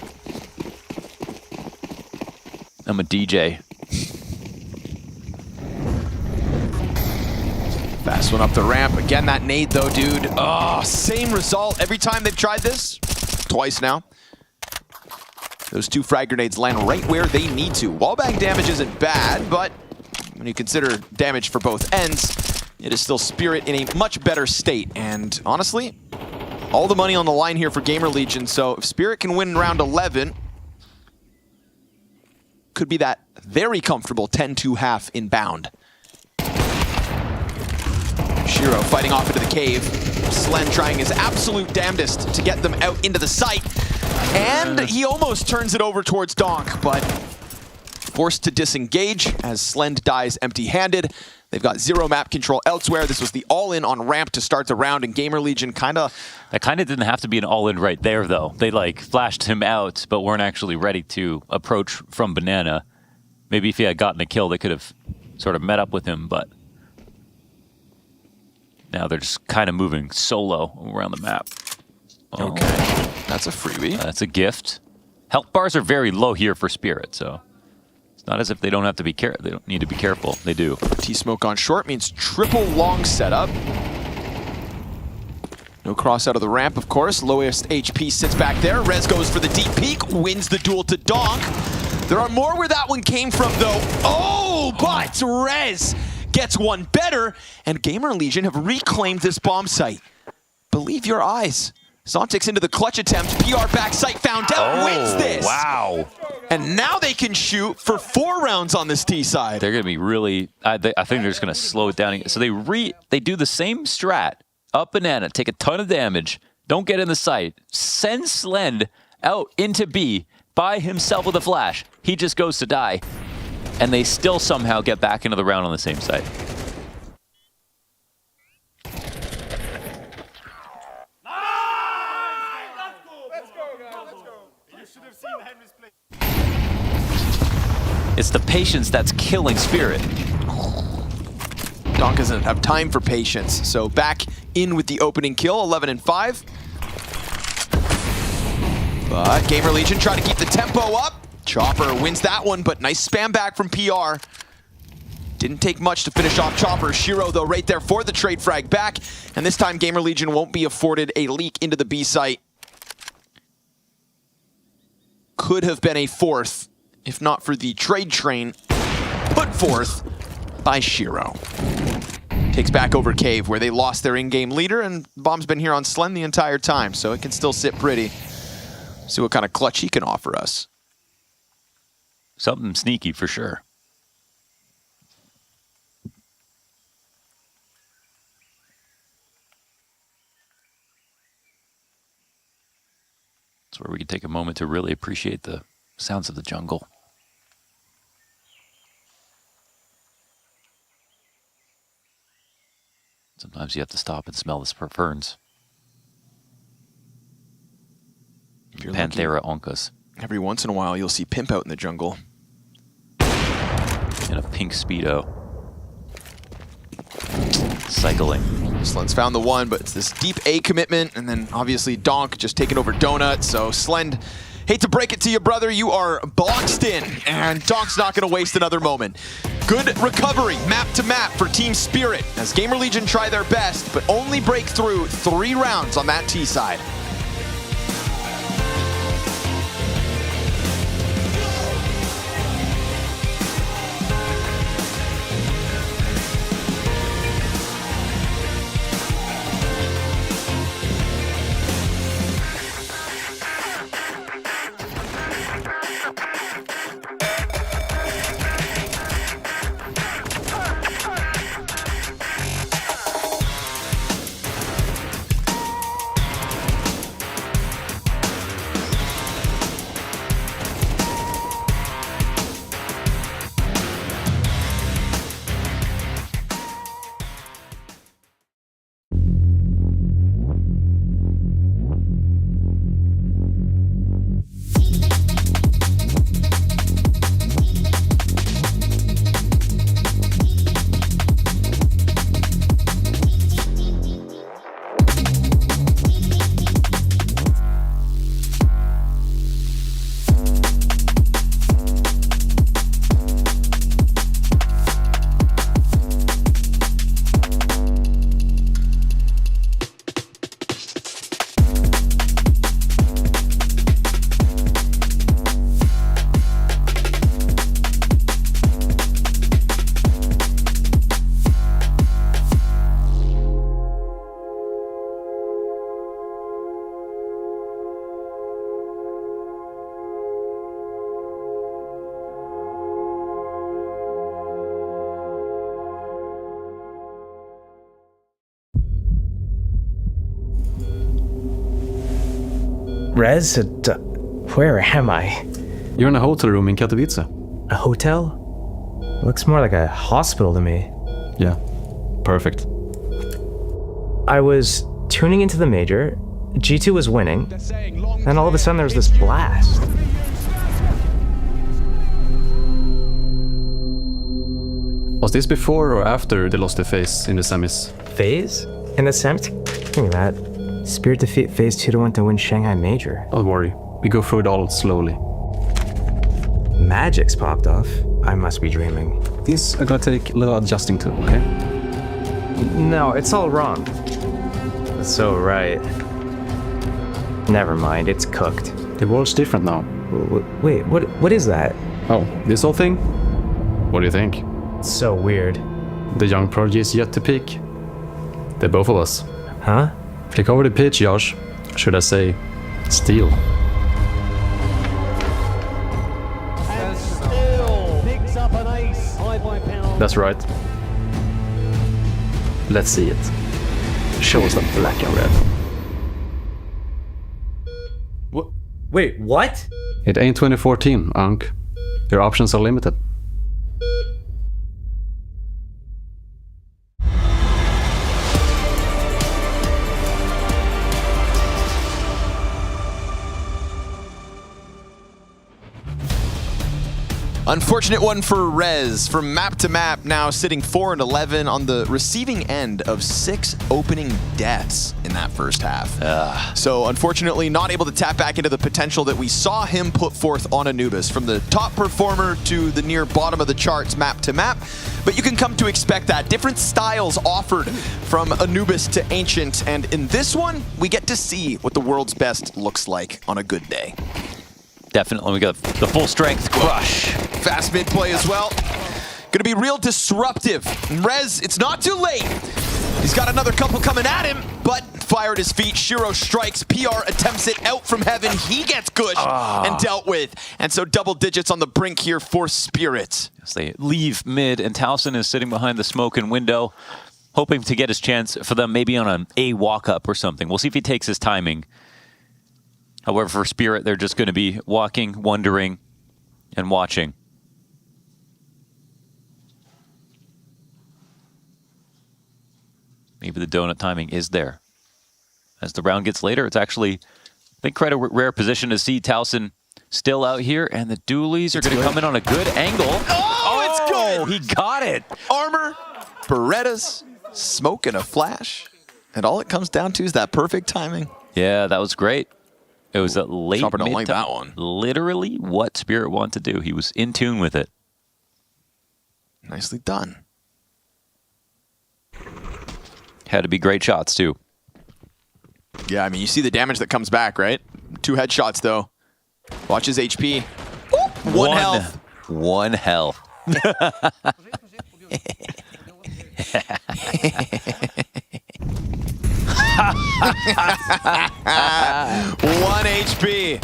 I'm a DJ. Fast one up the ramp. Again, that nade though, dude. Oh, same result every time they've tried this. Twice now. Those 2 frag grenades land right where they need to. Wallbang damage isn't bad, but when you consider damage for both ends, it is still Spirit in a much better state. And honestly, all the money on the line here for Gamer Legion. So if Spirit can win round 11, could be that very comfortable 10-2 half inbound. Shiro fighting off into the cave. Slen trying his absolute damnedest to get them out into the site. And he almost turns it over towards Donk, but forced to disengage as Slend dies empty-handed. They've got 0 map control elsewhere. This was the all-in on ramp to start the round, and Gamer Legion that kind of didn't have to be an all-in right there, though. They like flashed him out, but weren't actually ready to approach from Banana. Maybe if he had gotten a kill, they could have sort of met up with him, but now they're just kind of moving solo around the map. Okay, that's a freebie. That's a gift. Health bars are very low here for Spirit, so it's not as if they don't have to be they don't need to be careful. They do. T-smoke on short means triple long setup. No cross out of the ramp, of course. Lowest HP sits back there. Rez goes for the deep peek, wins the duel to Donk. There are more where that one came from, though. Oh, but Rez gets one better, and Gamer Legion have reclaimed this bomb site. Believe your eyes. Zontix into the clutch attempt. PR backside found out, wins this. Wow. And now they can shoot for 4 rounds on this T side. They're going to be really, I think they're just going to slow it down. So they do the same strat, up Banana, take a ton of damage, don't get in the site, send Slend out into B by himself with a flash. He just goes to die. And they still somehow get back into the round on the same side. It's the patience that's killing Spirit. Donk doesn't have time for patience, so back in with the opening kill, 11-5. But Gamer Legion trying to keep the tempo up. Chopper wins that one, but nice spam back from PR. Didn't take much to finish off Chopper. Shiro, though, right there for the trade frag back. And this time, Gamer Legion won't be afforded a leak into the B site. Could have been a 4th, if not for the trade train put forth by Shiro. Takes back over Cave, where they lost their in-game leader, and Bomb's been here on Slen the entire time, so it can still sit pretty. See what kind of clutch he can offer us. Something sneaky for sure. That's where we can take a moment to really appreciate the sounds of the jungle. Sometimes you have to stop and smell the ferns. Panthera oncas. Every once in a while, you'll see Pimp out in the jungle. In a pink Speedo. Cycling. Slen's found the one, but it's this deep A commitment, and then obviously Donk just taking over Donut, so Slend, hate to break it to you, brother, you are boxed in, and Donk's not going to waste another moment. Good recovery, map to map for Team Spirit, as Gamer Legion try their best, but only break through 3 rounds on that T side. Rez, where am I? You're in a hotel room in Katowice. A hotel? Looks more like a hospital to me. Yeah, perfect. I was tuning into the major, G2 was winning, and all of a sudden there was this blast. Was this before or after they lost to FaZe in the semis? FaZe? In the semis? Give me that. Spirit defeat FaZe 2-1 to win Shanghai Major. Don't worry, we go through it all slowly. Magic's popped off. I must be dreaming. These are gonna take a little adjusting to, okay? No, it's all wrong. That's so right. Never mind, it's cooked. The world's different now. Wait, what is that? Oh, this whole thing? What do you think? It's so weird. The young prodigy is yet to peak. They're both of us. Huh? Click over the pitch, Josh. Should I say, steal? And still picks up an ace. High by penalty. That's right. Let's see it. Show us the black and red. Wait, what? It ain't 2014, Ankh. Your options are limited. Unfortunate one for Rez. From map to map, now sitting 4-11 on the receiving end of 6 opening deaths in that first half. So unfortunately not able to tap back into the potential that we saw him put forth on Anubis, from the top performer to the near bottom of the charts map to map. But you can come to expect that. Different styles offered from Anubis to Ancient, and in this one, we get to see what the world's best looks like on a good day. Definitely, we got the full strength crush. Fast mid play as well. Gonna be real disruptive. Rez, it's not too late. He's got another couple coming at him, but fire at his feet. Shiro strikes. PR attempts it out from heaven. He gets gushed and dealt with. And so double digits on the brink here for Spirit. As they leave mid, and Towson is sitting behind the smoke and window, hoping to get his chance for them, maybe on an A walk-up or something. We'll see if he takes his timing. However, for Spirit, they're just going to be walking, wondering, and watching. Maybe the donut timing is there. As the round gets later, it's actually, I think, quite a rare position to see Towson still out here, and the Doolies are going to come in on a good angle. Oh, it's good! He got it! Armor, Berettas, smoke, and a flash. And all it comes down to is that perfect timing. Yeah, that was great. It was a late Chopper don't like mid-time. that one. Literally what Spirit wanted to do. He was in tune with it. Nicely done. Had to be great shots, too. Yeah, I mean, you see the damage that comes back, right? 2 headshots, though. Watch his HP. One health. One health. 1 HP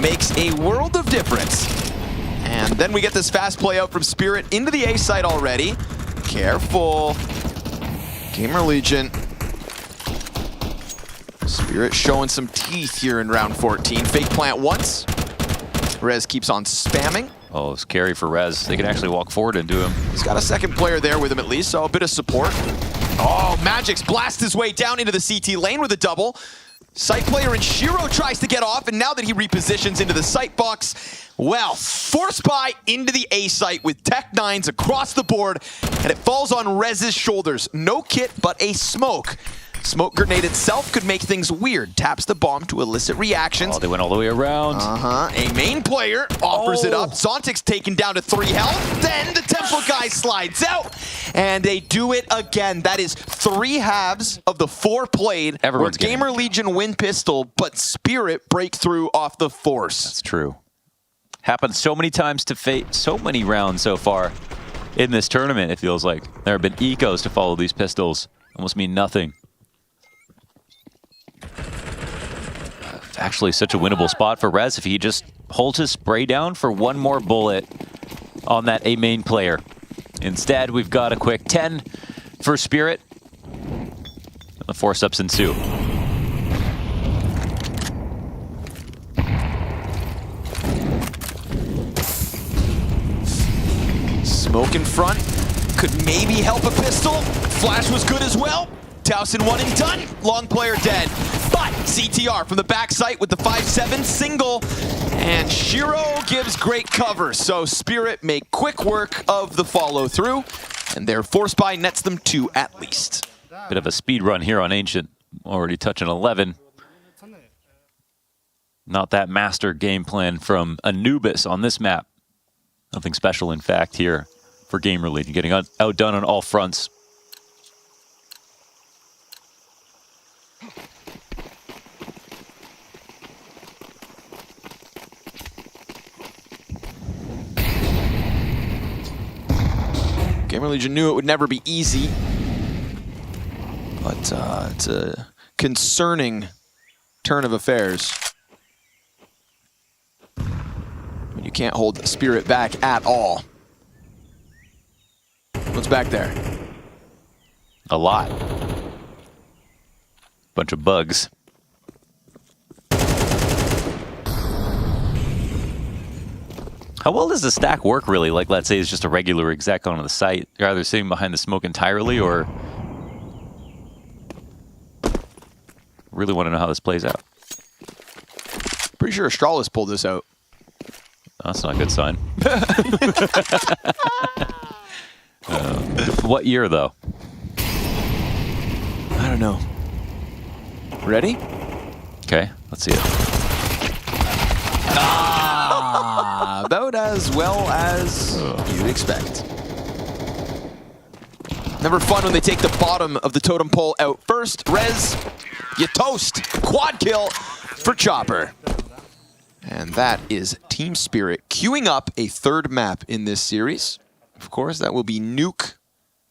makes a world of difference. And then we get this fast play out from Spirit into the A site already. Careful. Gamer Legion. Spirit showing some teeth here in round 14. Fake plant once. Rez keeps on spamming. Oh, it's carry for Rez. They can actually walk forward and do him. He's got a second player there with him at least, so a bit of support. Oh, Magic's blast his way down into the CT lane with a double. Site player and Shiro tries to get off, and now that he repositions into the site box, well, force buy into the A site with Tech 9s across the board, and it falls on Rez's shoulders. No kit, but a smoke. Smoke grenade itself could make things weird. Taps the bomb to elicit reactions. Oh, they went all the way around. A main player offers it up. Zontic's taken down to 3 health. Then the Temple guy slides out, and they do it again. That is 3 halves of the 4 played. Everyone's where Gamer Legion win pistol, but Spirit break through off the Force. That's true. Happened so many times to FaZe, so many rounds so far in this tournament, it feels like. There have been ecos to follow these pistols. Almost mean nothing. Actually such a winnable spot for Rez if he just holds his spray down for 1 more bullet on that A main player. Instead, we've got a quick 10 for Spirit. And the 4 steps ensue. Smoke in front. Could maybe help a pistol. Flash was good as well. Towson 1 and done. Long player dead. But CTR from the backside with the 5-7 single. And Shiro gives great cover. So Spirit make quick work of the follow through. And their force buy nets them 2 at least. Bit of a speed run here on Ancient. Already touching 11. Not that master game plan from Anubis on this map. Nothing special, in fact, here for Gamer League. Getting outdone on all fronts. Gamer Legion knew it would never be easy. But it's a concerning turn of affairs. You can't hold Spirit back at all. What's back there? A lot. Bunch of bugs. How well does the stack work, really? Like, let's say it's just a regular exec on the site. You're either sitting behind the smoke entirely, or... Really want to know how this plays out. Pretty sure Astralis pulled this out. That's not a good sign. What year, though? I don't know. Ready? Okay, let's see it. About as well as you'd expect. Never fun when they take the bottom of the totem pole out first. Rez, you toast. Quad kill for Chopper. And that is Team Spirit queuing up a third map in this series. Of course, that will be Nuke,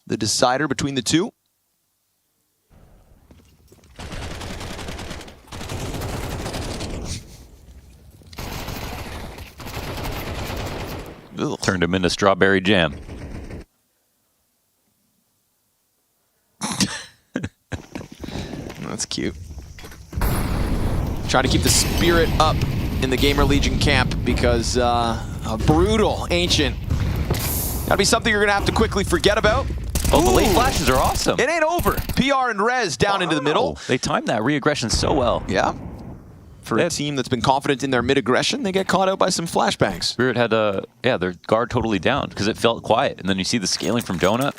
the decider between the two. Ugh. Turned him into strawberry jam. That's cute. Trying to keep the spirit up in the Gamer Legion camp because a brutal Ancient. Gotta be something you're gonna have to quickly forget about. Oh, the late flashes are awesome. It ain't over. PR and Rez down into the middle. They timed that re-aggression so well. Yeah. For a team that's been confident in their mid-aggression, they get caught out by some flashbangs. Spirit had their guard totally down because it felt quiet. And then you see the scaling from Donut.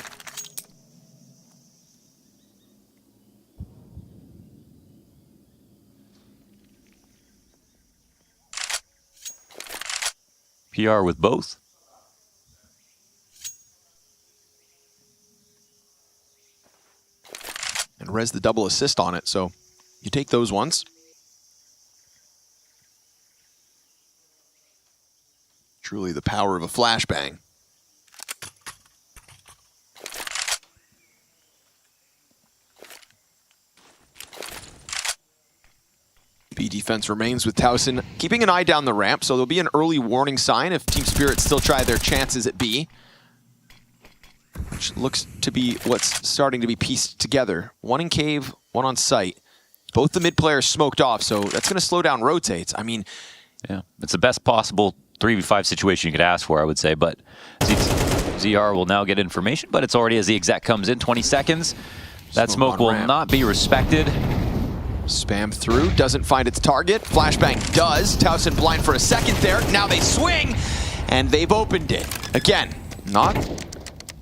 PR with both. And Rez the double assist on it, so you take those ones. Truly the power of a flashbang. B defense remains with Towson keeping an eye down the ramp, so there'll be an early warning sign if Team Spirit still try their chances at B. Which looks to be what's starting to be pieced together. One in cave, one on site. Both the mid players smoked off, so that's going to slow down rotates. I mean... Yeah, it's the best possible 3v5 situation you could ask for, I would say, but ZR will now get information, but it's already as the exec comes in, 20 seconds. That smoke will not be respected. Spam through, doesn't find its target. Flashbang does. Towson blind for a second there. Now they swing, and they've opened it. Again, not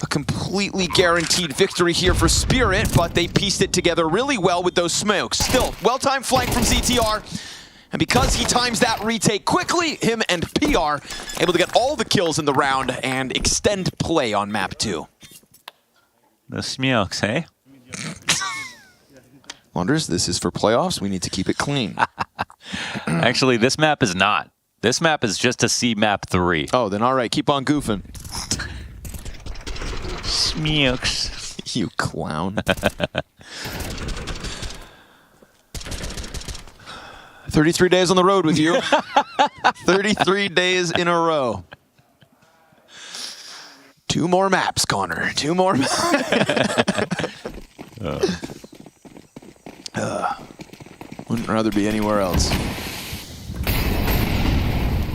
a completely guaranteed victory here for Spirit, but they pieced it together really well with those smokes. Still, well-timed flank from ZTR. And because he times that retake quickly, him and PR able to get all the kills in the round and extend play on map 2. The smokes, eh? Wonders, this is for playoffs. We need to keep it clean. Actually, this map is not. This map is just to see map 3. Oh, then all right, keep on goofing. Smokes. You clown. 33 days on the road with you. 33 days in a row. 2 more maps, Connor. 2 more maps. Wouldn't rather be anywhere else.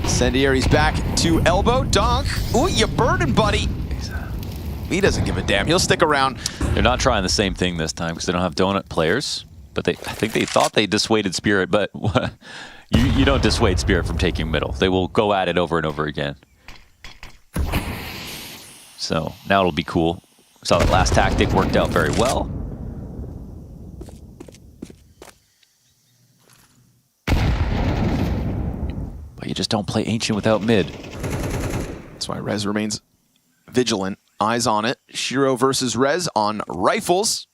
Incendiary's back to elbow. Donk. Ooh, you burning, buddy. He doesn't give a damn. He'll stick around. They're not trying the same thing this time because they don't have donut players. But I think they thought they dissuaded Spirit, but you don't dissuade Spirit from taking middle. They will go at it over and over again. So now it'll be cool. Saw that last tactic worked out very well. But you just don't play Ancient without mid. That's why Rez remains vigilant. Eyes on it. Shiro versus Rez on rifles.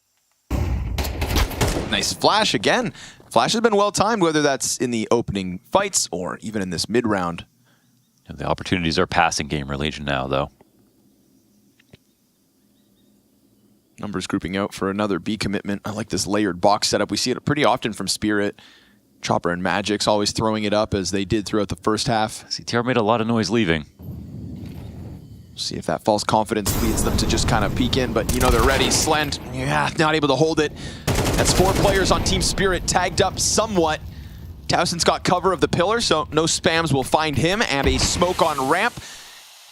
Nice flash again. Flash has been well timed, whether that's in the opening fights or even in this mid round. The opportunities are passing Gamer Legion now, though. Numbers grouping out for another B commitment. I like this layered box setup. We see it pretty often from Spirit. Chopper and Magic's always throwing it up as they did throughout the first half. CTR made a lot of noise leaving. See if that false confidence leads them to just kind of peek in, but you know they're ready. Slend, yeah, not able to hold it. That's 4 players on Team Spirit tagged up somewhat. Towson's got cover of the pillar, so no spams will find him, and a smoke on ramp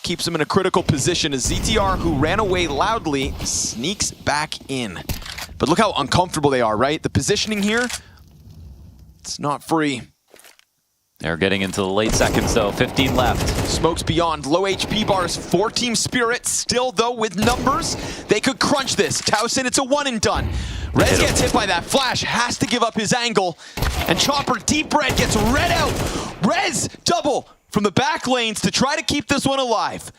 keeps him in a critical position as ZTR, who ran away loudly, sneaks back in. But look how uncomfortable they are, right? The positioning here, it's not free. They're getting into the late seconds, though. 15 left. Smokes beyond. Low HP bars for Team Spirit. Still, though, with numbers, they could crunch this. Towson, it's a one and done. Rez gets hit by that flash, has to give up his angle. And Chopper, deep red, gets red out. Rez, double from the back lanes to try to keep this one alive.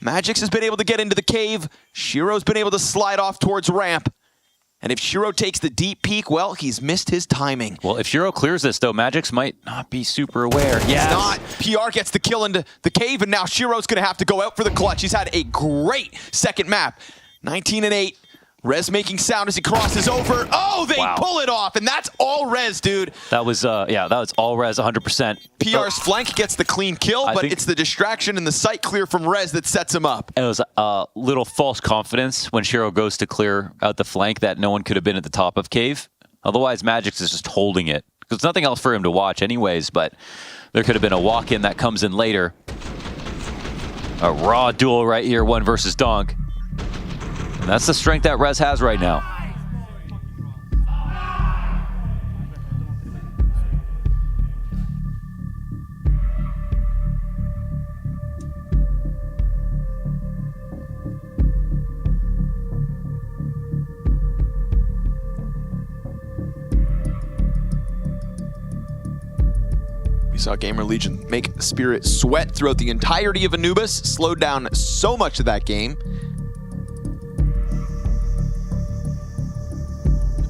Magix has been able to get into the cave. Shiro's been able to slide off towards ramp. And if Shiro takes the deep peek, well, he's missed his timing. Well, if Shiro clears this, though, Magix might not be super aware. Yes. He's not. PR gets the kill into the cave, and now Shiro's going to have to go out for the clutch. He's had a great second map. 19 and 8. Rez making sound as he crosses over. Oh, they pull it off, and that's all Rez, dude. That was, yeah, that was all Rez, 100%. PR's flank gets the clean kill, but it's the distraction and the sight clear from Rez that sets him up. It was a little false confidence when Shiro goes to clear out the flank that no one could have been at the top of cave. Otherwise, Magix is just holding it. There's nothing else for him to watch anyways, but there could have been a walk-in that comes in later. A raw duel right here, 1 versus Donk. And that's the strength that Rez has right now. We saw Gamer Legion make Spirit sweat throughout the entirety of Anubis, slowed down so much of that game.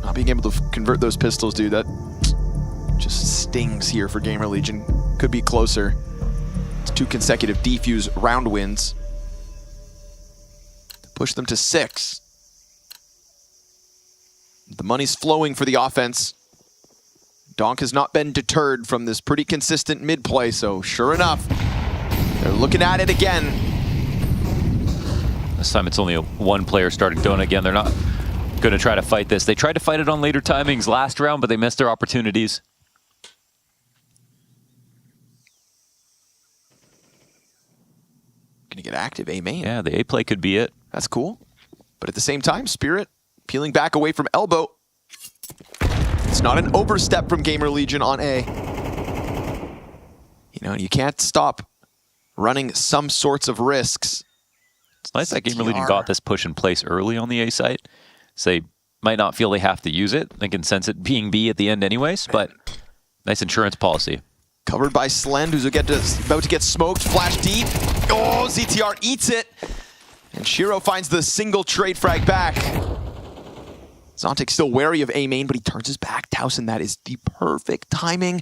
Not being able to convert those pistols, dude, that just stings here for Gamer Legion. Could be closer. It's 2 consecutive defuse round wins. Push them to 6. The money's flowing for the offense. Donk has not been deterred from this pretty consistent mid play, so sure enough, they're looking at it again. This time it's only one player starting Donut again. They're not going to try to fight this. They tried to fight it on later timings last round, but they missed their opportunities. Gonna get active, A main. Yeah, the A play could be it. That's cool. But at the same time, Spirit peeling back away from elbow. It's not an overstep from Gamer Legion on A. You know, you can't stop running some sorts of risks. It's nice that Gamer Legion got this push in place early on the A site. So they might not feel they have to use it. They can sense it being B at the end anyways, but nice insurance policy. Covered by Slend, who's about to get smoked. Flash deep. Oh, ZTR eats it. And Shiro finds the single trade frag back. Zontic still wary of A main, but he turns his back. Towson, that is the perfect timing.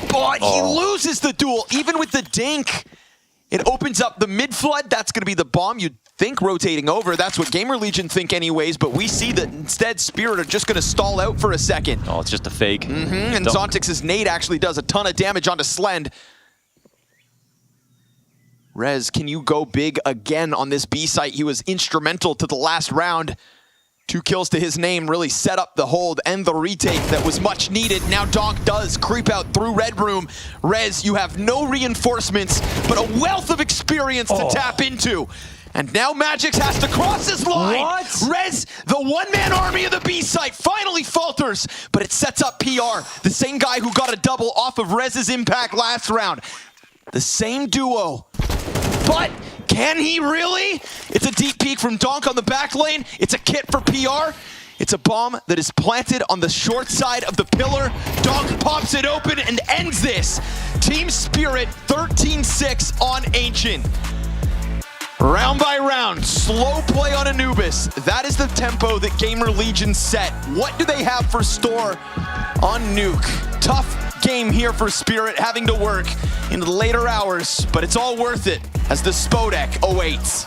But he loses the duel, even with the dink. It opens up the mid flood. That's going to be the bomb you'd think rotating over. That's what Gamer Legion think anyways, but we see that instead Spirit are just going to stall out for a second. Oh, it's just a fake. And Zontix's nade actually does a ton of damage onto Slend. Rez, can you go big again on this B site? He was instrumental to the last round. 2 kills to his name really set up the hold and the retake that was much needed. Now Donk does creep out through Red Room. Rez, you have no reinforcements, but a wealth of experience to tap into. And now Magix has to cross his line. What? Rez, the one-man army of the B site, finally falters, but it sets up PR, the same guy who got a double off of Rez's impact last round. The same duo, but can he really? It's a deep peek from Donk on the back lane. It's a kit for PR. It's a bomb that is planted on the short side of the pillar. Donk pops it open and ends this. Team Spirit 13-6 on Ancient. Round by round, slow play on Anubis. That is the tempo that Gamer Legion set. What do they have for store on Nuke? Tough game here for Spirit, having to work in the later hours, but it's all worth it as the Spodek awaits.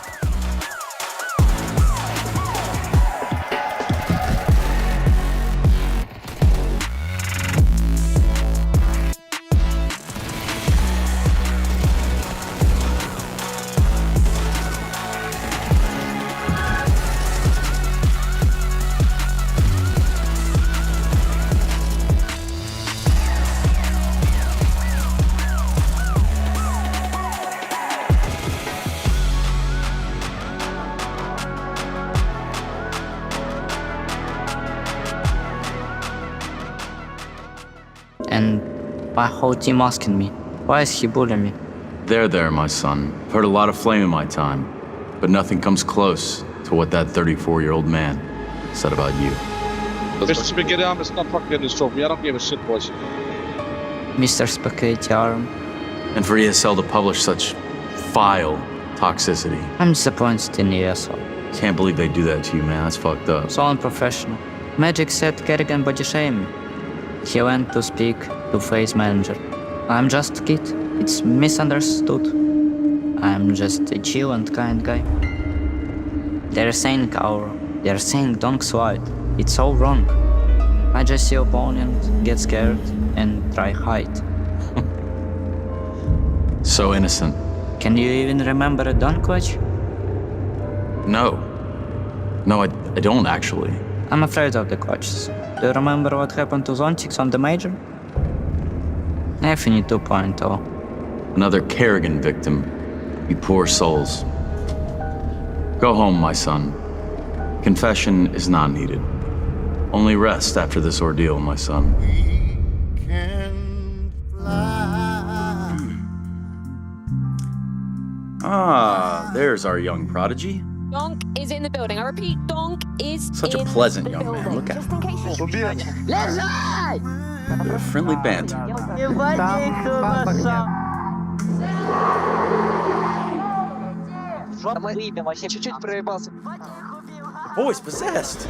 And my whole team asking me, why is he bullying me? There, my son. I've heard a lot of flame in my time, but nothing comes close to what that 34-year-old man said about you. Mr. Spaghetti Arm is not fucking in this trophy. I don't give a shit, boys. Mr. Spaghetti Arm. And for ESL to publish such vile toxicity. I'm disappointed in ESL. Can't believe they do that to you, man. That's fucked up. It's all unprofessional. Magic said Kerrigan body shame. He went to speak to FaZe manager. I'm just a kid. It's misunderstood. I'm just a chill and kind guy. They're saying Aura. They're saying Donk's white. It's all wrong. I just see opponent, get scared, and try hide. So innocent. Can you even remember a Donk watch? No. No, I don't actually. I'm afraid of the coaches. Do you remember what happened to Zontix on the major? Infinity 2.0. Another Kerrigan victim. You poor souls. Go home, my son. Confession is not needed. Only rest after this ordeal, my son. Ah, there's our young prodigy. Donk is in the building. I repeat, Donk is Such a pleasant young man. Look at him. Let's ride! Bit of friendly banter. Boy's possessed.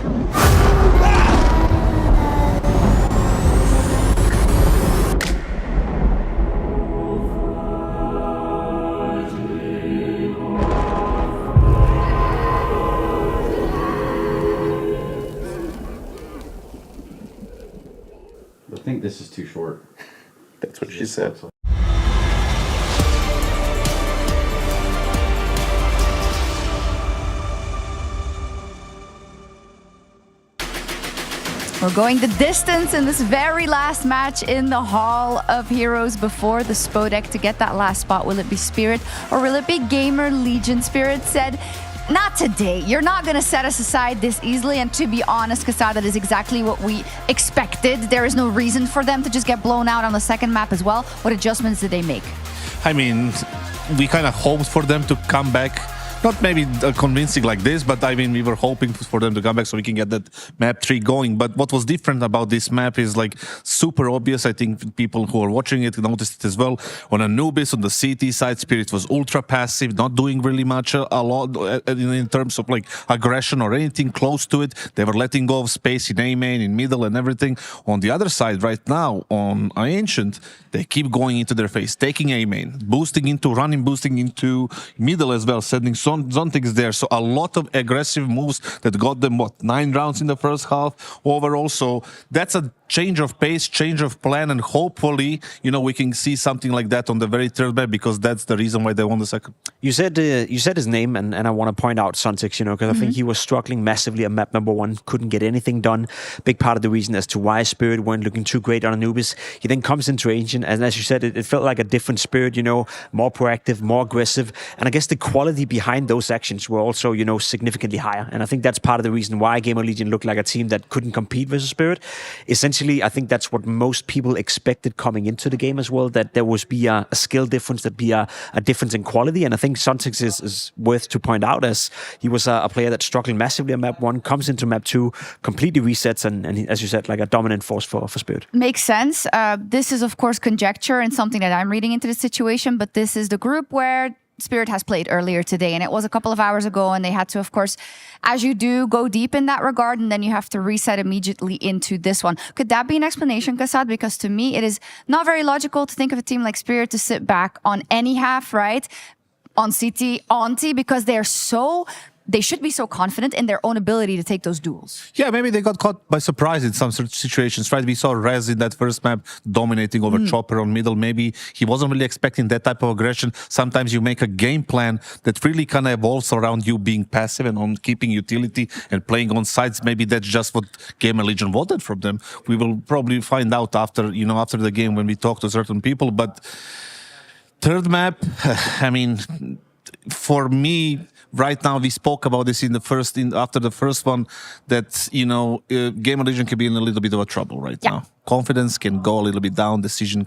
I think this is too short. That's what she said. We're going the distance in this very last match in the Hall of Heroes before the Spodek to get that last spot. Will it be Spirit or will it be Gamer Legion? Spirit said, not today. You're not going to set us aside this easily. And to be honest, Kassar, that is exactly what we expected. There is no reason for them to just get blown out on the second map as well. What adjustments did they make? I mean, we kind of hoped for them to come back. Not maybe convincing like this, but I mean, we were hoping for them to come back so we can get that map 3 going. But what was different about this map is like super obvious. I think people who are watching it noticed it as well. On Anubis, on the CT side, Spirit was ultra passive, not doing really much a lot in terms of like aggression or anything close to it. They were letting go of space in A main, in middle and everything. On the other side, right now, on Ancient, they keep going into their face, taking A main, boosting into running, boosting into middle as well, sending Zontix there. So a lot of aggressive moves that got them, 9 rounds in the first half overall. So that's a change of pace, change of plan, and hopefully, we can see something like that on the very third map, because that's the reason why they won the second. You said his name, and I want to point out Zontix, because I think he was struggling massively at map number 1, couldn't get anything done. Big part of the reason as to why Spirit weren't looking too great on Anubis. He then comes into Ancient, and as you said, it felt like a different Spirit, more proactive, more aggressive, and I guess the quality behind behind those actions were also, significantly higher. And I think that's part of the reason why Gamer Legion looked like a team that couldn't compete versus Spirit. Essentially, I think that's what most people expected coming into the game as well, that there would be a skill difference, there'd be a difference in quality. And I think Suntix is worth to point out, as he was a player that struggled massively on map 1, comes into map 2, completely resets, and he, as you said, like a dominant force for Spirit. Makes sense. This is, of course, conjecture and something that I'm reading into the situation, but this is the group where Spirit has played earlier today, and it was a couple of hours ago, and they had to, of course, as you do, go deep in that regard, and then you have to reset immediately into this one. Could that be an explanation, Kassad? Because to me, it is not very logical to think of a team like Spirit to sit back on any half, right? On CT, on T, because they should be so confident in their own ability to take those duels. Yeah, maybe they got caught by surprise in some situations, right? We saw Rez in that first map dominating over Chopper on middle. Maybe he wasn't really expecting that type of aggression. Sometimes you make a game plan that really kind of evolves around you being passive and on keeping utility and playing on sides. Maybe that's just what Gamer Legion wanted from them. We will probably find out after the game when we talk to certain people. But third map, I mean, for me, right now, we spoke about this after the first one, that Gamer Legion can be in a little bit of a trouble right now. Confidence can go a little bit down. Decision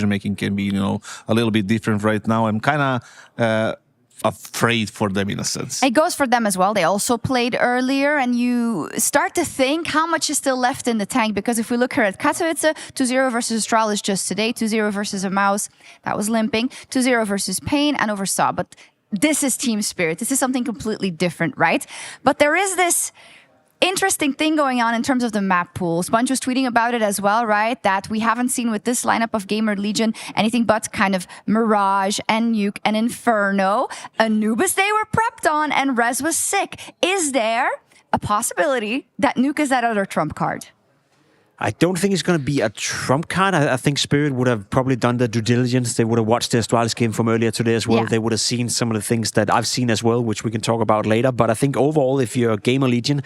making can be a little bit different right now. I'm kind of afraid for them in a sense. It goes for them as well. They also played earlier, and you start to think how much is still left in the tank, because if we look here at Katowice, 2-0 versus Astralis just today, 2-0 versus a Mouse that was limping, 2-0 versus Pain and over Saw. But this is Team Spirit. This is something completely different, right? But there is this interesting thing going on in terms of the map pool. Sponge was tweeting about it as well, right? That we haven't seen with this lineup of Gamer Legion anything but kind of Mirage and Nuke and Inferno. Anubis they were prepped on, and Rez was sick. Is there a possibility that Nuke is that other trump card? I don't think it's going to be a trump card. I think Spirit would have probably done the due diligence. They would have watched the Astralis game from earlier today as well. Yeah. They would have seen some of the things that I've seen as well, which we can talk about later. But I think overall, if you're a Gamer Legion,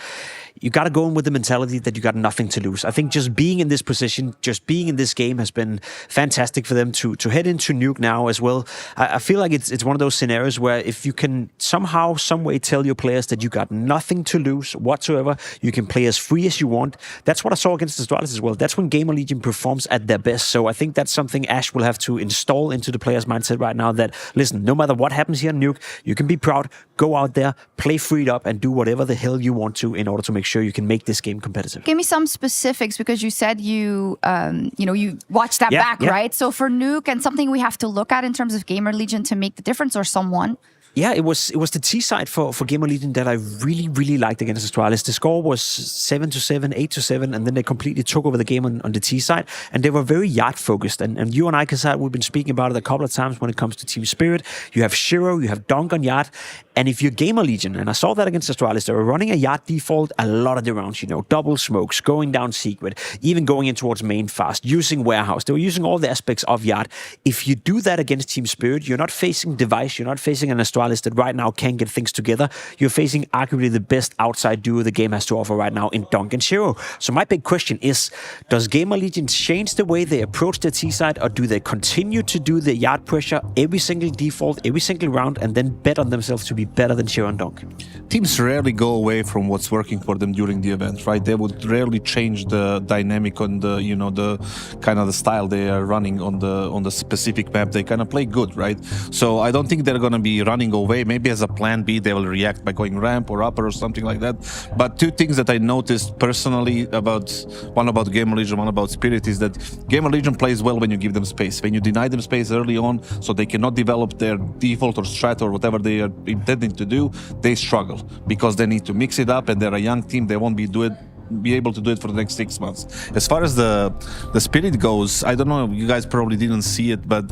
you got to go in with the mentality that you got nothing to lose. I think just being in this position, just being in this game has been fantastic for them to head into Nuke now as well. I feel like it's one of those scenarios where if you can somehow, some way tell your players that you got nothing to lose whatsoever, you can play as free as you want. That's what I saw against the Astralis as well. That's when Gamer Legion performs at their best. So I think that's something Ash will have to install into the players' mindset right now, that, listen, no matter what happens here in Nuke, you can be proud, go out there, play freed up, and do whatever the hell you want to in order to make sure you can make this game competitive. Give me some specifics, because you said you watched that back, right? So for Nuke, and something we have to look at in terms of Gamer Legion to make the difference, or someone? Yeah, it was the T side for Gamer Legion that I really, really liked against Astralis. The score was 7-7, 8-7, and then they completely took over the game on the T side, and they were very yard focused. And you and I, Kassad, we've been speaking about it a couple of times when it comes to Team Spirit. You have Shiro, you have Dunk on yard, and if you're Gamer Legion, and I saw that against Astralis, they were running a yard default a lot of the rounds, double smokes, going down secret, even going in towards main fast, using warehouse. They were using all the aspects of yard. If you do that against Team Spirit, you're not facing Device, you're not facing an Astralis that right now can get things together. You're facing arguably the best outside duo the game has to offer right now in Dunk and Shiro. So my big question is, does Gamer Legion change the way they approach the T side, or do they continue to do the yard pressure every single default, every single round, and then bet on themselves to be better than Shiro and Dunk? Teams rarely go away from what's working for them during the event, right? They would rarely change the dynamic on the, the kind of the style they are running on the specific map. They kind of play good, right? So I don't think they're going to be running away. Maybe as a plan B, they will react by going ramp or upper or something like that. But two things that I noticed personally one about Gamer Legion, one about Spirit, is that Gamer Legion plays well when you give them space. When you deny them space early on, so they cannot develop their default or strat or whatever they are intending to do, they struggle because they need to mix it up, and they're a young team. They won't be able to do it for the next 6 months. As far as the Spirit goes, I don't know, you guys probably didn't see it, but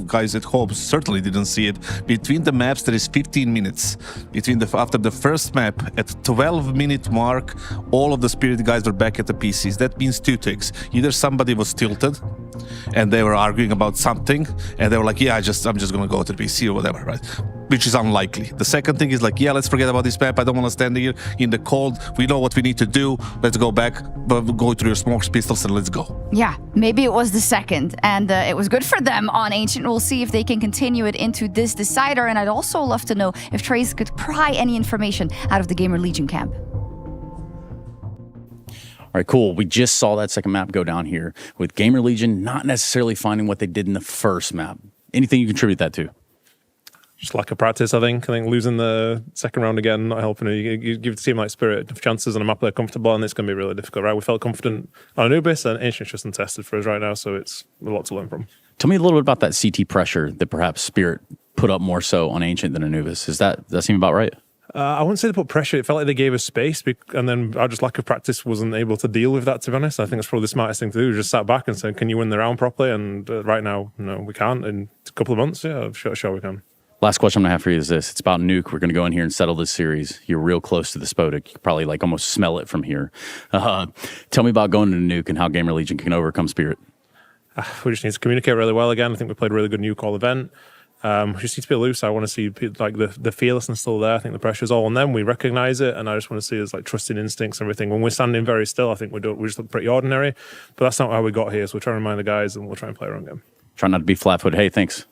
guys at home certainly didn't see it. Between the maps, there is 15 minutes. After the first map, at 12-minute mark, all of the Spirit guys were back at the PCs. That means two things. Either somebody was tilted and they were arguing about something, and they were like, yeah, I'm just gonna go to the PC or whatever, right? Which is unlikely. The second thing is like, yeah, let's forget about this map. I don't want to stand here in the cold. We know what we need to do. Let's go back, but go through your smokes, pistols, and let's go. Yeah, maybe it was the second, and it was good for them on Ancient. We'll see if they can continue it into this decider, and I'd also love to know if Trace could pry any information out of the Gamer Legion camp. All right, cool. We just saw that second map go down here with Gamer Legion not necessarily finding what they did in the first map. Anything you contribute that to? Just lack of practice, I think. Losing the second round again, not helping. You give the team like Spirit enough chances on a map they're comfortable, and it's going to be really difficult, right? We felt confident on Anubis, and Ancient's just untested for us right now, so it's a lot to learn from. Tell me a little bit about that CT pressure that perhaps Spirit put up more so on Ancient than Anubis. Does that seem about right? I wouldn't say they put pressure. It felt like they gave us space, and then our just lack of practice wasn't able to deal with that, to be honest. I think that's probably the smartest thing to do. We just sat back and said, can you win the round properly? And right now, no, we can't. In a couple of months, yeah, sure we can. Last question I'm going to have for you is this. It's about Nuke. We're going to go in here and settle this series. You're real close to the Spodek. You can probably like almost smell it from here. Tell me about going to Nuke and how Gamer Legion can overcome Spirit. We just need to communicate really well again. I think we played a really good Nuke all event. We just need to be loose. I want to see like the fearlessness still there. I think the pressure's all on them. We recognize it, and I just want to see us like trusting instincts and everything. When we're standing very still, I think we just look pretty ordinary. But that's not how we got here. So we're trying to remind the guys, and we'll try and play our own game. Try not to be flat-footed. Hey, thanks.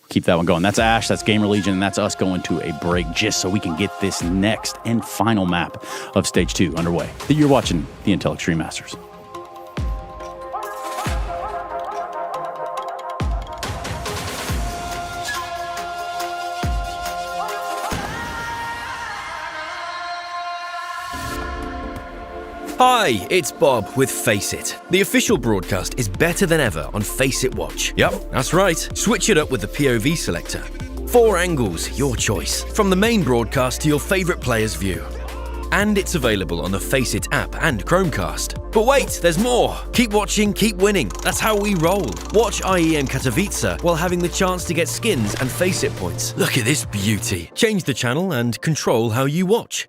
Keep that one going. That's Ash, that's Gamer Legion, and that's us going to a break just so we can get this next and final map of Stage 2 underway. You're watching the Intel Extreme Masters. Hi, it's Bob with Face It. The official broadcast is better than ever on Face It Watch. Yep, that's right. Switch it up with the POV selector. 4 angles, your choice. From the main broadcast to your favorite player's view. And it's available on the Face It app and Chromecast. But wait, there's more. Keep watching, keep winning. That's how we roll. Watch IEM Katowice while having the chance to get skins and Face It points. Look at this beauty. Change the channel and control how you watch.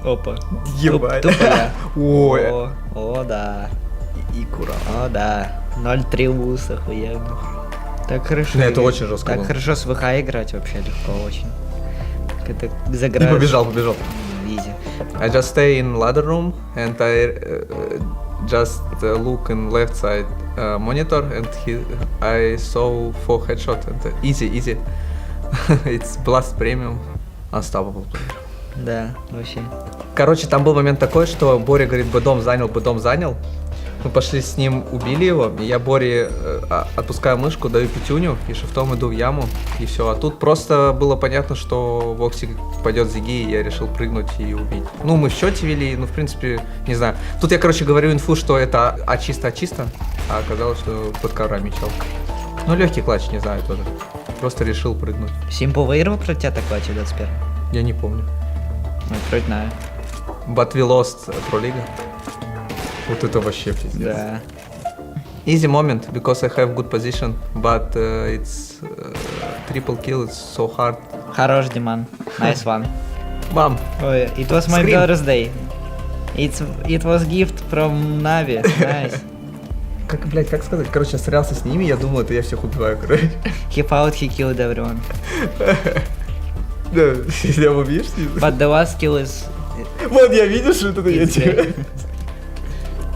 Опа. Ебать. Тупо я. Ой. О, да. И кура. О, да. 0-3 луз, охуенно. Так хорошо. Не, это очень жестко Так было. хорошо с ВХ играть вообще легко очень. Как это заграешь. И побежал. Изи. I just stay in ladder room and I just look in left side monitor and I saw 4 headshot and easy. It's blast premium, unstoppable player. Да, вообще. Короче, там был момент такой, что Боря говорит, бэдом занял. Мы пошли с ним, убили его, и я Боре отпускаю мышку, даю пятюню, и шифтом иду в яму, и все. А тут просто было понятно, что Вокси пойдет зиги, и я решил прыгнуть и убить. Ну, мы в счете вели, ну, в принципе, не знаю. Тут я, короче, говорю инфу, что это чисто, а оказалось, что под коврами чел. Ну, легкий клатч, не знаю тоже. Просто решил прыгнуть. Симпл выиграл против тебя так клатч в 21? Я не помню. Ну, вроде знаю. But we lost Pro League. Вот это вообще пиздец. Да. Easy moment because I have good position, but it's triple kill. It's so hard. Хорош, Диман. Nice one. Bam. Ой, it was my Scream. birthday. It was gift from Navi. Nice. Как сказать? Короче, я стрелялся с ними, я думал, это я всех убиваю, короче. Keep out, he killed everyone. Да, если я убьешь, But the last kill is... Вот, я видел, что это я тебе.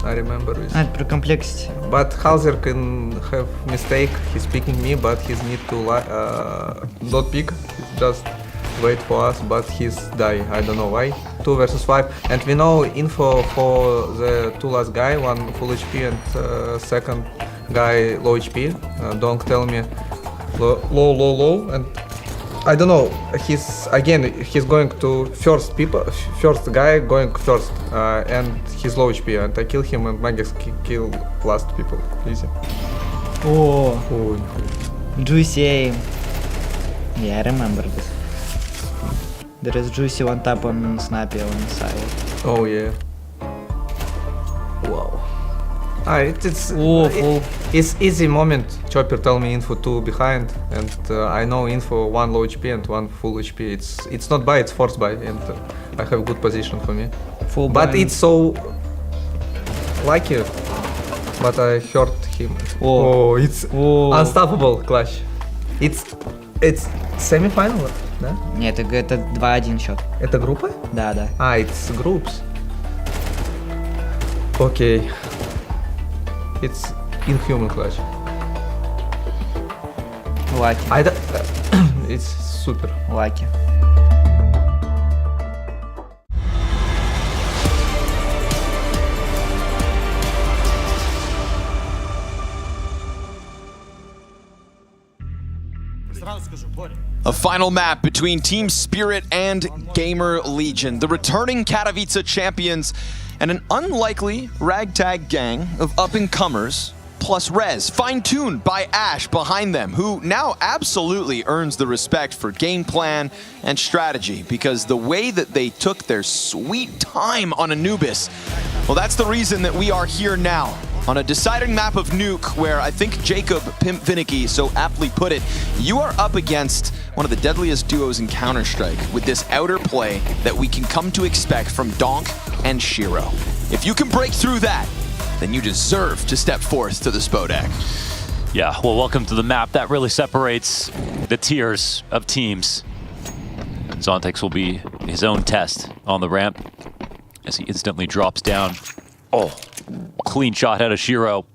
I remember this. Это про комплексити. But Hauser can have mistake, he's picking me, but he's need to not pick, he's just wait for us, but he's die, I don't know why. 2 versus 5, and we know info for the 2 last guy, one full HP and second guy low HP. Don't tell me low, and I don't know. He's going to first guy going first, and he's low HP, and I kill him, and Magic kill last people. Easy. Oh, juicy aim. Yeah, I remember this. There is juicy one tap on Snappy on the side. Oh yeah. Wow. It's easy moment. Chopper tell me info 2 behind, and I know info 1 low HP and 1 full HP. It's not buy, it's force buy, and I have good position for me. Full but buy. It's so lucky. But I hurt him. It's unstoppable clutch. It's semi-final, да? Нет, это 2-1 счет. Это группа? Да. It's groups. Okay. It's inhuman clutch. Lucky. It's super. Lucky. A final map between Team Spirit and Gamer Legion, the returning Katowice champions, and an unlikely ragtag gang of up-and-comers, plus Rez, fine-tuned by Ash behind them, who now absolutely earns the respect for game plan and strategy, because the way that they took their sweet time on Anubis, well, that's the reason that we are here now, on a deciding map of Nuke, where I think Jacob Pimp Finicky so aptly put it, you are up against one of the deadliest duos in Counter-Strike with this outer play that we can come to expect from Donk and Shiro. If you can break through that, then you deserve to step forth to the Spodek. Yeah, well, welcome to the map that really separates the tiers of teams. Zontex will be his own test on the ramp as he instantly drops down. Oh, clean shot out of Shiro.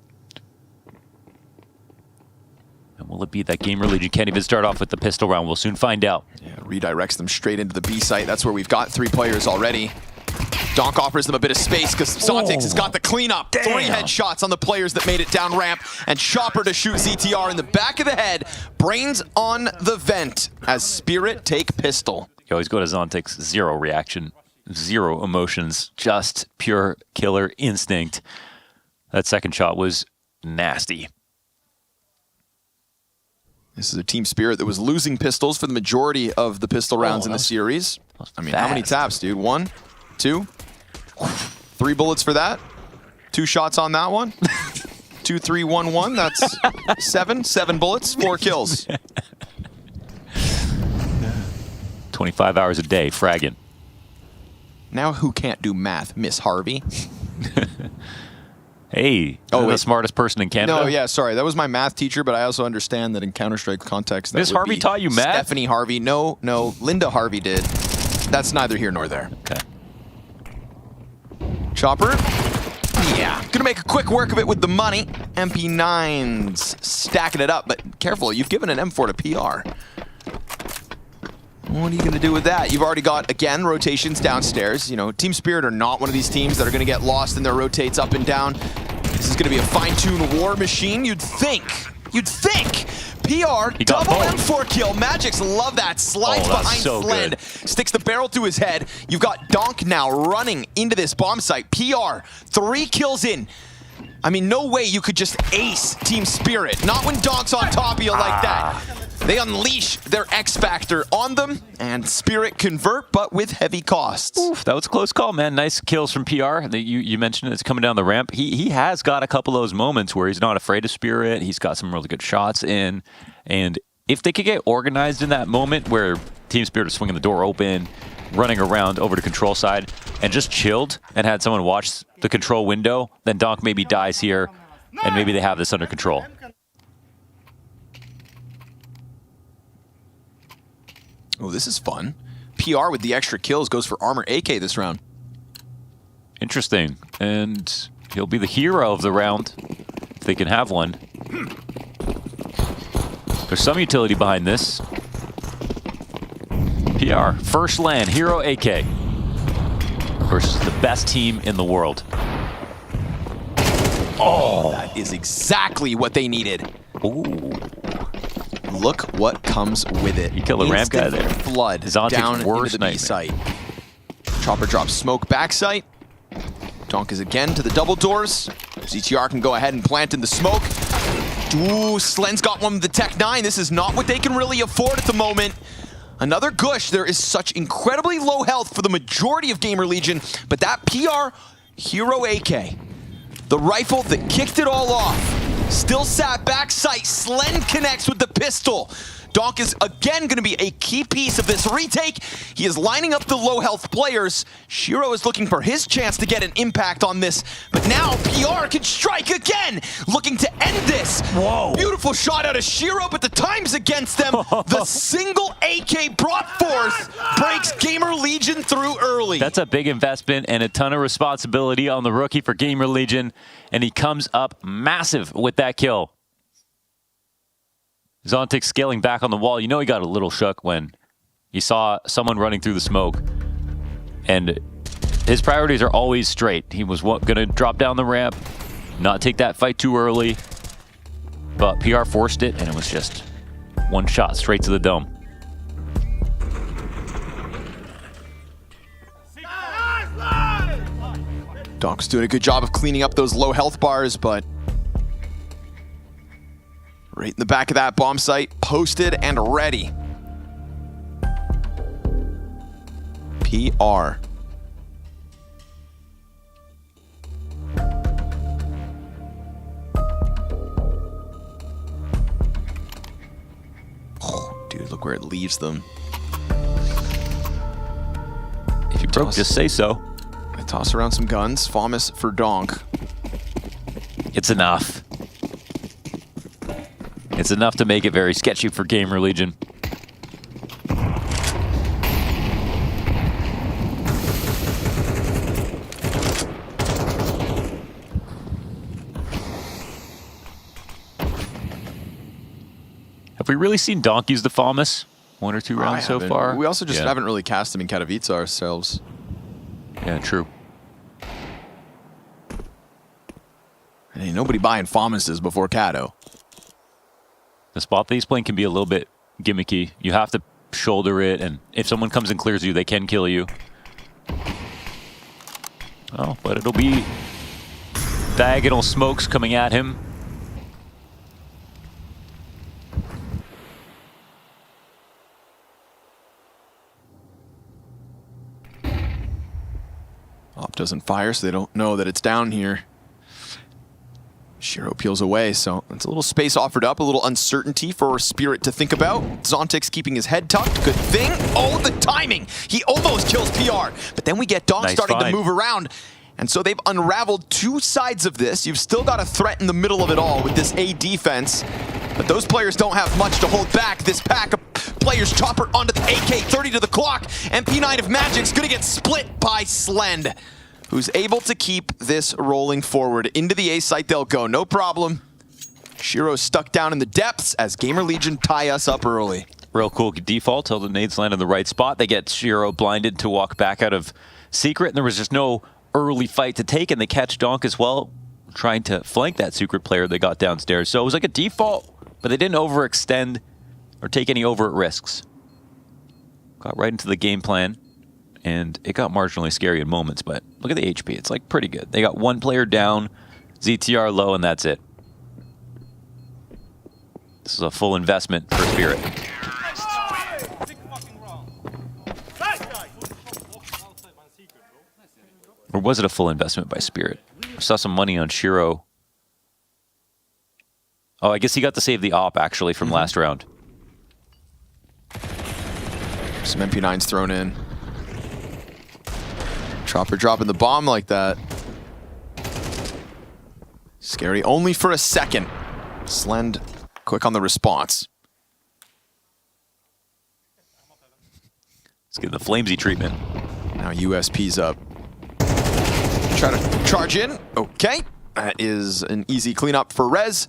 And will it be that Gamer Legion can't even start off with the pistol round? We'll soon find out. Yeah, redirects them straight into the B site. That's where we've got 3 players already. Donk offers them a bit of space because Zontex has got the cleanup. Damn. 3 headshots on the players that made it down ramp, and Chopper to shoot ZTR in the back of the head. Brains on the vent as Spirit take pistol. You always go to Zontex, 0 reaction, 0 emotions, just pure killer instinct. That second shot was nasty. This is a Team Spirit that was losing pistols for the majority of the pistol rounds in the series. I mean, how many taps, dude? 1, 2, 3 bullets for that. 2 shots on that one. 2, 3, 1, 1. That's 7 bullets, 4 kills. 25 hours a day, fragging. Now who can't do math, Miss Harvey? Hey, the smartest person in Canada? No, yeah, sorry. That was my math teacher, but I also understand that in Counter-Strike context, that Miss would Harvey be taught you math? Stephanie Harvey. No, Linda Harvey did. That's neither here nor there. Okay. Chopper. Yeah, gonna make a quick work of it with the money. MP9s stacking it up, but careful, you've given an M4 to PR. What are you going to do with that? You've already got, again, rotations downstairs. You know, Team Spirit are not one of these teams that are going to get lost in their rotates up and down. This is going to be a fine-tuned war machine, you'd think. PR, double M4 kill. Magics love that. Slides behind so Flend. Sticks the barrel to his head. You've got Donk now running into this bomb site. PR, 3 kills in. I mean, no way you could just ace Team Spirit. Not when Donk's on top of you like that. They unleash their X Factor on them, and Spirit convert, but with heavy costs. Oof, that was a close call, man. Nice kills from PR. You mentioned it's coming down the ramp. He has got a couple of those moments where he's not afraid of Spirit. He's got some really good shots in. And if they could get organized in that moment where Team Spirit is swinging the door open, running around over to control side, and just chilled and had someone watch the control window, then Donk maybe dies here, and maybe they have this under control. Oh, this is fun. PR with the extra kills goes for Armor AK this round. Interesting. And he'll be the hero of the round, if they can have one. There's some utility behind this. PR, first land, Hero AK versus the best team in the world. Oh, that is exactly what they needed. Ooh. look what comes with it. You kill the ramp guy there. Flood Zontic's down worst into the B site. Chopper drops smoke back site. Donk is again to the double doors. ZTR can go ahead and plant in the smoke. Ooh, Slen's got one with the Tech 9. This is not what they can really afford at the moment. Another Gush. There is such incredibly low health for the majority of Gamer Legion, but that PR Hero AK, the rifle that kicked it all off, still sat back sight. Slen connects with the pistol. Donk is again going to be a key piece of this retake. He is lining up the low health players. Shiro is looking for his chance to get an impact on this, but now PR can strike again, looking to end this. Whoa. Beautiful shot out of Shiro, but the time's against them. The single AK brought forth breaks Gamer Legion through early. That's a big investment and a ton of responsibility on the rookie for Gamer Legion, and he comes up massive with that kill. Zontic scaling back on the wall. You know he got a little shook when he saw someone running through the smoke. And his priorities are always straight. He was going to drop down the ramp, not take that fight too early. But PR forced it, and it was just one shot straight to the dome. Donk's doing a good job of cleaning up those low health bars, but right in the back of that bomb site, posted and ready. PR. Oh, dude, look where it leaves them. If you broke, just say so. I toss around some guns. FAMAS for Donk. It's enough. It's enough to make it very sketchy for Gamer Legion. Have we really seen Donk use the FAMAS? 1 or 2 rounds so far? We also just haven't really cast him in Katowice ourselves. Yeah, true. Ain't nobody buying FAMASes before Kato. The spot that he's playing can be a little bit gimmicky. You have to shoulder it, and if someone comes and clears you, they can kill you. Oh, but it'll be diagonal smokes coming at him. Op doesn't fire, so they don't know that it's down here. Shiro peels away, so it's a little space offered up, a little uncertainty for Spirit to think about. Zontic's keeping his head tucked. Good thing. Oh, the timing. He almost kills PR. But then we get Donk starting to move around. And so they've unraveled 2 sides of this. You've still got a threat in the middle of it all with this A defense. But those players don't have much to hold back. This pack of players chopper onto the AK, 30 to the clock. And P9 of Magic's going to get split by Slend, who's able to keep this rolling forward. Into the A site they'll go, no problem. Shiro's stuck down in the depths as Gamer Legion tie us up early. Real cool default till the nades land in the right spot. They get Shiro blinded to walk back out of Secret, and there was just no early fight to take, and they catch Donk as well, trying to flank that Secret player they got downstairs. So it was like a default, but they didn't overextend or take any overt risks. Got right into the game plan. And it got marginally scary in moments, but look at the HP. It's like pretty good. They got 1 player down, ZTR low, and that's it. This is a full investment for Spirit. Or was it a full investment by Spirit? I saw some money on Shiro. Oh, I guess he got to save the op, actually, from last round. Some MP9s thrown in. Chopper dropping the bomb like that. Scary only for a second. Slend quick on the response. Let's get the flamesy treatment. Now USP's up. Try to charge in. Okay. That is an easy cleanup for Rez.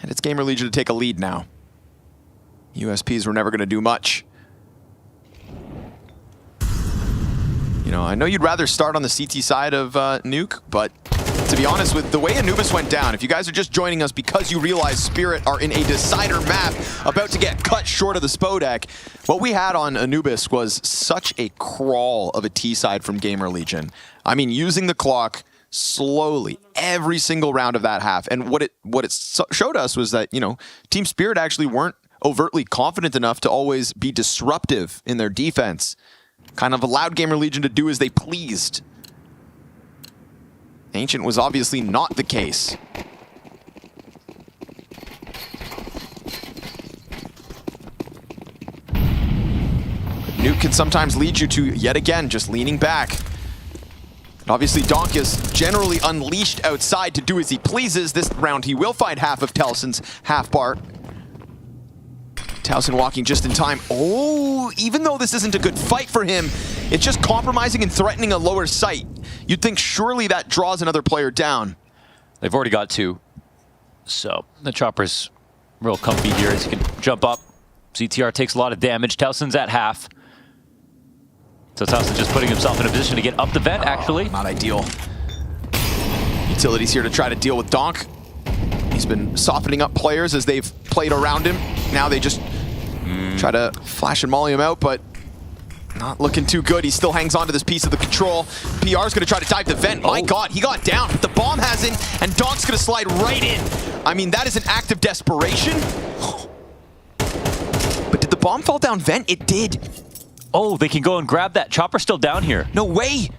And it's Gamer Legion to take a lead now. USPs were never going to do much. You know, I know you'd rather start on the CT side of Nuke, but to be honest, with the way Anubis went down, if you guys are just joining us because you realize Spirit are in a decider map about to get cut short of the Spodek, what we had on Anubis was such a crawl of a T-side from Gamer Legion. I mean, using the clock slowly every single round of that half. And what it showed us was that, you know, Team Spirit actually weren't overtly confident enough to always be disruptive in their defense. Kind of allowed Gamer Legion to do as they pleased. Ancient was obviously not the case. Nuke can sometimes lead you to, yet again, just leaning back. And obviously, Donk is generally unleashed outside to do as he pleases. This round, he will find half of Towson's half bar. Towson walking just in time. Oh, even though this isn't a good fight for him, it's just compromising and threatening a lower sight. You'd think surely that draws another player down. They've already got 2. So the Chopper's real comfy here as he can jump up. CTR takes a lot of damage. Towson's at half. So Towson just putting himself in a position to get up the vent, actually. Not ideal. Utility's here to try to deal with Donk. He's been softening up players as they've played around him. Now they just try to flash and molly him out, but not looking too good. He still hangs on to this piece of the control. PR's gonna try to dive the vent. My God, he got down, but the bomb hasn't, and Donk's gonna slide right in. I mean, that is an act of desperation. But did the bomb fall down vent? It did. Oh, they can go and grab that. Chopper's still down here. No way.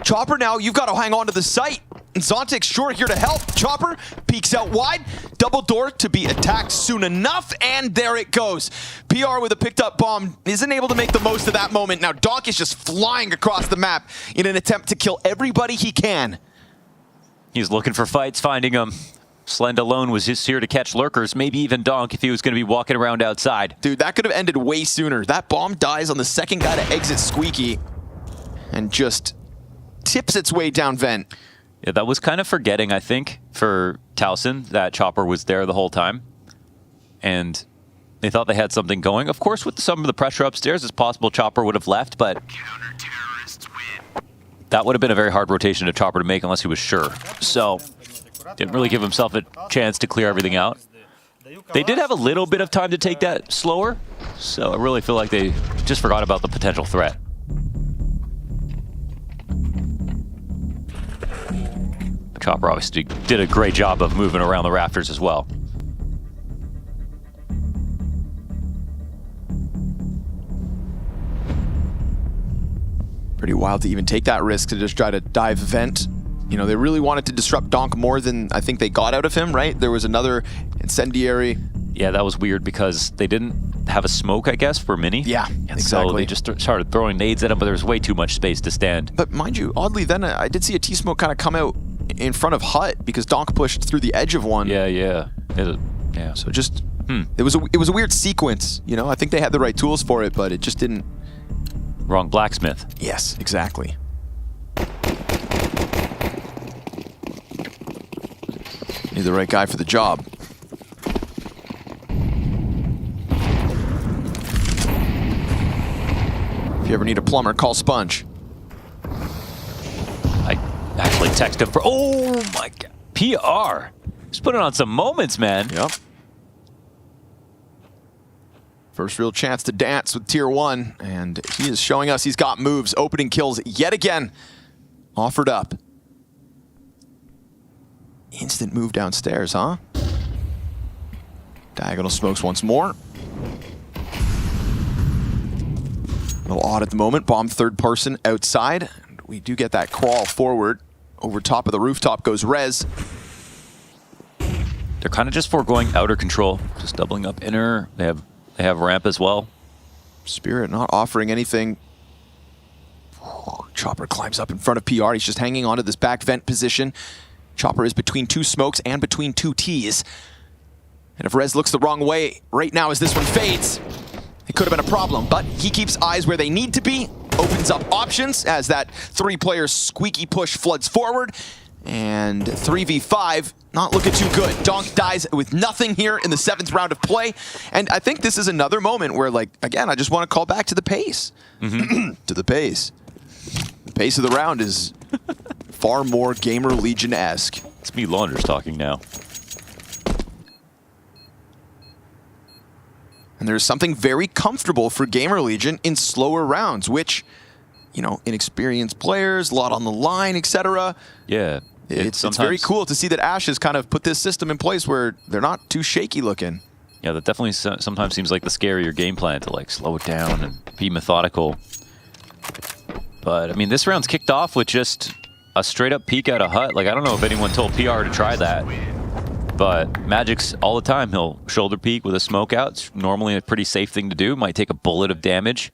Chopper now, you've got to hang on to the site. And Zontic's sure here to help. Chopper peeks out wide. Double door to be attacked soon enough. And there it goes. PR with a picked up bomb isn't able to make the most of that moment. Now Donk is just flying across the map in an attempt to kill everybody he can. He's looking for fights, finding them. Slend alone was just here to catch lurkers, maybe even Donk if he was going to be walking around outside. Dude, that could have ended way sooner. That bomb dies on the second guy to exit Squeaky and just tips its way down vent. Yeah, that was kind of forgetting, I think, for Towson, that Chopper was there the whole time. And they thought they had something going. Of course, with some of the pressure upstairs, it's possible Chopper would have left, but that would have been a very hard rotation to Chopper to make unless he was sure. So didn't really give himself a chance to clear everything out. They did have a little bit of time to take that slower, so I really feel like they just forgot about the potential threat. Chopper obviously did a great job of moving around the rafters as well. Pretty wild to even take that risk to just try to dive vent. You know, they really wanted to disrupt Donk more than I think they got out of him, right? There was another incendiary. Yeah, that was weird because they didn't have a smoke, I guess, for Mini. Yeah, and exactly. So they just started throwing nades at him, but there was way too much space to stand. But mind you, oddly then, I did see a T-smoke kind of come out in front of Hut because Donk pushed through the edge of one. Yeah. Yeah. So just, it was a weird sequence, you know? I think they had the right tools for it, but it just didn't. Wrong blacksmith. Yes, exactly. You're the right guy for the job. If you ever need a plumber, call Sponge. I actually texted him for, oh my God, PR. He's putting on some moments, man. Yep. First real chance to dance with Tier 1, and he is showing us he's got moves. Opening kills yet again. Offered up. Instant move downstairs, huh? Diagonal smokes once more. A little odd at the moment. Bomb third person outside. And we do get that crawl forward. Over top of the rooftop goes Rez. They're kind of just foregoing outer control. Just doubling up inner. They have ramp as well. Spirit not offering anything. Chopper climbs up in front of PR. He's just hanging onto this back vent position. Chopper is between two smokes and between two T's. And if Rez looks the wrong way right now as this one fades, it could have been a problem. But he keeps eyes where they need to be. Opens up options as that three-player squeaky push floods forward. And 3v5, not looking too good. Donk dies with nothing here in the 7th round of play. And I think this is another moment where, like, again, I just want to call back to the pace. To the pace. The pace of the round is far more Gamer Legion-esque. It's me, Launders, talking now. And there's something very comfortable for Gamer Legion in slower rounds, which, you know, inexperienced players, a lot on the line, etc. Yeah. It's very cool to see that Ash has kind of put this system in place where they're not too shaky looking. Yeah, that definitely sometimes seems like the scarier game plan, to like slow it down and be methodical. But I mean, this round's kicked off with just a straight up peek at a hut. Like, I don't know if anyone told PR to try that, but Magic's all the time. He'll shoulder peek with a smoke out. It's normally a pretty safe thing to do. Might take a bullet of damage.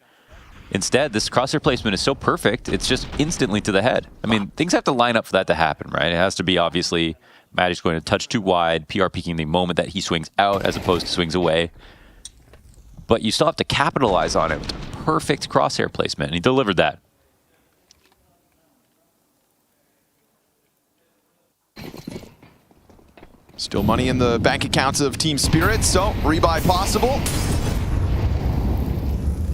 Instead, this crosshair placement is so perfect, it's just instantly to the head. I mean, things have to line up for that to happen, right? It has to be, obviously, Magic's going to touch too wide, PR peeking the moment that he swings out as opposed to swings away. But you still have to capitalize on it with perfect crosshair placement, and he delivered that. Still money in the bank accounts of Team Spirit, so rebuy possible.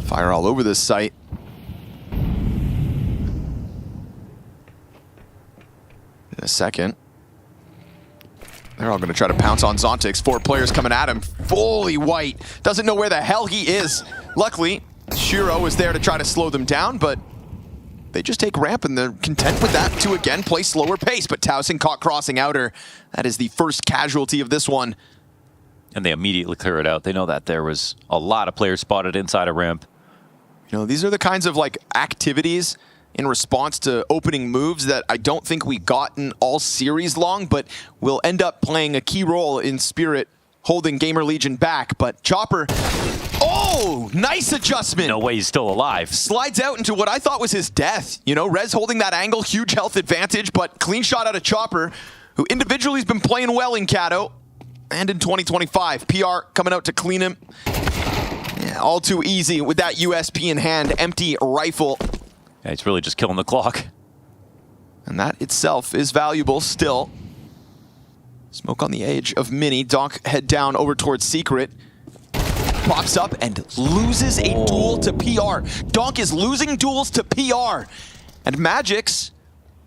Fire all over this site. In a second. They're all going to try to pounce on Zontix. 4 players coming at him. Fully white. Doesn't know where the hell he is. Luckily, Shiro is there to try to slow them down, but they just take ramp and they're content with that to again play slower pace. But Towson caught crossing outer. That is the first casualty of this one. And they immediately clear it out. They know that there was a lot of players spotted inside a ramp. You know, these are the kinds of like activities in response to opening moves that I don't think we gotten all series long, but will end up playing a key role in Spirit holding Gamer Legion back. But Chopper, oh, nice adjustment. No way he's still alive. Slides out into what I thought was his death. You know, Rez holding that angle, huge health advantage, but clean shot out of Chopper, who individually has been playing well in Kato and in 2025. PR coming out to clean him. Yeah, all too easy with that USP in hand, empty rifle. Yeah, he's really just killing the clock. And that itself is valuable still. Smoke on the edge of Mini. Donk head down over towards Secret. Pops up and loses a duel to PR. Donk is losing duels to PR. And Magic's,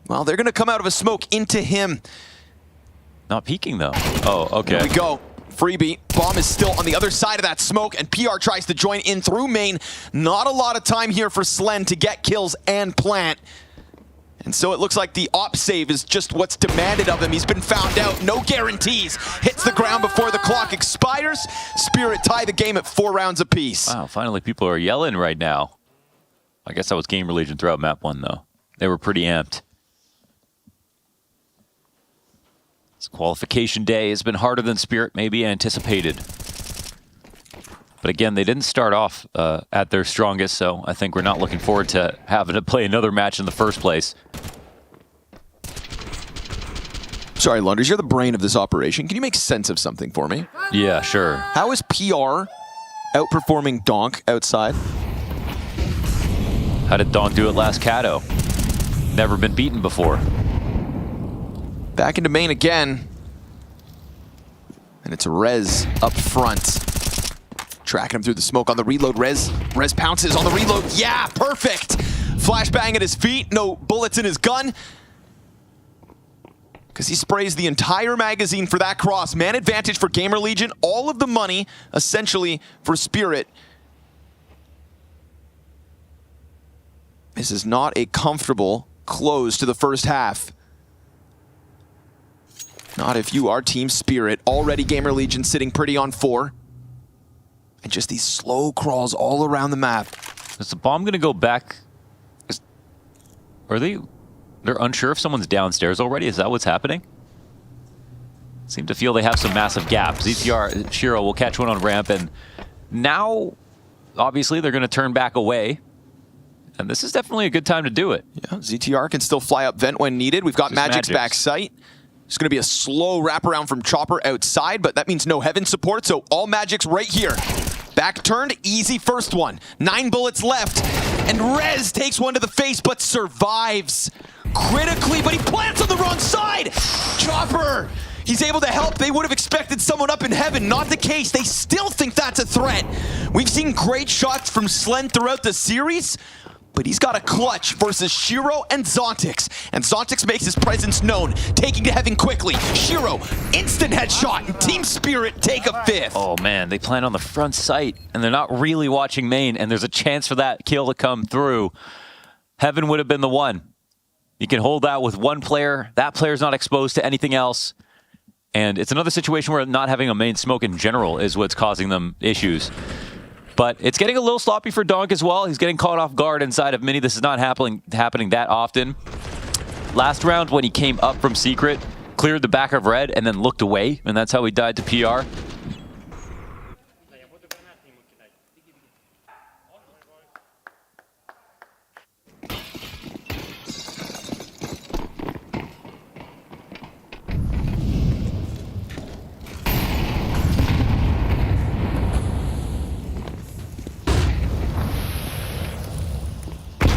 well, they're going to come out of a smoke into him. Not peeking, though. Oh, okay. Here we go. Freebie. Bomb is still on the other side of that smoke, and PR tries to join in through main. Not a lot of time here for Slen to get kills and plant. And so it looks like the op save is just what's demanded of him. He's been found out. No guarantees. Hits the ground before the clock expires. Spirit tie the game at 4 rounds apiece. Wow, finally people are yelling right now. I guess that was Gamer Legion throughout map 1, though. They were pretty amped. This qualification day has been harder than Spirit maybe anticipated. But again, they didn't start off at their strongest, so I think we're not looking forward to having to play another match in the first place. Sorry, Launders, you're the brain of this operation. Can you make sense of something for me? Yeah, sure. How is PR outperforming Donk outside? How did Donk do it last Kato? Never been beaten before. Back into main again. And it's Rez up front. Tracking him through the smoke on the reload. Rez pounces on the reload. Yeah, perfect. Flashbang at his feet. No bullets in his gun. Because he sprays the entire magazine for that cross. Man advantage for Gamer Legion. All of the money, essentially, for Spirit. This is not a comfortable close to the first half. Not if you are Team Spirit. Already Gamer Legion sitting pretty on 4. And just these slow crawls all around the map. Is the bomb going to go back? Are they... They're unsure if someone's downstairs already? Is that what's happening? Seem to feel they have some massive gaps. ZTR, Shiro will catch one on ramp, and now, obviously, they're going to turn back away. And this is definitely a good time to do it. Yeah, ZTR can still fly up vent when needed. We've got Magic's back sight. It's going to be a slow wraparound from Chopper outside, but that means no heaven support, so all Magic's right here. Back turned, easy first one. 9 bullets left, and Rez takes one to the face, but survives critically, but he plants on the wrong side. Chopper, he's able to help. They would have expected someone up in heaven. Not the case. They still think that's a threat. We've seen great shots from Slen throughout the series, but he's got a clutch versus Shiro and Zontix. And Zontix makes his presence known, taking to heaven quickly. Shiro, instant headshot, and Team Spirit take a 5th. Oh man, they plan on the front sight, and they're not really watching main, and there's a chance for that kill to come through. Heaven would have been the one. You can hold that with one player. That player's not exposed to anything else. And it's another situation where not having a main smoke in general is what's causing them issues. But it's getting a little sloppy for Donk as well. He's getting caught off guard inside of Mini. This is not happening that often. Last round, when he came up from Secret, cleared the back of Red and then looked away, and that's how he died to PR.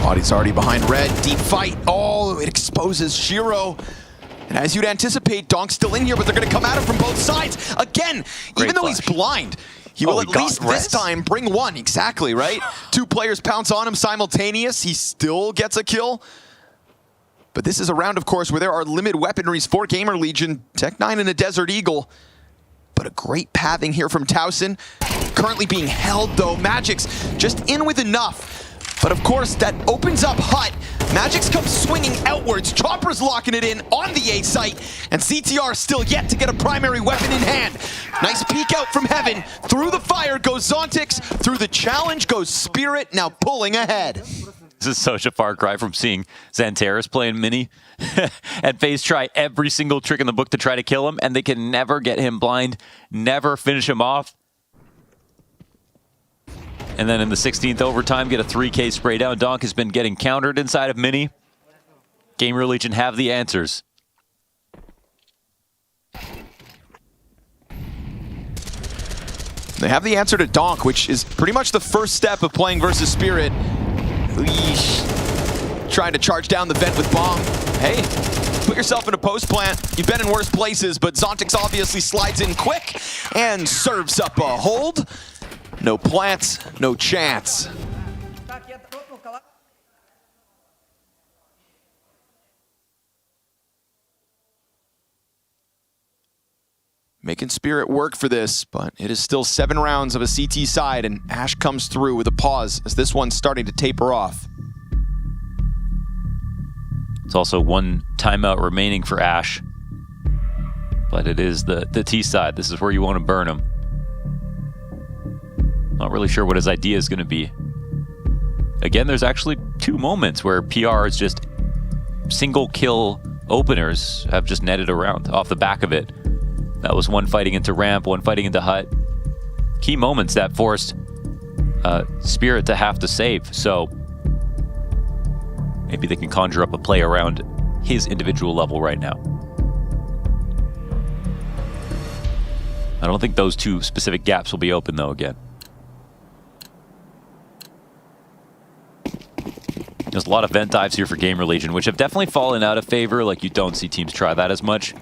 Body's already behind Red. Deep fight. Oh, it exposes Shiro. And as you'd anticipate, Donk's still in here, but they're going to come at him from both sides. Again, even though he's blind, he will at least this time bring one. Exactly, right? 2 players pounce on him simultaneous. He still gets a kill. But this is a round, of course, where there are limited weaponries for Gamer Legion. Tech9 and a Desert Eagle. But a great pathing here from Towson. Currently being held, though. Magic's just in with enough. But of course, that opens up Hut. Magic's come swinging outwards. Chopper's locking it in on the A site. And CTR still yet to get a primary weapon in hand. Nice peek out from Heaven. Through the fire goes Zontix. Through the challenge goes Spirit, now pulling ahead. This is such a far cry from seeing Xanteris playing Mini. And FaZe try every single trick in the book to try to kill him, and they can never get him blind, never finish him off. And then in the 16th overtime, get a 3K spray down. Donk has been getting countered inside of Mini. Gamer Legion have the answers. They have the answer to Donk, which is pretty much the first step of playing versus Spirit. Eesh. Trying to charge down the vent with bomb. Hey, put yourself in a post plant. You've been in worse places, but Zontix obviously slides in quick and serves up a hold. No plant, no chance. Making Spirit work for this, but it is still 7 rounds of a CT side, and Ash comes through with a pause as this one's starting to taper off. It's also 1 timeout remaining for Ash, but it is the T side. This is where you want to burn him. Not really sure what his idea is going to be. Again, there's actually 2 moments where PR is just single kill openers have just netted around off the back of it. That was 1 fighting into ramp, 1 fighting into hut. Key moments that forced Spirit to have to save. So maybe they can conjure up a play around his individual level right now. I don't think those 2 specific gaps will be open though again. There's a lot of vent dives here for Gamer Legion, which have definitely fallen out of favor. Like, you don't see teams try that as much.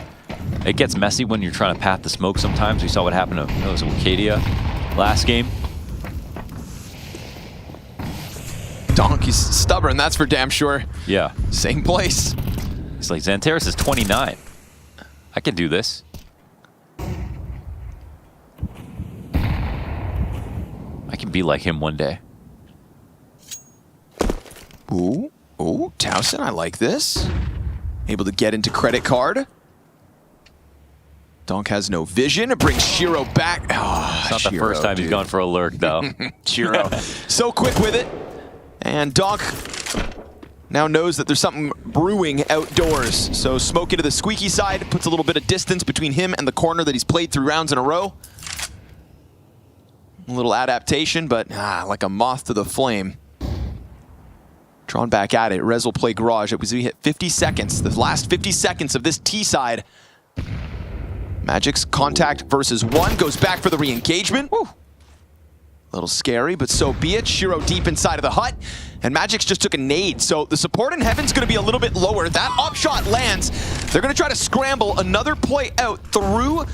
It gets messy when you're trying to path the smoke sometimes. We saw what happened to, it was Wicadia last game. Donk is stubborn, that's for damn sure. Yeah. Same place. It's like, Xanteris is 29. I can do this. I can be like him one day. Ooh, Towson, I like this. Able to get into credit card. Donk has no vision. It brings Shiro back. Oh, it's not Shiro, the first time he's gone for a lurk, though. Shiro, so quick with it. And Donk now knows that there's something brewing outdoors. So smoke into the squeaky side, puts a little bit of distance between him and the corner that he's played 3 rounds in a row. A little adaptation, but like a moth to the flame. Drawn back at it. Rez will play Garage. It was we hit 50 seconds. The last 50 seconds of this T side. Magic's contact versus 1 goes back for the re-engagement. Woo. A little scary, but so be it. Shiro deep inside of the hut, and Magic's just took a nade, so the support in Heaven's gonna be a little bit lower. That up shot lands. They're gonna try to scramble another play out through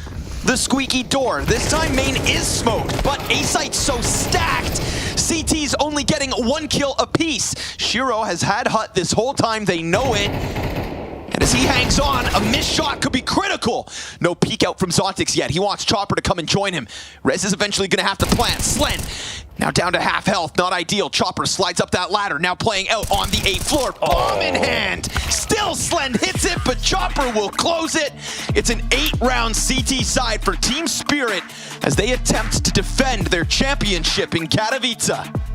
the squeaky door. This time main is smoked, but A-site's so stacked. CTs only getting 1 kill apiece. Shiro has had Hut this whole time, they know it. And as he hangs on, a missed shot could be critical. No peek out from Zontix yet. He wants Chopper to come and join him. Rez is eventually going to have to plant. Slen, now down to half health. Not ideal. Chopper slides up that ladder. Now playing out on the 8th floor. Bomb in hand. Still Slen hits it, but Chopper will close it. It's an 8-round CT side for Team Spirit as they attempt to defend their championship in Katowice.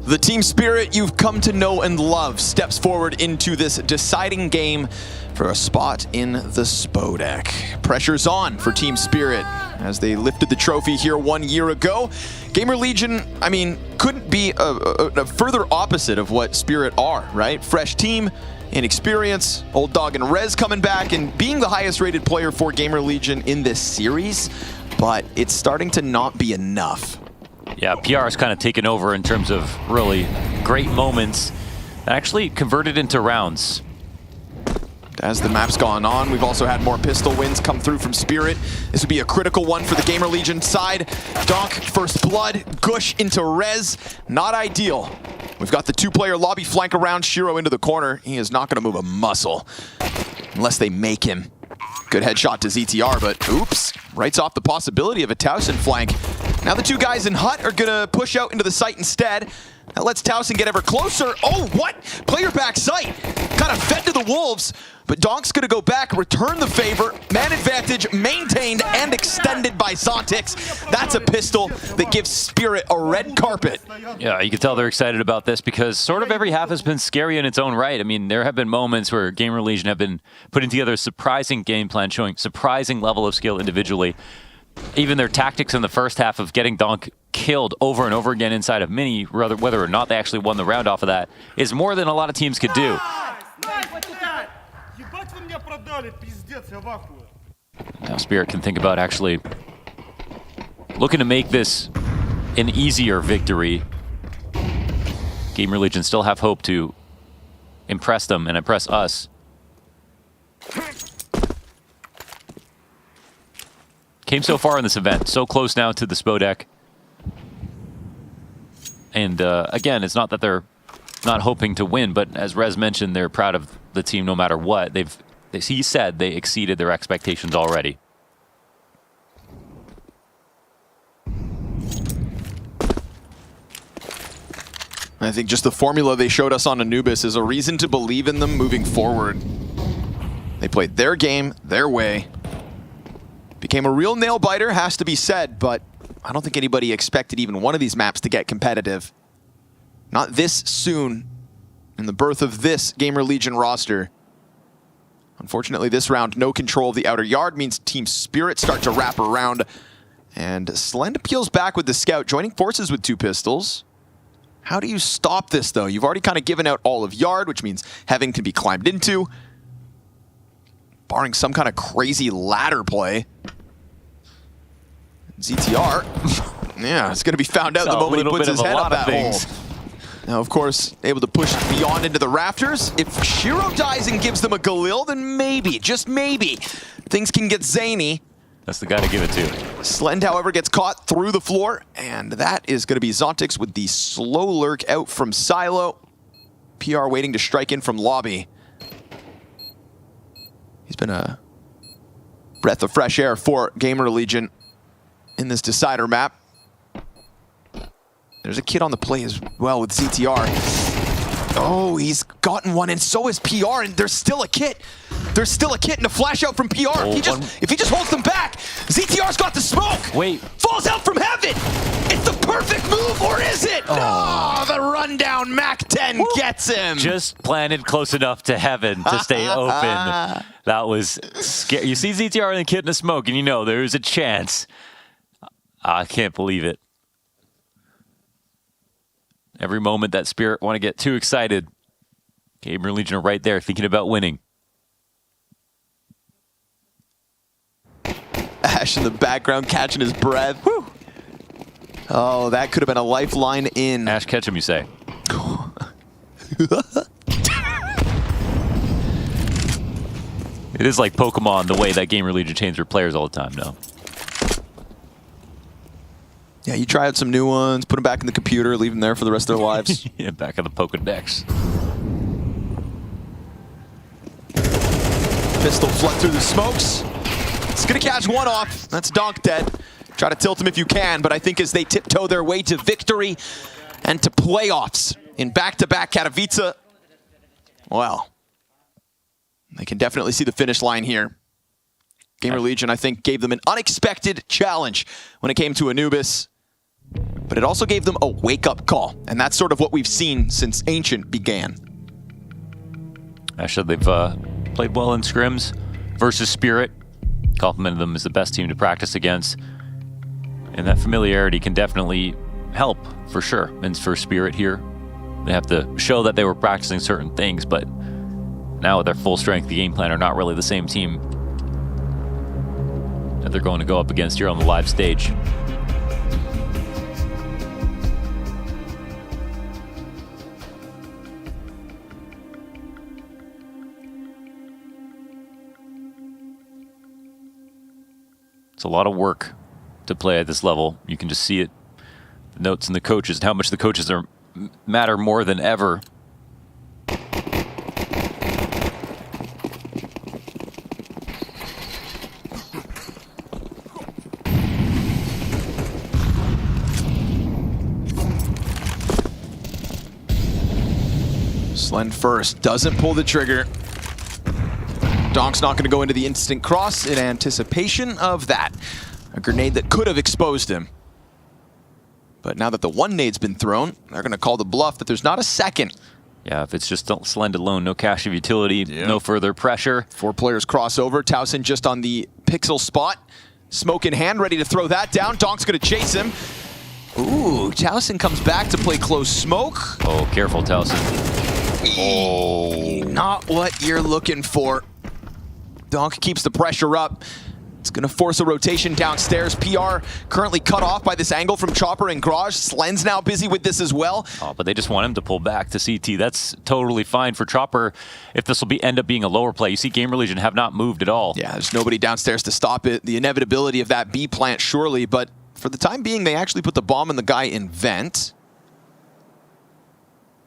The team spirit you've come to know and love steps forward into this deciding game for a spot in the Spodek. Pressure's on for Team Spirit as they lifted the trophy here 1 year ago. Gamer Legion, I mean, couldn't be a further opposite of what Spirit are, right? Fresh team, inexperience, Old Dog and Rez coming back and being the highest rated player for Gamer Legion in this series, but it's starting to not be enough. Yeah, PR has kind of taken over in terms of really great moments that actually converted into rounds. As the map's gone on, we've also had more pistol wins come through from Spirit. This would be a critical one for the Gamer Legion side. Donk, first blood, Gush into Rez. Not ideal. We've got the two-player lobby flank around Shiro into the corner. He is not going to move a muscle unless they make him. Good headshot to ZTR, but oops, writes off the possibility of a Towson flank. Now the two guys in Hut are gonna push out into the site instead. That lets Towson get ever closer. Oh, what? Player back site. Kind of fed to the Wolves. But Donk's gonna go back, return the favor, man advantage maintained and extended by Zontix. That's a pistol that gives Spirit a red carpet. Yeah, you can tell they're excited about this because sort of every half has been scary in its own right. I mean, there have been moments where Gamer Legion have been putting together a surprising game plan, showing surprising level of skill individually. Even their tactics in the first half of getting Donk killed over and over again inside of Mini, whether or not they actually won the round off of that, is more than a lot of teams could do. Now Spirit can think about actually looking to make this an easier victory. Gamer Legion still have hope to impress them and impress us. Came so far in this event, so close now to the Spodek. And again, it's not that they're not hoping to win, but as Rez mentioned, they're proud of the team no matter what. He said they exceeded their expectations already. I think just the formula they showed us on Anubis is a reason to believe in them moving forward. They played their game, their way. Became a real nail-biter, has to be said, but I don't think anybody expected even one of these maps to get competitive. Not this soon in the birth of this Gamer Legion roster. Unfortunately, this round, no control of the outer yard means Team Spirit start to wrap around. And Slend peels back with the scout, joining forces with 2 pistols. How do you stop this, though? You've already kind of given out all of yard, which means heaven can be climbed into. Barring some kind of crazy ladder play. ZTR, yeah, it's going to be found out the moment he puts his head up that hole. Now, of course, able to push beyond into the rafters. If Shiro dies and gives them a Galil, then maybe, just maybe, things can get zany. That's the guy to give it to. Slend, however, gets caught through the floor, and that is going to be Zontix with the slow lurk out from Silo. PR waiting to strike in from lobby. He's been a breath of fresh air for Gamer Legion in this decider map. There's a kid on the play as well with ZTR. Oh, he's gotten one, and so is PR, and there's still a kit. There's still a kit and a flash out from PR. Oh, if he just holds them back, ZTR's got the smoke. Wait. Falls out from heaven. It's the perfect move, or is it? Oh, the rundown Mac 10 gets him. Just planted close enough to heaven to stay open. That was scary. You see ZTR and the kit in the smoke, and you know there's a chance. I can't believe it. Every moment that Spirit want to get too excited. Gamer Legion are right there thinking about winning. Ash in the background catching his breath. Whew. Oh, that could have been a lifeline in. Ash catch him, you say? It is like Pokemon, the way that Gamer Legion changes their players all the time, no? Yeah, you try out some new ones, put them back in the computer, leave them there for the rest of their lives. Yeah, back of the Pokedex. Pistol flood through the smokes. It's gonna catch one off. That's Donk dead. Try to tilt him if you can, but I think as they tiptoe their way to victory and to playoffs in back-to-back Katowice, well, they can definitely see the finish line here. Gamer Legion, I think, gave them an unexpected challenge when it came to Anubis, but it also gave them a wake-up call, and that's sort of what we've seen since Ancient began. Actually, they've played well in scrims versus Spirit. Complimented them as the best team to practice against, and that familiarity can definitely help, for sure. And for Spirit here, they have to show that they were practicing certain things, but now with their full strength, the game plan are not really the same team that they're going to go up against here on the live stage. It's a lot of work to play at this level. You can just see it, the notes and the coaches, and how much the coaches matter more than ever. Slend first, doesn't pull the trigger. Donk's not going to go into the instant cross in anticipation of that. A grenade that could have exposed him. But now that the one nade's been thrown, they're going to call the bluff that there's not a second. Yeah, if it's just Slend alone, no cache of utility, no further pressure. 4 players cross over. Towson just on the pixel spot. Smoke in hand, ready to throw that down. Donk's going to chase him. Ooh, Towson comes back to play close smoke. Oh, careful, Towson. Oh, not what you're looking for. Donk keeps the pressure up. It's going to force a rotation downstairs. PR currently cut off by this angle from Chopper and Garage. Slen's now busy with this as well. Oh, but they just want him to pull back to CT. That's totally fine for Chopper if this will end up being a lower play. You see Gamer Legion have not moved at all. Yeah, there's nobody downstairs to stop it. The inevitability of that B plant, surely. But for the time being, they actually put the bomb on the guy in vent.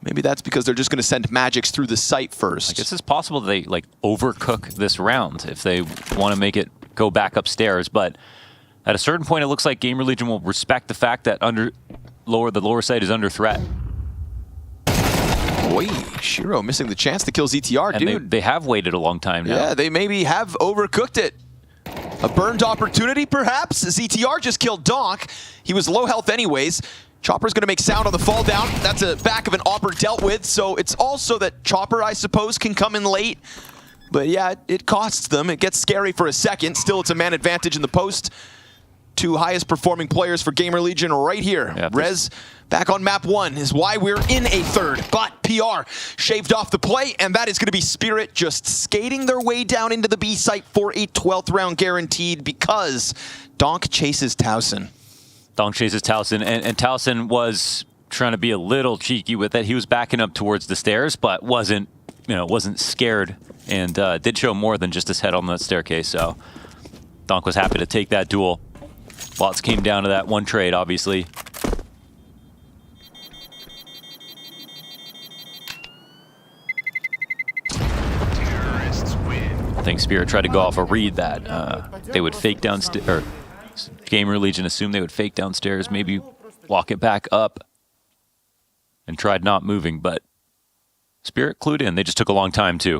Maybe that's because they're just going to send magics through the site first. I guess it's possible they overcook this round if they want to make it go back upstairs, but at a certain point it looks like Gamer Legion will respect the fact that the lower side is under threat. Boy, Shiro missing the chance to kill ZTR, and dude. They have waited a long time now. Yeah, they maybe have overcooked it. A burned opportunity, perhaps? ZTR just killed Donk. He was low health anyways. Chopper's going to make sound on the fall down. That's a back of an Opper dealt with, so it's also that Chopper, I suppose, can come in late. But yeah, it costs them. It gets scary for a second. Still, it's a man advantage in the post. 2 highest performing players for Gamer Legion right here. Yeah, Rez back on map 1 is why we're in a third. But PR shaved off the play, and that is going to be Spirit just skating their way down into the B site for a 12th round guaranteed because Donk chases Towson. Donk chases Towson, and Towson was trying to be a little cheeky with it. He was backing up towards the stairs, but wasn't scared, and did show more than just his head on the staircase. So Donk was happy to take that duel. Lots came down to that one trade, obviously. I think Spirit tried to go off a read that they would fake downstairs, or Gamer Legion assumed they would fake downstairs, maybe walk it back up, and tried not moving, but Spirit clued in. They just took a long time, too.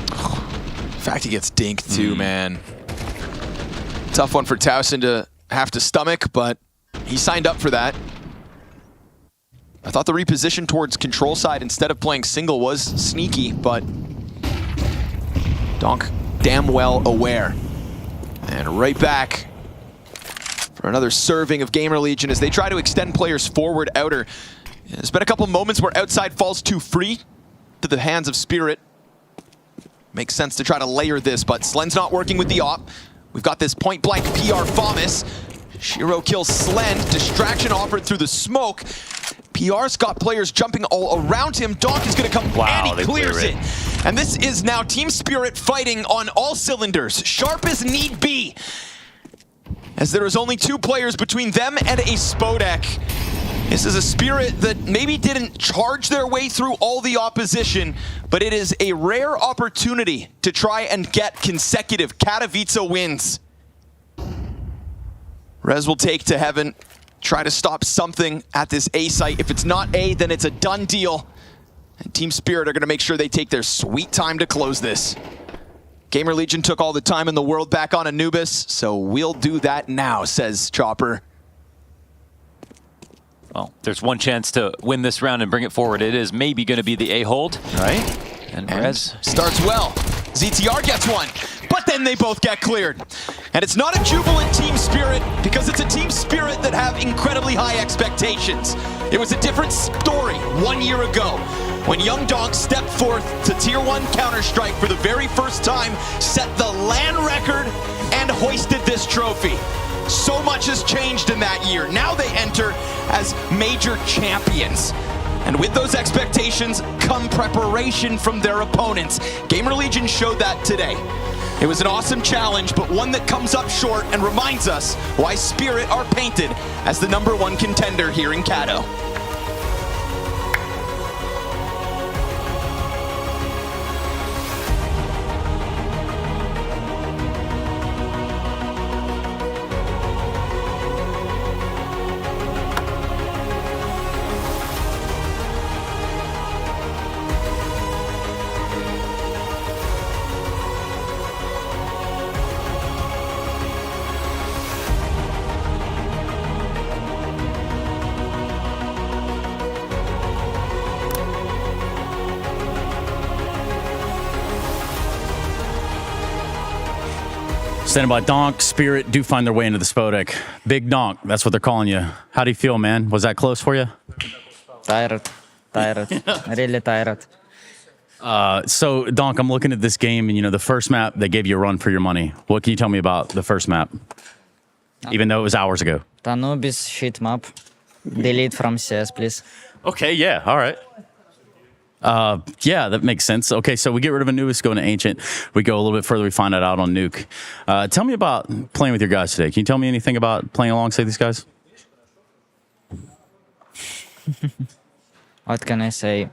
In fact, he gets dinked, too, man. Tough one for Towson to have to stomach, but he signed up for that. I thought the reposition towards control side instead of playing single was sneaky, but Donk damn well aware. And right back for another serving of Gamer Legion as they try to extend players forward outer. There's been a couple moments where outside falls too free to the hands of Spirit. Makes sense to try to layer this, but Slen's not working with the op. We've got this point-blank PR Famas. Shiro kills Slen. Distraction offered through the smoke. PR's got players jumping all around him. Donk is going to come, and he clears it. And this is now Team Spirit fighting on all cylinders, sharp as need be, as there is only 2 players between them and a Spodek. This is a Spirit that maybe didn't charge their way through all the opposition, but it is a rare opportunity to try and get consecutive Katowice wins. Rez will take to heaven, try to stop something at this A site. If it's not A, then it's a done deal. And Team Spirit are going to make sure they take their sweet time to close this. Gamer Legion took all the time in the world back on Anubis, so we'll do that now, says Chopper. Well, there's one chance to win this round and bring it forward. It is maybe going to be the A-hold. Right. And Rez starts well. ZTR gets one, but then they both get cleared. And it's not a jubilant Team Spirit, because it's a Team Spirit that have incredibly high expectations. It was a different story 1 year ago, when Young Donk stepped forth to Tier 1 Counter-Strike for the very first time, set the LAN record, and hoisted this trophy. So much has changed in that year. Now they enter as major champions. And with those expectations come preparation from their opponents. Gamer Legion showed that today. It was an awesome challenge, but one that comes up short and reminds us why Spirit are painted as the #1 contender here in Kato. Standing by Donk, Spirit do find their way into the Spodek. Big Donk, that's what they're calling you. How do you feel, man? Was that close for you? Tired. Really tired. So, Donk, I'm looking at this game, and the first map, they gave you a run for your money. What can you tell me about the first map? Even though it was hours ago. Anubis shit map. Delete from CS, please. Okay, yeah, all right. Yeah, that makes sense. Okay, so we get rid of Anubis, go into Ancient. We go a little bit further, we find it out on Nuke. Tell me about playing with your guys today. Can you tell me anything about playing alongside these guys? What can I say?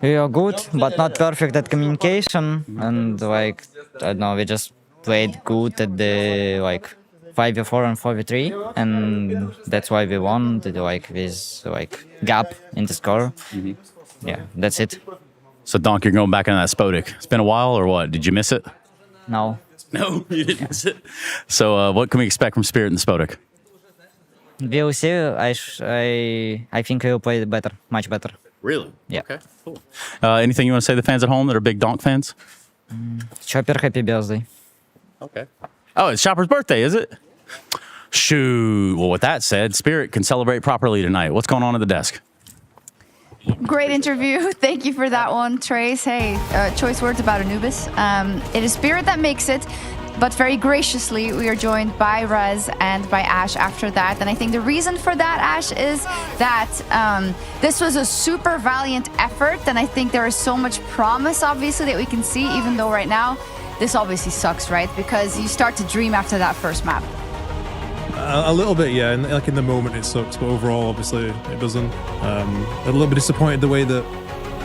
We are good, but not perfect at communication. And I don't know, we just played good at the 5v4 and 4v3, and that's why we won. This gap in the score. Yeah, that's it. So, Donk, you're going back into that Spodek. It's been a while, or what? Did you miss it? No. No, you didn't miss it. So, what can we expect from Spirit and the Spodek? We'll see. I think we'll play better, much better. Really? Yeah. Okay, cool. Anything you want to say to the fans at home that are big Donk fans? Chopper, happy birthday. Okay. Oh, it's Chopper's birthday, is it? Shoot. Well, with that said, Spirit can celebrate properly tonight. What's going on at the desk? Great interview. Thank you for that one, Trace. Hey, choice words about Anubis. It is Spirit that makes it, but very graciously, we are joined by Rez and by Ash after that. And I think the reason for that, Ash, is that this was a super valiant effort. And I think there is so much promise, obviously, that we can see, even though right now, this obviously sucks, right? Because you start to dream after that first map. A little bit, yeah. And in the moment, it sucks, but overall, obviously, it doesn't. A little bit disappointed the way that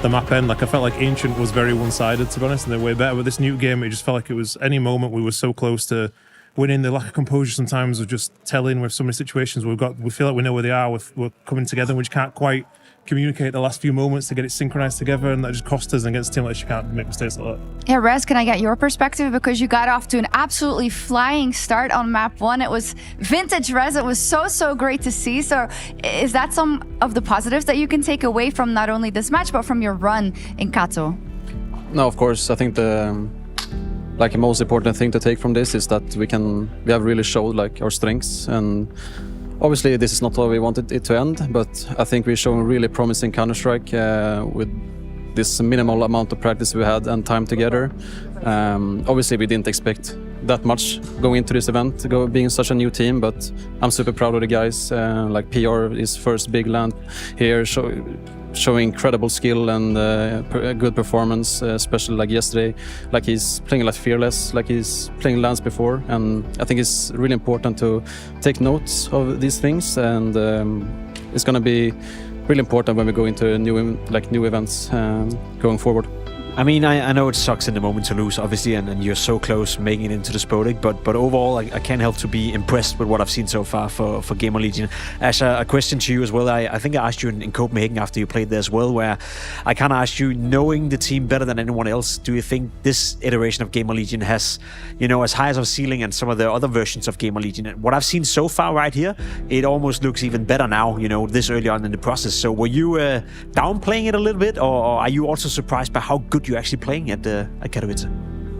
the map ended. I felt like Ancient was very one-sided, to be honest, and they're way better. With this Nuke game, it just felt like it was any moment we were so close to winning. The lack of composure sometimes of just telling with so many situations we feel like we know where they are. We're coming together, and we just can't quite communicate the last few moments to get it synchronized together, and that just cost us. Against a team like this, you can't make mistakes like that. Yeah, Rez, can I get your perspective? Because you got off to an absolutely flying start on map 1. It was vintage, Rez. It was so great to see. So is that some of the positives that you can take away from not only this match, but from your run in Kato? No, of course. I think the most important thing to take from this is that we have really showed our strengths, and obviously this is not how we wanted it to end, but I think we're showing really promising Counter-Strike with this minimal amount of practice we had and time together. Obviously we didn't expect that much going into this event, being such a new team, but I'm super proud of the guys. PR, his first big land here, showing incredible skill and good performance, especially yesterday. He's playing fearless, he's playing lands before, and I think it's really important to take notes of these things, and it's going to be really important when we go into new events going forward. I mean, I know it sucks in the moment to lose, obviously, and you're so close making it into the Spodek, but overall, I can't help to be impressed with what I've seen so far for Gamer Legion. Ash, a question to you as well. I think I asked you in Copenhagen after you played there as well, where I kind of asked you, knowing the team better than anyone else, do you think this iteration of Gamer Legion has, as high as a ceiling and some of the other versions of Gamer Legion? What I've seen so far right here, it almost looks even better now, this early on in the process. So were you downplaying it a little bit, or are you also surprised by how good you're actually playing at Katowice?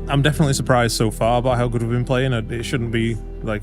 I'm definitely surprised so far by how good we've been playing. It shouldn't be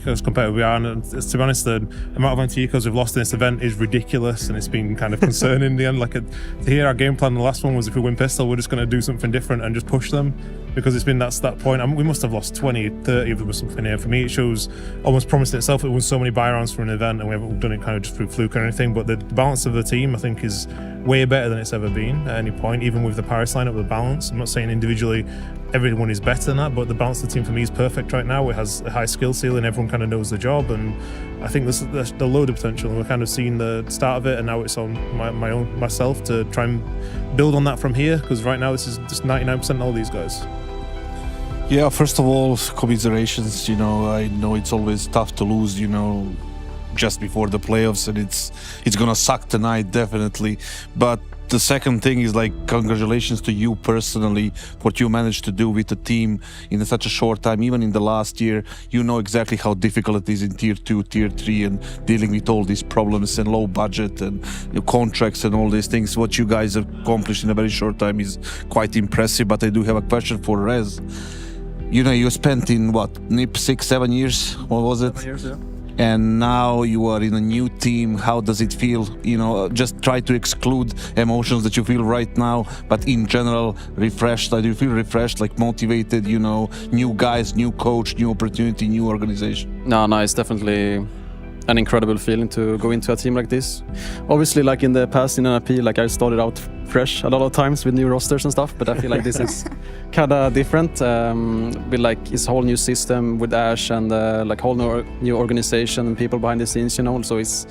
as competitive we are, and to be honest, the amount of Anticos we've lost in this event is ridiculous, and it's been kind of concerning in the end. To hear our game plan, the last one was if we win pistol, we're just going to do something different and just push them, because it's been that point. We must have lost 20, 30 of them or something here. For me, it shows almost promised in itself. It won so many buy rounds for an event, and we haven't done it kind of just through fluke or anything, but the balance of the team, I think, is way better than it's ever been at any point, even with the Paris lineup, the balance. I'm not saying individually everyone is better than that, but the balance of the team for me is perfect right now. It has a high skill ceiling, everyone kind of knows the job, and I think there's a load of potential, and we're kind of seeing the start of it, and now it's on myself to try and build on that from here, because right now this is just 99% all these guys. Yeah, first of all, commiserations. I know it's always tough to lose, just before the playoffs, and it's gonna suck tonight, definitely. But the second thing is congratulations to you personally, what you managed to do with the team in such a short time. Even in the last year, you know exactly how difficult it is in tier 2, tier 3, and dealing with all these problems and low budget and contracts and all these things. What you guys have accomplished in a very short time is quite impressive. But I do have a question for Rez. You know, you spent in what, NIP 6-7 years? What was it? 7 years, yeah. And now you are in a new team. How does it feel? You know, just try to exclude emotions that you feel right now, but in general, refreshed. Do you feel refreshed, like motivated? You know, new guys, new coach, new opportunity, new organization. No, it's definitely an incredible feeling to go into a team like this. Obviously, like in the past in NIP, like I started out fresh a lot of times with new rosters and stuff, but I feel like this is kind of different with like his whole new system with Ash and like whole new organization and people behind the scenes, you know. So it's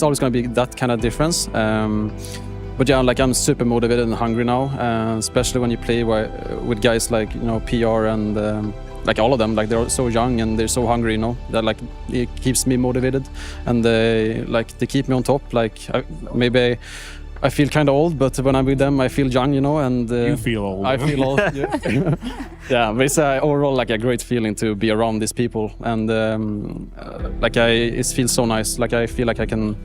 always going to be that kind of difference. But yeah, like I'm super motivated and hungry now, especially when you play with guys like, you know, PR and like all of them, like they're so young and they're so hungry, you know, that like it keeps me motivated and they keep me on top. Like maybe I feel kind of old, but when I'm with them, I feel young, you know. And you feel old. I feel old. Yeah. Yeah, but it's overall like a great feeling to be around these people, and it feels so nice. Like I feel like I can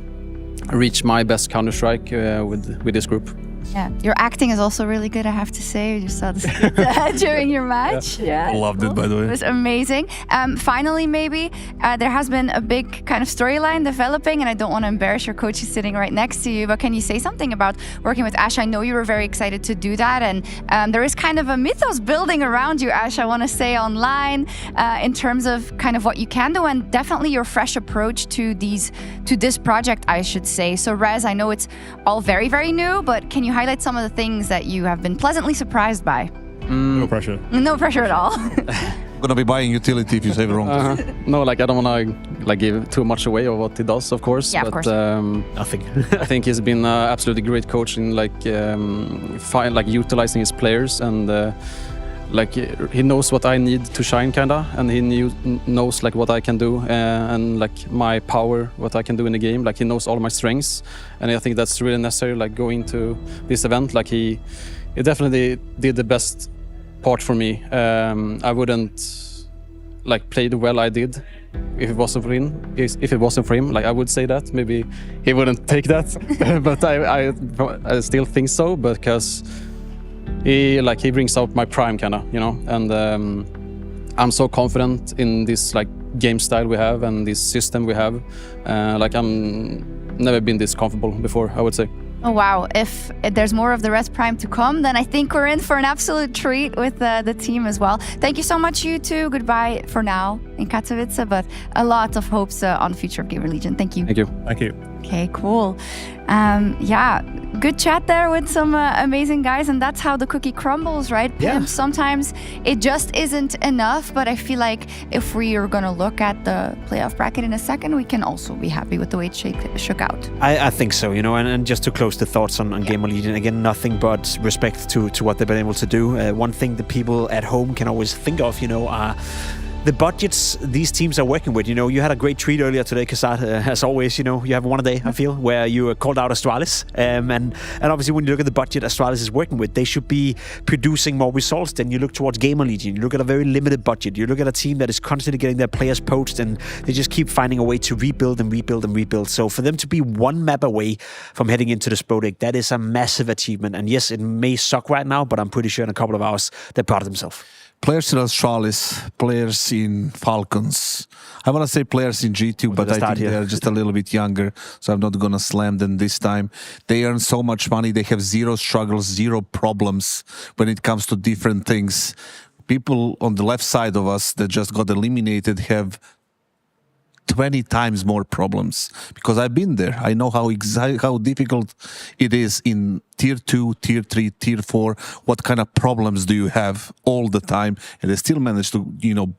reach my best Counter-Strike with this group. Yeah, your acting is also really good, I have to say. We just saw the skit during your match. Yeah, I loved it, by the way. It was amazing. Finally, maybe, there has been a big kind of storyline developing, and I don't want to embarrass your coach who's sitting right next to you, but can you say something about working with Ash? I know you were very excited to do that, and there is kind of a mythos building around you, Ash, I want to say online, in terms of kind of what you can do, and definitely your fresh approach to this project, I should say. So Rez, I know it's all very, very new, but can you highlight some of the things that you have been pleasantly surprised by? No pressure. No pressure at all. I'm gonna be buying utility if you say it wrong. No, like I don't want to like give too much away of what he does, of course. Yeah, but, of course. Nothing. I think he's been absolutely great coach in like utilizing his players, and like he knows what I need to shine, kinda, and he knows like what I can do and like my power, what I can do in the game. Like he knows all my strengths, and I think that's really necessary. Like going to this event, like he definitely did the best part for me. I wouldn't like play the well I did if it wasn't for him. If it wasn't for him, like I would say that maybe he wouldn't take that, but I still think so, because he brings out my prime, kinda, you know, and I'm so confident in this like game style we have and this system we have. Like I'm never been this comfortable before, I would say. Oh wow, if there's more of the Res Prime to come, then I think we're in for an absolute treat with the team as well. Thank you so much, you two. Goodbye for now in Katowice, but a lot of hopes on the future of Gamer Legion. Thank you. Thank you. Thank you. Okay, cool. Yeah, good chat there with some amazing guys, and that's how the cookie crumbles, right? Yeah. Sometimes it just isn't enough, but I feel like if we are going to look at the playoff bracket in a second, we can also be happy with the way it shook out. I think so, you know, and just to close the thoughts on Gamer Legion, again, nothing but respect to what they've been able to do. One thing the people at home can always think of, you know, are the budgets these teams are working with. You know, you had a great treat earlier today, Kasat. As always, you know, you have one a day, I feel, where you called out Astralis. And obviously, when you look at the budget Astralis is working with, they should be producing more results than you look towards Gamer Legion. You look at a very limited budget. You look at a team that is constantly getting their players poached, and they just keep finding a way to rebuild and rebuild and rebuild. So for them to be one map away from heading into the Spodek, that is a massive achievement. And yes, it may suck right now, but I'm pretty sure in a couple of hours, they're proud of themselves. Players in Astralis, players in Falcons. I want to say players in G2, but I think they're just a little bit younger, so I'm not going to slam them this time. They earn so much money. They have zero struggles, zero problems when it comes to different things. People on the left side of us that just got eliminated have 20 times more problems, because I've been there. I know how difficult it is in tier 2, tier 3, tier 4. What kind of problems do you have all the time? And they still manage to, you know,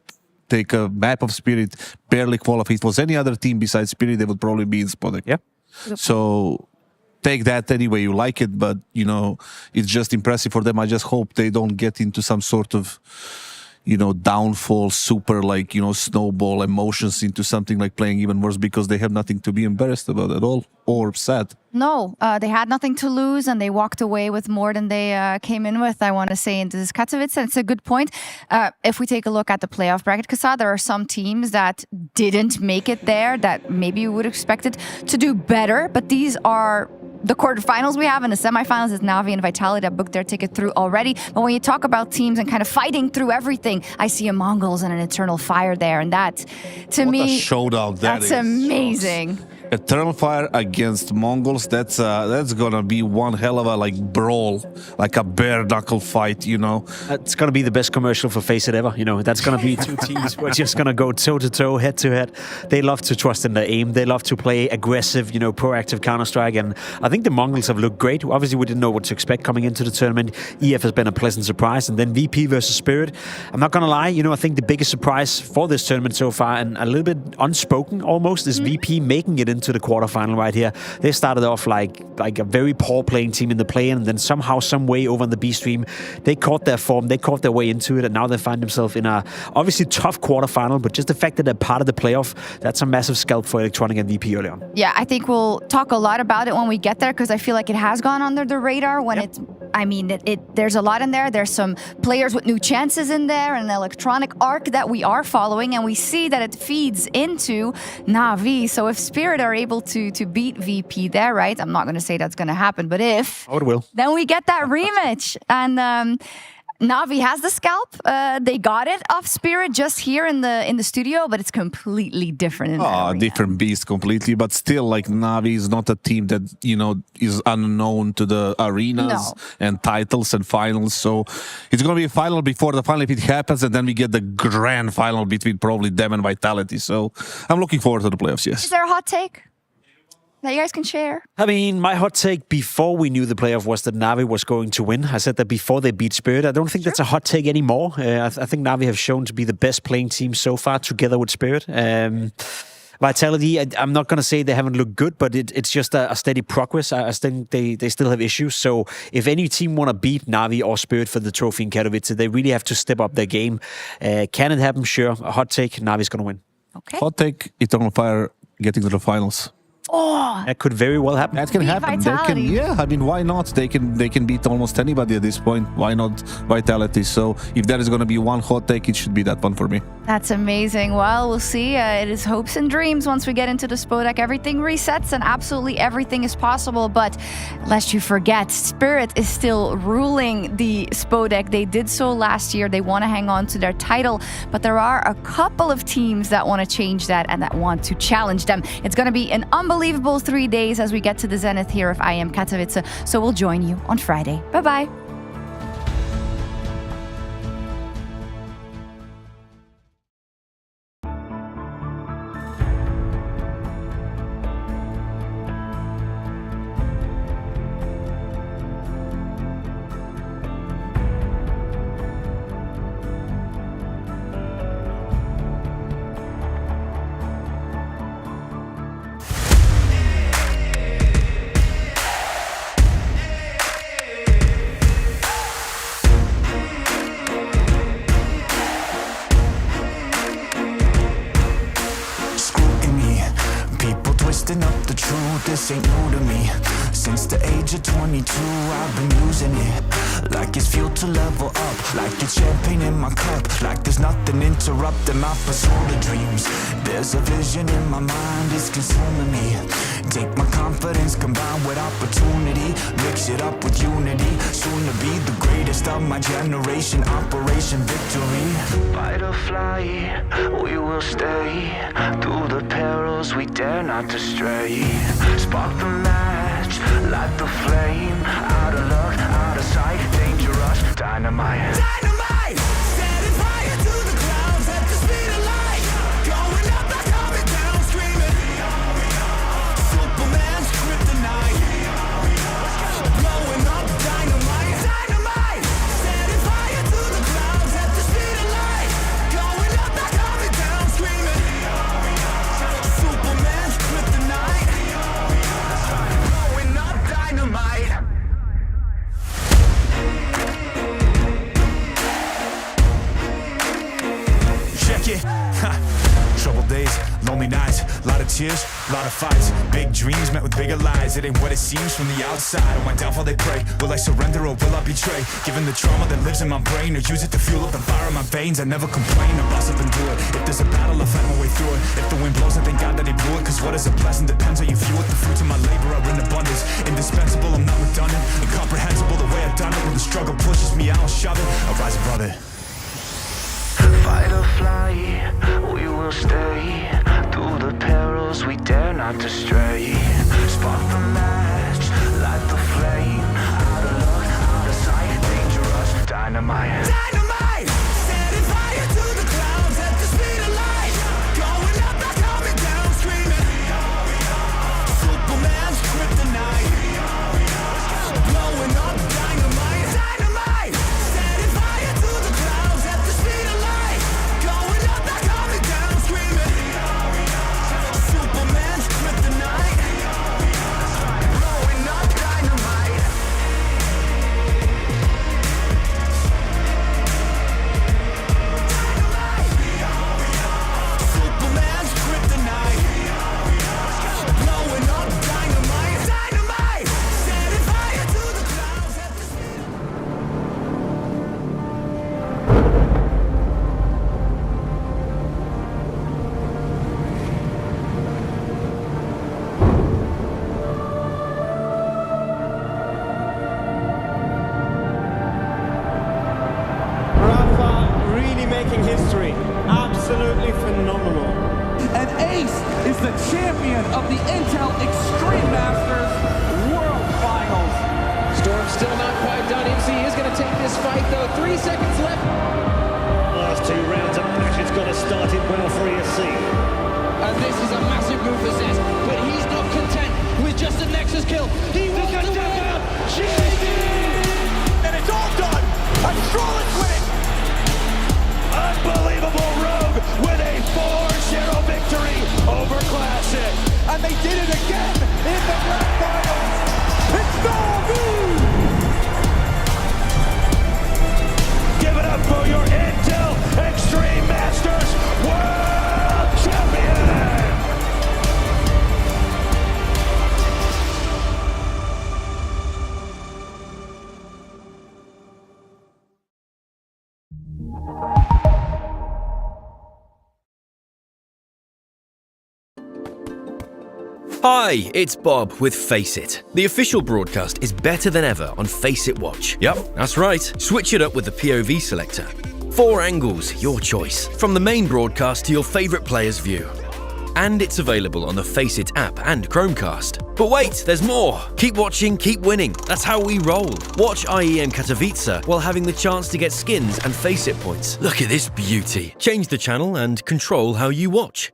take a map of Spirit, barely qualify. If it was any other team besides Spirit, they would probably be in Spodek. Yeah. So take that any way you like it, but, you know, it's just impressive for them. I just hope they don't get into some sort of, you know, downfall, super, like, you know, snowball emotions into something like playing even worse, because they have nothing to be embarrassed about at all or sad. No, they had nothing to lose, and they walked away with more than they came in with, I want to say, into this Katowice. And it's a good point. If we take a look at the playoff bracket, Kasa, there are some teams that didn't make it there that maybe you would expect it to do better, but these are the quarterfinals we have and the semifinals is Navi and Vitality that booked their ticket through already. But when you talk about teams and kind of fighting through everything, I see a Mongols and an Eternal Fire there. And that, to What me, a showdown that's amazing. Eternal Fire against Mongols, that's gonna be one hell of a brawl, like a bare knuckle fight, you know. It's gonna be the best commercial for FaZe ever, you know. That's gonna be two teams who are just gonna go toe to toe, head to head. They love to trust in their aim. They love to play aggressive, you know, proactive Counter-Strike. And I think the Mongols have looked great. Obviously, we didn't know what to expect coming into the tournament. EF has been a pleasant surprise, and then VP versus Spirit. I'm not gonna lie, you know, I think the biggest surprise for this tournament so far, and a little bit unspoken almost, is VP making it into the quarterfinal right here. They started off like a very poor playing team in the play-in, and then somehow, some way over in the B stream, they caught their form, they caught their way into it, and now they find themselves in a obviously tough quarterfinal, but just the fact that they're part of the playoff, that's a massive scalp for Electronic and VP early on. Yeah, I think we'll talk a lot about it when we get there, because I feel like it has gone under the radar when there's a lot in there. There's some players with new chances in there, and an Electronic arc that we are following, and we see that it feeds into Na'Vi. So if Spirit are able to beat VP there, right? I'm not going to say that's going to happen, but if, it will. Then we get that rematch. And Na'Vi has the scalp. They got it off Spirit just here in the studio, but it's completely different in that arena. Different beast completely, but still, like, Na'Vi is not a team that, you know, is unknown to the arenas and titles and finals. So it's going to be a final before the final if it happens, and then we get the grand final between probably them and Vitality. So I'm looking forward to the playoffs, yes. Is there a hot take that you guys can share? I mean, my hot take before we knew the playoff was that Na'Vi was going to win. I said that before they beat Spirit. I don't think that's a hot take anymore. I think Na'Vi have shown to be the best playing team so far, together with Spirit. Vitality, I'm not going to say they haven't looked good, but it's just a steady progress. I think they still have issues. So if any team want to beat Na'Vi or Spirit for the trophy in Katowice, they really have to step up their game. Can it happen? Sure. A hot take, Na'Vi's going to win. Okay. Hot take, Eternal Fire getting to the finals. Oh, that could very well happen. That can happen. They can, yeah, I mean, why not? They can beat almost anybody at this point. Why not Vitality? So if there is going to be one hot take, it should be that one for me. That's amazing. Well, we'll see. It is hopes and dreams once we get into the Spodek. Everything resets and absolutely everything is possible. But lest you forget, Spirit is still ruling the Spodek. They did so last year. They want to hang on to their title. But there are a couple of teams that want to change that and that want to challenge them. It's going to be an unbelievable 3 days as we get to the zenith here of IEM Katowice. So we'll join you on Friday. Bye-bye. Up the truth, this ain't new to me. Since the age of 22, I've been using it like it's fuel to level up, like it's champagne in my cup, like there's nothing interrupting my pursuit of dreams. There's a vision in my mind, it's consuming me. Take my confidence combined with opportunity, mix it up with unity, soon to be the greatest of my generation. Operation Victory. Fight or fly, we will stay through the perils we dare not to stray. Spark the match, light the flame. Out of luck, out of sight, dangerous, dynamite. Dynamite! Setting fire to the clouds at the speed of light. Going up, not coming down, screaming. Superman's kryptonite. Blowing up dynamite. Dynamite! Setting fire to the clouds at the speed of light. Going up, not coming down, screaming. Superman's kryptonite. Blowing up dynamite. Check it. Troubled days, lonely nights, lot of tears, lot of fights. Big dreams met with bigger lies. It ain't what it seems from the outside. On my downfall they pray. Will I surrender or will I betray? Given the trauma that lives in my brain, or use it to fuel up the fire in my veins. I never complain, I boss up and do it. If there's a battle, I fight my way through it. If the wind blows, I thank God that he blew it. Cause what is a blessing depends how you view it. The fruits of my labor are in abundance. In despair, struggle pushes me, I don't shove it, I rise above it. Fight or flight, we will stay. Through the perils we dare not to stray. Spark the match, light the flame. Out of luck, out of sight, dangerous, dynamite. Dynamite! Setting fire to the clouds at the speed of light. Going up, not coming down, screaming. Superman's kryptonite. Blowing up dynamite. Dynamite! Setting fire to the clouds at the speed of light. Going up, not coming down, screaming. Superman's kryptonite. Blowing up dynamite. Superman's kryptonite. Blowing up dynamite. Dynamite! Setting fire to the clouds at the Rafa really making history. Absolutely phenomenal. And Ace is the champion of the Intel Extreme Masters World Finals. Storm still not quite done. MC is going to take this fight, though. 3 seconds left. Last 2 rounds of matches got to start it well for ESC. And this is a massive move for Zez, but he's not content with just a Nexus kill. He wants to win. GG! And it's all done! A Strollers win it! Unbelievable Rogue with a 4-0 victory over Classic. And they did it again in the grand finals! It's Nobu! Give it up for your Intel Extreme Masters World Champion! Hi, it's Bob with Face It. The official broadcast is better than ever on Face It Watch. Yep, that's right. Switch it up with the POV selector. 4 angles, your choice. From the main broadcast to your favourite player's view. And it's available on the Face It app and Chromecast. But wait, there's more! Keep watching, keep winning. That's how we roll. Watch IEM Katowice while having the chance to get skins and Face It points. Look at this beauty. Change the channel and control how you watch.